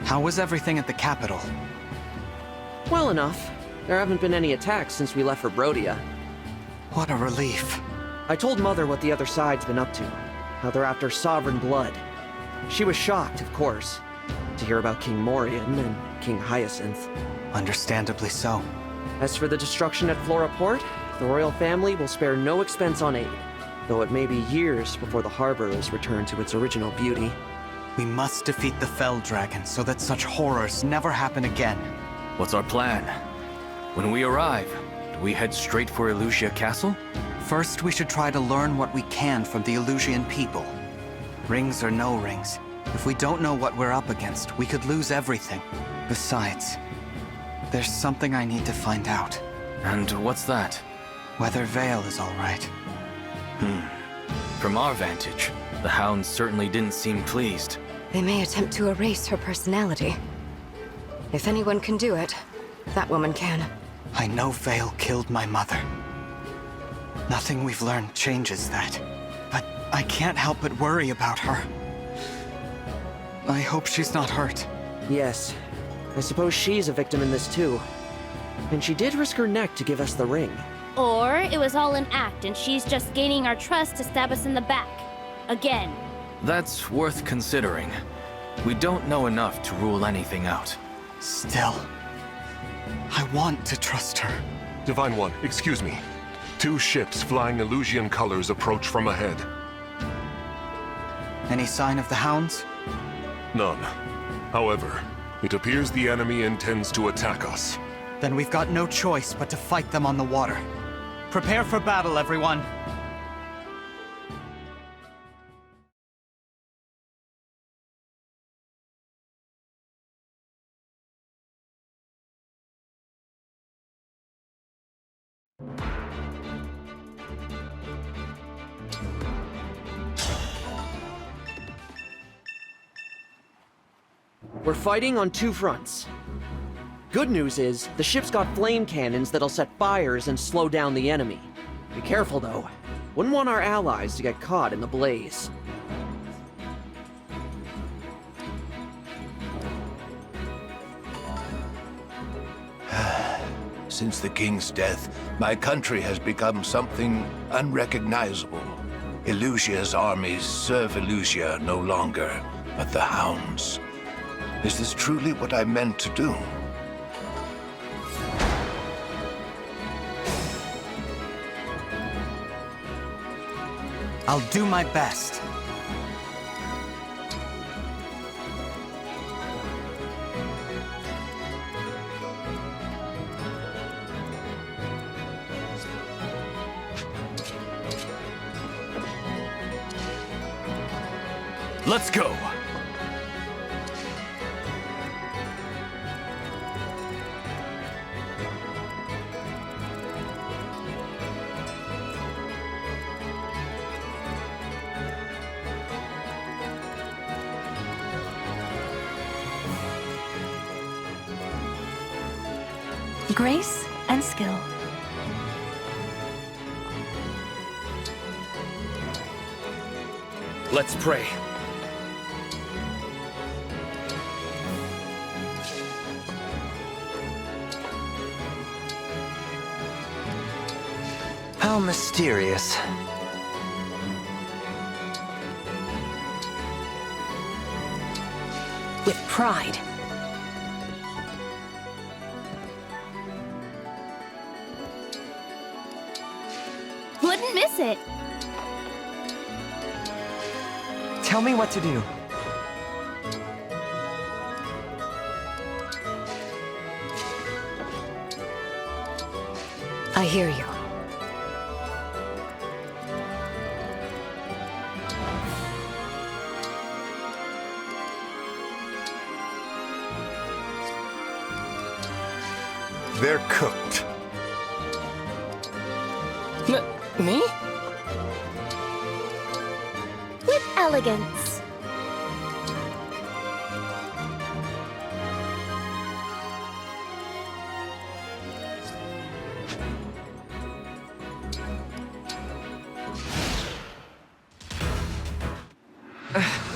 Speaker 19: How was everything at the capital?
Speaker 15: Well enough. There haven't been any attacks since we left for Brodia.
Speaker 19: What a relief.
Speaker 15: I told Mother what the other side's been up to. How they're after sovereign blood. She was shocked, of course, to hear about King Morian and King Hyacinth.
Speaker 19: Understandably so.
Speaker 15: As for the destruction at Flora Port, the royal family will spare no expense on aid, though it may be years before the harbor is returned to its original beauty.
Speaker 19: We must defeat the Fell Dragon so that such horrors never happen again.
Speaker 20: What's our plan? When we arrive, do we head straight for Elusia Castle?
Speaker 19: First, we should try to learn what we can from the Elusian people. Rings or no rings, if we don't know what we're up against, we could lose everything. Besides, there's something I need to find out.
Speaker 20: And what's that?
Speaker 19: Whether Vale is all right.
Speaker 20: From our vantage, the Hounds certainly didn't seem pleased.
Speaker 14: They may attempt to erase her personality. If anyone can do it, that woman can.
Speaker 19: I know Vale killed my mother. Nothing we've learned changes that. But I can't help but worry about her. I hope she's not hurt.
Speaker 15: Yes. I suppose she's a victim in this too. And she did risk her neck to give us the ring.
Speaker 5: Or it was all an act and she's just gaining our trust to stab us in the back. Again.
Speaker 20: That's worth considering. We don't know enough to rule anything out.
Speaker 19: Still, I want to trust her.
Speaker 6: Divine One, excuse me. 2 ships flying Elusian colors approach from ahead.
Speaker 19: Any sign of the Hounds?
Speaker 6: None. However, it appears the enemy intends to attack us.
Speaker 19: Then we've got no choice but to fight them on the water. Prepare for battle, everyone!
Speaker 15: We're fighting on two fronts. Good news is, the ship's got flame cannons that'll set fires and slow down the enemy. Be careful, though. Wouldn't want our allies to get caught in the blaze.
Speaker 2: Since the king's death, my country has become something unrecognizable. Elusia's armies serve Elusia no longer, but the hounds. Is this truly what I meant to do?
Speaker 19: I'll do my best.
Speaker 20: Let's go!
Speaker 21: Grace and skill.
Speaker 20: Let's pray.
Speaker 10: How mysterious.
Speaker 21: With pride.
Speaker 5: Wouldn't miss it.
Speaker 10: Tell me what to do.
Speaker 21: I hear you.
Speaker 2: They're cooked.
Speaker 4: Me?
Speaker 5: With elegance.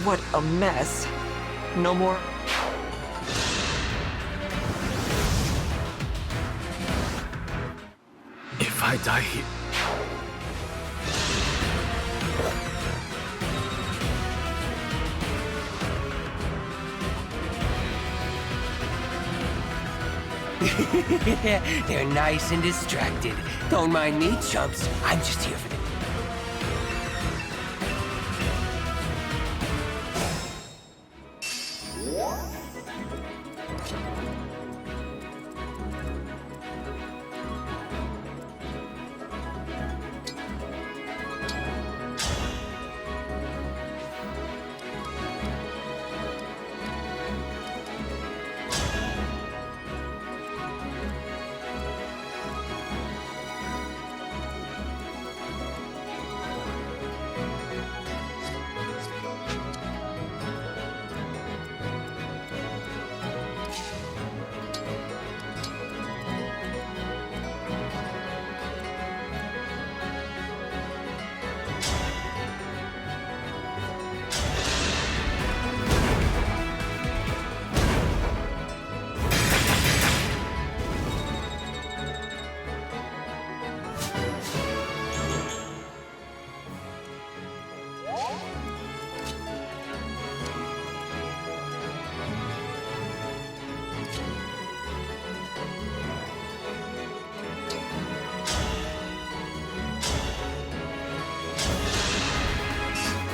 Speaker 10: What a mess. No more...
Speaker 20: If I die here...
Speaker 1: They're nice and distracted. Don't mind me, chumps. I'm just here for the...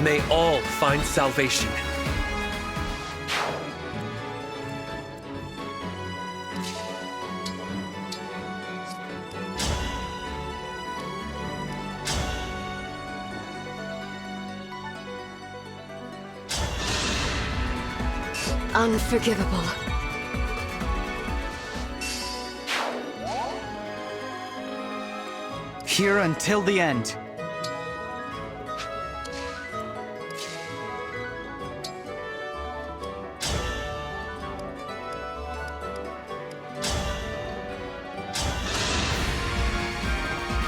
Speaker 20: May all find salvation.
Speaker 21: Unforgivable.
Speaker 19: Here until the end.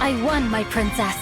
Speaker 5: I won, my princess.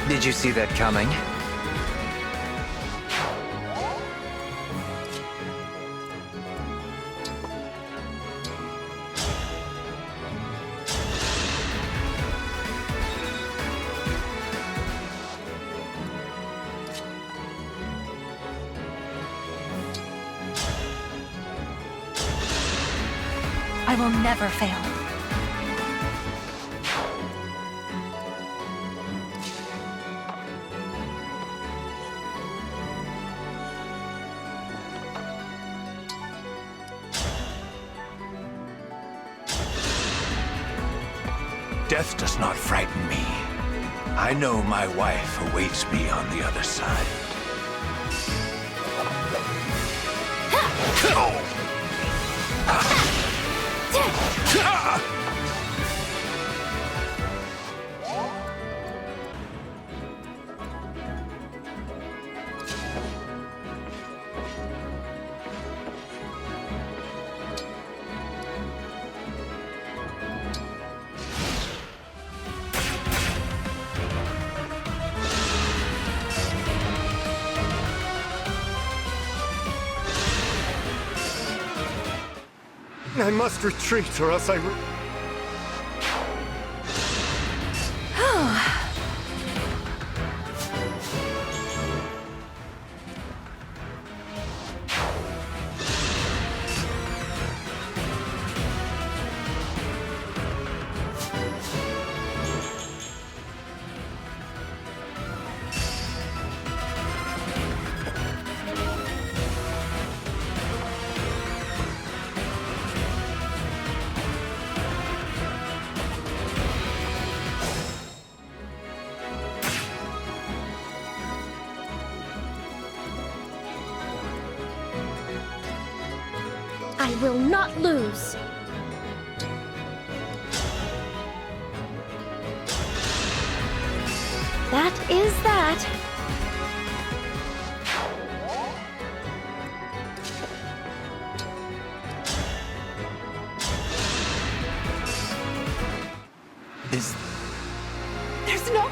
Speaker 9: Did you see that coming?
Speaker 21: I will never fail.
Speaker 2: Death does not frighten me. I know my wife awaits me on the other side.
Speaker 13: I must retreat, or else I...
Speaker 5: I will not lose. That is that.
Speaker 21: There's no...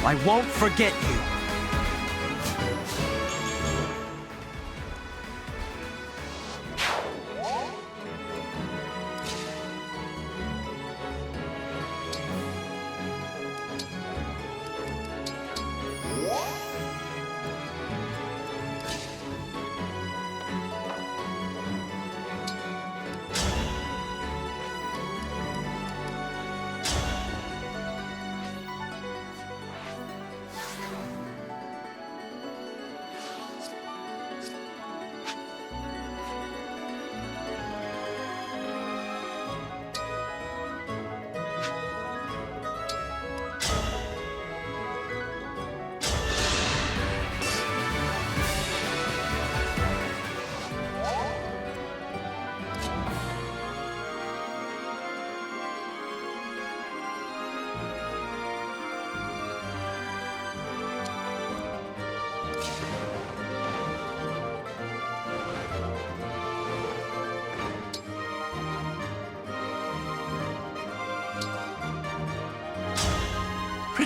Speaker 10: I won't forget you.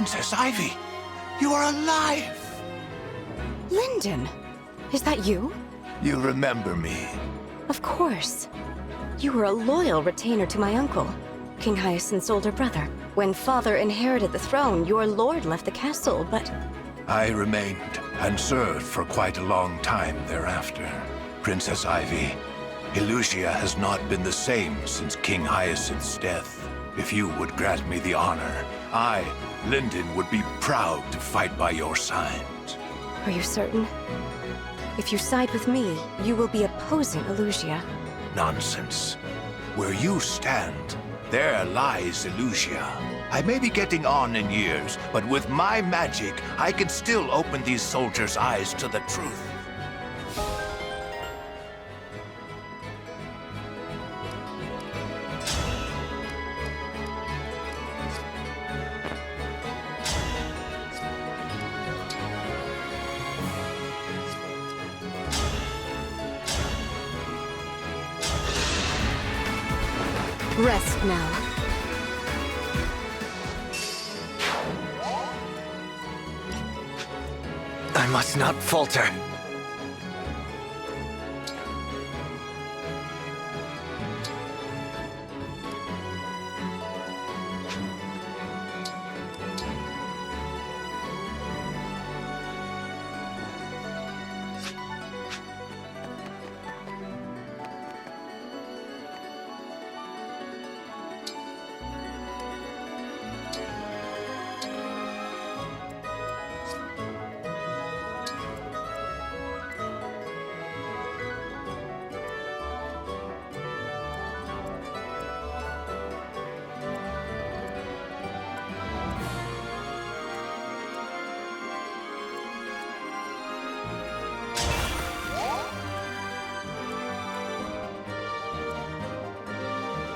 Speaker 2: Princess Ivy, you are alive!
Speaker 14: Lyndon, is that you?
Speaker 2: You remember me?
Speaker 14: Of course. You were a loyal retainer to my uncle, King Hyacinth's older brother. When father inherited the throne, your lord left the castle, but...
Speaker 2: I remained and served for quite a long time thereafter. Princess Ivy, Elusia has not been the same since King Hyacinth's death. If you would grant me the honor, I, Lyndon, would be proud to fight by your side.
Speaker 14: Are you certain? If you side with me, you will be opposing Elusia.
Speaker 2: Nonsense. Where you stand, there lies Elusia. I may be getting on in years, but with my magic, I can still open these soldiers' eyes to the truth.
Speaker 14: Rest now.
Speaker 9: I must not falter.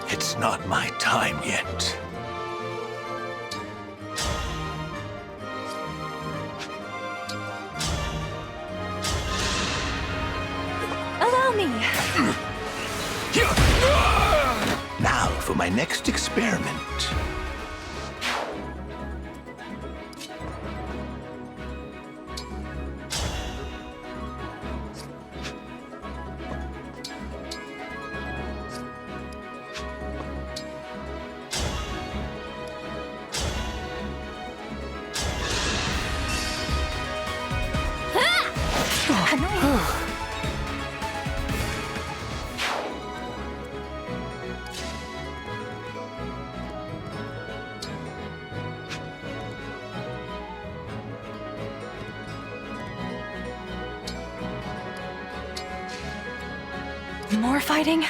Speaker 2: It's not my time yet.
Speaker 21: Allow me.
Speaker 2: Now for my next experiment.
Speaker 21: More fighting?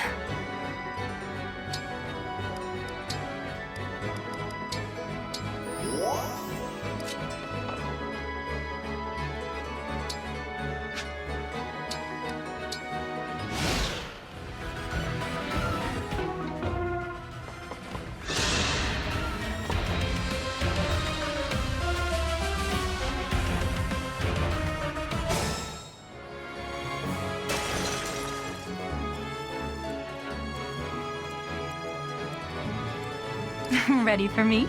Speaker 21: Ready for me?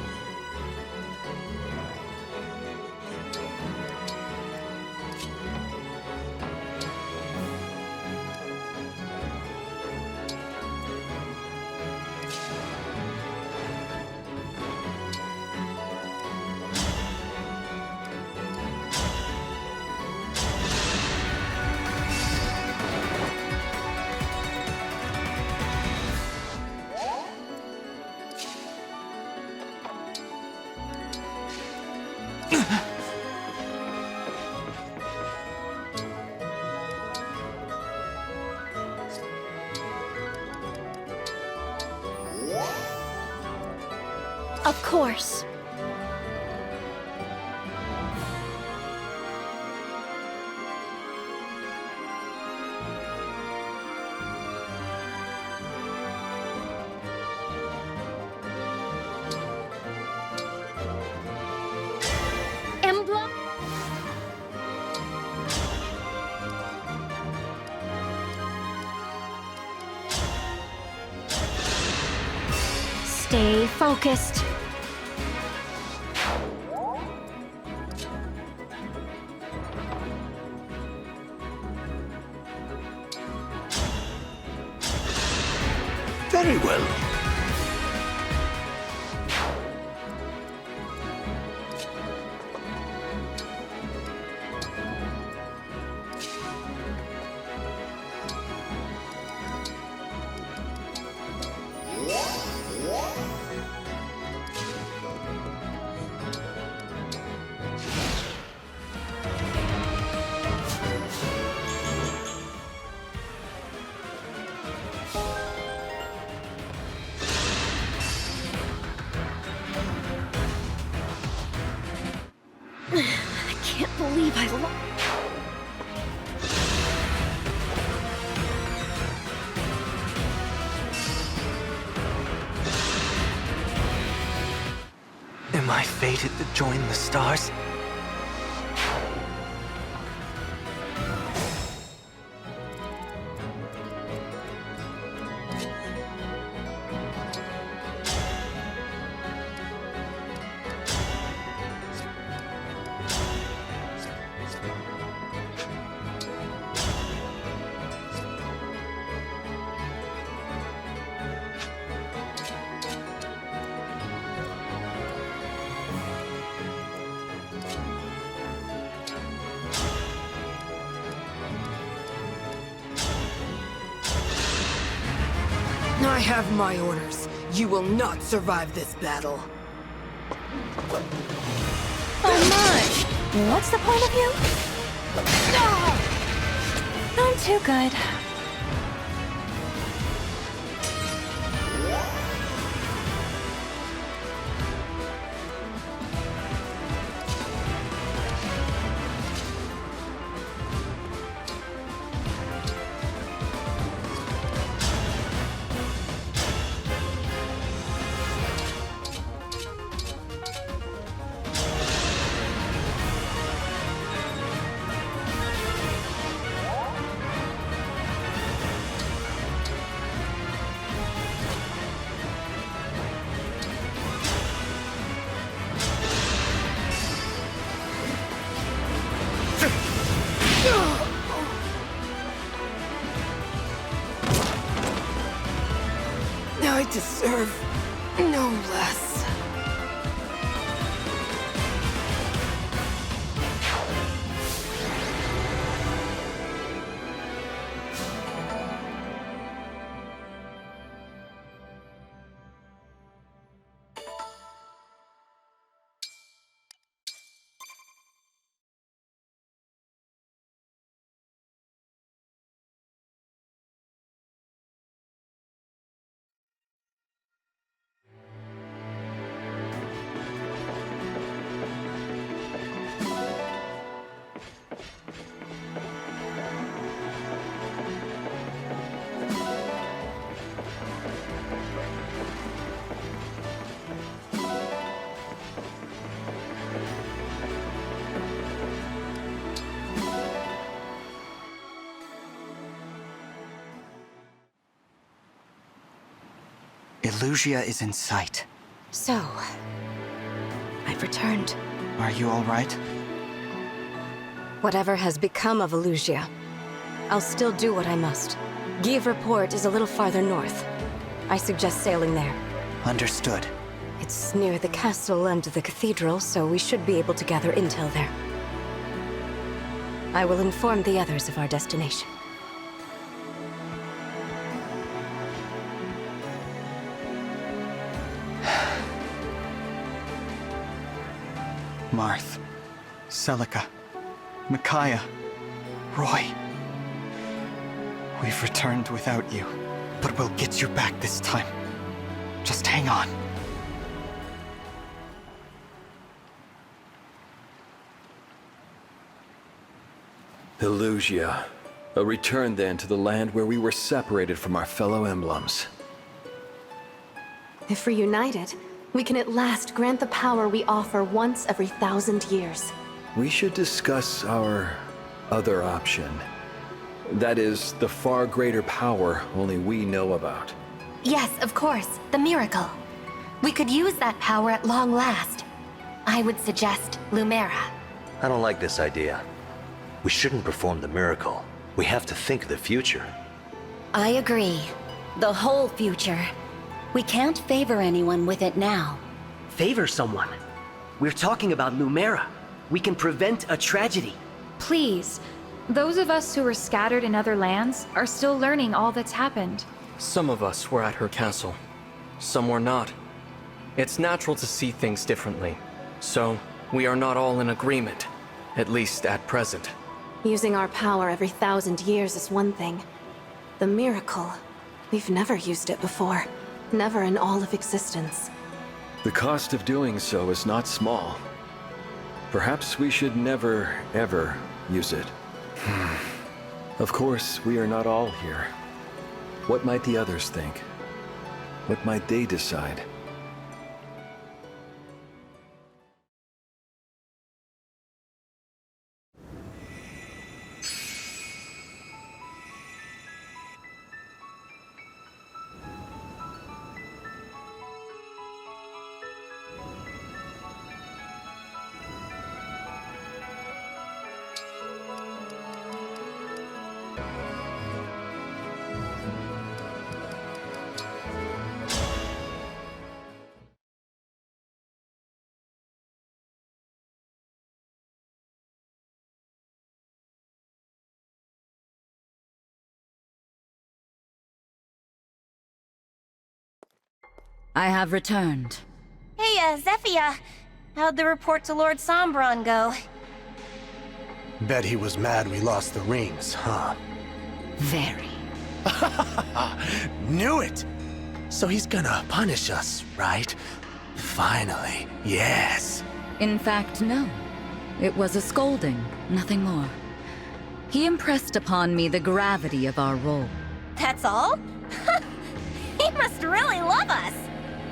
Speaker 5: Of course. Emblem?
Speaker 21: Stay focused.
Speaker 2: Very well.
Speaker 5: I can't believe I lost.
Speaker 9: Am I fated to join the stars?
Speaker 11: I have my orders. You will not survive this battle.
Speaker 21: Oh my! What's the point of you? I'm too good.
Speaker 11: I deserve no less.
Speaker 19: Illusia is in sight.
Speaker 14: So, I've returned.
Speaker 19: Are you all right?
Speaker 14: Whatever has become of Illusia, I'll still do what I must. Givre Port is a little farther north. I suggest sailing there.
Speaker 19: Understood.
Speaker 14: It's near the castle and the cathedral, so we should be able to gather intel there. I will inform the others of our destination.
Speaker 19: Marth, Celica, Micaiah, Roy. We've returned without you, but we'll get you back this time. Just hang on.
Speaker 17: Illusia. A return then to the land where we were separated from our fellow emblems.
Speaker 21: If reunited, we can at last grant the power we offer once every 1,000 years.
Speaker 17: We should discuss our other option. That is, the far greater power only we know about.
Speaker 7: Yes, of course. The miracle. We could use that power at long last. I would suggest Lumera.
Speaker 18: I don't like this idea. We shouldn't perform the miracle. We have to think of the future.
Speaker 7: I agree.
Speaker 14: The whole future. We can't favor anyone with it now.
Speaker 16: Favor someone? We're talking about Lumera. We can prevent a tragedy.
Speaker 22: Please. Those of us who were scattered in other lands are still learning all that's happened.
Speaker 15: Some of us were at her castle. Some were not. It's natural to see things differently. So, we are not all in agreement. At least at present.
Speaker 14: Using our power every 1,000 years is one thing. The miracle. We've never used it before. Never in all of existence.
Speaker 17: The cost of doing so is not small. Perhaps we should never, ever use it. Of course, we are not all here. What might the others think? What might they decide?
Speaker 8: I have returned.
Speaker 7: Hey, Zephyr. How'd the report to Lord Sombron go?
Speaker 13: Bet he was mad we lost the rings, huh?
Speaker 8: Very.
Speaker 13: Knew it! So he's gonna punish us, right? Finally, yes.
Speaker 8: In fact, no. It was a scolding, nothing more. He impressed upon me the gravity of our role.
Speaker 7: That's all? He must really love us.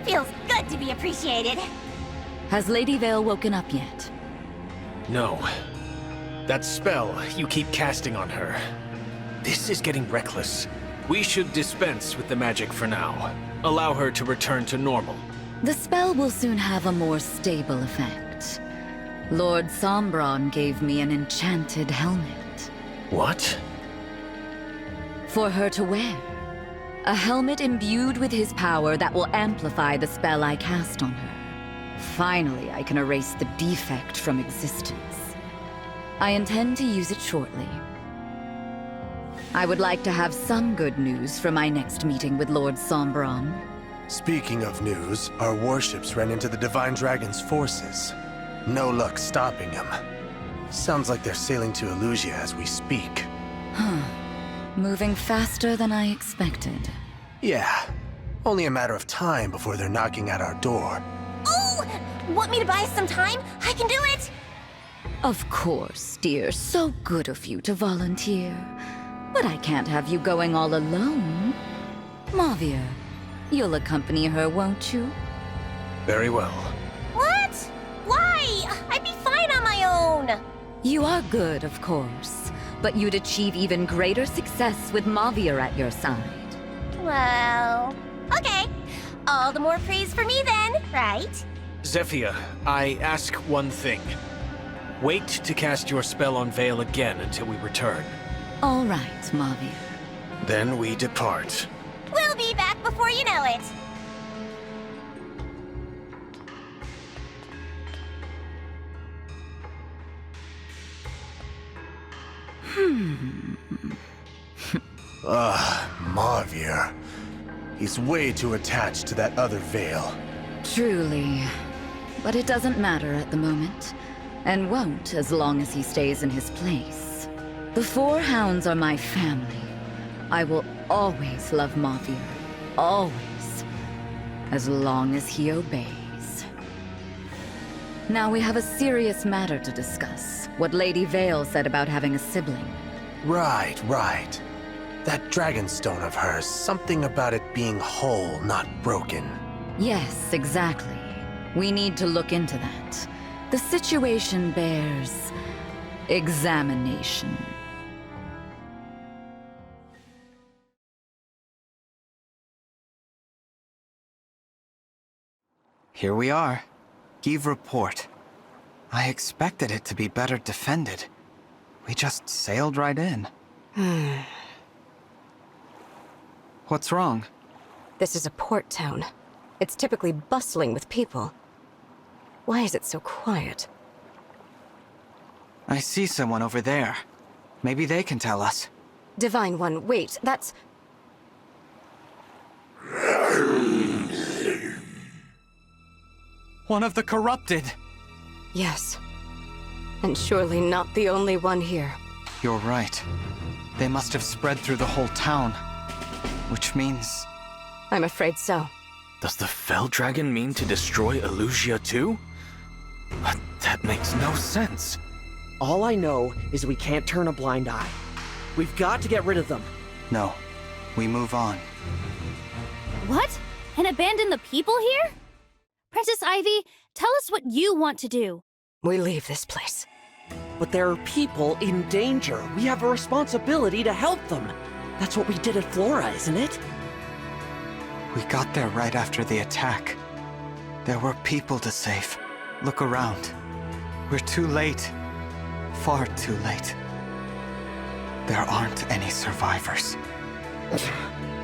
Speaker 7: Feels good to be appreciated.
Speaker 8: Has Lady Vale woken up yet?
Speaker 20: No. That spell you keep casting on her. This is getting reckless. We should dispense with the magic for now. Allow her to return to normal.
Speaker 8: The spell will soon have a more stable effect. Lord Sombron gave me an enchanted helmet.
Speaker 20: What?
Speaker 8: For her to wear. A helmet imbued with his power that will amplify the spell I cast on her. Finally, I can erase the defect from existence. I intend to use it shortly. I would like to have some good news for my next meeting with Lord Sombron.
Speaker 13: Speaking of news, our warships ran into the Divine Dragon's forces. No luck stopping them. Sounds like they're sailing to Elusia as we speak.
Speaker 8: Huh. Moving faster than I expected.
Speaker 13: Yeah. Only a matter of time before they're knocking at our door.
Speaker 7: Oh! Want me to buy some time? I can do it!
Speaker 8: Of course, dear. So good of you to volunteer. But I can't have you going all alone. Mavir, you'll accompany her, won't you?
Speaker 20: Very well.
Speaker 7: What? Why? I'd be fine on my own.
Speaker 8: You are good, of course. But you'd achieve even greater success with Mavir at your side.
Speaker 7: Well, okay. All the more praise for me then, right?
Speaker 20: Zephyr, I ask one thing. Wait to cast your spell on Vale again until we return.
Speaker 8: All right, Mavir.
Speaker 20: Then we depart.
Speaker 7: We'll be back before you know it.
Speaker 13: Mavir. He's way too attached to that other Vale.
Speaker 8: Truly. But it doesn't matter at the moment. And won't as long as he stays in his place. The Four Hounds are my family. I will always love Mavir. Always. As long as he obeys. Now we have a serious matter to discuss. What Lady Vale said about having a sibling.
Speaker 13: Right. That dragonstone of hers, something about it being whole, not broken.
Speaker 8: Yes, exactly. We need to look into that. The situation bears examination.
Speaker 19: Here we are. Give report. I expected it to be better defended. We just sailed right in. What's wrong?
Speaker 14: This is a port town. It's typically bustling with people. Why is it so quiet?
Speaker 19: I see someone over there. Maybe they can tell us.
Speaker 14: Divine One, wait, that's...
Speaker 19: One of the corrupted!
Speaker 14: Yes. And surely not the only one here.
Speaker 19: You're right. They must have spread through the whole town. Which means...
Speaker 14: I'm afraid so.
Speaker 20: Does the Fell Dragon mean to destroy Elusia too? But that makes no sense.
Speaker 15: All I know is we can't turn a blind eye. We've got to get rid of them.
Speaker 19: No. We move on.
Speaker 5: What? And abandon the people here? Princess Ivy, tell us what you want to do.
Speaker 14: We leave this place.
Speaker 15: But there are people in danger. We have a responsibility to help them. That's what we did at Flora, isn't it?
Speaker 19: We got there right after the attack. There were people to save. Look around. We're too late. Far too late. There aren't any survivors.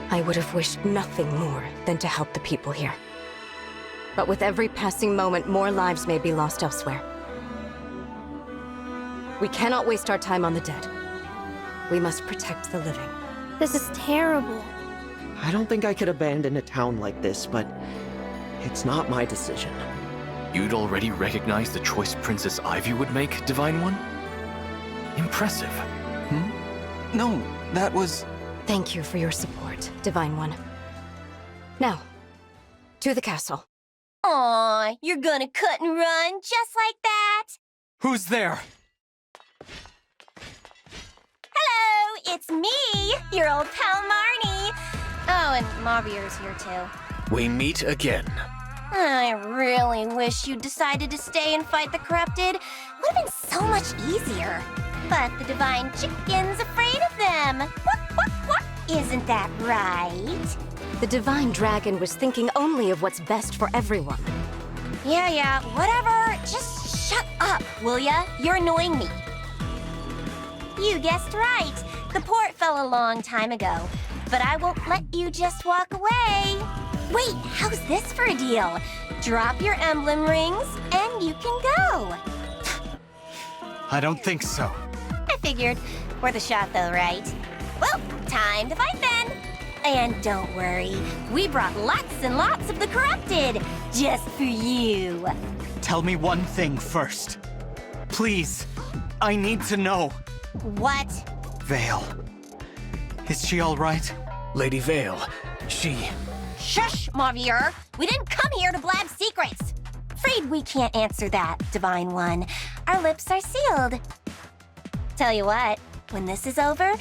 Speaker 14: I would have wished nothing more than to help the people here. But with every passing moment, more lives may be lost elsewhere. We cannot waste our time on the dead. We must protect the living.
Speaker 5: This is terrible.
Speaker 15: I don't think I could abandon a town like this, but it's not my decision.
Speaker 20: You'd already recognized the choice Princess Ivy would make, Divine One? Impressive.
Speaker 19: No, that was...
Speaker 14: Thank you for your support, Divine One. Now, to the castle.
Speaker 7: Aw, you're gonna cut and run just like that?
Speaker 19: Who's there?
Speaker 7: Hello, it's me, your old pal Marnie. Oh, and Mavier's here too.
Speaker 20: We meet again.
Speaker 7: I really wish you'd decided to stay and fight the corrupted. Would have been so much easier. But the divine chicken's afraid of them. Quack, quack, quack. Isn't that right?
Speaker 14: The divine dragon was thinking only of what's best for everyone.
Speaker 7: Yeah, whatever. Just shut up, will ya? You're annoying me. You guessed right. The port fell a long time ago. But I won't let you just walk away. Wait, how's this for a deal? Drop your emblem rings, and you can go.
Speaker 19: I don't think so.
Speaker 7: I figured. Worth a shot, though, right? Well, time to fight then. And don't worry, we brought lots and lots of the corrupted, just for you.
Speaker 19: Tell me one thing first. Please, I need to know.
Speaker 7: What?
Speaker 19: Vale. Is she all right?
Speaker 20: Lady Vale, she...
Speaker 7: Shush, Mavier! We didn't come here to blab secrets! Afraid we can't answer that, Divine One. Our lips are sealed. Tell you what, when this is over,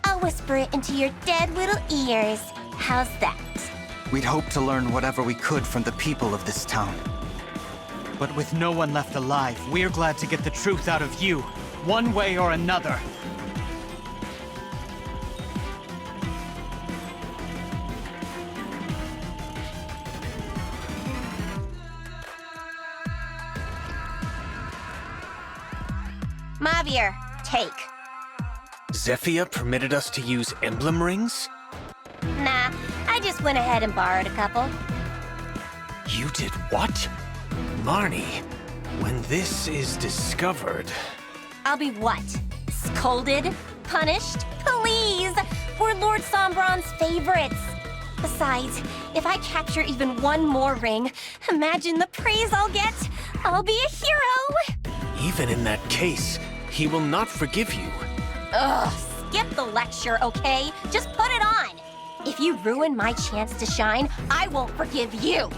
Speaker 7: I'll whisper it into your dead little ears. How's that?
Speaker 19: We'd hoped to learn whatever we could from the people of this town. But with no one left alive, we're glad to get the truth out of you, one way or another.
Speaker 7: Mavier, take.
Speaker 20: Zephyr permitted us to use emblem rings?
Speaker 7: Nah, I just went ahead and borrowed a couple.
Speaker 20: You did what? Marnie, when this is discovered...
Speaker 7: I'll be what? Scolded? Punished? Please! We're Lord Sombron's favorites. Besides, if I capture even one more ring, imagine the praise I'll get. I'll be a hero!
Speaker 20: Even in that case, he will not forgive you.
Speaker 7: Ugh, skip the lecture, okay? Just put it on! If you ruin my chance to shine, I won't forgive you!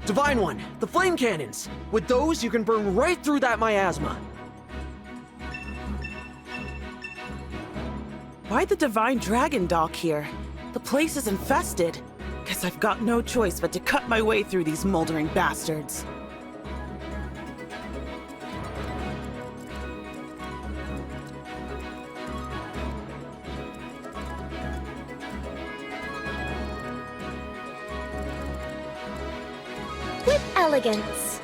Speaker 15: Divine One, the flame cannons! With those, you can burn right through that miasma.
Speaker 3: Why'd the Divine Dragon dock here? The place is infested. Guess I've got no choice but to cut my way through these moldering bastards.
Speaker 5: With elegance.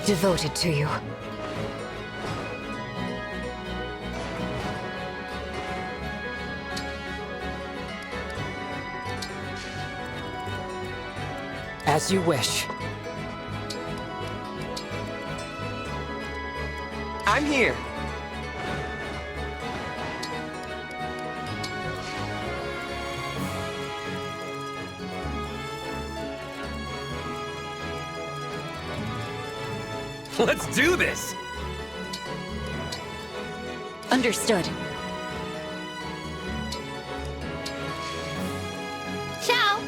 Speaker 14: Devoted to you.
Speaker 4: As you wish.
Speaker 10: I'm here.
Speaker 1: Let's do this!
Speaker 14: Understood.
Speaker 5: Ciao!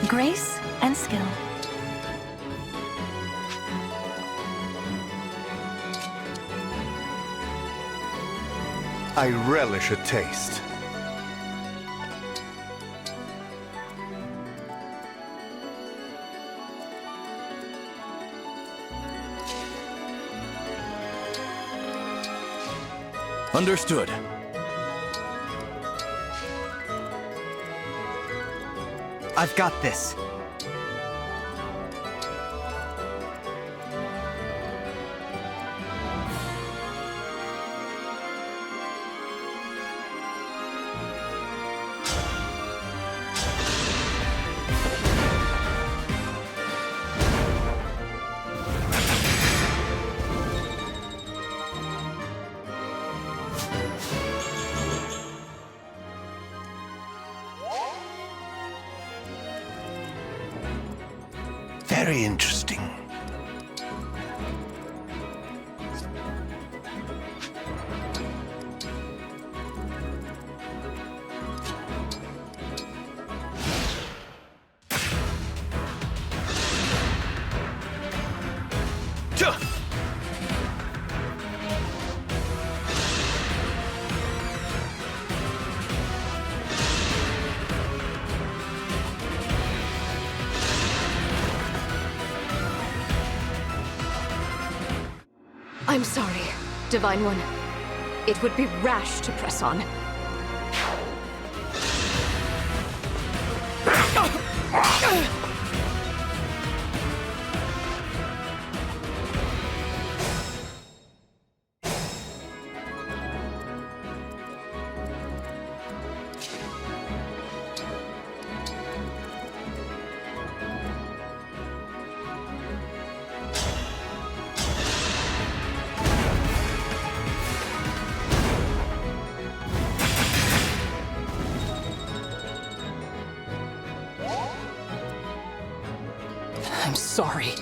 Speaker 21: Grace and skill.
Speaker 13: I relish a taste.
Speaker 20: Understood.
Speaker 19: I've got this.
Speaker 2: Very interesting.
Speaker 14: I'm sorry, Divine One. It would be rash to press on.
Speaker 4: I'm sorry.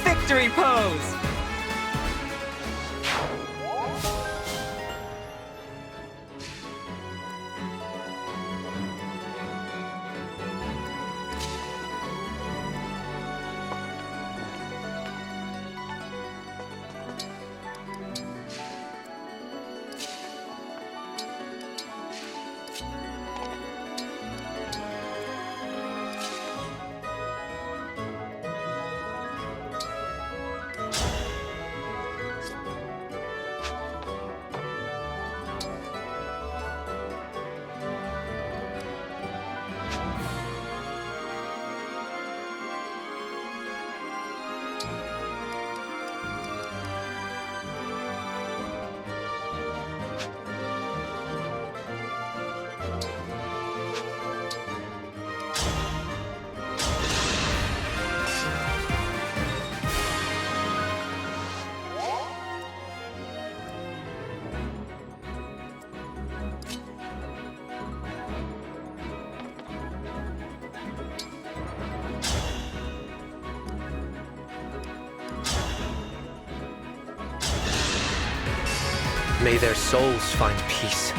Speaker 10: Victory pose!
Speaker 9: May their souls find peace.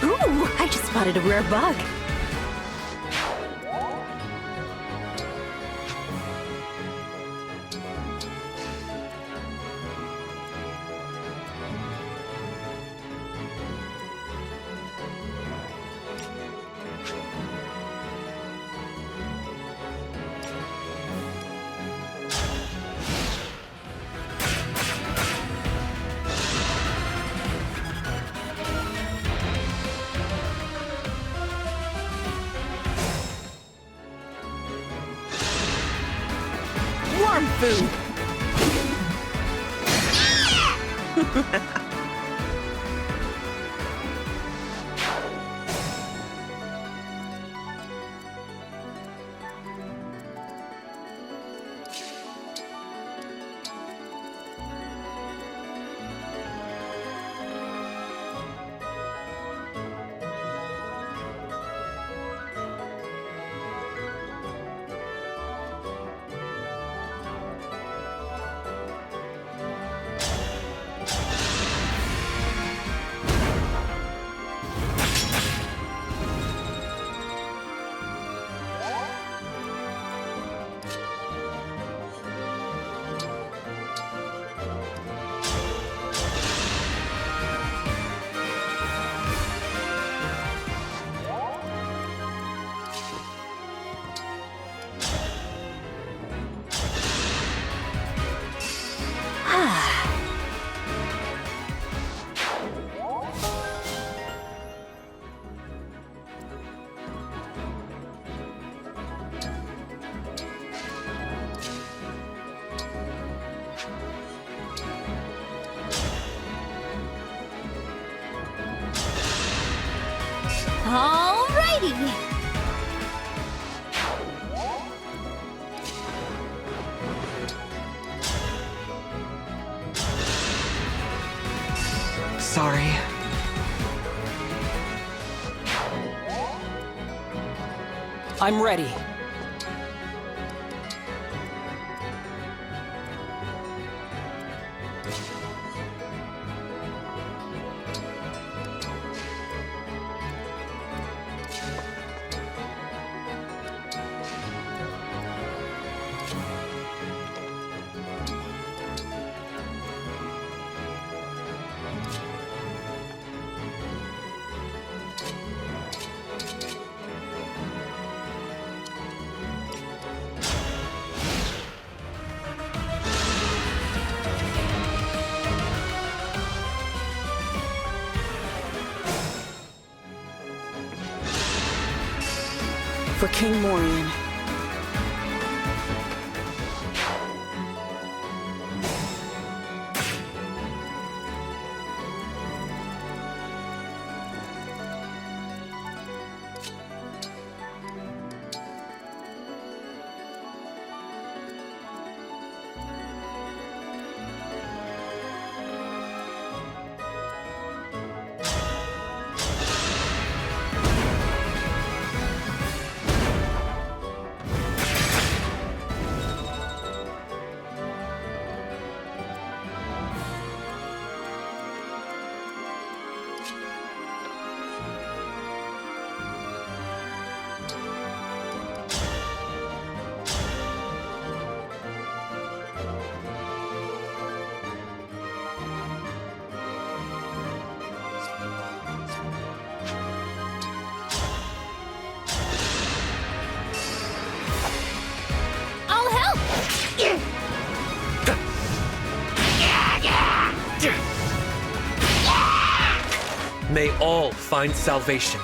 Speaker 14: Ooh, I just spotted a rare bug.
Speaker 3: Warm food!
Speaker 5: Alrighty!
Speaker 10: Sorry.
Speaker 4: I'm ready.
Speaker 3: For King Morian.
Speaker 5: I'll help!
Speaker 9: May all find salvation.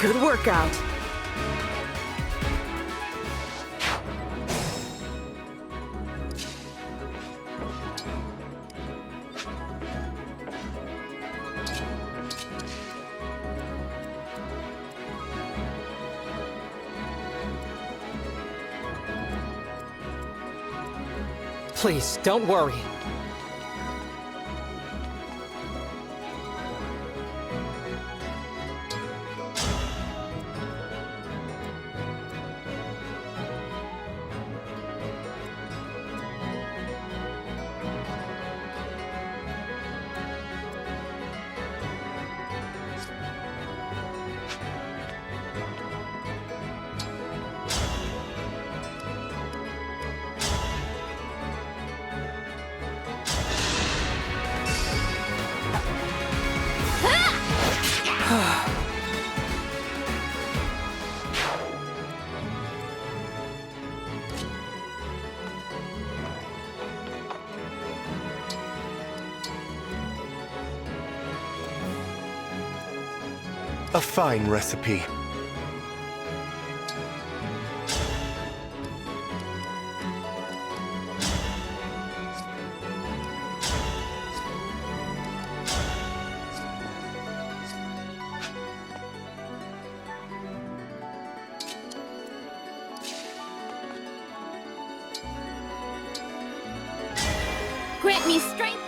Speaker 3: Good workout.
Speaker 4: Please, don't worry.
Speaker 13: A fine recipe.
Speaker 5: Grant me strength.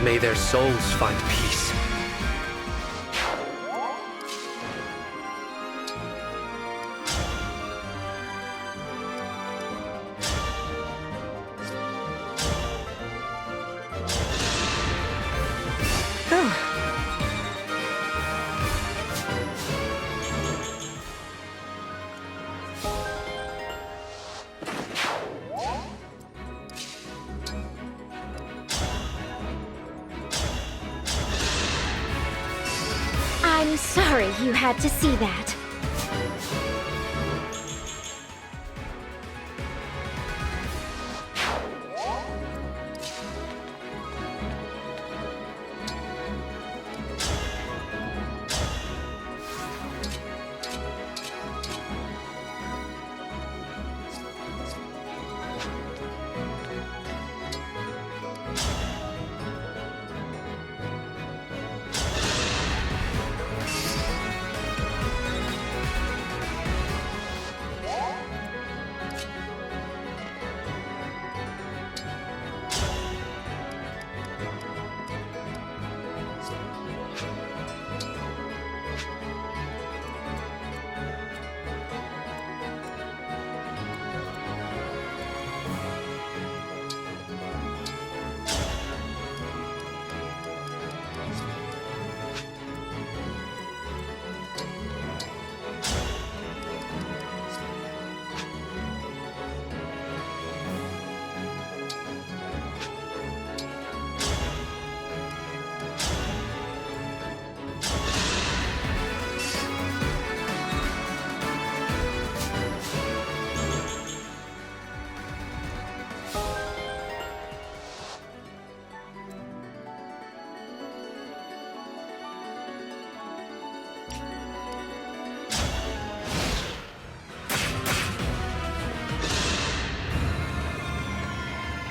Speaker 9: May their souls find peace.
Speaker 6: I'm sorry you had to see that.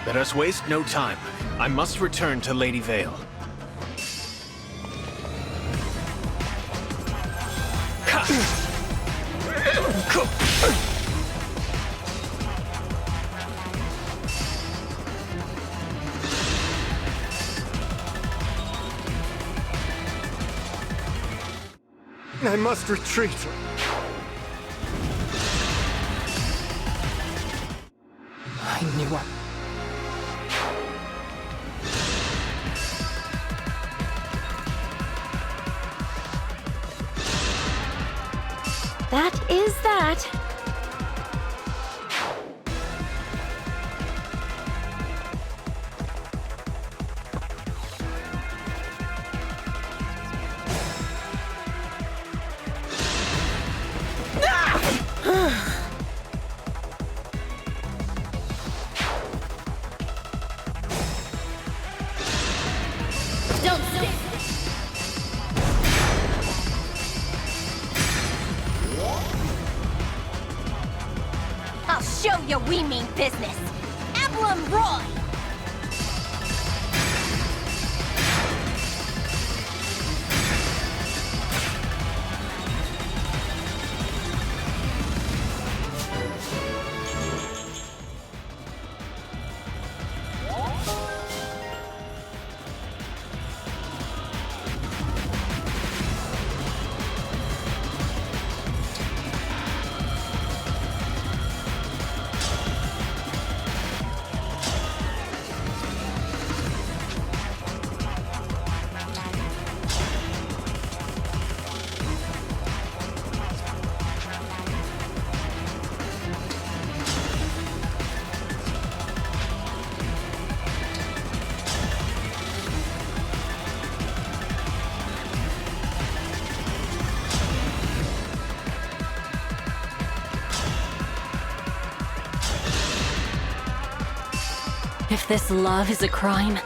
Speaker 11: Let us waste no time. I must return to Lady Vale.
Speaker 13: I must retreat.
Speaker 4: I knew it.
Speaker 6: That is that.
Speaker 5: Don't stick.
Speaker 7: I'll show you we mean business. Emblem Roy!
Speaker 21: If this love is a crime,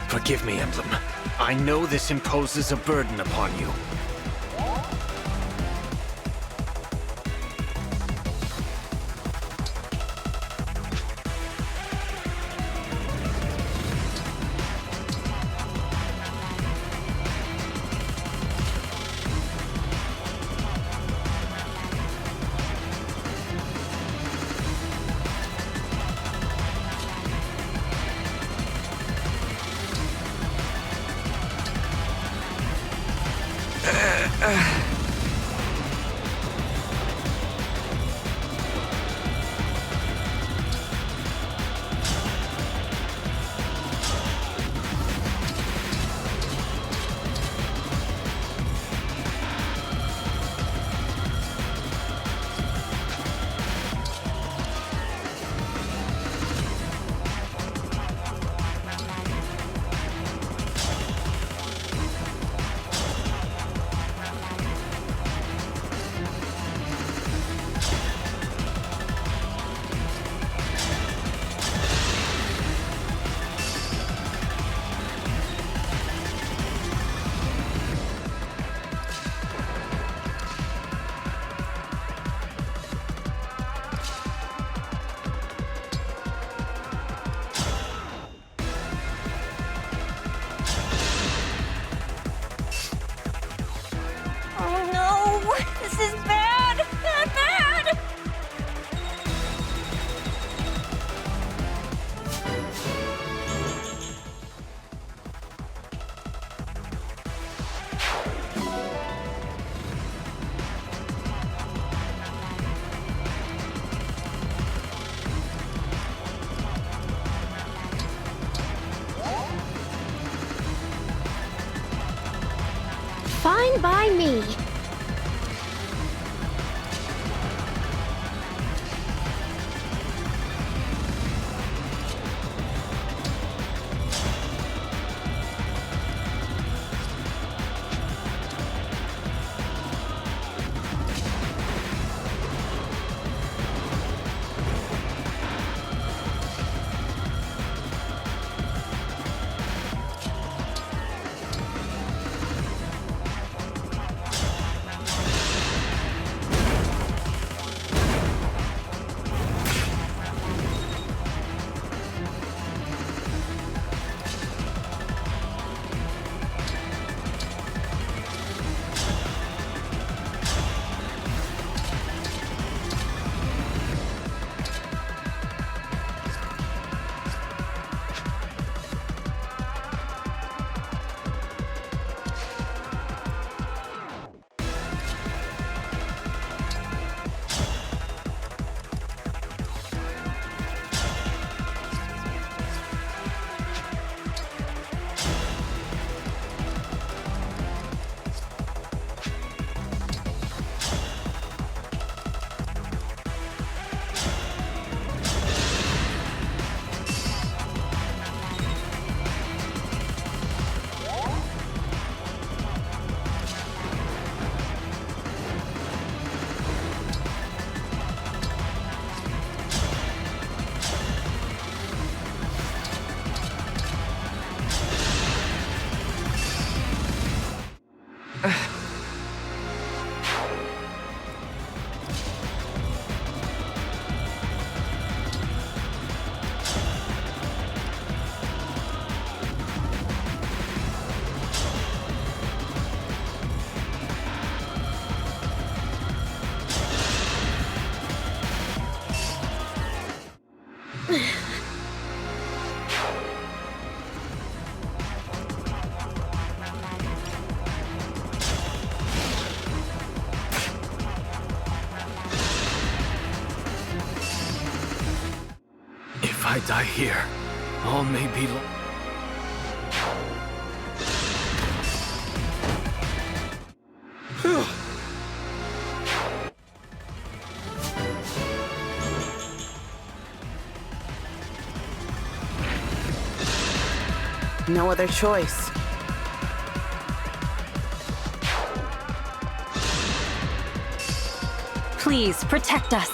Speaker 11: Forgive me, Emblem. I know this imposes a burden upon you.
Speaker 7: Oh no! This is bad! Bad, bad!
Speaker 6: Fine by me.
Speaker 20: die here, all may be
Speaker 3: No other choice.
Speaker 21: Please, protect us.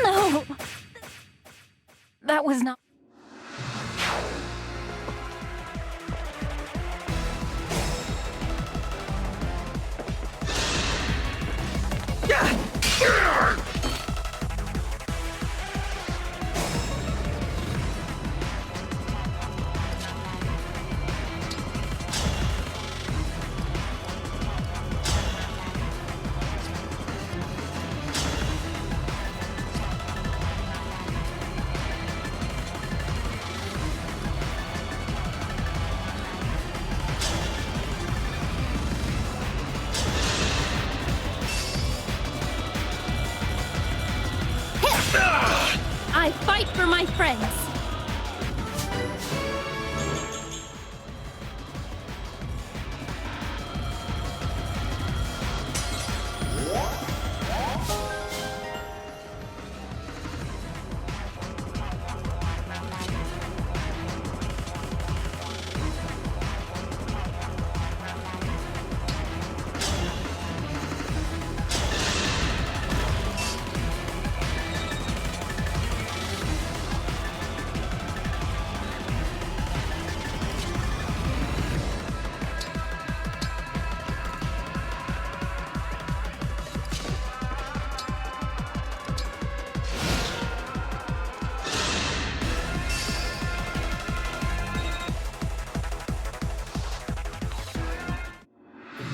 Speaker 21: No! That was not...
Speaker 5: I fight for my friends.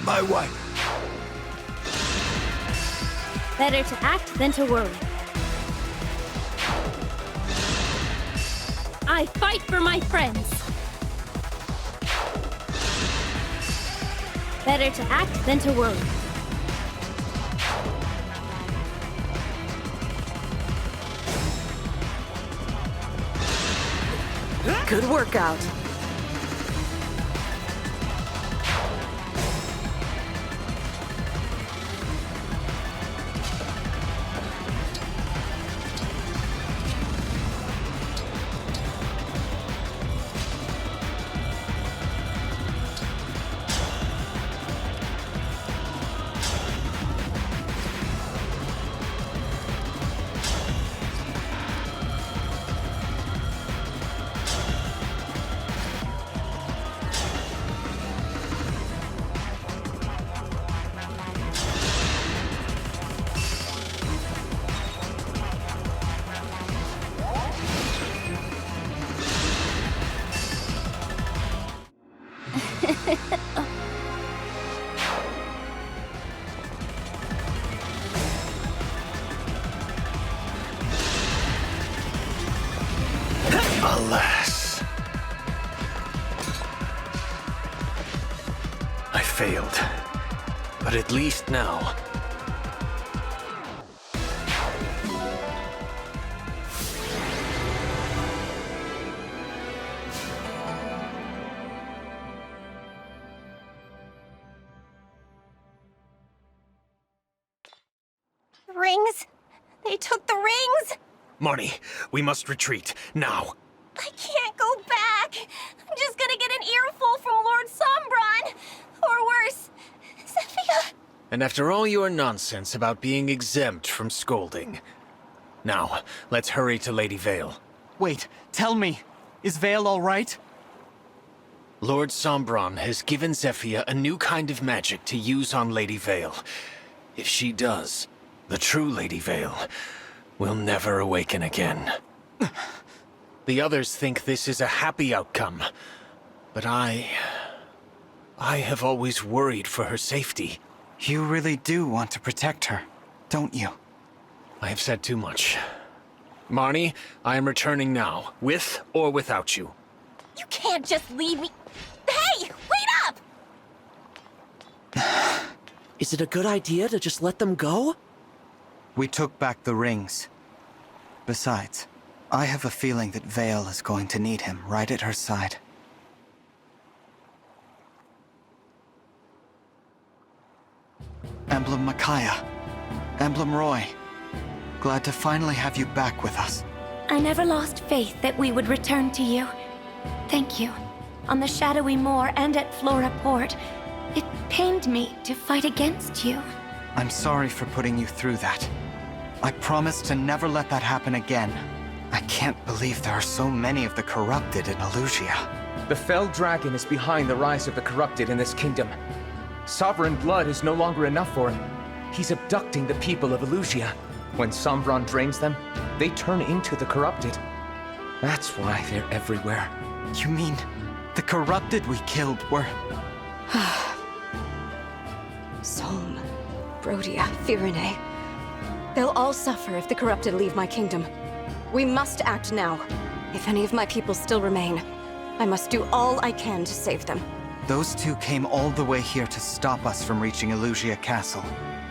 Speaker 2: My wife.
Speaker 5: Better to act than to worry. I fight for my friends. Better to act than to worry.
Speaker 3: Good workout.
Speaker 11: Alas. I failed. But at least now...
Speaker 7: Rings? They took the rings?
Speaker 11: Marnie, we must retreat, now.
Speaker 7: I can't go back. I'm just gonna get an earful from Lord Sombron. Or worse, Zephyr.
Speaker 11: And after all your nonsense about being exempt from scolding. Now, let's hurry to Lady Vale.
Speaker 19: Wait, tell me, is Vale all right?
Speaker 11: Lord Sombron has given Zephyr a new kind of magic to use on Lady Vale. If she does, the true Lady Vale will never awaken again. The others think this is a happy outcome, but I have always worried for her safety.
Speaker 19: You really do want to protect her, don't you?
Speaker 11: I have said too much. Marnie, I am returning now, with or without you.
Speaker 7: You can't just leave me. Hey, wait up!
Speaker 10: Is it a good idea to just let them go?
Speaker 19: We took back the rings. Besides, I have a feeling that Vale is going to need him right at her side. Emblem Micaiah. Emblem Roy. Glad to finally have you back with us.
Speaker 6: I never lost faith that we would return to you. Thank you. On the Shadowy Moor and at Flora Port, it pained me to fight against you.
Speaker 19: I'm sorry for putting you through that. I promise to never let that happen again. I can't believe there are so many of the corrupted in Elusia.
Speaker 12: The Fell Dragon is behind the rise of the corrupted in this kingdom. Sovereign blood is no longer enough for him. He's abducting the people of Elusia. When Sombron drains them, they turn into the corrupted. That's why they're everywhere.
Speaker 19: You mean the corrupted we killed were...
Speaker 14: Solm, Brodia, Firene. They'll all suffer if the corrupted leave my kingdom. We must act now. If any of my people still remain, I must do all I can to save them.
Speaker 19: Those two came all the way here to stop us from reaching Elusia Castle.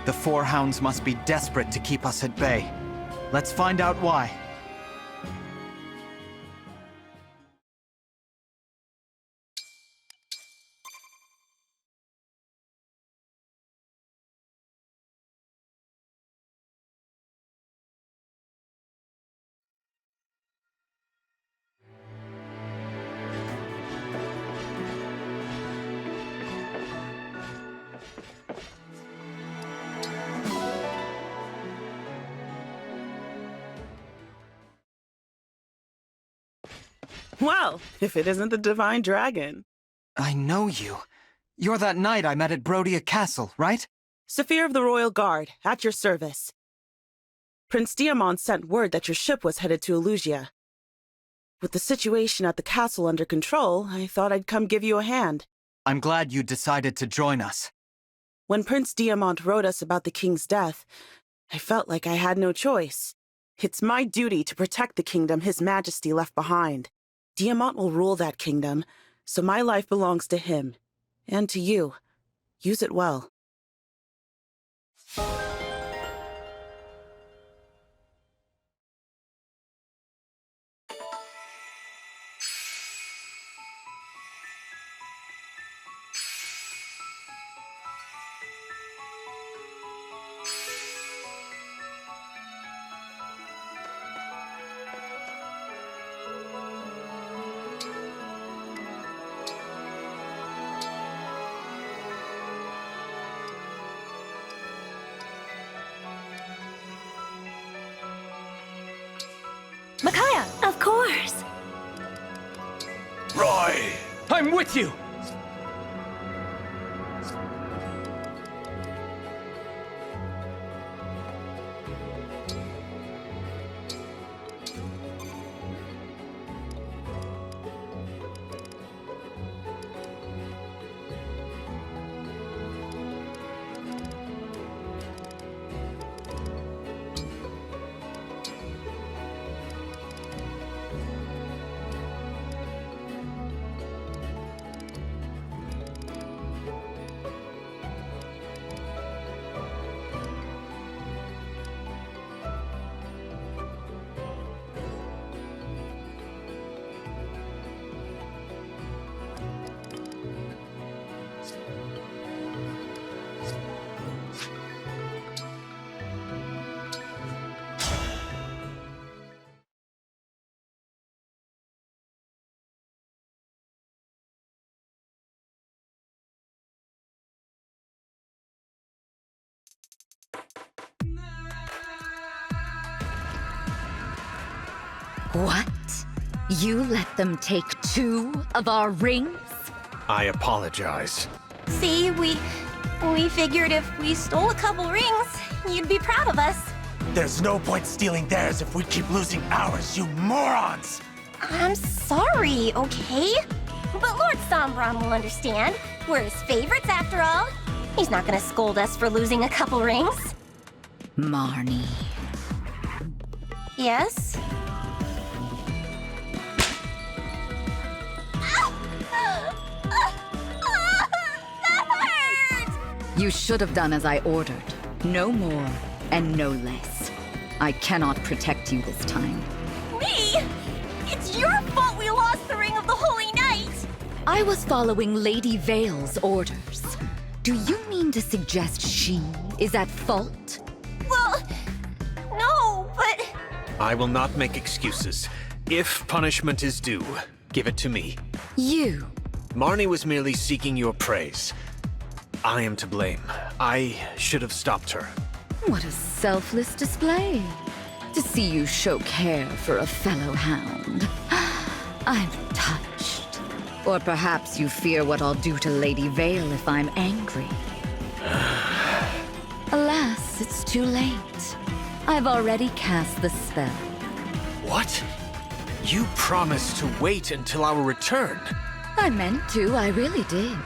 Speaker 19: The Four Hounds must be desperate to keep us at bay. Let's find out why.
Speaker 3: Well, if it isn't the Divine Dragon.
Speaker 19: I know you. You're that knight I met at Brodia Castle, right?
Speaker 3: Saphir of the Royal Guard, at your service. Prince Diamond sent word that your ship was headed to Elusia. With the situation at the castle under control, I thought I'd come give you a hand.
Speaker 19: I'm glad you decided to join us.
Speaker 3: When Prince Diamond wrote us about the king's death, I felt like I had no choice. It's my duty to protect the kingdom His Majesty left behind. Diamant will rule that kingdom, so my life belongs to him. And to you. Use it well.
Speaker 6: Micaiah! Of course!
Speaker 2: Roy!
Speaker 12: I'm with you!
Speaker 8: What? You let them take 2 of our rings?
Speaker 11: I apologize.
Speaker 7: See, we figured if we stole a couple rings, you'd be proud of us.
Speaker 13: There's no point stealing theirs if we keep losing ours, you morons!
Speaker 7: I'm sorry, okay? But Lord Sombron will understand. We're his favorites after all. He's not gonna scold us for losing a couple rings.
Speaker 8: Marnie.
Speaker 7: Yes?
Speaker 8: You should have done as I ordered. No more and no less. I cannot protect you this time.
Speaker 7: Me? It's your fault we lost the Ring of the Holy Knight!
Speaker 8: I was following Lady Vale's orders. Do you mean to suggest she is at fault?
Speaker 7: Well, no, but...
Speaker 11: I will not make excuses. If punishment is due, give it to me.
Speaker 8: You?
Speaker 11: Marnie was merely seeking your praise. I am to blame. I should have stopped her.
Speaker 8: What a selfless display. To see you show care for a fellow hound. I'm touched. Or perhaps you fear what I'll do to Lady Vale if I'm angry. Alas, it's too late. I've already cast the spell.
Speaker 11: What? You promised to wait until our return.
Speaker 8: I meant to, I really did.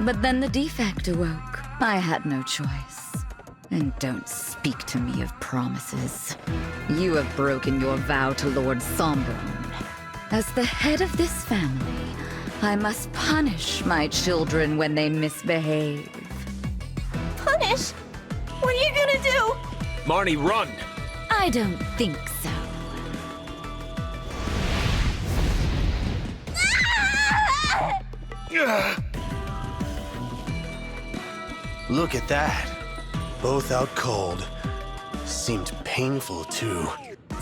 Speaker 8: But then the defect awoke. I had no choice. And don't speak to me of promises. You have broken your vow to Lord Sombron. As the head of this family, I must punish my children when they misbehave.
Speaker 7: Punish? What are you gonna do?
Speaker 11: Marnie, run!
Speaker 8: I don't think so.
Speaker 13: Look at that. Both out cold. Seemed painful, too.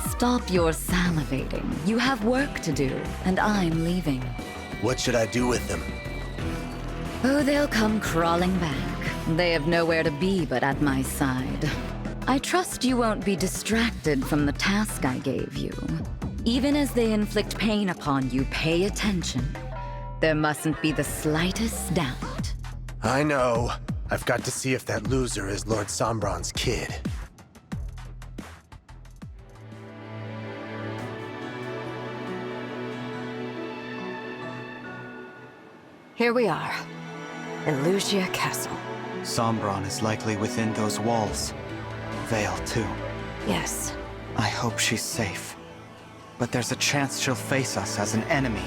Speaker 8: Stop your salivating. You have work to do, and I'm leaving.
Speaker 13: What should I do with them?
Speaker 8: Oh, they'll come crawling back. They have nowhere to be but at my side. I trust you won't be distracted from the task I gave you. Even as they inflict pain upon you, pay attention. There mustn't be the slightest doubt.
Speaker 13: I know. I've got to see if that loser is Lord Sombron's kid.
Speaker 14: Here we are. Elusia Castle.
Speaker 19: Sombron is likely within those walls. Vale, too.
Speaker 14: Yes.
Speaker 19: I hope she's safe. But there's a chance she'll face us as an enemy,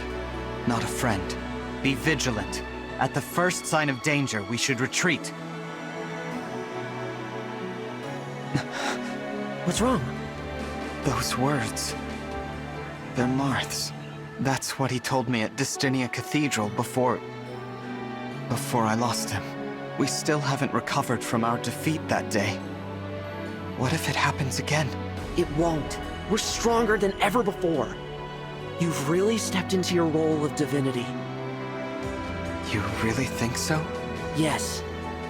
Speaker 19: not a friend. Be vigilant. At the first sign of danger, we should retreat.
Speaker 15: What's wrong?
Speaker 19: Those words. They're Marth's. That's what he told me at Distinia Cathedral before I lost him. We still haven't recovered from our defeat that day. What if it happens again?
Speaker 15: It won't. We're stronger than ever before. You've really stepped into your role of divinity.
Speaker 19: You really think so?
Speaker 15: Yes.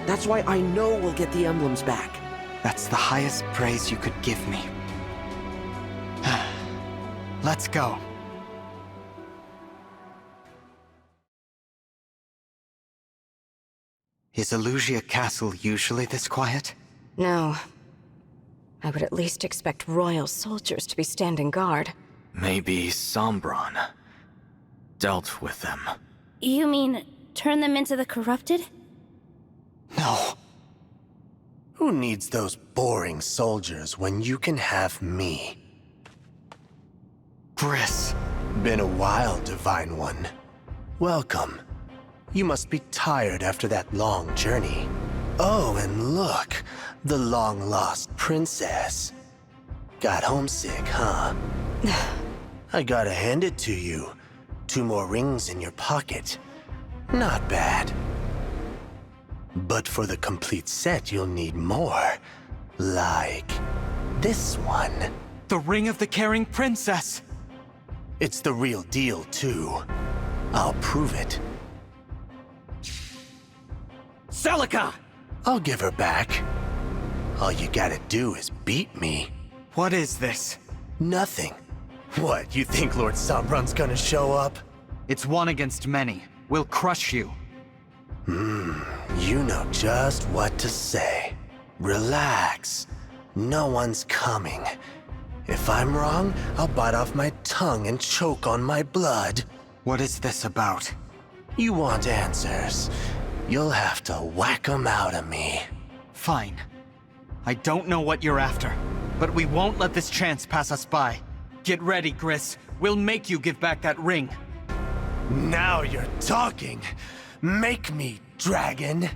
Speaker 15: That's why I know we'll get the emblems back.
Speaker 19: That's the highest praise you could give me. Let's go. Is Elusia Castle usually this quiet?
Speaker 14: No. I would at least expect royal soldiers to be standing guard.
Speaker 20: Maybe Sombron dealt with them.
Speaker 5: You mean turn them into the corrupted?
Speaker 19: No.
Speaker 13: Who needs those boring soldiers when you can have me?
Speaker 19: Gris.
Speaker 13: Been a while, Divine One. Welcome. You must be tired after that long journey. Oh, and look, the long-lost princess. Got homesick, huh? I gotta hand it to you. 2 more rings in your pocket. Not bad. But for the complete set, you'll need more. Like this one.
Speaker 19: The Ring of the Caring Princess!
Speaker 13: It's the real deal, too. I'll prove it.
Speaker 15: Celica!
Speaker 13: I'll give her back. All you gotta do is beat me.
Speaker 19: What is this?
Speaker 13: Nothing. What, you think Lord Sombron's gonna show up?
Speaker 19: It's one against many. We'll crush you.
Speaker 13: You know just what to say. Relax. No one's coming. If I'm wrong, I'll bite off my tongue and choke on my blood.
Speaker 19: What is this about?
Speaker 13: You want answers. You'll have to whack 'em out of me.
Speaker 19: Fine. I don't know what you're after, but we won't let this chance pass us by. Get ready, Gris. We'll make you give back that ring.
Speaker 13: Now you're talking. Make me, dragon.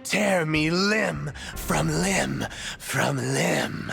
Speaker 13: tear me limb from limb from limb.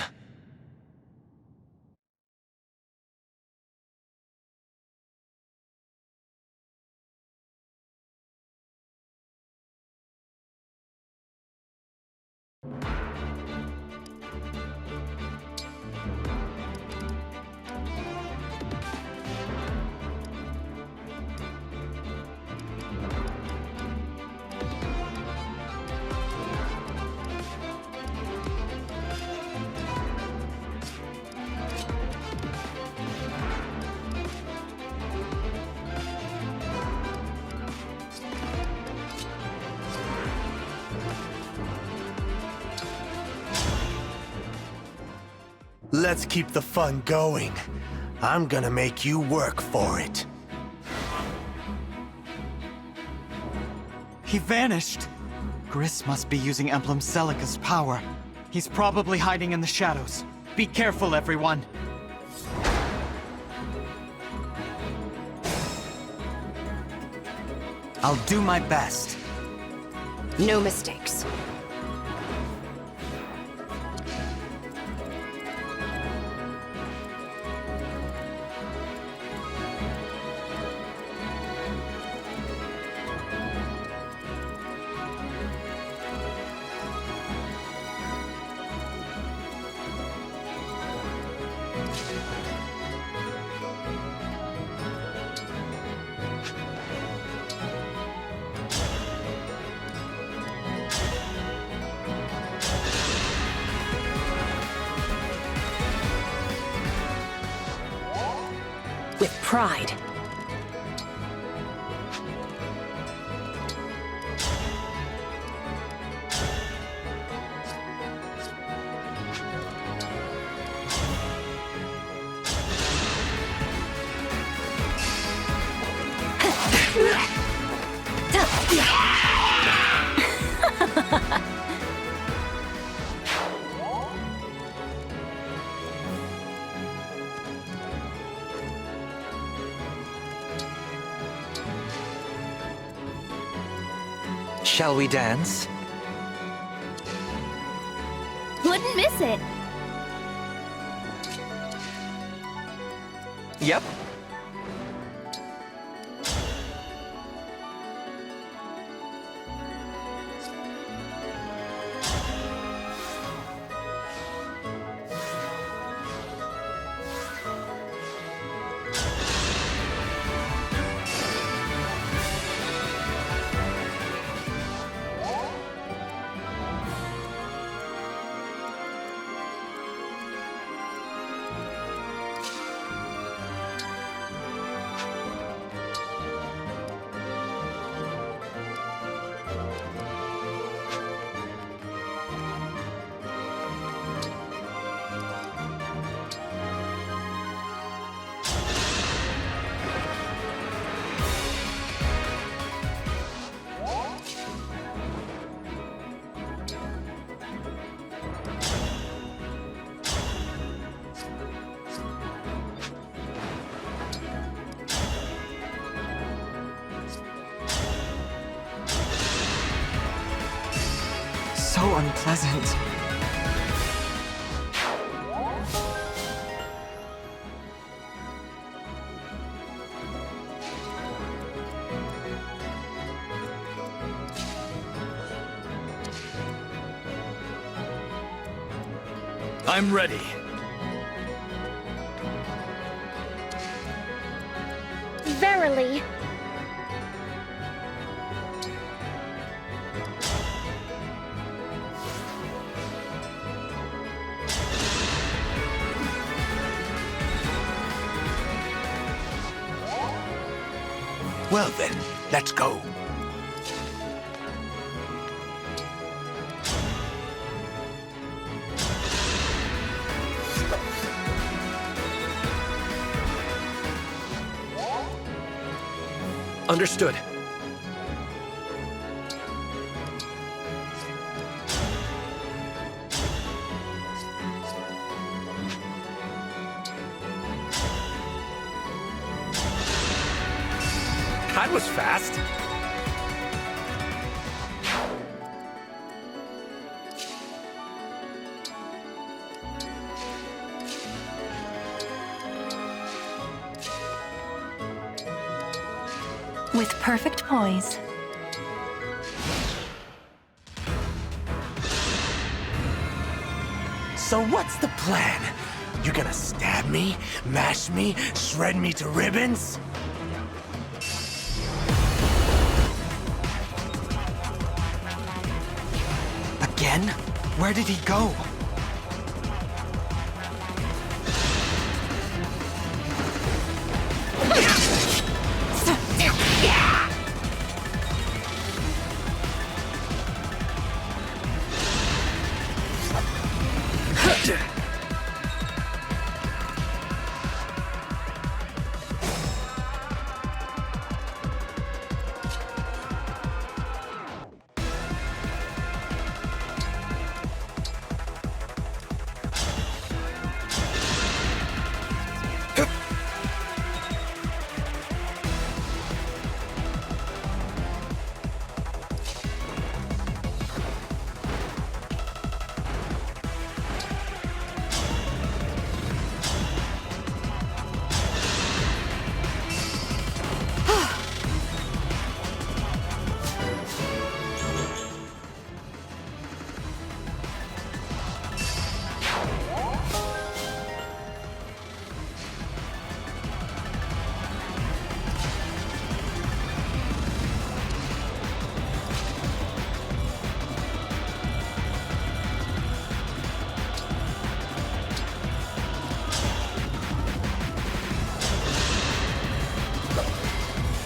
Speaker 13: Let's keep the fun going. I'm gonna make you work for it.
Speaker 19: He vanished. Gris must be using Emblem Celica's power. He's probably hiding in the shadows. Be careful, everyone. I'll do my best.
Speaker 14: No mistakes.
Speaker 21: With pride.
Speaker 10: Shall we dance?
Speaker 5: Wouldn't miss it.
Speaker 10: Yep.
Speaker 19: So unpleasant.
Speaker 20: I'm ready.
Speaker 5: Verily.
Speaker 2: Well then, let's go.
Speaker 11: Understood. That was fast.
Speaker 21: With perfect poise.
Speaker 13: So what's the plan? You gonna stab me, mash me, shred me to ribbons?
Speaker 10: Again? Where did he go?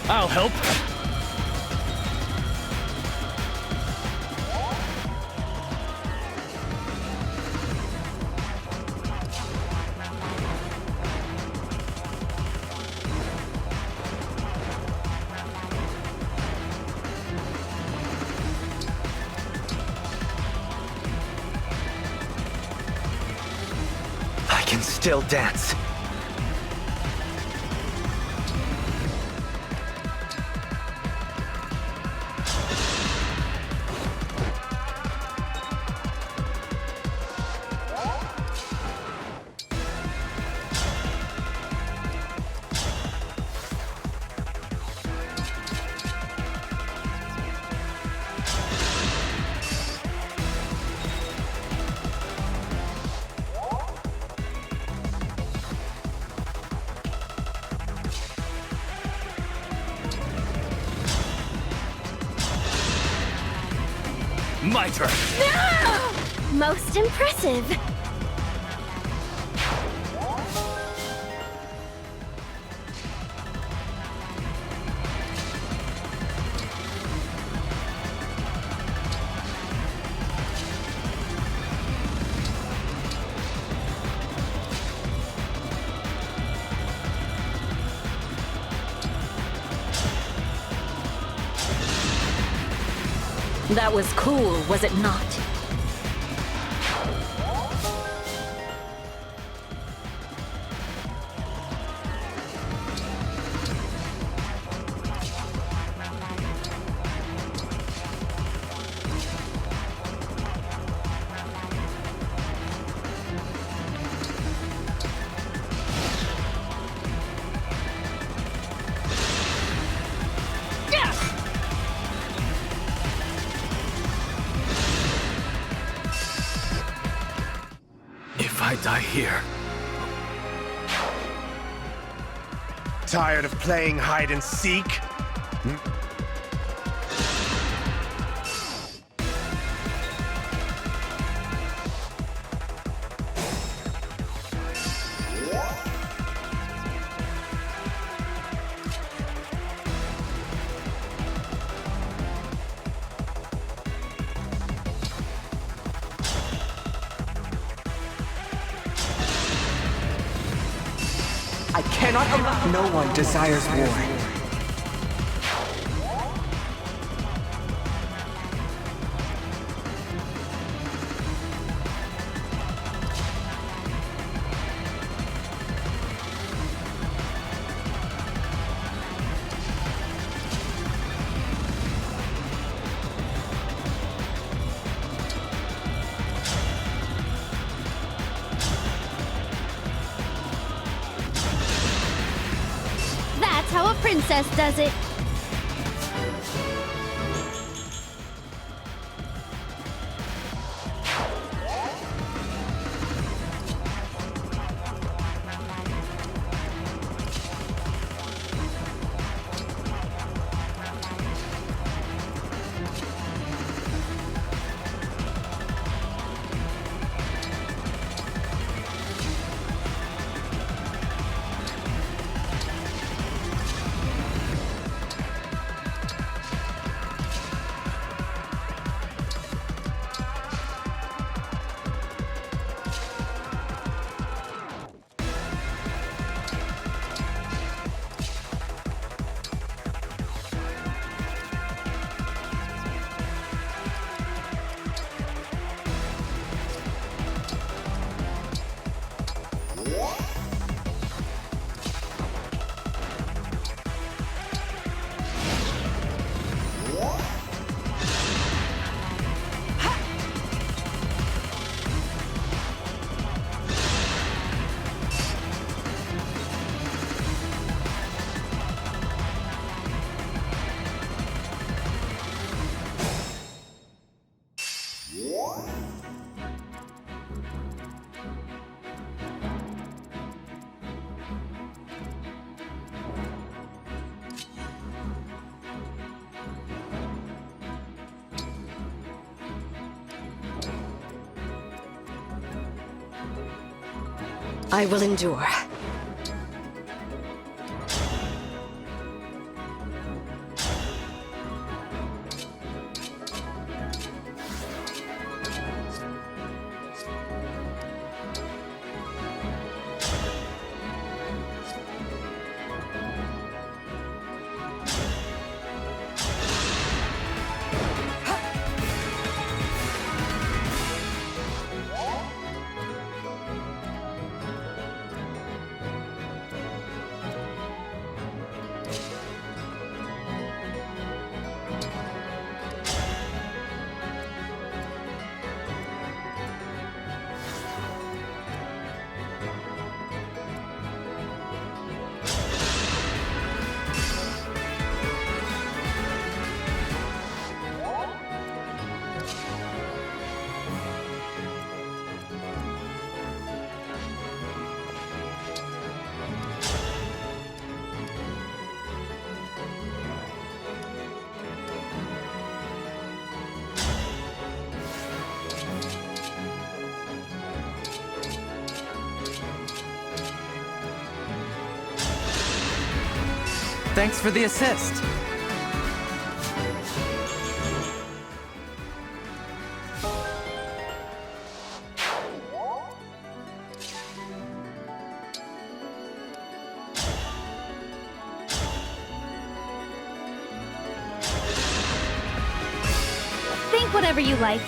Speaker 20: I'll help.
Speaker 10: I can still dance.
Speaker 20: My turn.
Speaker 5: Most impressive.
Speaker 8: That was cool, was it not?
Speaker 20: If I die here...
Speaker 13: Tired of playing hide and seek?
Speaker 10: I cannot allow... No one desires war.
Speaker 5: That's how a princess does it.
Speaker 14: I will endure.
Speaker 19: Thanks for the assist.
Speaker 5: Think whatever you like.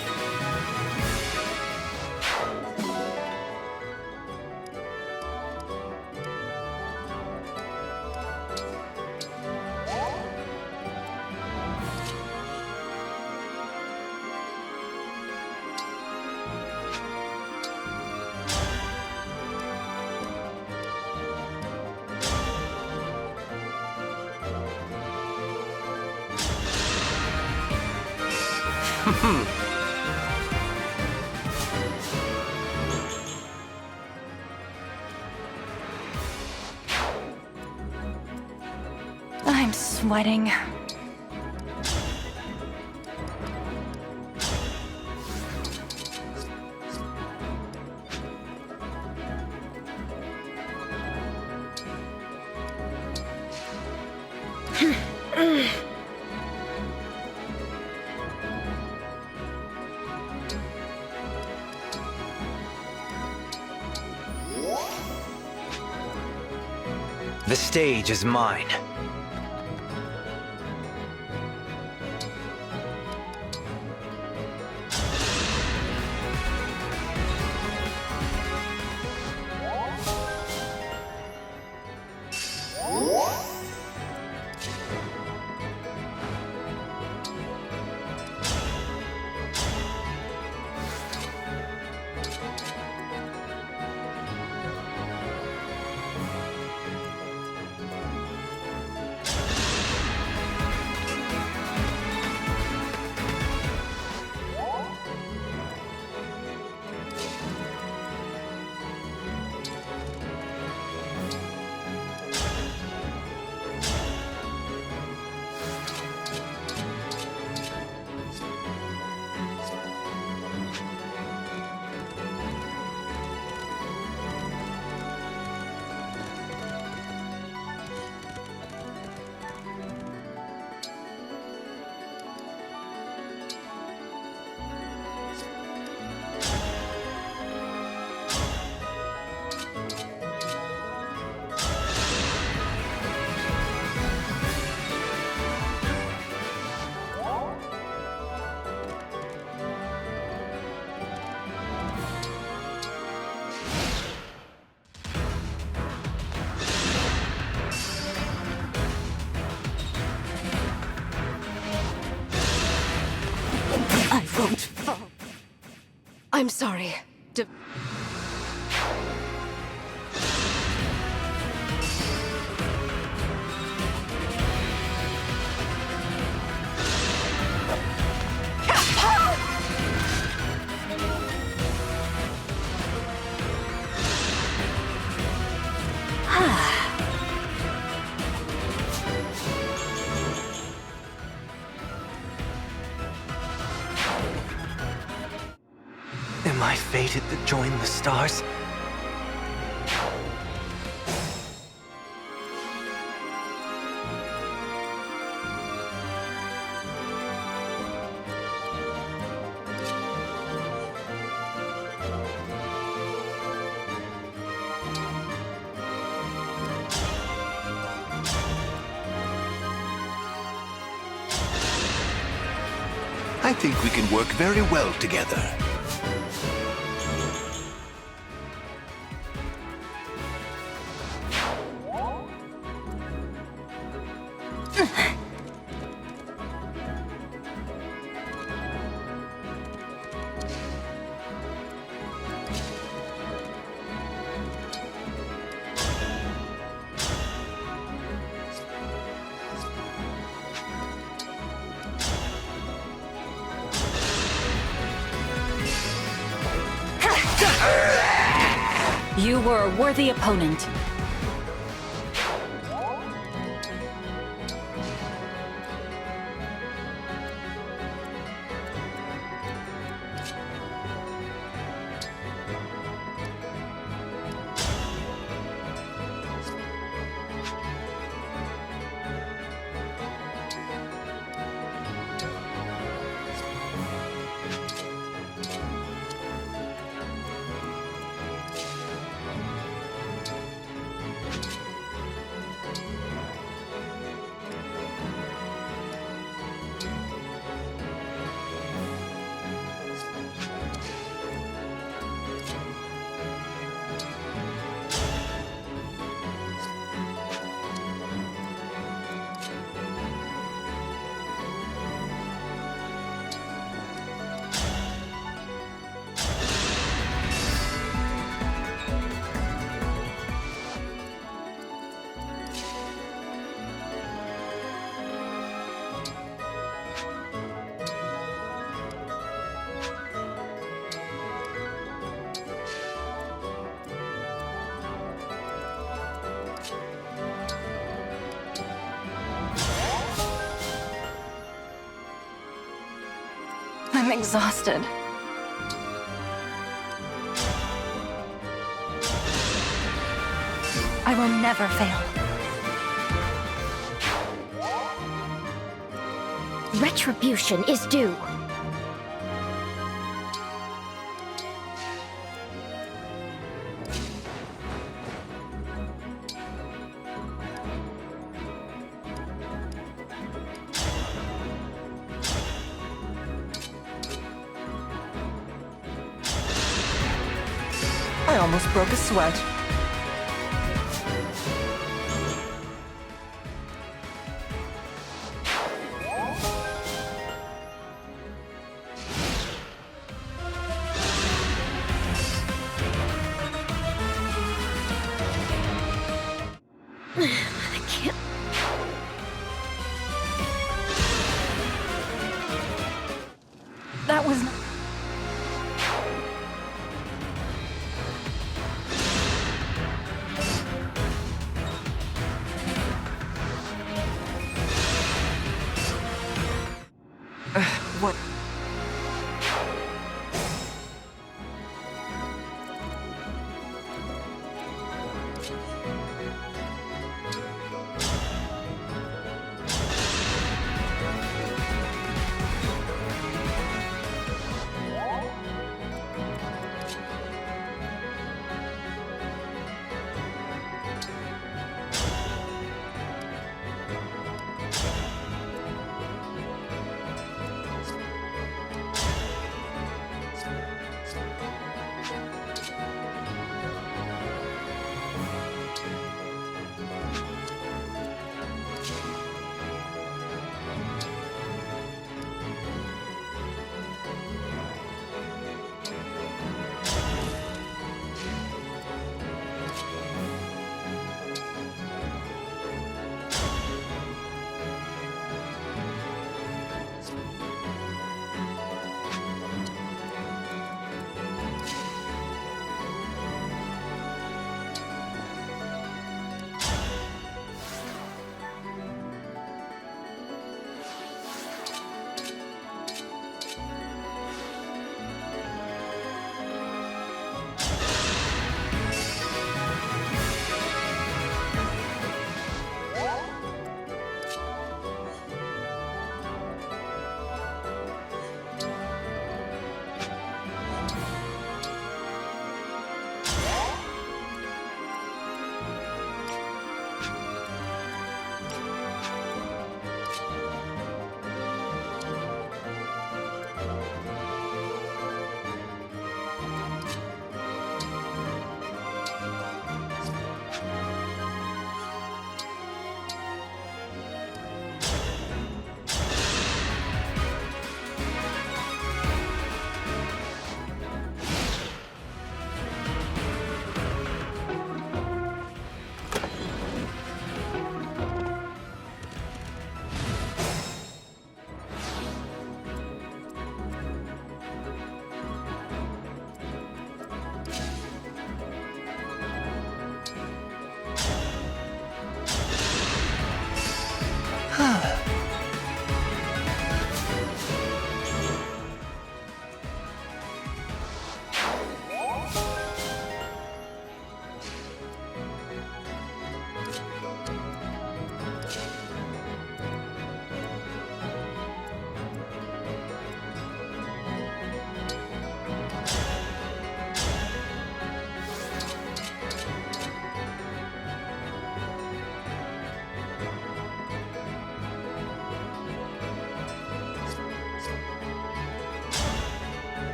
Speaker 21: I'm sweating.
Speaker 16: The stage is mine.
Speaker 14: I won't fall. I'm sorry.
Speaker 16: Am I fated to join the stars?
Speaker 2: think we can work very well together.
Speaker 8: You were a worthy opponent.
Speaker 21: I'm exhausted. I will never fail.
Speaker 5: Retribution is due.
Speaker 10: I almost broke a sweat.
Speaker 5: I can't.
Speaker 21: That was not...
Speaker 10: What?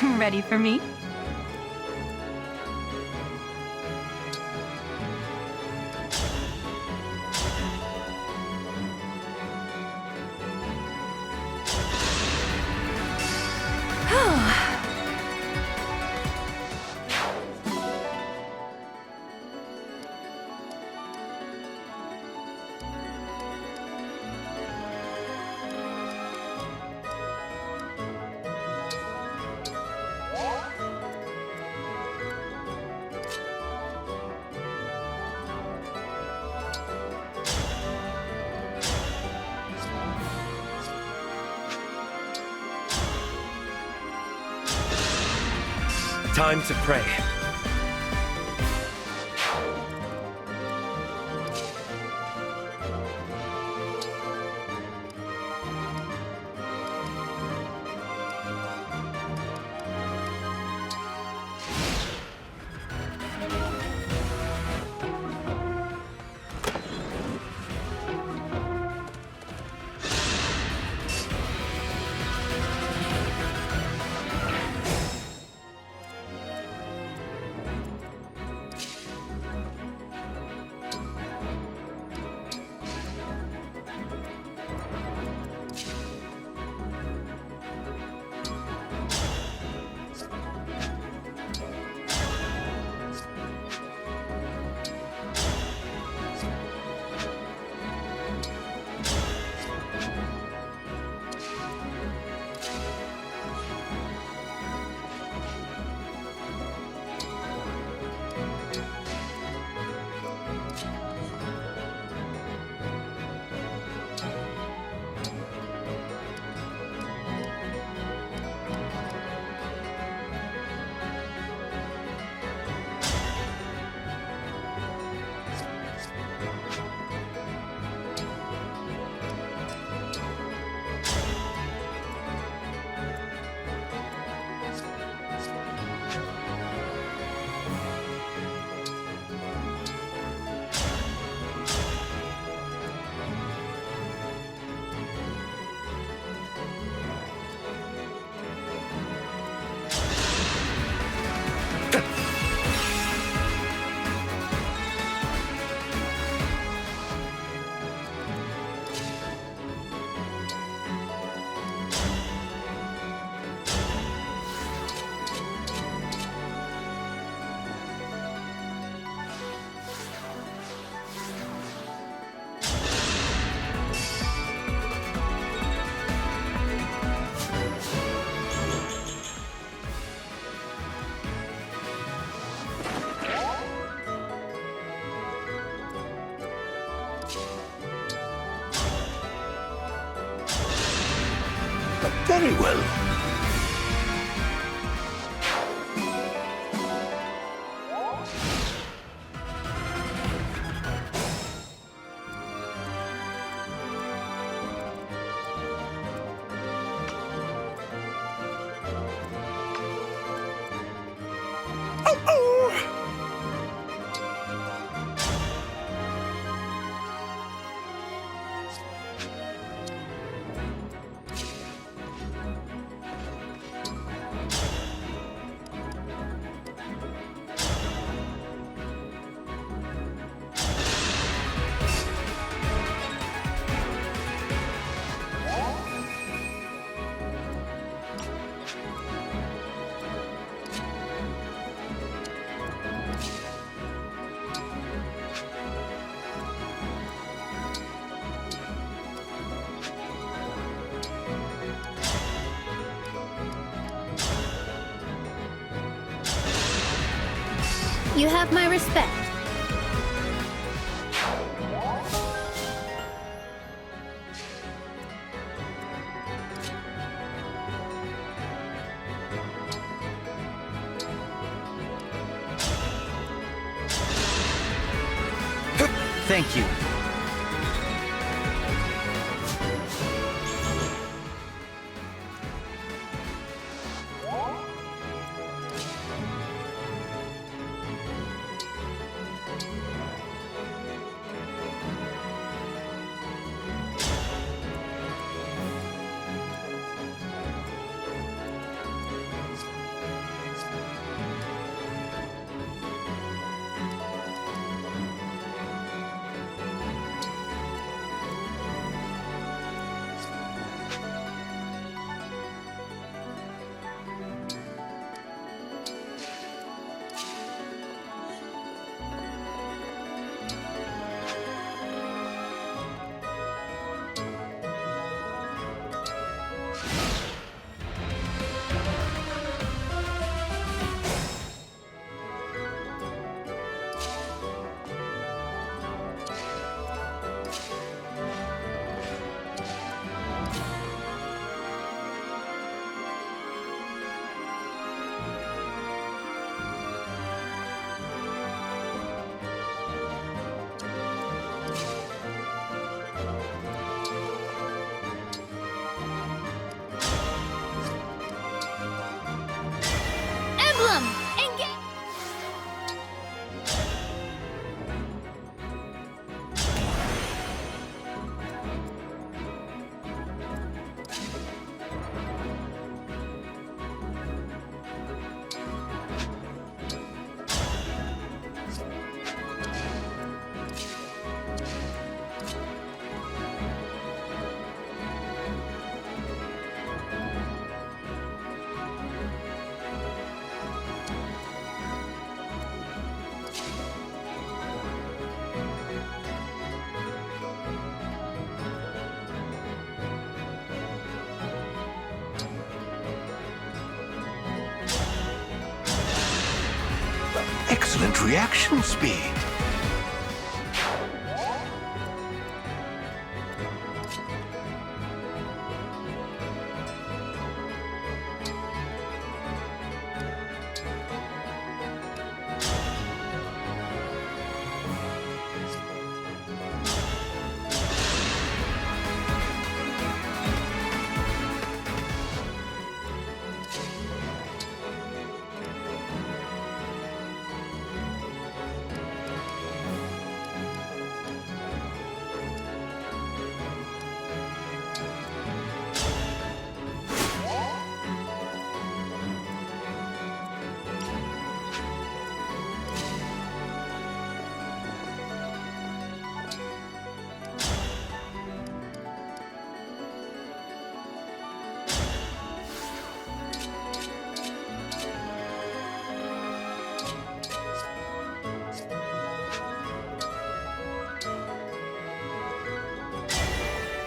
Speaker 21: Ready for me?
Speaker 9: Time to pray.
Speaker 2: Very well.
Speaker 5: You have my respect.
Speaker 19: Thank you.
Speaker 2: reaction speed.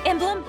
Speaker 21: Emblem?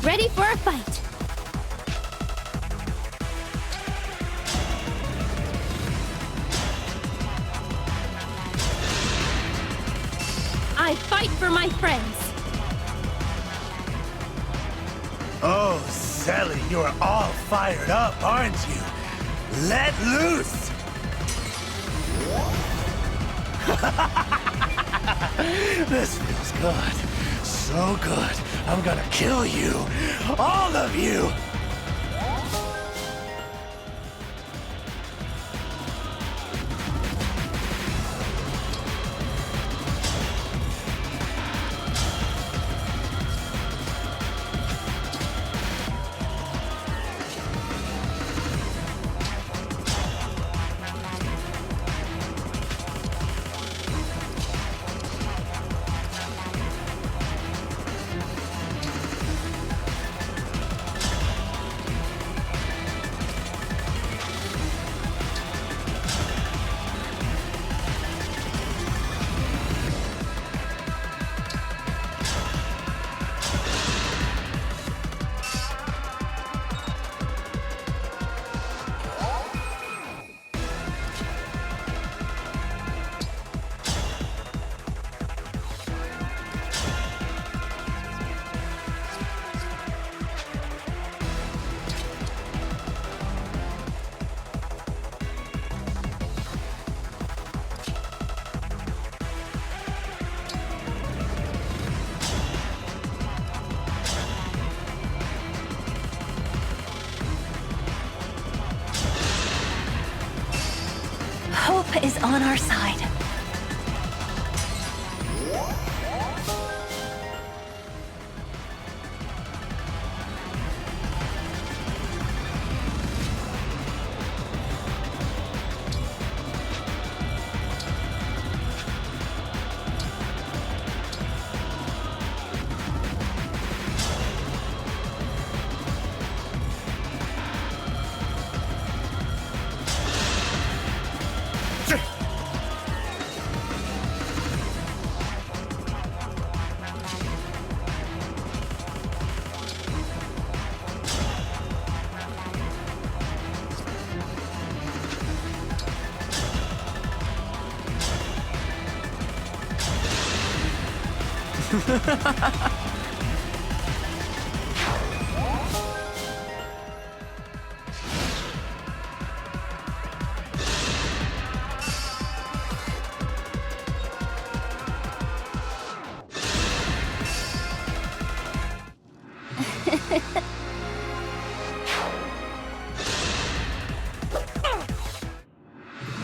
Speaker 5: Ready for a fight. I fight for my friends.
Speaker 2: Oh, Sally, you're all fired up, aren't you? Let loose! This feels good. So good. I'm gonna kill you. All of you!
Speaker 21: Hope is on our side.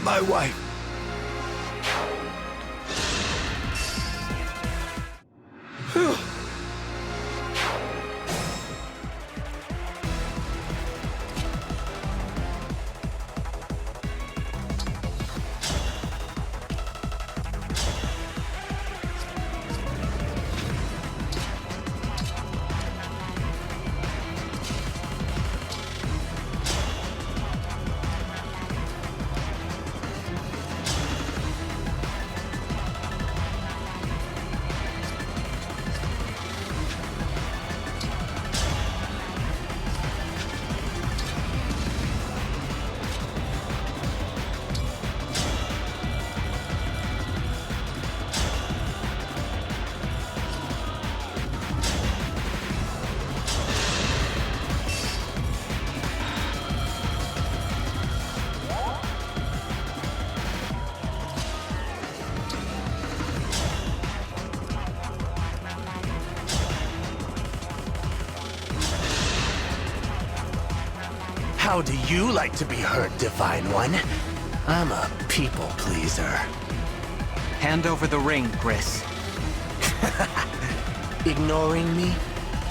Speaker 2: My wife.
Speaker 13: How do you like to be hurt, Divine One? I'm a people pleaser.
Speaker 19: Hand over the ring, Gris.
Speaker 13: Ignoring me?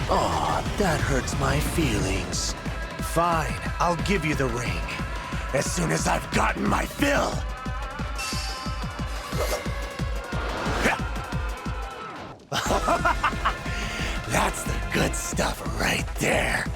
Speaker 13: Aw, that hurts my feelings. Fine, I'll give you the ring. As soon as I've gotten my fill. That's the good stuff right there.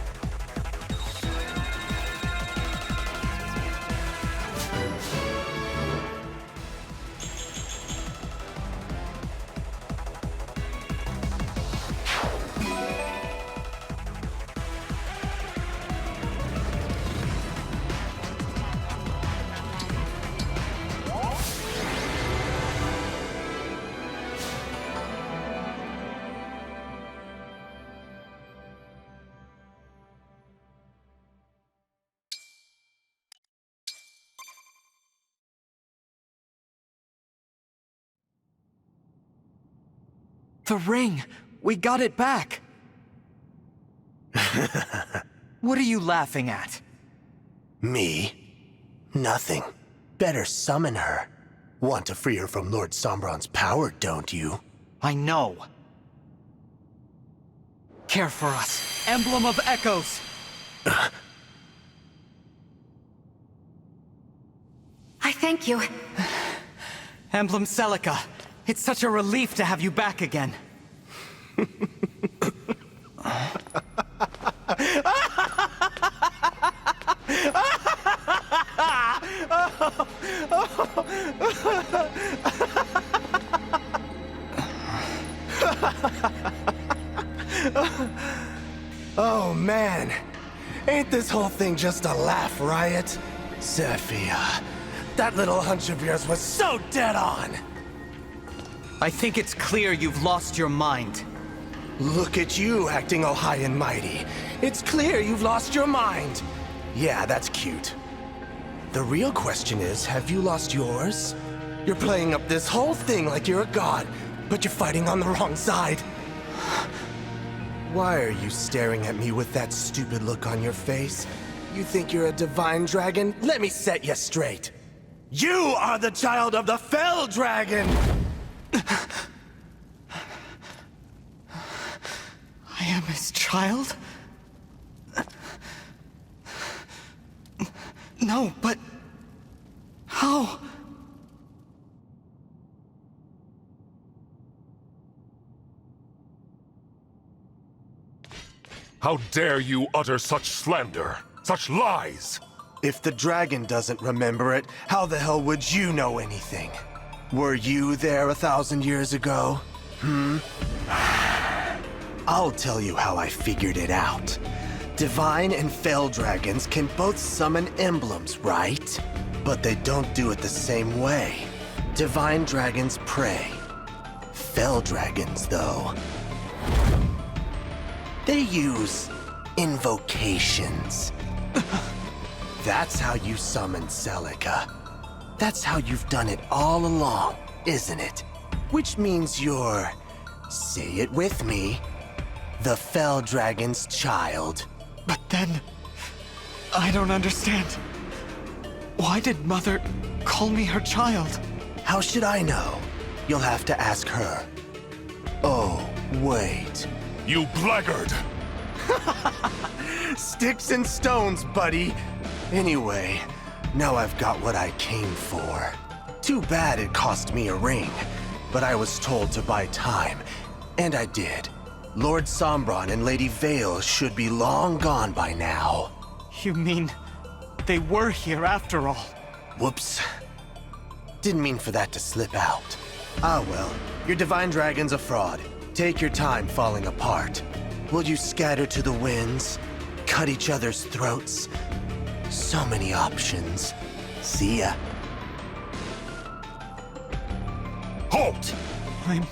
Speaker 19: The ring! We got it back! What are you laughing at?
Speaker 13: Me? Nothing. Better summon her. Want to free her from Lord Sombron's power, don't you?
Speaker 19: I know. Care for us, Emblem of Echoes!
Speaker 6: I thank you.
Speaker 19: Emblem Celica, it's such a relief to have you back again.
Speaker 13: Oh man, ain't this whole thing just a laugh riot? Zephyr, that little hunch of yours was so dead on!
Speaker 19: I think it's clear you've lost your mind.
Speaker 13: Look at you acting all high and mighty. It's clear you've lost your mind. Yeah, that's cute. The real question is, have you lost yours? You're playing up this whole thing like you're a god, but you're fighting on the wrong side. Why are you staring at me with that stupid look on your face? You think you're a divine dragon? Let me set you straight. You are the child of the Fell Dragon!
Speaker 19: I am his child? No, but... how?
Speaker 18: How dare you utter such slander, such lies?
Speaker 13: If the dragon doesn't remember it, how the hell would you know anything? Were you there 1,000 years ago? I'll tell you how I figured it out. Divine and Fell Dragons can both summon emblems, right? But they don't do it the same way. Divine dragons pray. Fell dragons, though. They use invocations. That's how you summon Celica. That's how you've done it all along, isn't it? Which means you're, say it with me, the Fell Dragon's child.
Speaker 19: But then, I don't understand. Why did Mother call me her child?
Speaker 13: How should I know? You'll have to ask her. Oh, wait.
Speaker 18: You blackguard!
Speaker 13: Sticks and stones, buddy. Anyway, now I've got what I came for. Too bad it cost me a ring, but I was told to buy time, and I did. Lord Sombron and Lady Vale should be long gone by now.
Speaker 19: You mean they were here after all?
Speaker 13: Whoops. Didn't mean for that to slip out. Ah well, your divine dragon's a fraud. Take your time falling apart. Will you scatter to the winds? Cut each other's throats? So many options. See ya.
Speaker 18: Halt!
Speaker 19: I'm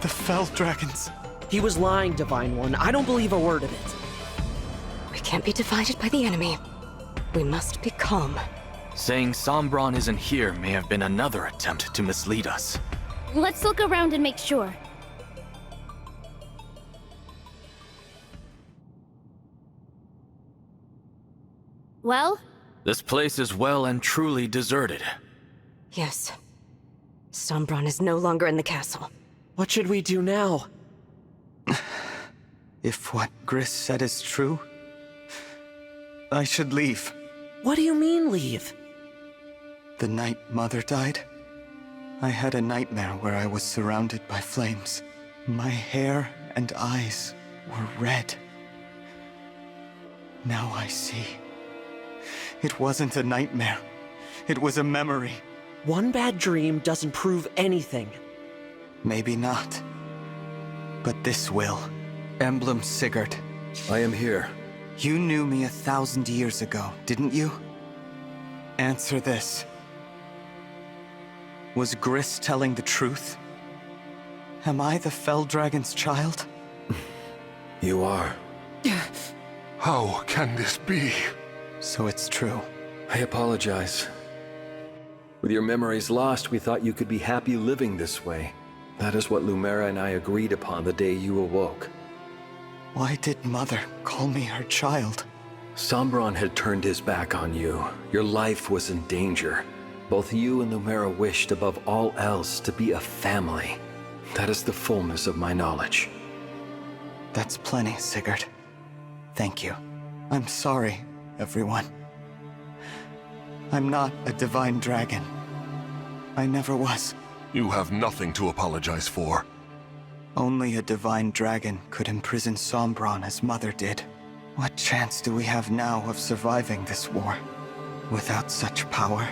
Speaker 19: the Fell Dragons.
Speaker 15: He was lying, Divine One. I don't believe a word of it.
Speaker 14: We can't be divided by the enemy. We must be calm.
Speaker 20: Saying Sombron isn't here may have been another attempt to mislead us.
Speaker 5: Let's look around and make sure. Well?
Speaker 20: This place is well and truly deserted.
Speaker 14: Yes. Sombron is no longer in the castle.
Speaker 15: What should we do now?
Speaker 19: If what Gris said is true, I should leave.
Speaker 15: What do you mean, leave?
Speaker 19: The night Mother died, I had a nightmare where I was surrounded by flames. My hair and eyes were red. Now I see. It wasn't a nightmare. It was a memory.
Speaker 15: One bad dream doesn't prove anything.
Speaker 19: Maybe not. But this will. Emblem Sigurd.
Speaker 9: I am here.
Speaker 19: You knew me 1,000 years ago, didn't you? Answer this. Was Gris telling the truth? Am I the Fell Dragon's child?
Speaker 9: You are.
Speaker 18: How can this be?
Speaker 19: So it's true.
Speaker 9: I apologize. With your memories lost, we thought you could be happy living this way. That is what Lumera and I agreed upon the day you awoke.
Speaker 19: Why did Mother call me her child?
Speaker 9: Sombron had turned his back on you. Your life was in danger. Both you and Lumera wished above all else to be a family. That is the fullness of my knowledge.
Speaker 19: That's plenty, Sigurd. Thank you. I'm sorry, everyone. I'm not a divine dragon. I never was.
Speaker 18: You have nothing to apologize for.
Speaker 19: Only a divine dragon could imprison Sombron as Mother did. What chance do we have now of surviving this war? Without such power,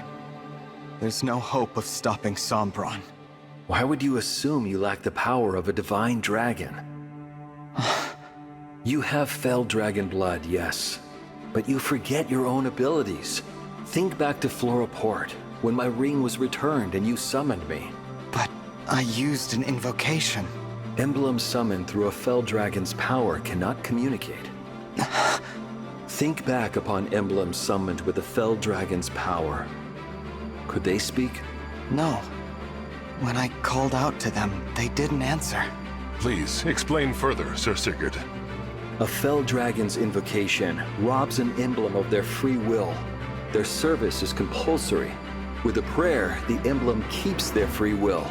Speaker 19: there's no hope of stopping Sombron.
Speaker 9: Why would you assume you lack the power of a divine dragon? You have fell dragon blood, yes. But you forget your own abilities. Think back to Flora Port, when my ring was returned and you summoned me.
Speaker 19: But I used an invocation.
Speaker 9: Emblem summoned through a fell dragon's power cannot communicate. Think back upon emblems summoned with the fell dragon's power. Could they speak?
Speaker 19: No. When I called out to them, they didn't answer.
Speaker 18: Please, explain further, Sir Sigurd.
Speaker 9: A fell dragon's invocation robs an emblem of their free will. Their service is compulsory. With a prayer, the emblem keeps their free will.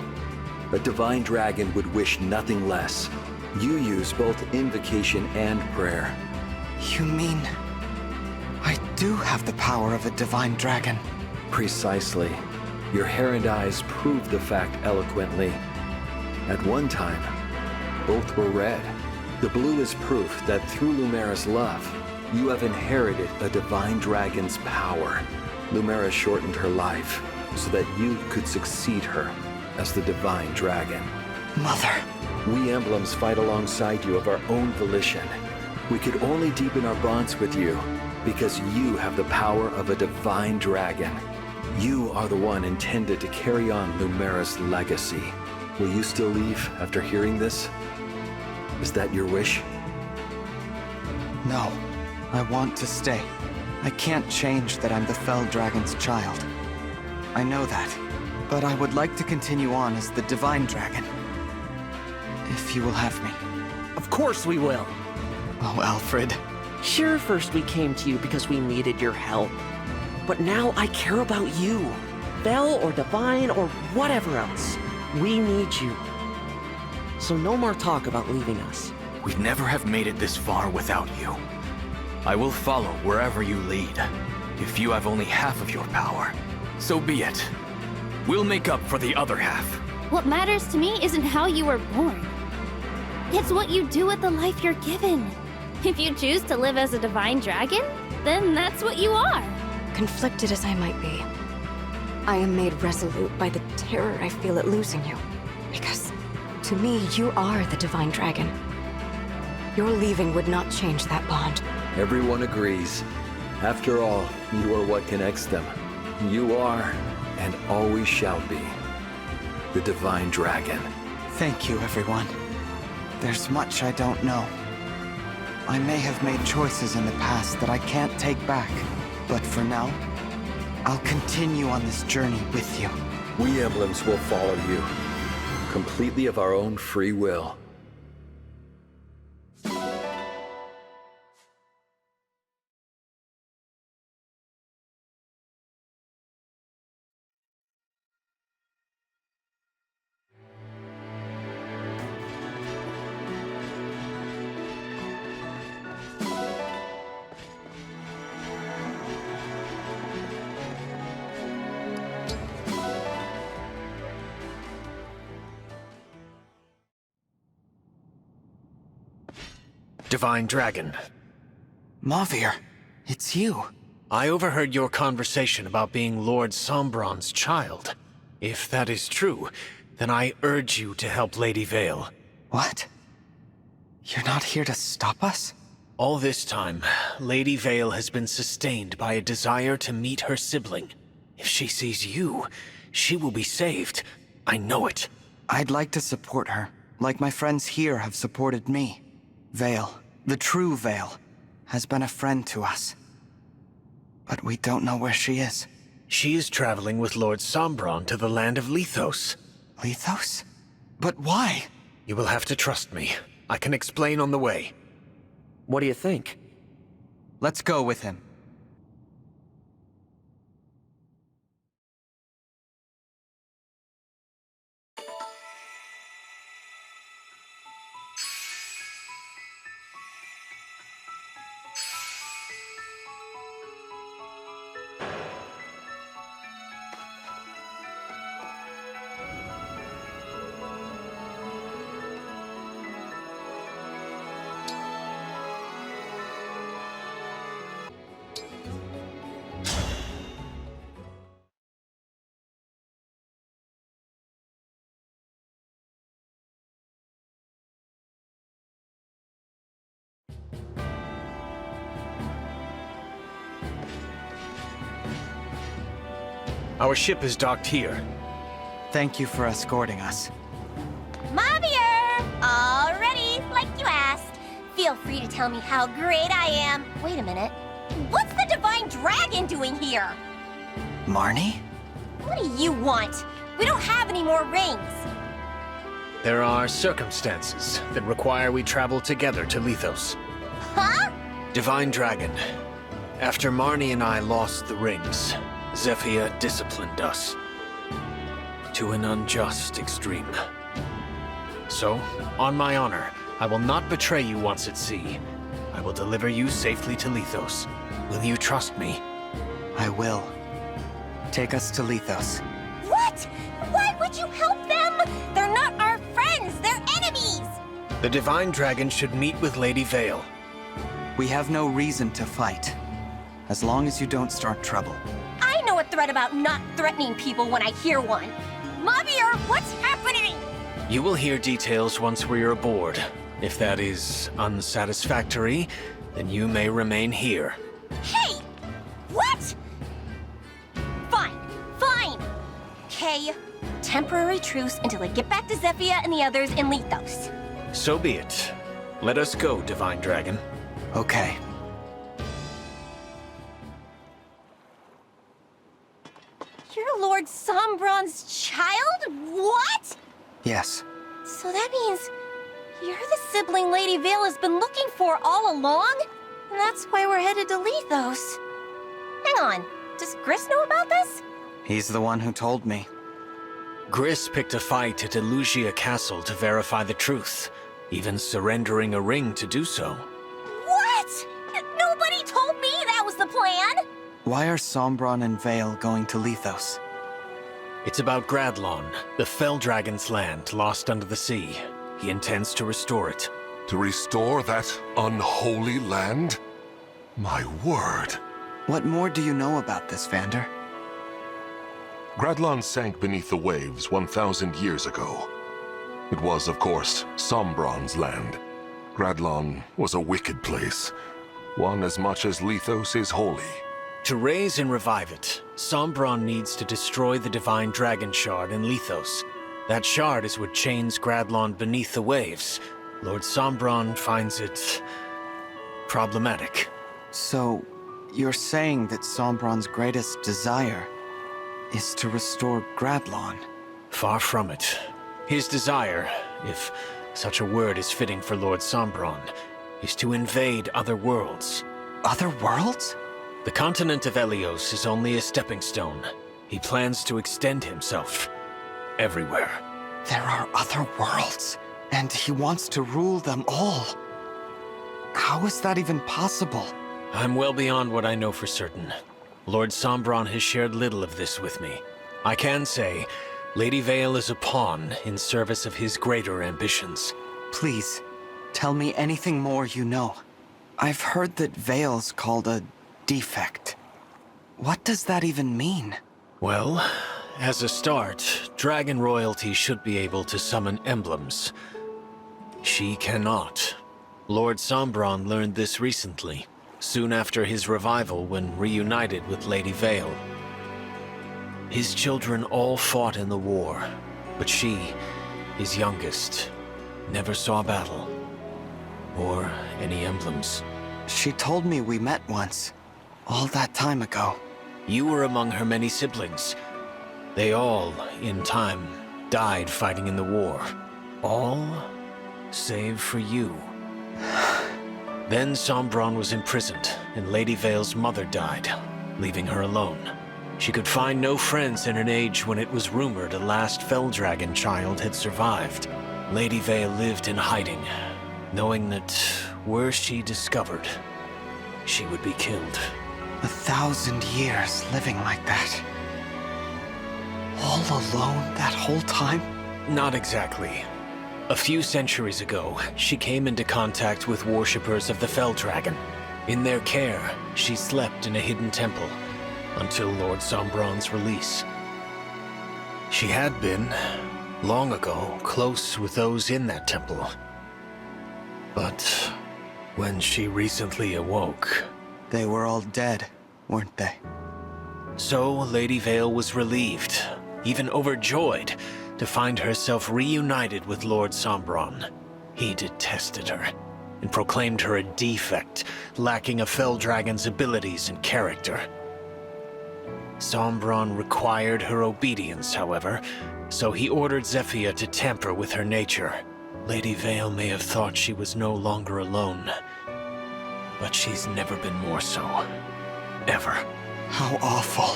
Speaker 9: A divine dragon would wish nothing less. You use both invocation and prayer.
Speaker 19: You mean I do have the power of a divine dragon?
Speaker 9: Precisely. Your hair and eyes prove the fact eloquently. At one time, both were red. The blue is proof that through Lumera's love, you have inherited a divine dragon's power. Lumera shortened her life so that you could succeed her as the divine dragon.
Speaker 19: Mother.
Speaker 9: We emblems fight alongside you of our own volition. We could only deepen our bonds with you because you have the power of a divine dragon. You are the one intended to carry on Lumera's legacy. Will you still leave after hearing this? Is that your wish?
Speaker 19: No, I want to stay. I can't change that I'm the Fell Dragon's child. I know that, but I would like to continue on as the Divine Dragon. If you will have me.
Speaker 15: Of course we will.
Speaker 19: Oh, Alfred.
Speaker 15: Sure, first we came to you because we needed your help. But now I care about you. Fell or Divine or whatever else. We need you. So no more talk about leaving us.
Speaker 20: We'd never have made it this far without you. I will follow wherever you lead. If you have only half of your power, so be it. We'll make up for the other half.
Speaker 5: What matters to me isn't how you were born. It's what you do with the life you're given. If you choose to live as a divine dragon, then that's what you are.
Speaker 14: Conflicted as I might be, I am made resolute by the terror I feel at losing you. Because, to me, you are the divine dragon. Your leaving would not change that bond.
Speaker 9: Everyone agrees. After all, you are what connects them. You are, and always shall be, the Divine Dragon.
Speaker 19: Thank you, everyone. There's much I don't know. I may have made choices in the past that I can't take back, but for now, I'll continue on this journey with you.
Speaker 9: We Emblems will follow you, completely of our own free will.
Speaker 11: Divine Dragon.
Speaker 19: Mavir, it's you.
Speaker 11: I overheard your conversation about being Lord Sombron's child. If that is true, then I urge you to help Lady Vale.
Speaker 19: What? You're not here to stop us?
Speaker 11: All this time, Lady Vale has been sustained by a desire to meet her sibling. If she sees you, she will be saved. I know it.
Speaker 19: I'd like to support her, like my friends here have supported me. Vale, the true Vale, has been a friend to us. But we don't know where she is.
Speaker 11: She is traveling with Lord Sombron to the land of Lethos.
Speaker 19: Lethos? But why?
Speaker 11: You will have to trust me. I can explain on the way.
Speaker 15: What do you think?
Speaker 19: Let's go with him.
Speaker 11: Our ship is docked here.
Speaker 19: Thank you for escorting us.
Speaker 7: Mavir! All ready, like you asked. Feel free to tell me how great I am. Wait a minute. What's the Divine Dragon doing here?
Speaker 19: Marnie?
Speaker 7: What do you want? We don't have any more rings.
Speaker 11: There are circumstances that require we travel together to Lethos.
Speaker 7: Huh?
Speaker 11: Divine Dragon, after Marnie and I lost the rings, Zephyr disciplined us to an unjust extreme. So, on my honor, I will not betray you once at sea. I will deliver you safely to Lethos. Will you trust me?
Speaker 19: I will. Take us to Lethos.
Speaker 7: What? Why would you help them? They're not our friends, they're enemies!
Speaker 11: The Divine Dragon should meet with Lady Vale.
Speaker 19: We have no reason to fight, as long as you don't start trouble.
Speaker 7: I know a threat about not threatening people when I hear one. Mavir, what's happening?
Speaker 11: You will hear details once we're aboard. If that is unsatisfactory, then you may remain here.
Speaker 7: Hey! What? Fine, fine. Okay, temporary truce until I get back to Zephyr and the others in Lethos.
Speaker 11: So be it. Let us go, Divine Dragon.
Speaker 19: Okay.
Speaker 7: You're Lord Sombron's child? What?
Speaker 19: Yes.
Speaker 7: So that means you're the sibling Lady Vale has been looking for all along? And that's why we're headed to Lethos. Hang on, does Gris know about this?
Speaker 19: He's the one who told me.
Speaker 11: Gris picked a fight at Elugia Castle to verify the truth, even surrendering a ring to do so.
Speaker 7: What? Nobody told me that was the plan!
Speaker 19: Why are Sombron and Vale going to Lethos?
Speaker 11: It's about Gradlon, the Fell Dragon's land lost under the sea. He intends to restore it.
Speaker 18: To restore that unholy land? My word.
Speaker 19: What more do you know about this, Vander?
Speaker 18: Gradlon sank beneath the waves 1,000 years ago. It was, of course, Sombron's land. Gradlon was a wicked place, one as much as Lethos is holy.
Speaker 11: To raise and revive it, Sombron needs to destroy the Divine Dragon Shard in Lethos. That shard is what chains Gradlon beneath the waves. Lord Sombron finds it problematic.
Speaker 19: So, you're saying that Sombron's greatest desire is to restore Gradlon?
Speaker 11: Far from it. His desire, if such a word is fitting for Lord Sombron, is to invade other worlds.
Speaker 19: Other worlds?
Speaker 11: The continent of Helios is only a stepping stone. He plans to extend himself everywhere.
Speaker 19: There are other worlds, and he wants to rule them all. How is that even possible?
Speaker 11: I'm well beyond what I know for certain. Lord Sombron has shared little of this with me. I can say, Lady Vale is a pawn in service of his greater ambitions.
Speaker 19: Please, tell me anything more you know. I've heard that Vale's called a defect. What does that even mean?
Speaker 11: Well, as a start, Dragon Royalty should be able to summon emblems. She cannot. Lord Sombron learned this recently, soon after his revival when reunited with Lady Vale. His children all fought in the war, but she, his youngest, never saw battle. Or any emblems.
Speaker 19: She told me we met once, all that time ago.
Speaker 11: You were among her many siblings. They all, in time, died fighting in the war. All save for you. Then Sombron was imprisoned, and Lady Vale's mother died, leaving her alone. She could find no friends in an age when it was rumored a last Fell Dragon child had survived. Lady Vale lived in hiding, knowing that were she discovered, she would be killed.
Speaker 19: 1,000 years living like that. All alone that whole time?
Speaker 11: Not exactly. A few centuries ago, she came into contact with worshippers of the Fell Dragon. In their care, she slept in a hidden temple until Lord Sombron's release. She had been, long ago, close with those in that temple. But when she recently awoke...
Speaker 19: They were all dead, weren't they?
Speaker 11: So Lady Vale was relieved, even overjoyed, to find herself reunited with Lord Sombron. He detested her, and proclaimed her a defect, lacking a Fell Dragon's abilities and character. Sombron required her obedience, however, so he ordered Zephyr to tamper with her nature. Lady Vale may have thought she was no longer alone, but she's never been more so. Ever.
Speaker 19: How awful.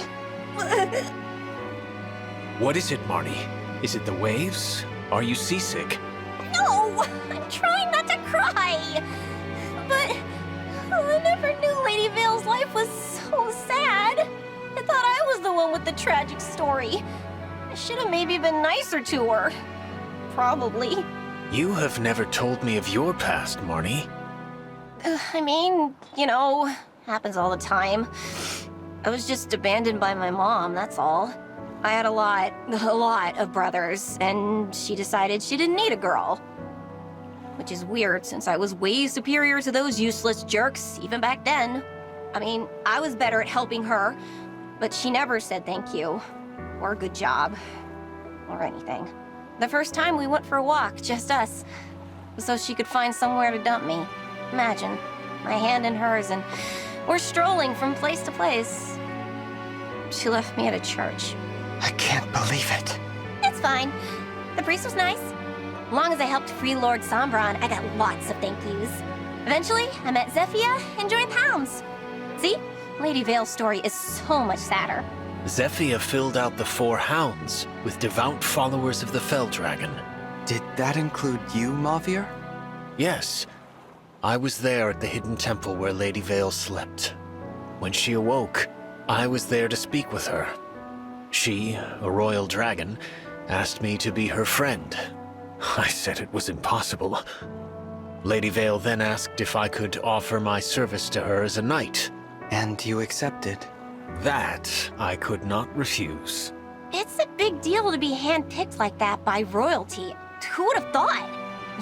Speaker 11: What is it, Marnie? Is it the waves? Are you seasick?
Speaker 7: No! I'm trying not to cry! But I never knew Lady Vale's life was so sad. I thought I was the one with the tragic story. I should have maybe been nicer to her. Probably.
Speaker 11: You have never told me of your past, Marnie.
Speaker 7: I mean, you know, happens all the time. I was just abandoned by my mom, that's all. I had a lot of brothers, and she decided she didn't need a girl. Which is weird, since I was way superior to those useless jerks, even back then. I mean, I was better at helping her, but she never said thank you, or good job. or anything. The first time we went for a walk, just us, so she could find somewhere to dump me. Imagine, my hand in hers, and we're strolling from place to place. She left me at a church.
Speaker 12: I can't believe it.
Speaker 7: It's fine. The priest was nice. As long as I helped free Lord Sombron, I got lots of thank yous. Eventually, I met Zephyia and joined the Hounds. See? Lady Vale's story is so much sadder.
Speaker 11: Zephyia filled out the 4 hounds with devout followers of the Fell Dragon.
Speaker 12: Did that include you, Mavir?
Speaker 11: Yes. I was there at the hidden temple where Lady Vale slept. When she awoke, I was there to speak with her. She, a royal dragon, asked me to be her friend. I said it was impossible. Lady Vale then asked if I could offer my service to her as a knight.
Speaker 12: And you accepted?
Speaker 11: That I could not refuse.
Speaker 7: It's a big deal to be handpicked like that by royalty. Who would have thought?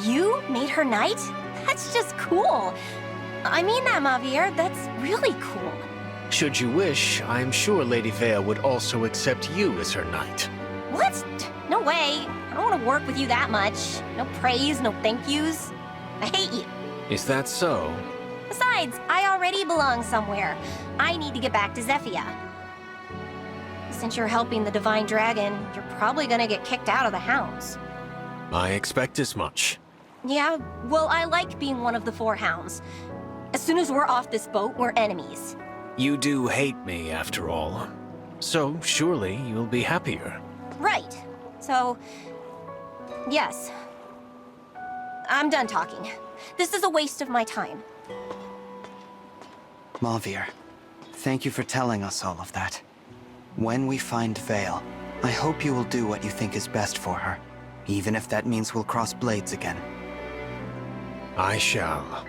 Speaker 7: You made her knight? That's just cool. I mean that, Mavir. That's really cool.
Speaker 11: Should you wish, I am sure Lady Vale would also accept you as her knight.
Speaker 7: What? No way. I don't want to work with you that much. No praise, no thank yous. I hate you.
Speaker 11: Is that so?
Speaker 7: Besides, I already belong somewhere. I need to get back to Zephyia. Since you're helping the Divine Dragon, you're probably gonna get kicked out of the Hounds.
Speaker 11: I expect as much.
Speaker 7: Yeah, well, I like being one of the 4 Hounds. As soon as we're off this boat, we're enemies.
Speaker 11: You do hate me, after all. So surely you'll be happier.
Speaker 7: Right. So, yes. I'm done talking. This is a waste of my time.
Speaker 12: Mavir, thank you for telling us all of that. When we find Vale, I hope you will do what you think is best for her, even if that means we'll cross blades again.
Speaker 11: I shall.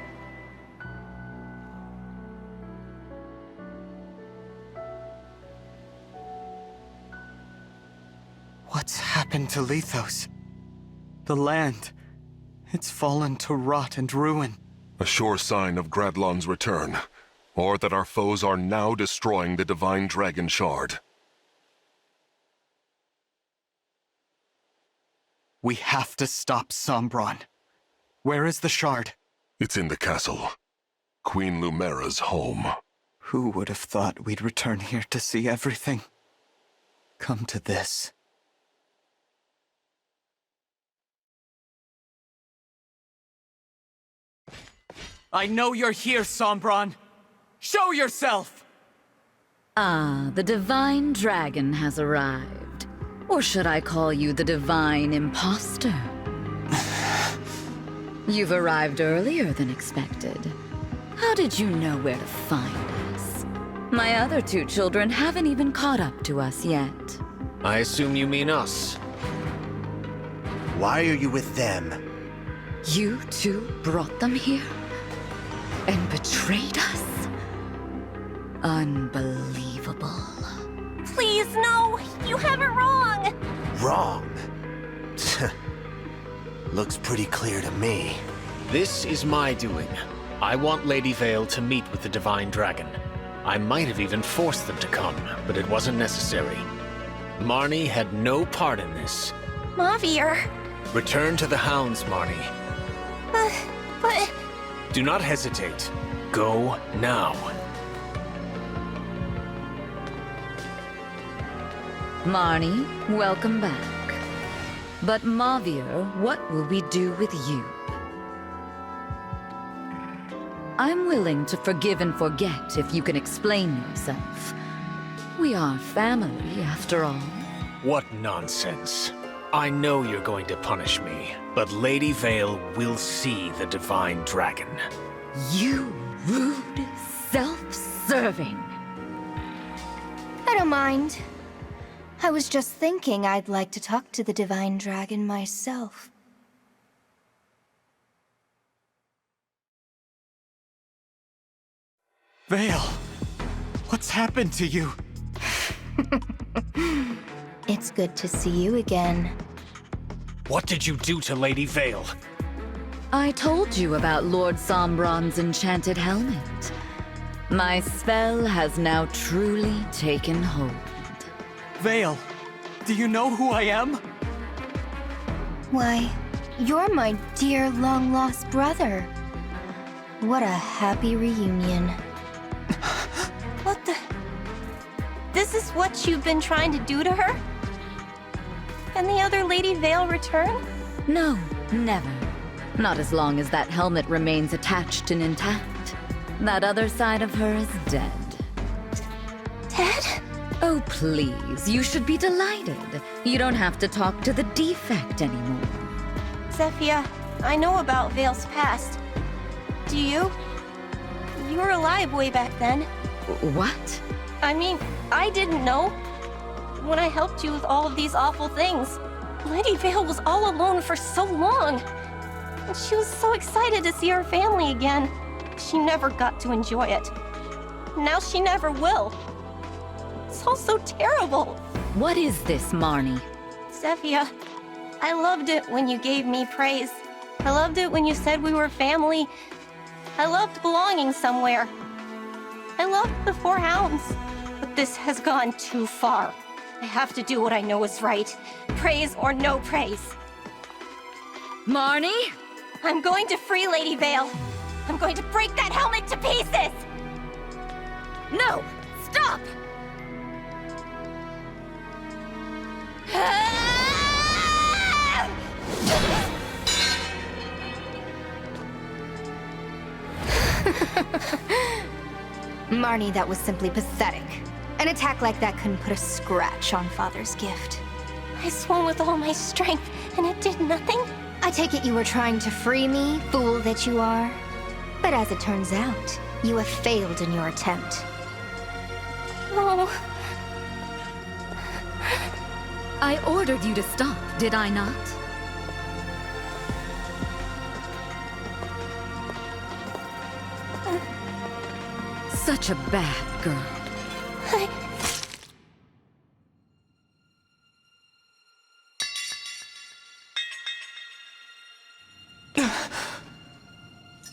Speaker 12: What's happened to Lethos? The land, it's fallen to rot and ruin.
Speaker 18: A sure sign of Gradlon's return, or that our foes are now destroying the Divine Dragon Shard.
Speaker 12: We have to stop Sombron. Where is the shard?
Speaker 18: It's in the castle. Queen Lumera's home.
Speaker 12: Who would have thought we'd return here to see everything come to this? I know you're here, Sombron! Show yourself!
Speaker 8: Ah, the Divine Dragon has arrived. Or should I call you the Divine Imposter? You've arrived earlier than expected. How did you know where to find us? My other 2 children haven't even caught up to us yet.
Speaker 11: I assume you mean us.
Speaker 13: Why are you with them?
Speaker 8: You 2 brought them here? And betrayed us? Unbelievable.
Speaker 7: Please, no! You have it wrong!
Speaker 13: Wrong? Looks pretty clear to me.
Speaker 11: This is my doing. I want Lady Vale to meet with the Divine Dragon. I might have even forced them to come, but it wasn't necessary. Marnie had no part in this.
Speaker 7: Mavir.
Speaker 11: Return to the Hounds, Marnie.
Speaker 7: But...
Speaker 11: Do not hesitate. Go now.
Speaker 8: Marnie, welcome back. But Mavir, what will we do with you? I'm willing to forgive and forget if you can explain yourself. We are family, after all.
Speaker 11: What nonsense. I know you're going to punish me, but Lady Vale will see the Divine Dragon.
Speaker 8: You rude, self-serving.
Speaker 17: I don't mind. I was just thinking I'd like to talk to the Divine Dragon myself.
Speaker 12: Vale, what's happened to you?
Speaker 17: It's good to see you again.
Speaker 11: What did you do to Lady Vale?
Speaker 8: I told you about Lord Sombron's enchanted helmet. My spell has now truly taken hold.
Speaker 12: Vale, do you know who I am?
Speaker 17: Why, you're my dear long-lost brother. What a happy reunion.
Speaker 7: What the? This is what you've been trying to do to her? Can the other Lady Vale return?
Speaker 8: No, never. Not as long as that helmet remains attached and intact. That other side of her is dead.
Speaker 7: Dead?
Speaker 8: Oh, please, you should be delighted. You don't have to talk to the defect anymore.
Speaker 7: Zephyr, I know about Vale's past. Do you? You were alive way back then.
Speaker 8: What?
Speaker 7: I mean, I didn't know. When I helped you with all of these awful things, Lady Vale was all alone for so long. And she was so excited to see her family again. She never got to enjoy it. Now she never will. It's all so terrible.
Speaker 8: What is this, Marnie?
Speaker 7: Zephyr, I loved it when you gave me praise. I loved it when you said we were family. I loved belonging somewhere. I loved the Four Hounds. But this has gone too far. I have to do what I know is right. Praise or no praise.
Speaker 8: Marnie?
Speaker 7: I'm going to free Lady Vale. I'm going to break that helmet to pieces!
Speaker 8: No! Stop!
Speaker 17: Marnie, that was simply pathetic. An attack like that couldn't put a scratch on Father's gift.
Speaker 7: I swung with all my strength, and it did nothing?
Speaker 17: I take it you were trying to free me, fool that you are. But as it turns out, you have failed in your attempt.
Speaker 7: Oh.
Speaker 8: I ordered you to stop, did I not? Such a bad girl.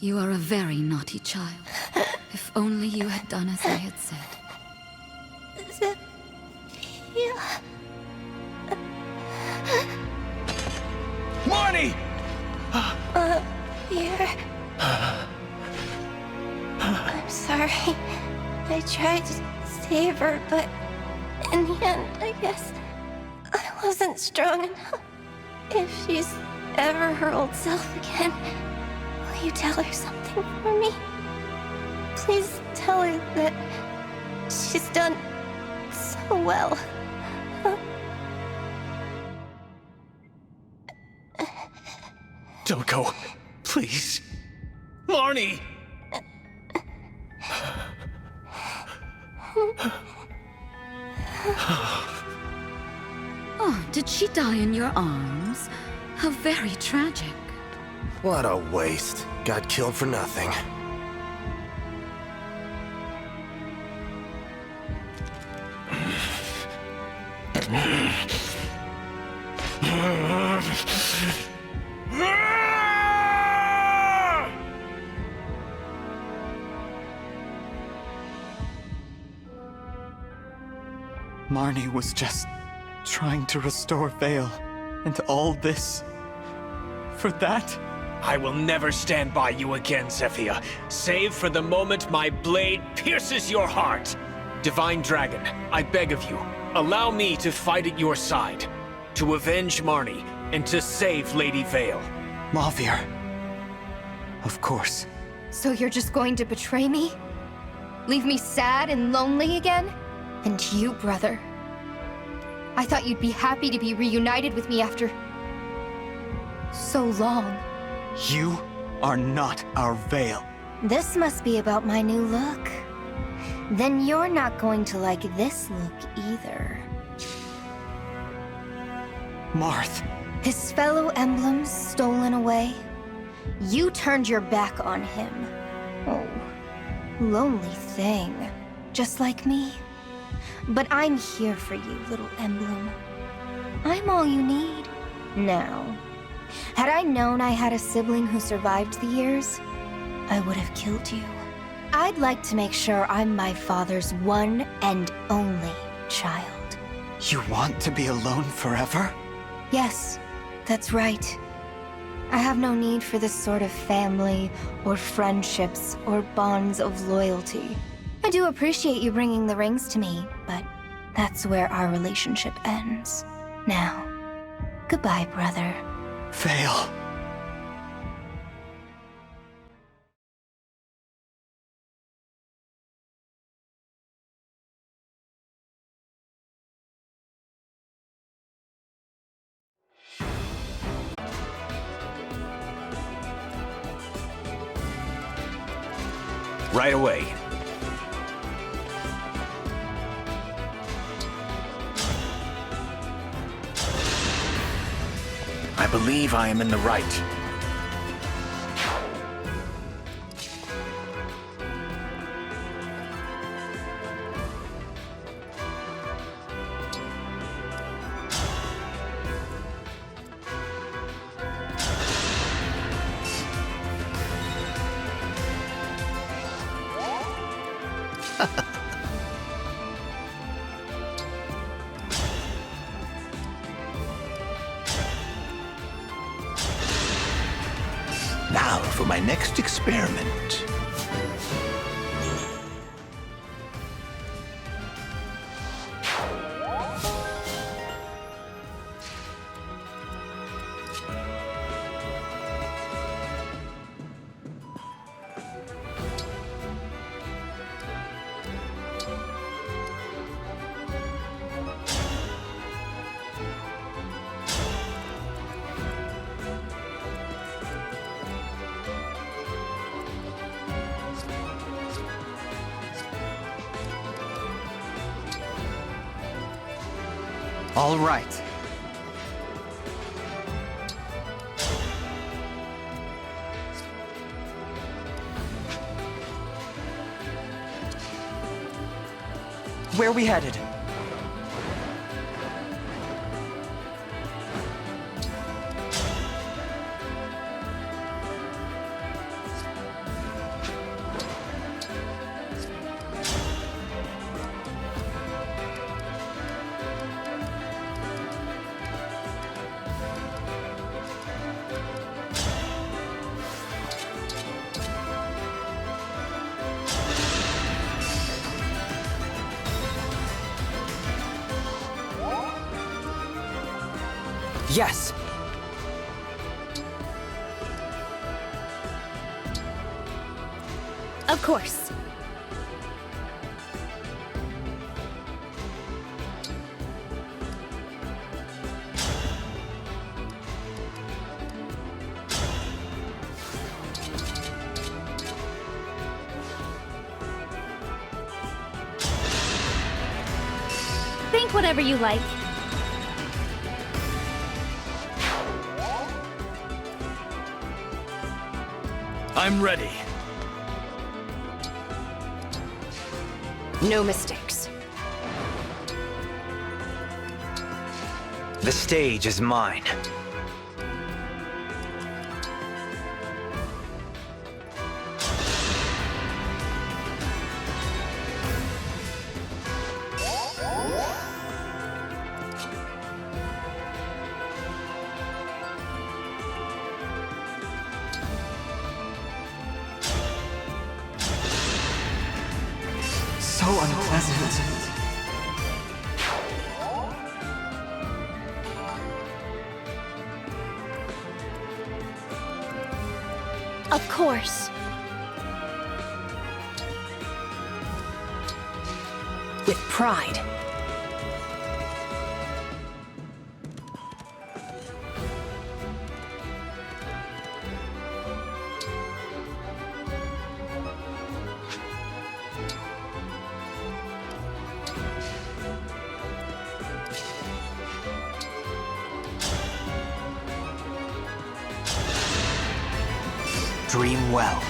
Speaker 8: You are a very naughty child. If only you had done as I had said.
Speaker 11: Marnie!
Speaker 7: Here. I'm sorry. I tried to save her, but in the end, I guess I wasn't strong enough. If she's ever her old self again, will you tell her something for me? Please tell her that she's done so well.
Speaker 11: Don't go. Please. Marnie!
Speaker 8: Oh, did she die in your arms? How very tragic.
Speaker 13: What a waste. Got killed for nothing.
Speaker 12: Marnie was just trying to restore Vale, and all this... for that?
Speaker 11: I will never stand by you again, Zephyr, save for the moment my blade pierces your heart. Divine Dragon, I beg of you, allow me to fight at your side, to avenge Marnie, and to save Lady Vale.
Speaker 12: Malvir. Of course.
Speaker 17: So you're just going to betray me? Leave me sad and lonely again? And you, brother. I thought you'd be happy to be reunited with me after... so long.
Speaker 12: You are not our Vale.
Speaker 17: This must be about my new look. Then you're not going to like this look either.
Speaker 12: Marth.
Speaker 17: His fellow emblems stolen away. You turned your back on him. Oh, lonely thing. Just like me. But I'm here for you, little emblem. I'm all you need. Now, had I known I had a sibling who survived the years, I would have killed you. I'd like to make sure I'm my father's one and only child.
Speaker 12: You want to be alone forever?
Speaker 17: Yes, That's right. I have no need for this sort of family, or friendships, or bonds of loyalty. I do appreciate you bringing the rings to me, but that's where our relationship ends. Now, goodbye, brother.
Speaker 12: Vale.
Speaker 20: Right away. I believe I am in the right.
Speaker 2: Now for my next experiment.
Speaker 19: All right.
Speaker 10: Where are we headed? Yes!
Speaker 5: Of course. Think whatever you like.
Speaker 20: I'm ready.
Speaker 14: No mistakes.
Speaker 16: The stage is mine.
Speaker 10: So unpleasant.
Speaker 5: Of course.
Speaker 21: With pride.
Speaker 10: Dream well.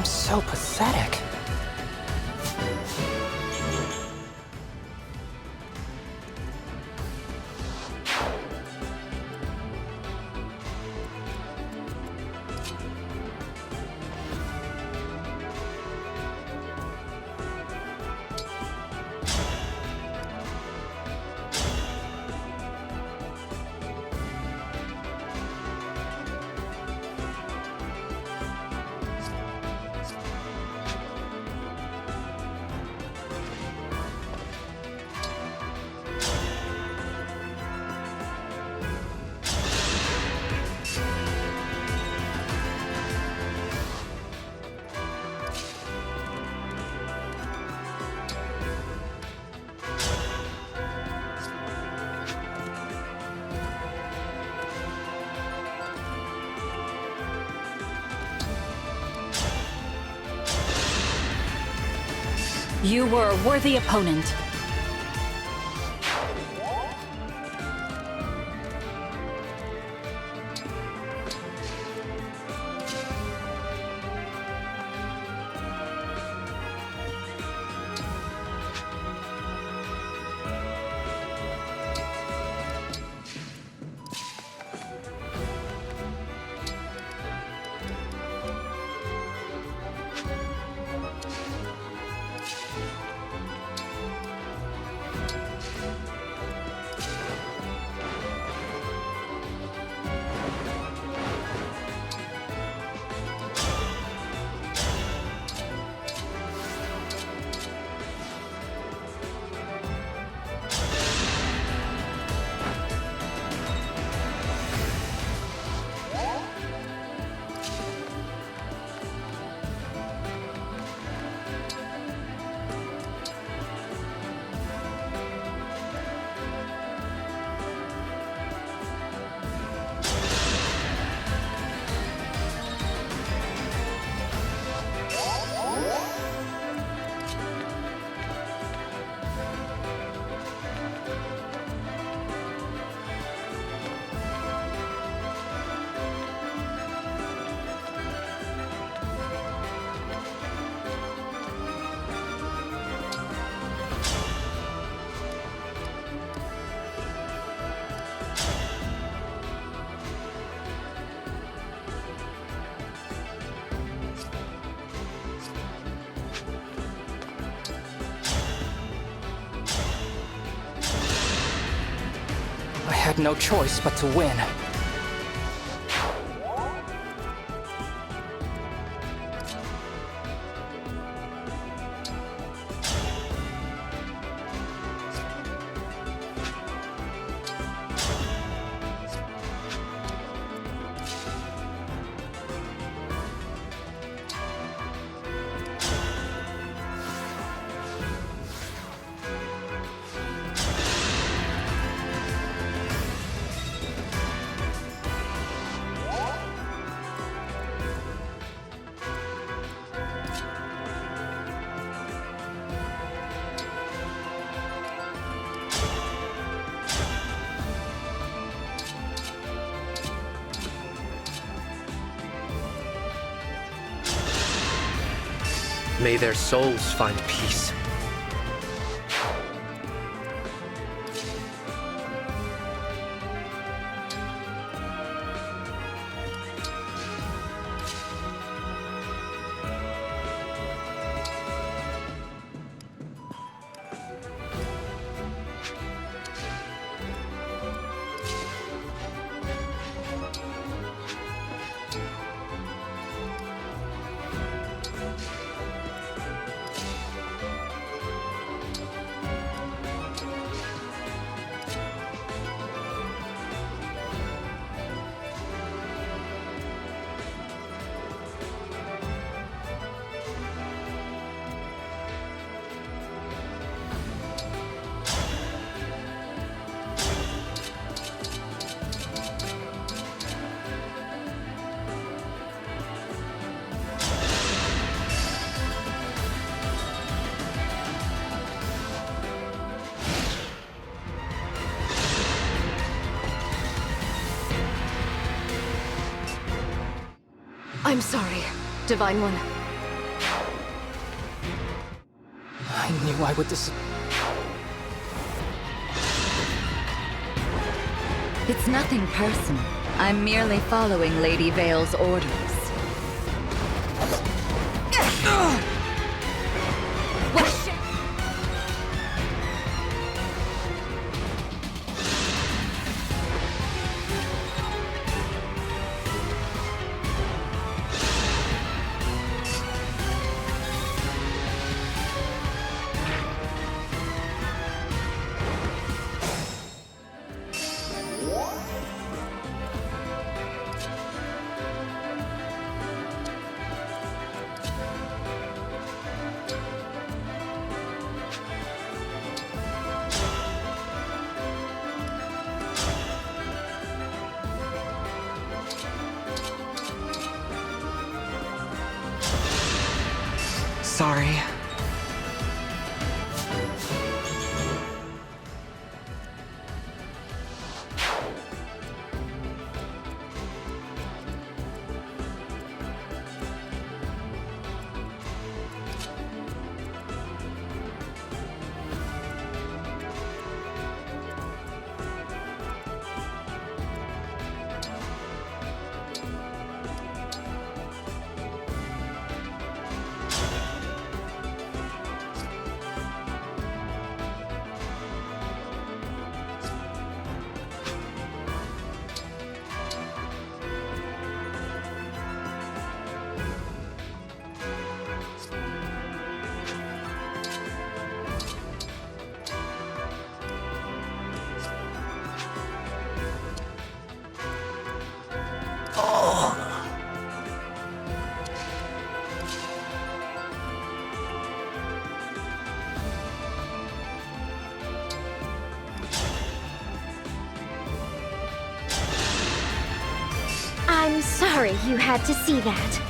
Speaker 4: I'm so pathetic.
Speaker 1: You were a worthy opponent.
Speaker 4: I had no choice but to win.
Speaker 9: May their souls find peace.
Speaker 14: I'm sorry, Divine One.
Speaker 4: I knew I would
Speaker 8: It's nothing personal. I'm merely following Lady Vale's orders.
Speaker 10: Sorry.
Speaker 5: I'm sorry you had to see that.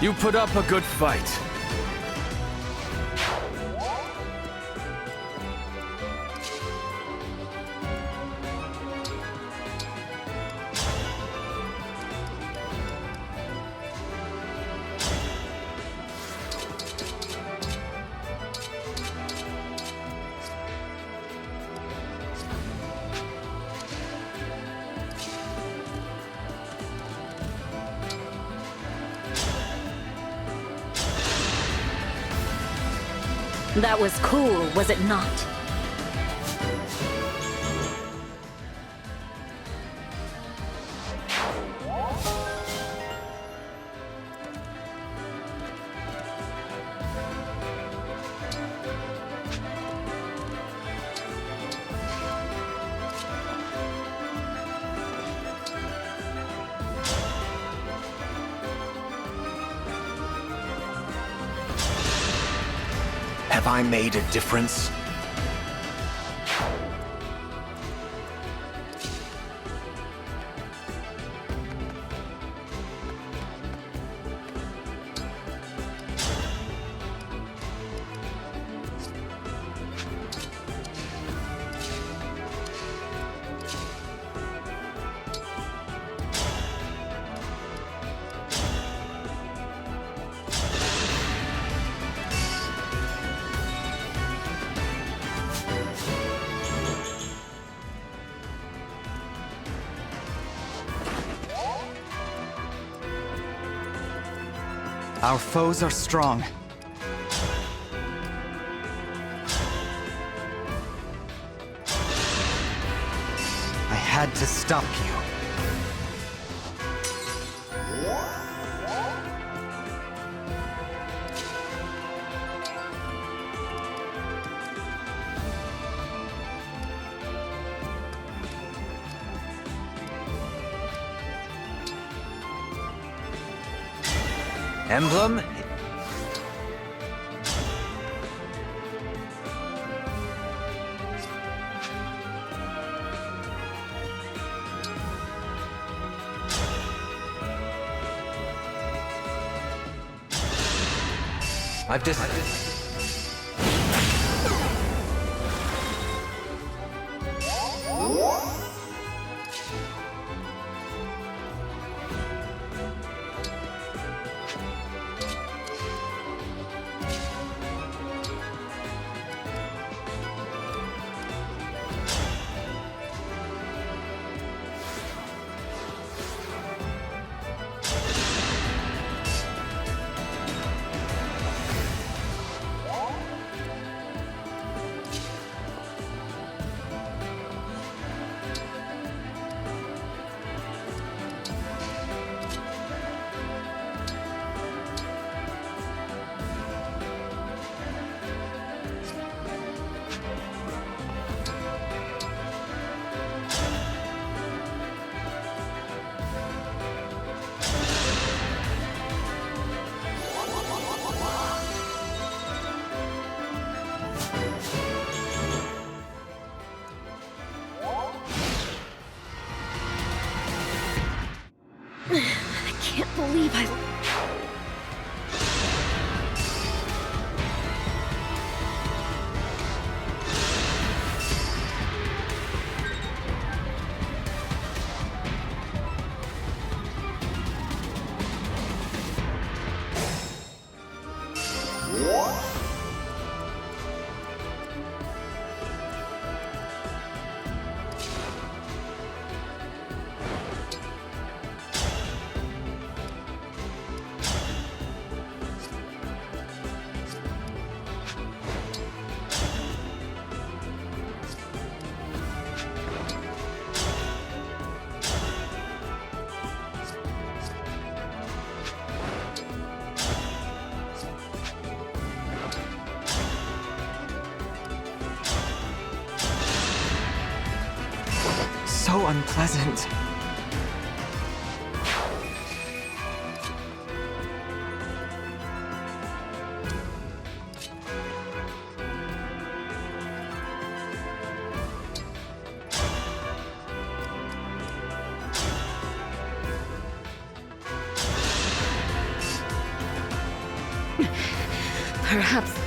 Speaker 20: You put up a good fight.
Speaker 1: That was cool, was it not?
Speaker 11: Have I made a difference?
Speaker 19: Our foes are strong. I had to stop you.
Speaker 16: Emblem?
Speaker 19: I've just...
Speaker 5: I can't believe I...
Speaker 10: So unpleasant.
Speaker 8: Perhaps...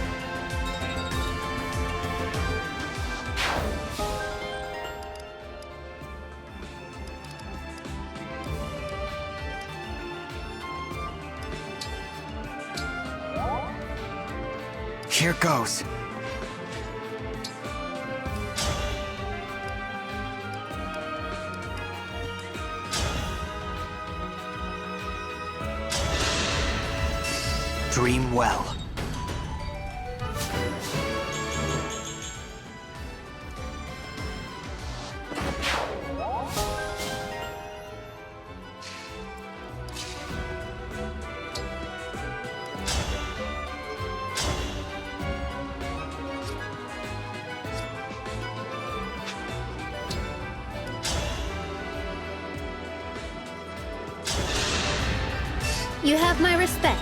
Speaker 10: Here goes. Dream well.
Speaker 5: You have my respect.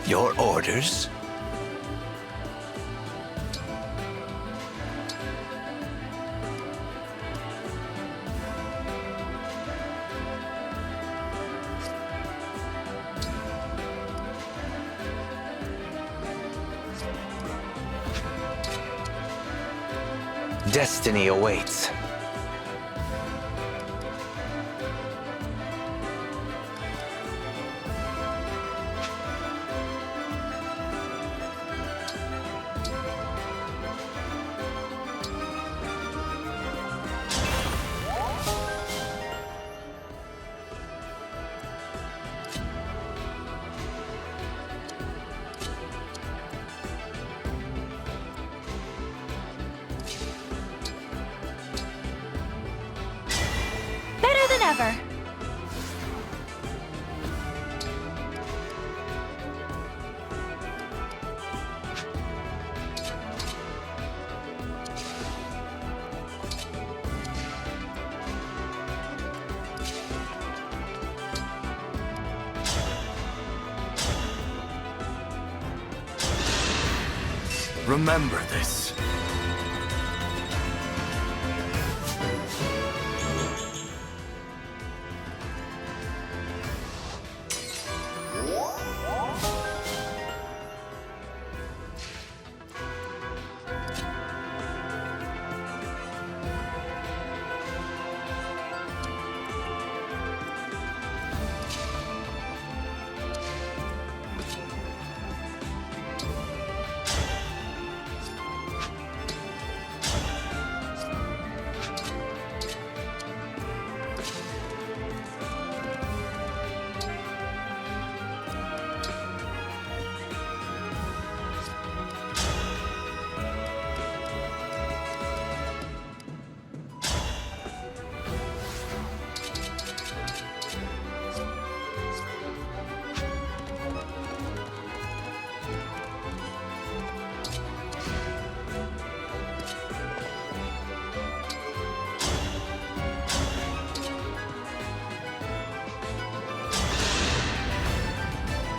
Speaker 2: Your orders?
Speaker 16: Destiny awaits.
Speaker 7: Better than ever.
Speaker 20: Remember this.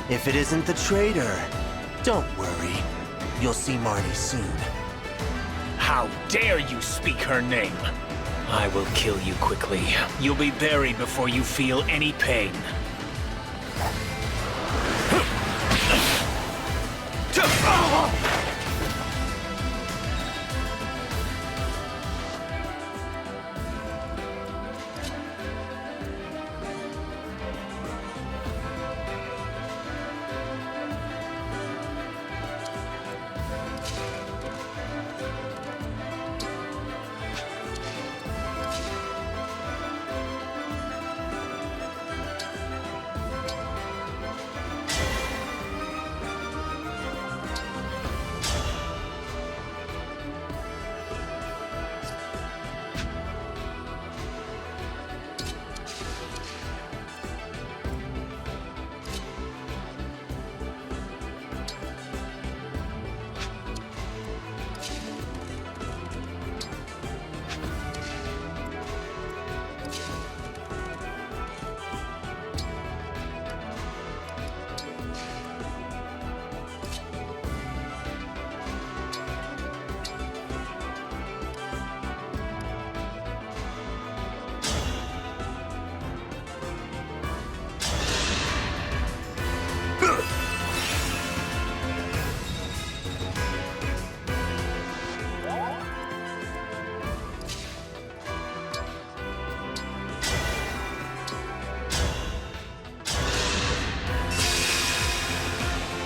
Speaker 13: If it isn't the traitor, don't worry. You'll see Marnie soon.
Speaker 11: How dare you speak her name? I will kill you quickly. You'll be buried before you feel any pain.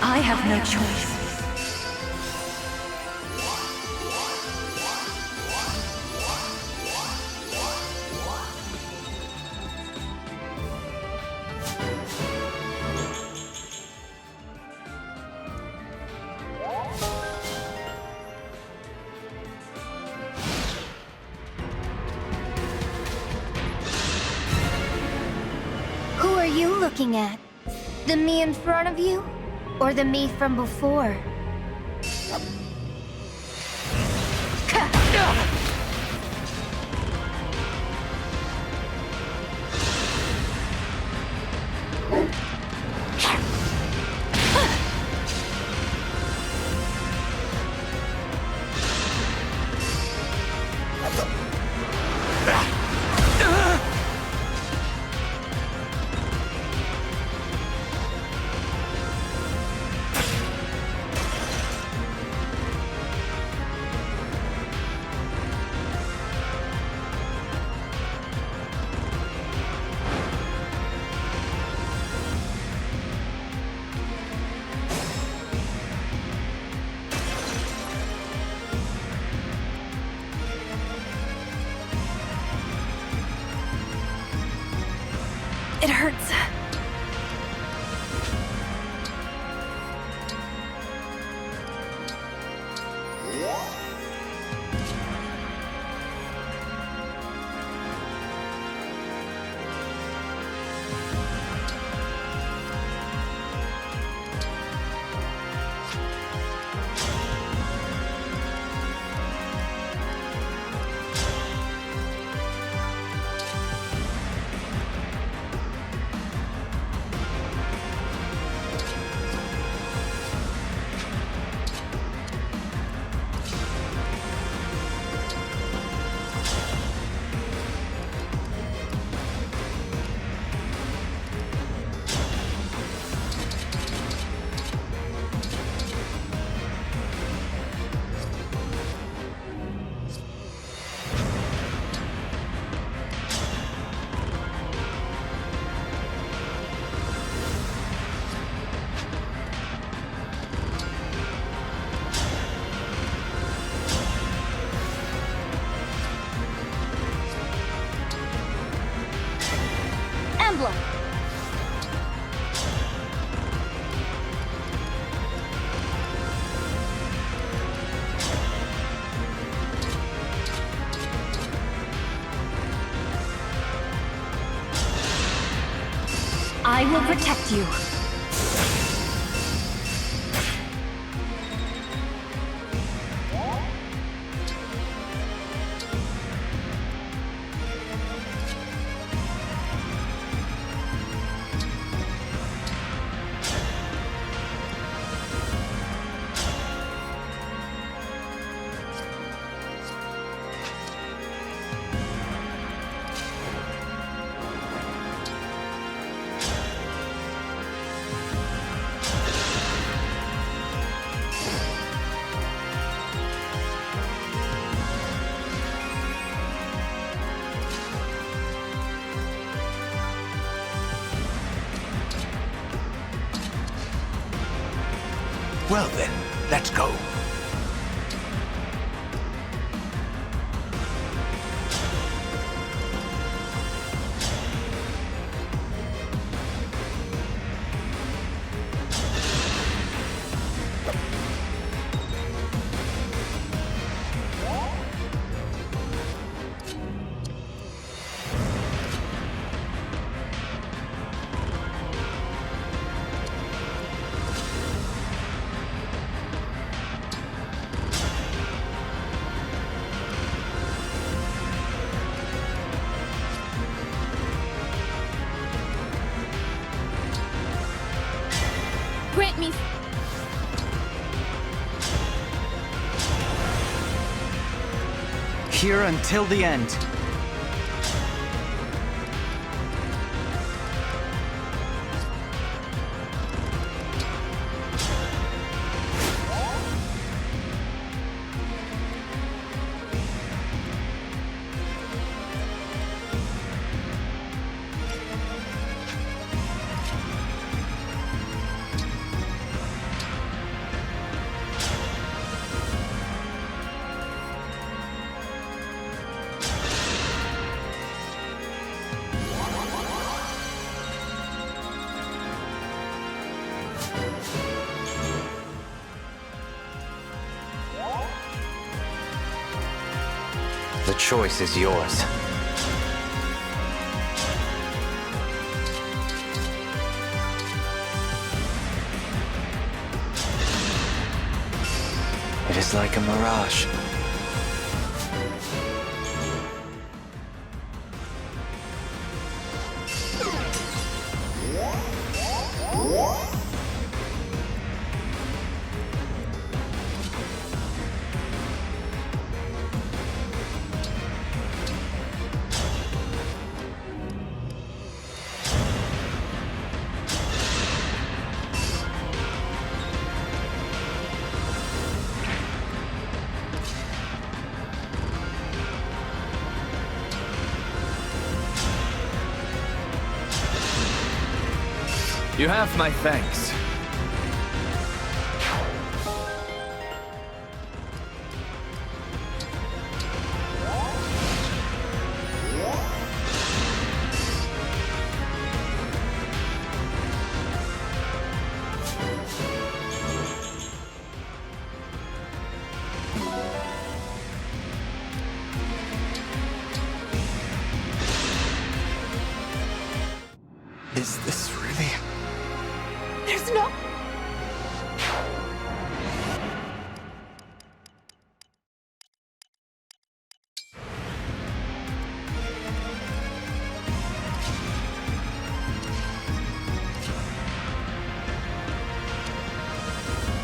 Speaker 21: I have no choice.
Speaker 17: Who are you looking at? The me in front of you? Or the me from before?
Speaker 21: It hurts.
Speaker 17: Emblem!
Speaker 1: I will protect you.
Speaker 2: then, let's go.
Speaker 5: Grant me...
Speaker 19: Here until the end.
Speaker 16: The choice is yours. It is like a mirage.
Speaker 20: You have my thanks.
Speaker 19: Is this really...
Speaker 14: There's no...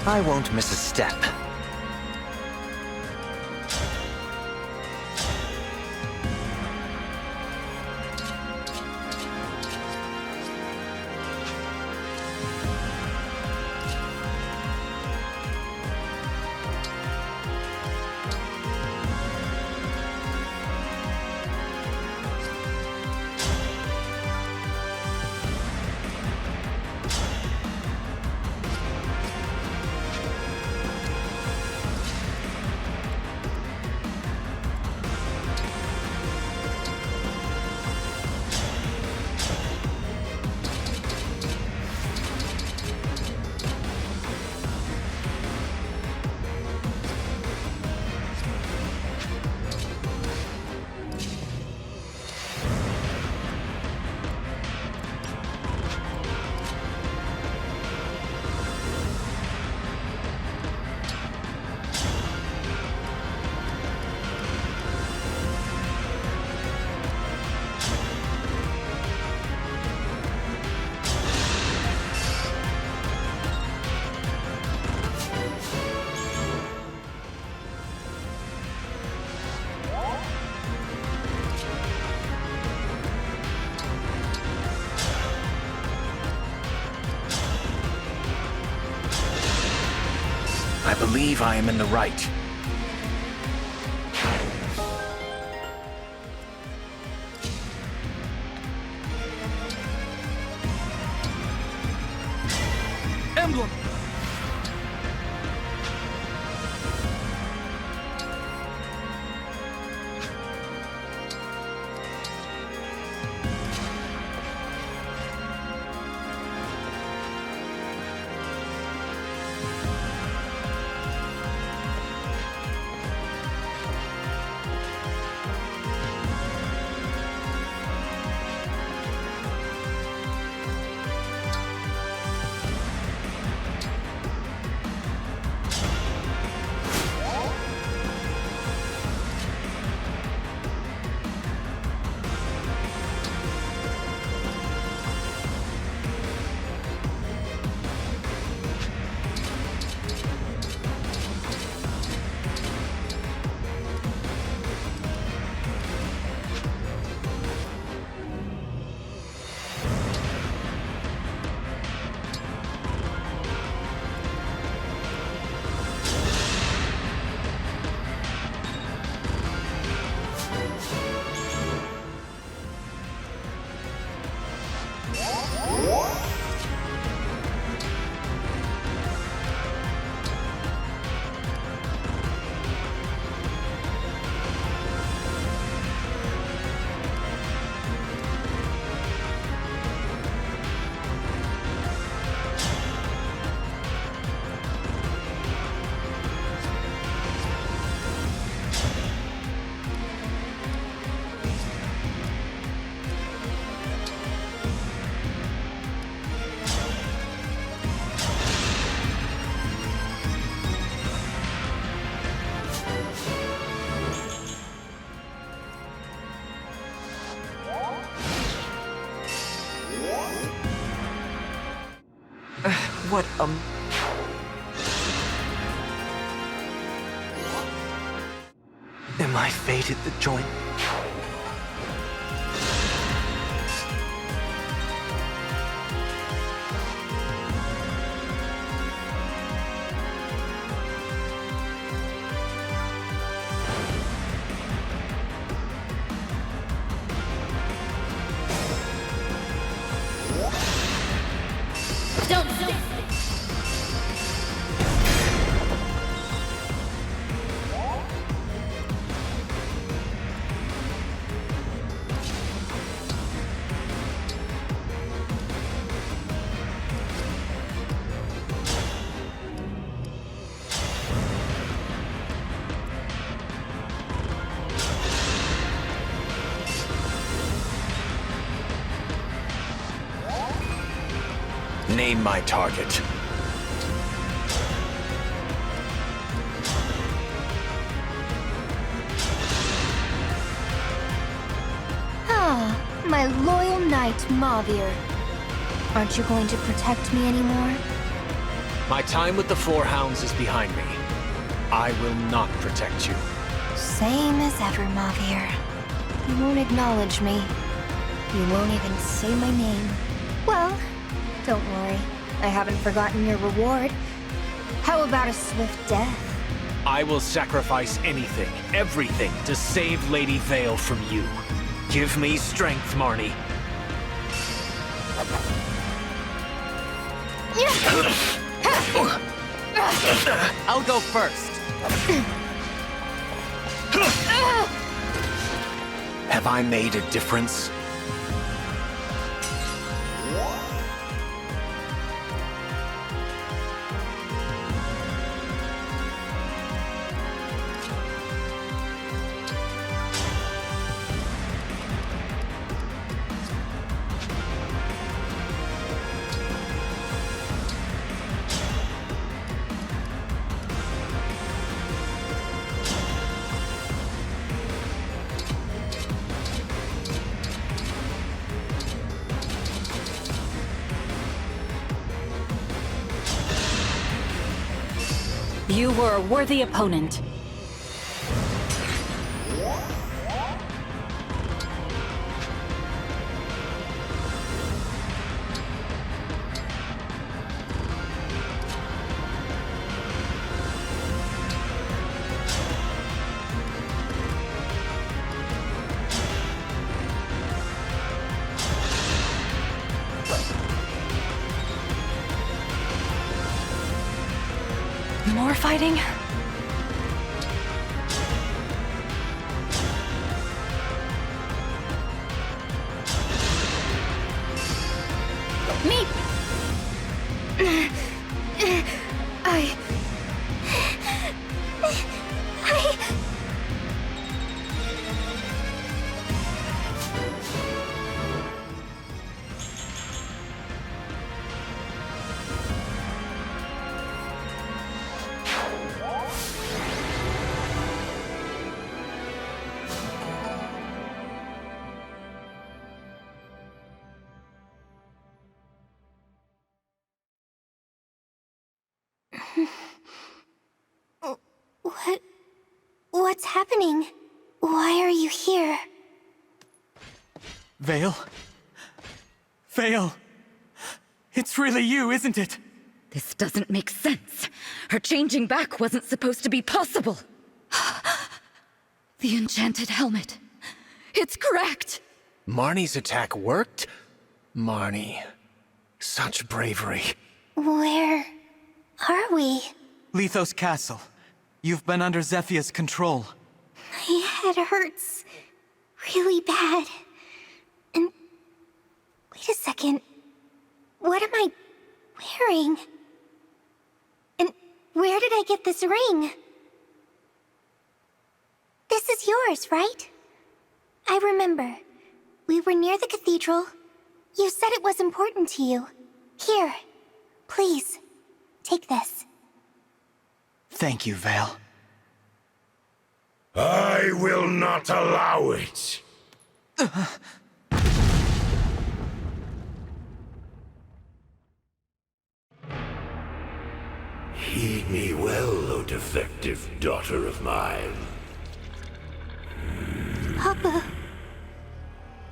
Speaker 16: I won't miss a step.
Speaker 11: I believe I am in the right.
Speaker 20: Emblem!
Speaker 10: What,
Speaker 16: Am I fated to join?
Speaker 5: Don't.
Speaker 11: Name my target.
Speaker 17: Ah, my loyal knight, Mavir. Aren't you going to protect me anymore?
Speaker 11: My time with the Four Hounds is behind me. I will not protect you.
Speaker 17: Same as ever, Mavir. You won't acknowledge me. You won't even say my name. Well, don't worry. I haven't forgotten your reward. How about a swift death?
Speaker 11: I will sacrifice anything, everything, to save Lady Vale from you. Give me strength, Marnie.
Speaker 4: I'll go first.
Speaker 11: Have I made a difference?
Speaker 1: You were a worthy opponent.
Speaker 21: More fighting?
Speaker 5: Me! I...
Speaker 17: What's happening? Why are you here?
Speaker 20: Vale? Vale! It's really you, isn't it?
Speaker 8: This doesn't make sense. Her changing back wasn't supposed to be possible. The enchanted helmet. It's correct!
Speaker 11: Marnie's attack worked? Marnie. Such bravery.
Speaker 17: Where are we?
Speaker 12: Lithos Castle. You've been under Zephia's control.
Speaker 17: My head hurts really bad. And wait a second. What am I wearing? And where did I get this ring? This is yours, right? I remember. We were near the cathedral. You said it was important to you. Here, please, take this.
Speaker 12: Thank you, Vale.
Speaker 3: I will not allow it. Heed me well, O defective daughter of mine.
Speaker 17: Papa.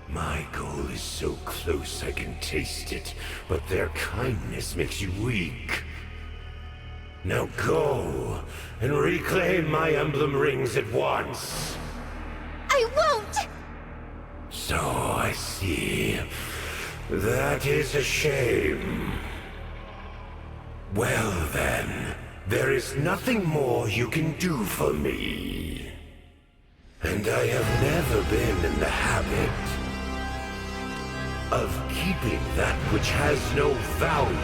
Speaker 3: My goal is so close I can taste it, but their kindness makes you weak. Now go, and reclaim my emblem rings at once.
Speaker 17: I won't!
Speaker 3: So I see. That is a shame. Well then, there is nothing more you can do for me. And I have never been in the habit of keeping that which has no value.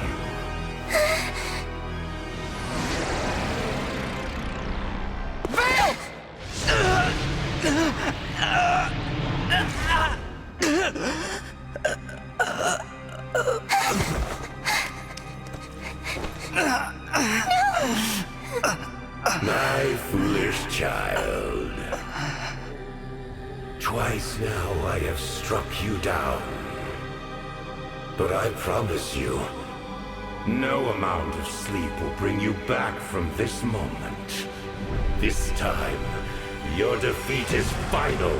Speaker 10: Vale!
Speaker 3: My foolish child. Twice now I have struck you down. But I promise you, no amount of sleep will bring you back from this moment. This time, your defeat is final.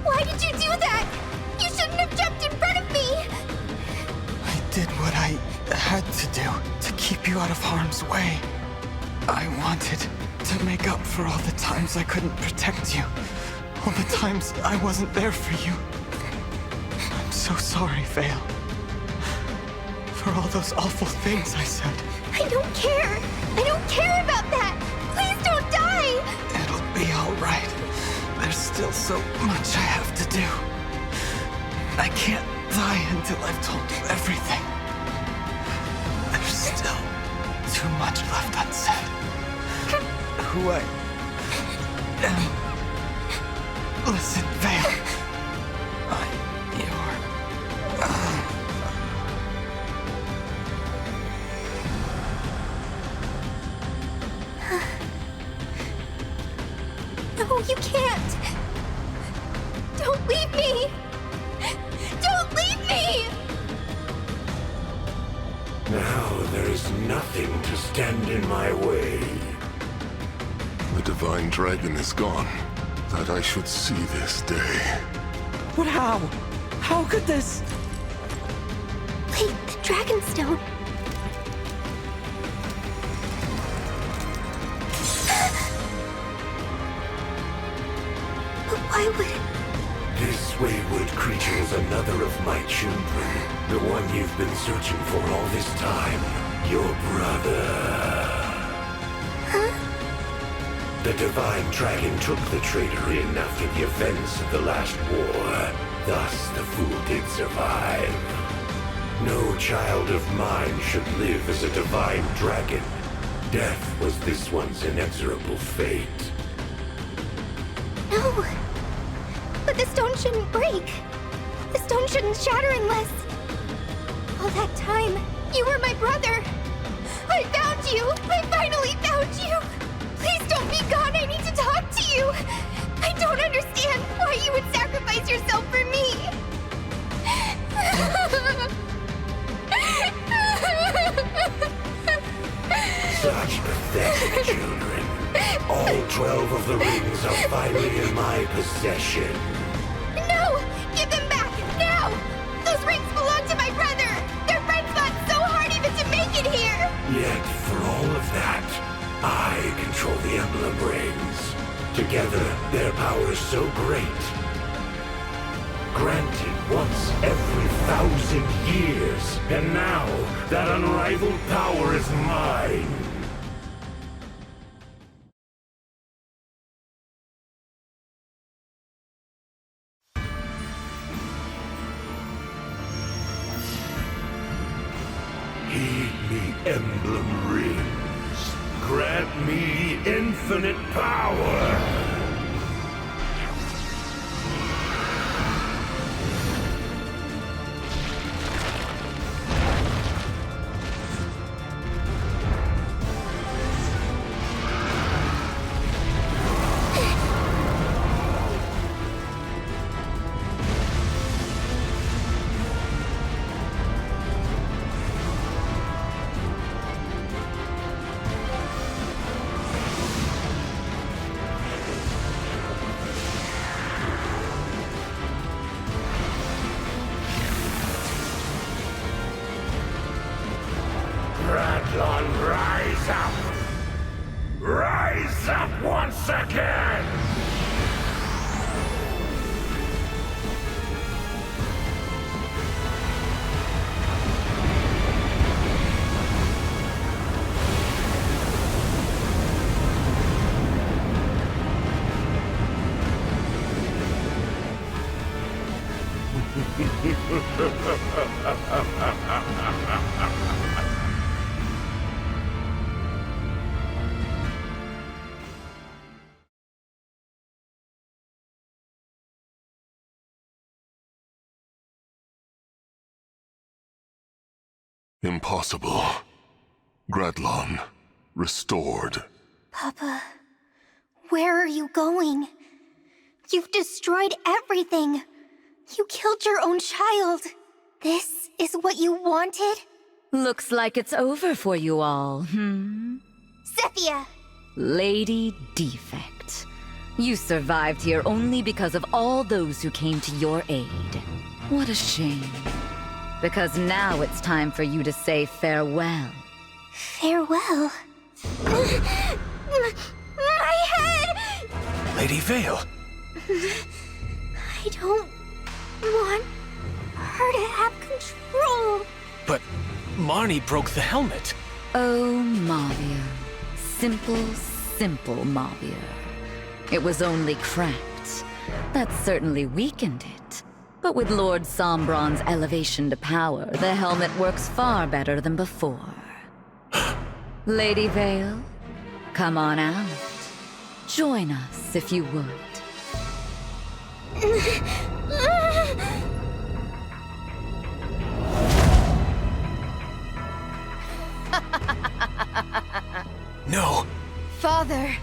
Speaker 17: Why did you do that? You shouldn't have jumped in front of me!
Speaker 19: I did what I had to do to keep you out of harm's way. I wanted to make up for all the times I couldn't protect you. All the times I wasn't there for you. I'm so sorry, Vale. For all those awful things I said.
Speaker 17: I don't care! I don't care about that! Please don't die!
Speaker 19: It'll be alright. There's still so much I have to do. I can't die until I've told you everything. There's still too much left unsaid. Who I am. Listen, Vale.
Speaker 17: No, you can't! Don't leave me! Don't leave me!
Speaker 3: Now there is nothing to stand in my way.
Speaker 18: The divine dragon is gone. That I should see this day.
Speaker 10: But how? How could this?
Speaker 17: Wait, the Dragonstone. But why would...
Speaker 3: This wayward creature is another of my children. The one you've been searching for all this time. Your brother. The divine dragon took the traitor in after the events of the last war. Thus the fool did survive. No child of mine should live as a divine dragon. Death was this one's inexorable fate.
Speaker 17: No! But the stone shouldn't break. The stone shouldn't shatter unless... All that time, you were my brother. I found you! I finally found you! Please don't be gone, I need to talk to you! I don't understand why you would sacrifice yourself for me!
Speaker 3: Such pathetic children. All 12 of the rings are finally in my possession.
Speaker 17: No! Give them back, now! Those rings belong to my brother! Their friends fought so hard even to make it here!
Speaker 3: Yet, for all of that, I control the Emblem rings. Together, their power is so great. Granted once every 1,000 years, and now that unrivaled power is mine. Heed me, Emblem rings. Grant me infinite power!
Speaker 18: Impossible. Gradlon, restored.
Speaker 17: Papa, where are you going? You've destroyed everything. You killed your own child. This is what you wanted?
Speaker 8: Looks like it's over for you all,
Speaker 17: Zephyr!
Speaker 8: Lady Defect. You survived here only because of all those who came to your aid. What a shame. Because now it's time for you to say farewell.
Speaker 17: Farewell? My head!
Speaker 11: Lady Vale!
Speaker 17: I don't want her to have control.
Speaker 11: But Marnie broke the helmet.
Speaker 8: Oh, Mavia. Simple, simple Mavia. It was only cracked. That certainly weakened it. But with Lord Sombron's elevation to power, the helmet works far better than before. Lady Vale, come on out. Join us, if you would.
Speaker 11: No!
Speaker 17: Father!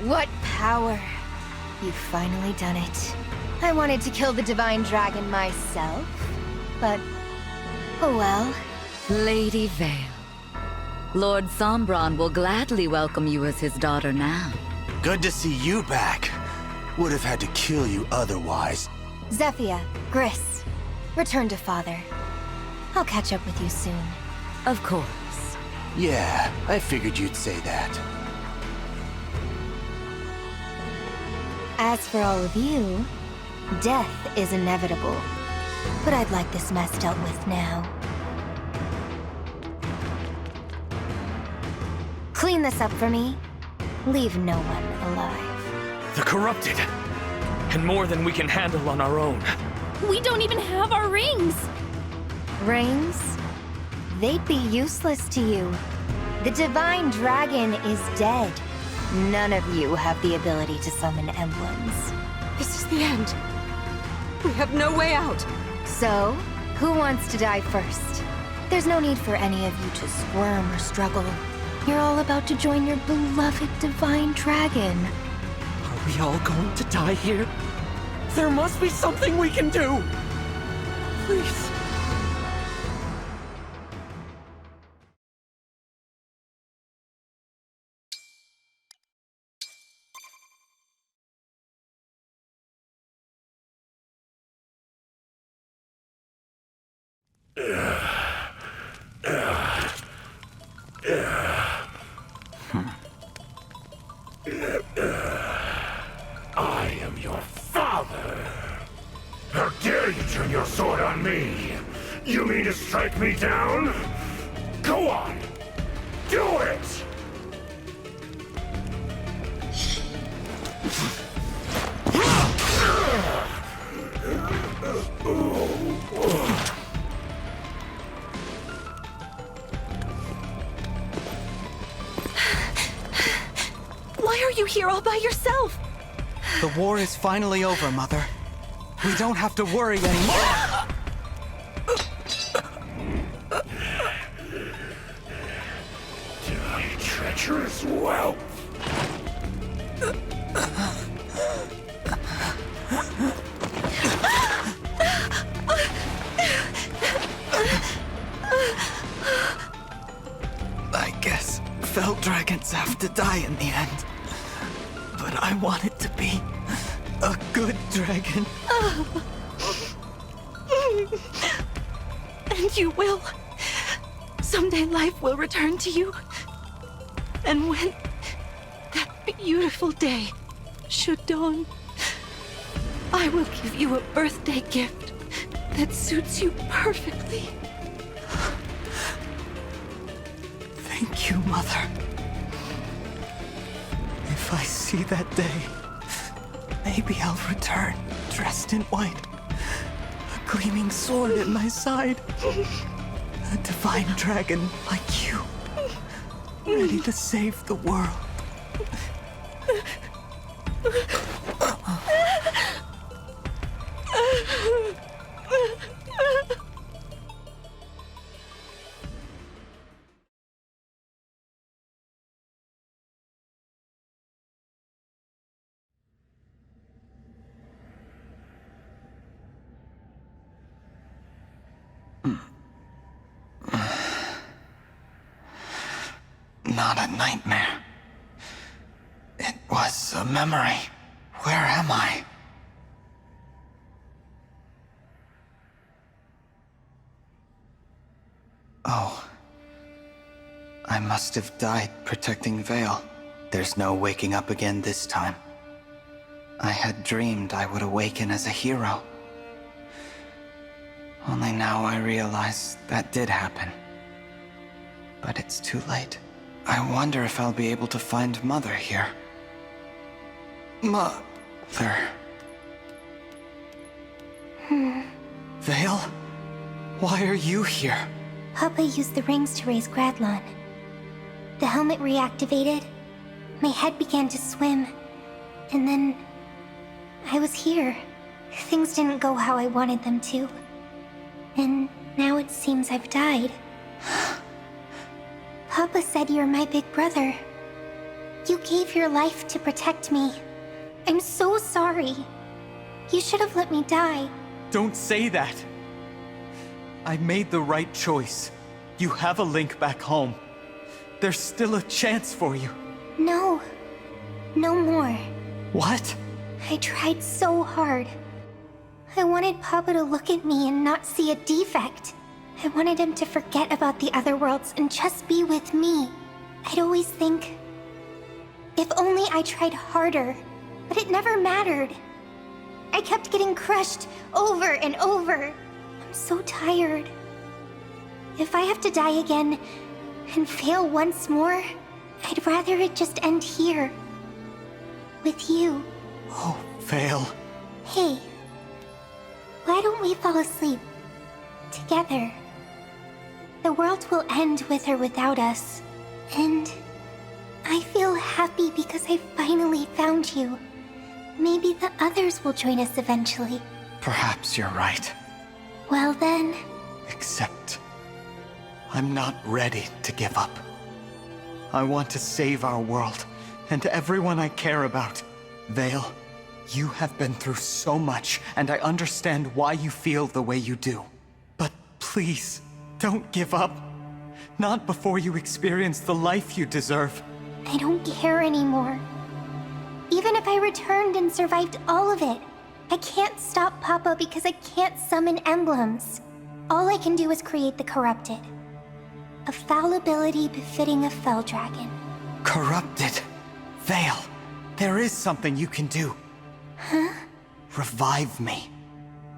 Speaker 17: What power! You've finally done it. I wanted to kill the Divine Dragon myself, but... oh well.
Speaker 8: Lady Vale, Lord Sombron will gladly welcome you as his daughter now.
Speaker 13: Good to see you back. Would have had to kill you otherwise.
Speaker 17: Zephyr, Gris, return to Father. I'll catch up with you soon.
Speaker 8: Of course.
Speaker 13: Yeah, I figured you'd say that.
Speaker 17: As for all of you, death is inevitable. But I'd like this mess dealt with now. Clean this up for me. Leave no one alive.
Speaker 20: The corrupted. And more than we can handle on our own.
Speaker 5: We don't even have our rings!
Speaker 17: Rings? They'd be useless to you. The Divine Dragon is dead. None of you have the ability to summon emblems.
Speaker 14: This is the end. We have no way out.
Speaker 17: So, who wants to die first? There's no need for any of you to squirm or struggle. You're all about to join your beloved Divine Dragon.
Speaker 10: Are we all going to die here? There must be something we can do! Please.
Speaker 3: I am your father. How dare you turn your sword on me? You mean to strike me down? Go on. Do it!
Speaker 14: Why are you here all by yourself?
Speaker 19: The war is finally over, Mother. We don't have to worry anymore.
Speaker 3: Die, treacherous whelp!
Speaker 19: I guess fell dragons have to die in the end. But I want it to be a good dragon.
Speaker 14: And you will. Someday life will return to you. And when that beautiful day should dawn, I will give you a birthday gift that suits you perfectly.
Speaker 19: Thank you, Mother. If I see that day, maybe I'll return dressed in white. A gleaming sword at my side. A divine dragon like you, ready to save the world. Not a nightmare. It was a memory. Where am I? Oh. I must have died protecting Vale. There's no waking up again this time. I had dreamed I would awaken as a hero. Only now I realize that did happen. But it's too late. I wonder if I'll be able to find Mother here. Mother. Vale? Why are you here?
Speaker 17: Papa used the rings to raise Gradlon. The helmet reactivated. My head began to swim. And then... I was here. Things didn't go how I wanted them to. And now it seems I've died. Papa said you're my big brother. You gave your life to protect me. I'm so sorry. You should have let me die.
Speaker 19: Don't say that. I made the right choice. You have a link back home. There's still a chance for you.
Speaker 17: No. No more.
Speaker 19: What?
Speaker 17: I tried so hard. I wanted Papa to look at me and not see a defect. I wanted him to forget about the other worlds and just be with me. I'd always think, if only I tried harder, but it never mattered. I kept getting crushed over and over. I'm so tired. If I have to die again and fail once more, I'd rather it just end here. With you.
Speaker 19: Oh, Vale.
Speaker 17: Hey, why don't we fall asleep together? The world will end with or without us. And I feel happy because I finally found you. Maybe the others will join us eventually.
Speaker 19: Perhaps you're right.
Speaker 17: Well then...
Speaker 19: Except... I'm not ready to give up. I want to save our world, and everyone I care about. Vale, you have been through so much, and I understand why you feel the way you do. But please, don't give up. Not before you experience the life you deserve.
Speaker 17: I don't care anymore. Even if I returned and survived all of it, I can't stop Papa because I can't summon emblems. All I can do is create the corrupted. A fallibility befitting a fell dragon.
Speaker 19: Corrupted? Vale, there is something you can do.
Speaker 17: Huh?
Speaker 19: Revive me.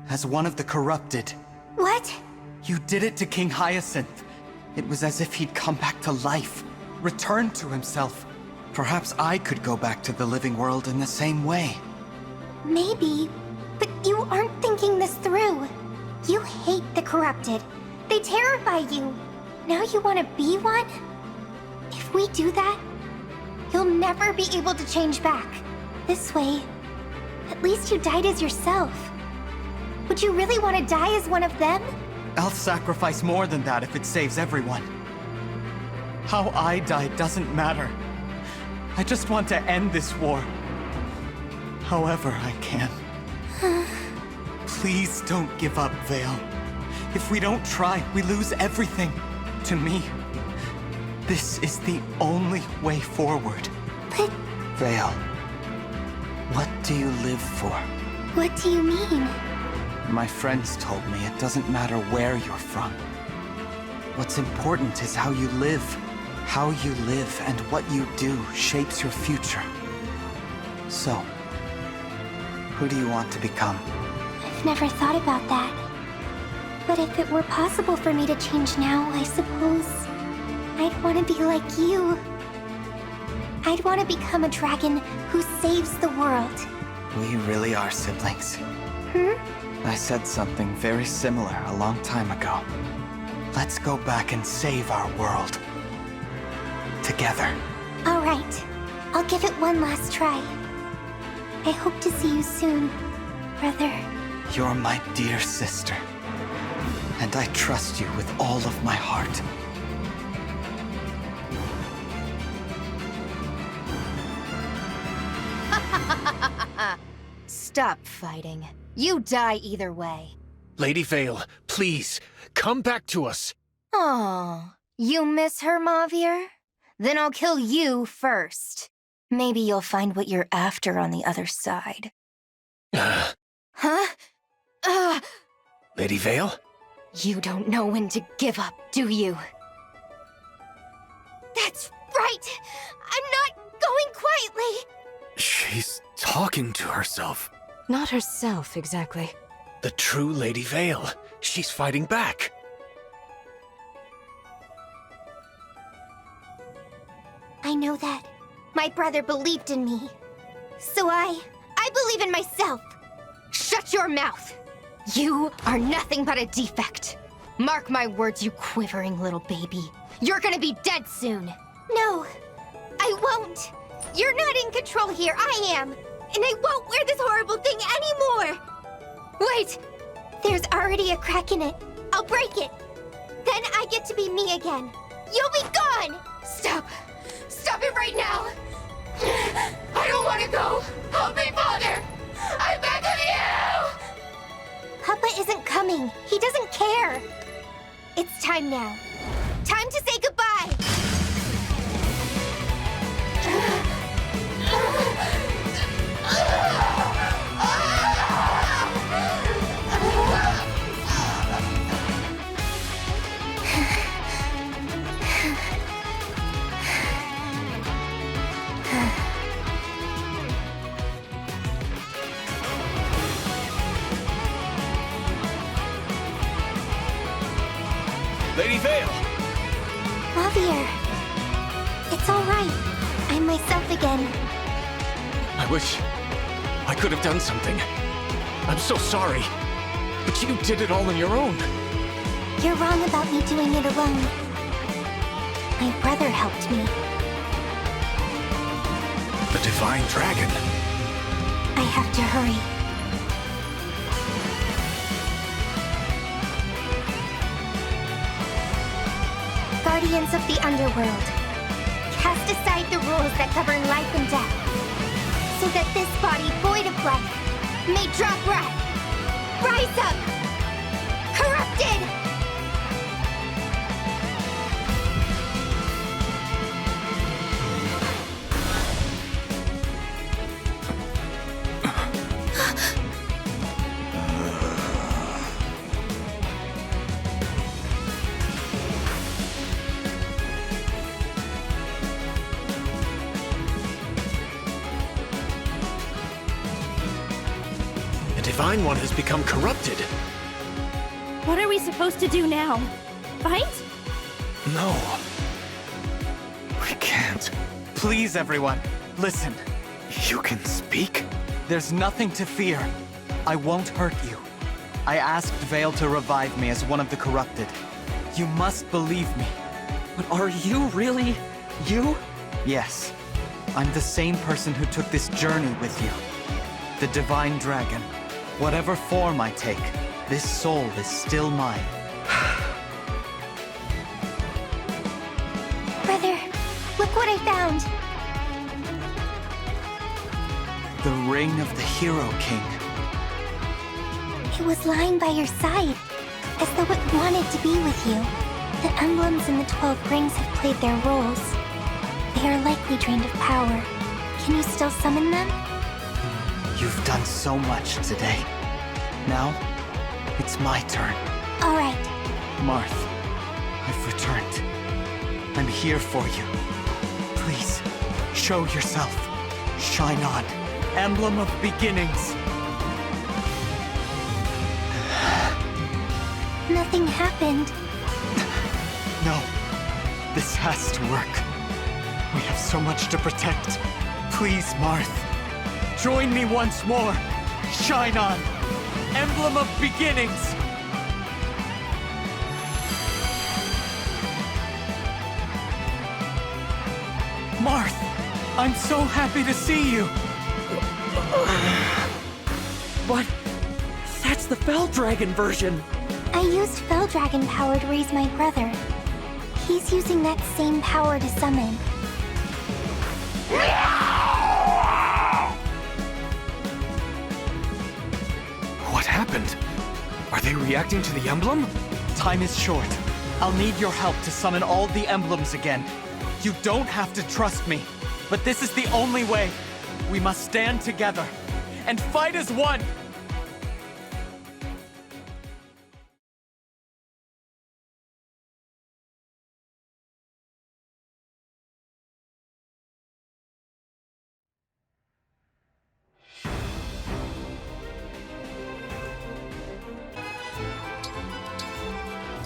Speaker 19: As one of the corrupted.
Speaker 17: What?
Speaker 19: You did it to King Hyacinth. It was as if he'd come back to life, returned to himself. Perhaps I could go back to the living world in the same way.
Speaker 17: Maybe, but you aren't thinking this through. You hate the corrupted. They terrify you. Now you want to be one? If we do that, you'll never be able to change back. This way, at least you died as yourself. Would you really want to die as one of them?
Speaker 19: I'll sacrifice more than that if it saves everyone. How I die doesn't matter. I just want to end this war. However I can. Please don't give up, Vale. If we don't try, we lose everything. To me, this is the only way forward.
Speaker 17: But...
Speaker 19: Vale, what do you live for?
Speaker 17: What do you mean?
Speaker 19: My friends told me it doesn't matter where you're from. What's important is how you live. How you live and what you do shapes your future. So, who do you want to become?
Speaker 17: I've never thought about that. But if it were possible for me to change now, I suppose I'd want to be like you. I'd want to become a dragon who saves the world.
Speaker 19: We really are siblings. I said something very similar a long time ago. Let's go back and save our world. Together.
Speaker 17: All right. I'll give it one last try. I hope to see you soon, brother.
Speaker 19: You're my dear sister. And I trust you with all of my heart.
Speaker 17: Stop fighting. You die either way.
Speaker 11: Lady Vale, please, come back to us.
Speaker 17: Oh, you miss her, Mauvier? Then I'll kill you first. Maybe you'll find what you're after on the other side. Huh?
Speaker 11: Lady Vale?
Speaker 17: You don't know when to give up, do you? That's right! I'm not going quietly!
Speaker 20: She's talking to herself.
Speaker 14: Not herself, exactly.
Speaker 11: The true Lady Vale. She's fighting back.
Speaker 17: I know that. My brother believed in me. So I believe in myself. Shut your mouth! You are nothing but a defect. Mark my words, you quivering little baby. You're gonna be dead soon. No, I won't. You're not in control here, I am. And I won't wear this horrible thing anymore. Wait, there's already a crack in it. I'll break it. Then I get to be me again. You'll be gone! Stop. Stop it right now. I don't want to go. Help me, Father. I beg of you! Papa isn't coming. He doesn't care. It's time now. Time to say goodbye.
Speaker 11: Lady Vale!
Speaker 17: Mauvier. It's all right. I'm myself again.
Speaker 11: I wish I could have done something. I'm so sorry. But you did it all on your own.
Speaker 17: You're wrong about me doing it alone. My brother helped me.
Speaker 11: The Divine Dragon.
Speaker 17: I have to hurry. Guardians of the Underworld, cast aside the rules that govern life and death, so that this body void of life may draw breath. Rise up! Corrupted!
Speaker 11: The Divine One has become corrupted.
Speaker 5: What are we supposed to do now? Fight?
Speaker 20: No. We can't.
Speaker 19: Please, everyone, listen.
Speaker 20: You can speak?
Speaker 19: There's nothing to fear. I won't hurt you. I asked Vale to revive me as one of the corrupted. You must believe me.
Speaker 10: But are you really you?
Speaker 19: Yes. I'm the same person who took this journey with you. The Divine Dragon. Whatever form I take, this soul is still mine.
Speaker 17: Brother, look what I found.
Speaker 19: The Ring of the Hero King.
Speaker 17: It was lying by your side, as though it wanted to be with you. The emblems in the 12 rings have played their roles. They are likely drained of power. Can you still summon them?
Speaker 19: You've done so much today. Now, it's my turn.
Speaker 17: All right.
Speaker 19: Marth, I've returned. I'm here for you. Please, show yourself. Shine on. Emblem of beginnings.
Speaker 17: Nothing happened.
Speaker 19: No, this has to work. We have so much to protect. Please, Marth, join me once more. Shine on.
Speaker 12: Emblem of Beginnings! Marth, I'm so happy to see you!
Speaker 15: But that's the Fell Dragon version.
Speaker 17: I used Fell Dragon power to raise my brother. He's using that same power to summon.
Speaker 20: What happened? Are they reacting to the emblem?
Speaker 12: Time is short. I'll need your help to summon all the emblems again. You don't have to trust me, but this is the only way. We must stand together and fight as one!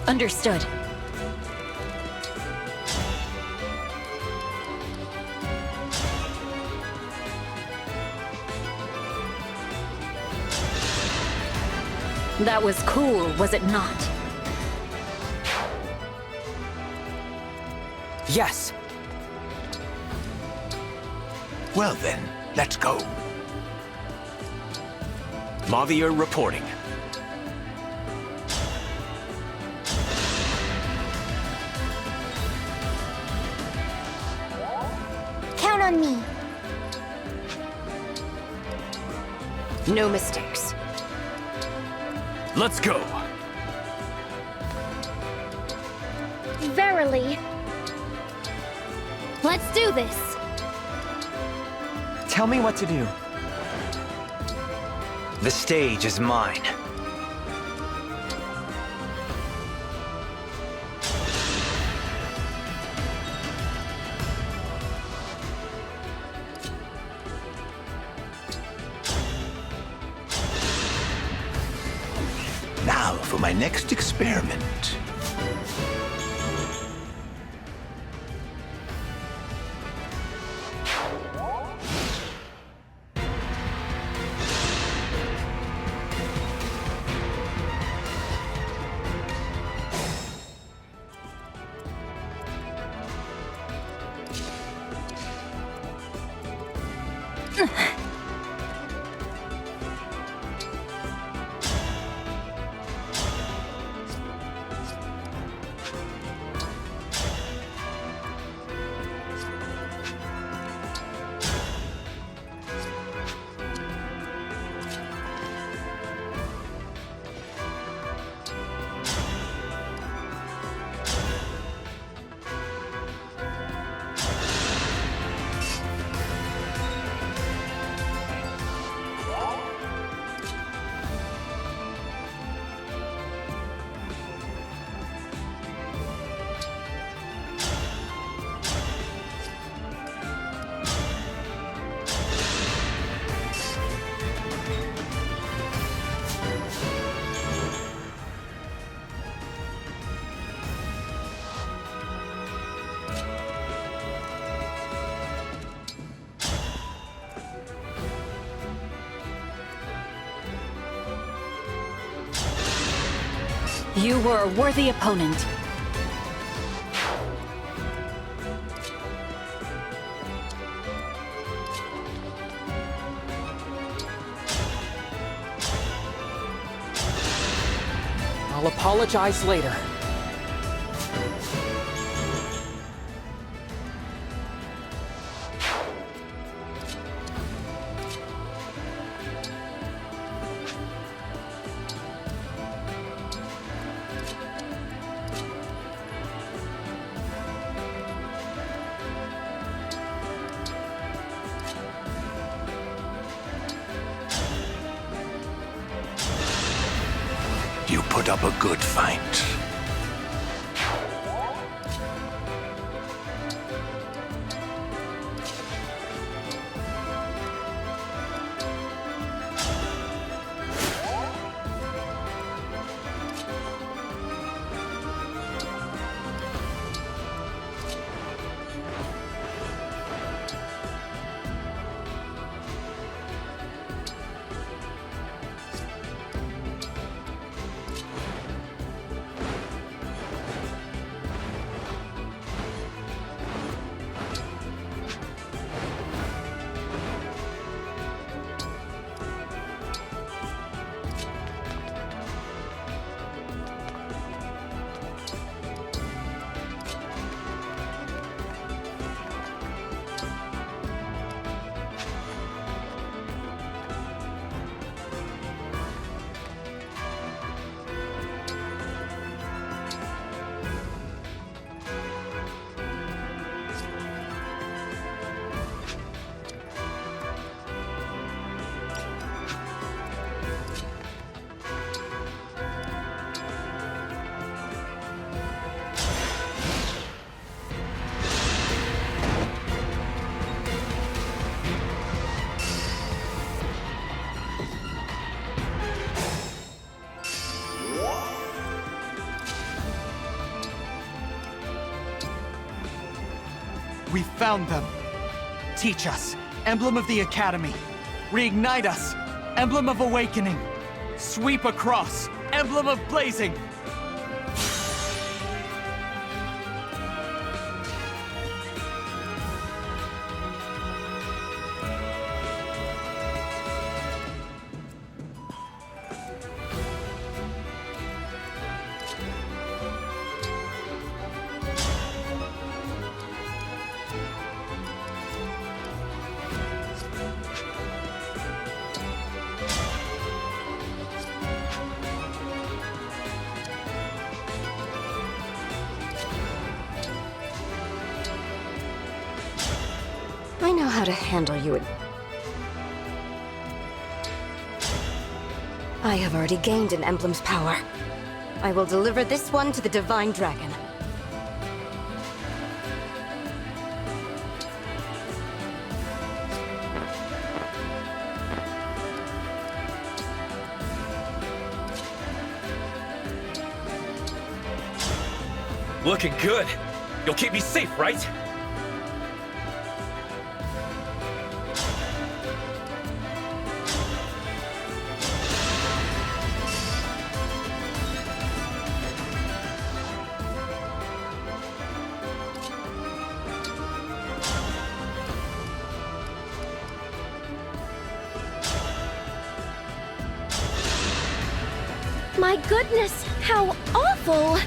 Speaker 1: Understood. That was cool, was it not?
Speaker 12: Yes.
Speaker 2: Well then, let's go.
Speaker 11: Mavier reporting.
Speaker 17: Count on me.
Speaker 14: No mistakes.
Speaker 11: Let's go.
Speaker 17: Verily. Let's do this.
Speaker 10: Tell me what to do.
Speaker 16: The stage is mine.
Speaker 2: Now for my next experiment.
Speaker 1: You were a worthy opponent.
Speaker 4: I'll apologize later.
Speaker 2: You put up a good fight.
Speaker 19: We found them. Teach us, Emblem of the Academy. Reignite us, Emblem of Awakening. Sweep across, Emblem of Blazing.
Speaker 14: I know how to handle you. I have already gained an emblem's power. I will deliver this one to the Divine Dragon.
Speaker 6: Looking good. You'll keep me safe, right?
Speaker 5: My goodness, how awful!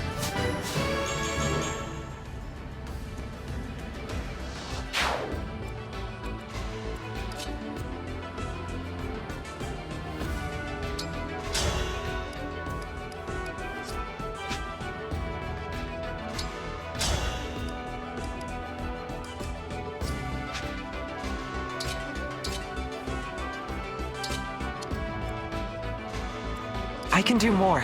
Speaker 10: I can do more.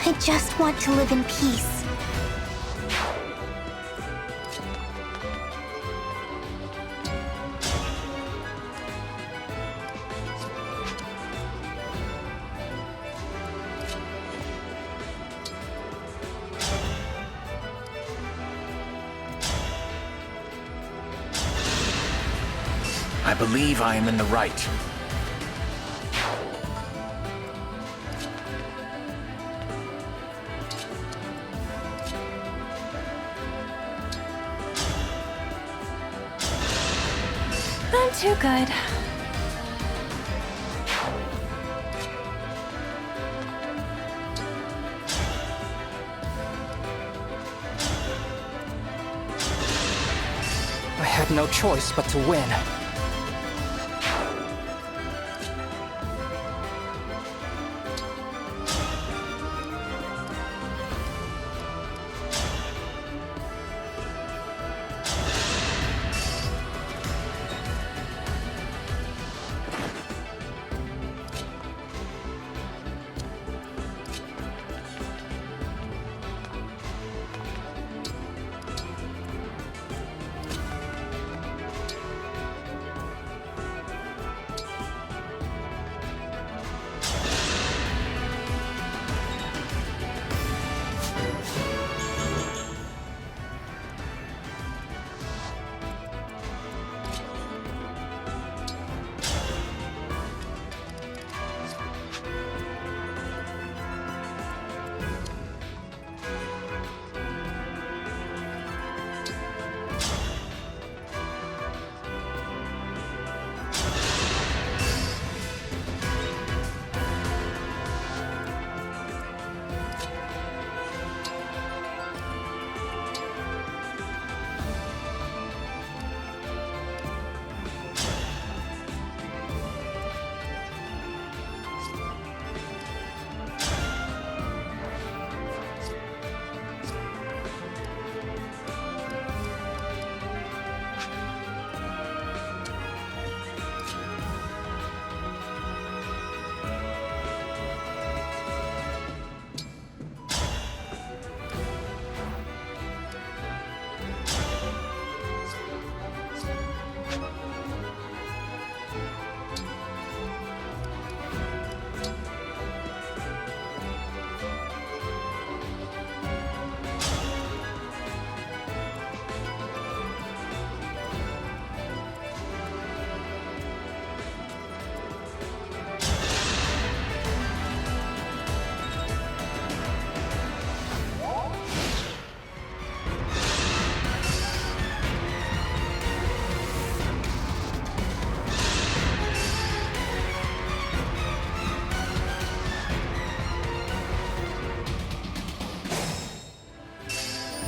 Speaker 17: I just want to live in peace.
Speaker 11: I believe I am in the right.
Speaker 21: Not too good.
Speaker 4: I had no choice but to win.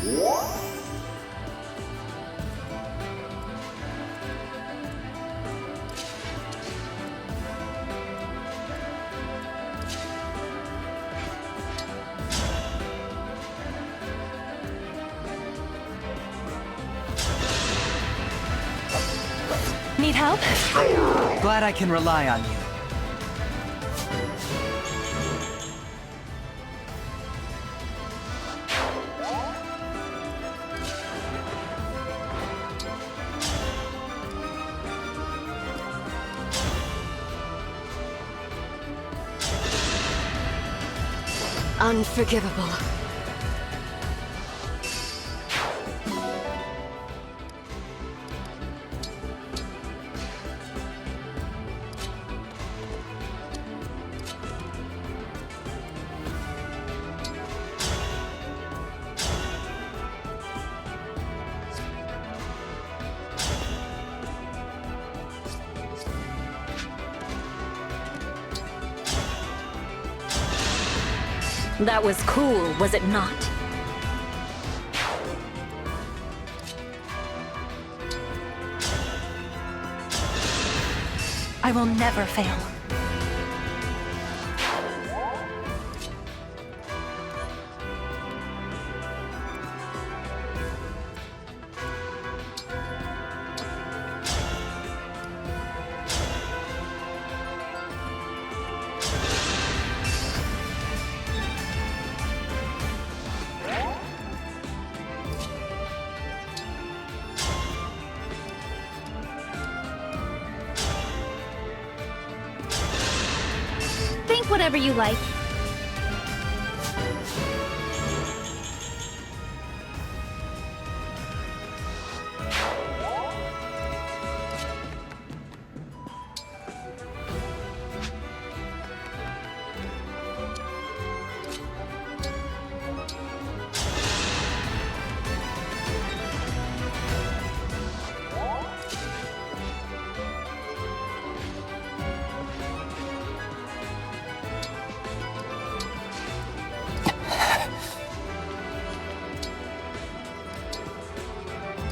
Speaker 21: Need help?
Speaker 19: Glad I can rely on you.
Speaker 14: Unforgivable.
Speaker 1: That was cool, was it not?
Speaker 21: I will never fail.
Speaker 5: Think whatever you like.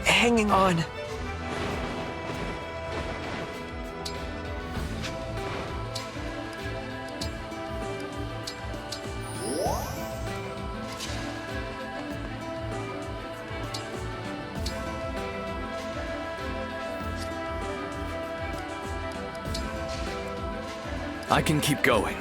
Speaker 10: Hanging on.
Speaker 20: I can keep going.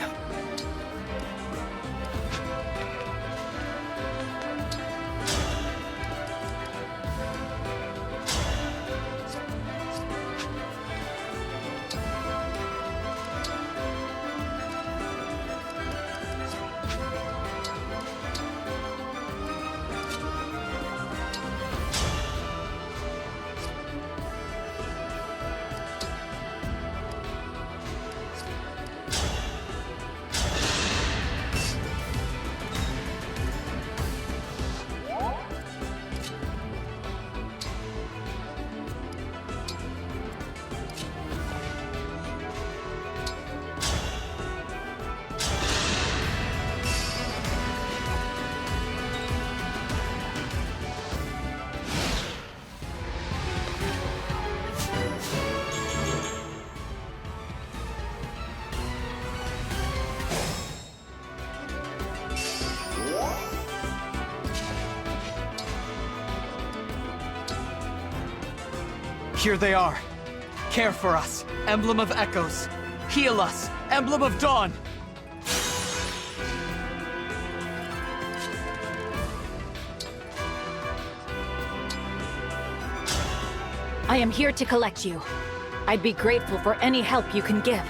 Speaker 19: Here they are. Care for us, Emblem of Echoes. Heal us, Emblem of Dawn.
Speaker 1: I am here to collect you. I'd be grateful for any help you can give.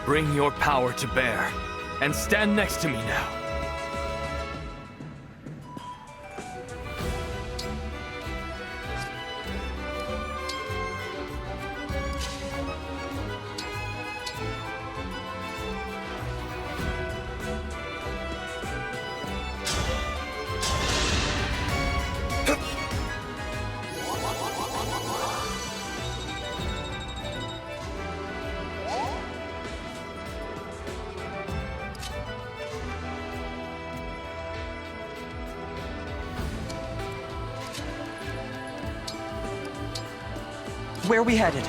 Speaker 20: Bring your power to bear, and stand next to me now.
Speaker 10: Where are we headed?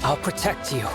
Speaker 4: I'll protect you.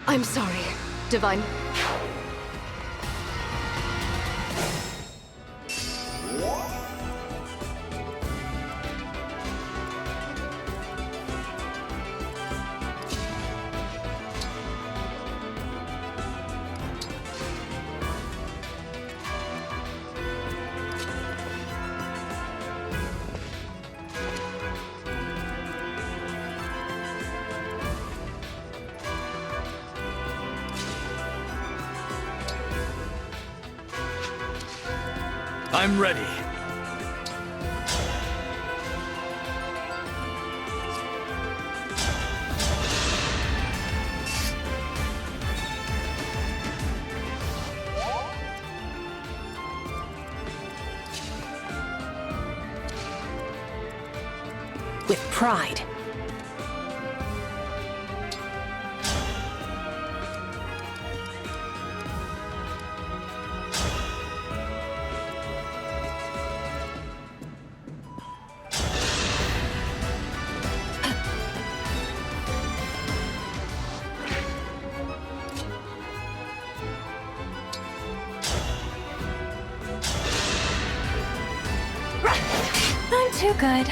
Speaker 14: I'm sorry, Divine.
Speaker 20: I'm ready.
Speaker 21: With pride. I'm too good.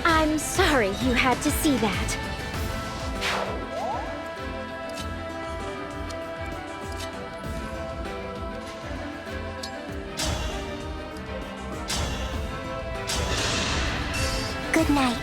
Speaker 5: I'm sorry you had to see that.
Speaker 7: Good night.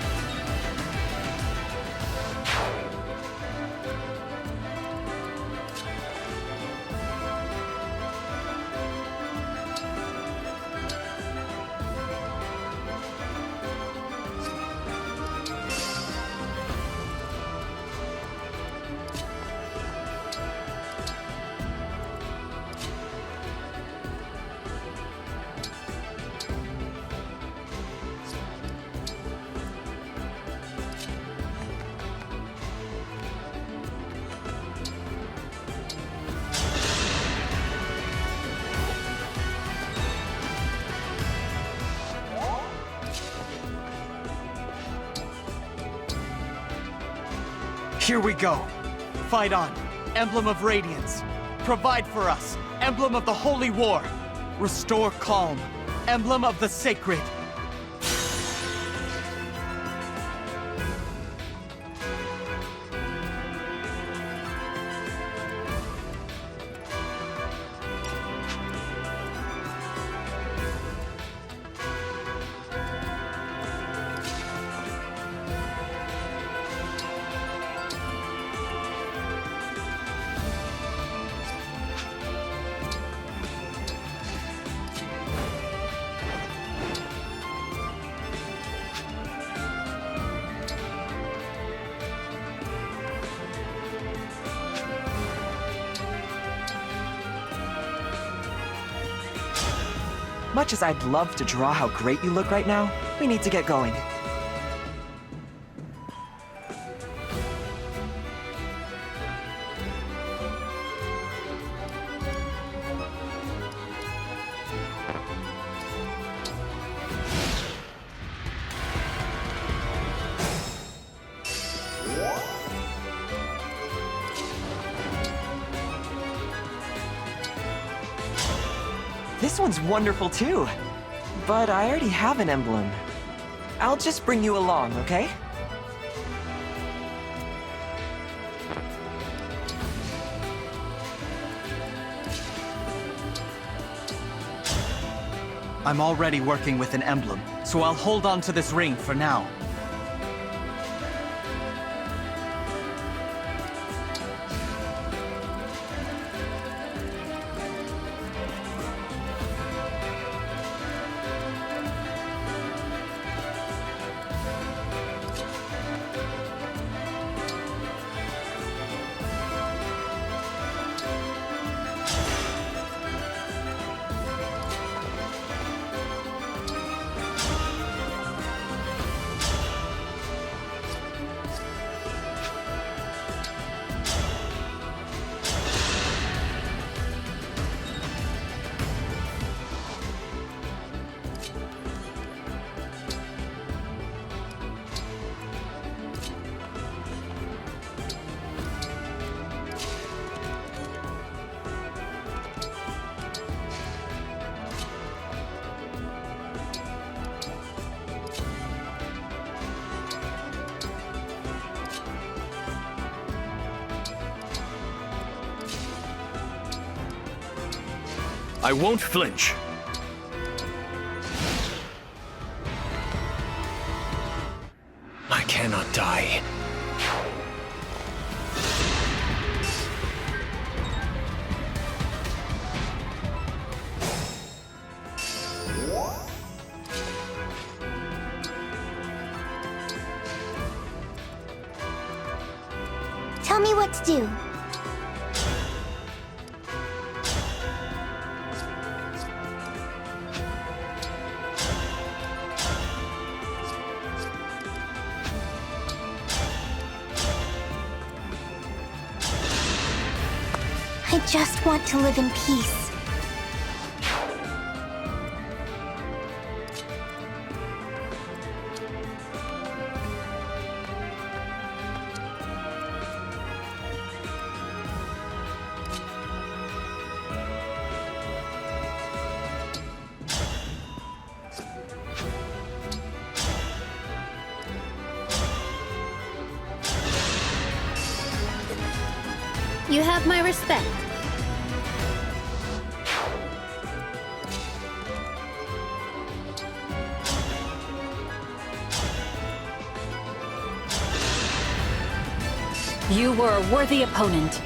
Speaker 19: Here we go. Fight on. Emblem of Radiance. Provide for us. Emblem of the Holy War. Restore calm. Emblem of the Sacred.
Speaker 10: Much as I'd love to draw how great you look right now, we need to get going. This one's wonderful too. But I already have an emblem. I'll just bring you along, okay?
Speaker 19: I'm already working with an emblem, so I'll hold on to this ring for now.
Speaker 20: I won't flinch.
Speaker 11: I cannot die.
Speaker 17: Tell me what to do. I just want to live in peace. You have my respect.
Speaker 1: You were a worthy opponent.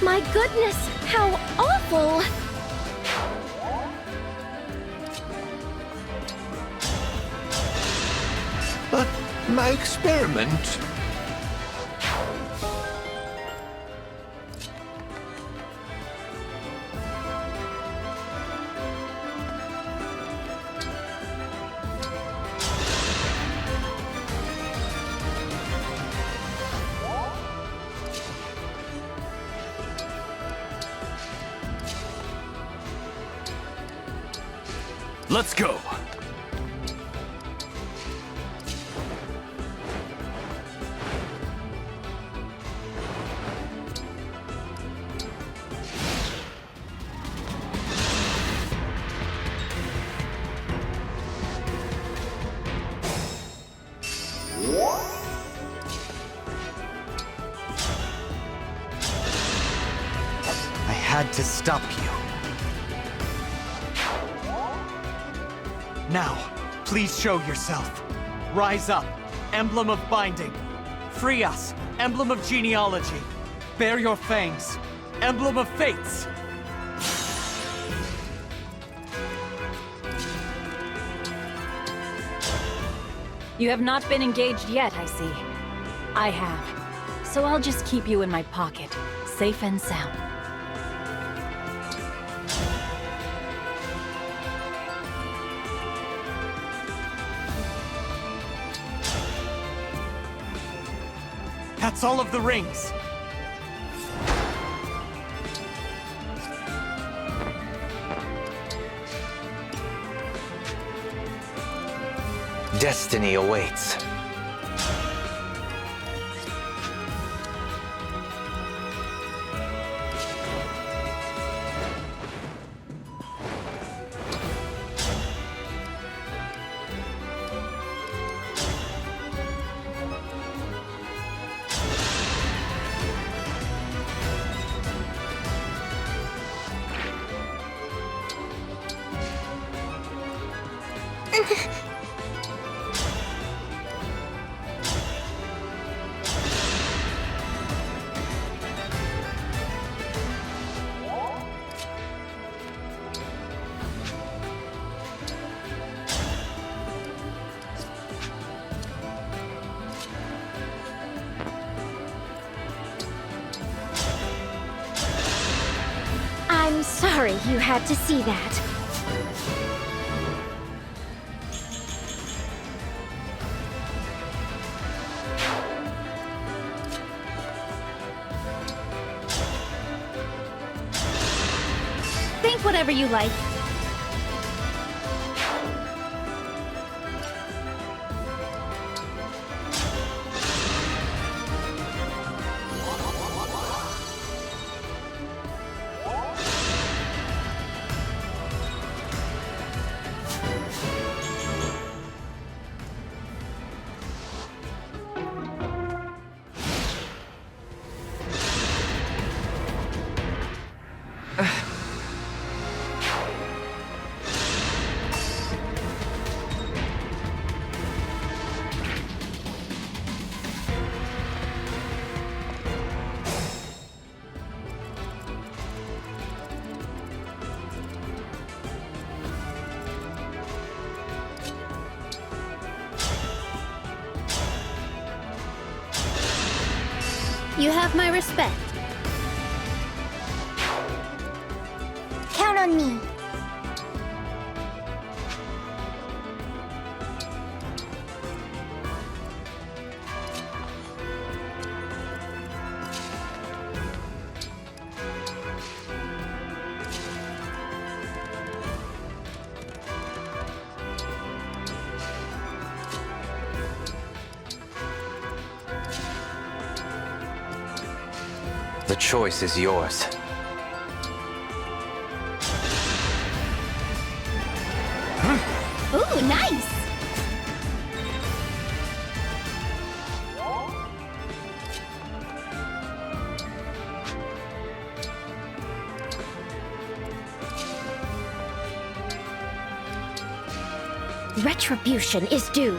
Speaker 17: My goodness, how awful!
Speaker 2: But my experiment...
Speaker 20: Let's go!
Speaker 19: I had to stop you. Now, please show yourself. Rise up, Emblem of Binding. Free us, Emblem of Genealogy. Bear your fangs, Emblem of Fates.
Speaker 1: You have not been engaged yet, I see. I have. So I'll just keep you in my pocket, safe and sound.
Speaker 19: That's all of the rings.
Speaker 16: Destiny awaits.
Speaker 9: I'm sorry you had to see that.
Speaker 5: Think whatever you like. You have my respect.
Speaker 17: Count on me.
Speaker 16: The choice is yours.
Speaker 5: Ooh, nice!
Speaker 9: Retribution is due.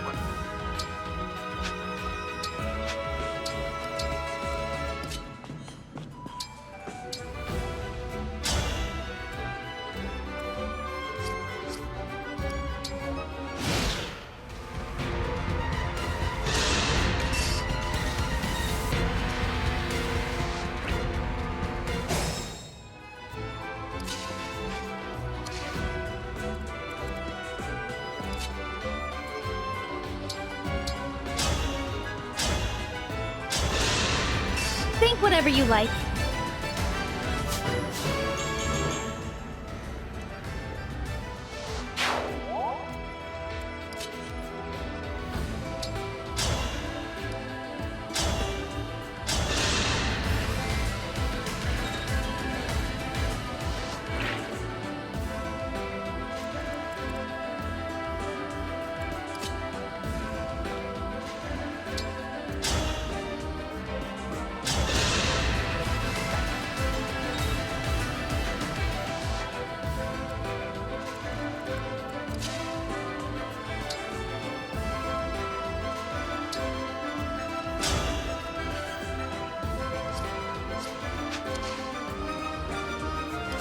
Speaker 5: Think whatever you like.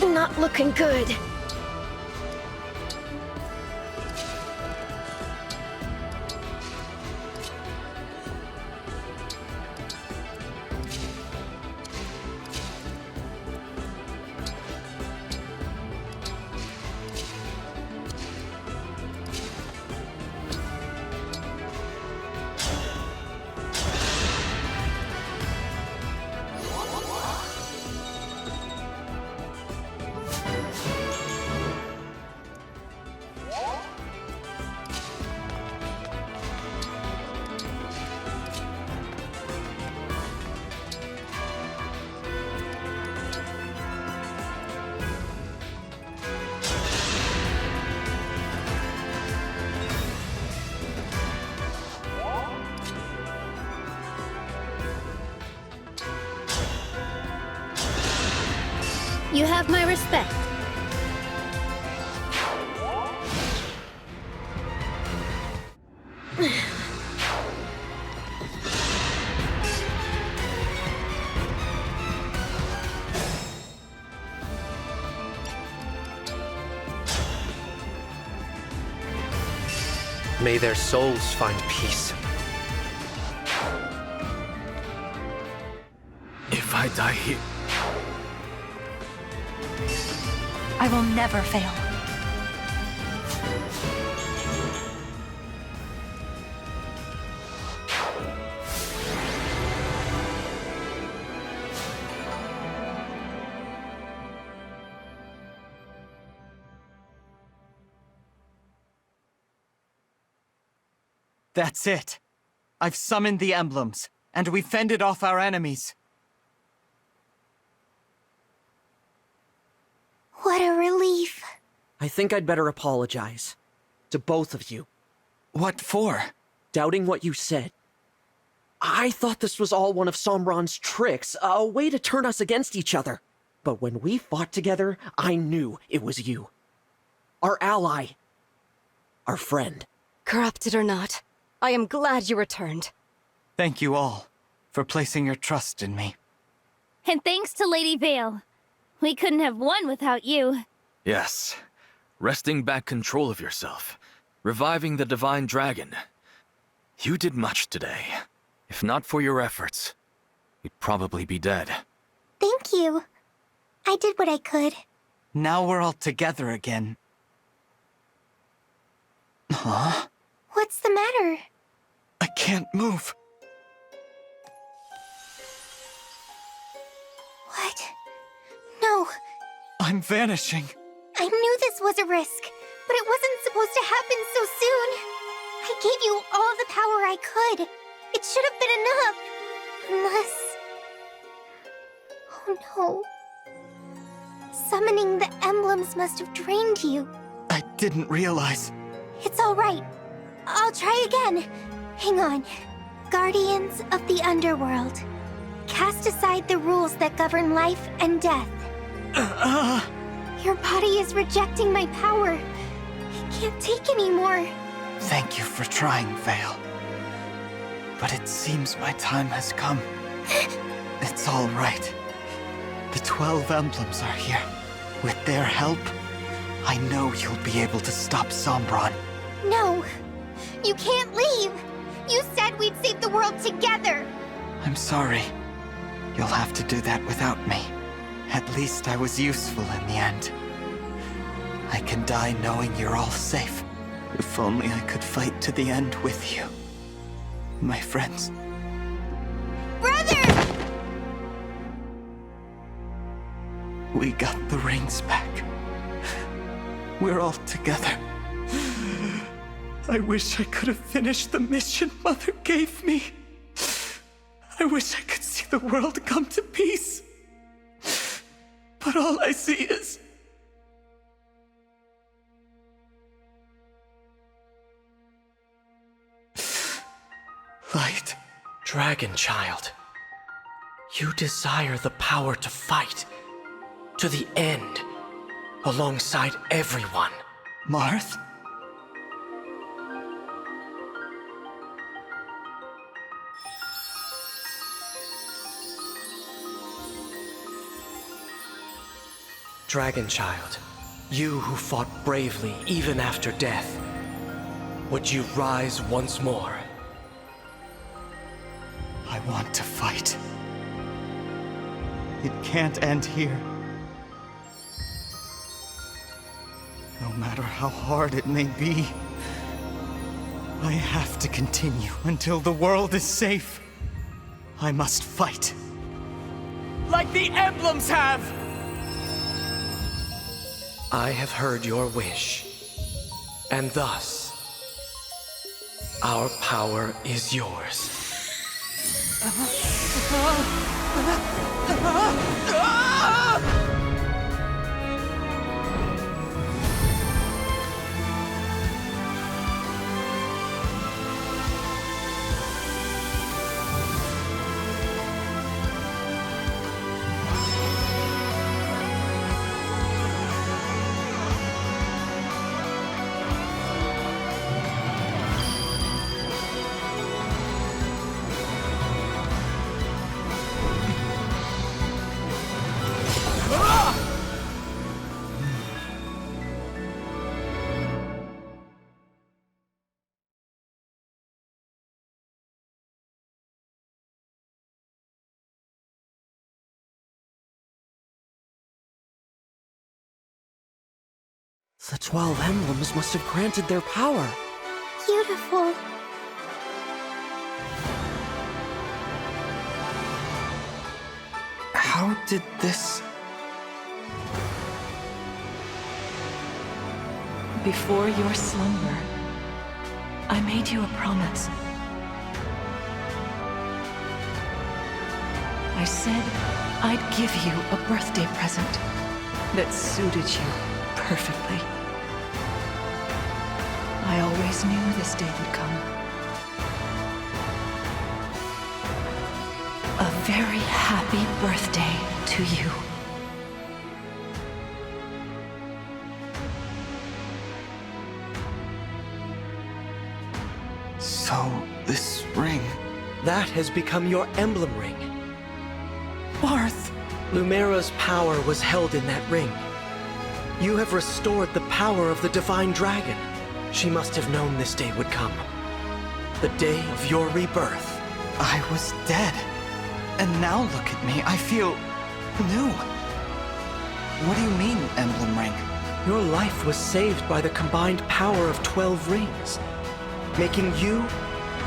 Speaker 9: Not looking good.
Speaker 5: You have my respect.
Speaker 10: May their souls find peace.
Speaker 20: If I die here...
Speaker 21: I will never fail.
Speaker 19: That's it. I've summoned the emblems, and we fended off our enemies.
Speaker 17: What a relief.
Speaker 15: I think I'd better apologize. To both of you.
Speaker 19: What for?
Speaker 15: Doubting what you said. I thought this was all one of Sombron's tricks, a way to turn us against each other. But when we fought together, I knew it was you. Our ally. Our friend.
Speaker 14: Corrupted or not, I am glad you returned.
Speaker 19: Thank you all for placing your trust in me.
Speaker 5: And thanks to Lady Vale. We couldn't have won without you.
Speaker 20: Yes. Wresting back control of yourself. Reviving the Divine Dragon. You did much today. If not for your efforts, you'd probably be dead.
Speaker 17: Thank you. I did what I could.
Speaker 19: Now we're all together again. Huh?
Speaker 17: What's the matter?
Speaker 19: I can't move.
Speaker 17: What? No.
Speaker 19: I'm vanishing.
Speaker 17: I knew this was a risk, but it wasn't supposed to happen so soon. I gave you all the power I could. It should have been enough. Unless... Oh no. Summoning the emblems must have drained you.
Speaker 19: I didn't realize.
Speaker 17: It's all right. I'll try again. Hang on. Guardians of the Underworld. Cast aside the rules that govern life and death. Your body is rejecting my power. It can't take anymore.
Speaker 19: Thank you for trying, Vale. But it seems my time has come. It's all right. The 12 emblems are here. With their help, I know you'll be able to stop Sombron.
Speaker 17: No. You can't leave. You said we'd save the world together.
Speaker 19: I'm sorry. You'll have to do that without me. At least I was useful in the end. I can die knowing you're all safe. If only I could fight to the end with you. My friends.
Speaker 17: Brother!
Speaker 19: We got the rings back. We're all together. I wish I could have finished the mission Mother gave me. I wish I could see the world come to peace. But all I see is... light.
Speaker 10: Dragon Child, you desire the power to fight. To the end. Alongside everyone.
Speaker 19: Marth?
Speaker 10: Dragon Child, you who fought bravely even after death, would you rise once more?
Speaker 19: I want to fight. It can't end here. No matter how hard it may be, I have to continue until the world is safe. I must fight. Like the emblems have!
Speaker 10: I have heard your wish, and thus, our power is yours.
Speaker 15: The 12 emblems must have granted their power.
Speaker 9: Beautiful.
Speaker 19: How did this...
Speaker 21: Before your slumber, I made you a promise. I said I'd give you a birthday present that suited you perfectly. I always knew this day would come. A very happy birthday to you.
Speaker 19: So, this ring...
Speaker 15: That has become your emblem ring.
Speaker 19: Marth!
Speaker 15: Lumera's power was held in that ring. You have restored the power of the Divine Dragon. She must have known this day would come. The day of your rebirth.
Speaker 19: I was dead. And now look at me, I feel... new. What do you mean, Emblem Ring?
Speaker 15: Your life was saved by the combined power of 12 rings, making you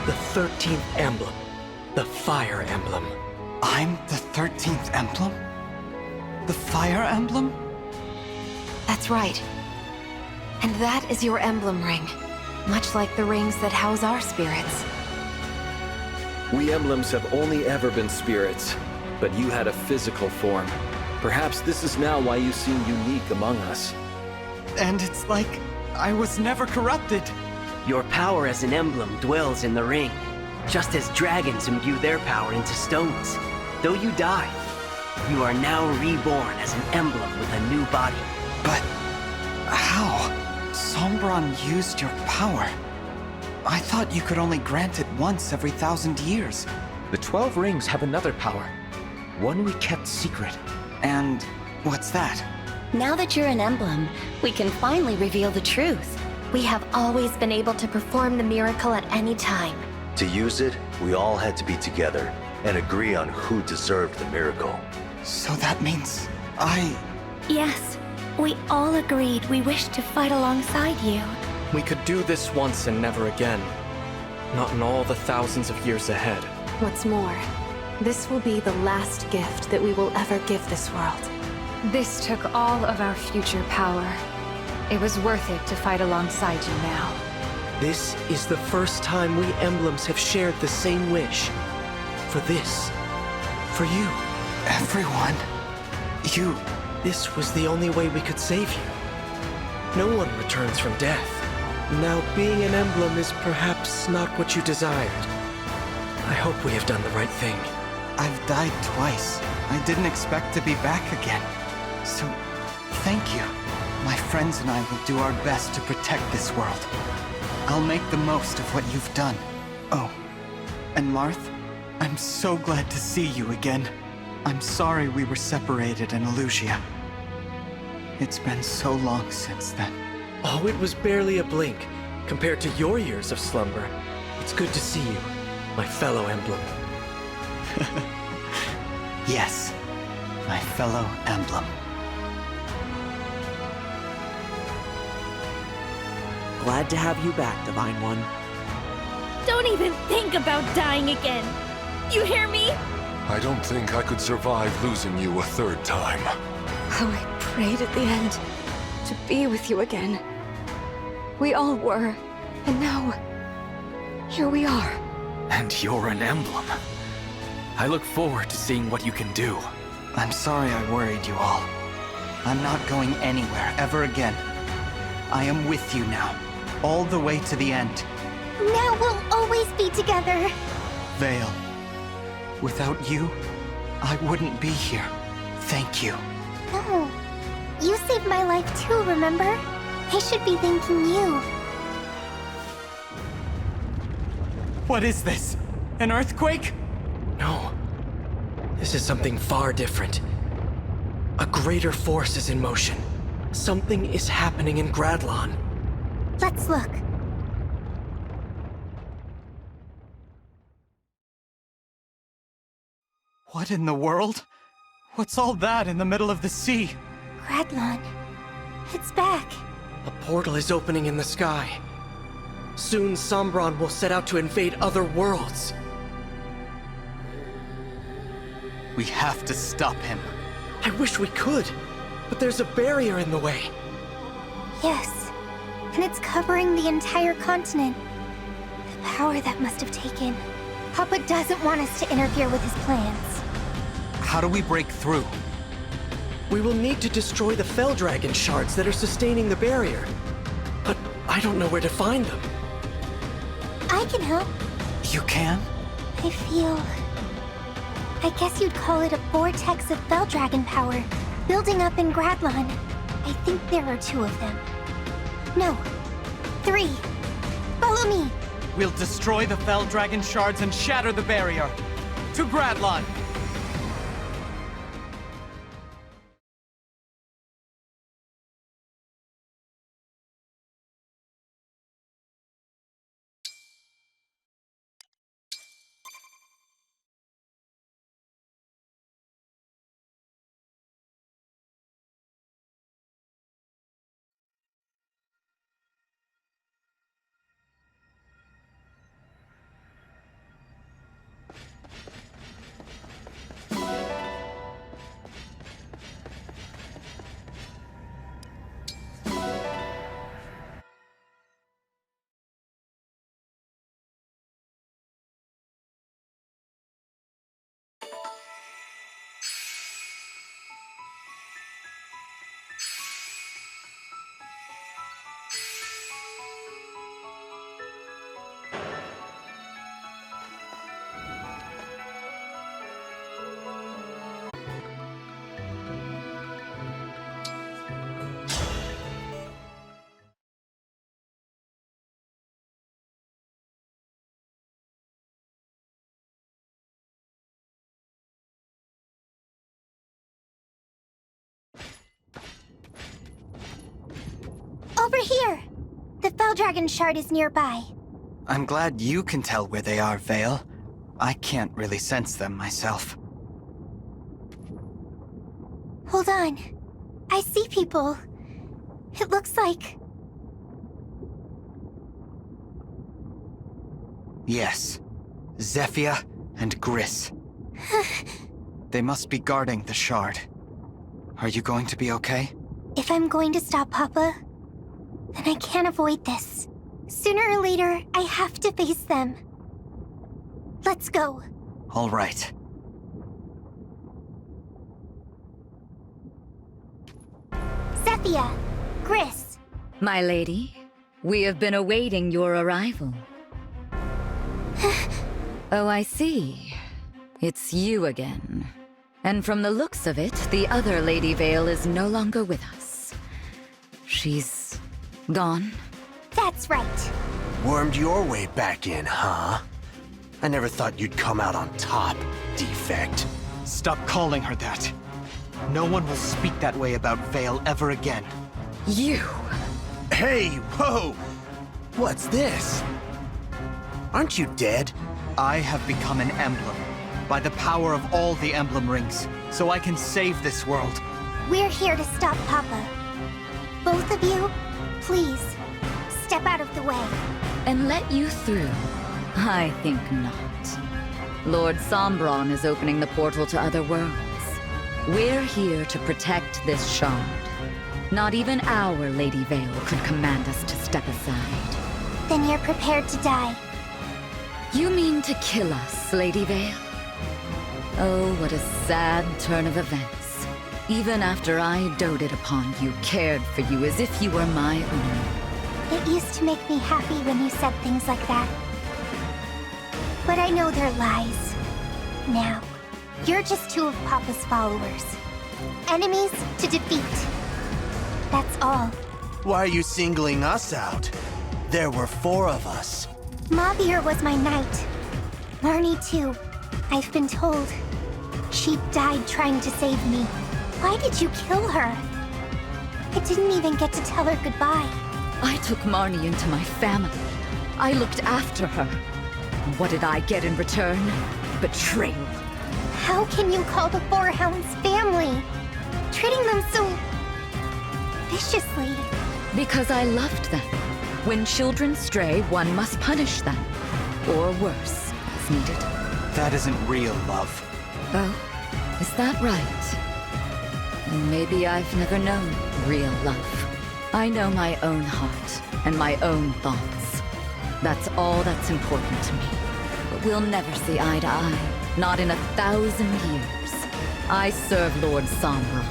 Speaker 15: the 13th emblem, the Fire Emblem.
Speaker 19: I'm the 13th emblem? The Fire Emblem?
Speaker 14: That's right. And that is your emblem ring, much like the rings that house our spirits.
Speaker 6: We emblems have only ever been spirits, but you had a physical form. Perhaps this is now why you seem unique among us.
Speaker 19: And it's like I was never corrupted.
Speaker 18: Your power as an emblem dwells in the ring, just as dragons imbue their power into stones. Though you die, you are now reborn as an emblem with a new body.
Speaker 19: But how? Sombron used your power. I thought you could only grant it once every 1,000 years.
Speaker 12: The 12 rings have another power. One we kept secret.
Speaker 19: And what's that?
Speaker 7: Now that you're an emblem, we can finally reveal the truth.
Speaker 17: We have always been able to perform the miracle at any time.
Speaker 22: To use it, we all had to be together and agree on who deserved the miracle.
Speaker 19: So that means
Speaker 17: Yes, we all agreed we wished to fight alongside you.
Speaker 10: We could do this once and never again. Not in all the thousands of years ahead.
Speaker 14: What's more, this will be the last gift that we will ever give this world.
Speaker 23: This took all of our future power. It was worth it to fight alongside you now.
Speaker 15: This is the first time we emblems have shared the same wish. For this. For you.
Speaker 19: Everyone. You...
Speaker 15: This was the only way we could save you. No one returns from death. Now, being an emblem is perhaps not what you desired. I hope we have done the right thing.
Speaker 19: I've died twice. I didn't expect to be back again. So, thank you. My friends and I will do our best to protect this world. I'll make the most of what you've done. Oh, and Marth, I'm so glad to see you again. I'm sorry we were separated in Elusia. It's been so long since then.
Speaker 15: Oh, it was barely a blink compared to your years of slumber. It's good to see you, my fellow emblem.
Speaker 19: Yes, my fellow emblem.
Speaker 15: Glad to have you back, Divine One.
Speaker 5: Don't even think about dying again. You hear me?
Speaker 24: I don't think I could survive losing you a third time.
Speaker 14: How I prayed at the end to be with you again. We all were, and now, here we are.
Speaker 20: And you're an emblem. I look forward to seeing what you can do.
Speaker 19: I'm sorry I worried you all. I'm not going anywhere ever again. I am with you now, all the way to the end.
Speaker 17: Now we'll always be together.
Speaker 19: Vale, without you, I wouldn't be here. Thank you.
Speaker 17: No, you saved my life too, remember? I should be thanking you.
Speaker 19: What is this? An earthquake?
Speaker 15: No. This is something far different. A greater force is in motion. Something is happening in Gradlon.
Speaker 17: Let's look.
Speaker 19: What in the world? What's all that in the middle of the sea?
Speaker 17: Gradlon. It's back.
Speaker 10: A portal is opening in the sky. Soon Sombron will set out to invade other worlds.
Speaker 19: We have to stop him.
Speaker 10: I wish we could, but there's a barrier in the way.
Speaker 17: Yes, and it's covering the entire continent. The power that must have taken. Papa doesn't want us to interfere with his plans.
Speaker 19: How do we break through?
Speaker 10: We will need to destroy the Fell Dragon shards that are sustaining the barrier. But I don't know where to find them.
Speaker 17: I can help.
Speaker 19: You can?
Speaker 17: I guess you'd call it a vortex of Fell Dragon power, building up in Gradlon. I think there are 2 of them. No, 3. Follow me.
Speaker 19: We'll destroy the Fell Dragon shards and shatter the barrier. To Gradlon!
Speaker 17: Over here! The Fell Dragon shard is nearby.
Speaker 19: I'm glad you can tell where they are, Vale. I can't really sense them myself.
Speaker 17: Hold on. I see people. It looks like...
Speaker 19: Yes. Zephyr and Gris. They must be guarding the shard. Are you going to be okay?
Speaker 17: If I'm going to stop Papa, then I can't avoid this. Sooner or later, I have to face them. Let's go.
Speaker 19: All right.
Speaker 17: Zephyr, Gris.
Speaker 3: My lady, we have been awaiting your arrival. Oh, I see. It's you again. And from the looks of it, the other Lady Vale is no longer with us. She's gone?
Speaker 17: That's right.
Speaker 4: Wormed your way back in, huh? I never thought you'd come out on top, defect.
Speaker 19: Stop calling her that. No one will speak that way about Vale ever again.
Speaker 3: You!
Speaker 4: Hey, whoa! What's this? Aren't you dead?
Speaker 19: I have become an emblem, by the power of all the emblem rings, so I can save this world.
Speaker 17: We're here to stop Papa. Both of you, please, step out of the way.
Speaker 3: And let you through? I think not. Lord Sombron is opening the portal to other worlds. We're here to protect this shard. Not even our Lady Vale could command us to step aside.
Speaker 17: Then you're prepared to die.
Speaker 3: You mean to kill us, Lady Vale? Oh, what a sad turn of events. Even after I doted upon you, cared for you as if you were my own.
Speaker 17: It used to make me happy when you said things like that. But I know they're lies. Now, you're just 2 of Papa's followers. Enemies to defeat. That's all.
Speaker 4: Why are you singling us out? There were 4 of us.
Speaker 17: Mavir was my knight. Marnie too. I've been told. She died trying to save me. Why did you kill her? I didn't even get to tell her goodbye.
Speaker 3: I took Marnie into my family. I looked after her. And what did I get in return? Betrayal.
Speaker 17: How can you call the 4 Hounds family? Treating them so... viciously.
Speaker 3: Because I loved them. When children stray, one must punish them. Or worse, as needed.
Speaker 19: That isn't real love.
Speaker 3: Oh, is that right? And maybe I've never known real love. I know my own heart and my own thoughts. That's all that's important to me. But we'll never see eye to eye. Not in 1,000 years. I serve Lord Sombra.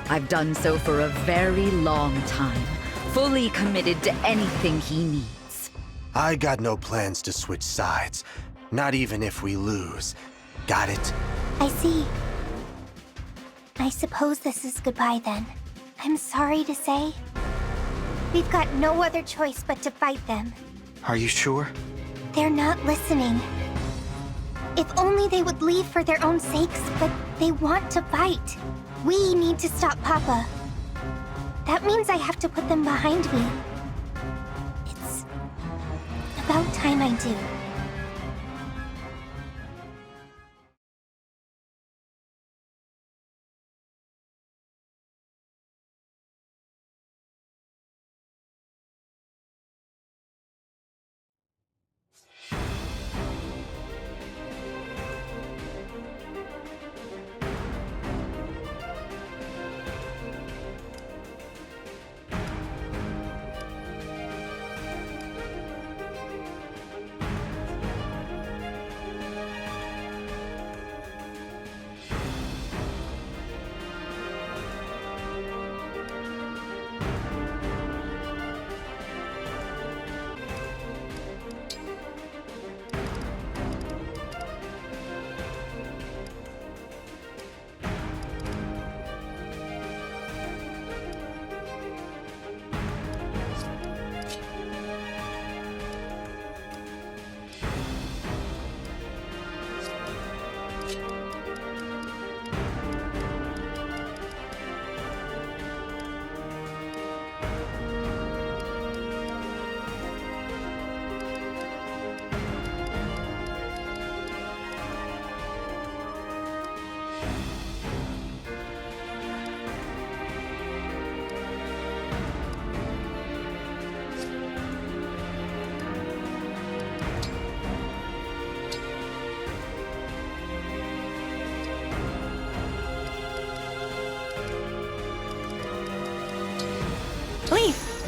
Speaker 3: I've done so for a very long time. Fully committed to anything he needs.
Speaker 4: I got no plans to switch sides. Not even if we lose. Got it?
Speaker 9: I see. I suppose this is goodbye then. I'm sorry to say. We've got no other choice but to fight them.
Speaker 19: Are you sure?
Speaker 9: They're not listening. If only they would leave for their own sakes, but they want to fight. We need to stop Papa. That means I have to put them behind me. It's about time I do.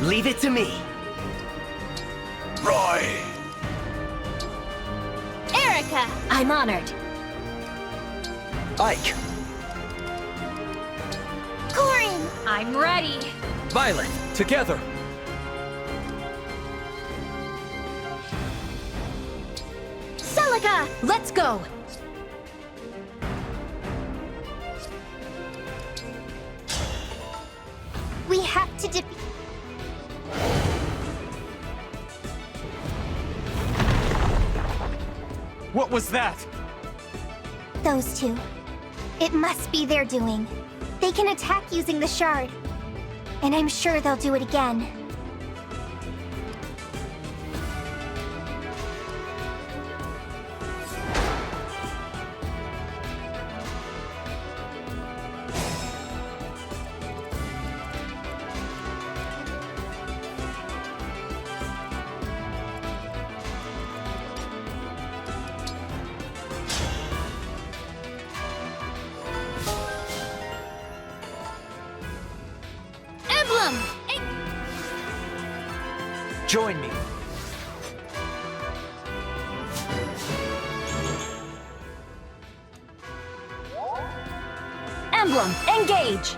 Speaker 18: Leave it to me.
Speaker 4: Roy!
Speaker 5: Erica!
Speaker 1: I'm honored.
Speaker 10: Ike.
Speaker 9: Corin!
Speaker 1: I'm ready.
Speaker 10: Violet, together.
Speaker 5: Celica!
Speaker 1: Let's go.
Speaker 9: We have to defeat...
Speaker 12: What was that?
Speaker 9: those two. It must be their doing. They can attack using the shard. And I'm sure they'll do it again.
Speaker 5: Emblem!
Speaker 10: Join me.
Speaker 1: Emblem, engage!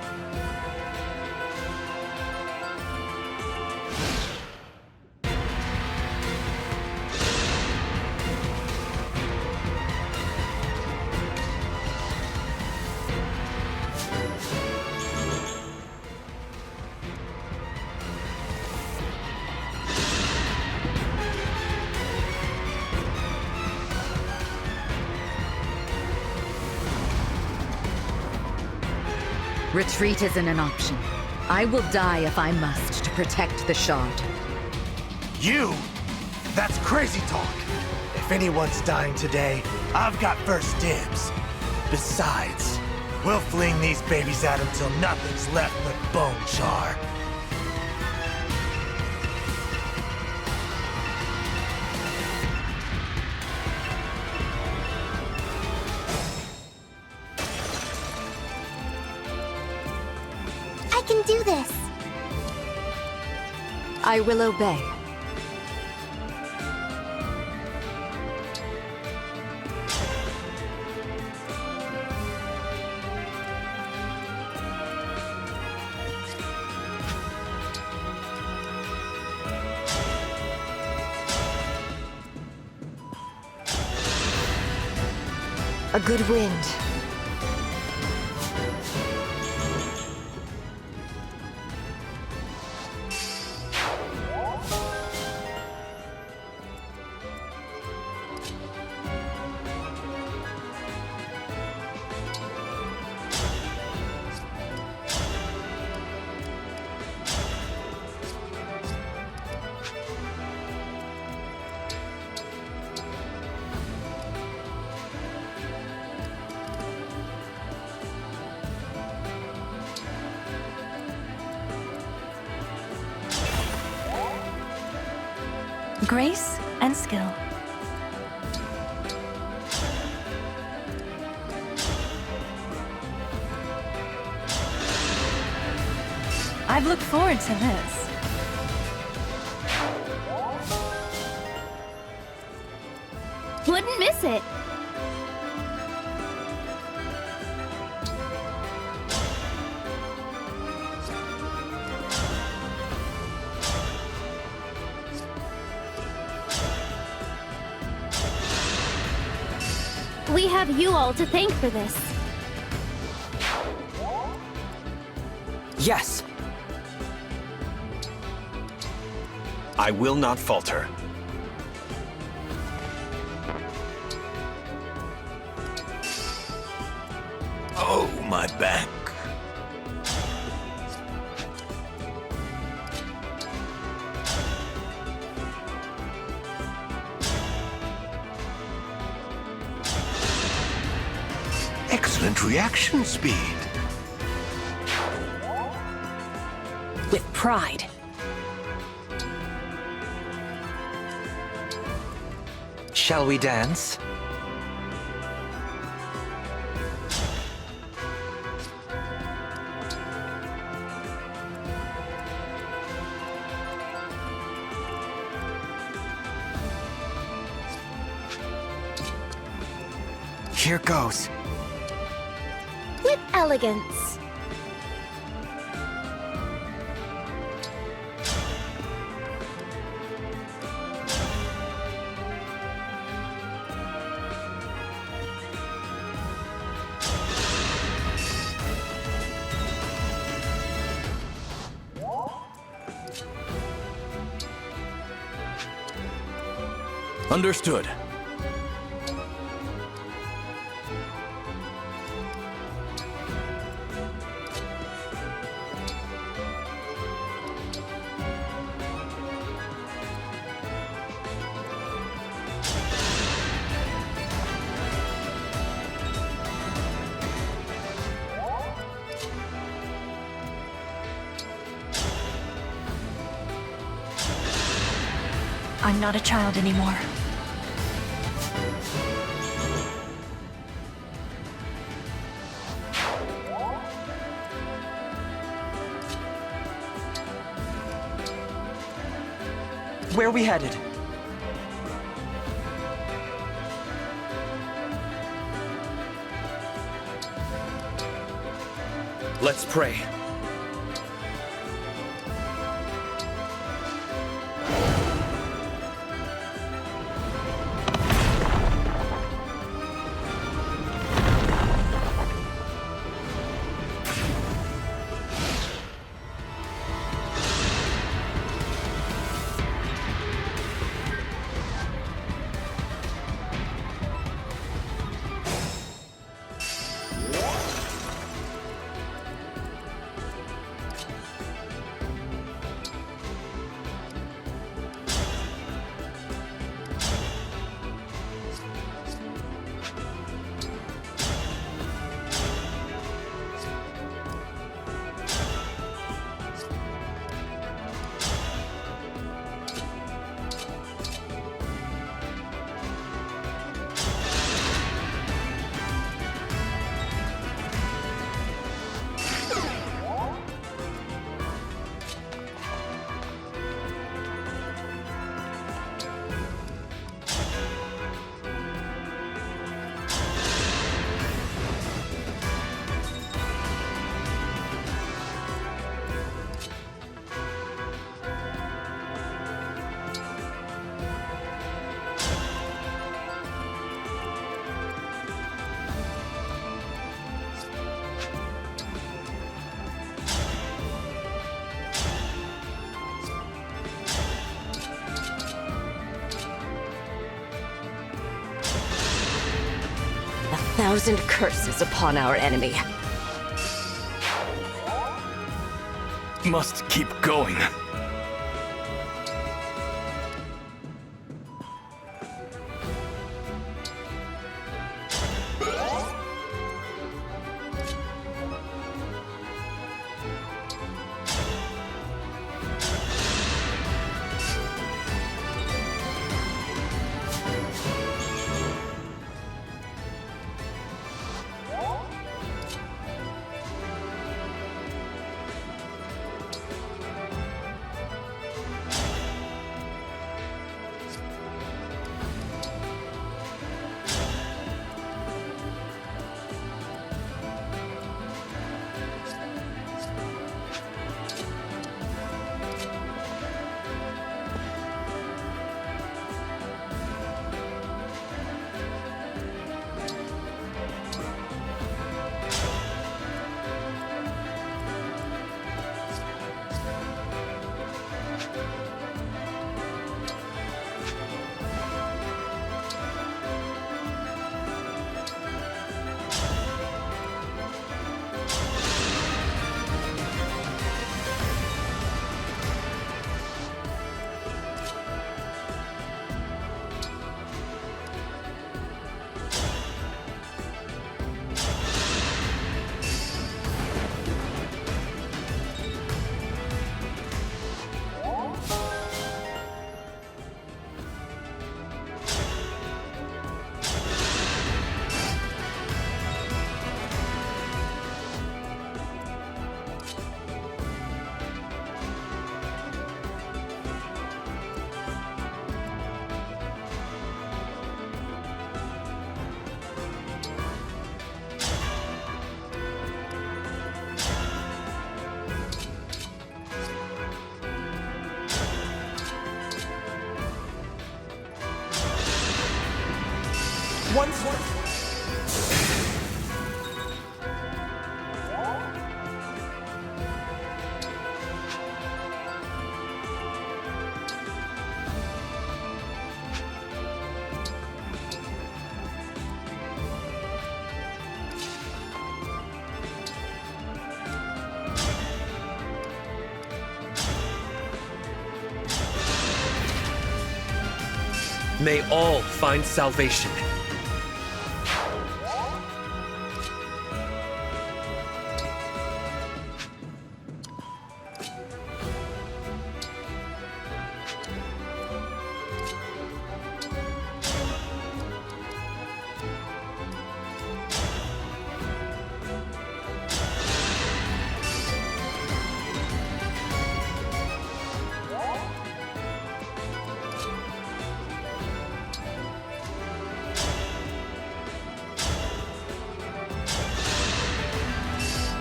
Speaker 3: Retreat isn't an option. I will die if I must to protect the shard.
Speaker 4: You? That's crazy talk. If anyone's dying today, I've got first dibs. Besides, we'll fling these babies at him till nothing's left but bone char.
Speaker 9: can do this.
Speaker 14: I will obey. A good wind.
Speaker 21: Grace and skill. I've looked forward to this.
Speaker 5: Wouldn't miss it. We have you all to thank for this.
Speaker 2: Yes. I will not falter. Oh, my back.
Speaker 4: Excellent reaction speed.
Speaker 21: With pride.
Speaker 16: Shall we dance?
Speaker 19: Here goes.
Speaker 5: With elegance.
Speaker 20: Understood.
Speaker 21: I'm not a child anymore.
Speaker 10: Where are we headed?
Speaker 12: Let's pray.
Speaker 14: 1,000 curses upon our enemy.
Speaker 20: Must keep going.
Speaker 2: May all find salvation.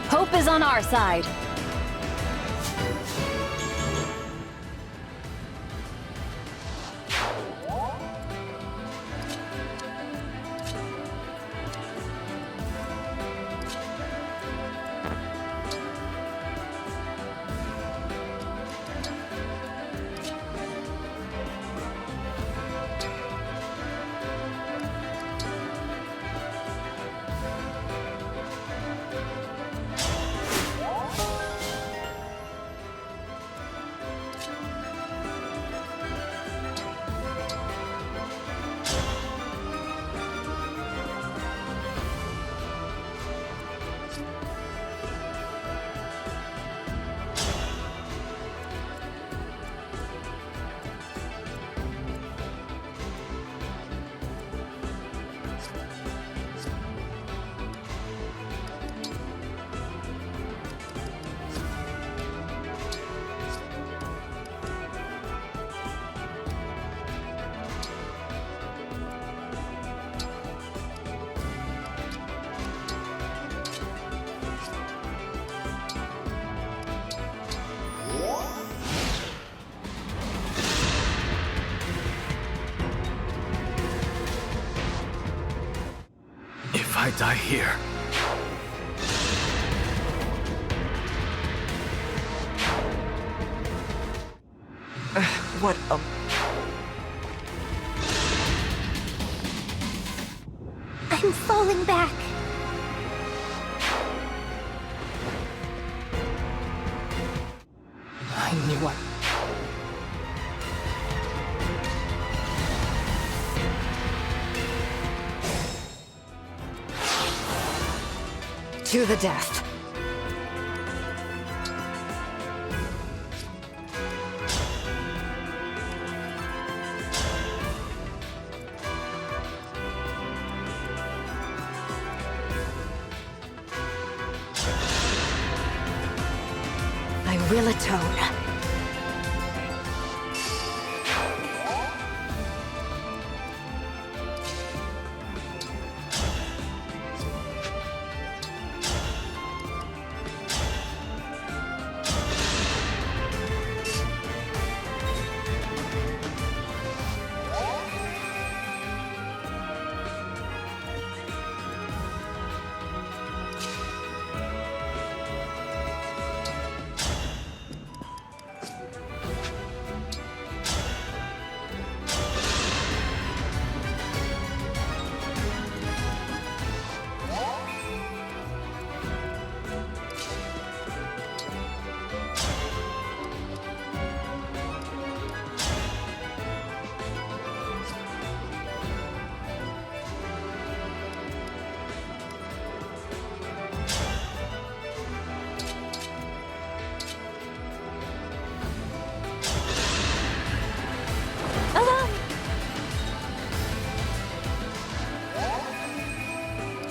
Speaker 1: Hope is on our side.
Speaker 20: If I die here...
Speaker 10: What,
Speaker 7: A
Speaker 9: I'm falling back.
Speaker 12: I knew I...
Speaker 3: To the death. I will atone.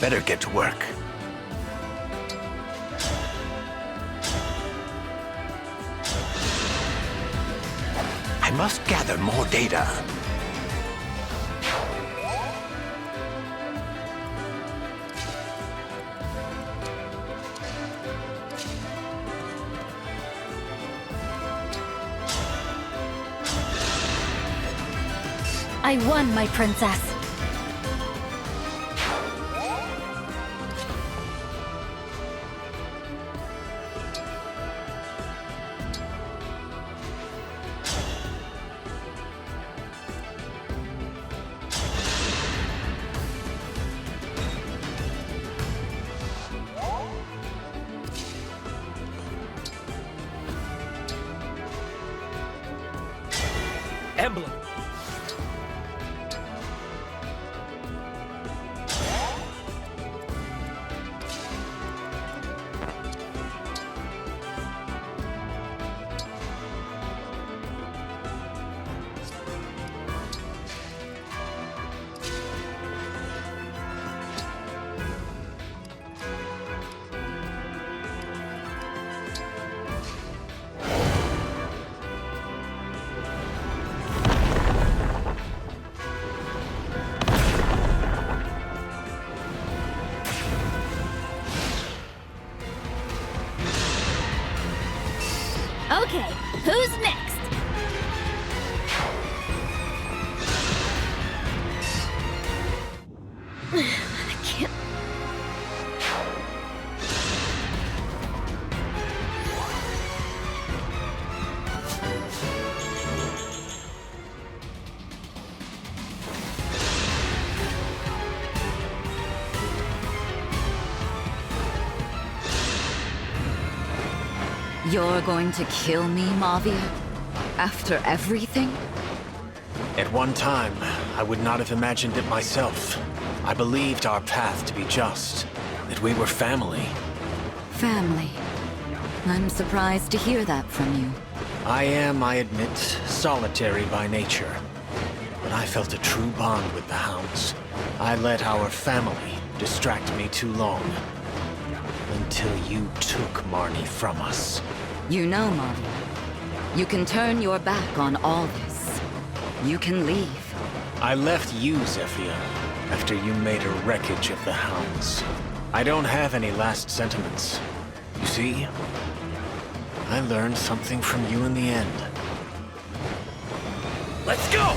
Speaker 4: Better get to work. I must gather more data.
Speaker 1: I won, my princess.
Speaker 2: Emblem.
Speaker 5: Okay, who's next? I can't...
Speaker 3: You're going to kill me, Mavia? After everything?
Speaker 20: At one time, I would not have imagined it myself. I believed our path to be just, that we were family.
Speaker 3: Family. I'm surprised to hear that from you.
Speaker 20: I am, I admit, solitary by nature. But I felt a true bond with the Hounds. I let our family distract me too long. Until you took Marnie from us.
Speaker 3: You know, Mavia, you can turn your back on all this. You can leave.
Speaker 20: I left you, Zephyr, after you made a wreckage of the Hounds. I don't have any last sentiments. You see, I learned something from you in the end.
Speaker 2: Let's go!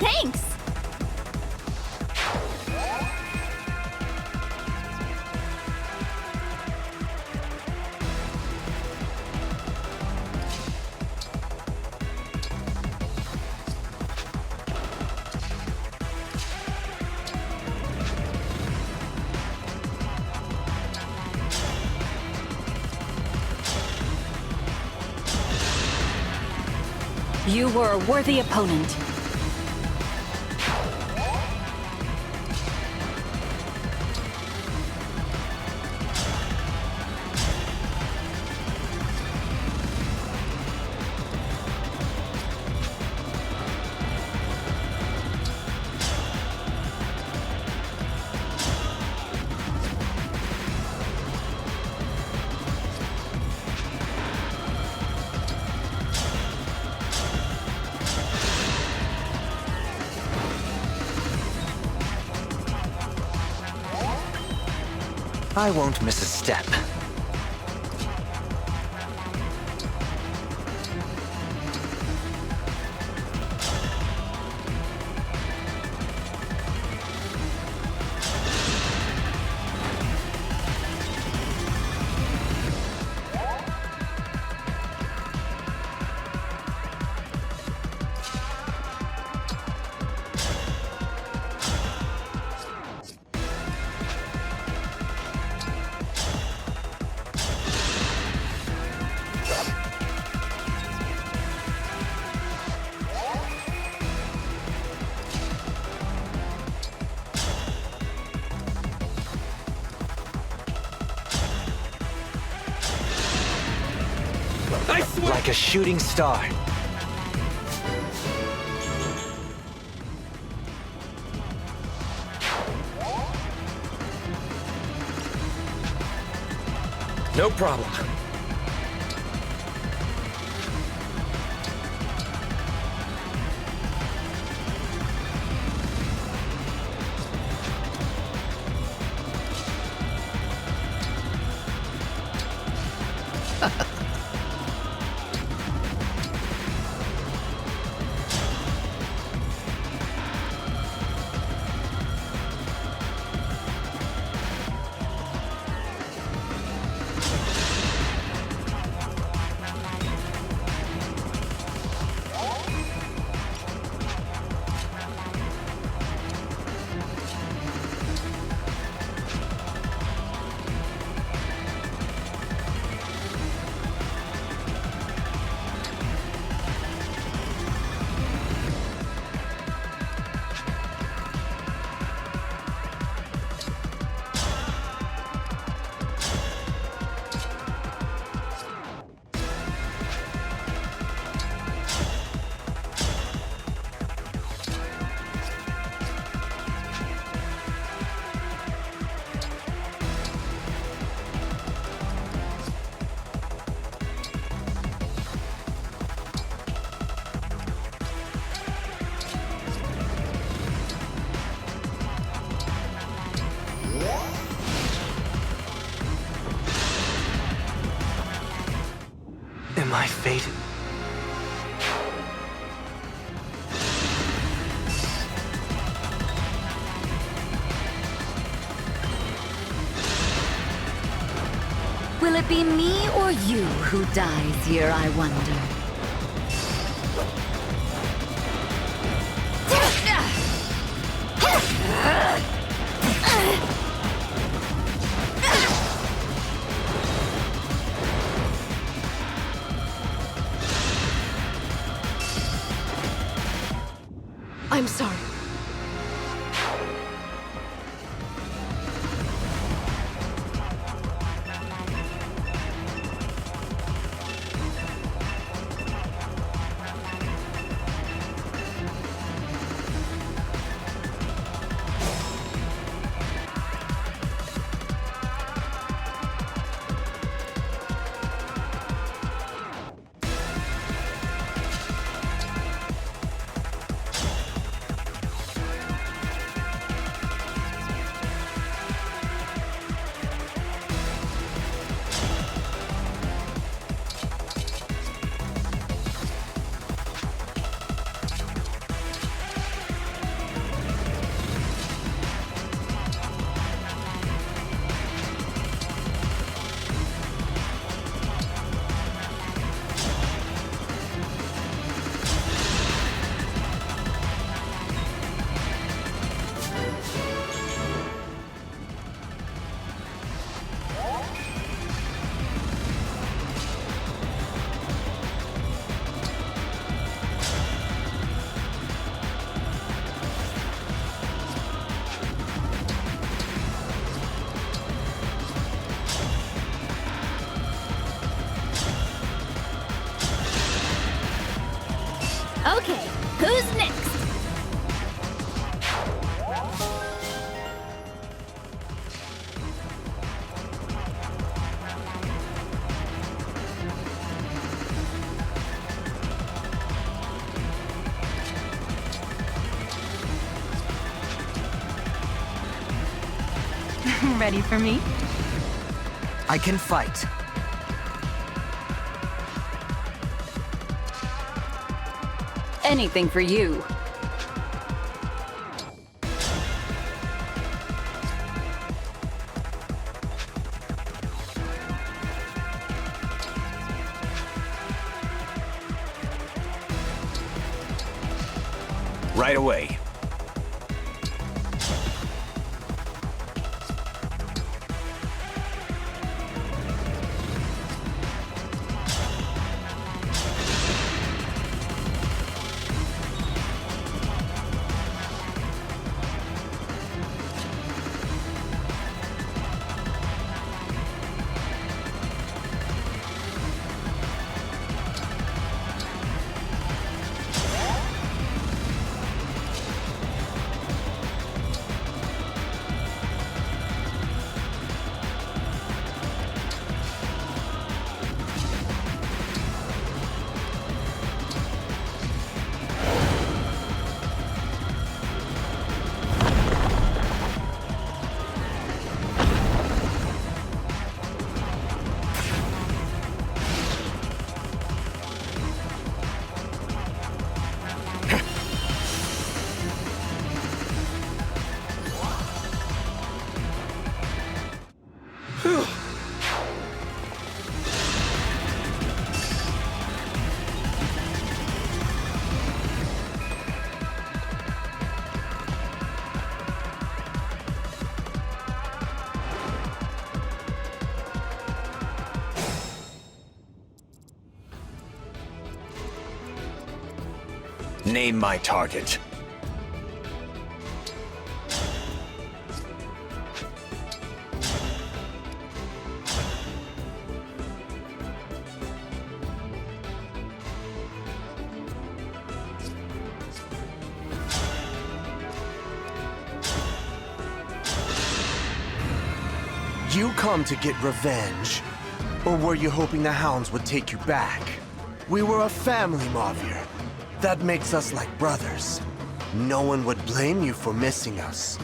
Speaker 5: Thanks!
Speaker 1: You were a worthy opponent.
Speaker 16: I won't miss a step. Like a shooting star.
Speaker 2: No problem.
Speaker 16: Am I fated?
Speaker 3: Will it be me or you who dies here, I wonder?
Speaker 14: I'm sorry.
Speaker 21: Ready for me?
Speaker 19: I can fight.
Speaker 1: Anything for you.
Speaker 12: Right away. Name my target.
Speaker 4: You come to get revenge? Or were you hoping the hounds would take you back? We were a family, Mavir. That makes us like brothers. No one would blame you for missing us.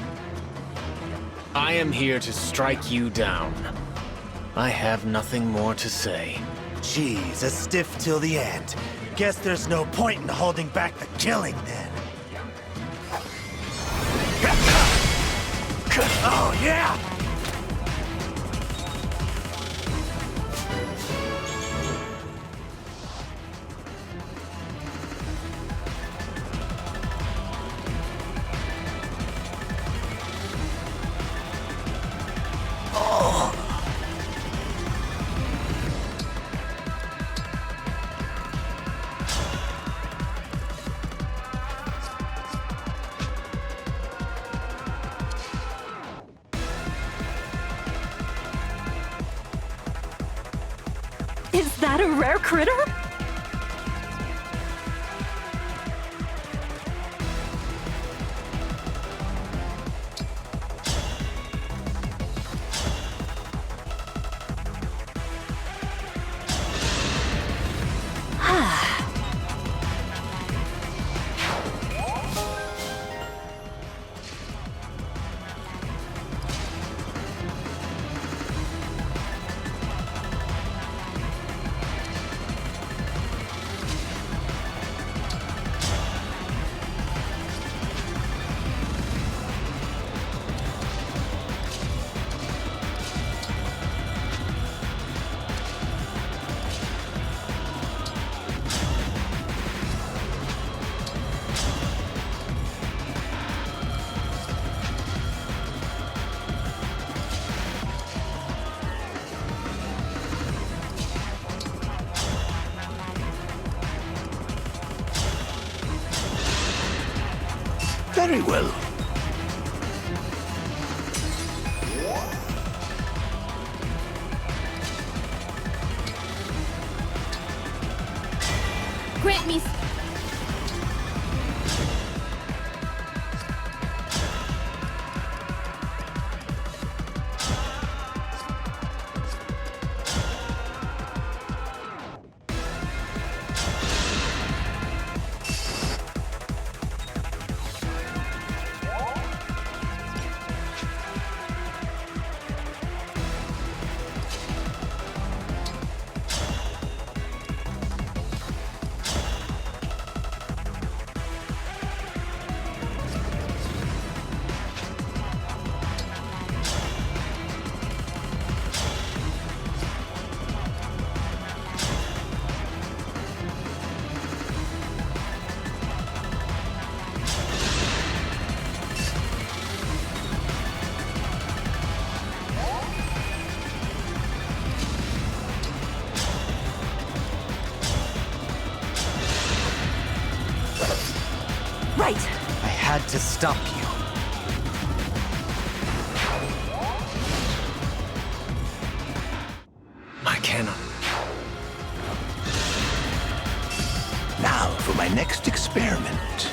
Speaker 20: I am here to strike you down. I have nothing more to say.
Speaker 4: Geez, a stiff till the end. Guess there's no point in holding back the killing then. Oh, yeah!
Speaker 21: Is that a rare critter?
Speaker 4: Very well.
Speaker 5: Grant me...
Speaker 19: to stop you.
Speaker 16: I cannot. Now for my next experiment.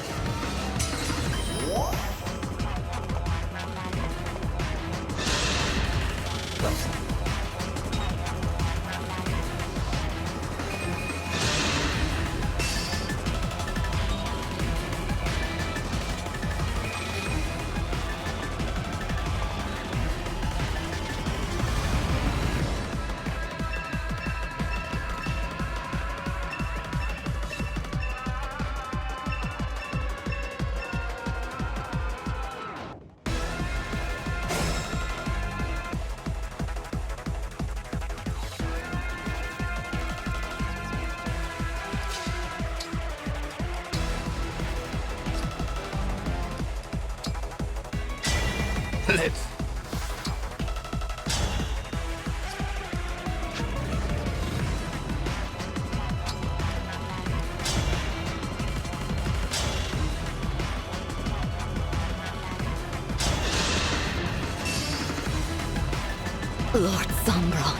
Speaker 16: Let's...
Speaker 3: Lord Sombron.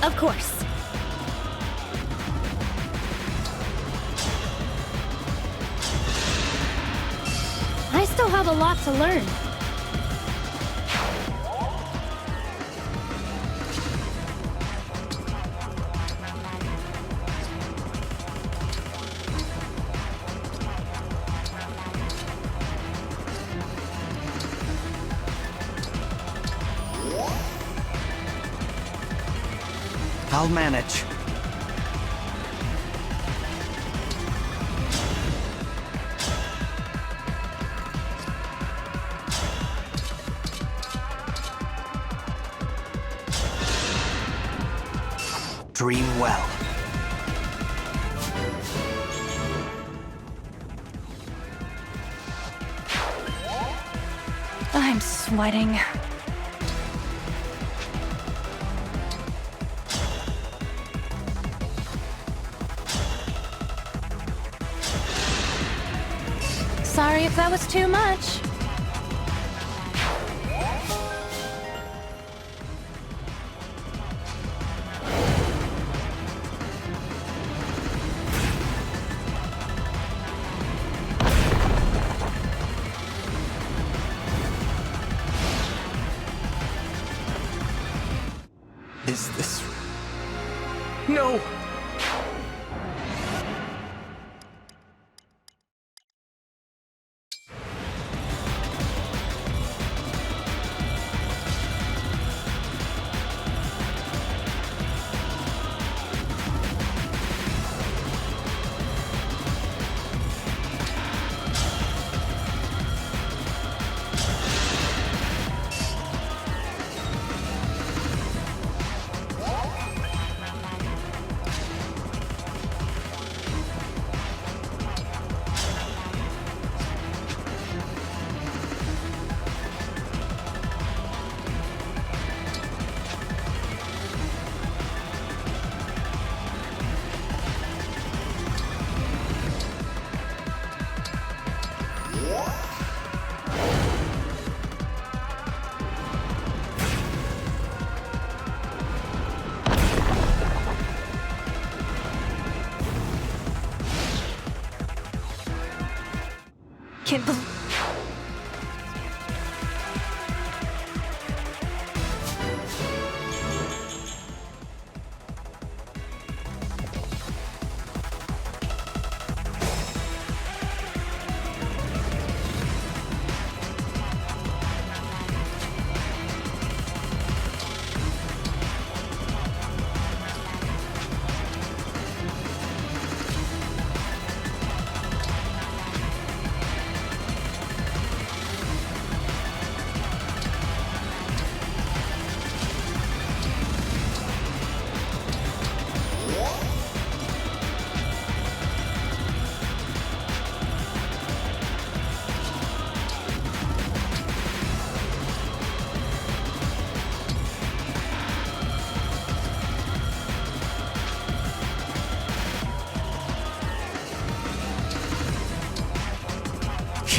Speaker 5: Of course. I still have a lot to learn.
Speaker 19: I'll manage. Dream well.
Speaker 21: I'm sweating. Sorry if that was too much.
Speaker 19: Is this...
Speaker 10: No! Can't believe...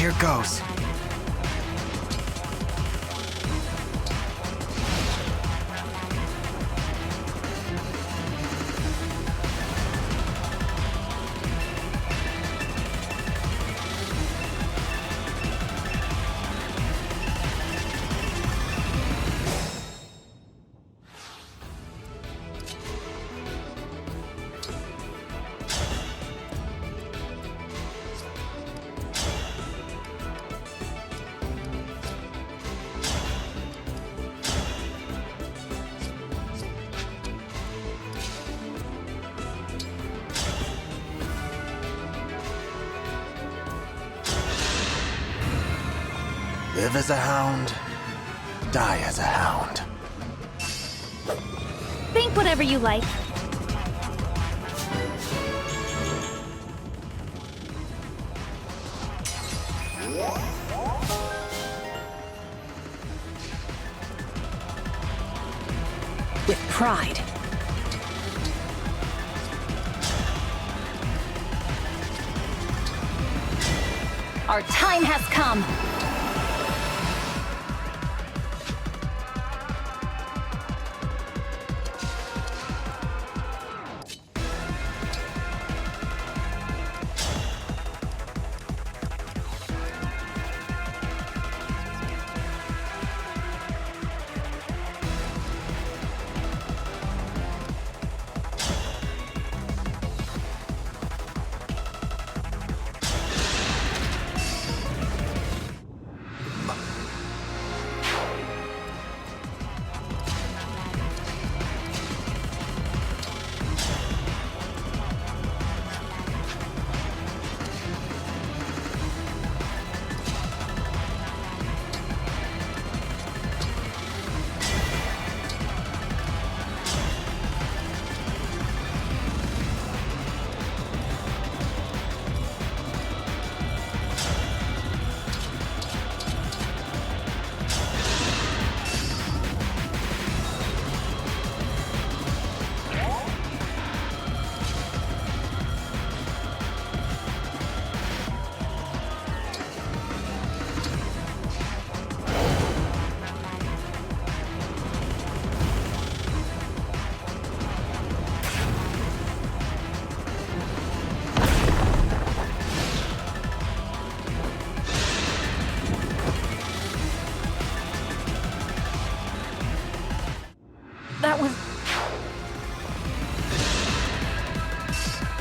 Speaker 19: Here goes.
Speaker 4: Live as a hound, die as a hound.
Speaker 5: Think whatever you like.
Speaker 1: With pride. Our time has come.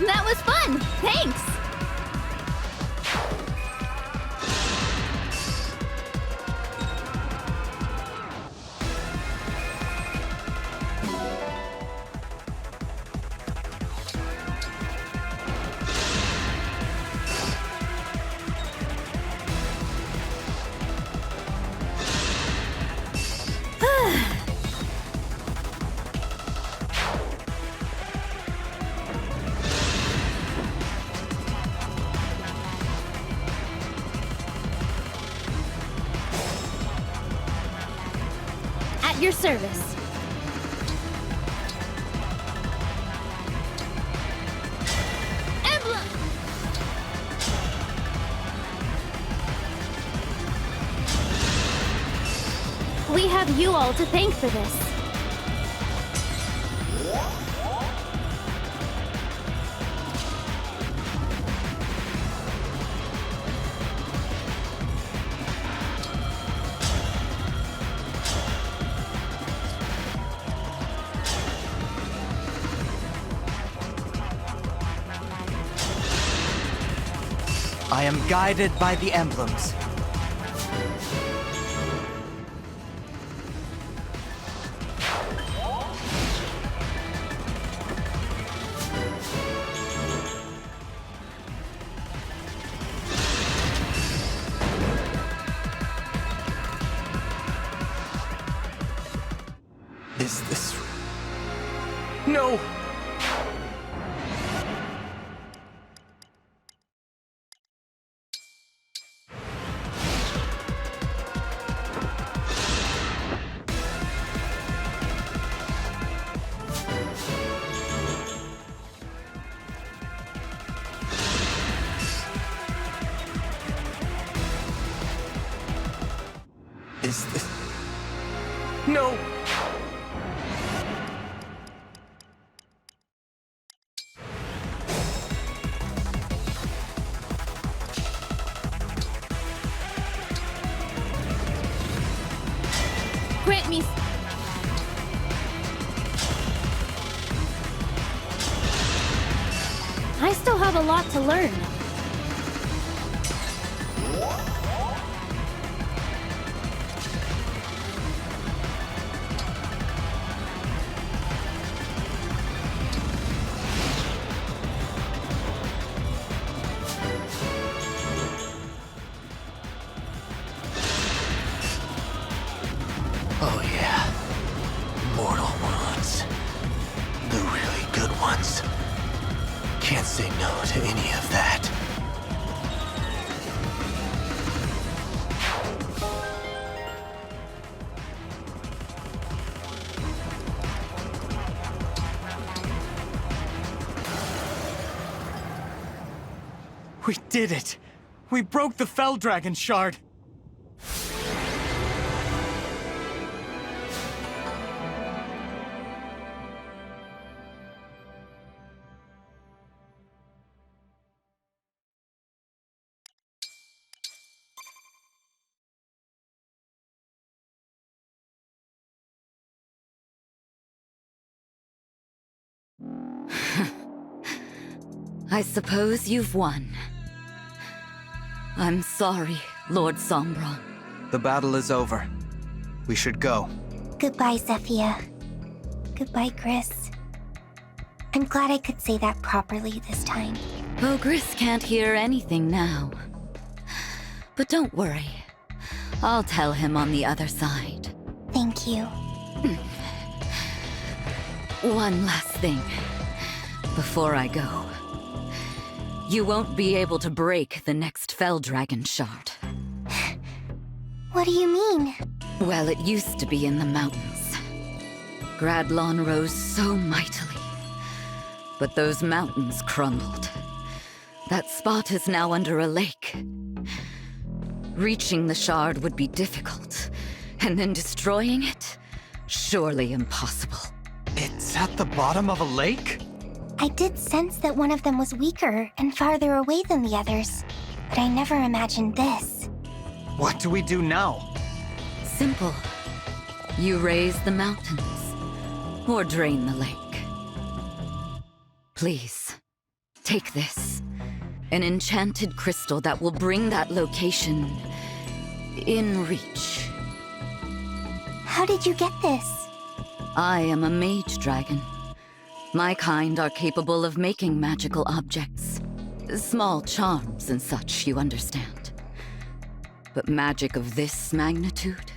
Speaker 5: That was fun! Thanks! At your service. Emblem! We have you all to thank for this.
Speaker 19: I am guided by the emblems. Is this... No!
Speaker 4: Is this...
Speaker 12: No!
Speaker 5: Grant me... I still have a lot to learn.
Speaker 4: Oh yeah. Mortal wounds. The really good ones. Can't say no to any of that.
Speaker 12: We did it! We broke the Fell Dragon shard!
Speaker 3: I suppose you've won. I'm sorry, Lord Sombron.
Speaker 19: The battle is over. We should go.
Speaker 9: Goodbye, Zephyr. Goodbye, Gris. I'm glad I could say that properly this time.
Speaker 3: Oh, Gris can't hear anything now. But don't worry. I'll tell him on the other side.
Speaker 9: Thank you.
Speaker 3: One last thing. Before I go. You won't be able to break the next Fell Dragon shard.
Speaker 9: What do you mean?
Speaker 3: Well, it used to be in the mountains. Gradlon rose so mightily. But those mountains crumbled. That spot is now under a lake. Reaching the shard would be difficult, and then destroying it? Surely impossible.
Speaker 19: It's at the bottom of a lake?
Speaker 9: I did sense that one of them was weaker and farther away than the others, but I never imagined this.
Speaker 19: What do we do now?
Speaker 3: Simple. You raise the mountains, or drain the lake. Please, take this. An enchanted crystal that will bring that location in reach.
Speaker 9: How did you get this?
Speaker 3: I am a mage dragon. My kind are capable of making magical objects. Small charms and such, you understand. But magic of this magnitude?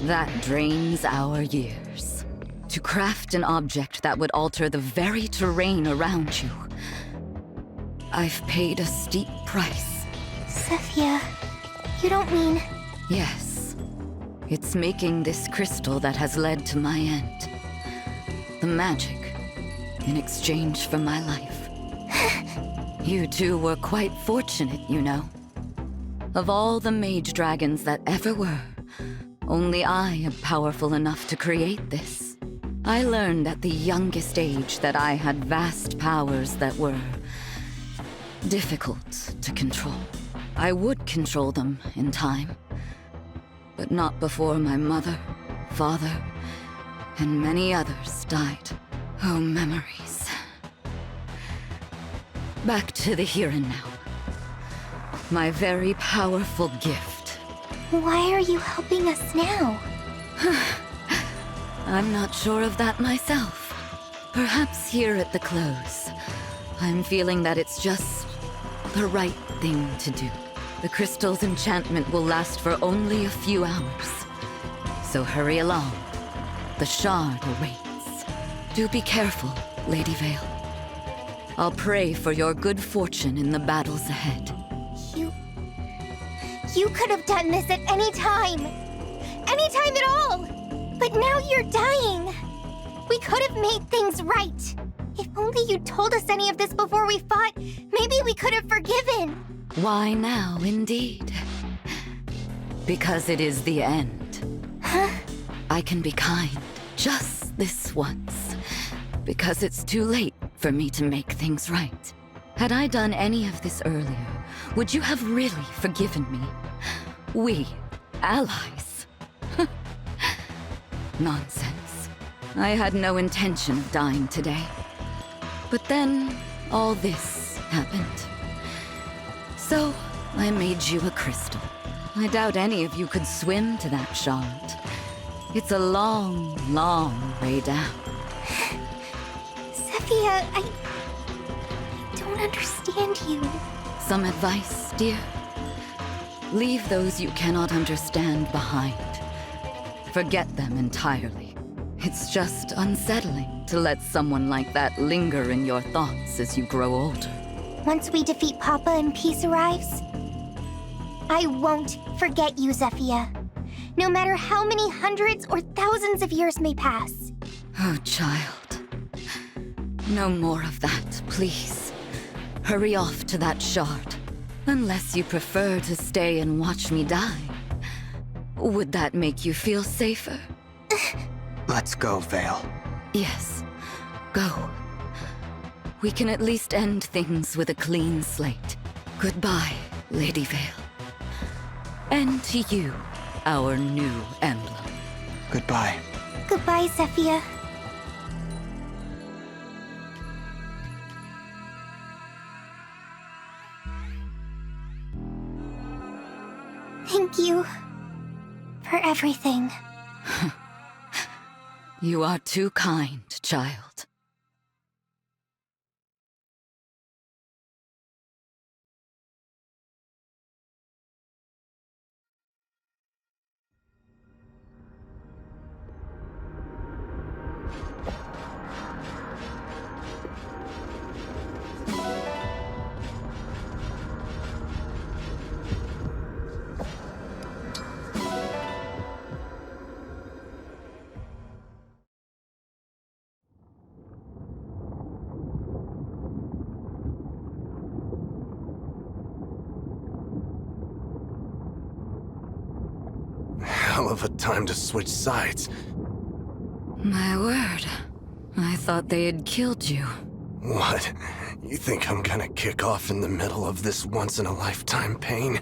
Speaker 3: That drains our years. To craft an object that would alter the very terrain around you, I've paid a steep price.
Speaker 9: Zephyr, you don't mean...
Speaker 3: Yes. It's making this crystal that has led to my end. The magic, in exchange for my life. You two were quite fortunate, you know. Of all the mage dragons that ever were, only I am powerful enough to create this. I learned at the youngest age that I had vast powers that were difficult to control. I would control them in time, but not before my mother, father, and many others died. Oh, memories. Back to the here and now. My very powerful gift.
Speaker 9: Why are you helping us now?
Speaker 3: I'm not sure of that myself. Perhaps here at the close, I'm feeling that it's just the right thing to do. The crystal's enchantment will last for only a few hours. So hurry along. The shard awaits. Do be careful, Lady Vale. I'll pray for your good fortune in the battles ahead.
Speaker 9: You could have done this at any time! Any time at all! But now you're dying! We could have made things right! If only you'd told us any of this before we fought, maybe we could have forgiven!
Speaker 3: Why now, indeed? Because it is the end.
Speaker 9: Huh?
Speaker 3: I can be kind just this once. Because it's too late for me to make things right. Had I done any of this earlier, would you have really forgiven me? We, allies. Nonsense. I had no intention of dying today. But then, all this happened. So, I made you a crystal. I doubt any of you could swim to that shard. It's a long, long way down.
Speaker 9: Zephyr, I don't understand you.
Speaker 3: Some advice, dear? Leave those you cannot understand behind. Forget them entirely. It's just unsettling to let someone like that linger in your thoughts as you grow older.
Speaker 9: Once we defeat Papa and peace arrives, I won't forget you, Zephyr. No matter how many hundreds or thousands of years may pass.
Speaker 3: Oh, child. No more of that, please. Hurry off to that shard. Unless you prefer to stay and watch me die. Would that make you feel safer?
Speaker 19: Let's go, Vale.
Speaker 3: Yes, go. We can at least end things with a clean slate. Goodbye, Lady Vale. And to you, our new emblem.
Speaker 19: Goodbye.
Speaker 9: Goodbye, Zephyr. Thank you for everything.
Speaker 3: You are too kind, child.
Speaker 4: Hell of a time to switch sides.
Speaker 3: My word. I thought they had killed you.
Speaker 4: What? You think I'm gonna kick off in the middle of this once-in-a-lifetime pain?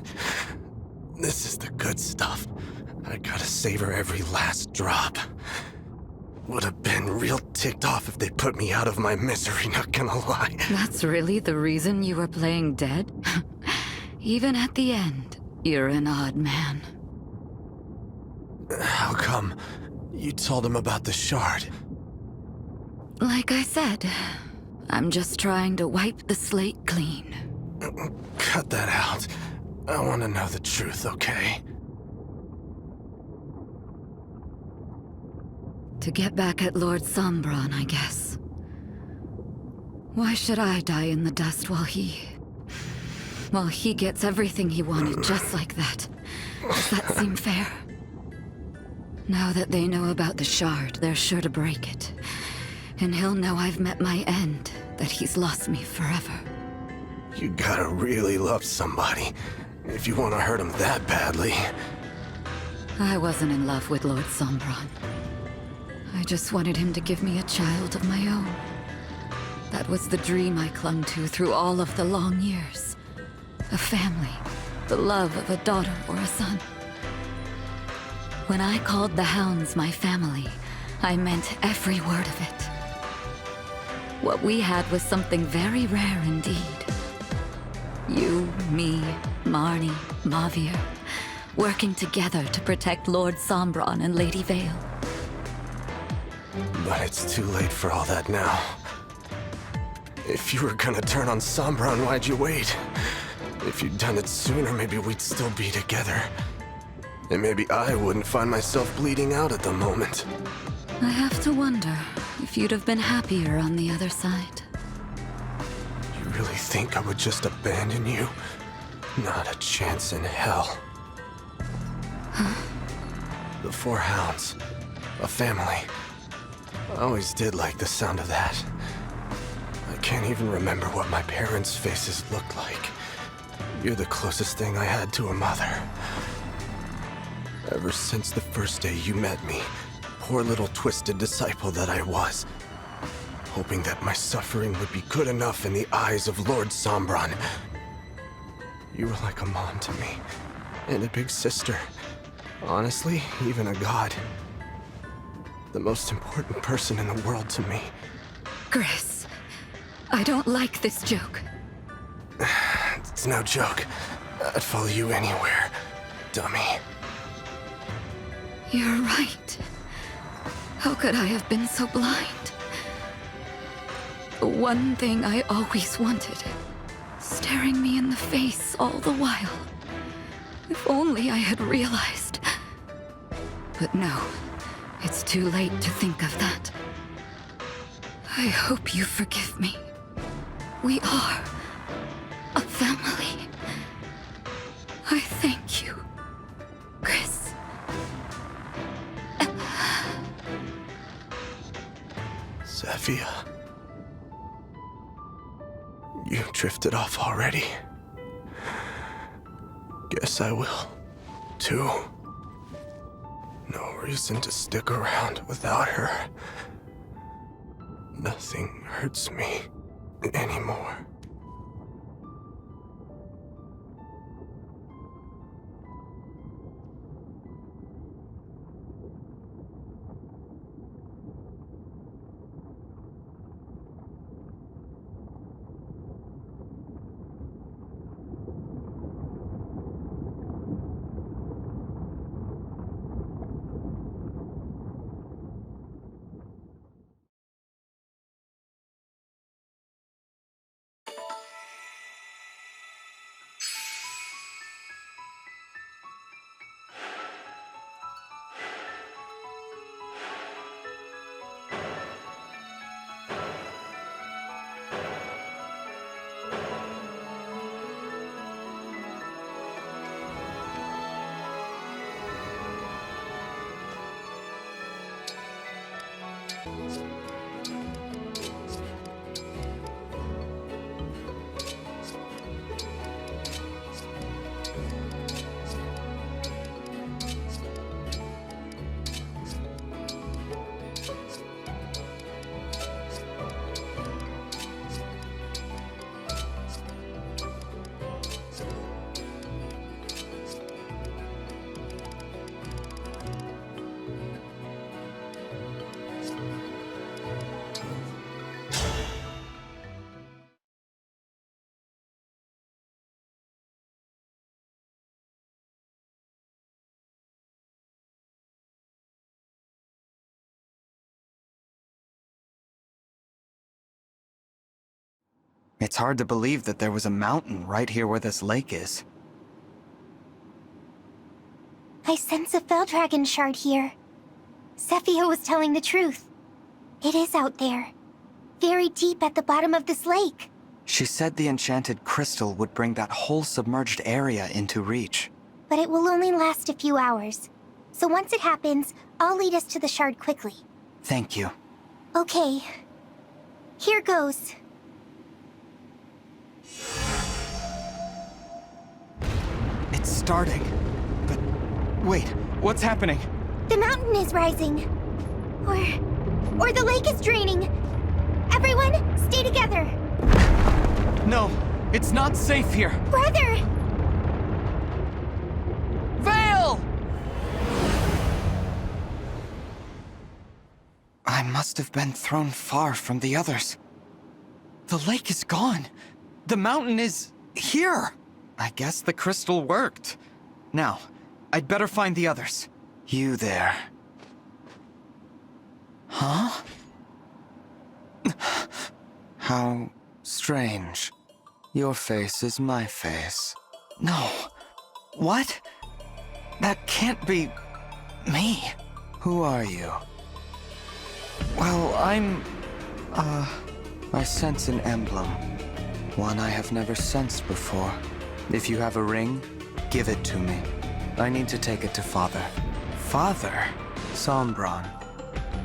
Speaker 4: This is the good stuff. I gotta savor every last drop. Would have been real ticked off if they put me out of my misery, not gonna lie.
Speaker 3: That's really the reason you were playing dead? Even at the end, you're an odd man.
Speaker 4: How come? You told him about the shard.
Speaker 3: Like I said, I'm just trying to wipe the slate clean.
Speaker 4: Cut that out. I want to know the truth, okay?
Speaker 3: To get back at Lord Sombron, I guess. Why should I die in the dust while he gets everything he wanted just like that? Does that seem fair? Now that they know about the shard, they're sure to break it. And he'll know I've met my end, that he's lost me forever.
Speaker 4: You gotta really love somebody if you want to hurt him that badly.
Speaker 3: I wasn't in love with Lord Sombron. I just wanted him to give me a child of my own. That was the dream I clung to through all of the long years. A family, the love of a daughter or a son. When I called the hounds my family, I meant every word of it. What we had was something very rare indeed. You, me, Marnie, Mavir, working together to protect Lord Sombron and Lady Vale.
Speaker 4: But it's too late for all that now. If you were gonna turn on Sombron, why'd you wait? If you'd done it sooner, maybe we'd still be together. And maybe I wouldn't find myself bleeding out at the moment.
Speaker 3: I have to wonder if you'd have been happier on the other side.
Speaker 4: You really think I would just abandon you? Not a chance in hell. The Four Hounds. A family. I always did like the sound of that. I can't even remember what my parents' faces looked like. You're the closest thing I had to a mother. Ever since the first day you met me, poor little twisted disciple that I was, hoping that my suffering would be good enough in the eyes of Lord Sombron. You were like a mom to me, and a big sister. Honestly, even a god. The most important person in the world to me.
Speaker 3: Chris, I don't like this joke.
Speaker 4: It's no joke. I'd follow you anywhere, dummy.
Speaker 3: You're right. How could I have been so blind? The one thing I always wanted, staring me in the face all the while. If only I had realized. But no, it's too late to think of that. I hope you forgive me. We are a family. I thank you, Chris.
Speaker 4: Zephyr. You drifted off already. Guess I will, too. No reason to stick around without her. Nothing hurts me anymore.
Speaker 19: It's hard to believe that there was a mountain right here where this lake is.
Speaker 9: I sense a Fell Dragon shard here. Zephyr was telling the truth. It is out there. Very deep at the bottom of this lake.
Speaker 19: She said the enchanted crystal would bring that whole submerged area into reach.
Speaker 9: But it will only last a few hours. So once it happens, I'll lead us to the shard quickly.
Speaker 19: Thank you.
Speaker 9: Okay. Here goes.
Speaker 19: It's starting. But wait, what's happening?
Speaker 9: The mountain is rising. Or the lake is draining. Everyone, stay together.
Speaker 19: No, it's not safe here.
Speaker 9: Brother!
Speaker 19: Vale! I must have been thrown far from the others. The lake is gone. The mountain is here. I guess the crystal worked. Now, I'd better find the others. You there. Huh? How strange. Your face is my face. No. What? That can't be me. Who are you? Well, I sense an emblem. One I have never sensed before. If you have a ring, give it to me. I need to take it to Father. Father? Sombron,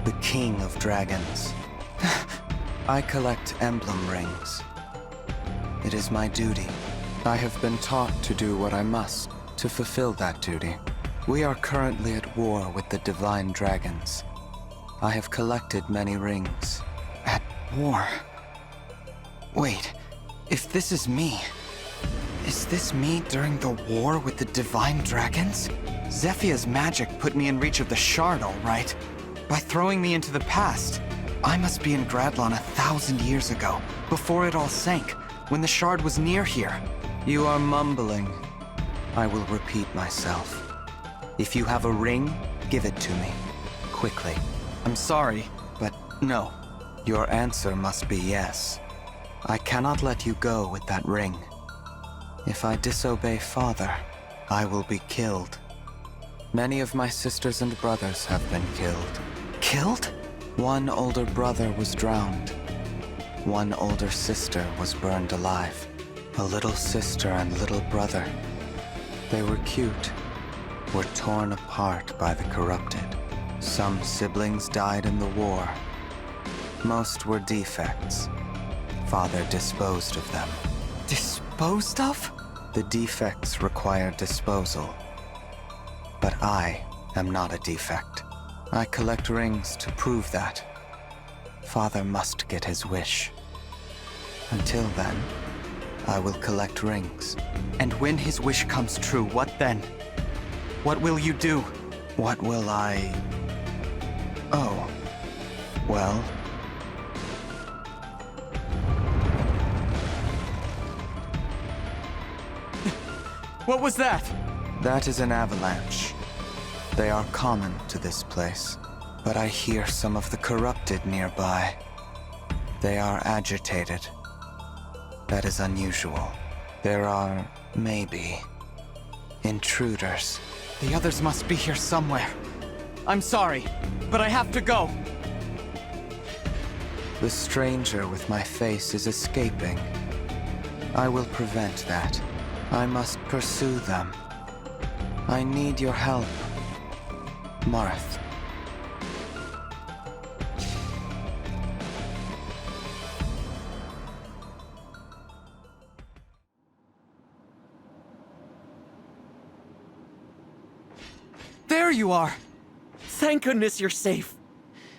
Speaker 19: the king of dragons. I collect emblem rings. It is my duty. I have been taught to do what I must to fulfill that duty. We are currently at war with the Divine Dragons. I have collected many rings. At war? Wait, if this is me... Is this me during the war with the Divine Dragons? Zephia's magic put me in reach of the shard, all right. By throwing me into the past, I must be in Gradlon 1,000 years ago, before it all sank, when the shard was near here. You are mumbling. I will repeat myself. If you have a ring, give it to me. Quickly. I'm sorry, but no. Your answer must be yes. I cannot let you go with that ring. If I disobey Father, I will be killed. Many of my sisters and brothers have been killed. Killed? One older brother was drowned. One older sister was burned alive. A little sister and little brother. They were cute. Were torn apart by the corrupted. Some siblings died in the war. Most were defects. Father disposed of them. Disposed of? The defects require disposal. But I am not a defect. I collect rings to prove that. Father must get his wish. Until then, I will collect rings. And when his wish comes true, what then? What will you do? What will I... Oh. Well... What was that? That is an avalanche. They are common to this place. But I hear some of the corrupted nearby. They are agitated. That is unusual. There are, maybe, intruders. The others must be here somewhere. I'm sorry, but I have to go. The stranger with my face is escaping. I will prevent that. I must pursue them. I need your help, Marth.
Speaker 10: There you are!
Speaker 15: Thank goodness you're safe.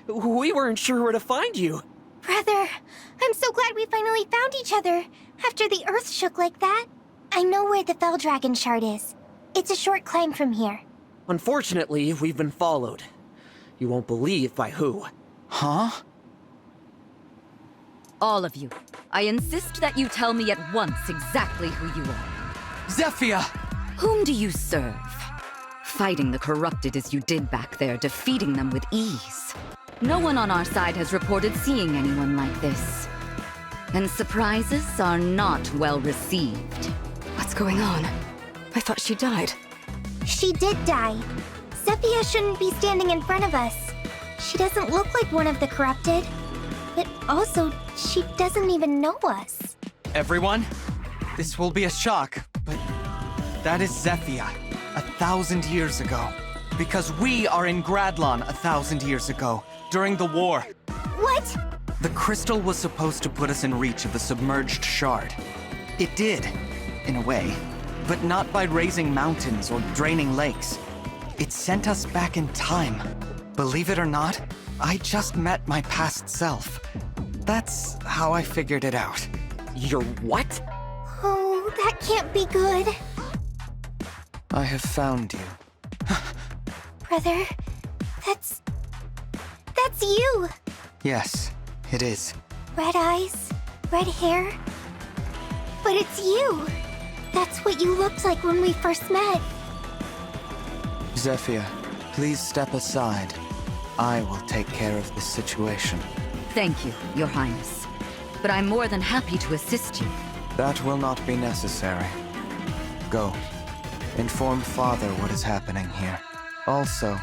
Speaker 15: We weren't sure where to find you.
Speaker 9: Brother, I'm so glad we finally found each other, after the earth shook like that. I know where the Fell Dragon shard is. It's a short climb from here.
Speaker 15: Unfortunately, we've been followed. You won't believe by who.
Speaker 19: Huh?
Speaker 3: All of you, I insist that you tell me at once exactly who you are.
Speaker 19: Zephia!
Speaker 3: Whom do you serve? Fighting the corrupted as you did back there, defeating them with ease. No one on our side has reported seeing anyone like this. And surprises are not well received.
Speaker 14: What's going on? I thought she died.
Speaker 9: She did die. Zephia shouldn't be standing in front of us. She doesn't look like one of the corrupted. But also, she doesn't even know us.
Speaker 19: Everyone, this will be a shock, but that is Zephia, 1,000 years ago. Because we are in Gradlon 1,000 years ago, during the war.
Speaker 9: What?
Speaker 19: The crystal was supposed to put us in reach of the submerged shard. It did, in a way, but not by raising mountains or draining lakes. It sent us back in time. Believe it or not, I just met my past self. That's how I figured it out.
Speaker 15: Your what?
Speaker 9: Oh, that can't be good.
Speaker 19: I have found you.
Speaker 9: Brother, that's you!
Speaker 19: Yes, it is.
Speaker 9: Red eyes, red hair. But it's you! That's what you looked like when we first met.
Speaker 19: Zephia, please step aside. I will take care of this situation.
Speaker 3: Thank you, Your Highness. But I'm more than happy to assist you.
Speaker 19: That will not be necessary. Go. Inform Father what is happening here. Also,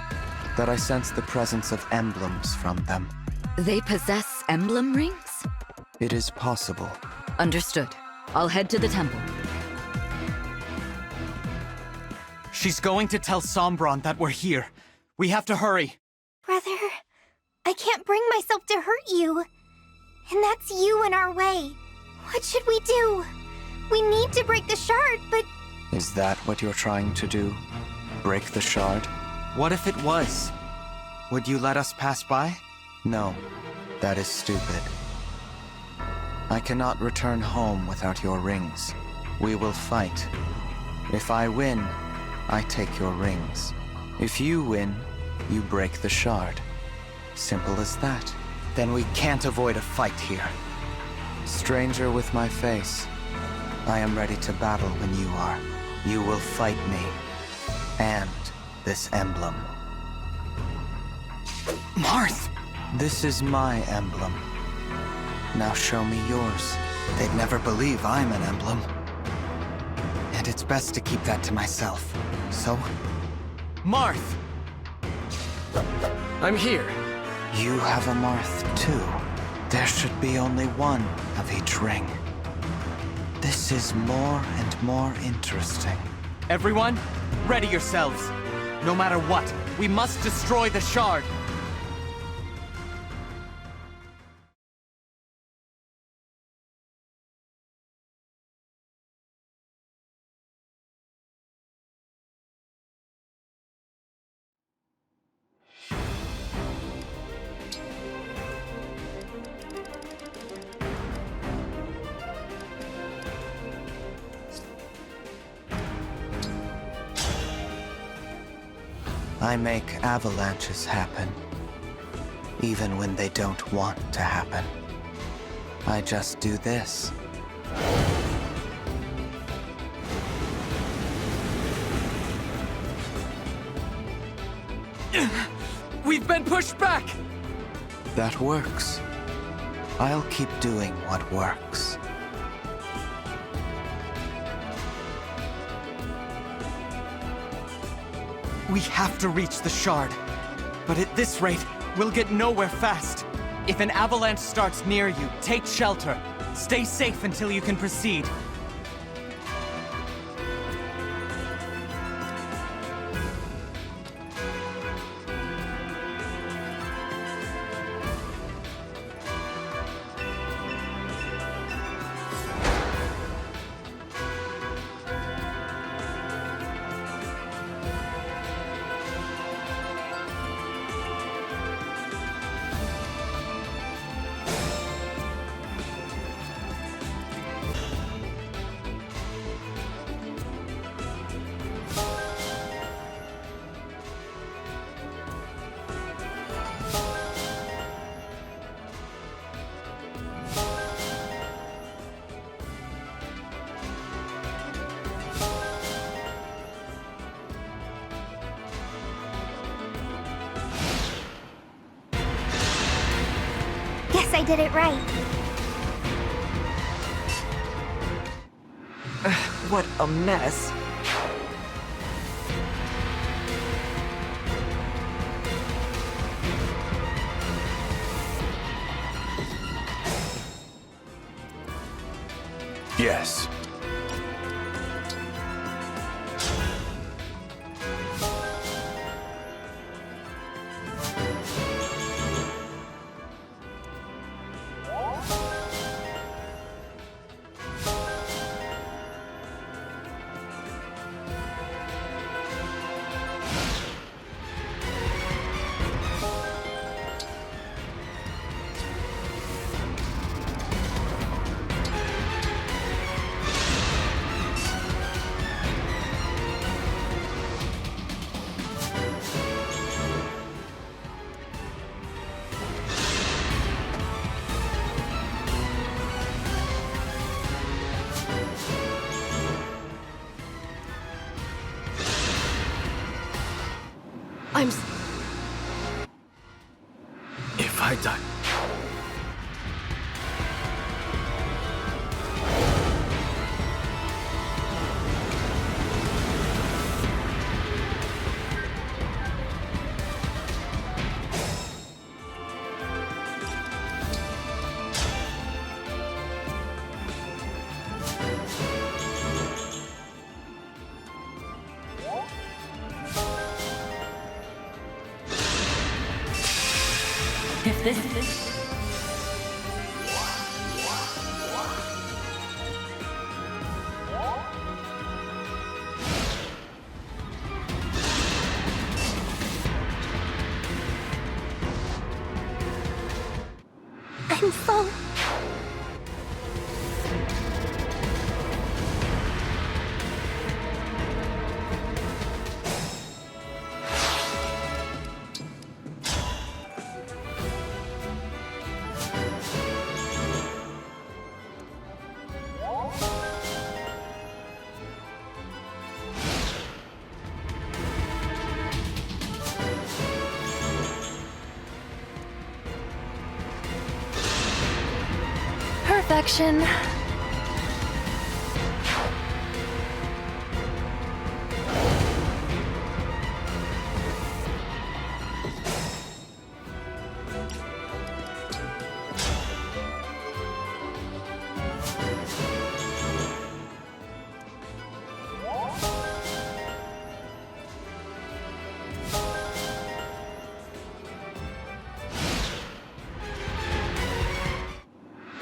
Speaker 19: that I sense the presence of emblems from them.
Speaker 3: They possess emblem rings?
Speaker 19: It is possible.
Speaker 3: Understood. I'll head to the temple.
Speaker 19: She's going to tell Sombron that we're here. We have to hurry.
Speaker 9: Brother, I can't bring myself to hurt you. And that's you in our way. What should we do? We need to break the shard, but...
Speaker 19: Is that what you're trying to do? break the shard? What if it was? Would you let us pass by? No, that is stupid. I cannot return home without your rings. We will fight. If I win, I take your rings. If you win, you break the shard. Simple as that. Then we can't avoid a fight here. Stranger with my face, I am ready to battle when you are. You will fight me, and this emblem.
Speaker 12: Marth!
Speaker 19: This is my emblem. Now show me yours. They'd never believe I'm an emblem. And it's best to keep that to myself. So? Marth!
Speaker 12: I'm here.
Speaker 19: You have a Marth, too. There should be only one of each ring. This is more and more interesting.
Speaker 12: Everyone, ready yourselves. No matter what, we must destroy the shard.
Speaker 19: I make avalanches happen, even when they don't want to happen. I just do this.
Speaker 12: We've been pushed back!
Speaker 19: That works. I'll keep doing what works.
Speaker 12: We have to reach the shard. But at this rate, we'll get nowhere fast. If an avalanche starts near you, take shelter. Stay safe until you can proceed.
Speaker 9: Guess I did it right.
Speaker 10: What a mess.
Speaker 20: Yes. If I die...
Speaker 1: If this is...
Speaker 9: I'm so...
Speaker 1: Perfection.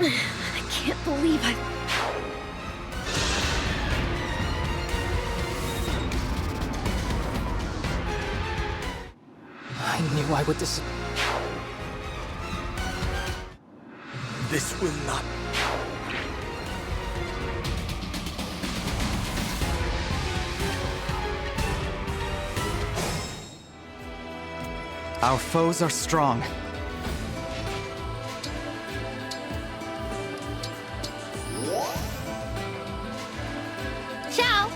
Speaker 5: I can't believe
Speaker 2: I knew I would This will not...
Speaker 19: Our foes are strong.
Speaker 5: Ciao!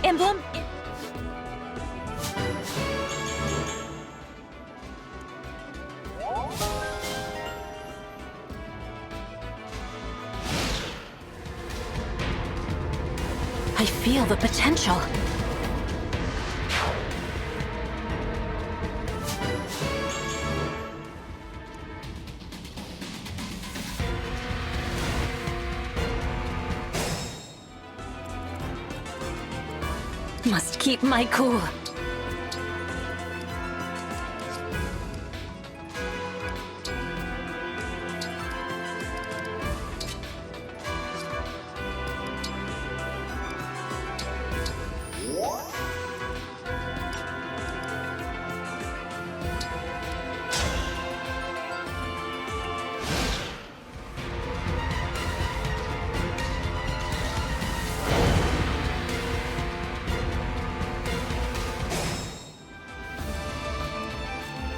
Speaker 1: Emblem? I feel the potential. Must keep my cool.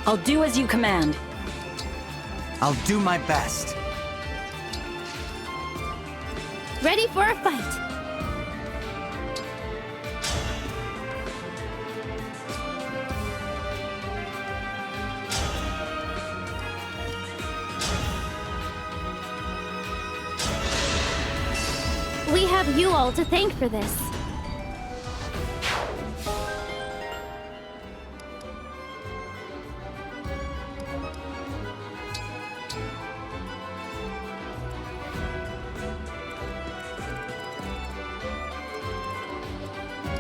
Speaker 1: I'll do as you command.
Speaker 19: I'll do my best.
Speaker 5: Ready for a fight! We have you all to thank for this.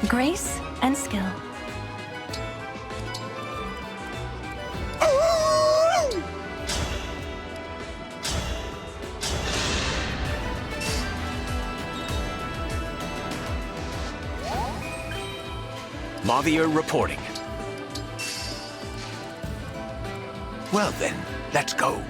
Speaker 21: Grace and skill.
Speaker 20: Mavier reporting.
Speaker 16: Well then, let's go.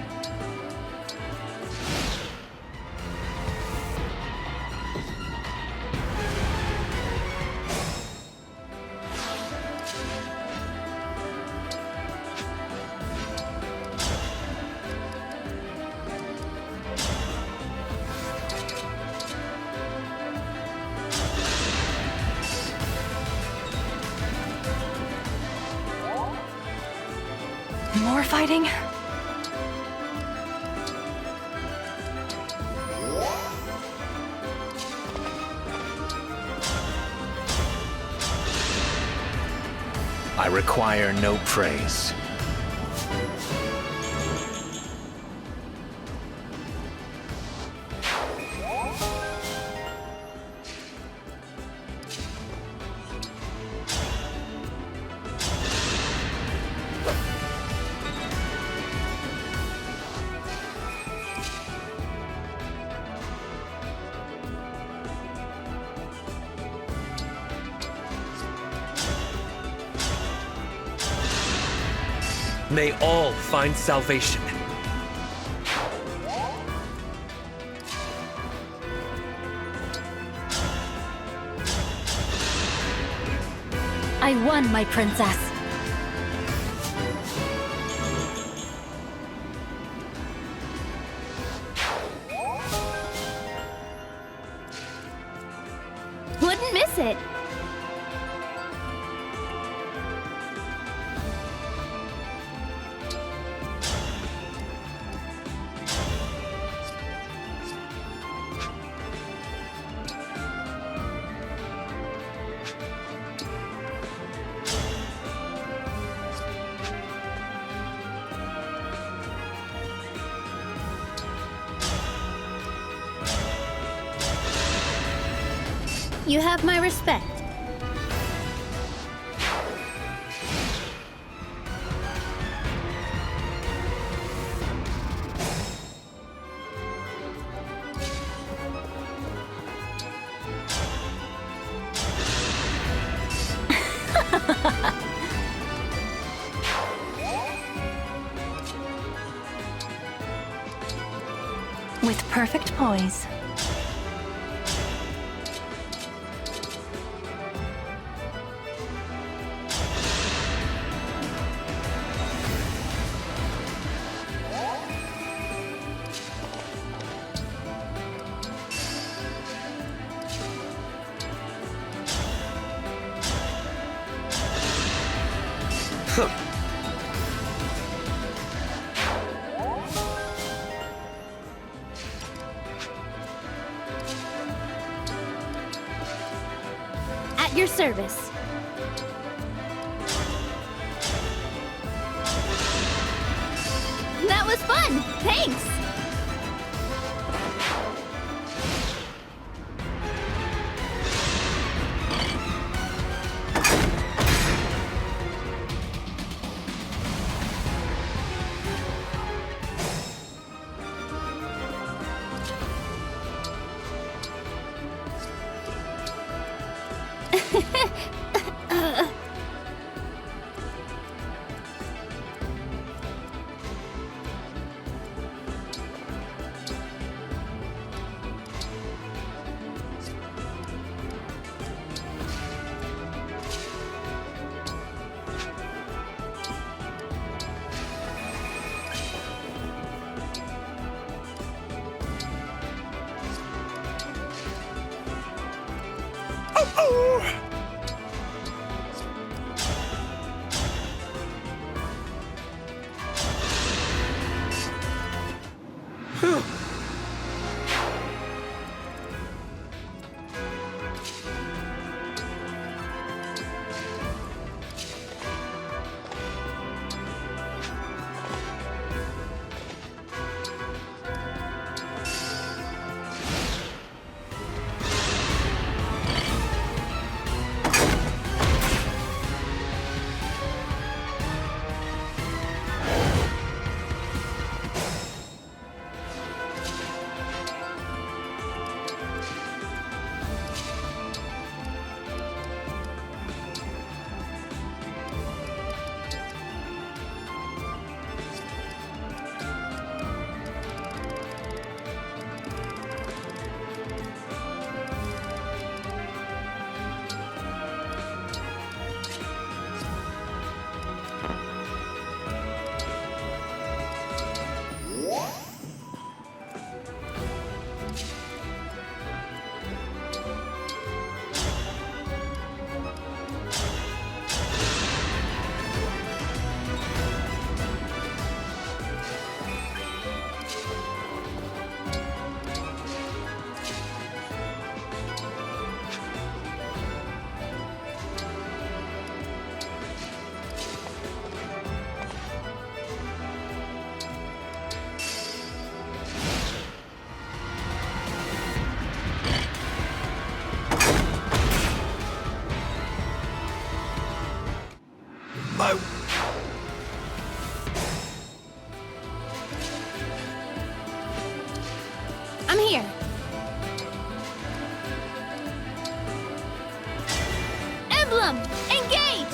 Speaker 21: More fighting?
Speaker 20: I require no praise.
Speaker 2: May all find salvation.
Speaker 1: I won, my princess.
Speaker 5: Wouldn't miss it. You have my respect.
Speaker 21: With perfect poise.
Speaker 5: At your service. That was fun! Thanks! here. Emblem, engage!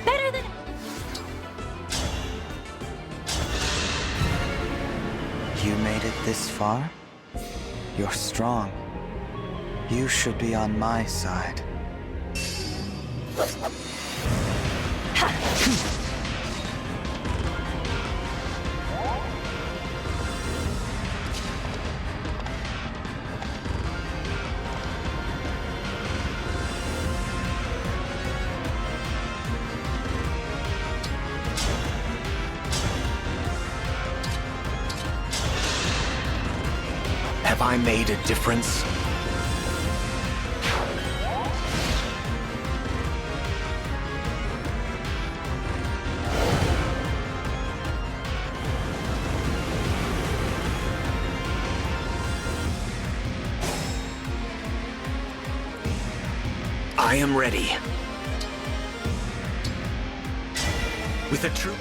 Speaker 5: Better than...
Speaker 19: You made it this far? You're strong. You should be on my side.
Speaker 16: Have I made a difference? I am ready. With a true...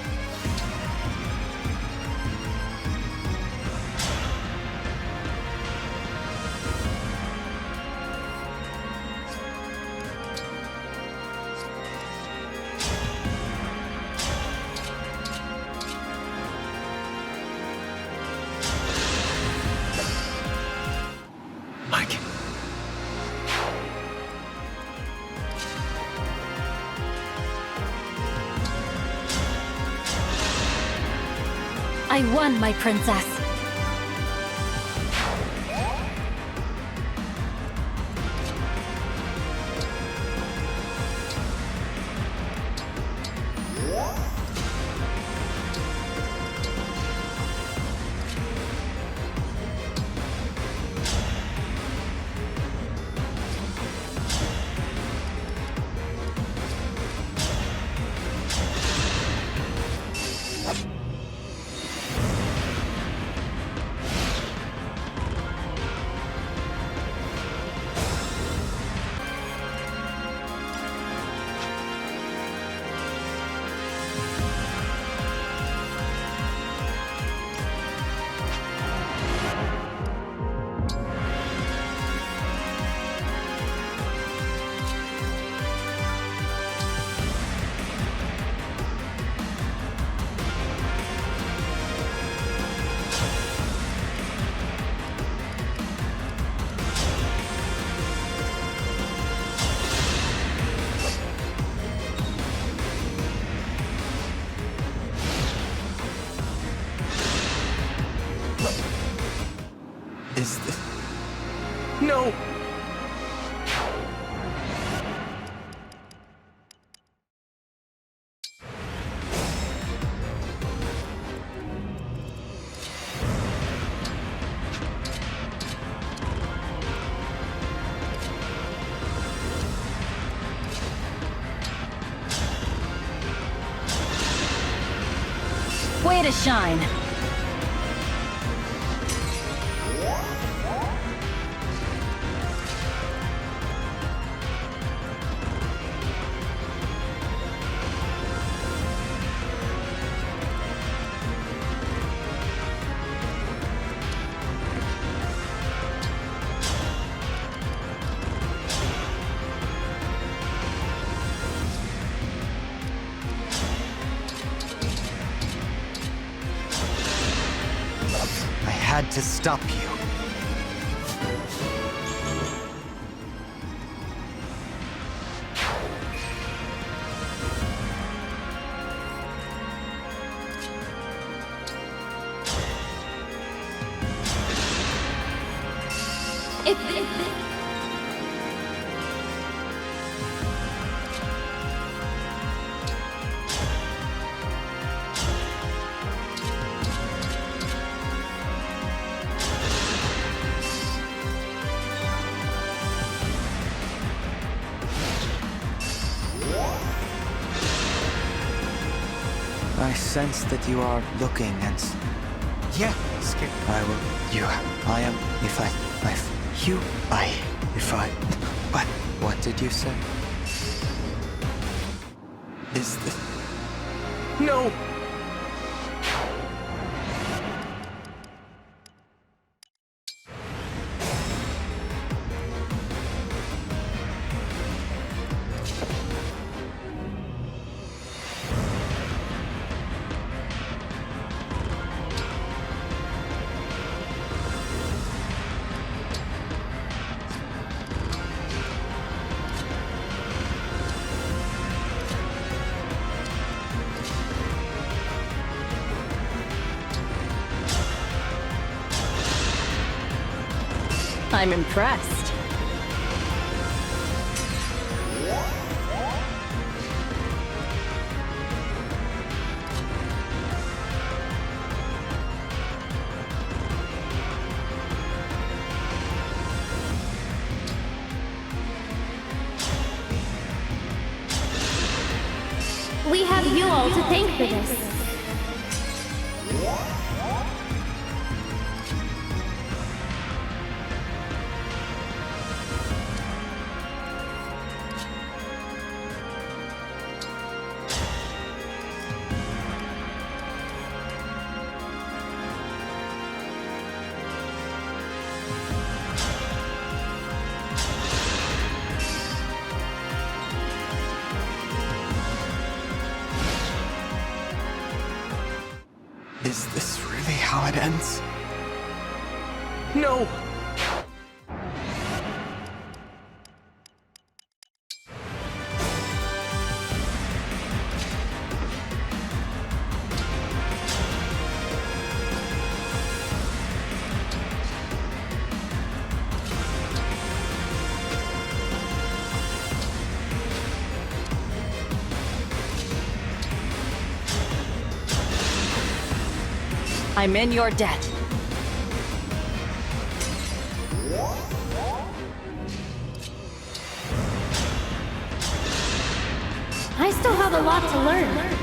Speaker 16: Mike.
Speaker 1: I won, my princess.
Speaker 19: Is this...
Speaker 16: No!
Speaker 1: Way to shine.
Speaker 19: I had to stop you. I sense that you are looking and... Yeah, skip. I will... You... I am... If I... You... I... If I... What did you say? Is this...
Speaker 10: No!
Speaker 1: I'm impressed.
Speaker 5: We have you all to thank for this.
Speaker 19: Is this really how it ends?
Speaker 10: No!
Speaker 1: I'm in your debt.
Speaker 5: I still have a lot to learn.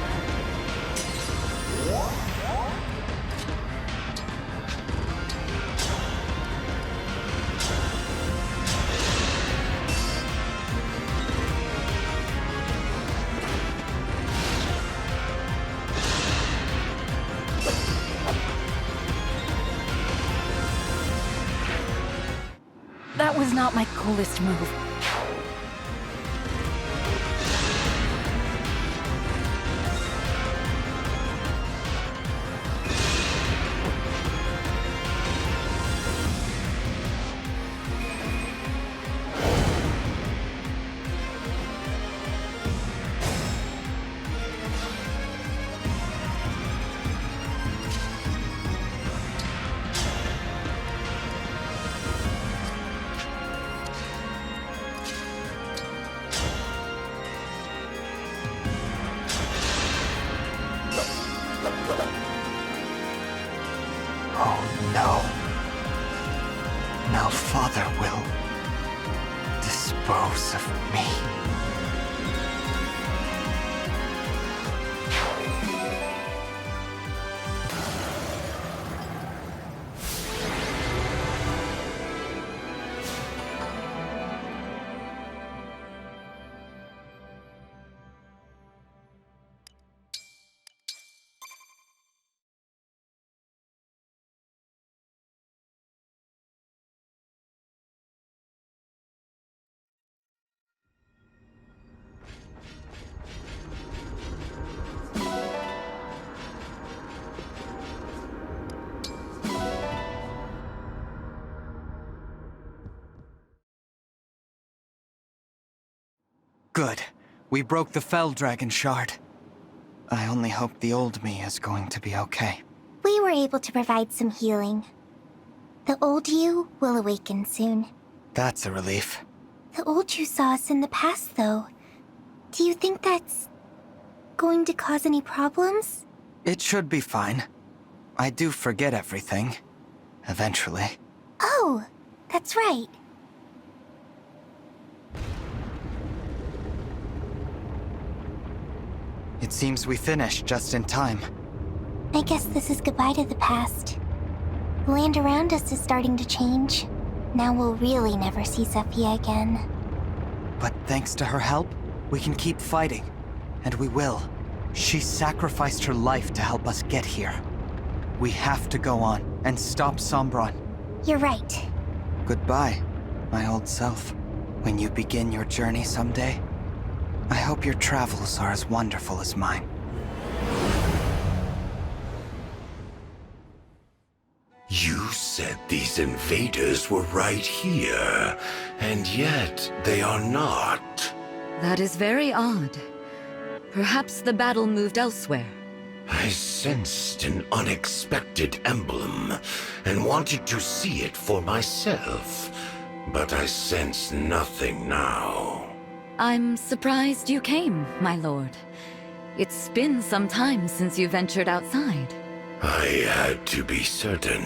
Speaker 1: That was not my coolest move.
Speaker 19: Oh no. Now Father will dispose of me. Good. We broke the Fell Dragon shard. I only hope the old me is going to be okay.
Speaker 9: We were able to provide some healing. The old you will awaken soon.
Speaker 19: That's a relief.
Speaker 9: The old you saw us in the past, though. Do you think that's going to cause any problems?
Speaker 19: It should be fine. I do forget everything. Eventually.
Speaker 9: Oh, that's right.
Speaker 19: It seems we finished just in time.
Speaker 9: I guess this is goodbye to the past. The land around us is starting to change. Now we'll really never see Sophia again.
Speaker 19: But thanks to her help, we can keep fighting. And we will. She sacrificed her life to help us get here. We have to go on and stop Sombron.
Speaker 9: You're right.
Speaker 19: Goodbye, my old self. When you begin your journey someday, I hope your travels are as wonderful as mine.
Speaker 6: You said these invaders were right here, and yet they are not.
Speaker 3: That is very odd. Perhaps the battle moved elsewhere.
Speaker 6: I sensed an unexpected emblem, and wanted to see it for myself, but I sense nothing now.
Speaker 3: I'm surprised you came, my lord. It's been some time since you ventured outside.
Speaker 6: I had to be certain,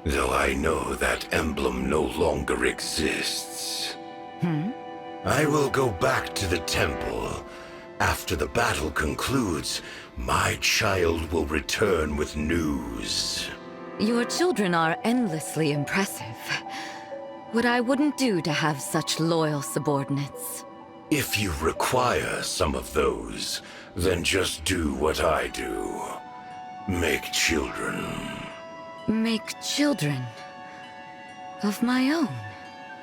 Speaker 6: though I know that emblem no longer exists. I will go back to the temple. After the battle concludes, my child will return with news.
Speaker 3: Your children are endlessly impressive. What I wouldn't do to have such loyal subordinates.
Speaker 6: If you require some of those, then just do what I do. Make children.
Speaker 3: Make children of my own.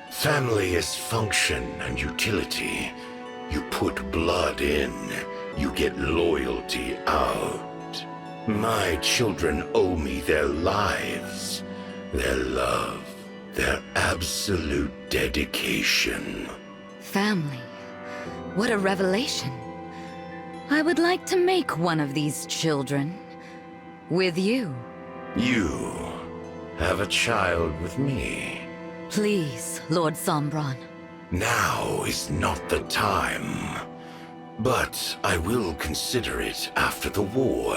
Speaker 6: Family is function and utility. You put blood in, you get loyalty out. My children owe me their lives, their love, their absolute dedication.
Speaker 3: Family. What a revelation. I would like to make one of these children. With you.
Speaker 6: You have a child with me.
Speaker 3: Please, Lord Sombron.
Speaker 6: Now is not the time. But I will consider it after the war,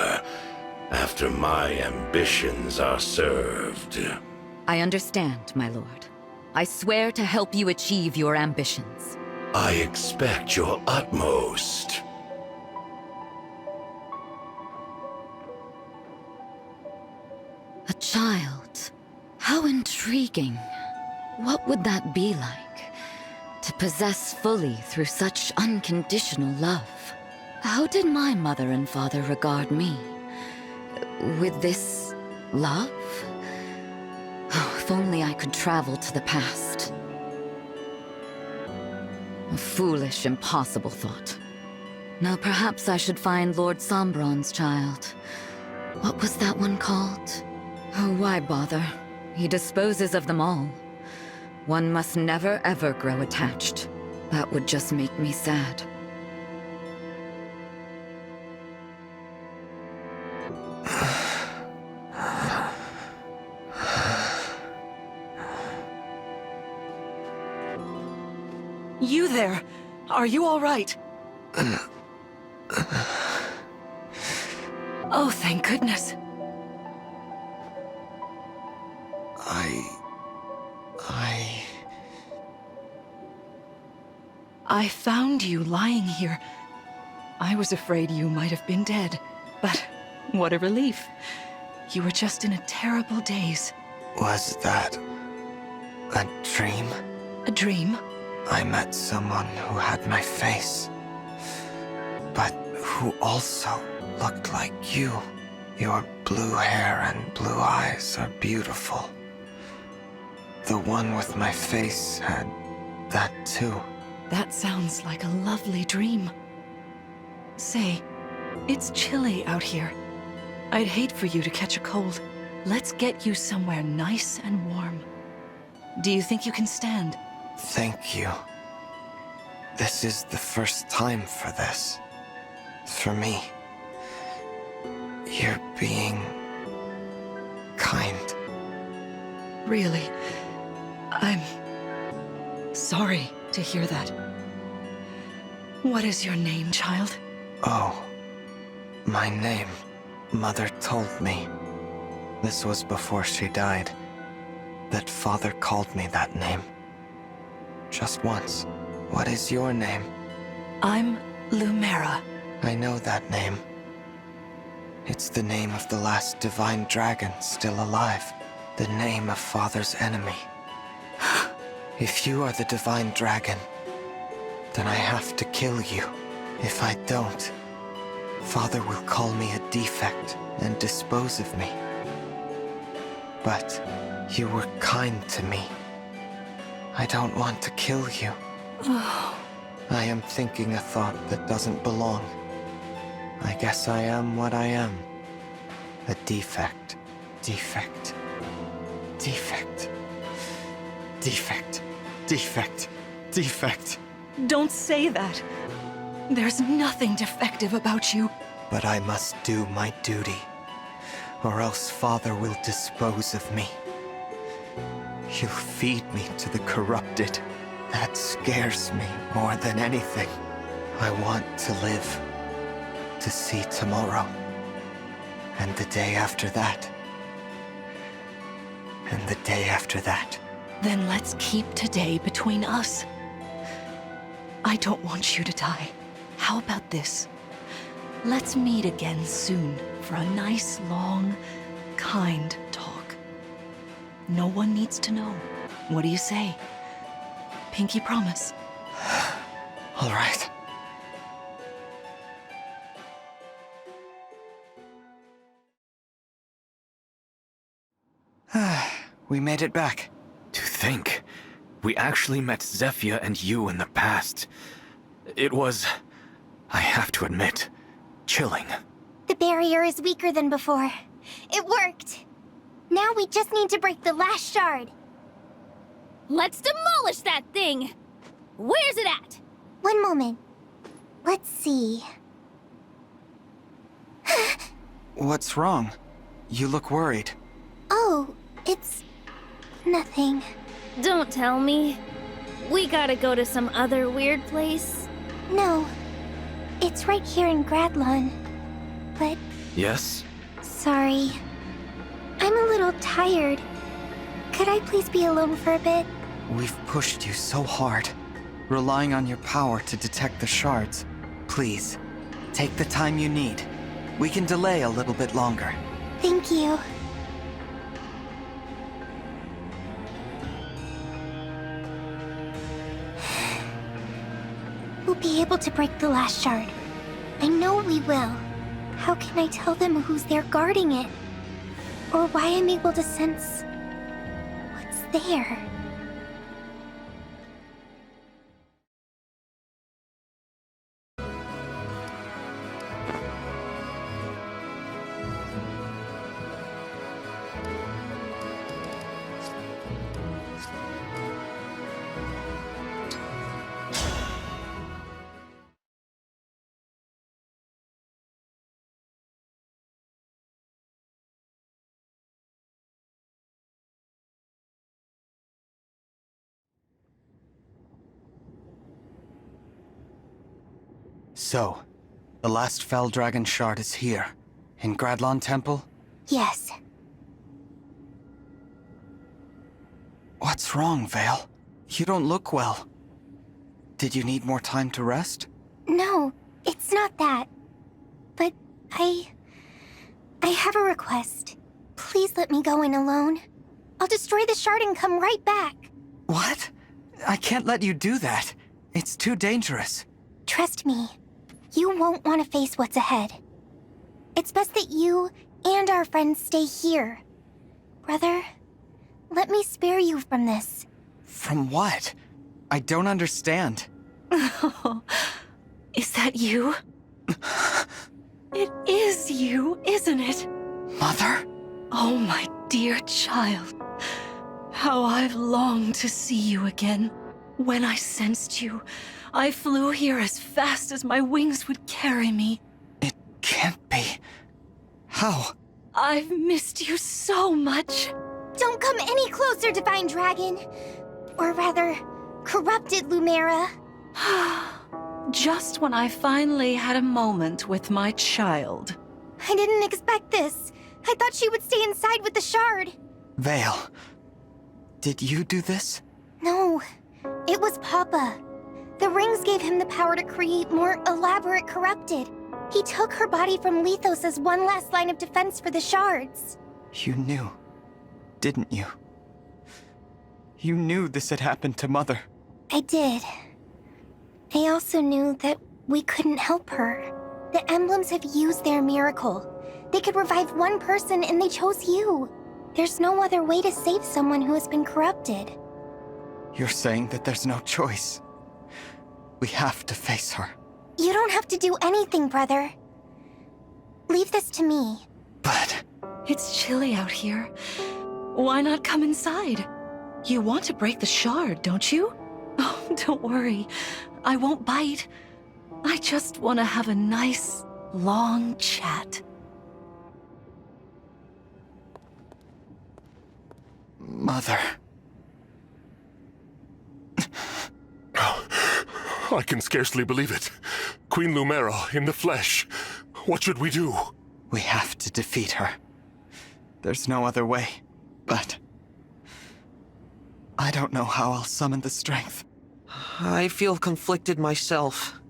Speaker 6: after my ambitions are served.
Speaker 3: I understand, my lord. I swear to help you achieve your ambitions.
Speaker 6: I expect your utmost.
Speaker 3: A child. How intriguing. What would that be like? To possess fully through such unconditional love. How did my mother and father regard me? With this love? Oh, if only I could travel to the past. A foolish, impossible thought. Now perhaps I should find Lord Sombron's child. What was that one called? Oh, why bother? He disposes of them all. One must never ever grow attached. That would just make me sad.
Speaker 10: You there! Are you all right? Oh, thank goodness. I found you lying here. I was afraid you might have been dead, but what a relief. You were just in a terrible daze.
Speaker 19: Was that a dream?
Speaker 10: A dream?
Speaker 19: I met someone who had my face, but who also looked like you. Your blue hair and blue eyes are beautiful. The one with my face had that too.
Speaker 10: That sounds like a lovely dream. Say, it's chilly out here. I'd hate for you to catch a cold. Let's get you somewhere nice and warm. Do you think you can stand?
Speaker 19: Thank you. This is the first time for this. For me. You're being kind.
Speaker 8: Really, I'm sorry to hear that. What is your name, child?
Speaker 19: Oh, my name. Mother told me. This was before she died. That Father called me that name. Just once. What is your name?
Speaker 8: I'm Lumera.
Speaker 19: I know that name. It's the name of the last divine dragon still alive. The name of Father's enemy. If you are the divine dragon, then I have to kill you. If I don't, Father will call me a defect and dispose of me. But you were kind to me. I don't want to kill you. I am thinking a thought that doesn't belong. I guess I am what I am. A defect. Defect. Defect. Defect. Defect. Defect.
Speaker 8: Don't say that. There's nothing defective about you.
Speaker 19: But I must do my duty, or else Father will dispose of me. He'll feed me to the corrupted. That scares me more than anything. I want to live, to see tomorrow, and the day after that, and the day after that.
Speaker 8: Then let's keep today between us. I don't want you to die. How about this? Let's meet again soon for a nice, long, kind talk. No one needs to know. What do you say? Pinky promise.
Speaker 19: All right. We made it back.
Speaker 20: To think, we actually met Zephyr and you in the past. It was, I have to admit, chilling.
Speaker 9: The barrier is weaker than before. It worked. Now we just need to break the last shard.
Speaker 5: Let's demolish that thing! Where's it at?
Speaker 9: One moment. Let's see.
Speaker 19: What's wrong? You look worried.
Speaker 9: Oh, it's nothing.
Speaker 5: Don't tell me. We gotta go to some other weird place.
Speaker 9: No. It's right here in Gradlon. But...
Speaker 20: Yes?
Speaker 9: Sorry. I'm a little tired. Could I please be alone for a bit?
Speaker 19: We've pushed you so hard, relying on your power to detect the shards. Please, take the time you need. We can delay a little bit longer.
Speaker 9: Thank you. We'll be able to break the last shard. I know we will. How can I tell them who's there guarding it? Or why I'm able to sense what's there?
Speaker 19: So, the last Fell Dragon shard is here, in Gradlon Temple?
Speaker 9: Yes.
Speaker 19: What's wrong, Vale? You don't look well. Did you need more time to rest?
Speaker 9: No, it's not that. But I have a request. Please let me go in alone. I'll destroy the shard and come right back.
Speaker 19: What? I can't let you do that. It's too dangerous.
Speaker 9: Trust me. You won't want to face what's ahead. It's best that you and our friends stay here. Brother, let me spare you from this.
Speaker 19: From what? I don't understand.
Speaker 8: Oh, is that you? It is you, isn't it?
Speaker 19: Mother?
Speaker 8: Oh, my dear child. How I've longed to see you again. When I sensed you, I flew here as fast as my wings would carry me.
Speaker 19: It can't be. How?
Speaker 8: I've missed you so much.
Speaker 9: Don't come any closer, Divine Dragon. Or rather, corrupted Lumera.
Speaker 8: Just when I finally had a moment with my child.
Speaker 9: I didn't expect this. I thought she would stay inside with the shard.
Speaker 19: Vale, did you do this?
Speaker 9: No, it was Papa. The rings gave him the power to create more elaborate corrupted. He took her body from Lethos as one last line of defense for the shards.
Speaker 19: You knew, didn't you? You knew this had happened to Mother.
Speaker 9: I did. I also knew that we couldn't help her. The emblems have used their miracle. They could revive one person and they chose you. There's no other way to save someone who has been corrupted.
Speaker 19: You're saying that there's no choice. We have to face her.
Speaker 9: You don't have to do anything, brother. Leave this to me.
Speaker 19: But...
Speaker 8: It's chilly out here. Why not come inside? You want to break the shard, don't you? Oh, don't worry. I won't bite. I just want to have a nice, long chat.
Speaker 19: Mother...
Speaker 24: I can scarcely believe it. Queen Lumera in the flesh. What should we do?
Speaker 19: We have to defeat her. There's no other way, but... I don't know how I'll summon the strength.
Speaker 10: I feel conflicted myself.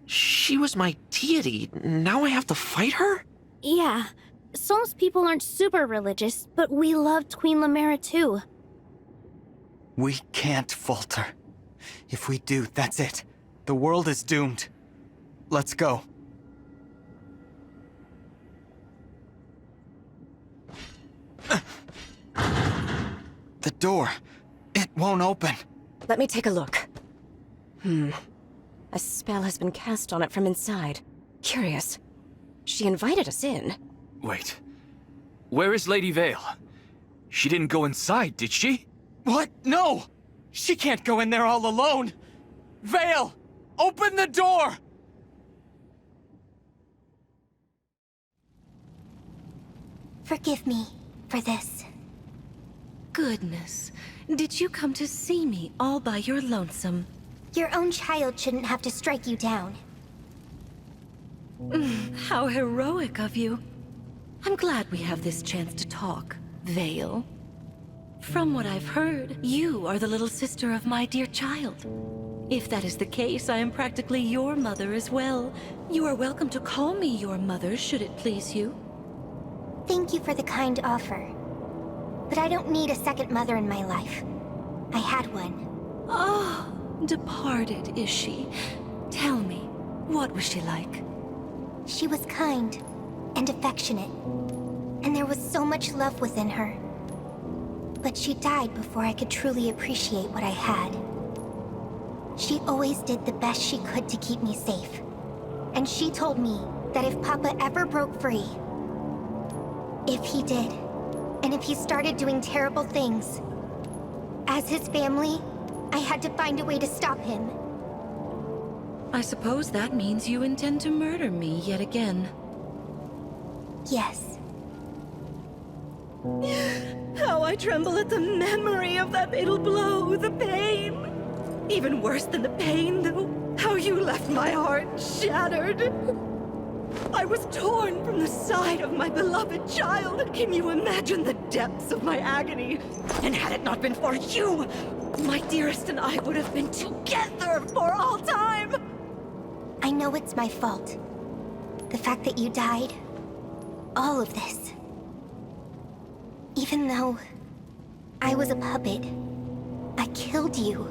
Speaker 10: She was my deity. Now I have to fight her?
Speaker 5: Yeah. Sol's people aren't super religious, but we loved Queen Lumera too.
Speaker 19: We can't falter. If we do, that's it. The world is doomed. Let's go. The door. It won't open.
Speaker 14: Let me take a look. A spell has been cast on it from inside. Curious. She invited us in.
Speaker 20: Wait. Where is Lady Vale? She didn't go inside, did she?
Speaker 19: What? No! She can't go in there all alone! Vale! Open the door!
Speaker 9: Forgive me for this.
Speaker 8: Goodness. Did you come to see me all by your lonesome?
Speaker 9: Your own child shouldn't have to strike you down.
Speaker 8: How heroic of you. I'm glad we have this chance to talk, Vale. From what I've heard, you are the little sister of my dear child. If that is the case, I am practically your mother as well. You are welcome to call me your mother, should it please you.
Speaker 9: Thank you for the kind offer. But I don't need a second mother in my life. I had one.
Speaker 8: Oh, departed is she? Tell me, what was she like?
Speaker 9: She was kind and affectionate. And there was so much love within her. But she died before I could truly appreciate what I had. She always did the best she could to keep me safe. And she told me that if Papa ever broke free, if he did, and if he started doing terrible things, as his family, I had to find a way to stop him.
Speaker 8: I suppose that means you intend to murder me yet again.
Speaker 9: Yes.
Speaker 8: How I tremble at the memory of that fatal blow, the pain. Even worse than the pain, though, how you left my heart shattered. I was torn from the side of my beloved child. Can you imagine the depths of my agony? And had it not been for you, my dearest and I would have been together for all time.
Speaker 9: I know it's my fault. The fact that you died. All of this. Even though I was a puppet, I killed you.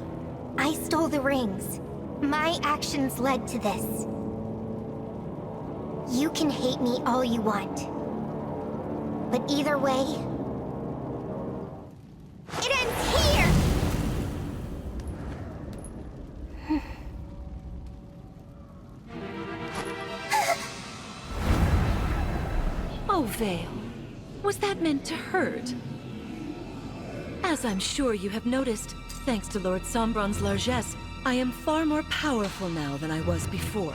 Speaker 9: I stole the rings. My actions led to this. You can hate me all you want. But either way, it ends here!
Speaker 8: Oh, Vale. Was that meant to hurt? As I'm sure you have noticed, thanks to Lord Sombron's largesse, I am far more powerful now than I was before.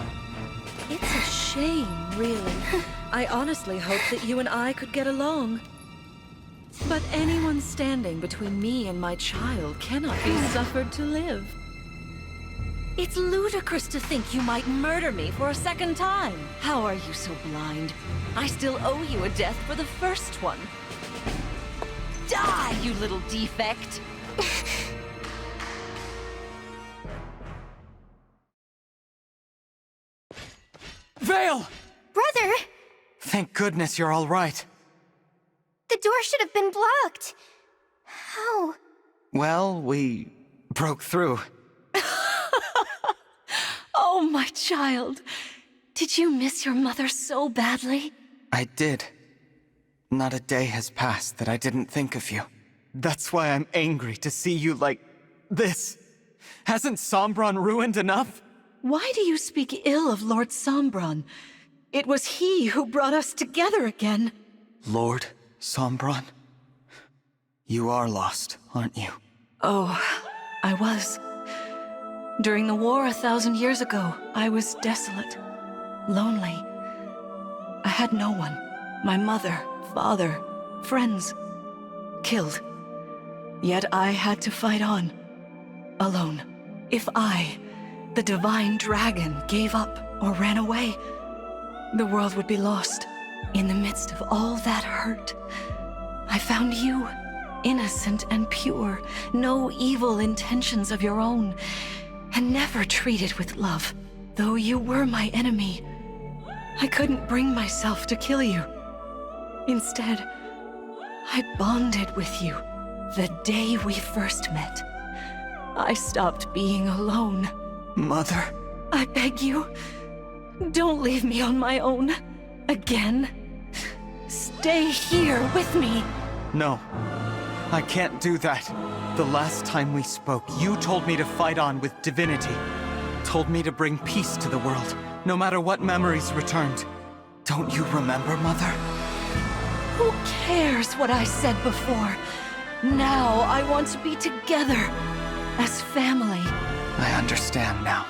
Speaker 8: It's a shame, really. I honestly hoped that you and I could get along. But anyone standing between me and my child cannot be suffered to live. It's ludicrous to think you might murder me for a second time. How are you so blind? I still owe you a death for the first one. Die, you little defect!
Speaker 19: Vale!
Speaker 9: Brother!
Speaker 19: Thank goodness you're all right.
Speaker 9: The door should have been blocked. How?
Speaker 19: Well, we broke through.
Speaker 8: Oh, my child. Did you miss your mother so badly?
Speaker 19: I did. Not a day has passed that I didn't think of you. That's why I'm angry to see you like this. Hasn't Sombron ruined enough?
Speaker 8: Why do you speak ill of Lord Sombron? It was he who brought us together again.
Speaker 19: Lord Sombron? You are lost, aren't you?
Speaker 8: Oh, I was. During the war 1,000 years ago, I was desolate, lonely. I had no one. My mother, father, friends, killed. Yet I had to fight on, alone. If I, the divine dragon, gave up or ran away, the world would be lost. In the midst of all that hurt, I found you, innocent and pure, no evil intentions of your own, and never treated with love. Though you were my enemy, I couldn't bring myself to kill you. Instead, I bonded with you the day we first met. I stopped being alone.
Speaker 19: Mother?
Speaker 8: I beg you, don't leave me on my own again. Stay here with me.
Speaker 19: No, I can't do that. The last time we spoke, you told me to fight on with divinity. Told me to bring peace to the world, no matter what memories returned. Don't you remember, Mother?
Speaker 8: Who cares what I said before? Now I want to be together, as family.
Speaker 19: I understand now.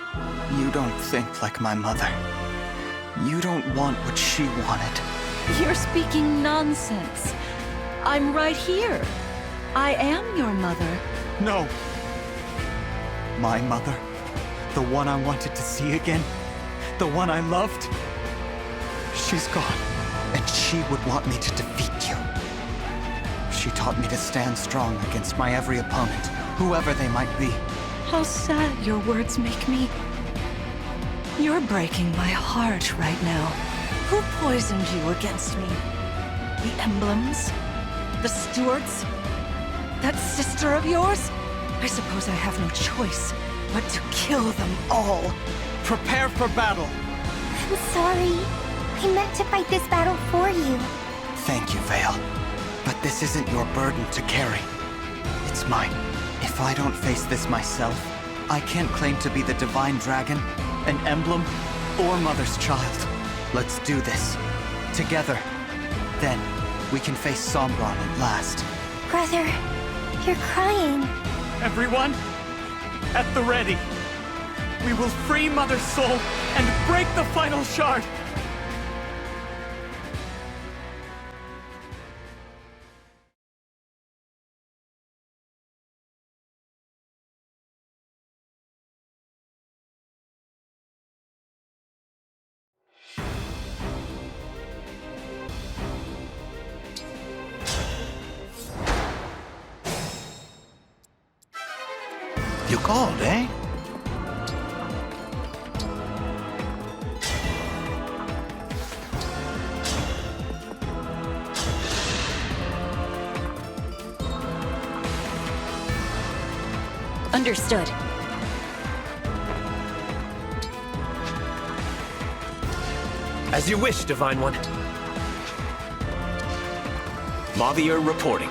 Speaker 19: You don't think like my mother. You don't want what she wanted.
Speaker 8: You're speaking nonsense. I'm right here. I am your mother.
Speaker 19: No. My mother. The one I wanted to see again. The one I loved. She's gone. And she would want me to defeat you. She taught me to stand strong against my every opponent, whoever they might be.
Speaker 8: How sad your words make me. You're breaking my heart right now. Who poisoned you against me? The Emblems? The Stewarts? That sister of yours? I suppose I have no choice but to kill them all.
Speaker 19: Prepare for battle!
Speaker 9: I'm sorry. I meant to fight this battle for you.
Speaker 19: Thank you, Vale. But this isn't your burden to carry. It's mine. If I don't face this myself, I can't claim to be the Divine Dragon, an emblem, or Mother's child. Let's do this. Together. Then, we can face Sombron at last.
Speaker 9: Brother, you're crying.
Speaker 19: Everyone, at the ready. We will free Mother's soul and break the final shard!
Speaker 16: You called, eh?
Speaker 1: Understood.
Speaker 2: As you wish, Divine One. Mavier reporting.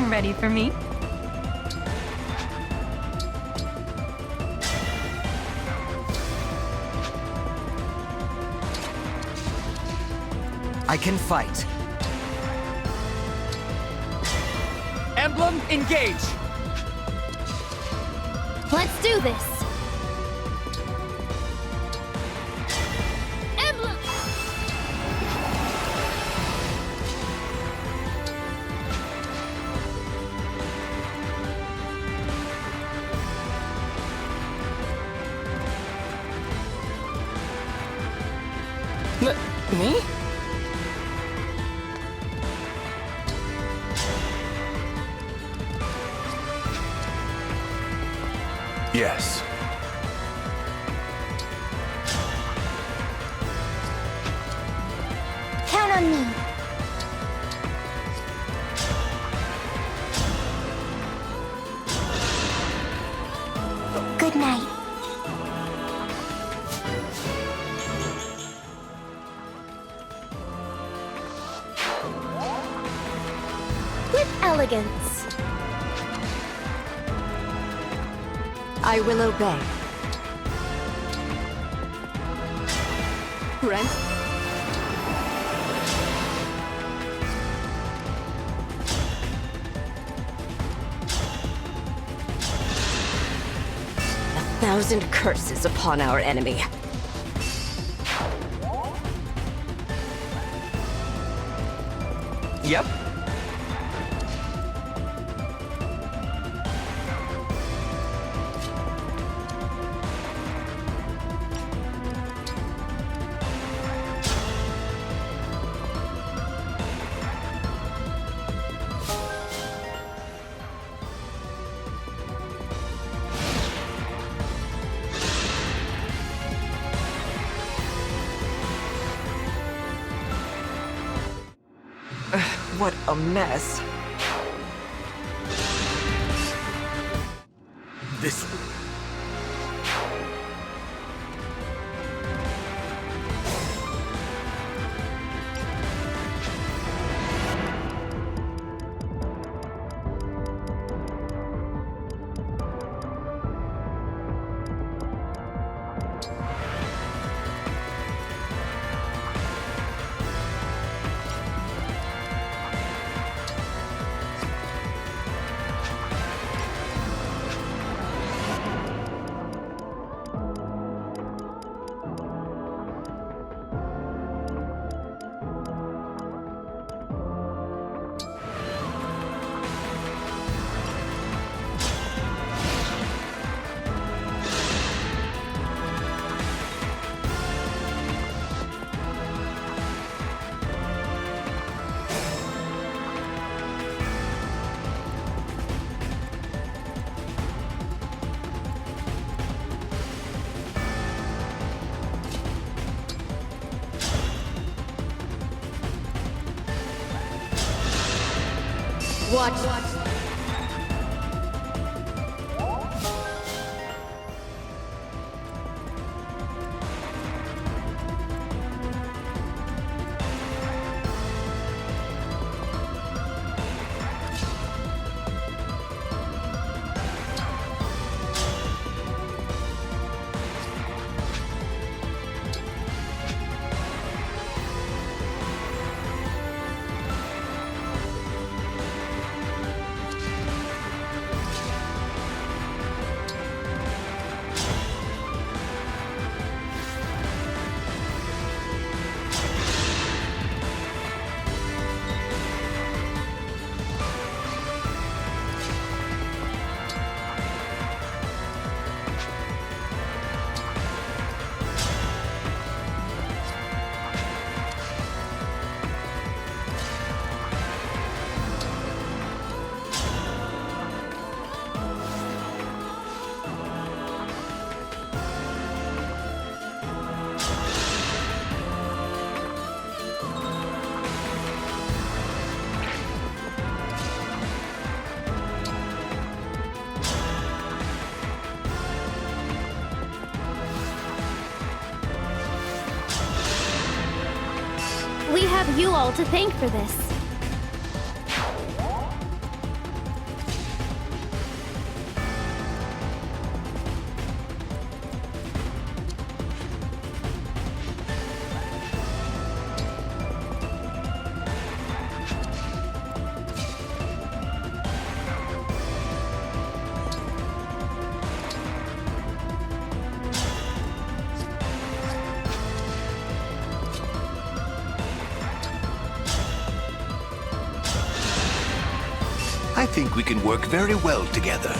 Speaker 1: Ready for me?
Speaker 19: I can fight.
Speaker 10: Emblem, engage!
Speaker 5: Let's do this! Emblem!
Speaker 10: Me?
Speaker 16: Yes.
Speaker 9: Count on me. Good night.
Speaker 5: With elegance.
Speaker 14: I will obey. Rent? A thousand curses upon our enemy.
Speaker 10: Yep. What a mess.
Speaker 4: This...
Speaker 14: Watch.
Speaker 5: We have you all to thank for this.
Speaker 6: think we can work very well together.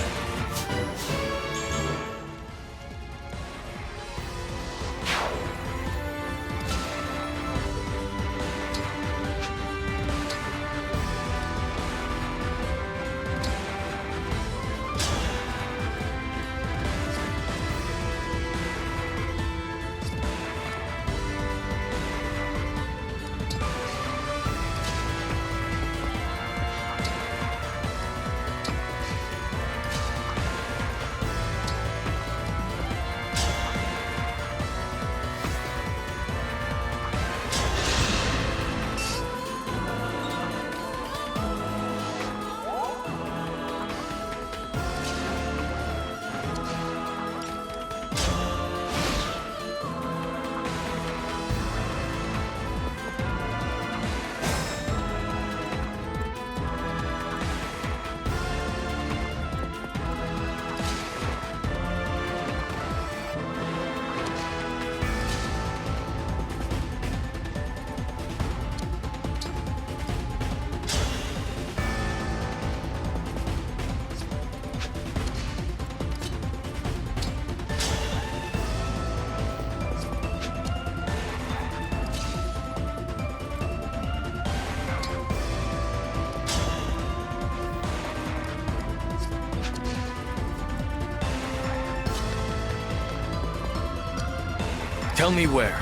Speaker 20: Tell me where.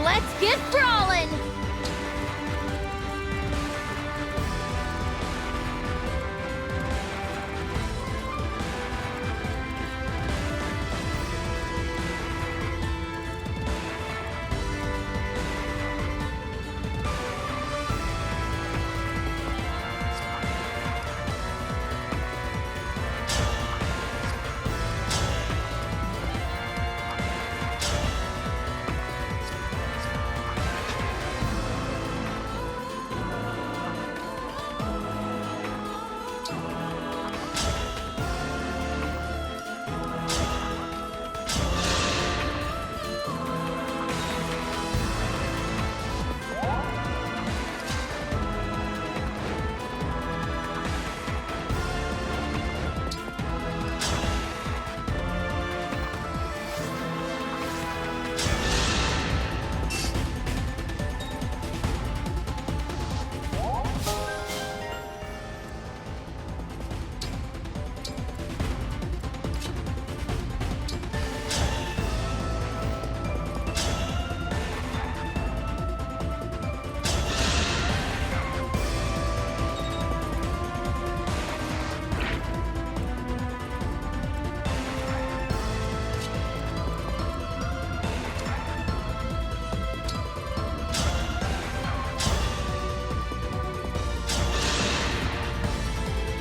Speaker 5: Let's get brawling!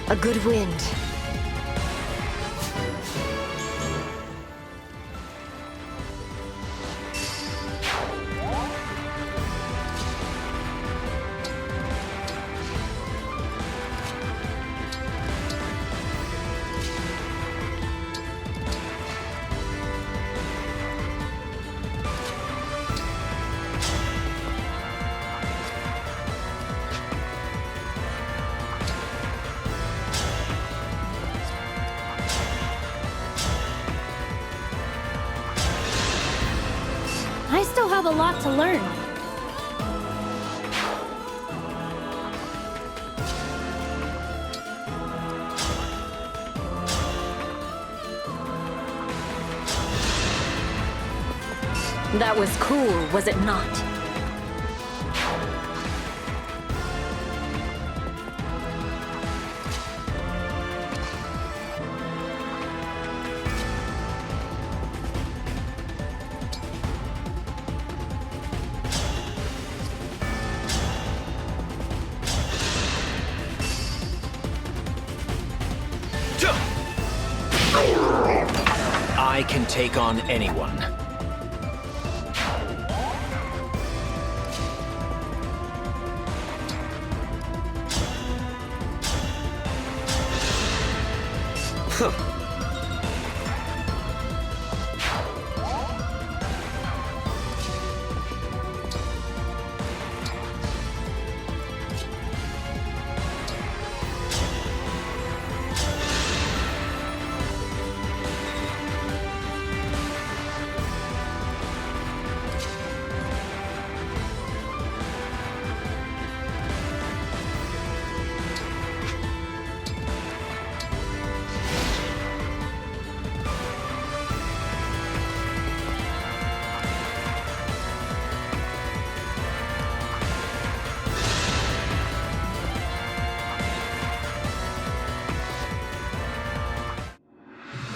Speaker 14: A good wind.
Speaker 5: I still have a lot to learn.
Speaker 1: That was cool, was it not?
Speaker 2: I can take on anyone.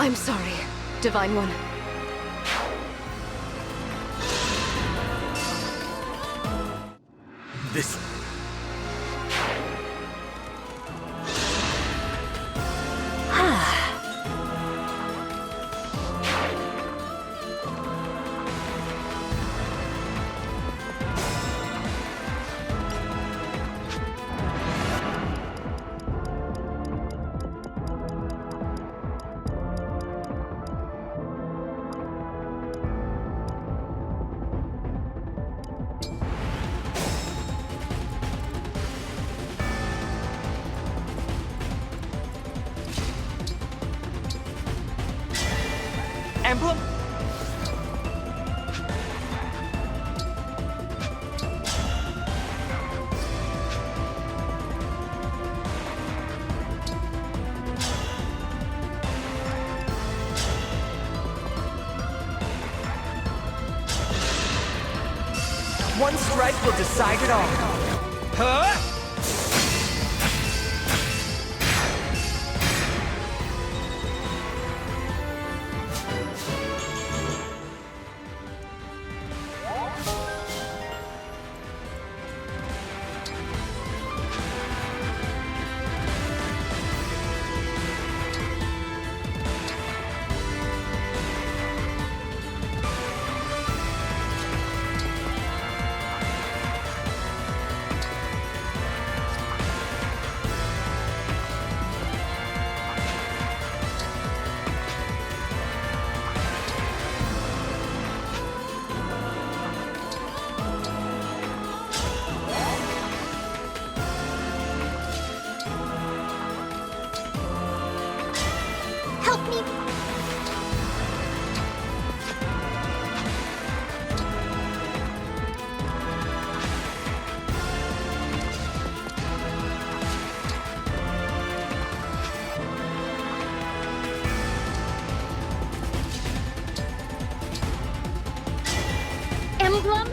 Speaker 14: I'm sorry, Divine One.
Speaker 4: This...
Speaker 10: Emblem? One strike will decide it all. Huh?
Speaker 9: Help me! Emblem?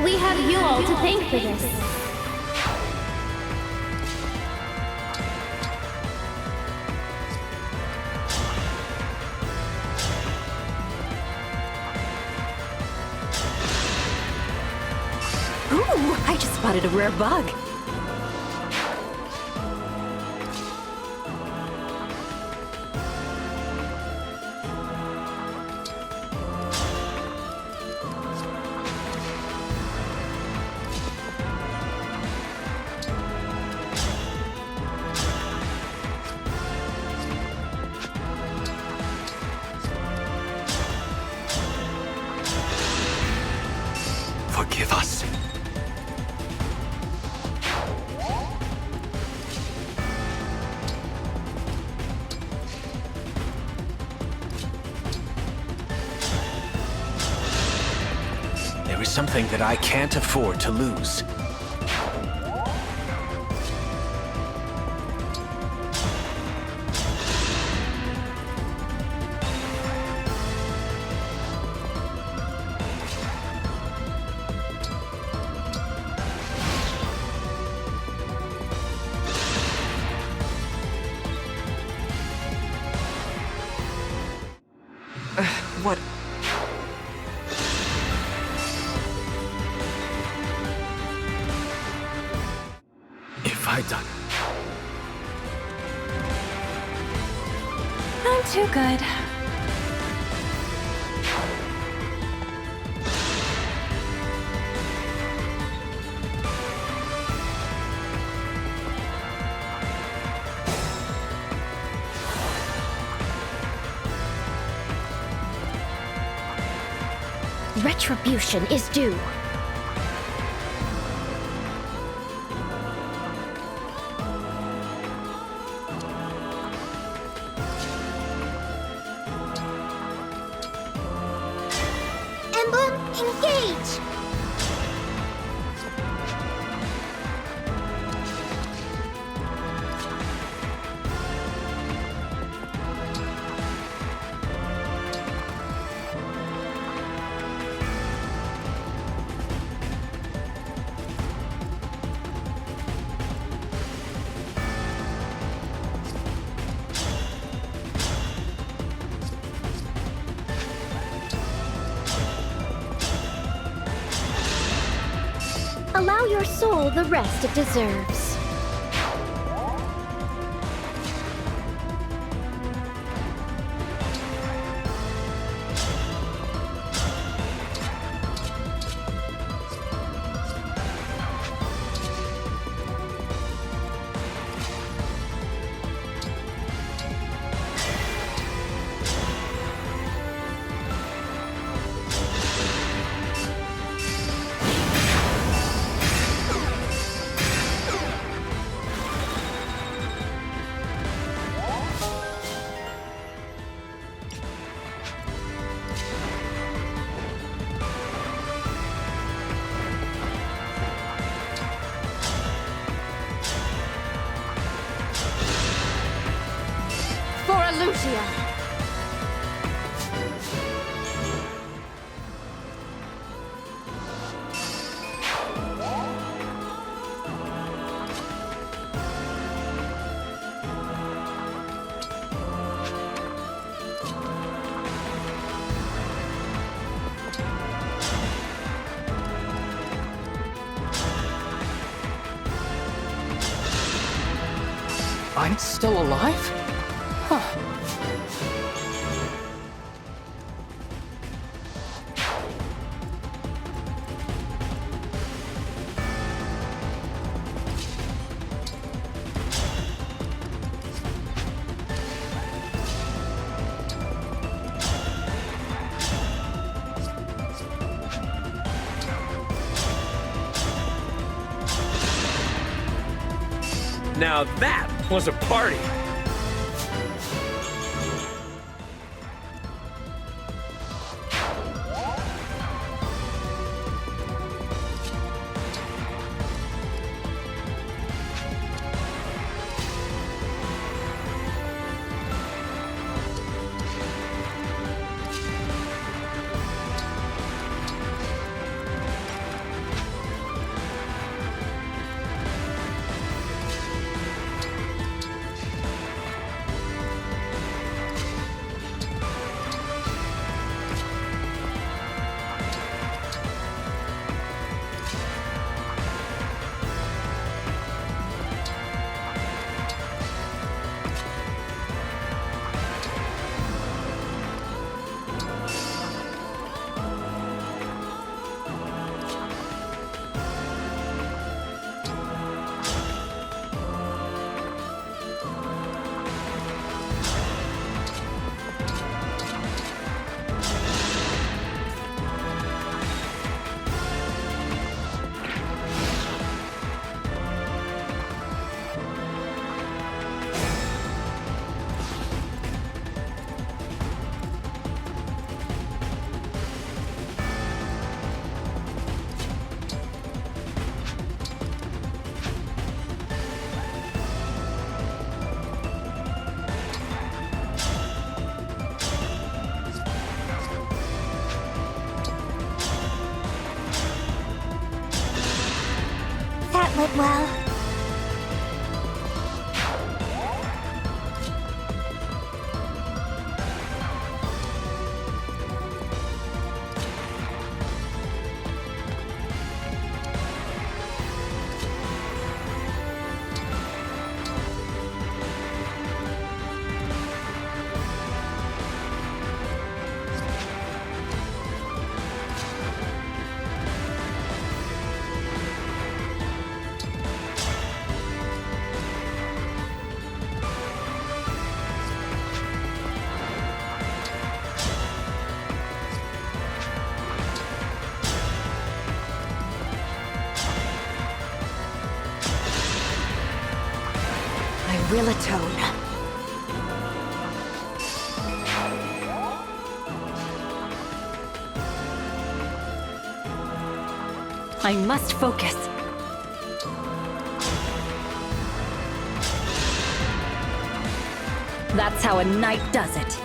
Speaker 9: We have you all to thank for this.
Speaker 1: Oh, I just spotted a rare bug.
Speaker 2: Forgive us. There is something that I can't afford to lose.
Speaker 10: What?
Speaker 20: If I done...
Speaker 21: I'm too good.
Speaker 5: Retribution is due.
Speaker 9: Emblem, engage! Allow your soul the rest it deserves.
Speaker 5: For Elusia!
Speaker 10: I'm still alive? Huh.
Speaker 2: Now that was a party!
Speaker 9: it well.
Speaker 14: I will atone.
Speaker 1: I must focus. That's how a knight does it.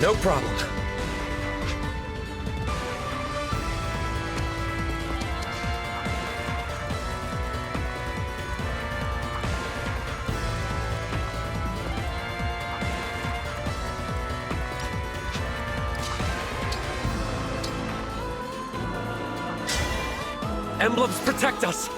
Speaker 10: No problem. Emblems protect us!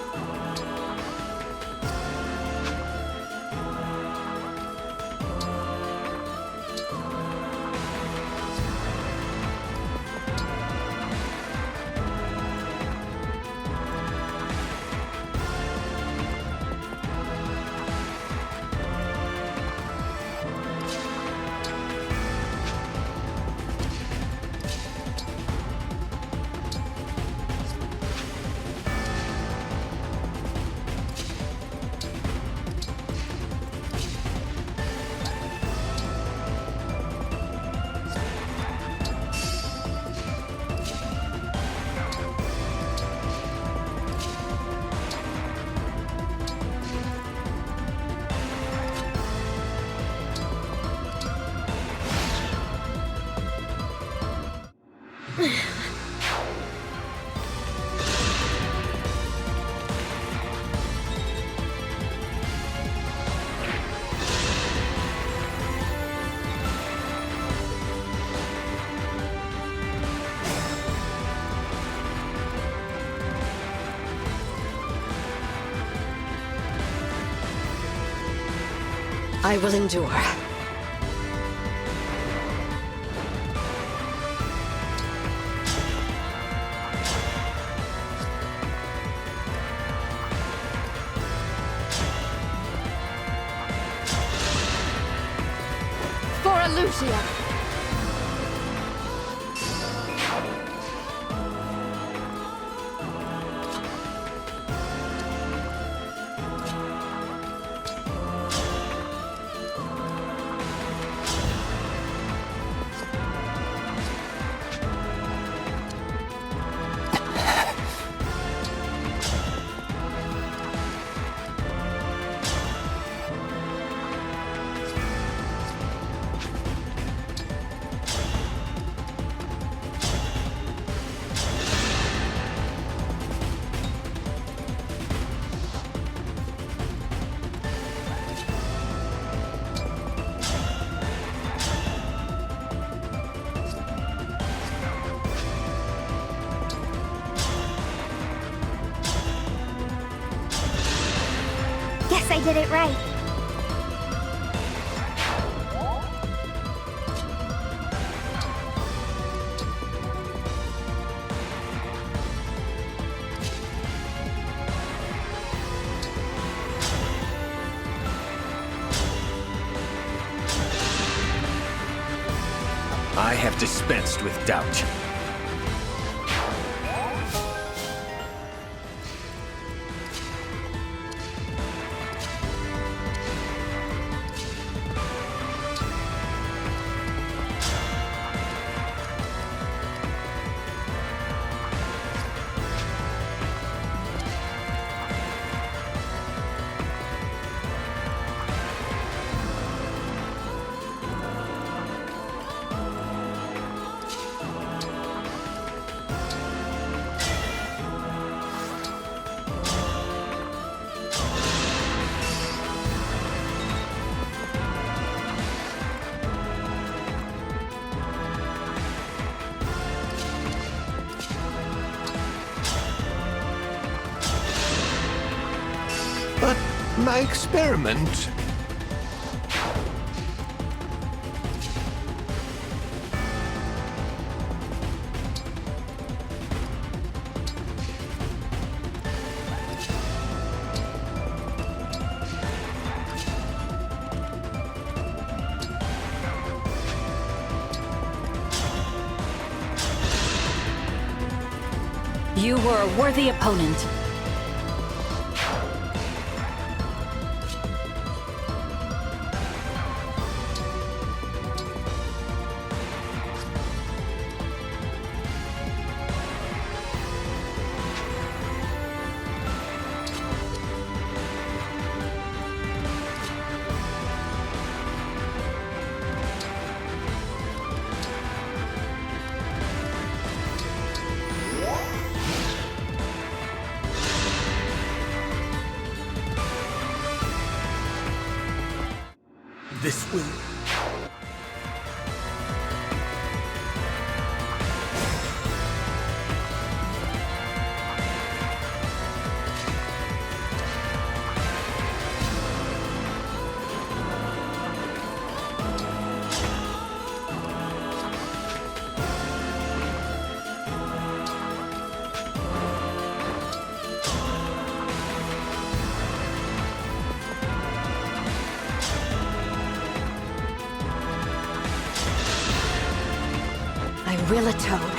Speaker 14: I will endure.
Speaker 5: For Elusia!
Speaker 9: did it right.
Speaker 2: I have dispensed with doubt.
Speaker 24: But my experiment...
Speaker 1: You were a worthy opponent.
Speaker 4: This will...
Speaker 21: I will atone.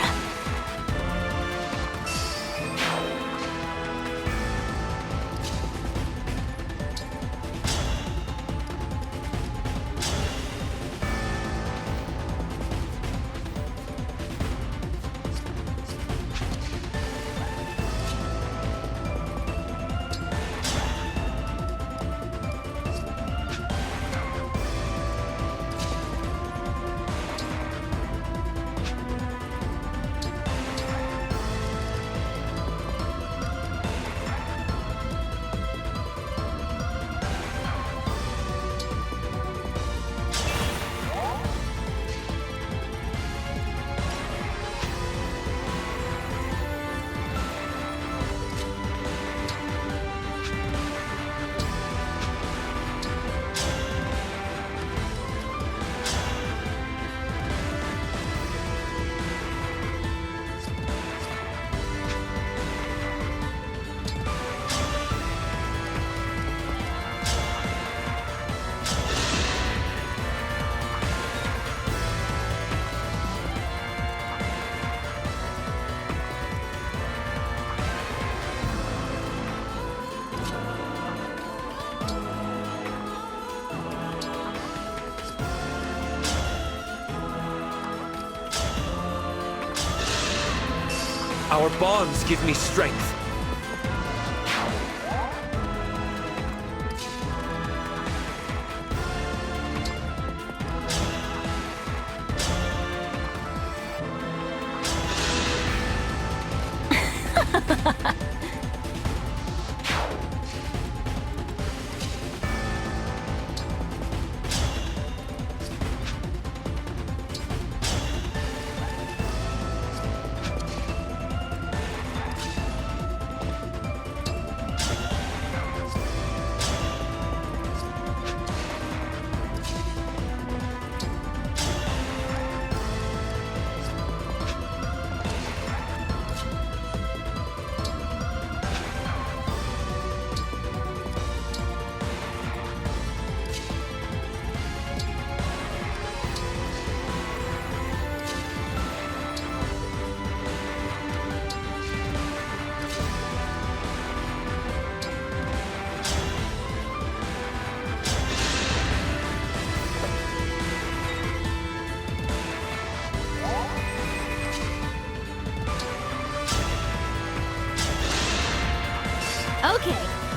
Speaker 12: Our bonds give me strength.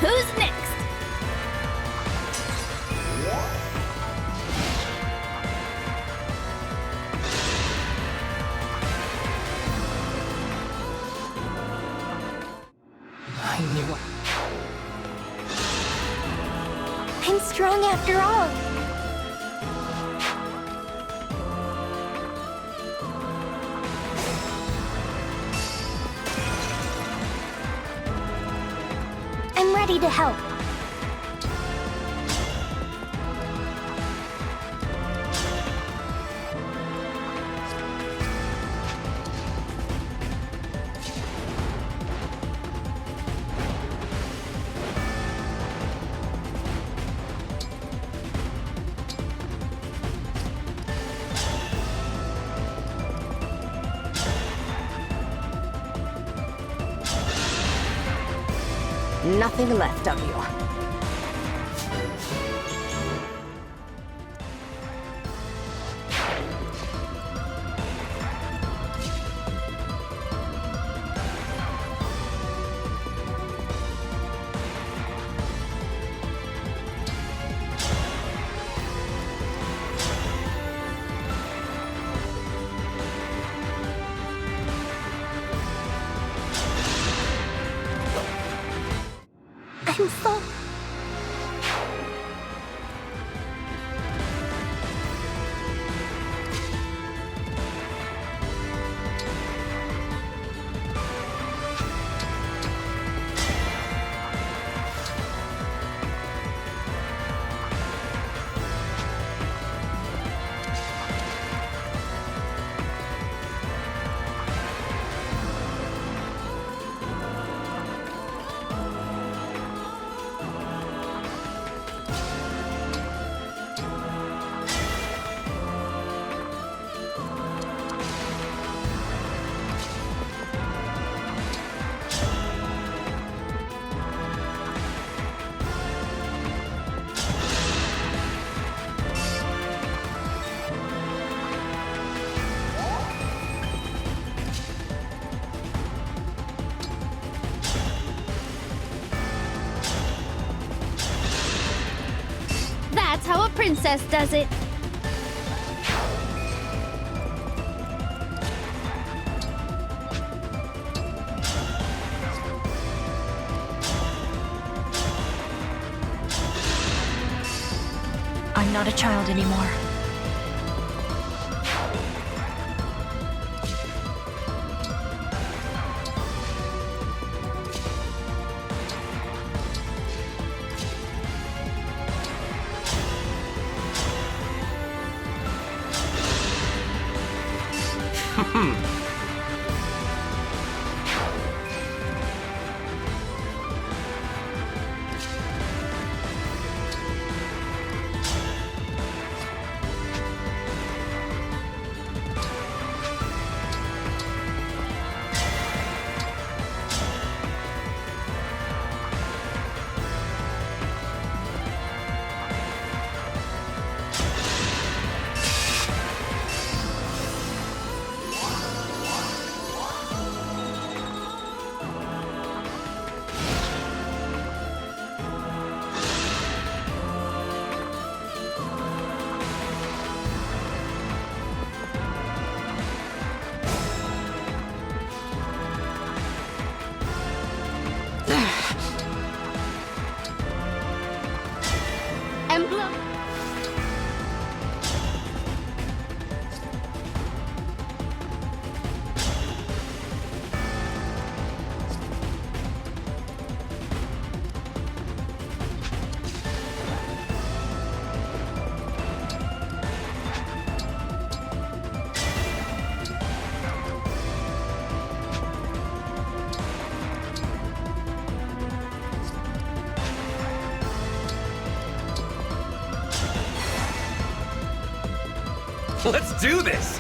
Speaker 5: Who's next?
Speaker 8: I knew it.
Speaker 9: I'm strong after all. I'm ready to help.
Speaker 14: Nothing left of you.
Speaker 9: I'm full.
Speaker 5: That's how a princess does it.
Speaker 21: I'm not a child anymore.
Speaker 5: Emblem.
Speaker 10: Let's do this!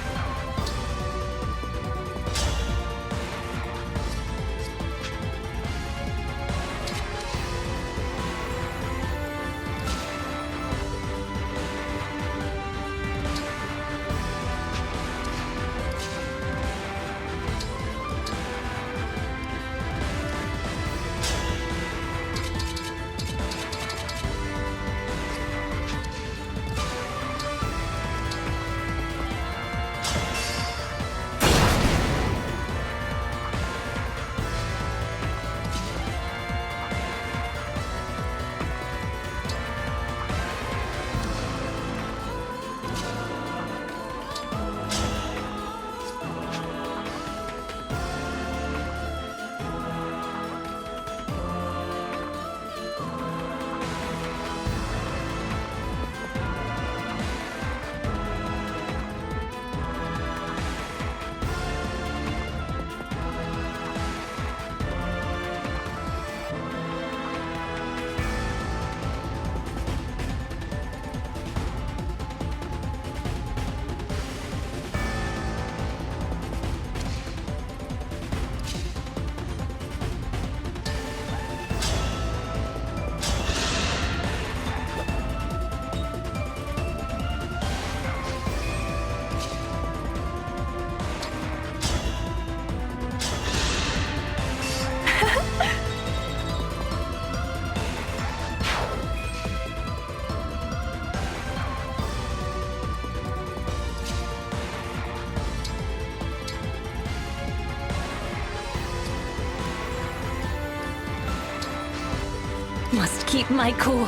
Speaker 1: must keep my cool.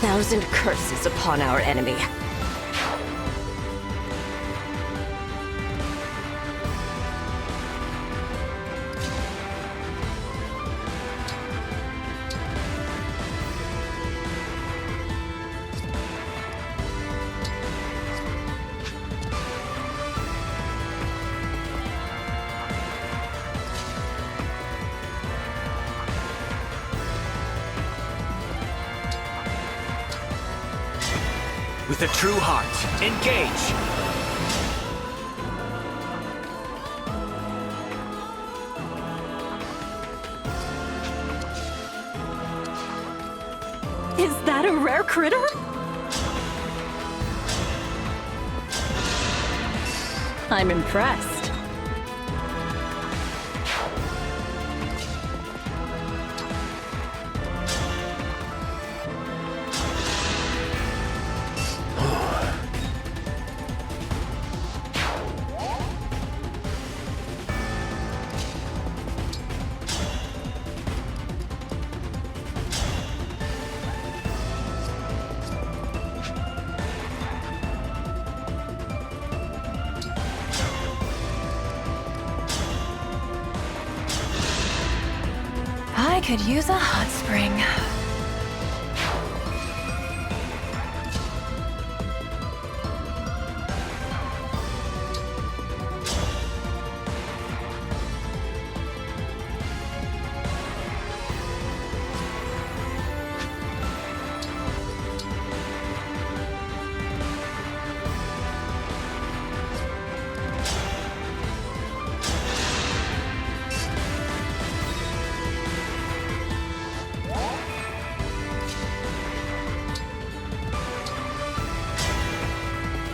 Speaker 14: Thousand curses upon our enemy.
Speaker 2: With a true heart, engage!
Speaker 21: Is that a rare critter? I'm impressed. I could use a hot spring.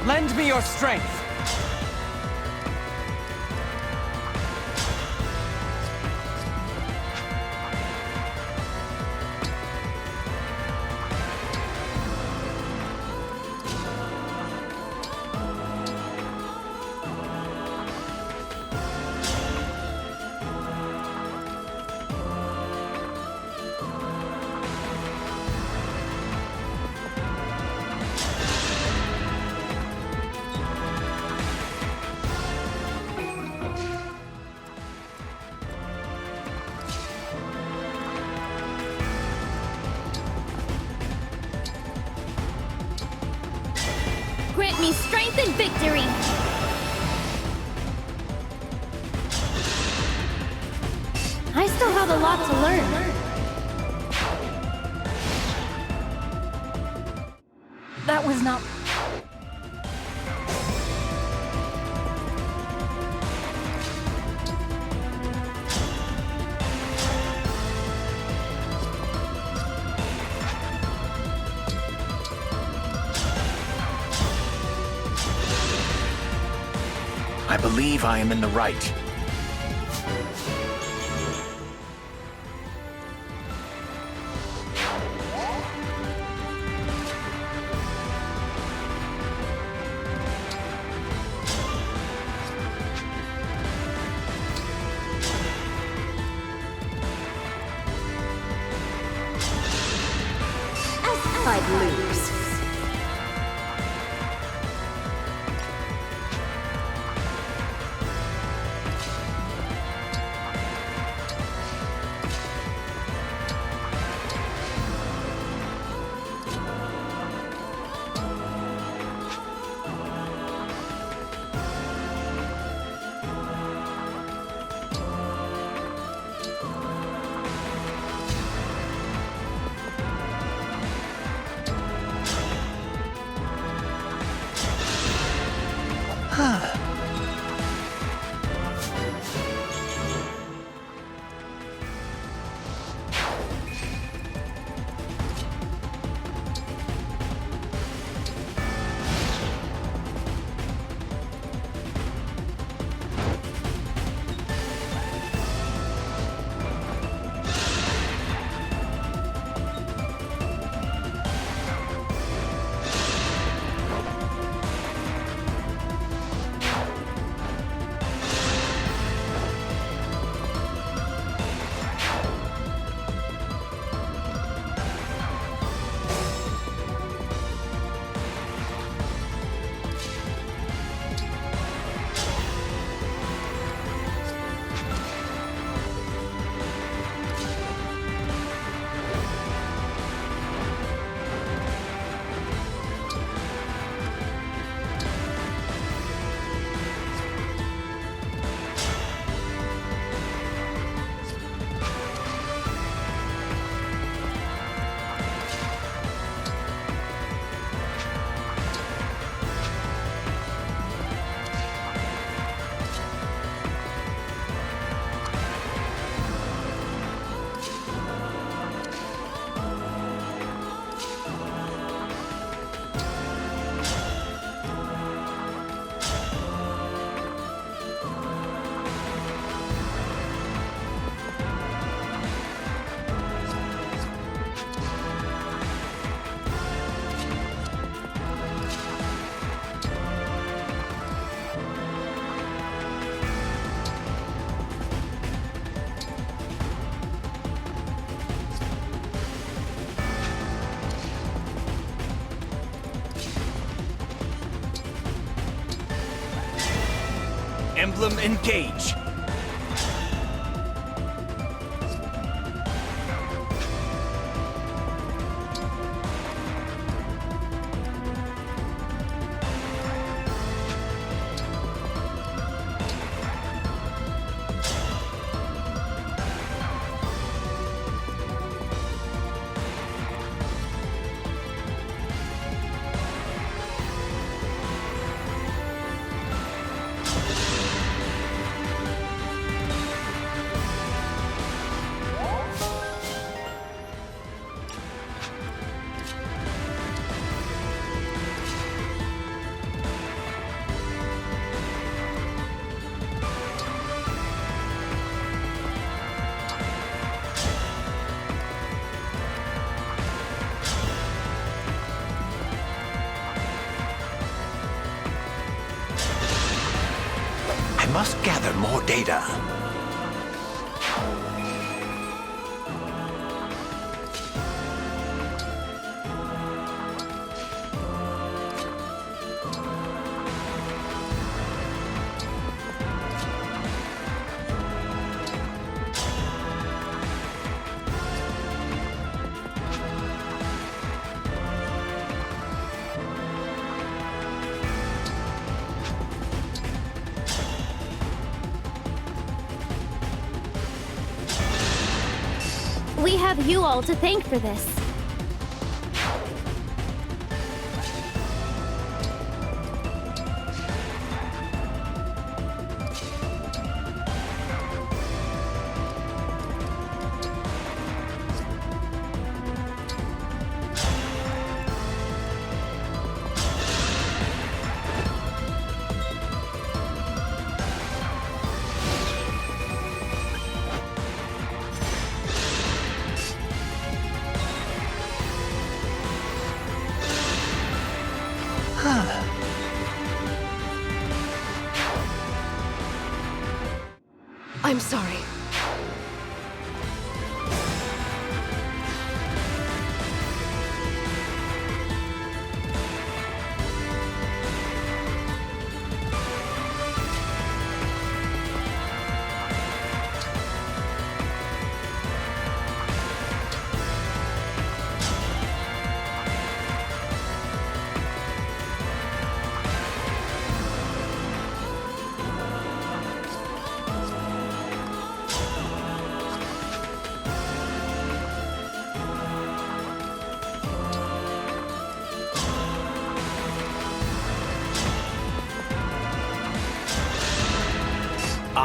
Speaker 12: Lend me your strength!
Speaker 5: Grant me strength and victory! I still have a lot to learn.
Speaker 1: That was not...
Speaker 2: I believe I am in the right.
Speaker 14: I'd lose.
Speaker 2: Emblem engage!
Speaker 16: I must gather more data.
Speaker 5: We have you all to thank for this.
Speaker 14: I'm sorry.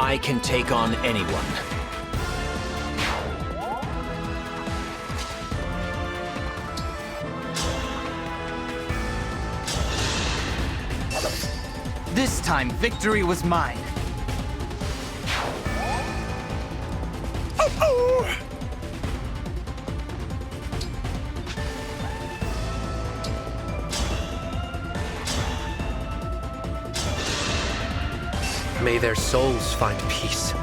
Speaker 2: I can take on anyone.
Speaker 19: This time, victory was mine.
Speaker 2: May their souls find peace.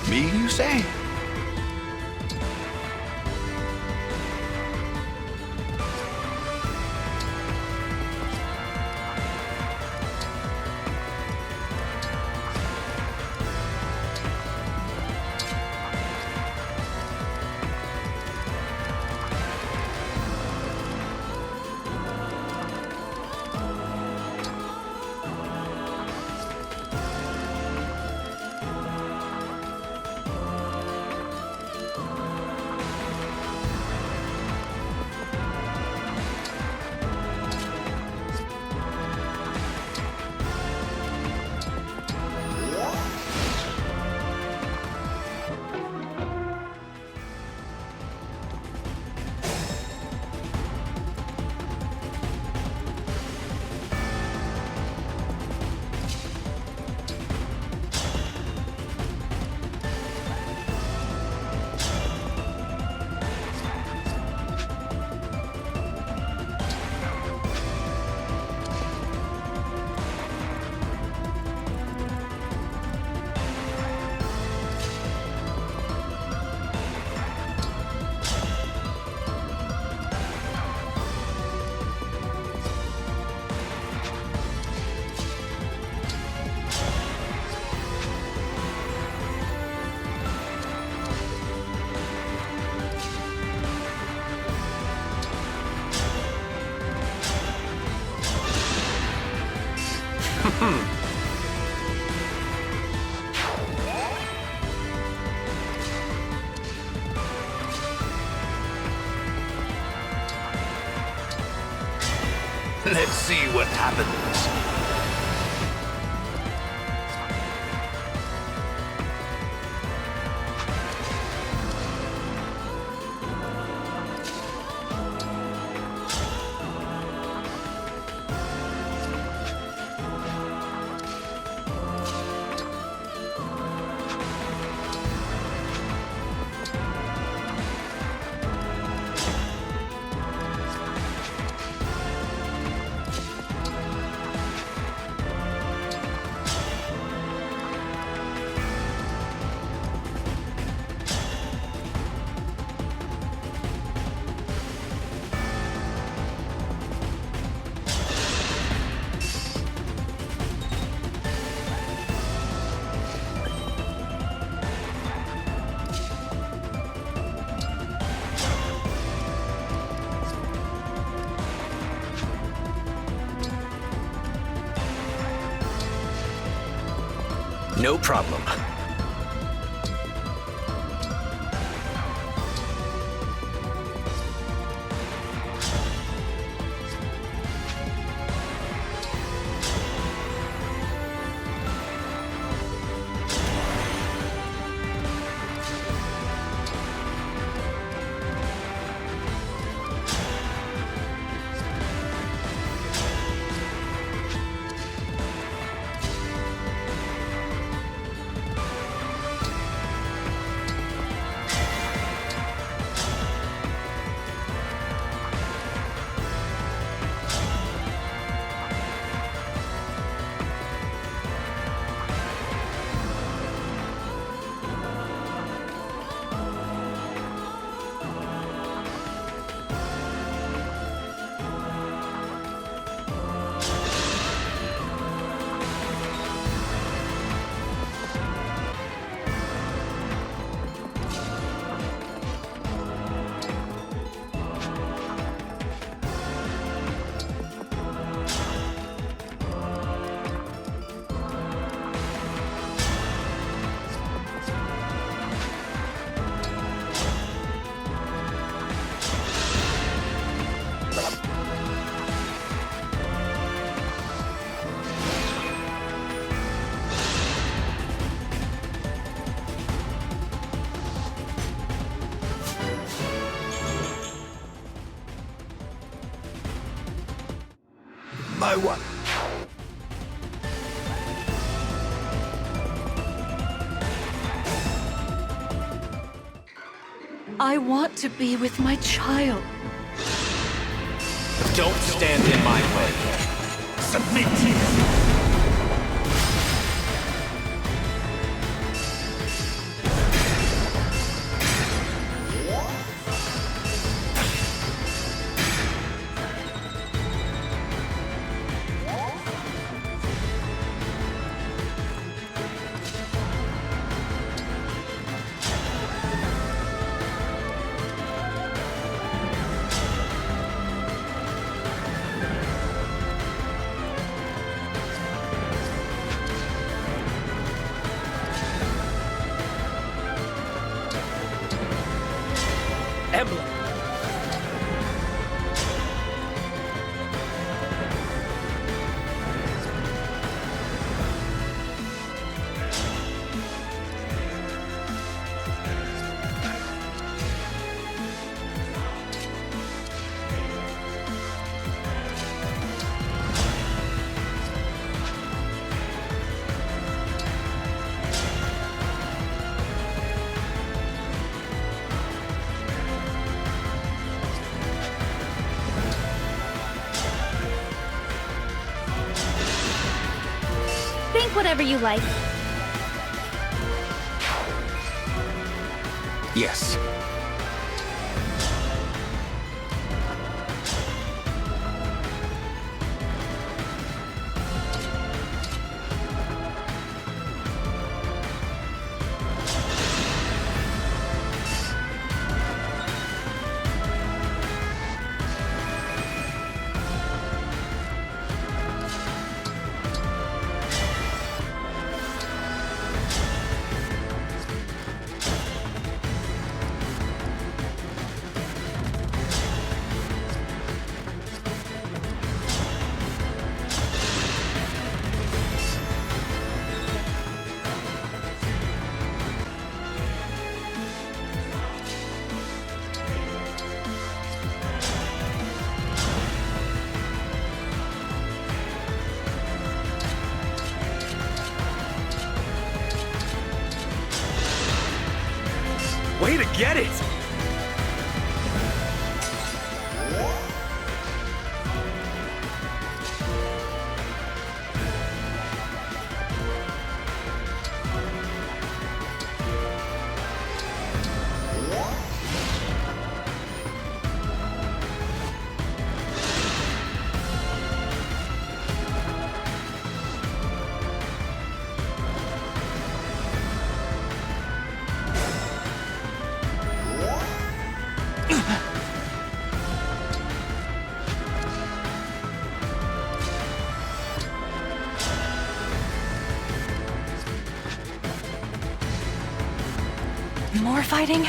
Speaker 11: Me, you say?
Speaker 6: Let's see what happens.
Speaker 2: No problem. My wife.
Speaker 8: I want to be with my child.
Speaker 2: Don't stand in my way. Submit.
Speaker 10: Emblem.
Speaker 5: Think whatever you like.
Speaker 2: Yes. Way to get it!
Speaker 21: More fighting?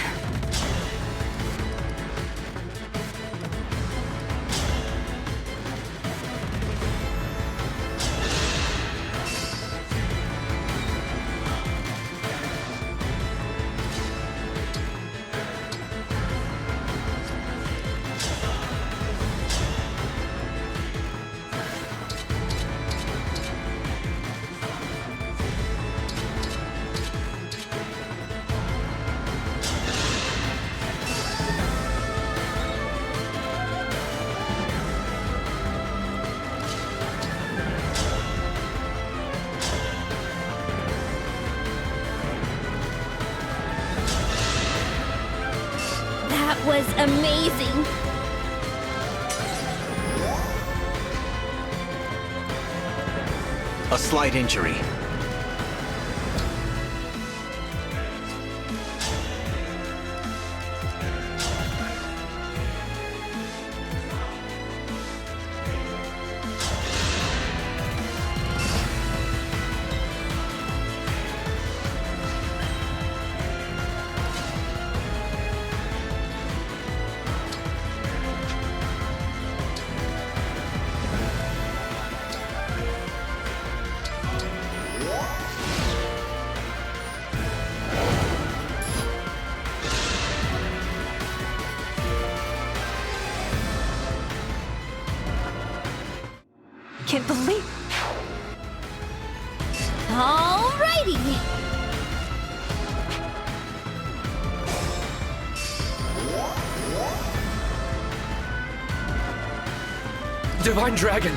Speaker 5: That was amazing.
Speaker 2: A slight injury.
Speaker 21: can't believe...
Speaker 5: Alrighty!
Speaker 10: Divine Dragon!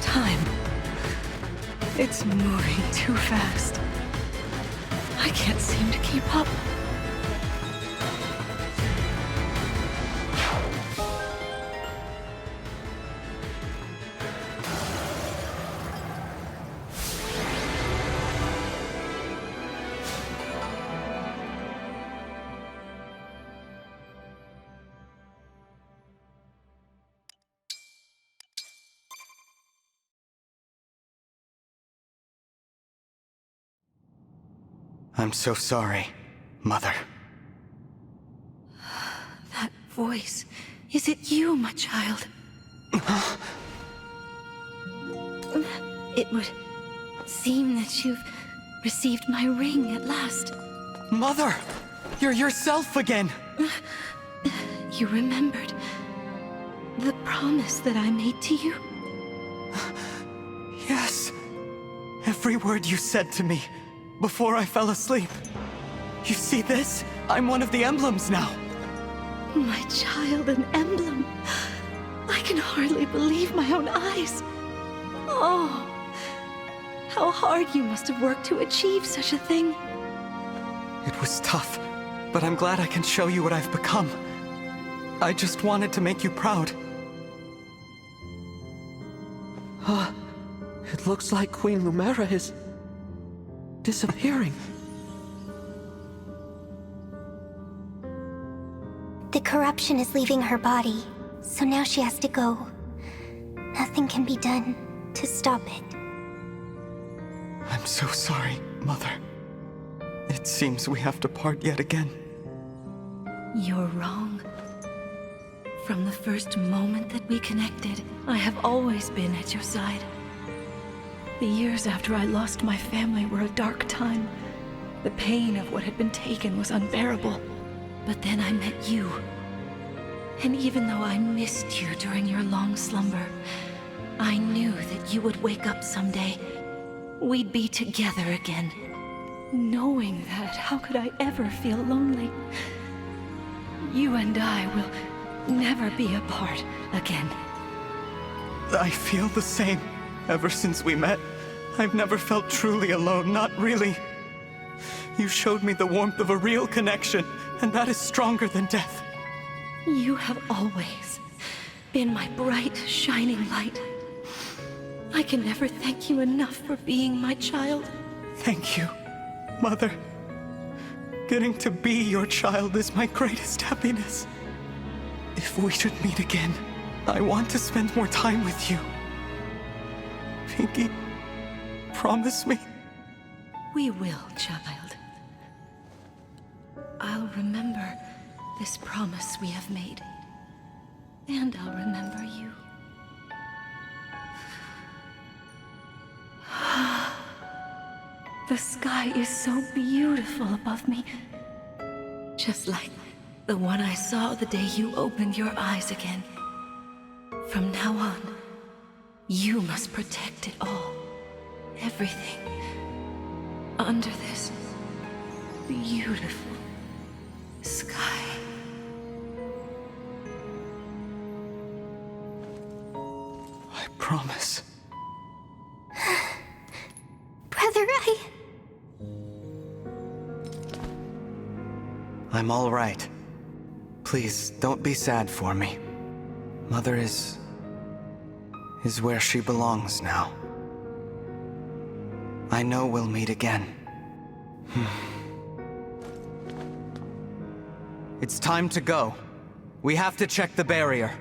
Speaker 21: Time. It's moving too fast. I can't seem to keep up.
Speaker 19: I'm so sorry, Mother.
Speaker 21: That voice. Is it you, my child? It would seem that you've received my ring at last.
Speaker 19: Mother! You're yourself again!
Speaker 21: You remembered the promise that I made to you?
Speaker 19: Yes. Every word you said to me before I fell asleep. You see this? I'm one of the emblems now.
Speaker 21: My child, an emblem. I can hardly believe my own eyes. Oh, how hard you must have worked to achieve such a thing.
Speaker 19: It was tough, but I'm glad I can show you what I've become. I just wanted to make you proud.
Speaker 15: It looks like Queen Lumera is disappearing.
Speaker 9: The corruption is leaving her body, so now she has to go. Nothing can be done to stop it.
Speaker 19: I'm so sorry, Mother. It seems we have to part yet again.
Speaker 21: You're wrong. From the first moment that we connected, I have always been at your side. The years after I lost my family were a dark time. The pain of what had been taken was unbearable. But then I met you. And even though I missed you during your long slumber, I knew that you would wake up someday. We'd be together again. Knowing that, how could I ever feel lonely? You and I will never be apart again.
Speaker 19: I feel the same. Ever since we met, I've never felt truly alone, not really. You showed me the warmth of a real connection, and that is stronger than death.
Speaker 21: You have always been my bright, shining light. I can never thank you enough for being my child.
Speaker 19: Thank you, Mother. Getting to be your child is my greatest happiness. If we should meet again, I want to spend more time with you. Pinky, promise me?
Speaker 21: We will, child. I'll remember this promise we have made. And I'll remember you. The sky is so beautiful above me. Just like the one I saw the day you opened your eyes again. From now on, you must protect it all. Everything. Under this beautiful sky.
Speaker 19: I promise.
Speaker 9: Brother,
Speaker 19: I'm all right. Please, don't be sad for me. Mother is where she belongs now. I know we'll meet again. It's time to go. We have to check the barrier.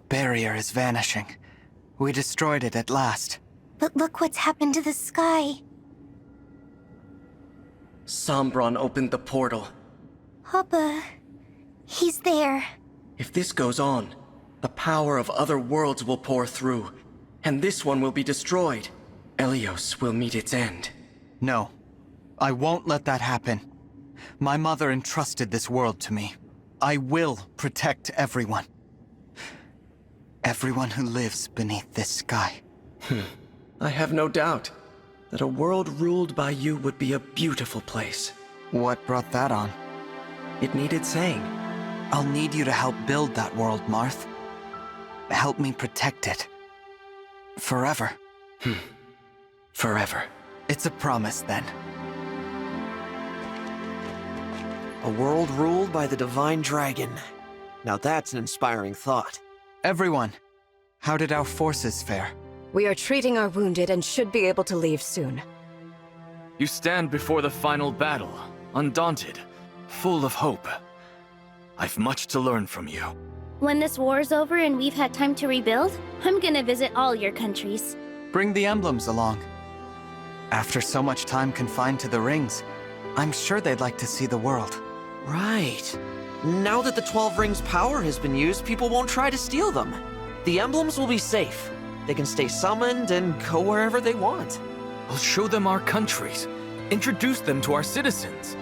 Speaker 19: barrier is vanishing. We destroyed it at last.
Speaker 9: But look what's happened to the sky.
Speaker 15: Sombron opened the portal.
Speaker 9: Papa... he's there.
Speaker 15: If this goes on, the power of other worlds will pour through, and this one will be destroyed. Elyos will meet its end.
Speaker 19: No. I won't let that happen. My mother entrusted this world to me. I will protect everyone. Everyone who lives beneath this sky.
Speaker 15: I have no doubt that a world ruled by you would be a beautiful place.
Speaker 19: What brought that on?
Speaker 15: It needed saying.
Speaker 19: I'll need you to help build that world, Marth. Help me protect it. Forever.
Speaker 15: Forever.
Speaker 19: It's a promise, then.
Speaker 10: A world ruled by the Divine Dragon. Now that's an inspiring thought.
Speaker 19: Everyone, how did our forces fare?
Speaker 14: We are treating our wounded and should be able to leave soon.
Speaker 20: You stand before the final battle, undaunted, full of hope. I've much to learn from you.
Speaker 5: When this war's over and we've had time to rebuild, I'm gonna visit all your countries.
Speaker 19: Bring the emblems along. After so much time confined to the rings, I'm sure they'd like to see the world.
Speaker 10: Right. Now that the 12 Rings' power has been used, people won't try to steal them. The emblems will be safe. They can stay summoned and go wherever they want.
Speaker 20: We'll show them our countries, introduce them to our citizens.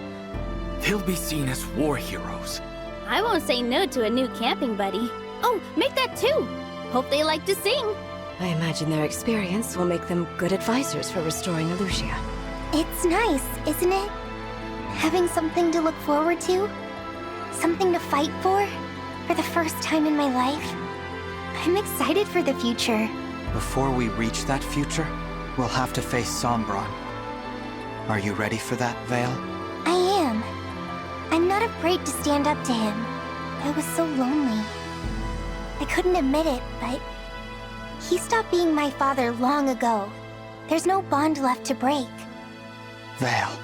Speaker 20: They'll be seen as war heroes.
Speaker 5: I won't say no to a new camping buddy. Oh, make that too! Hope they like to sing.
Speaker 14: I imagine their experience will make them good advisors for restoring Elusia.
Speaker 9: It's nice, isn't it? Having something to look forward to? Something to fight for the first time in my life? I'm excited for the future.
Speaker 19: Before we reach that future, we'll have to face Sombron. Are you ready for that, Vale?
Speaker 9: I am. I'm not afraid to stand up to him. I was so lonely. I couldn't admit it, but... he stopped being my father long ago. There's no bond left to break.
Speaker 19: Vale.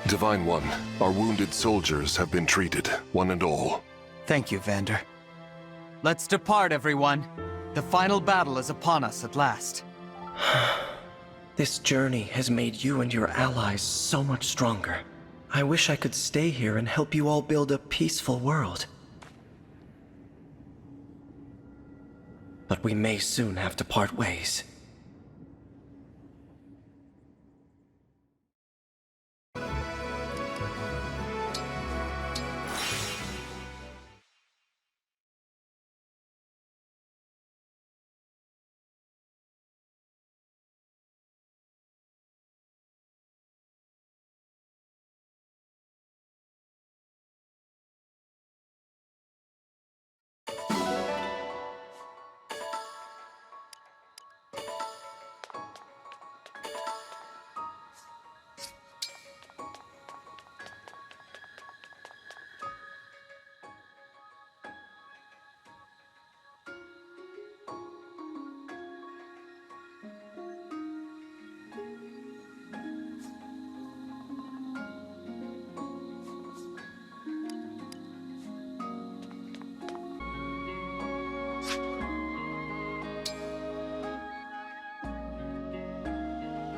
Speaker 24: Divine One, our wounded soldiers have been treated, one and all.
Speaker 19: Thank you, Vander. Let's depart, everyone. The final battle is upon us at last.
Speaker 15: This journey has made you and your allies so much stronger. I wish I could stay here and help you all build a peaceful world. But we may soon have to part ways.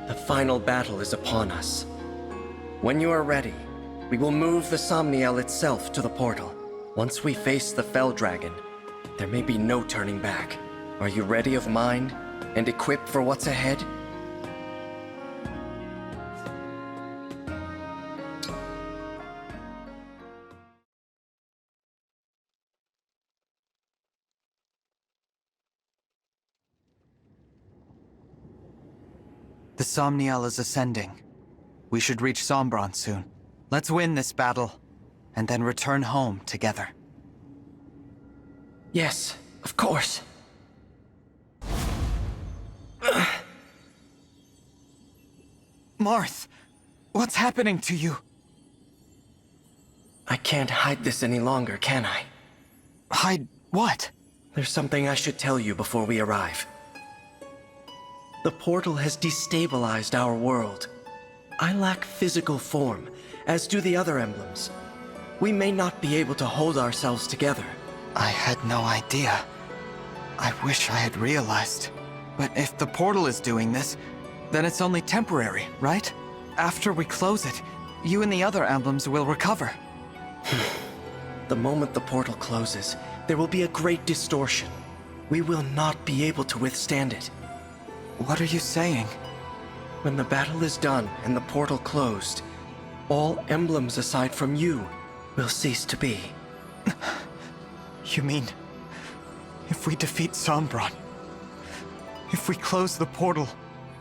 Speaker 15: The final battle is upon us. When you are ready, we will move the Somniel itself to the portal. Once we face the Fell Dragon, there may be no turning back. Are you ready of mind and equipped for what's ahead?
Speaker 19: The Somniel is ascending. We should reach Sombron soon. Let's win this battle, and then return home together.
Speaker 15: Yes, of course.
Speaker 19: Marth, what's happening to you?
Speaker 15: I can't hide this any longer, can I?
Speaker 19: Hide what?
Speaker 15: There's something I should tell you before we arrive. The portal has destabilized our world. I lack physical form, as do the other emblems. We may not be able to hold ourselves together.
Speaker 19: I had no idea. I wish I had realized. But if the portal is doing this, then it's only temporary, right? After we close it, you and the other emblems will recover.
Speaker 15: The moment the portal closes, there will be a great distortion. We will not be able to withstand it.
Speaker 19: What are you saying?
Speaker 15: When the battle is done and the portal closed, all emblems aside from you will cease to be.
Speaker 19: You mean, if we defeat Sombron, if we close the portal,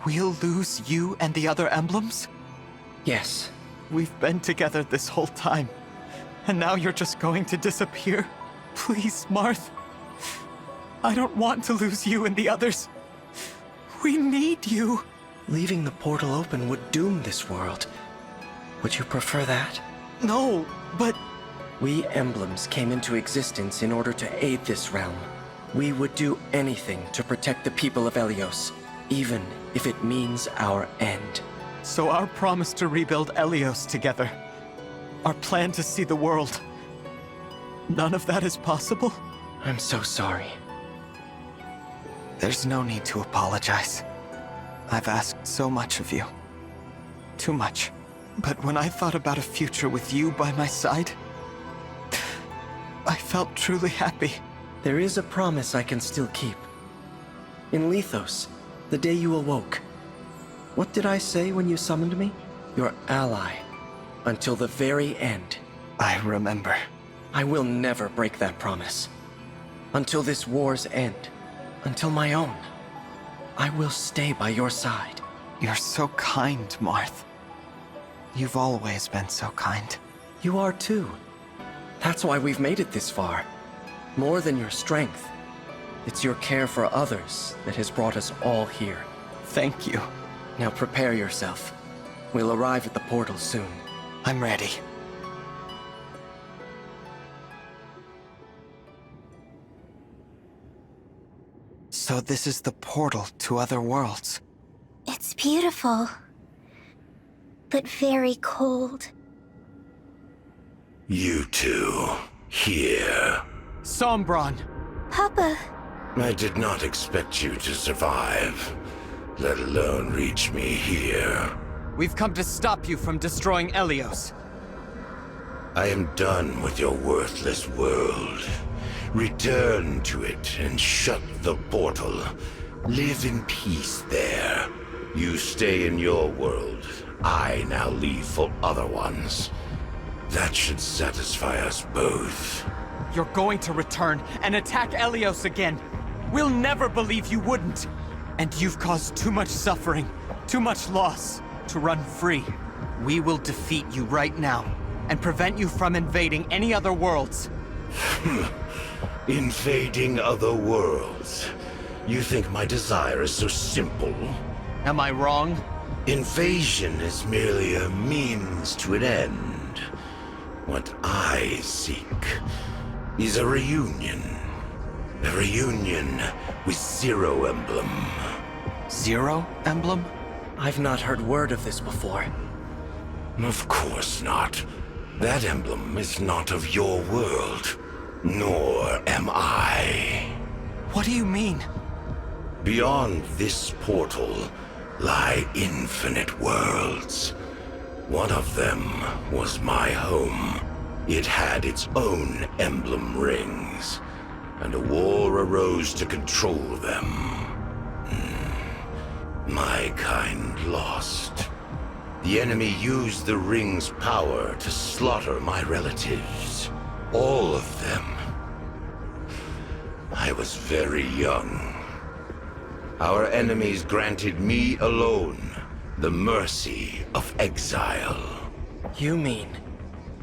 Speaker 19: we'll lose you and the other emblems?
Speaker 15: Yes.
Speaker 19: We've been together this whole time, and now you're just going to disappear? Please, Marth. I don't want to lose you and the others. We need you.
Speaker 15: Leaving the portal open would doom this world. Would you prefer that?
Speaker 19: No, but...
Speaker 15: We emblems came into existence in order to aid this realm. We would do anything to protect the people of Elyos, even if it means our end.
Speaker 19: So our promise to rebuild Elyos together, our plan to see the world, none of that is possible?
Speaker 15: I'm so sorry.
Speaker 19: There's no need to apologize. I've asked so much of you. Too much. But when I thought about a future with you by my side, I felt truly happy.
Speaker 15: There is a promise I can still keep. In Lethos, the day you awoke, what did I say when you summoned me? Your ally. Until the very end.
Speaker 19: I remember.
Speaker 15: I will never break that promise. Until this war's end. Until my own. I will stay by your side.
Speaker 19: You're so kind, Marth. You've always been so kind.
Speaker 15: You are too. That's why we've made it this far. More than your strength. It's your care for others that has brought us all here.
Speaker 19: Thank you.
Speaker 15: Now prepare yourself. We'll arrive at the portal soon.
Speaker 19: I'm ready. So this is the portal to other worlds.
Speaker 9: It's beautiful, but very cold.
Speaker 6: You two, here.
Speaker 19: Sombron!
Speaker 9: Papa!
Speaker 6: I did not expect you to survive, let alone reach me here.
Speaker 19: We've come to stop you from destroying Elyos.
Speaker 6: I am done with your worthless world. Return to it and shut the portal. Live in peace there. You stay in your world. I now leave for other ones. That should satisfy us both.
Speaker 19: You're going to return and attack Elyos again. We'll never believe you wouldn't. And you've caused too much suffering, too much loss, to run free. We will defeat you right now, and prevent you from invading any other worlds.
Speaker 6: Invading other worlds? You think my desire is so simple?
Speaker 19: Am I wrong?
Speaker 6: Invasion is merely a means to an end. What I seek is a reunion. A reunion with Zero Emblem.
Speaker 19: Zero Emblem?
Speaker 15: I've not heard word of this before.
Speaker 6: Of course not. That emblem is not of your world. Nor am I.
Speaker 19: What do you mean?
Speaker 6: Beyond this portal lie infinite worlds. One of them was my home. It had its own emblem rings, and a war arose to control them. My kind lost. The enemy used the ring's power to slaughter my relatives. All of them. I was very young. Our enemies granted me alone the mercy of exile.
Speaker 15: You mean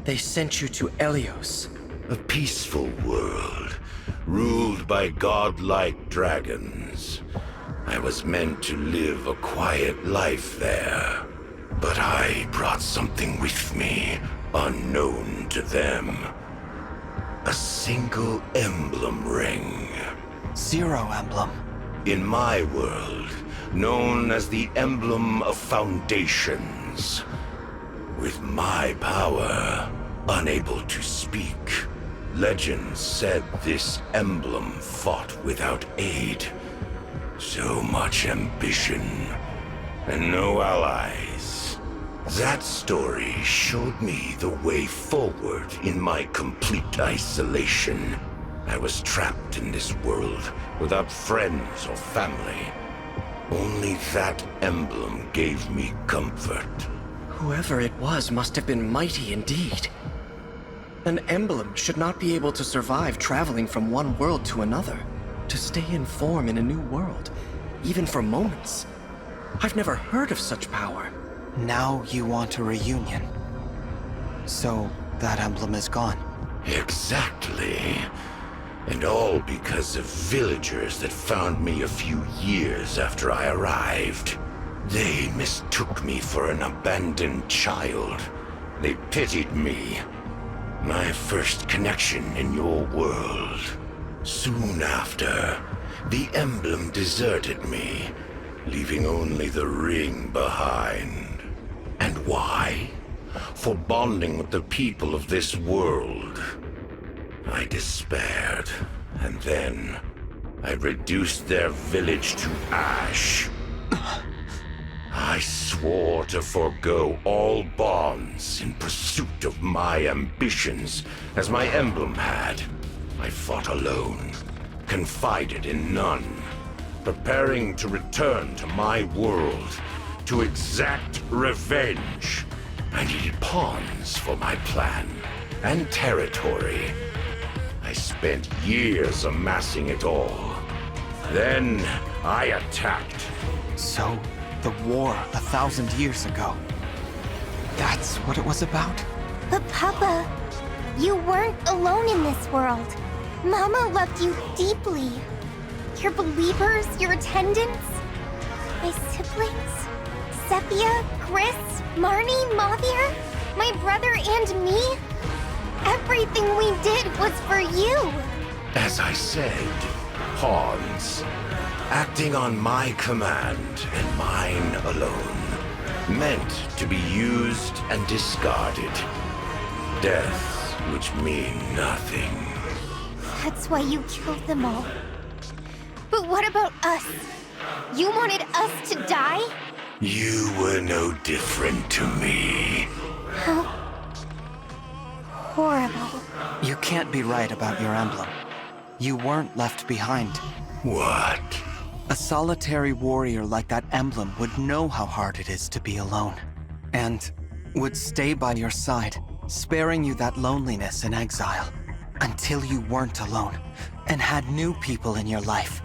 Speaker 15: they sent you to Elyos?
Speaker 6: A peaceful world, ruled by godlike dragons. I was meant to live a quiet life there. But I brought something with me, unknown to them. A single emblem ring.
Speaker 19: Zero Emblem.
Speaker 6: In my world, known as the Emblem of Foundations. With my power, unable to speak, Legends said this emblem fought without aid. So much ambition, and no allies. That story showed me the way forward in my complete isolation. I was trapped in this world without friends or family. Only that emblem gave me comfort.
Speaker 15: Whoever it was must have been mighty indeed. An emblem should not be able to survive traveling from one world to another, to stay in form in a new world, even for moments. I've never heard of such power.
Speaker 19: Now you want a reunion. So, that emblem is gone.
Speaker 6: Exactly. And all because of villagers that found me a few years after I arrived. They mistook me for an abandoned child. They pitied me. My first connection in your world. Soon after, the emblem deserted me, leaving only the ring behind. And why? For bonding with the people of this world. I despaired, and then I reduced their village to ash. I swore to forego all bonds in pursuit of my ambitions, as my emblem had. I fought alone, confided in none, preparing to return to my world, to exact revenge. I needed pawns for my plan, and territory. I spent years amassing it all. Then I attacked.
Speaker 19: So, the war 1,000 years ago. That's what it was about?
Speaker 9: But Papa, you weren't alone in this world. Mama loved you deeply. Your believers, your attendants, my siblings, Sepia, Chris, Marnie, Mavir, my brother and me. Everything we did was for you.
Speaker 6: As I said, pawns. Acting on my command and mine alone. Meant to be used and discarded. Deaths which mean nothing.
Speaker 9: That's why you killed them all. But what about us? You wanted us to die?
Speaker 6: You were no different to me.
Speaker 9: How horrible.
Speaker 19: You can't be right about your emblem. You weren't left behind.
Speaker 6: What?
Speaker 19: A solitary warrior like that emblem would know how hard it is to be alone. And would stay by your side, sparing you that loneliness and exile. Until you weren't alone, and had new people in your life.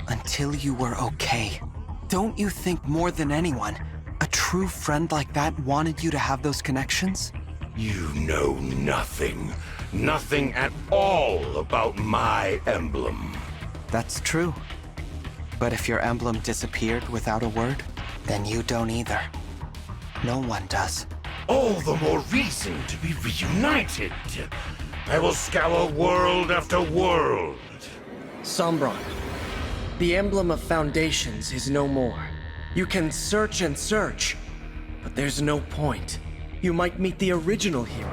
Speaker 19: Until you were okay. Don't you think more than anyone, a true friend like that wanted you to have those connections?
Speaker 6: You know nothing. Nothing at all about my emblem.
Speaker 19: That's true. But if your emblem disappeared without a word, then you don't either. No one does.
Speaker 6: All the more reason to be reunited. I will scour world after world.
Speaker 15: Sombron, the emblem of foundations is no more. You can search and search, but there's no point. You might meet the original hero,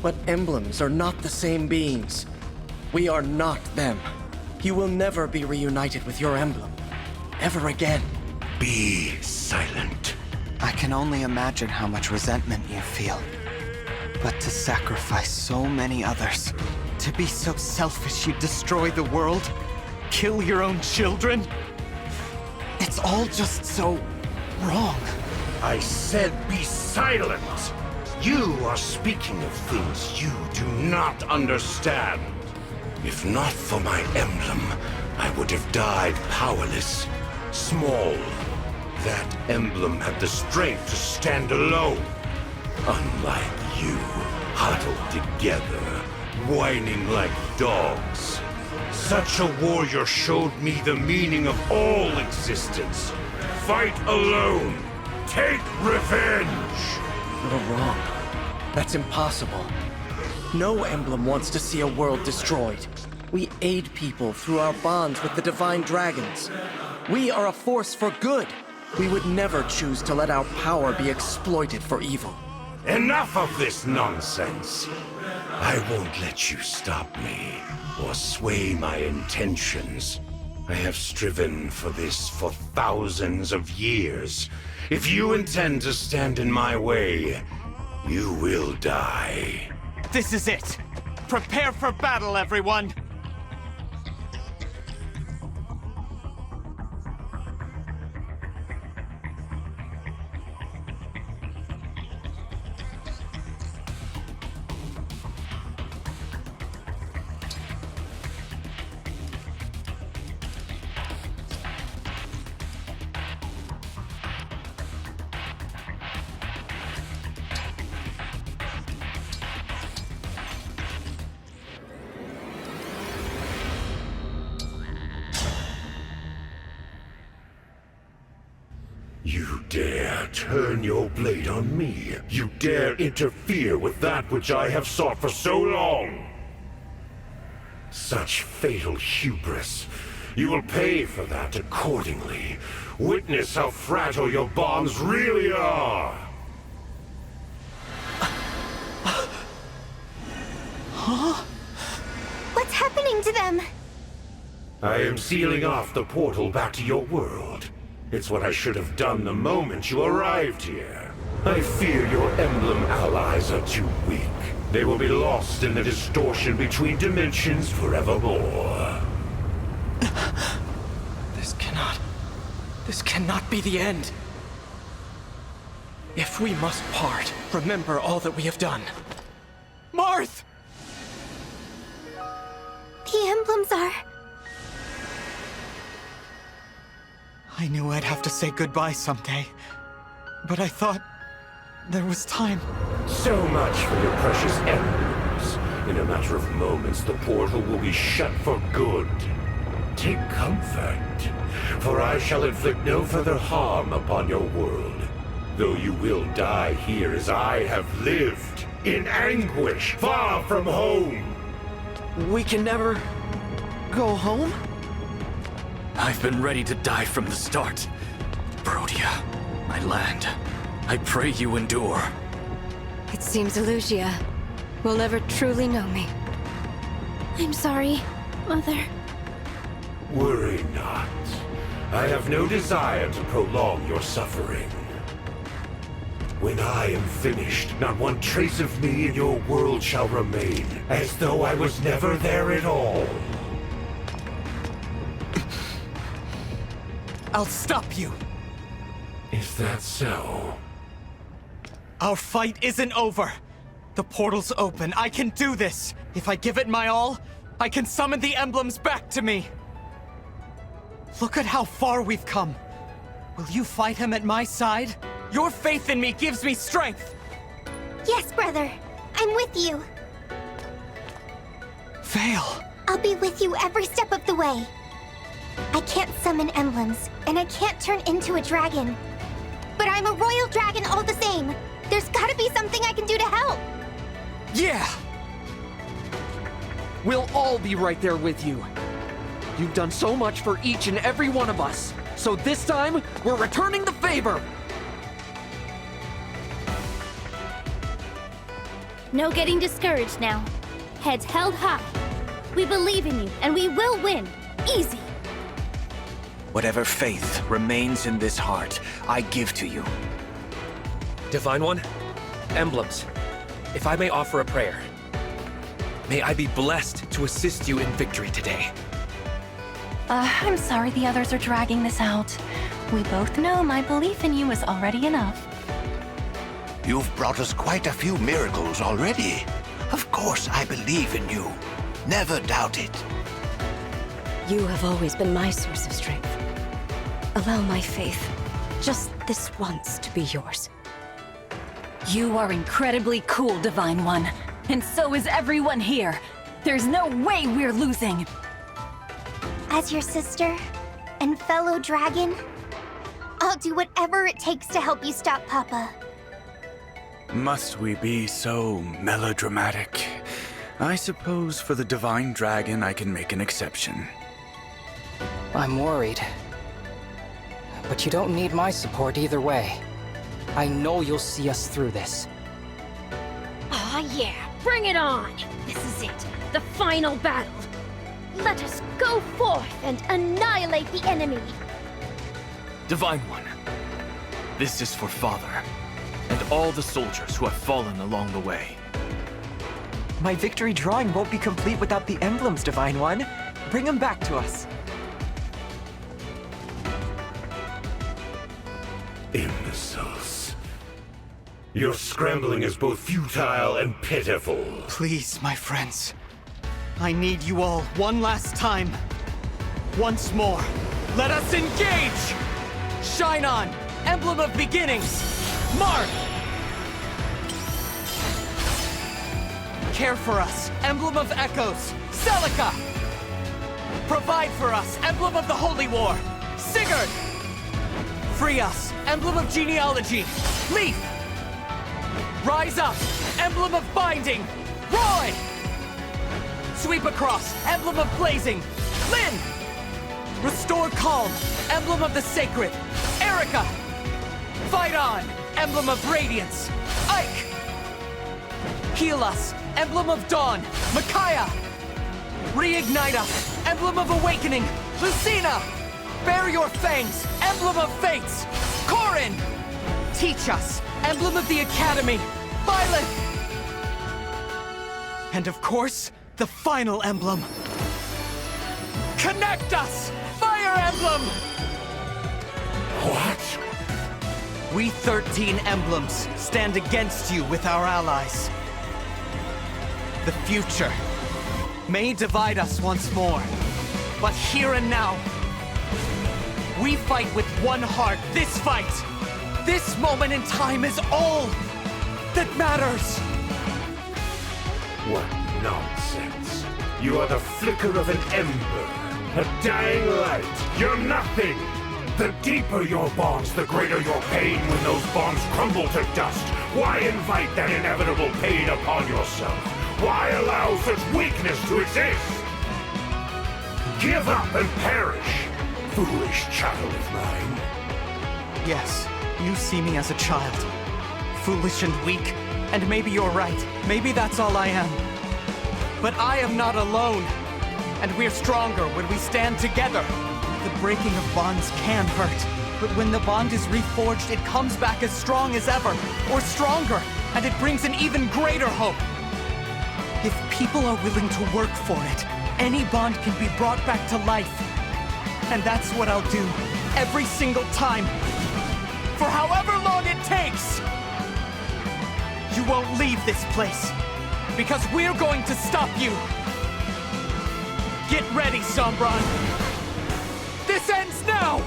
Speaker 15: but emblems are not the same beings. We are not them. You will never be reunited with your emblem. Ever again.
Speaker 6: Be silent.
Speaker 19: I can only imagine how much resentment you feel. But to sacrifice so many others, to be so selfish you destroy the world, kill your own children, it's all just so wrong.
Speaker 6: I said be silent. You are speaking of things you do not understand. If not for my emblem, I would have died powerless, small. That emblem had the strength to stand alone. Unlike you, huddled together, whining like dogs. Such a warrior showed me the meaning of all existence. Fight alone. Take revenge.
Speaker 15: You're wrong. That's impossible. No emblem wants to see a world destroyed. We aid people through our bonds with the divine dragons. We are a force for good. We would never choose to let our power be exploited for evil.
Speaker 6: Enough of this nonsense. I won't let you stop me or sway my intentions. I have striven for this for thousands of years. If you intend to stand in my way, you will die.
Speaker 19: This is it! Prepare for battle, everyone!
Speaker 6: You dare turn your blade on me? You dare interfere with that which I have sought for so long? Such fatal hubris. You will pay for that accordingly. Witness how fragile your bonds really are!
Speaker 9: Huh? What's happening to them?
Speaker 6: I am sealing off the portal back to your world. It's what I should have done the moment you arrived here. I fear your Emblem allies are too weak. They will be lost in the distortion between dimensions forevermore.
Speaker 10: This cannot be the end. If we must part, remember all that we have done. Marth!
Speaker 9: The emblems are...
Speaker 19: I knew I'd have to say goodbye someday, but I thought there was time.
Speaker 6: So much for your precious emblems. In a matter of moments, the portal will be shut for good. Take comfort, for I shall inflict no further harm upon your world. Though you will die here as I have lived, in anguish, far from home.
Speaker 10: We can never go home?
Speaker 20: I've been ready to die from the start. Brodia, my land, I pray you endure.
Speaker 14: It seems Elusia will never truly know me.
Speaker 5: I'm sorry, Mother.
Speaker 6: Worry not. I have no desire to prolong your suffering. When I am finished, not one trace of me in your world shall remain, as though I was never there at all.
Speaker 19: I'll stop you.
Speaker 6: Is that so?
Speaker 19: Our fight isn't over. The portal's open. I can do this. If I give it my all, I can summon the emblems back to me. Look at how far we've come. Will you fight him at my side? Your faith in me gives me strength.
Speaker 9: Yes, brother. I'm with you.
Speaker 19: Vale.
Speaker 9: I'll be with you every step of the way. I can't summon emblems, and I can't turn into a dragon. But I'm a royal dragon all the same. There's gotta be something I can do to help.
Speaker 10: Yeah! We'll all be right there with you. You've done so much for each and every one of us. So this time, we're returning the favor!
Speaker 5: No getting discouraged now. Heads held high. We believe in you, and we will win. Easy.
Speaker 2: Whatever faith remains in this heart, I give to you.
Speaker 10: Divine One, emblems, if I may offer a prayer. May I be blessed to assist you in victory today.
Speaker 21: I'm sorry the others are dragging this out. We both know my belief in you is already enough.
Speaker 11: You've brought us quite a few miracles already. Of course I believe in you. Never doubt it.
Speaker 14: You have always been my source of strength. Allow my faith, just this once, to be yours.
Speaker 1: You are incredibly cool, Divine One. And so is everyone here. There's no way we're losing.
Speaker 9: As your sister and fellow dragon, I'll do whatever it takes to help you stop Papa.
Speaker 12: Must we be so melodramatic? I suppose for the Divine Dragon I can make an exception.
Speaker 13: I'm worried. But you don't need my support either way. I know you'll see us through this.
Speaker 5: Aw, yeah. Bring it on! This is it, the final battle. Let us go forth and annihilate the enemy.
Speaker 20: Divine One, this is for Father, and all the soldiers who have fallen along the way.
Speaker 10: My victory drawing won't be complete without the emblems, Divine One. Bring them back to us.
Speaker 6: Imbeciles. Your scrambling is both futile and pitiful.
Speaker 19: Please, my friends. I need you all one last time. Once more.
Speaker 10: Let us engage! Shine on! Emblem of beginnings! Mark! Care for us, Emblem of Echoes, Celica! Provide for us, Emblem of the Holy War, Sigurd! Free us, Emblem of Genealogy, Leaf! Rise up, Emblem of Binding, Roy! Sweep across, Emblem of Blazing, Lyn! Restore calm, Emblem of the Sacred, Erica! Fight on, Emblem of Radiance, Ike! Heal us, Emblem of Dawn, Micaiah! Reignite us, Emblem of Awakening, Lucina! Bear your fangs, Emblem of Fates, Corin! Teach us, Emblem of the Academy, Violet! And of course, the final emblem. Connect us, Fire Emblem!
Speaker 6: What?
Speaker 19: We 13 emblems stand against you with our allies. The future may divide us once more, but here and now, we fight with one heart. This fight, this moment in time is all that matters.
Speaker 6: What nonsense. You are the flicker of an ember, a dying light. You're nothing. The deeper your bonds, the greater your pain when those bonds crumble to dust. Why invite that inevitable pain upon yourself? Why allow such weakness to exist? Give up and perish, foolish child of mine.
Speaker 19: Yes, you see me as a child. Foolish and weak, and maybe you're right. Maybe that's all I am. But I am not alone. And we're stronger when we stand together. The breaking of bonds can hurt. But when the bond is reforged, it comes back as strong as ever. Or stronger. And it brings an even greater hope. If people are willing to work for it, any bond can be brought back to life. And that's what I'll do. Every single time. For however long it takes. You won't leave this place. Because we're going to stop you. Get ready, Sombron. This ends now!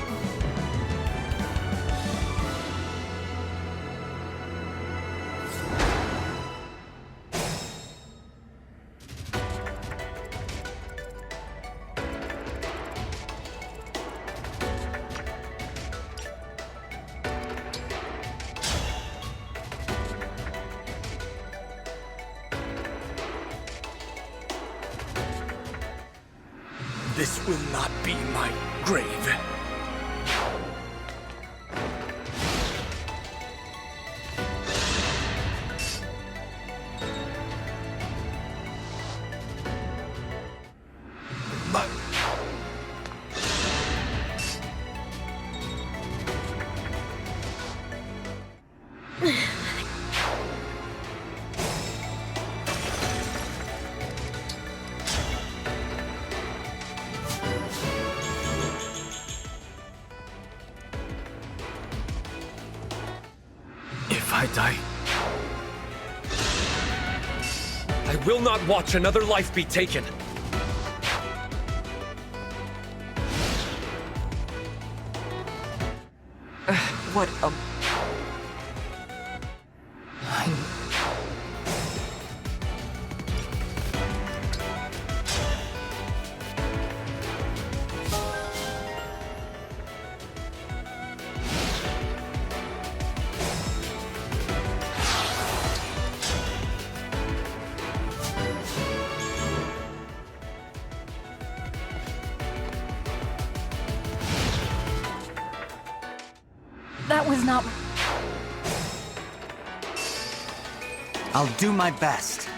Speaker 2: This will not be my grave.
Speaker 20: If I die,
Speaker 17: I will not watch another life be taken.
Speaker 10: What
Speaker 1: That was not...
Speaker 19: I'll do my best.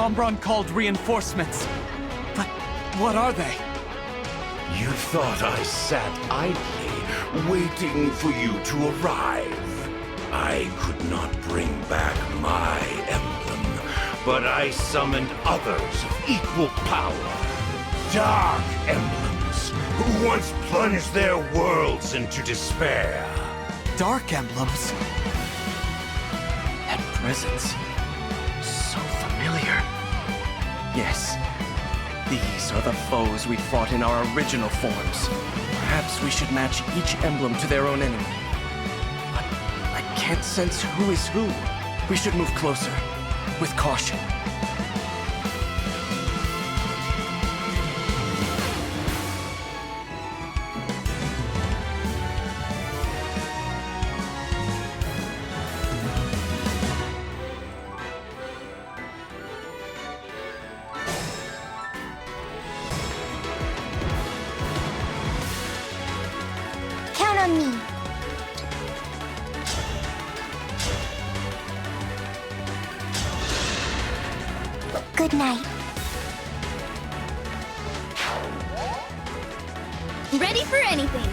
Speaker 19: Sombron called reinforcements. But what are they?
Speaker 6: You thought I sat idly, waiting for you to arrive. I could not bring back my emblem, but I summoned others of equal power. Dark emblems, who once plunged their worlds into despair.
Speaker 19: Dark emblems?
Speaker 12: That presence. So familiar. Yes. These are the foes we fought in our original forms. Perhaps we should match each emblem to their own enemy. But I can't sense who is who. We should move closer, with caution.
Speaker 9: Count on me. Good night.
Speaker 5: Ready for anything.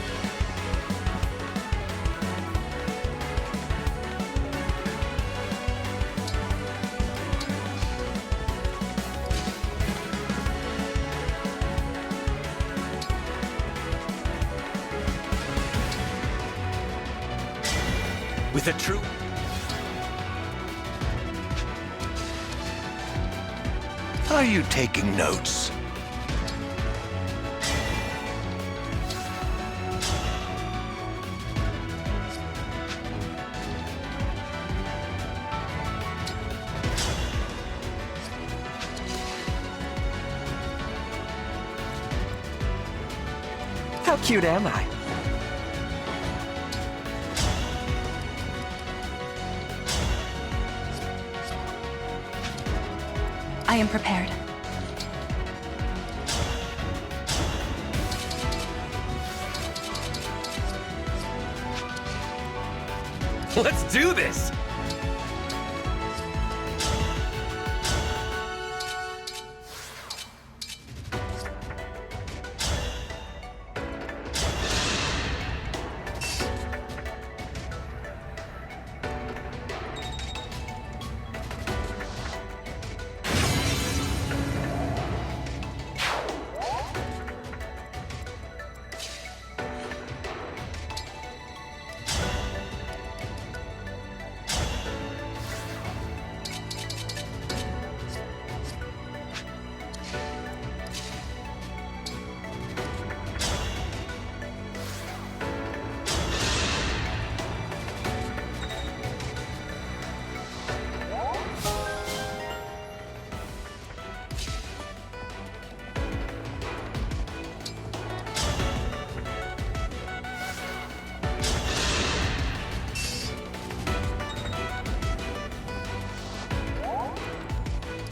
Speaker 2: With a true...
Speaker 11: Are you taking notes?
Speaker 10: How cute am I?
Speaker 21: I am prepared.
Speaker 17: Let's do this!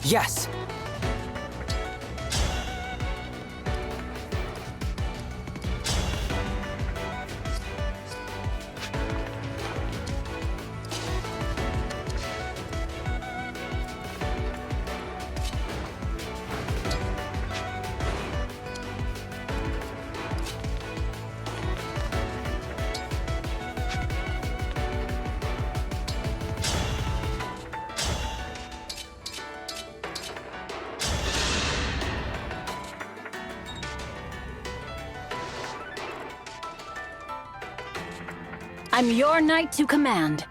Speaker 13: Yes!
Speaker 1: I'm your knight to command.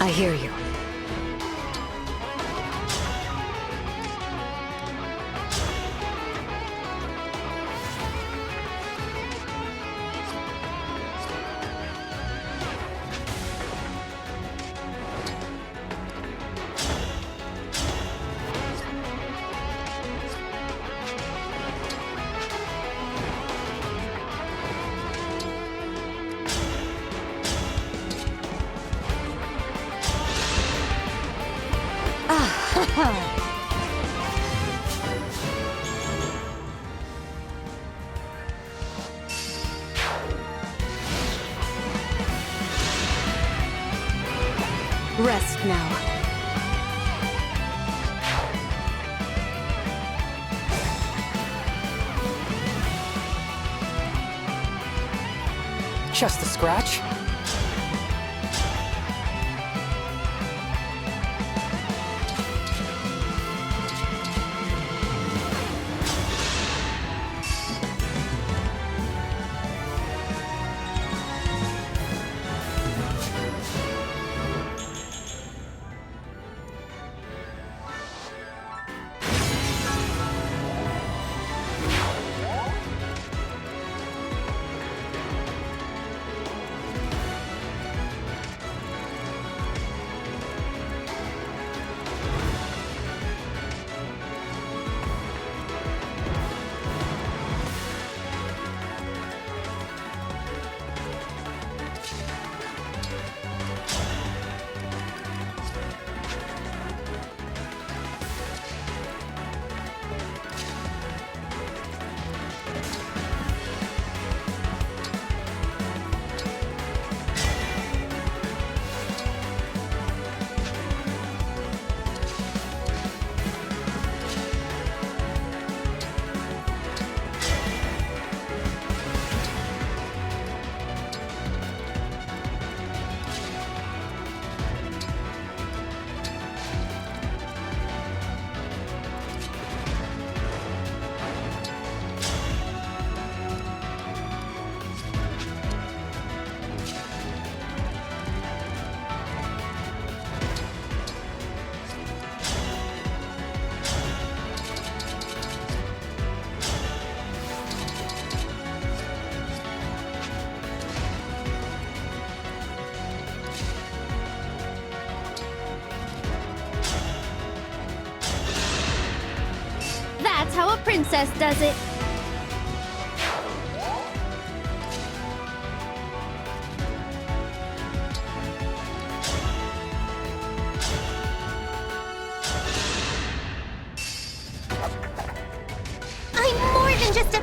Speaker 3: I hear you.
Speaker 14: Rest now.
Speaker 13: Just a scratch.
Speaker 5: That's how a princess does it.
Speaker 9: I'm more than just a...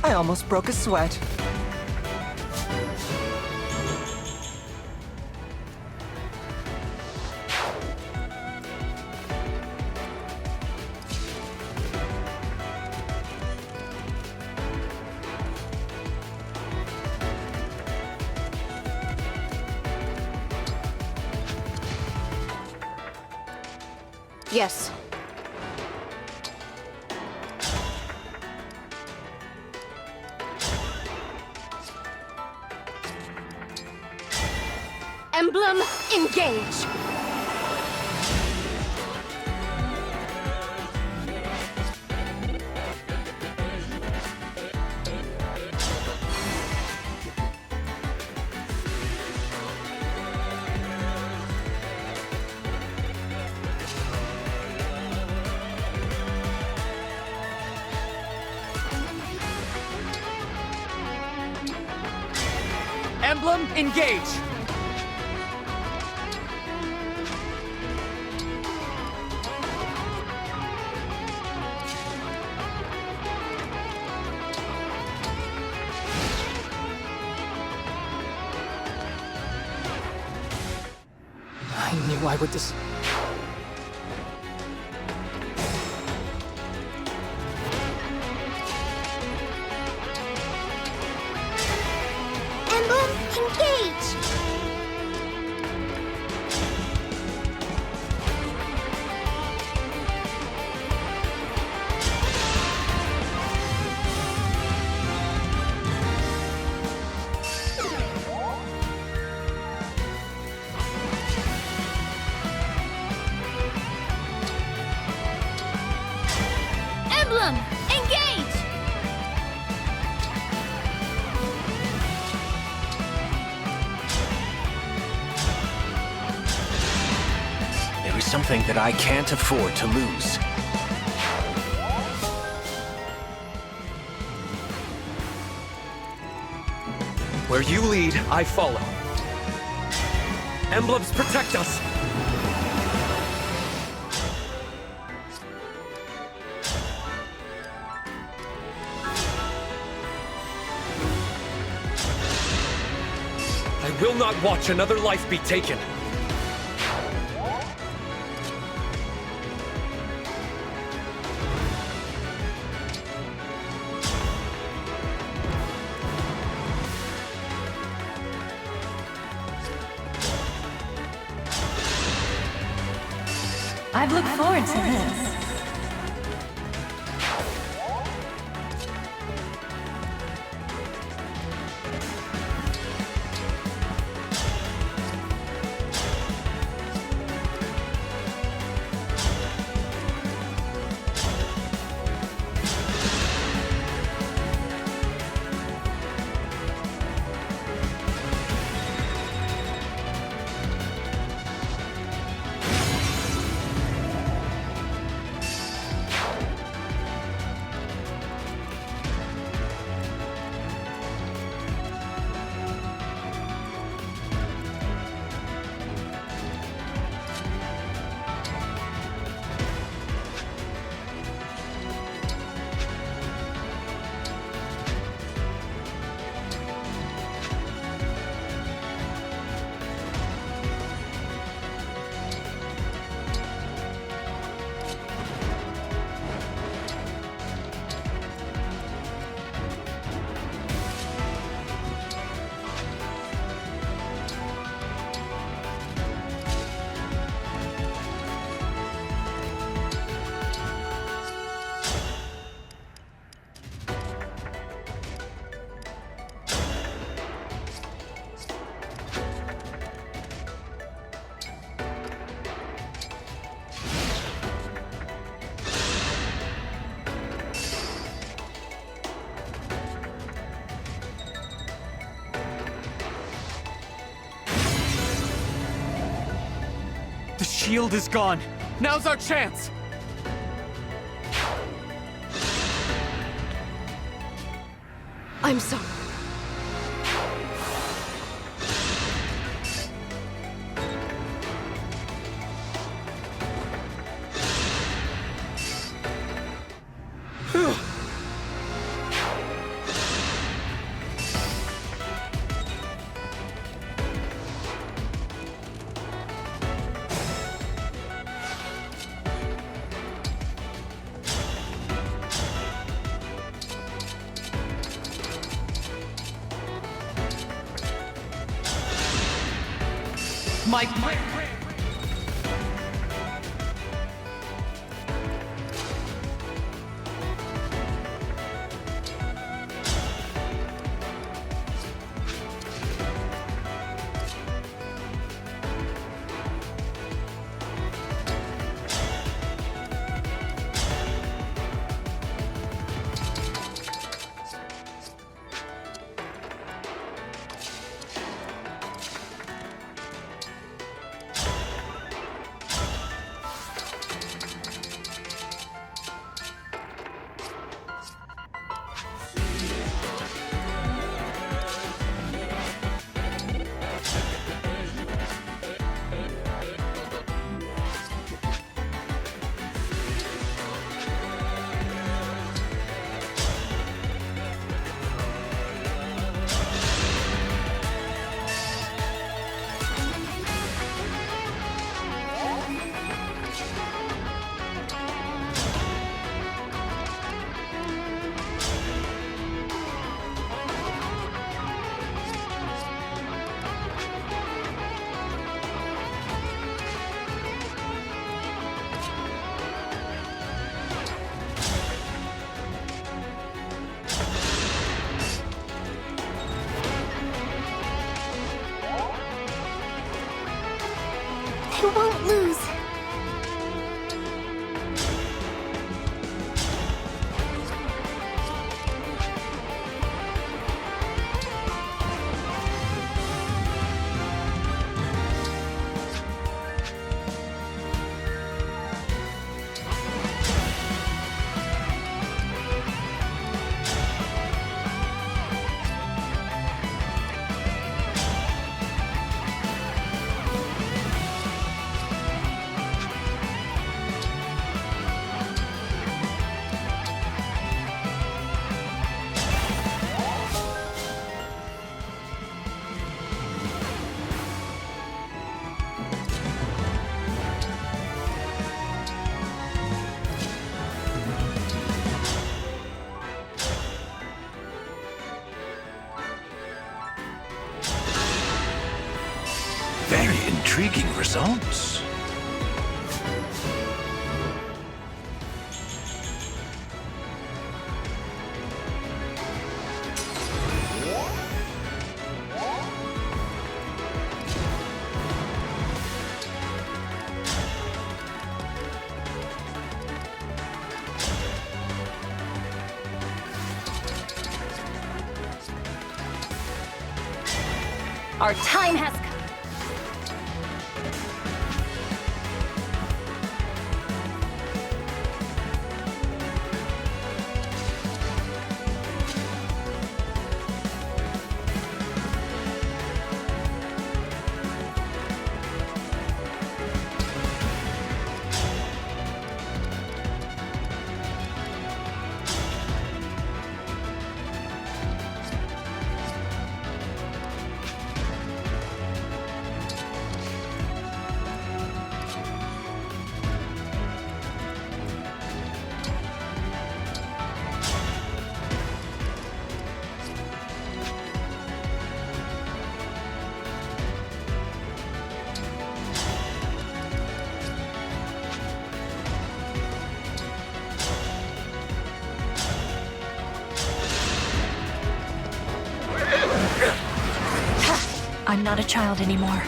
Speaker 10: I almost broke a sweat.
Speaker 14: Yes. Emblem, engage!
Speaker 10: Emblem, engage!
Speaker 13: I knew I would
Speaker 9: Emblem, engage!
Speaker 2: something that I can't afford to lose.
Speaker 17: Where you lead, I follow. Emblems protect us! I will not watch another life be taken.
Speaker 21: I've looked forward to this.
Speaker 12: The shield is gone. Now's our chance!
Speaker 14: I'm sorry.
Speaker 12: My...
Speaker 9: They won't lose.
Speaker 11: intriguing results.
Speaker 1: Our time has come.
Speaker 21: I'm not a child anymore.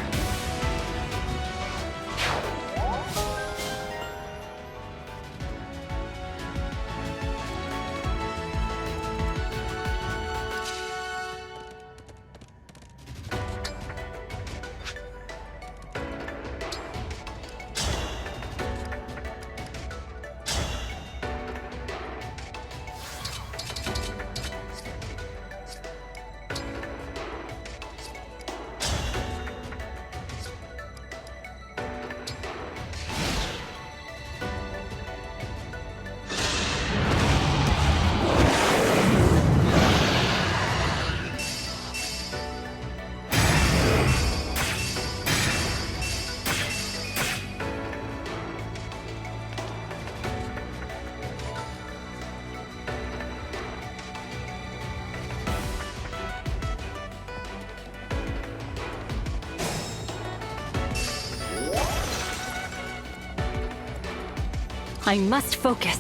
Speaker 1: I must focus.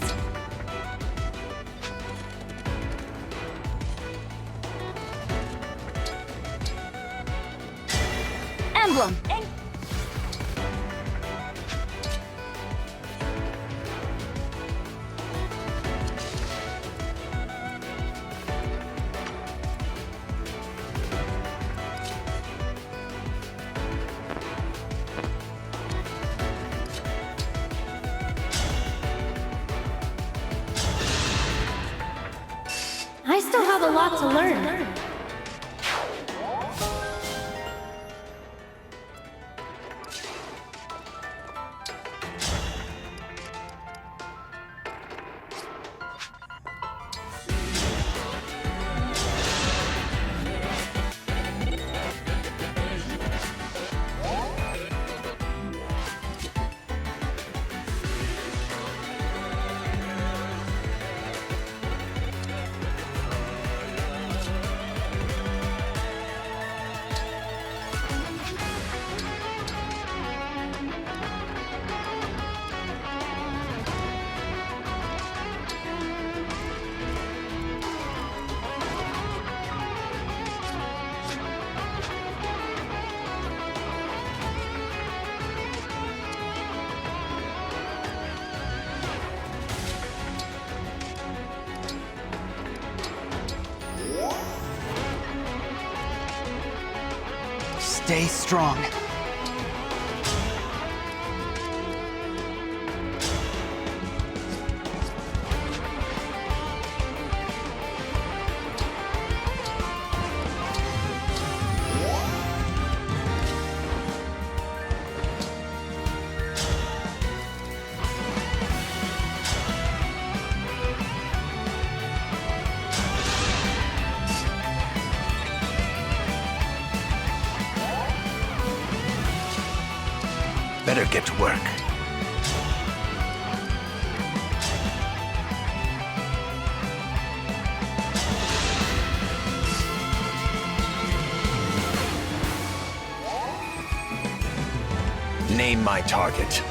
Speaker 1: Emblem!
Speaker 5: I still have a lot to learn.
Speaker 19: Stay strong.
Speaker 11: Better get to work.
Speaker 2: Name my target.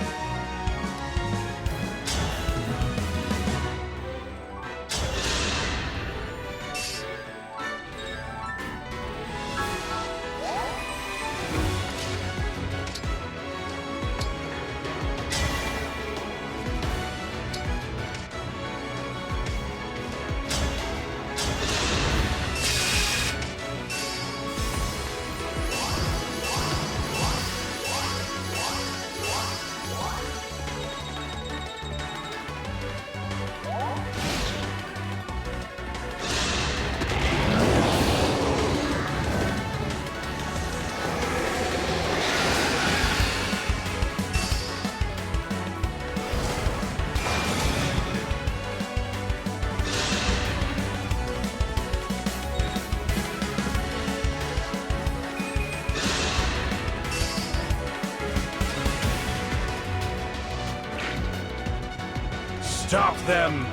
Speaker 17: Stop them!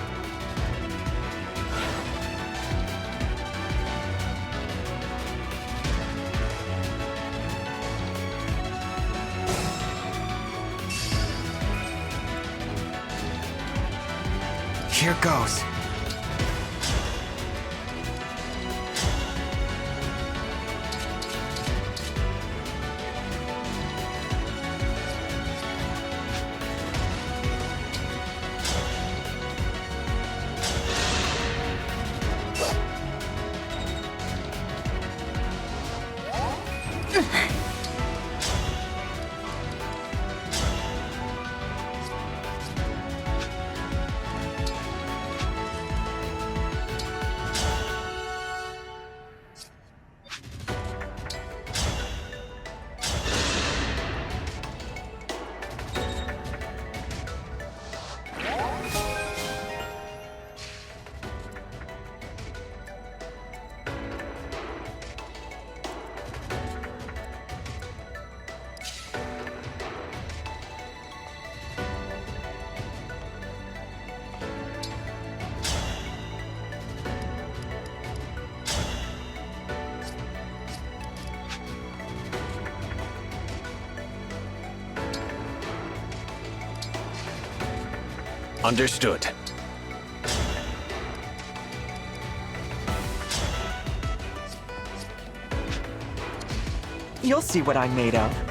Speaker 19: Here goes.
Speaker 2: Understood.
Speaker 10: You'll see what I'm made of.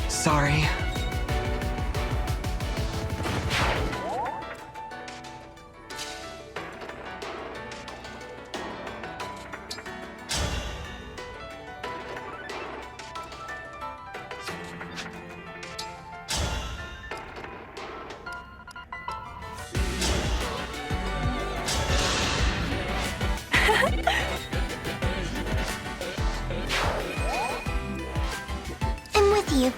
Speaker 10: Sorry.
Speaker 9: I'm with you.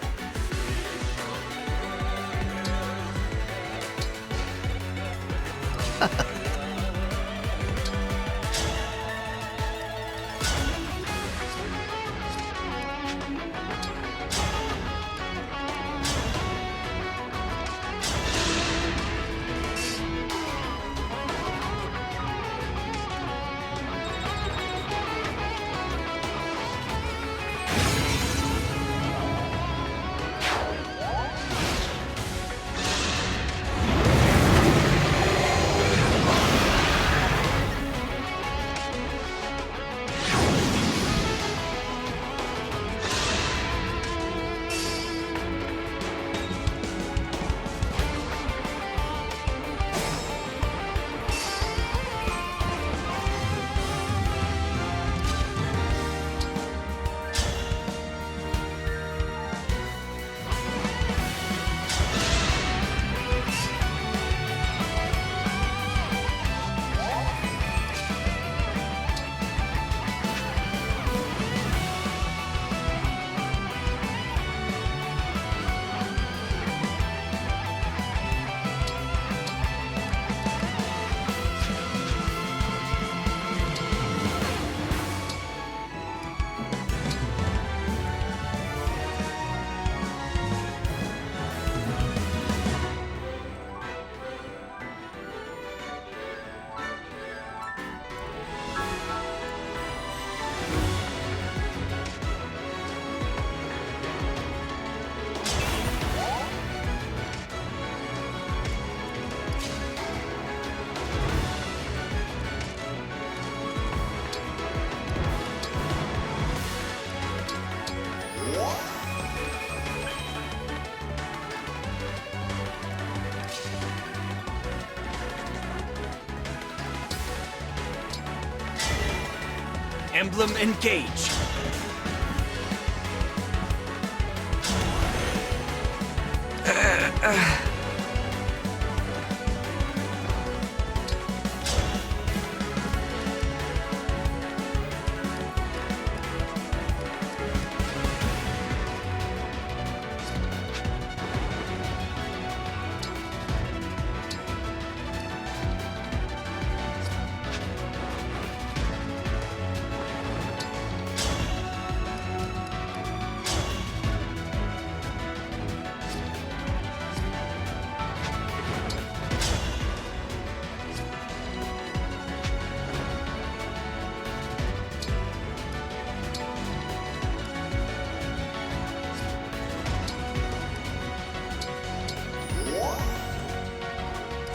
Speaker 2: Emblem, engage!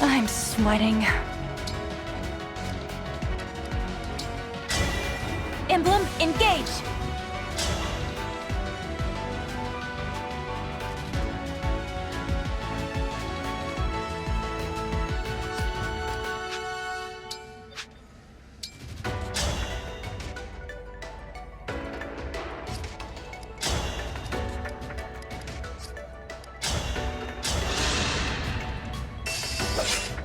Speaker 21: I'm sweating. Emblem, engage!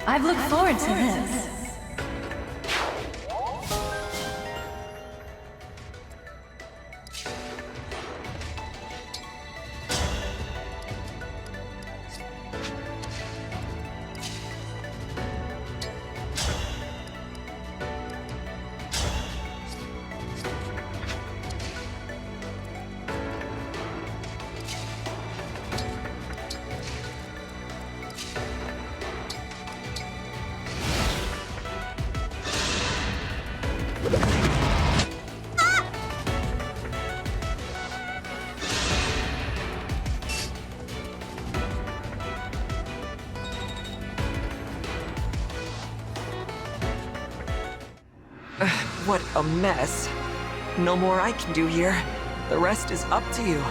Speaker 21: I've looked forward to this.
Speaker 10: What a mess. No more I can do here. The rest is up to you.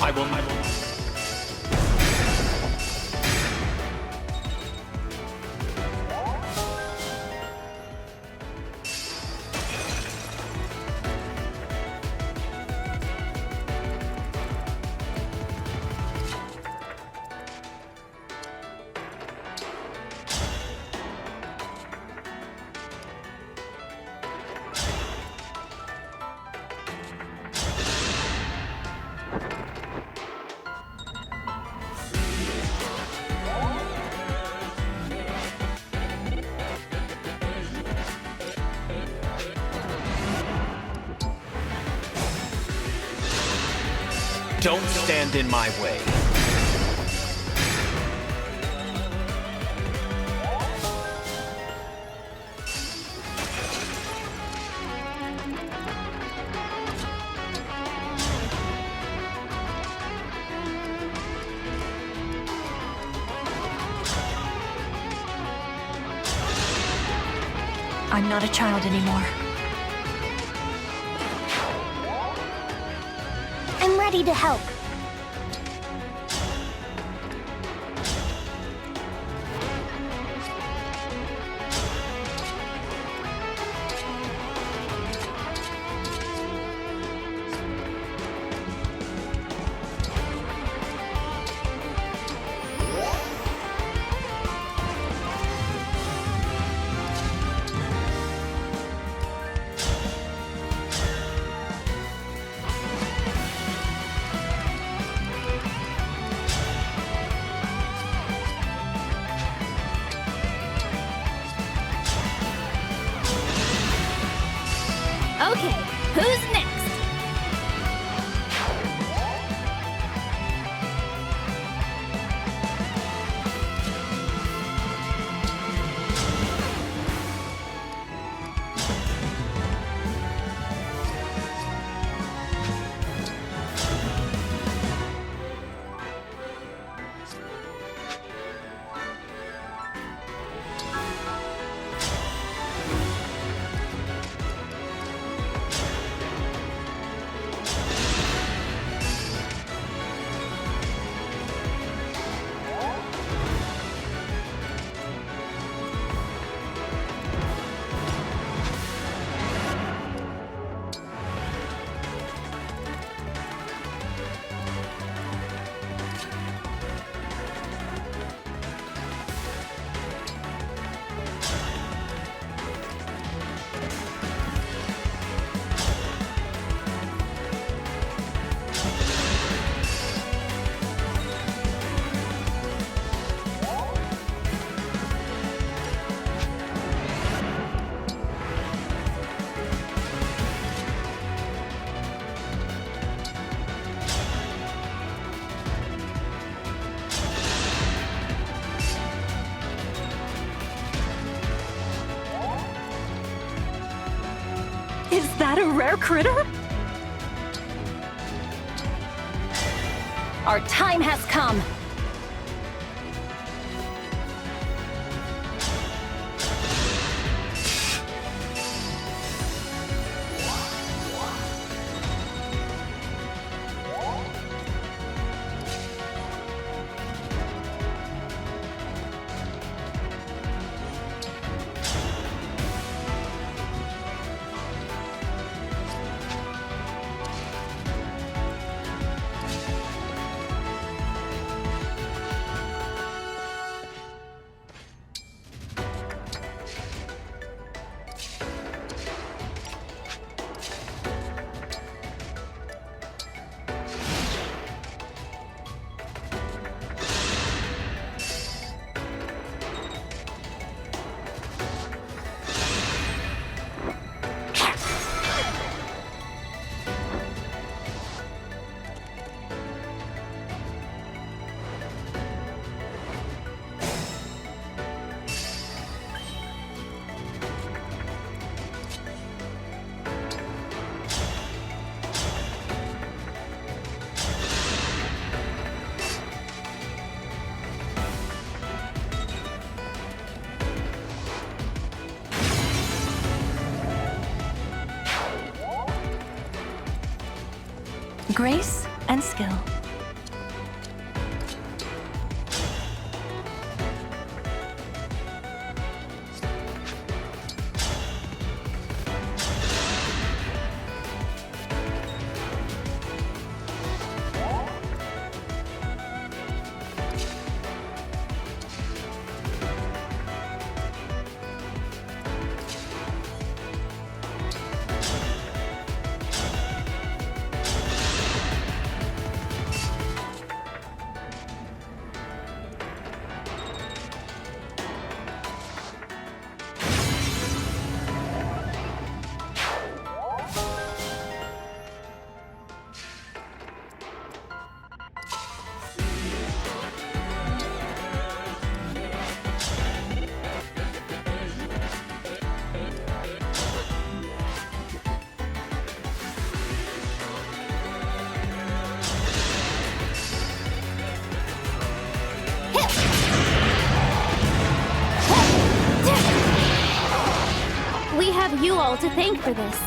Speaker 2: I will. Don't stand in my way.
Speaker 21: I'm not a child anymore.
Speaker 9: I'm ready to help.
Speaker 21: that a rare critter?
Speaker 1: Our time has come!
Speaker 21: Grace and skill.
Speaker 5: We have you all to thank for this.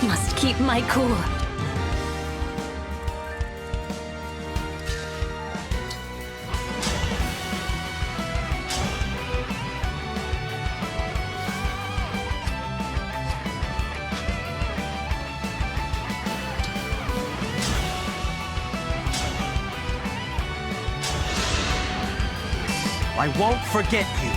Speaker 1: Must keep my cool.
Speaker 7: I won't forget you.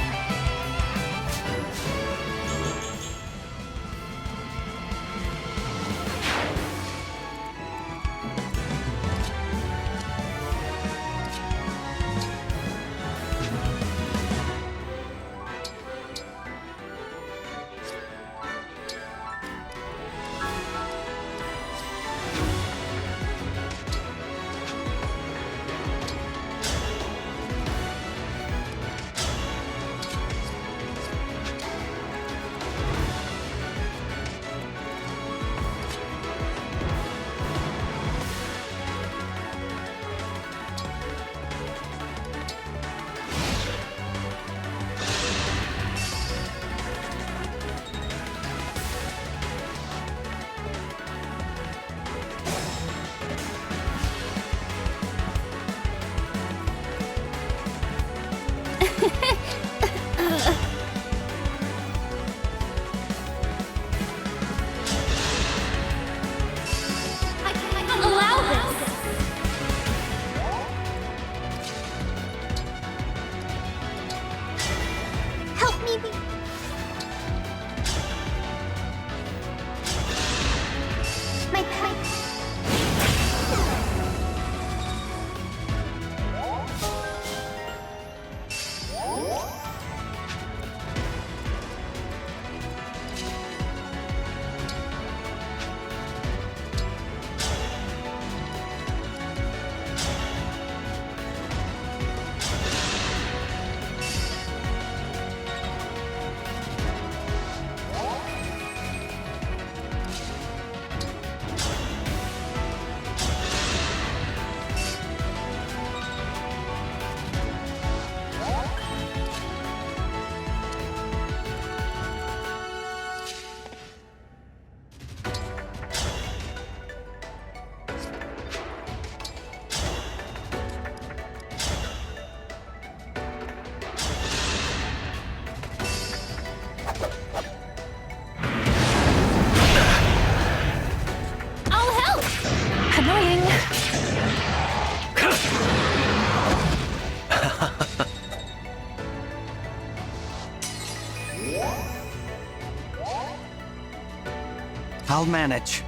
Speaker 19: I'll manage.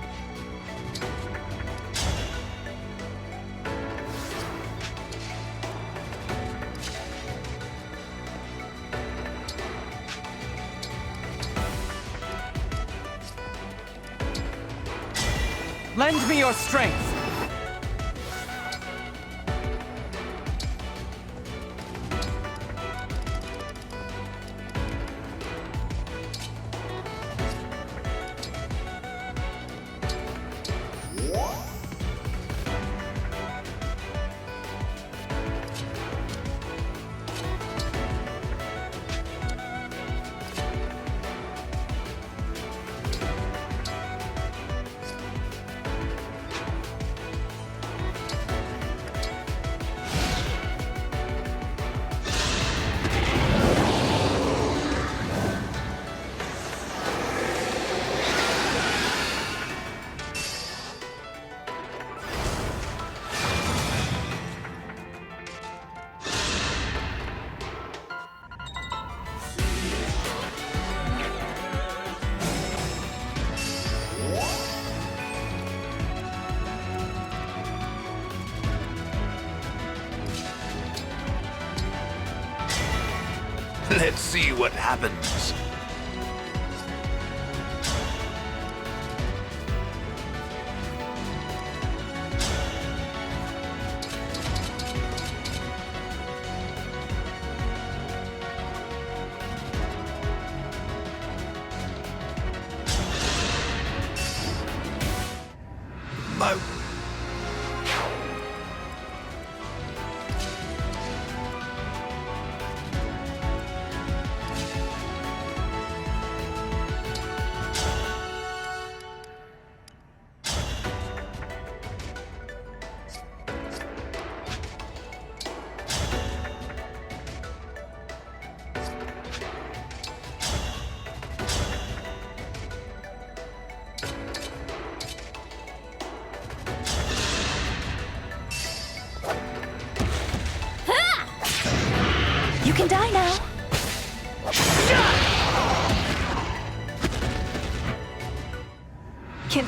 Speaker 12: Lend me your strength!
Speaker 11: Let's see what happens. My...
Speaker 21: You can die now. Can't...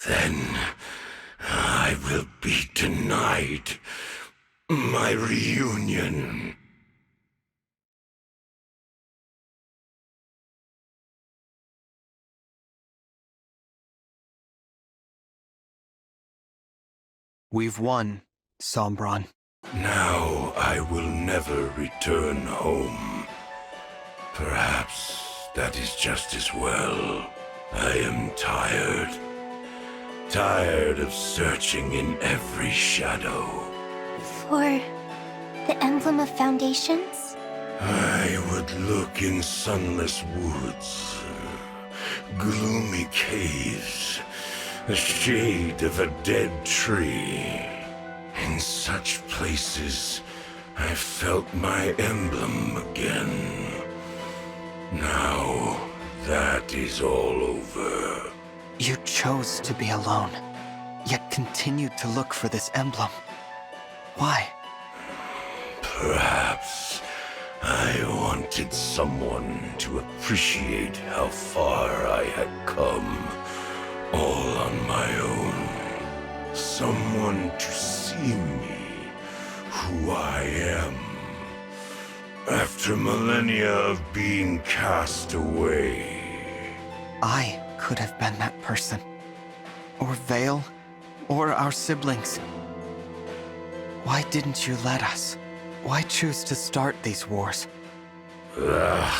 Speaker 6: Then I will be denied my reunion.
Speaker 19: We've won, Sombron.
Speaker 6: Now I will never return home. Perhaps that is just as well. I am tired. Tired of searching in every shadow.
Speaker 9: For the Emblem of Foundations?
Speaker 6: I would look in sunless woods, gloomy caves, the shade of a dead tree. In such places, I felt my emblem again. Now, that is all over.
Speaker 19: You chose to be alone. yet continued to look for this emblem. Why?
Speaker 6: Perhaps I wanted someone to appreciate how far I had come, all on my own. Someone to see me, who I am, after millennia of being cast away.
Speaker 19: I could have been that person. Or Vale, or our siblings. Why didn't you let us? Why choose to start these wars?
Speaker 6: I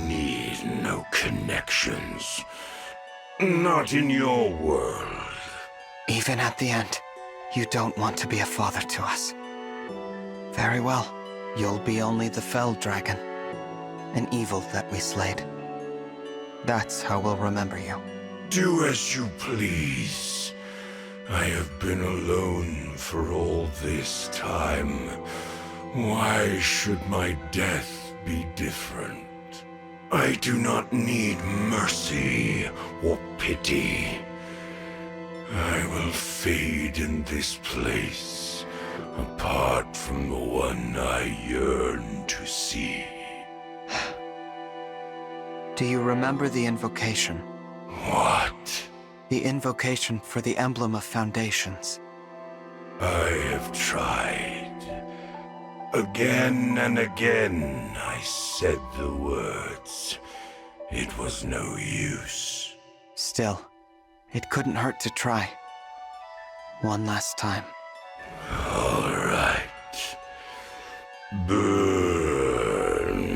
Speaker 6: need no connections. Not in your world.
Speaker 19: Even at the end, you don't want to be a father to us. Very well. You'll be only the fell dragon. An evil that we slayed. That's how we'll remember you.
Speaker 6: Do as you please. I have been alone for all this time. Why should my death be different? I do not need mercy or pity. I will fade in this place, apart from the one I yearn to see.
Speaker 19: Do you remember the invocation?
Speaker 6: What?
Speaker 19: The invocation for the Emblem of Foundations.
Speaker 6: I have tried. Again and again I said the words. It was no use.
Speaker 19: Still, it couldn't hurt to try. One last time.
Speaker 6: All right. Burn.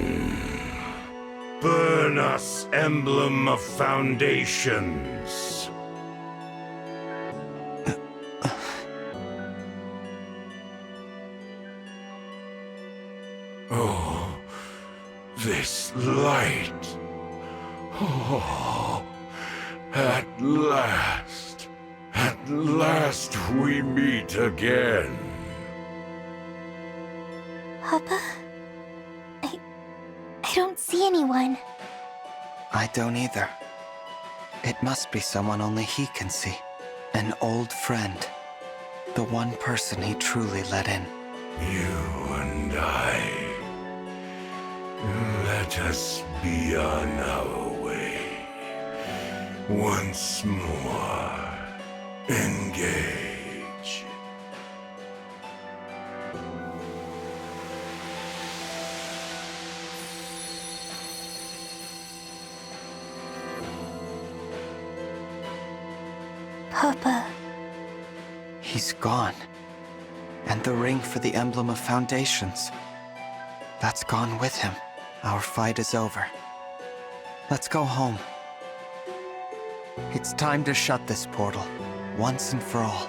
Speaker 6: Burn us, Emblem of Foundations. Oh, this light. Oh, at last we meet again.
Speaker 9: Papa? I don't see anyone.
Speaker 19: I don't either. It must be someone only he can see. An old friend. The one person he truly let in.
Speaker 6: You and I. Let us be on our way. Once more. Engage.
Speaker 9: Papa.
Speaker 19: He's gone. And the ring for the Emblem of Foundations. That's gone with him. Our fight is over. Let's go home. It's time to shut this portal, once and for all.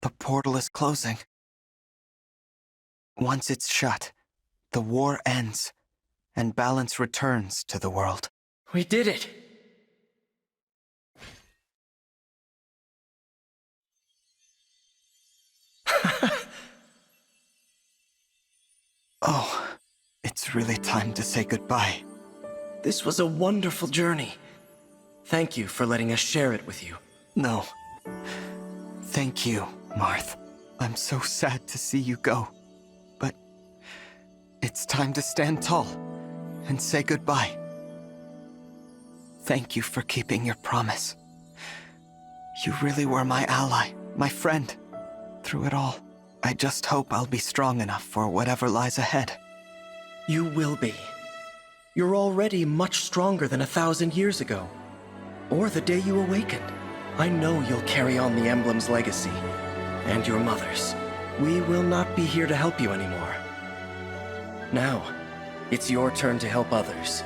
Speaker 19: The portal is closing. Once it's shut, the war ends, and balance returns to the world.
Speaker 10: We did it!
Speaker 19: Oh, it's really time to say goodbye.
Speaker 10: This was a wonderful journey. Thank you for letting us share it with you.
Speaker 19: No. Thank you, Marth. I'm so sad to see you go. But it's time to stand tall and say goodbye. Thank you for keeping your promise. You really were my ally, my friend, through it all. I just hope I'll be strong enough for whatever lies ahead.
Speaker 10: You will be. You're already much stronger than 1,000 years ago. Or the day you awakened. I know you'll carry on the Emblem's legacy. And your mother's. We will not be here to help you anymore. Now, it's your turn to help others.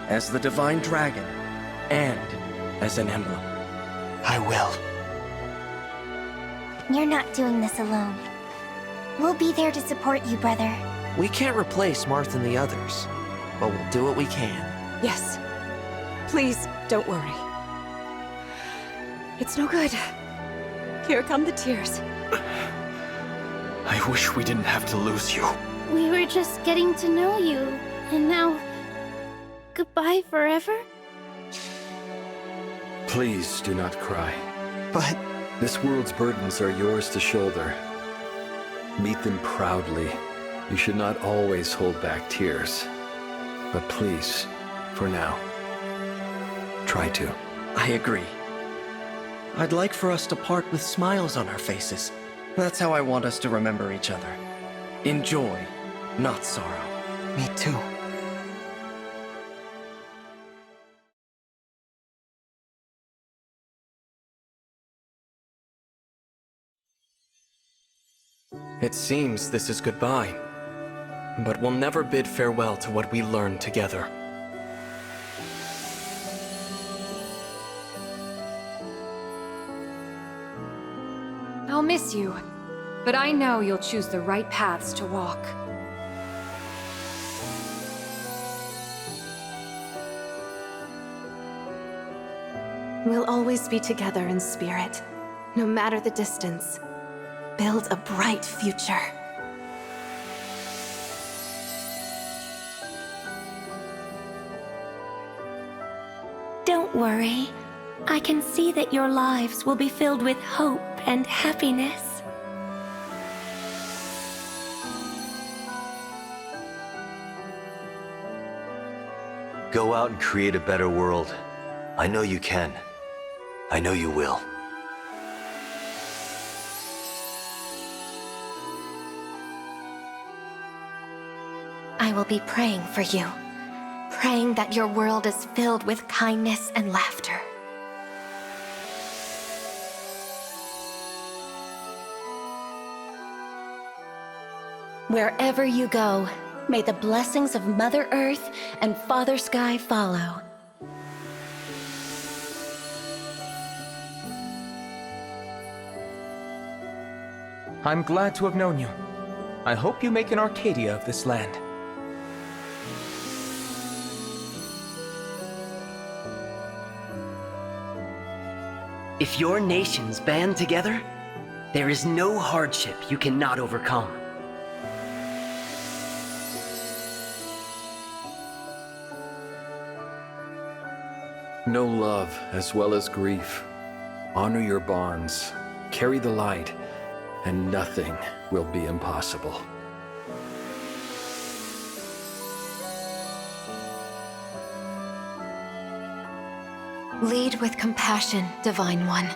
Speaker 10: As the Divine Dragon, and as an Emblem.
Speaker 19: I will.
Speaker 9: You're not doing this alone. We'll be there to support you, brother.
Speaker 15: We can't replace Marth and the others, but we'll do what we can.
Speaker 14: Yes. Please, don't worry. It's no good. Here come the tears.
Speaker 20: I wish we didn't have to lose you.
Speaker 5: We were just getting to know you, and now... goodbye forever?
Speaker 17: Please do not cry.
Speaker 19: But...
Speaker 17: This world's burdens are yours to shoulder. Meet them proudly. You should not always hold back tears. But please, for now, try to.
Speaker 10: I agree. I'd like for us to part with smiles on our faces. That's how I want us to remember each other. In joy, not sorrow.
Speaker 19: Me too.
Speaker 10: It seems this is goodbye, but we'll never bid farewell to what we learned together.
Speaker 7: I'll miss you, but I know you'll choose the right paths to walk.
Speaker 14: We'll always be together in spirit, no matter the distance. Build a bright future.
Speaker 18: Don't worry. I can see that your lives will be filled with hope and happiness.
Speaker 22: Go out and create a better world. I know you can. I know you will.
Speaker 18: I will be praying for you. Praying that your world is filled with kindness and laughter. Wherever you go, may the blessings of Mother Earth and Father Sky follow.
Speaker 12: I'm glad to have known you. I hope you make an Arcadia of this land.
Speaker 15: If your nations band together, there is no hardship you cannot overcome.
Speaker 17: Know love as well as grief. Honor your bonds. Carry the light, and nothing will be impossible.
Speaker 18: Lead with compassion, Divine One,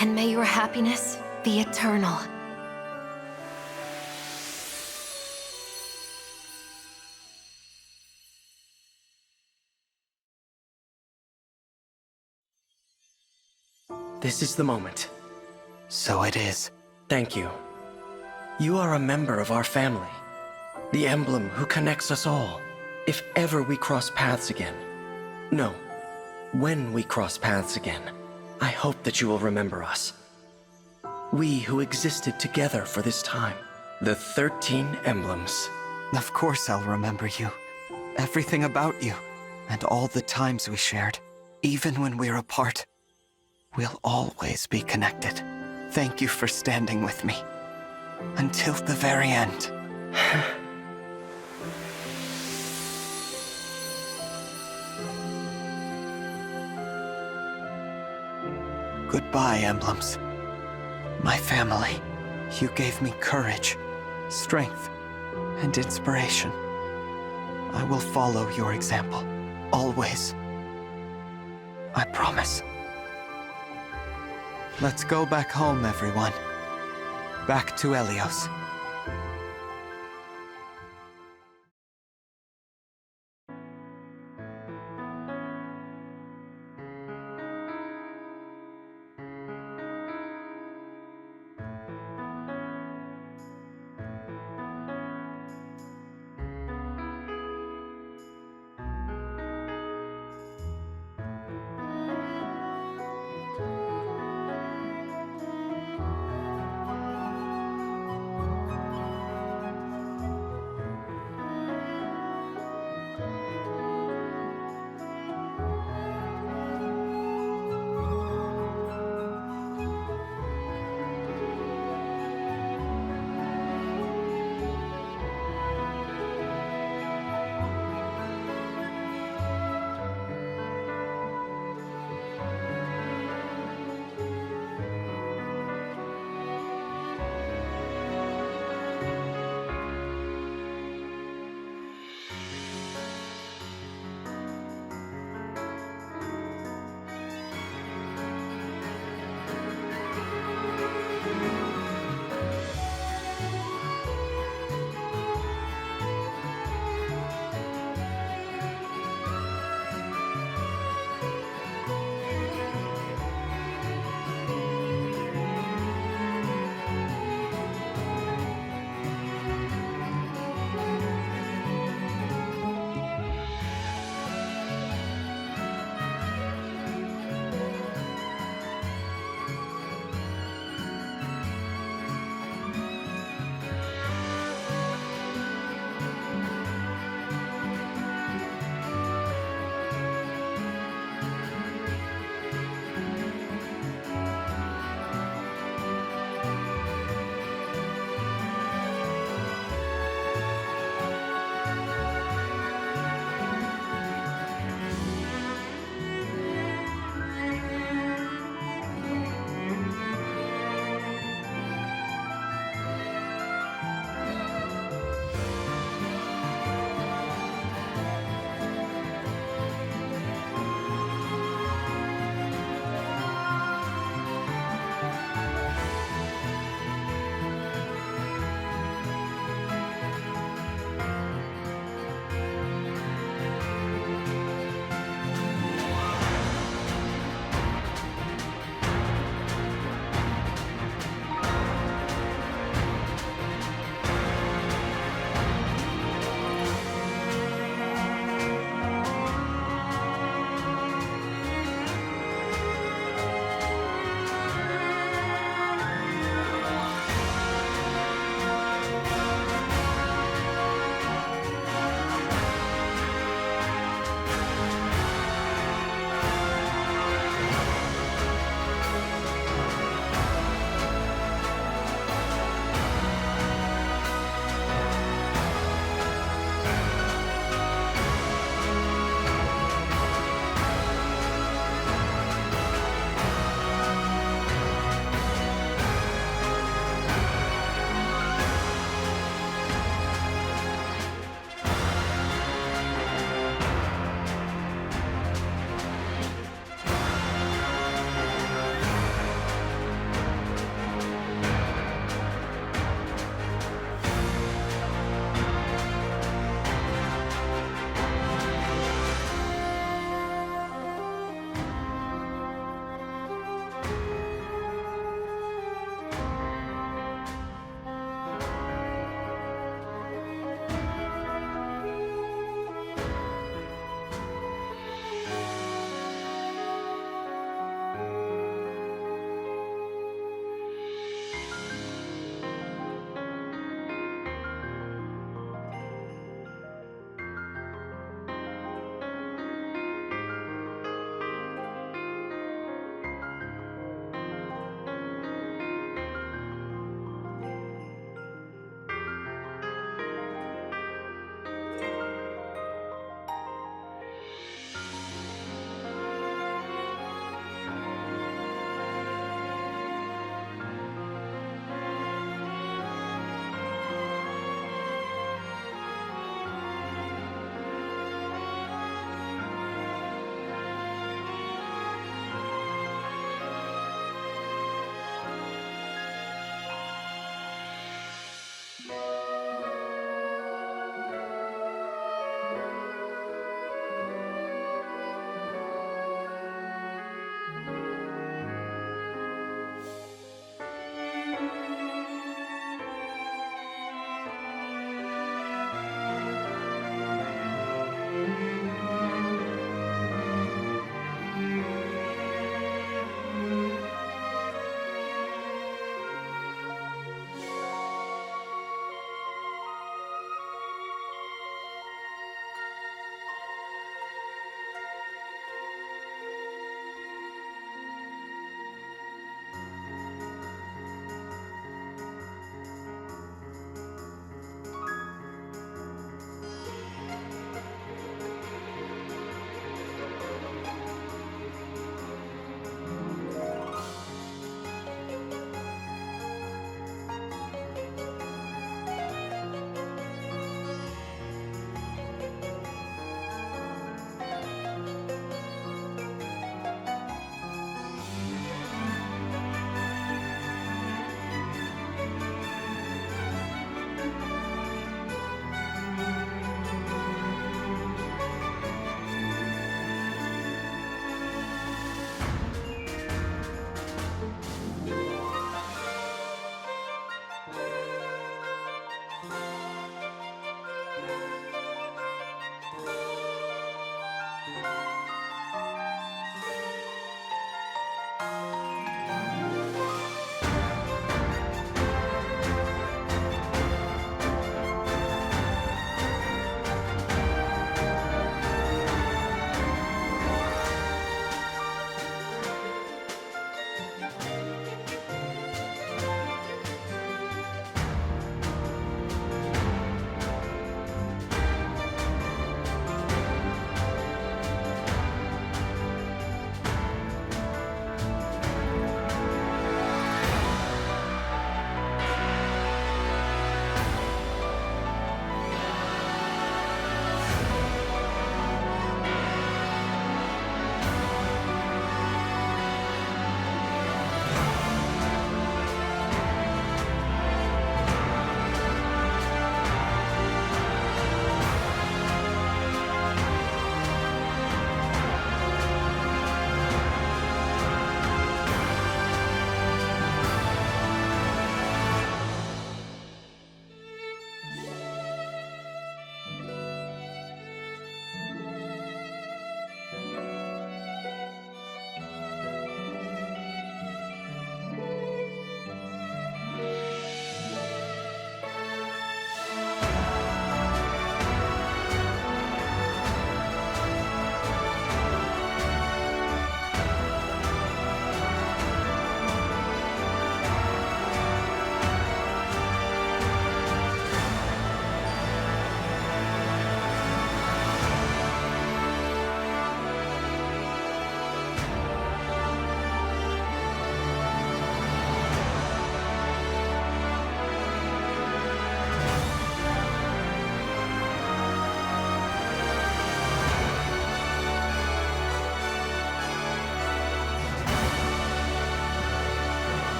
Speaker 18: and may your happiness be eternal.
Speaker 10: This is the moment.
Speaker 19: So it is.
Speaker 10: Thank you. You are a member of our family. The emblem who connects us all. If ever we cross paths again. No. When we cross paths again, I hope that you will remember us. We who existed together for this time. The 13 emblems.
Speaker 19: Of course I'll remember you. Everything about you. And all the times we shared. Even when we're apart. We'll always be connected. Thank you for standing with me. Until the very end. Goodbye, emblems. My family. You gave me courage, strength, and inspiration. I will follow your example. Always. I promise. Let's go back home, everyone. Back to Helios.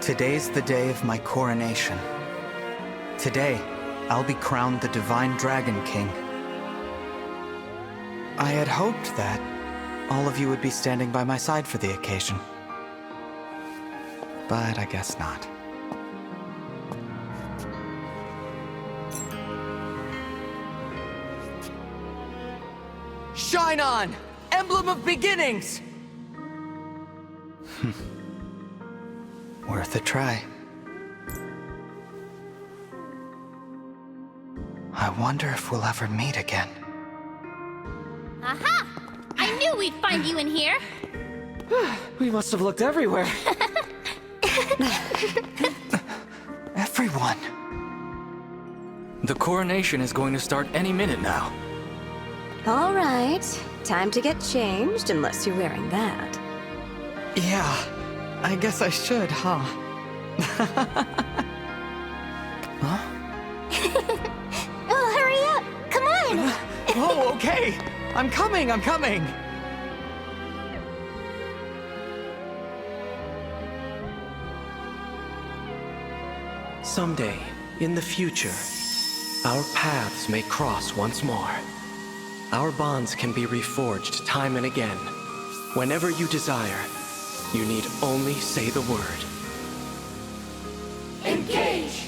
Speaker 19: Today's the day of my coronation. Today, I'll be crowned the Divine Dragon King. I had hoped that all of you would be standing by my side for the occasion. But I guess not.
Speaker 10: Shine on! Emblem of Beginnings!
Speaker 19: Worth a try. I wonder if we'll ever meet again.
Speaker 5: Aha! I knew we'd find you in here!
Speaker 10: We must have looked everywhere.
Speaker 19: Everyone.
Speaker 20: The coronation is going to start any minute now.
Speaker 14: All right. Time to get changed, unless you're wearing that.
Speaker 19: Yeah, I guess I should, huh?
Speaker 9: Oh, hurry up! Come on!
Speaker 19: Oh, okay! I'm coming, I'm coming!
Speaker 10: Someday, in the future, our paths may cross once more. Our bonds can be reforged time and again. Whenever you desire, you need only say the word.
Speaker 6: Engage!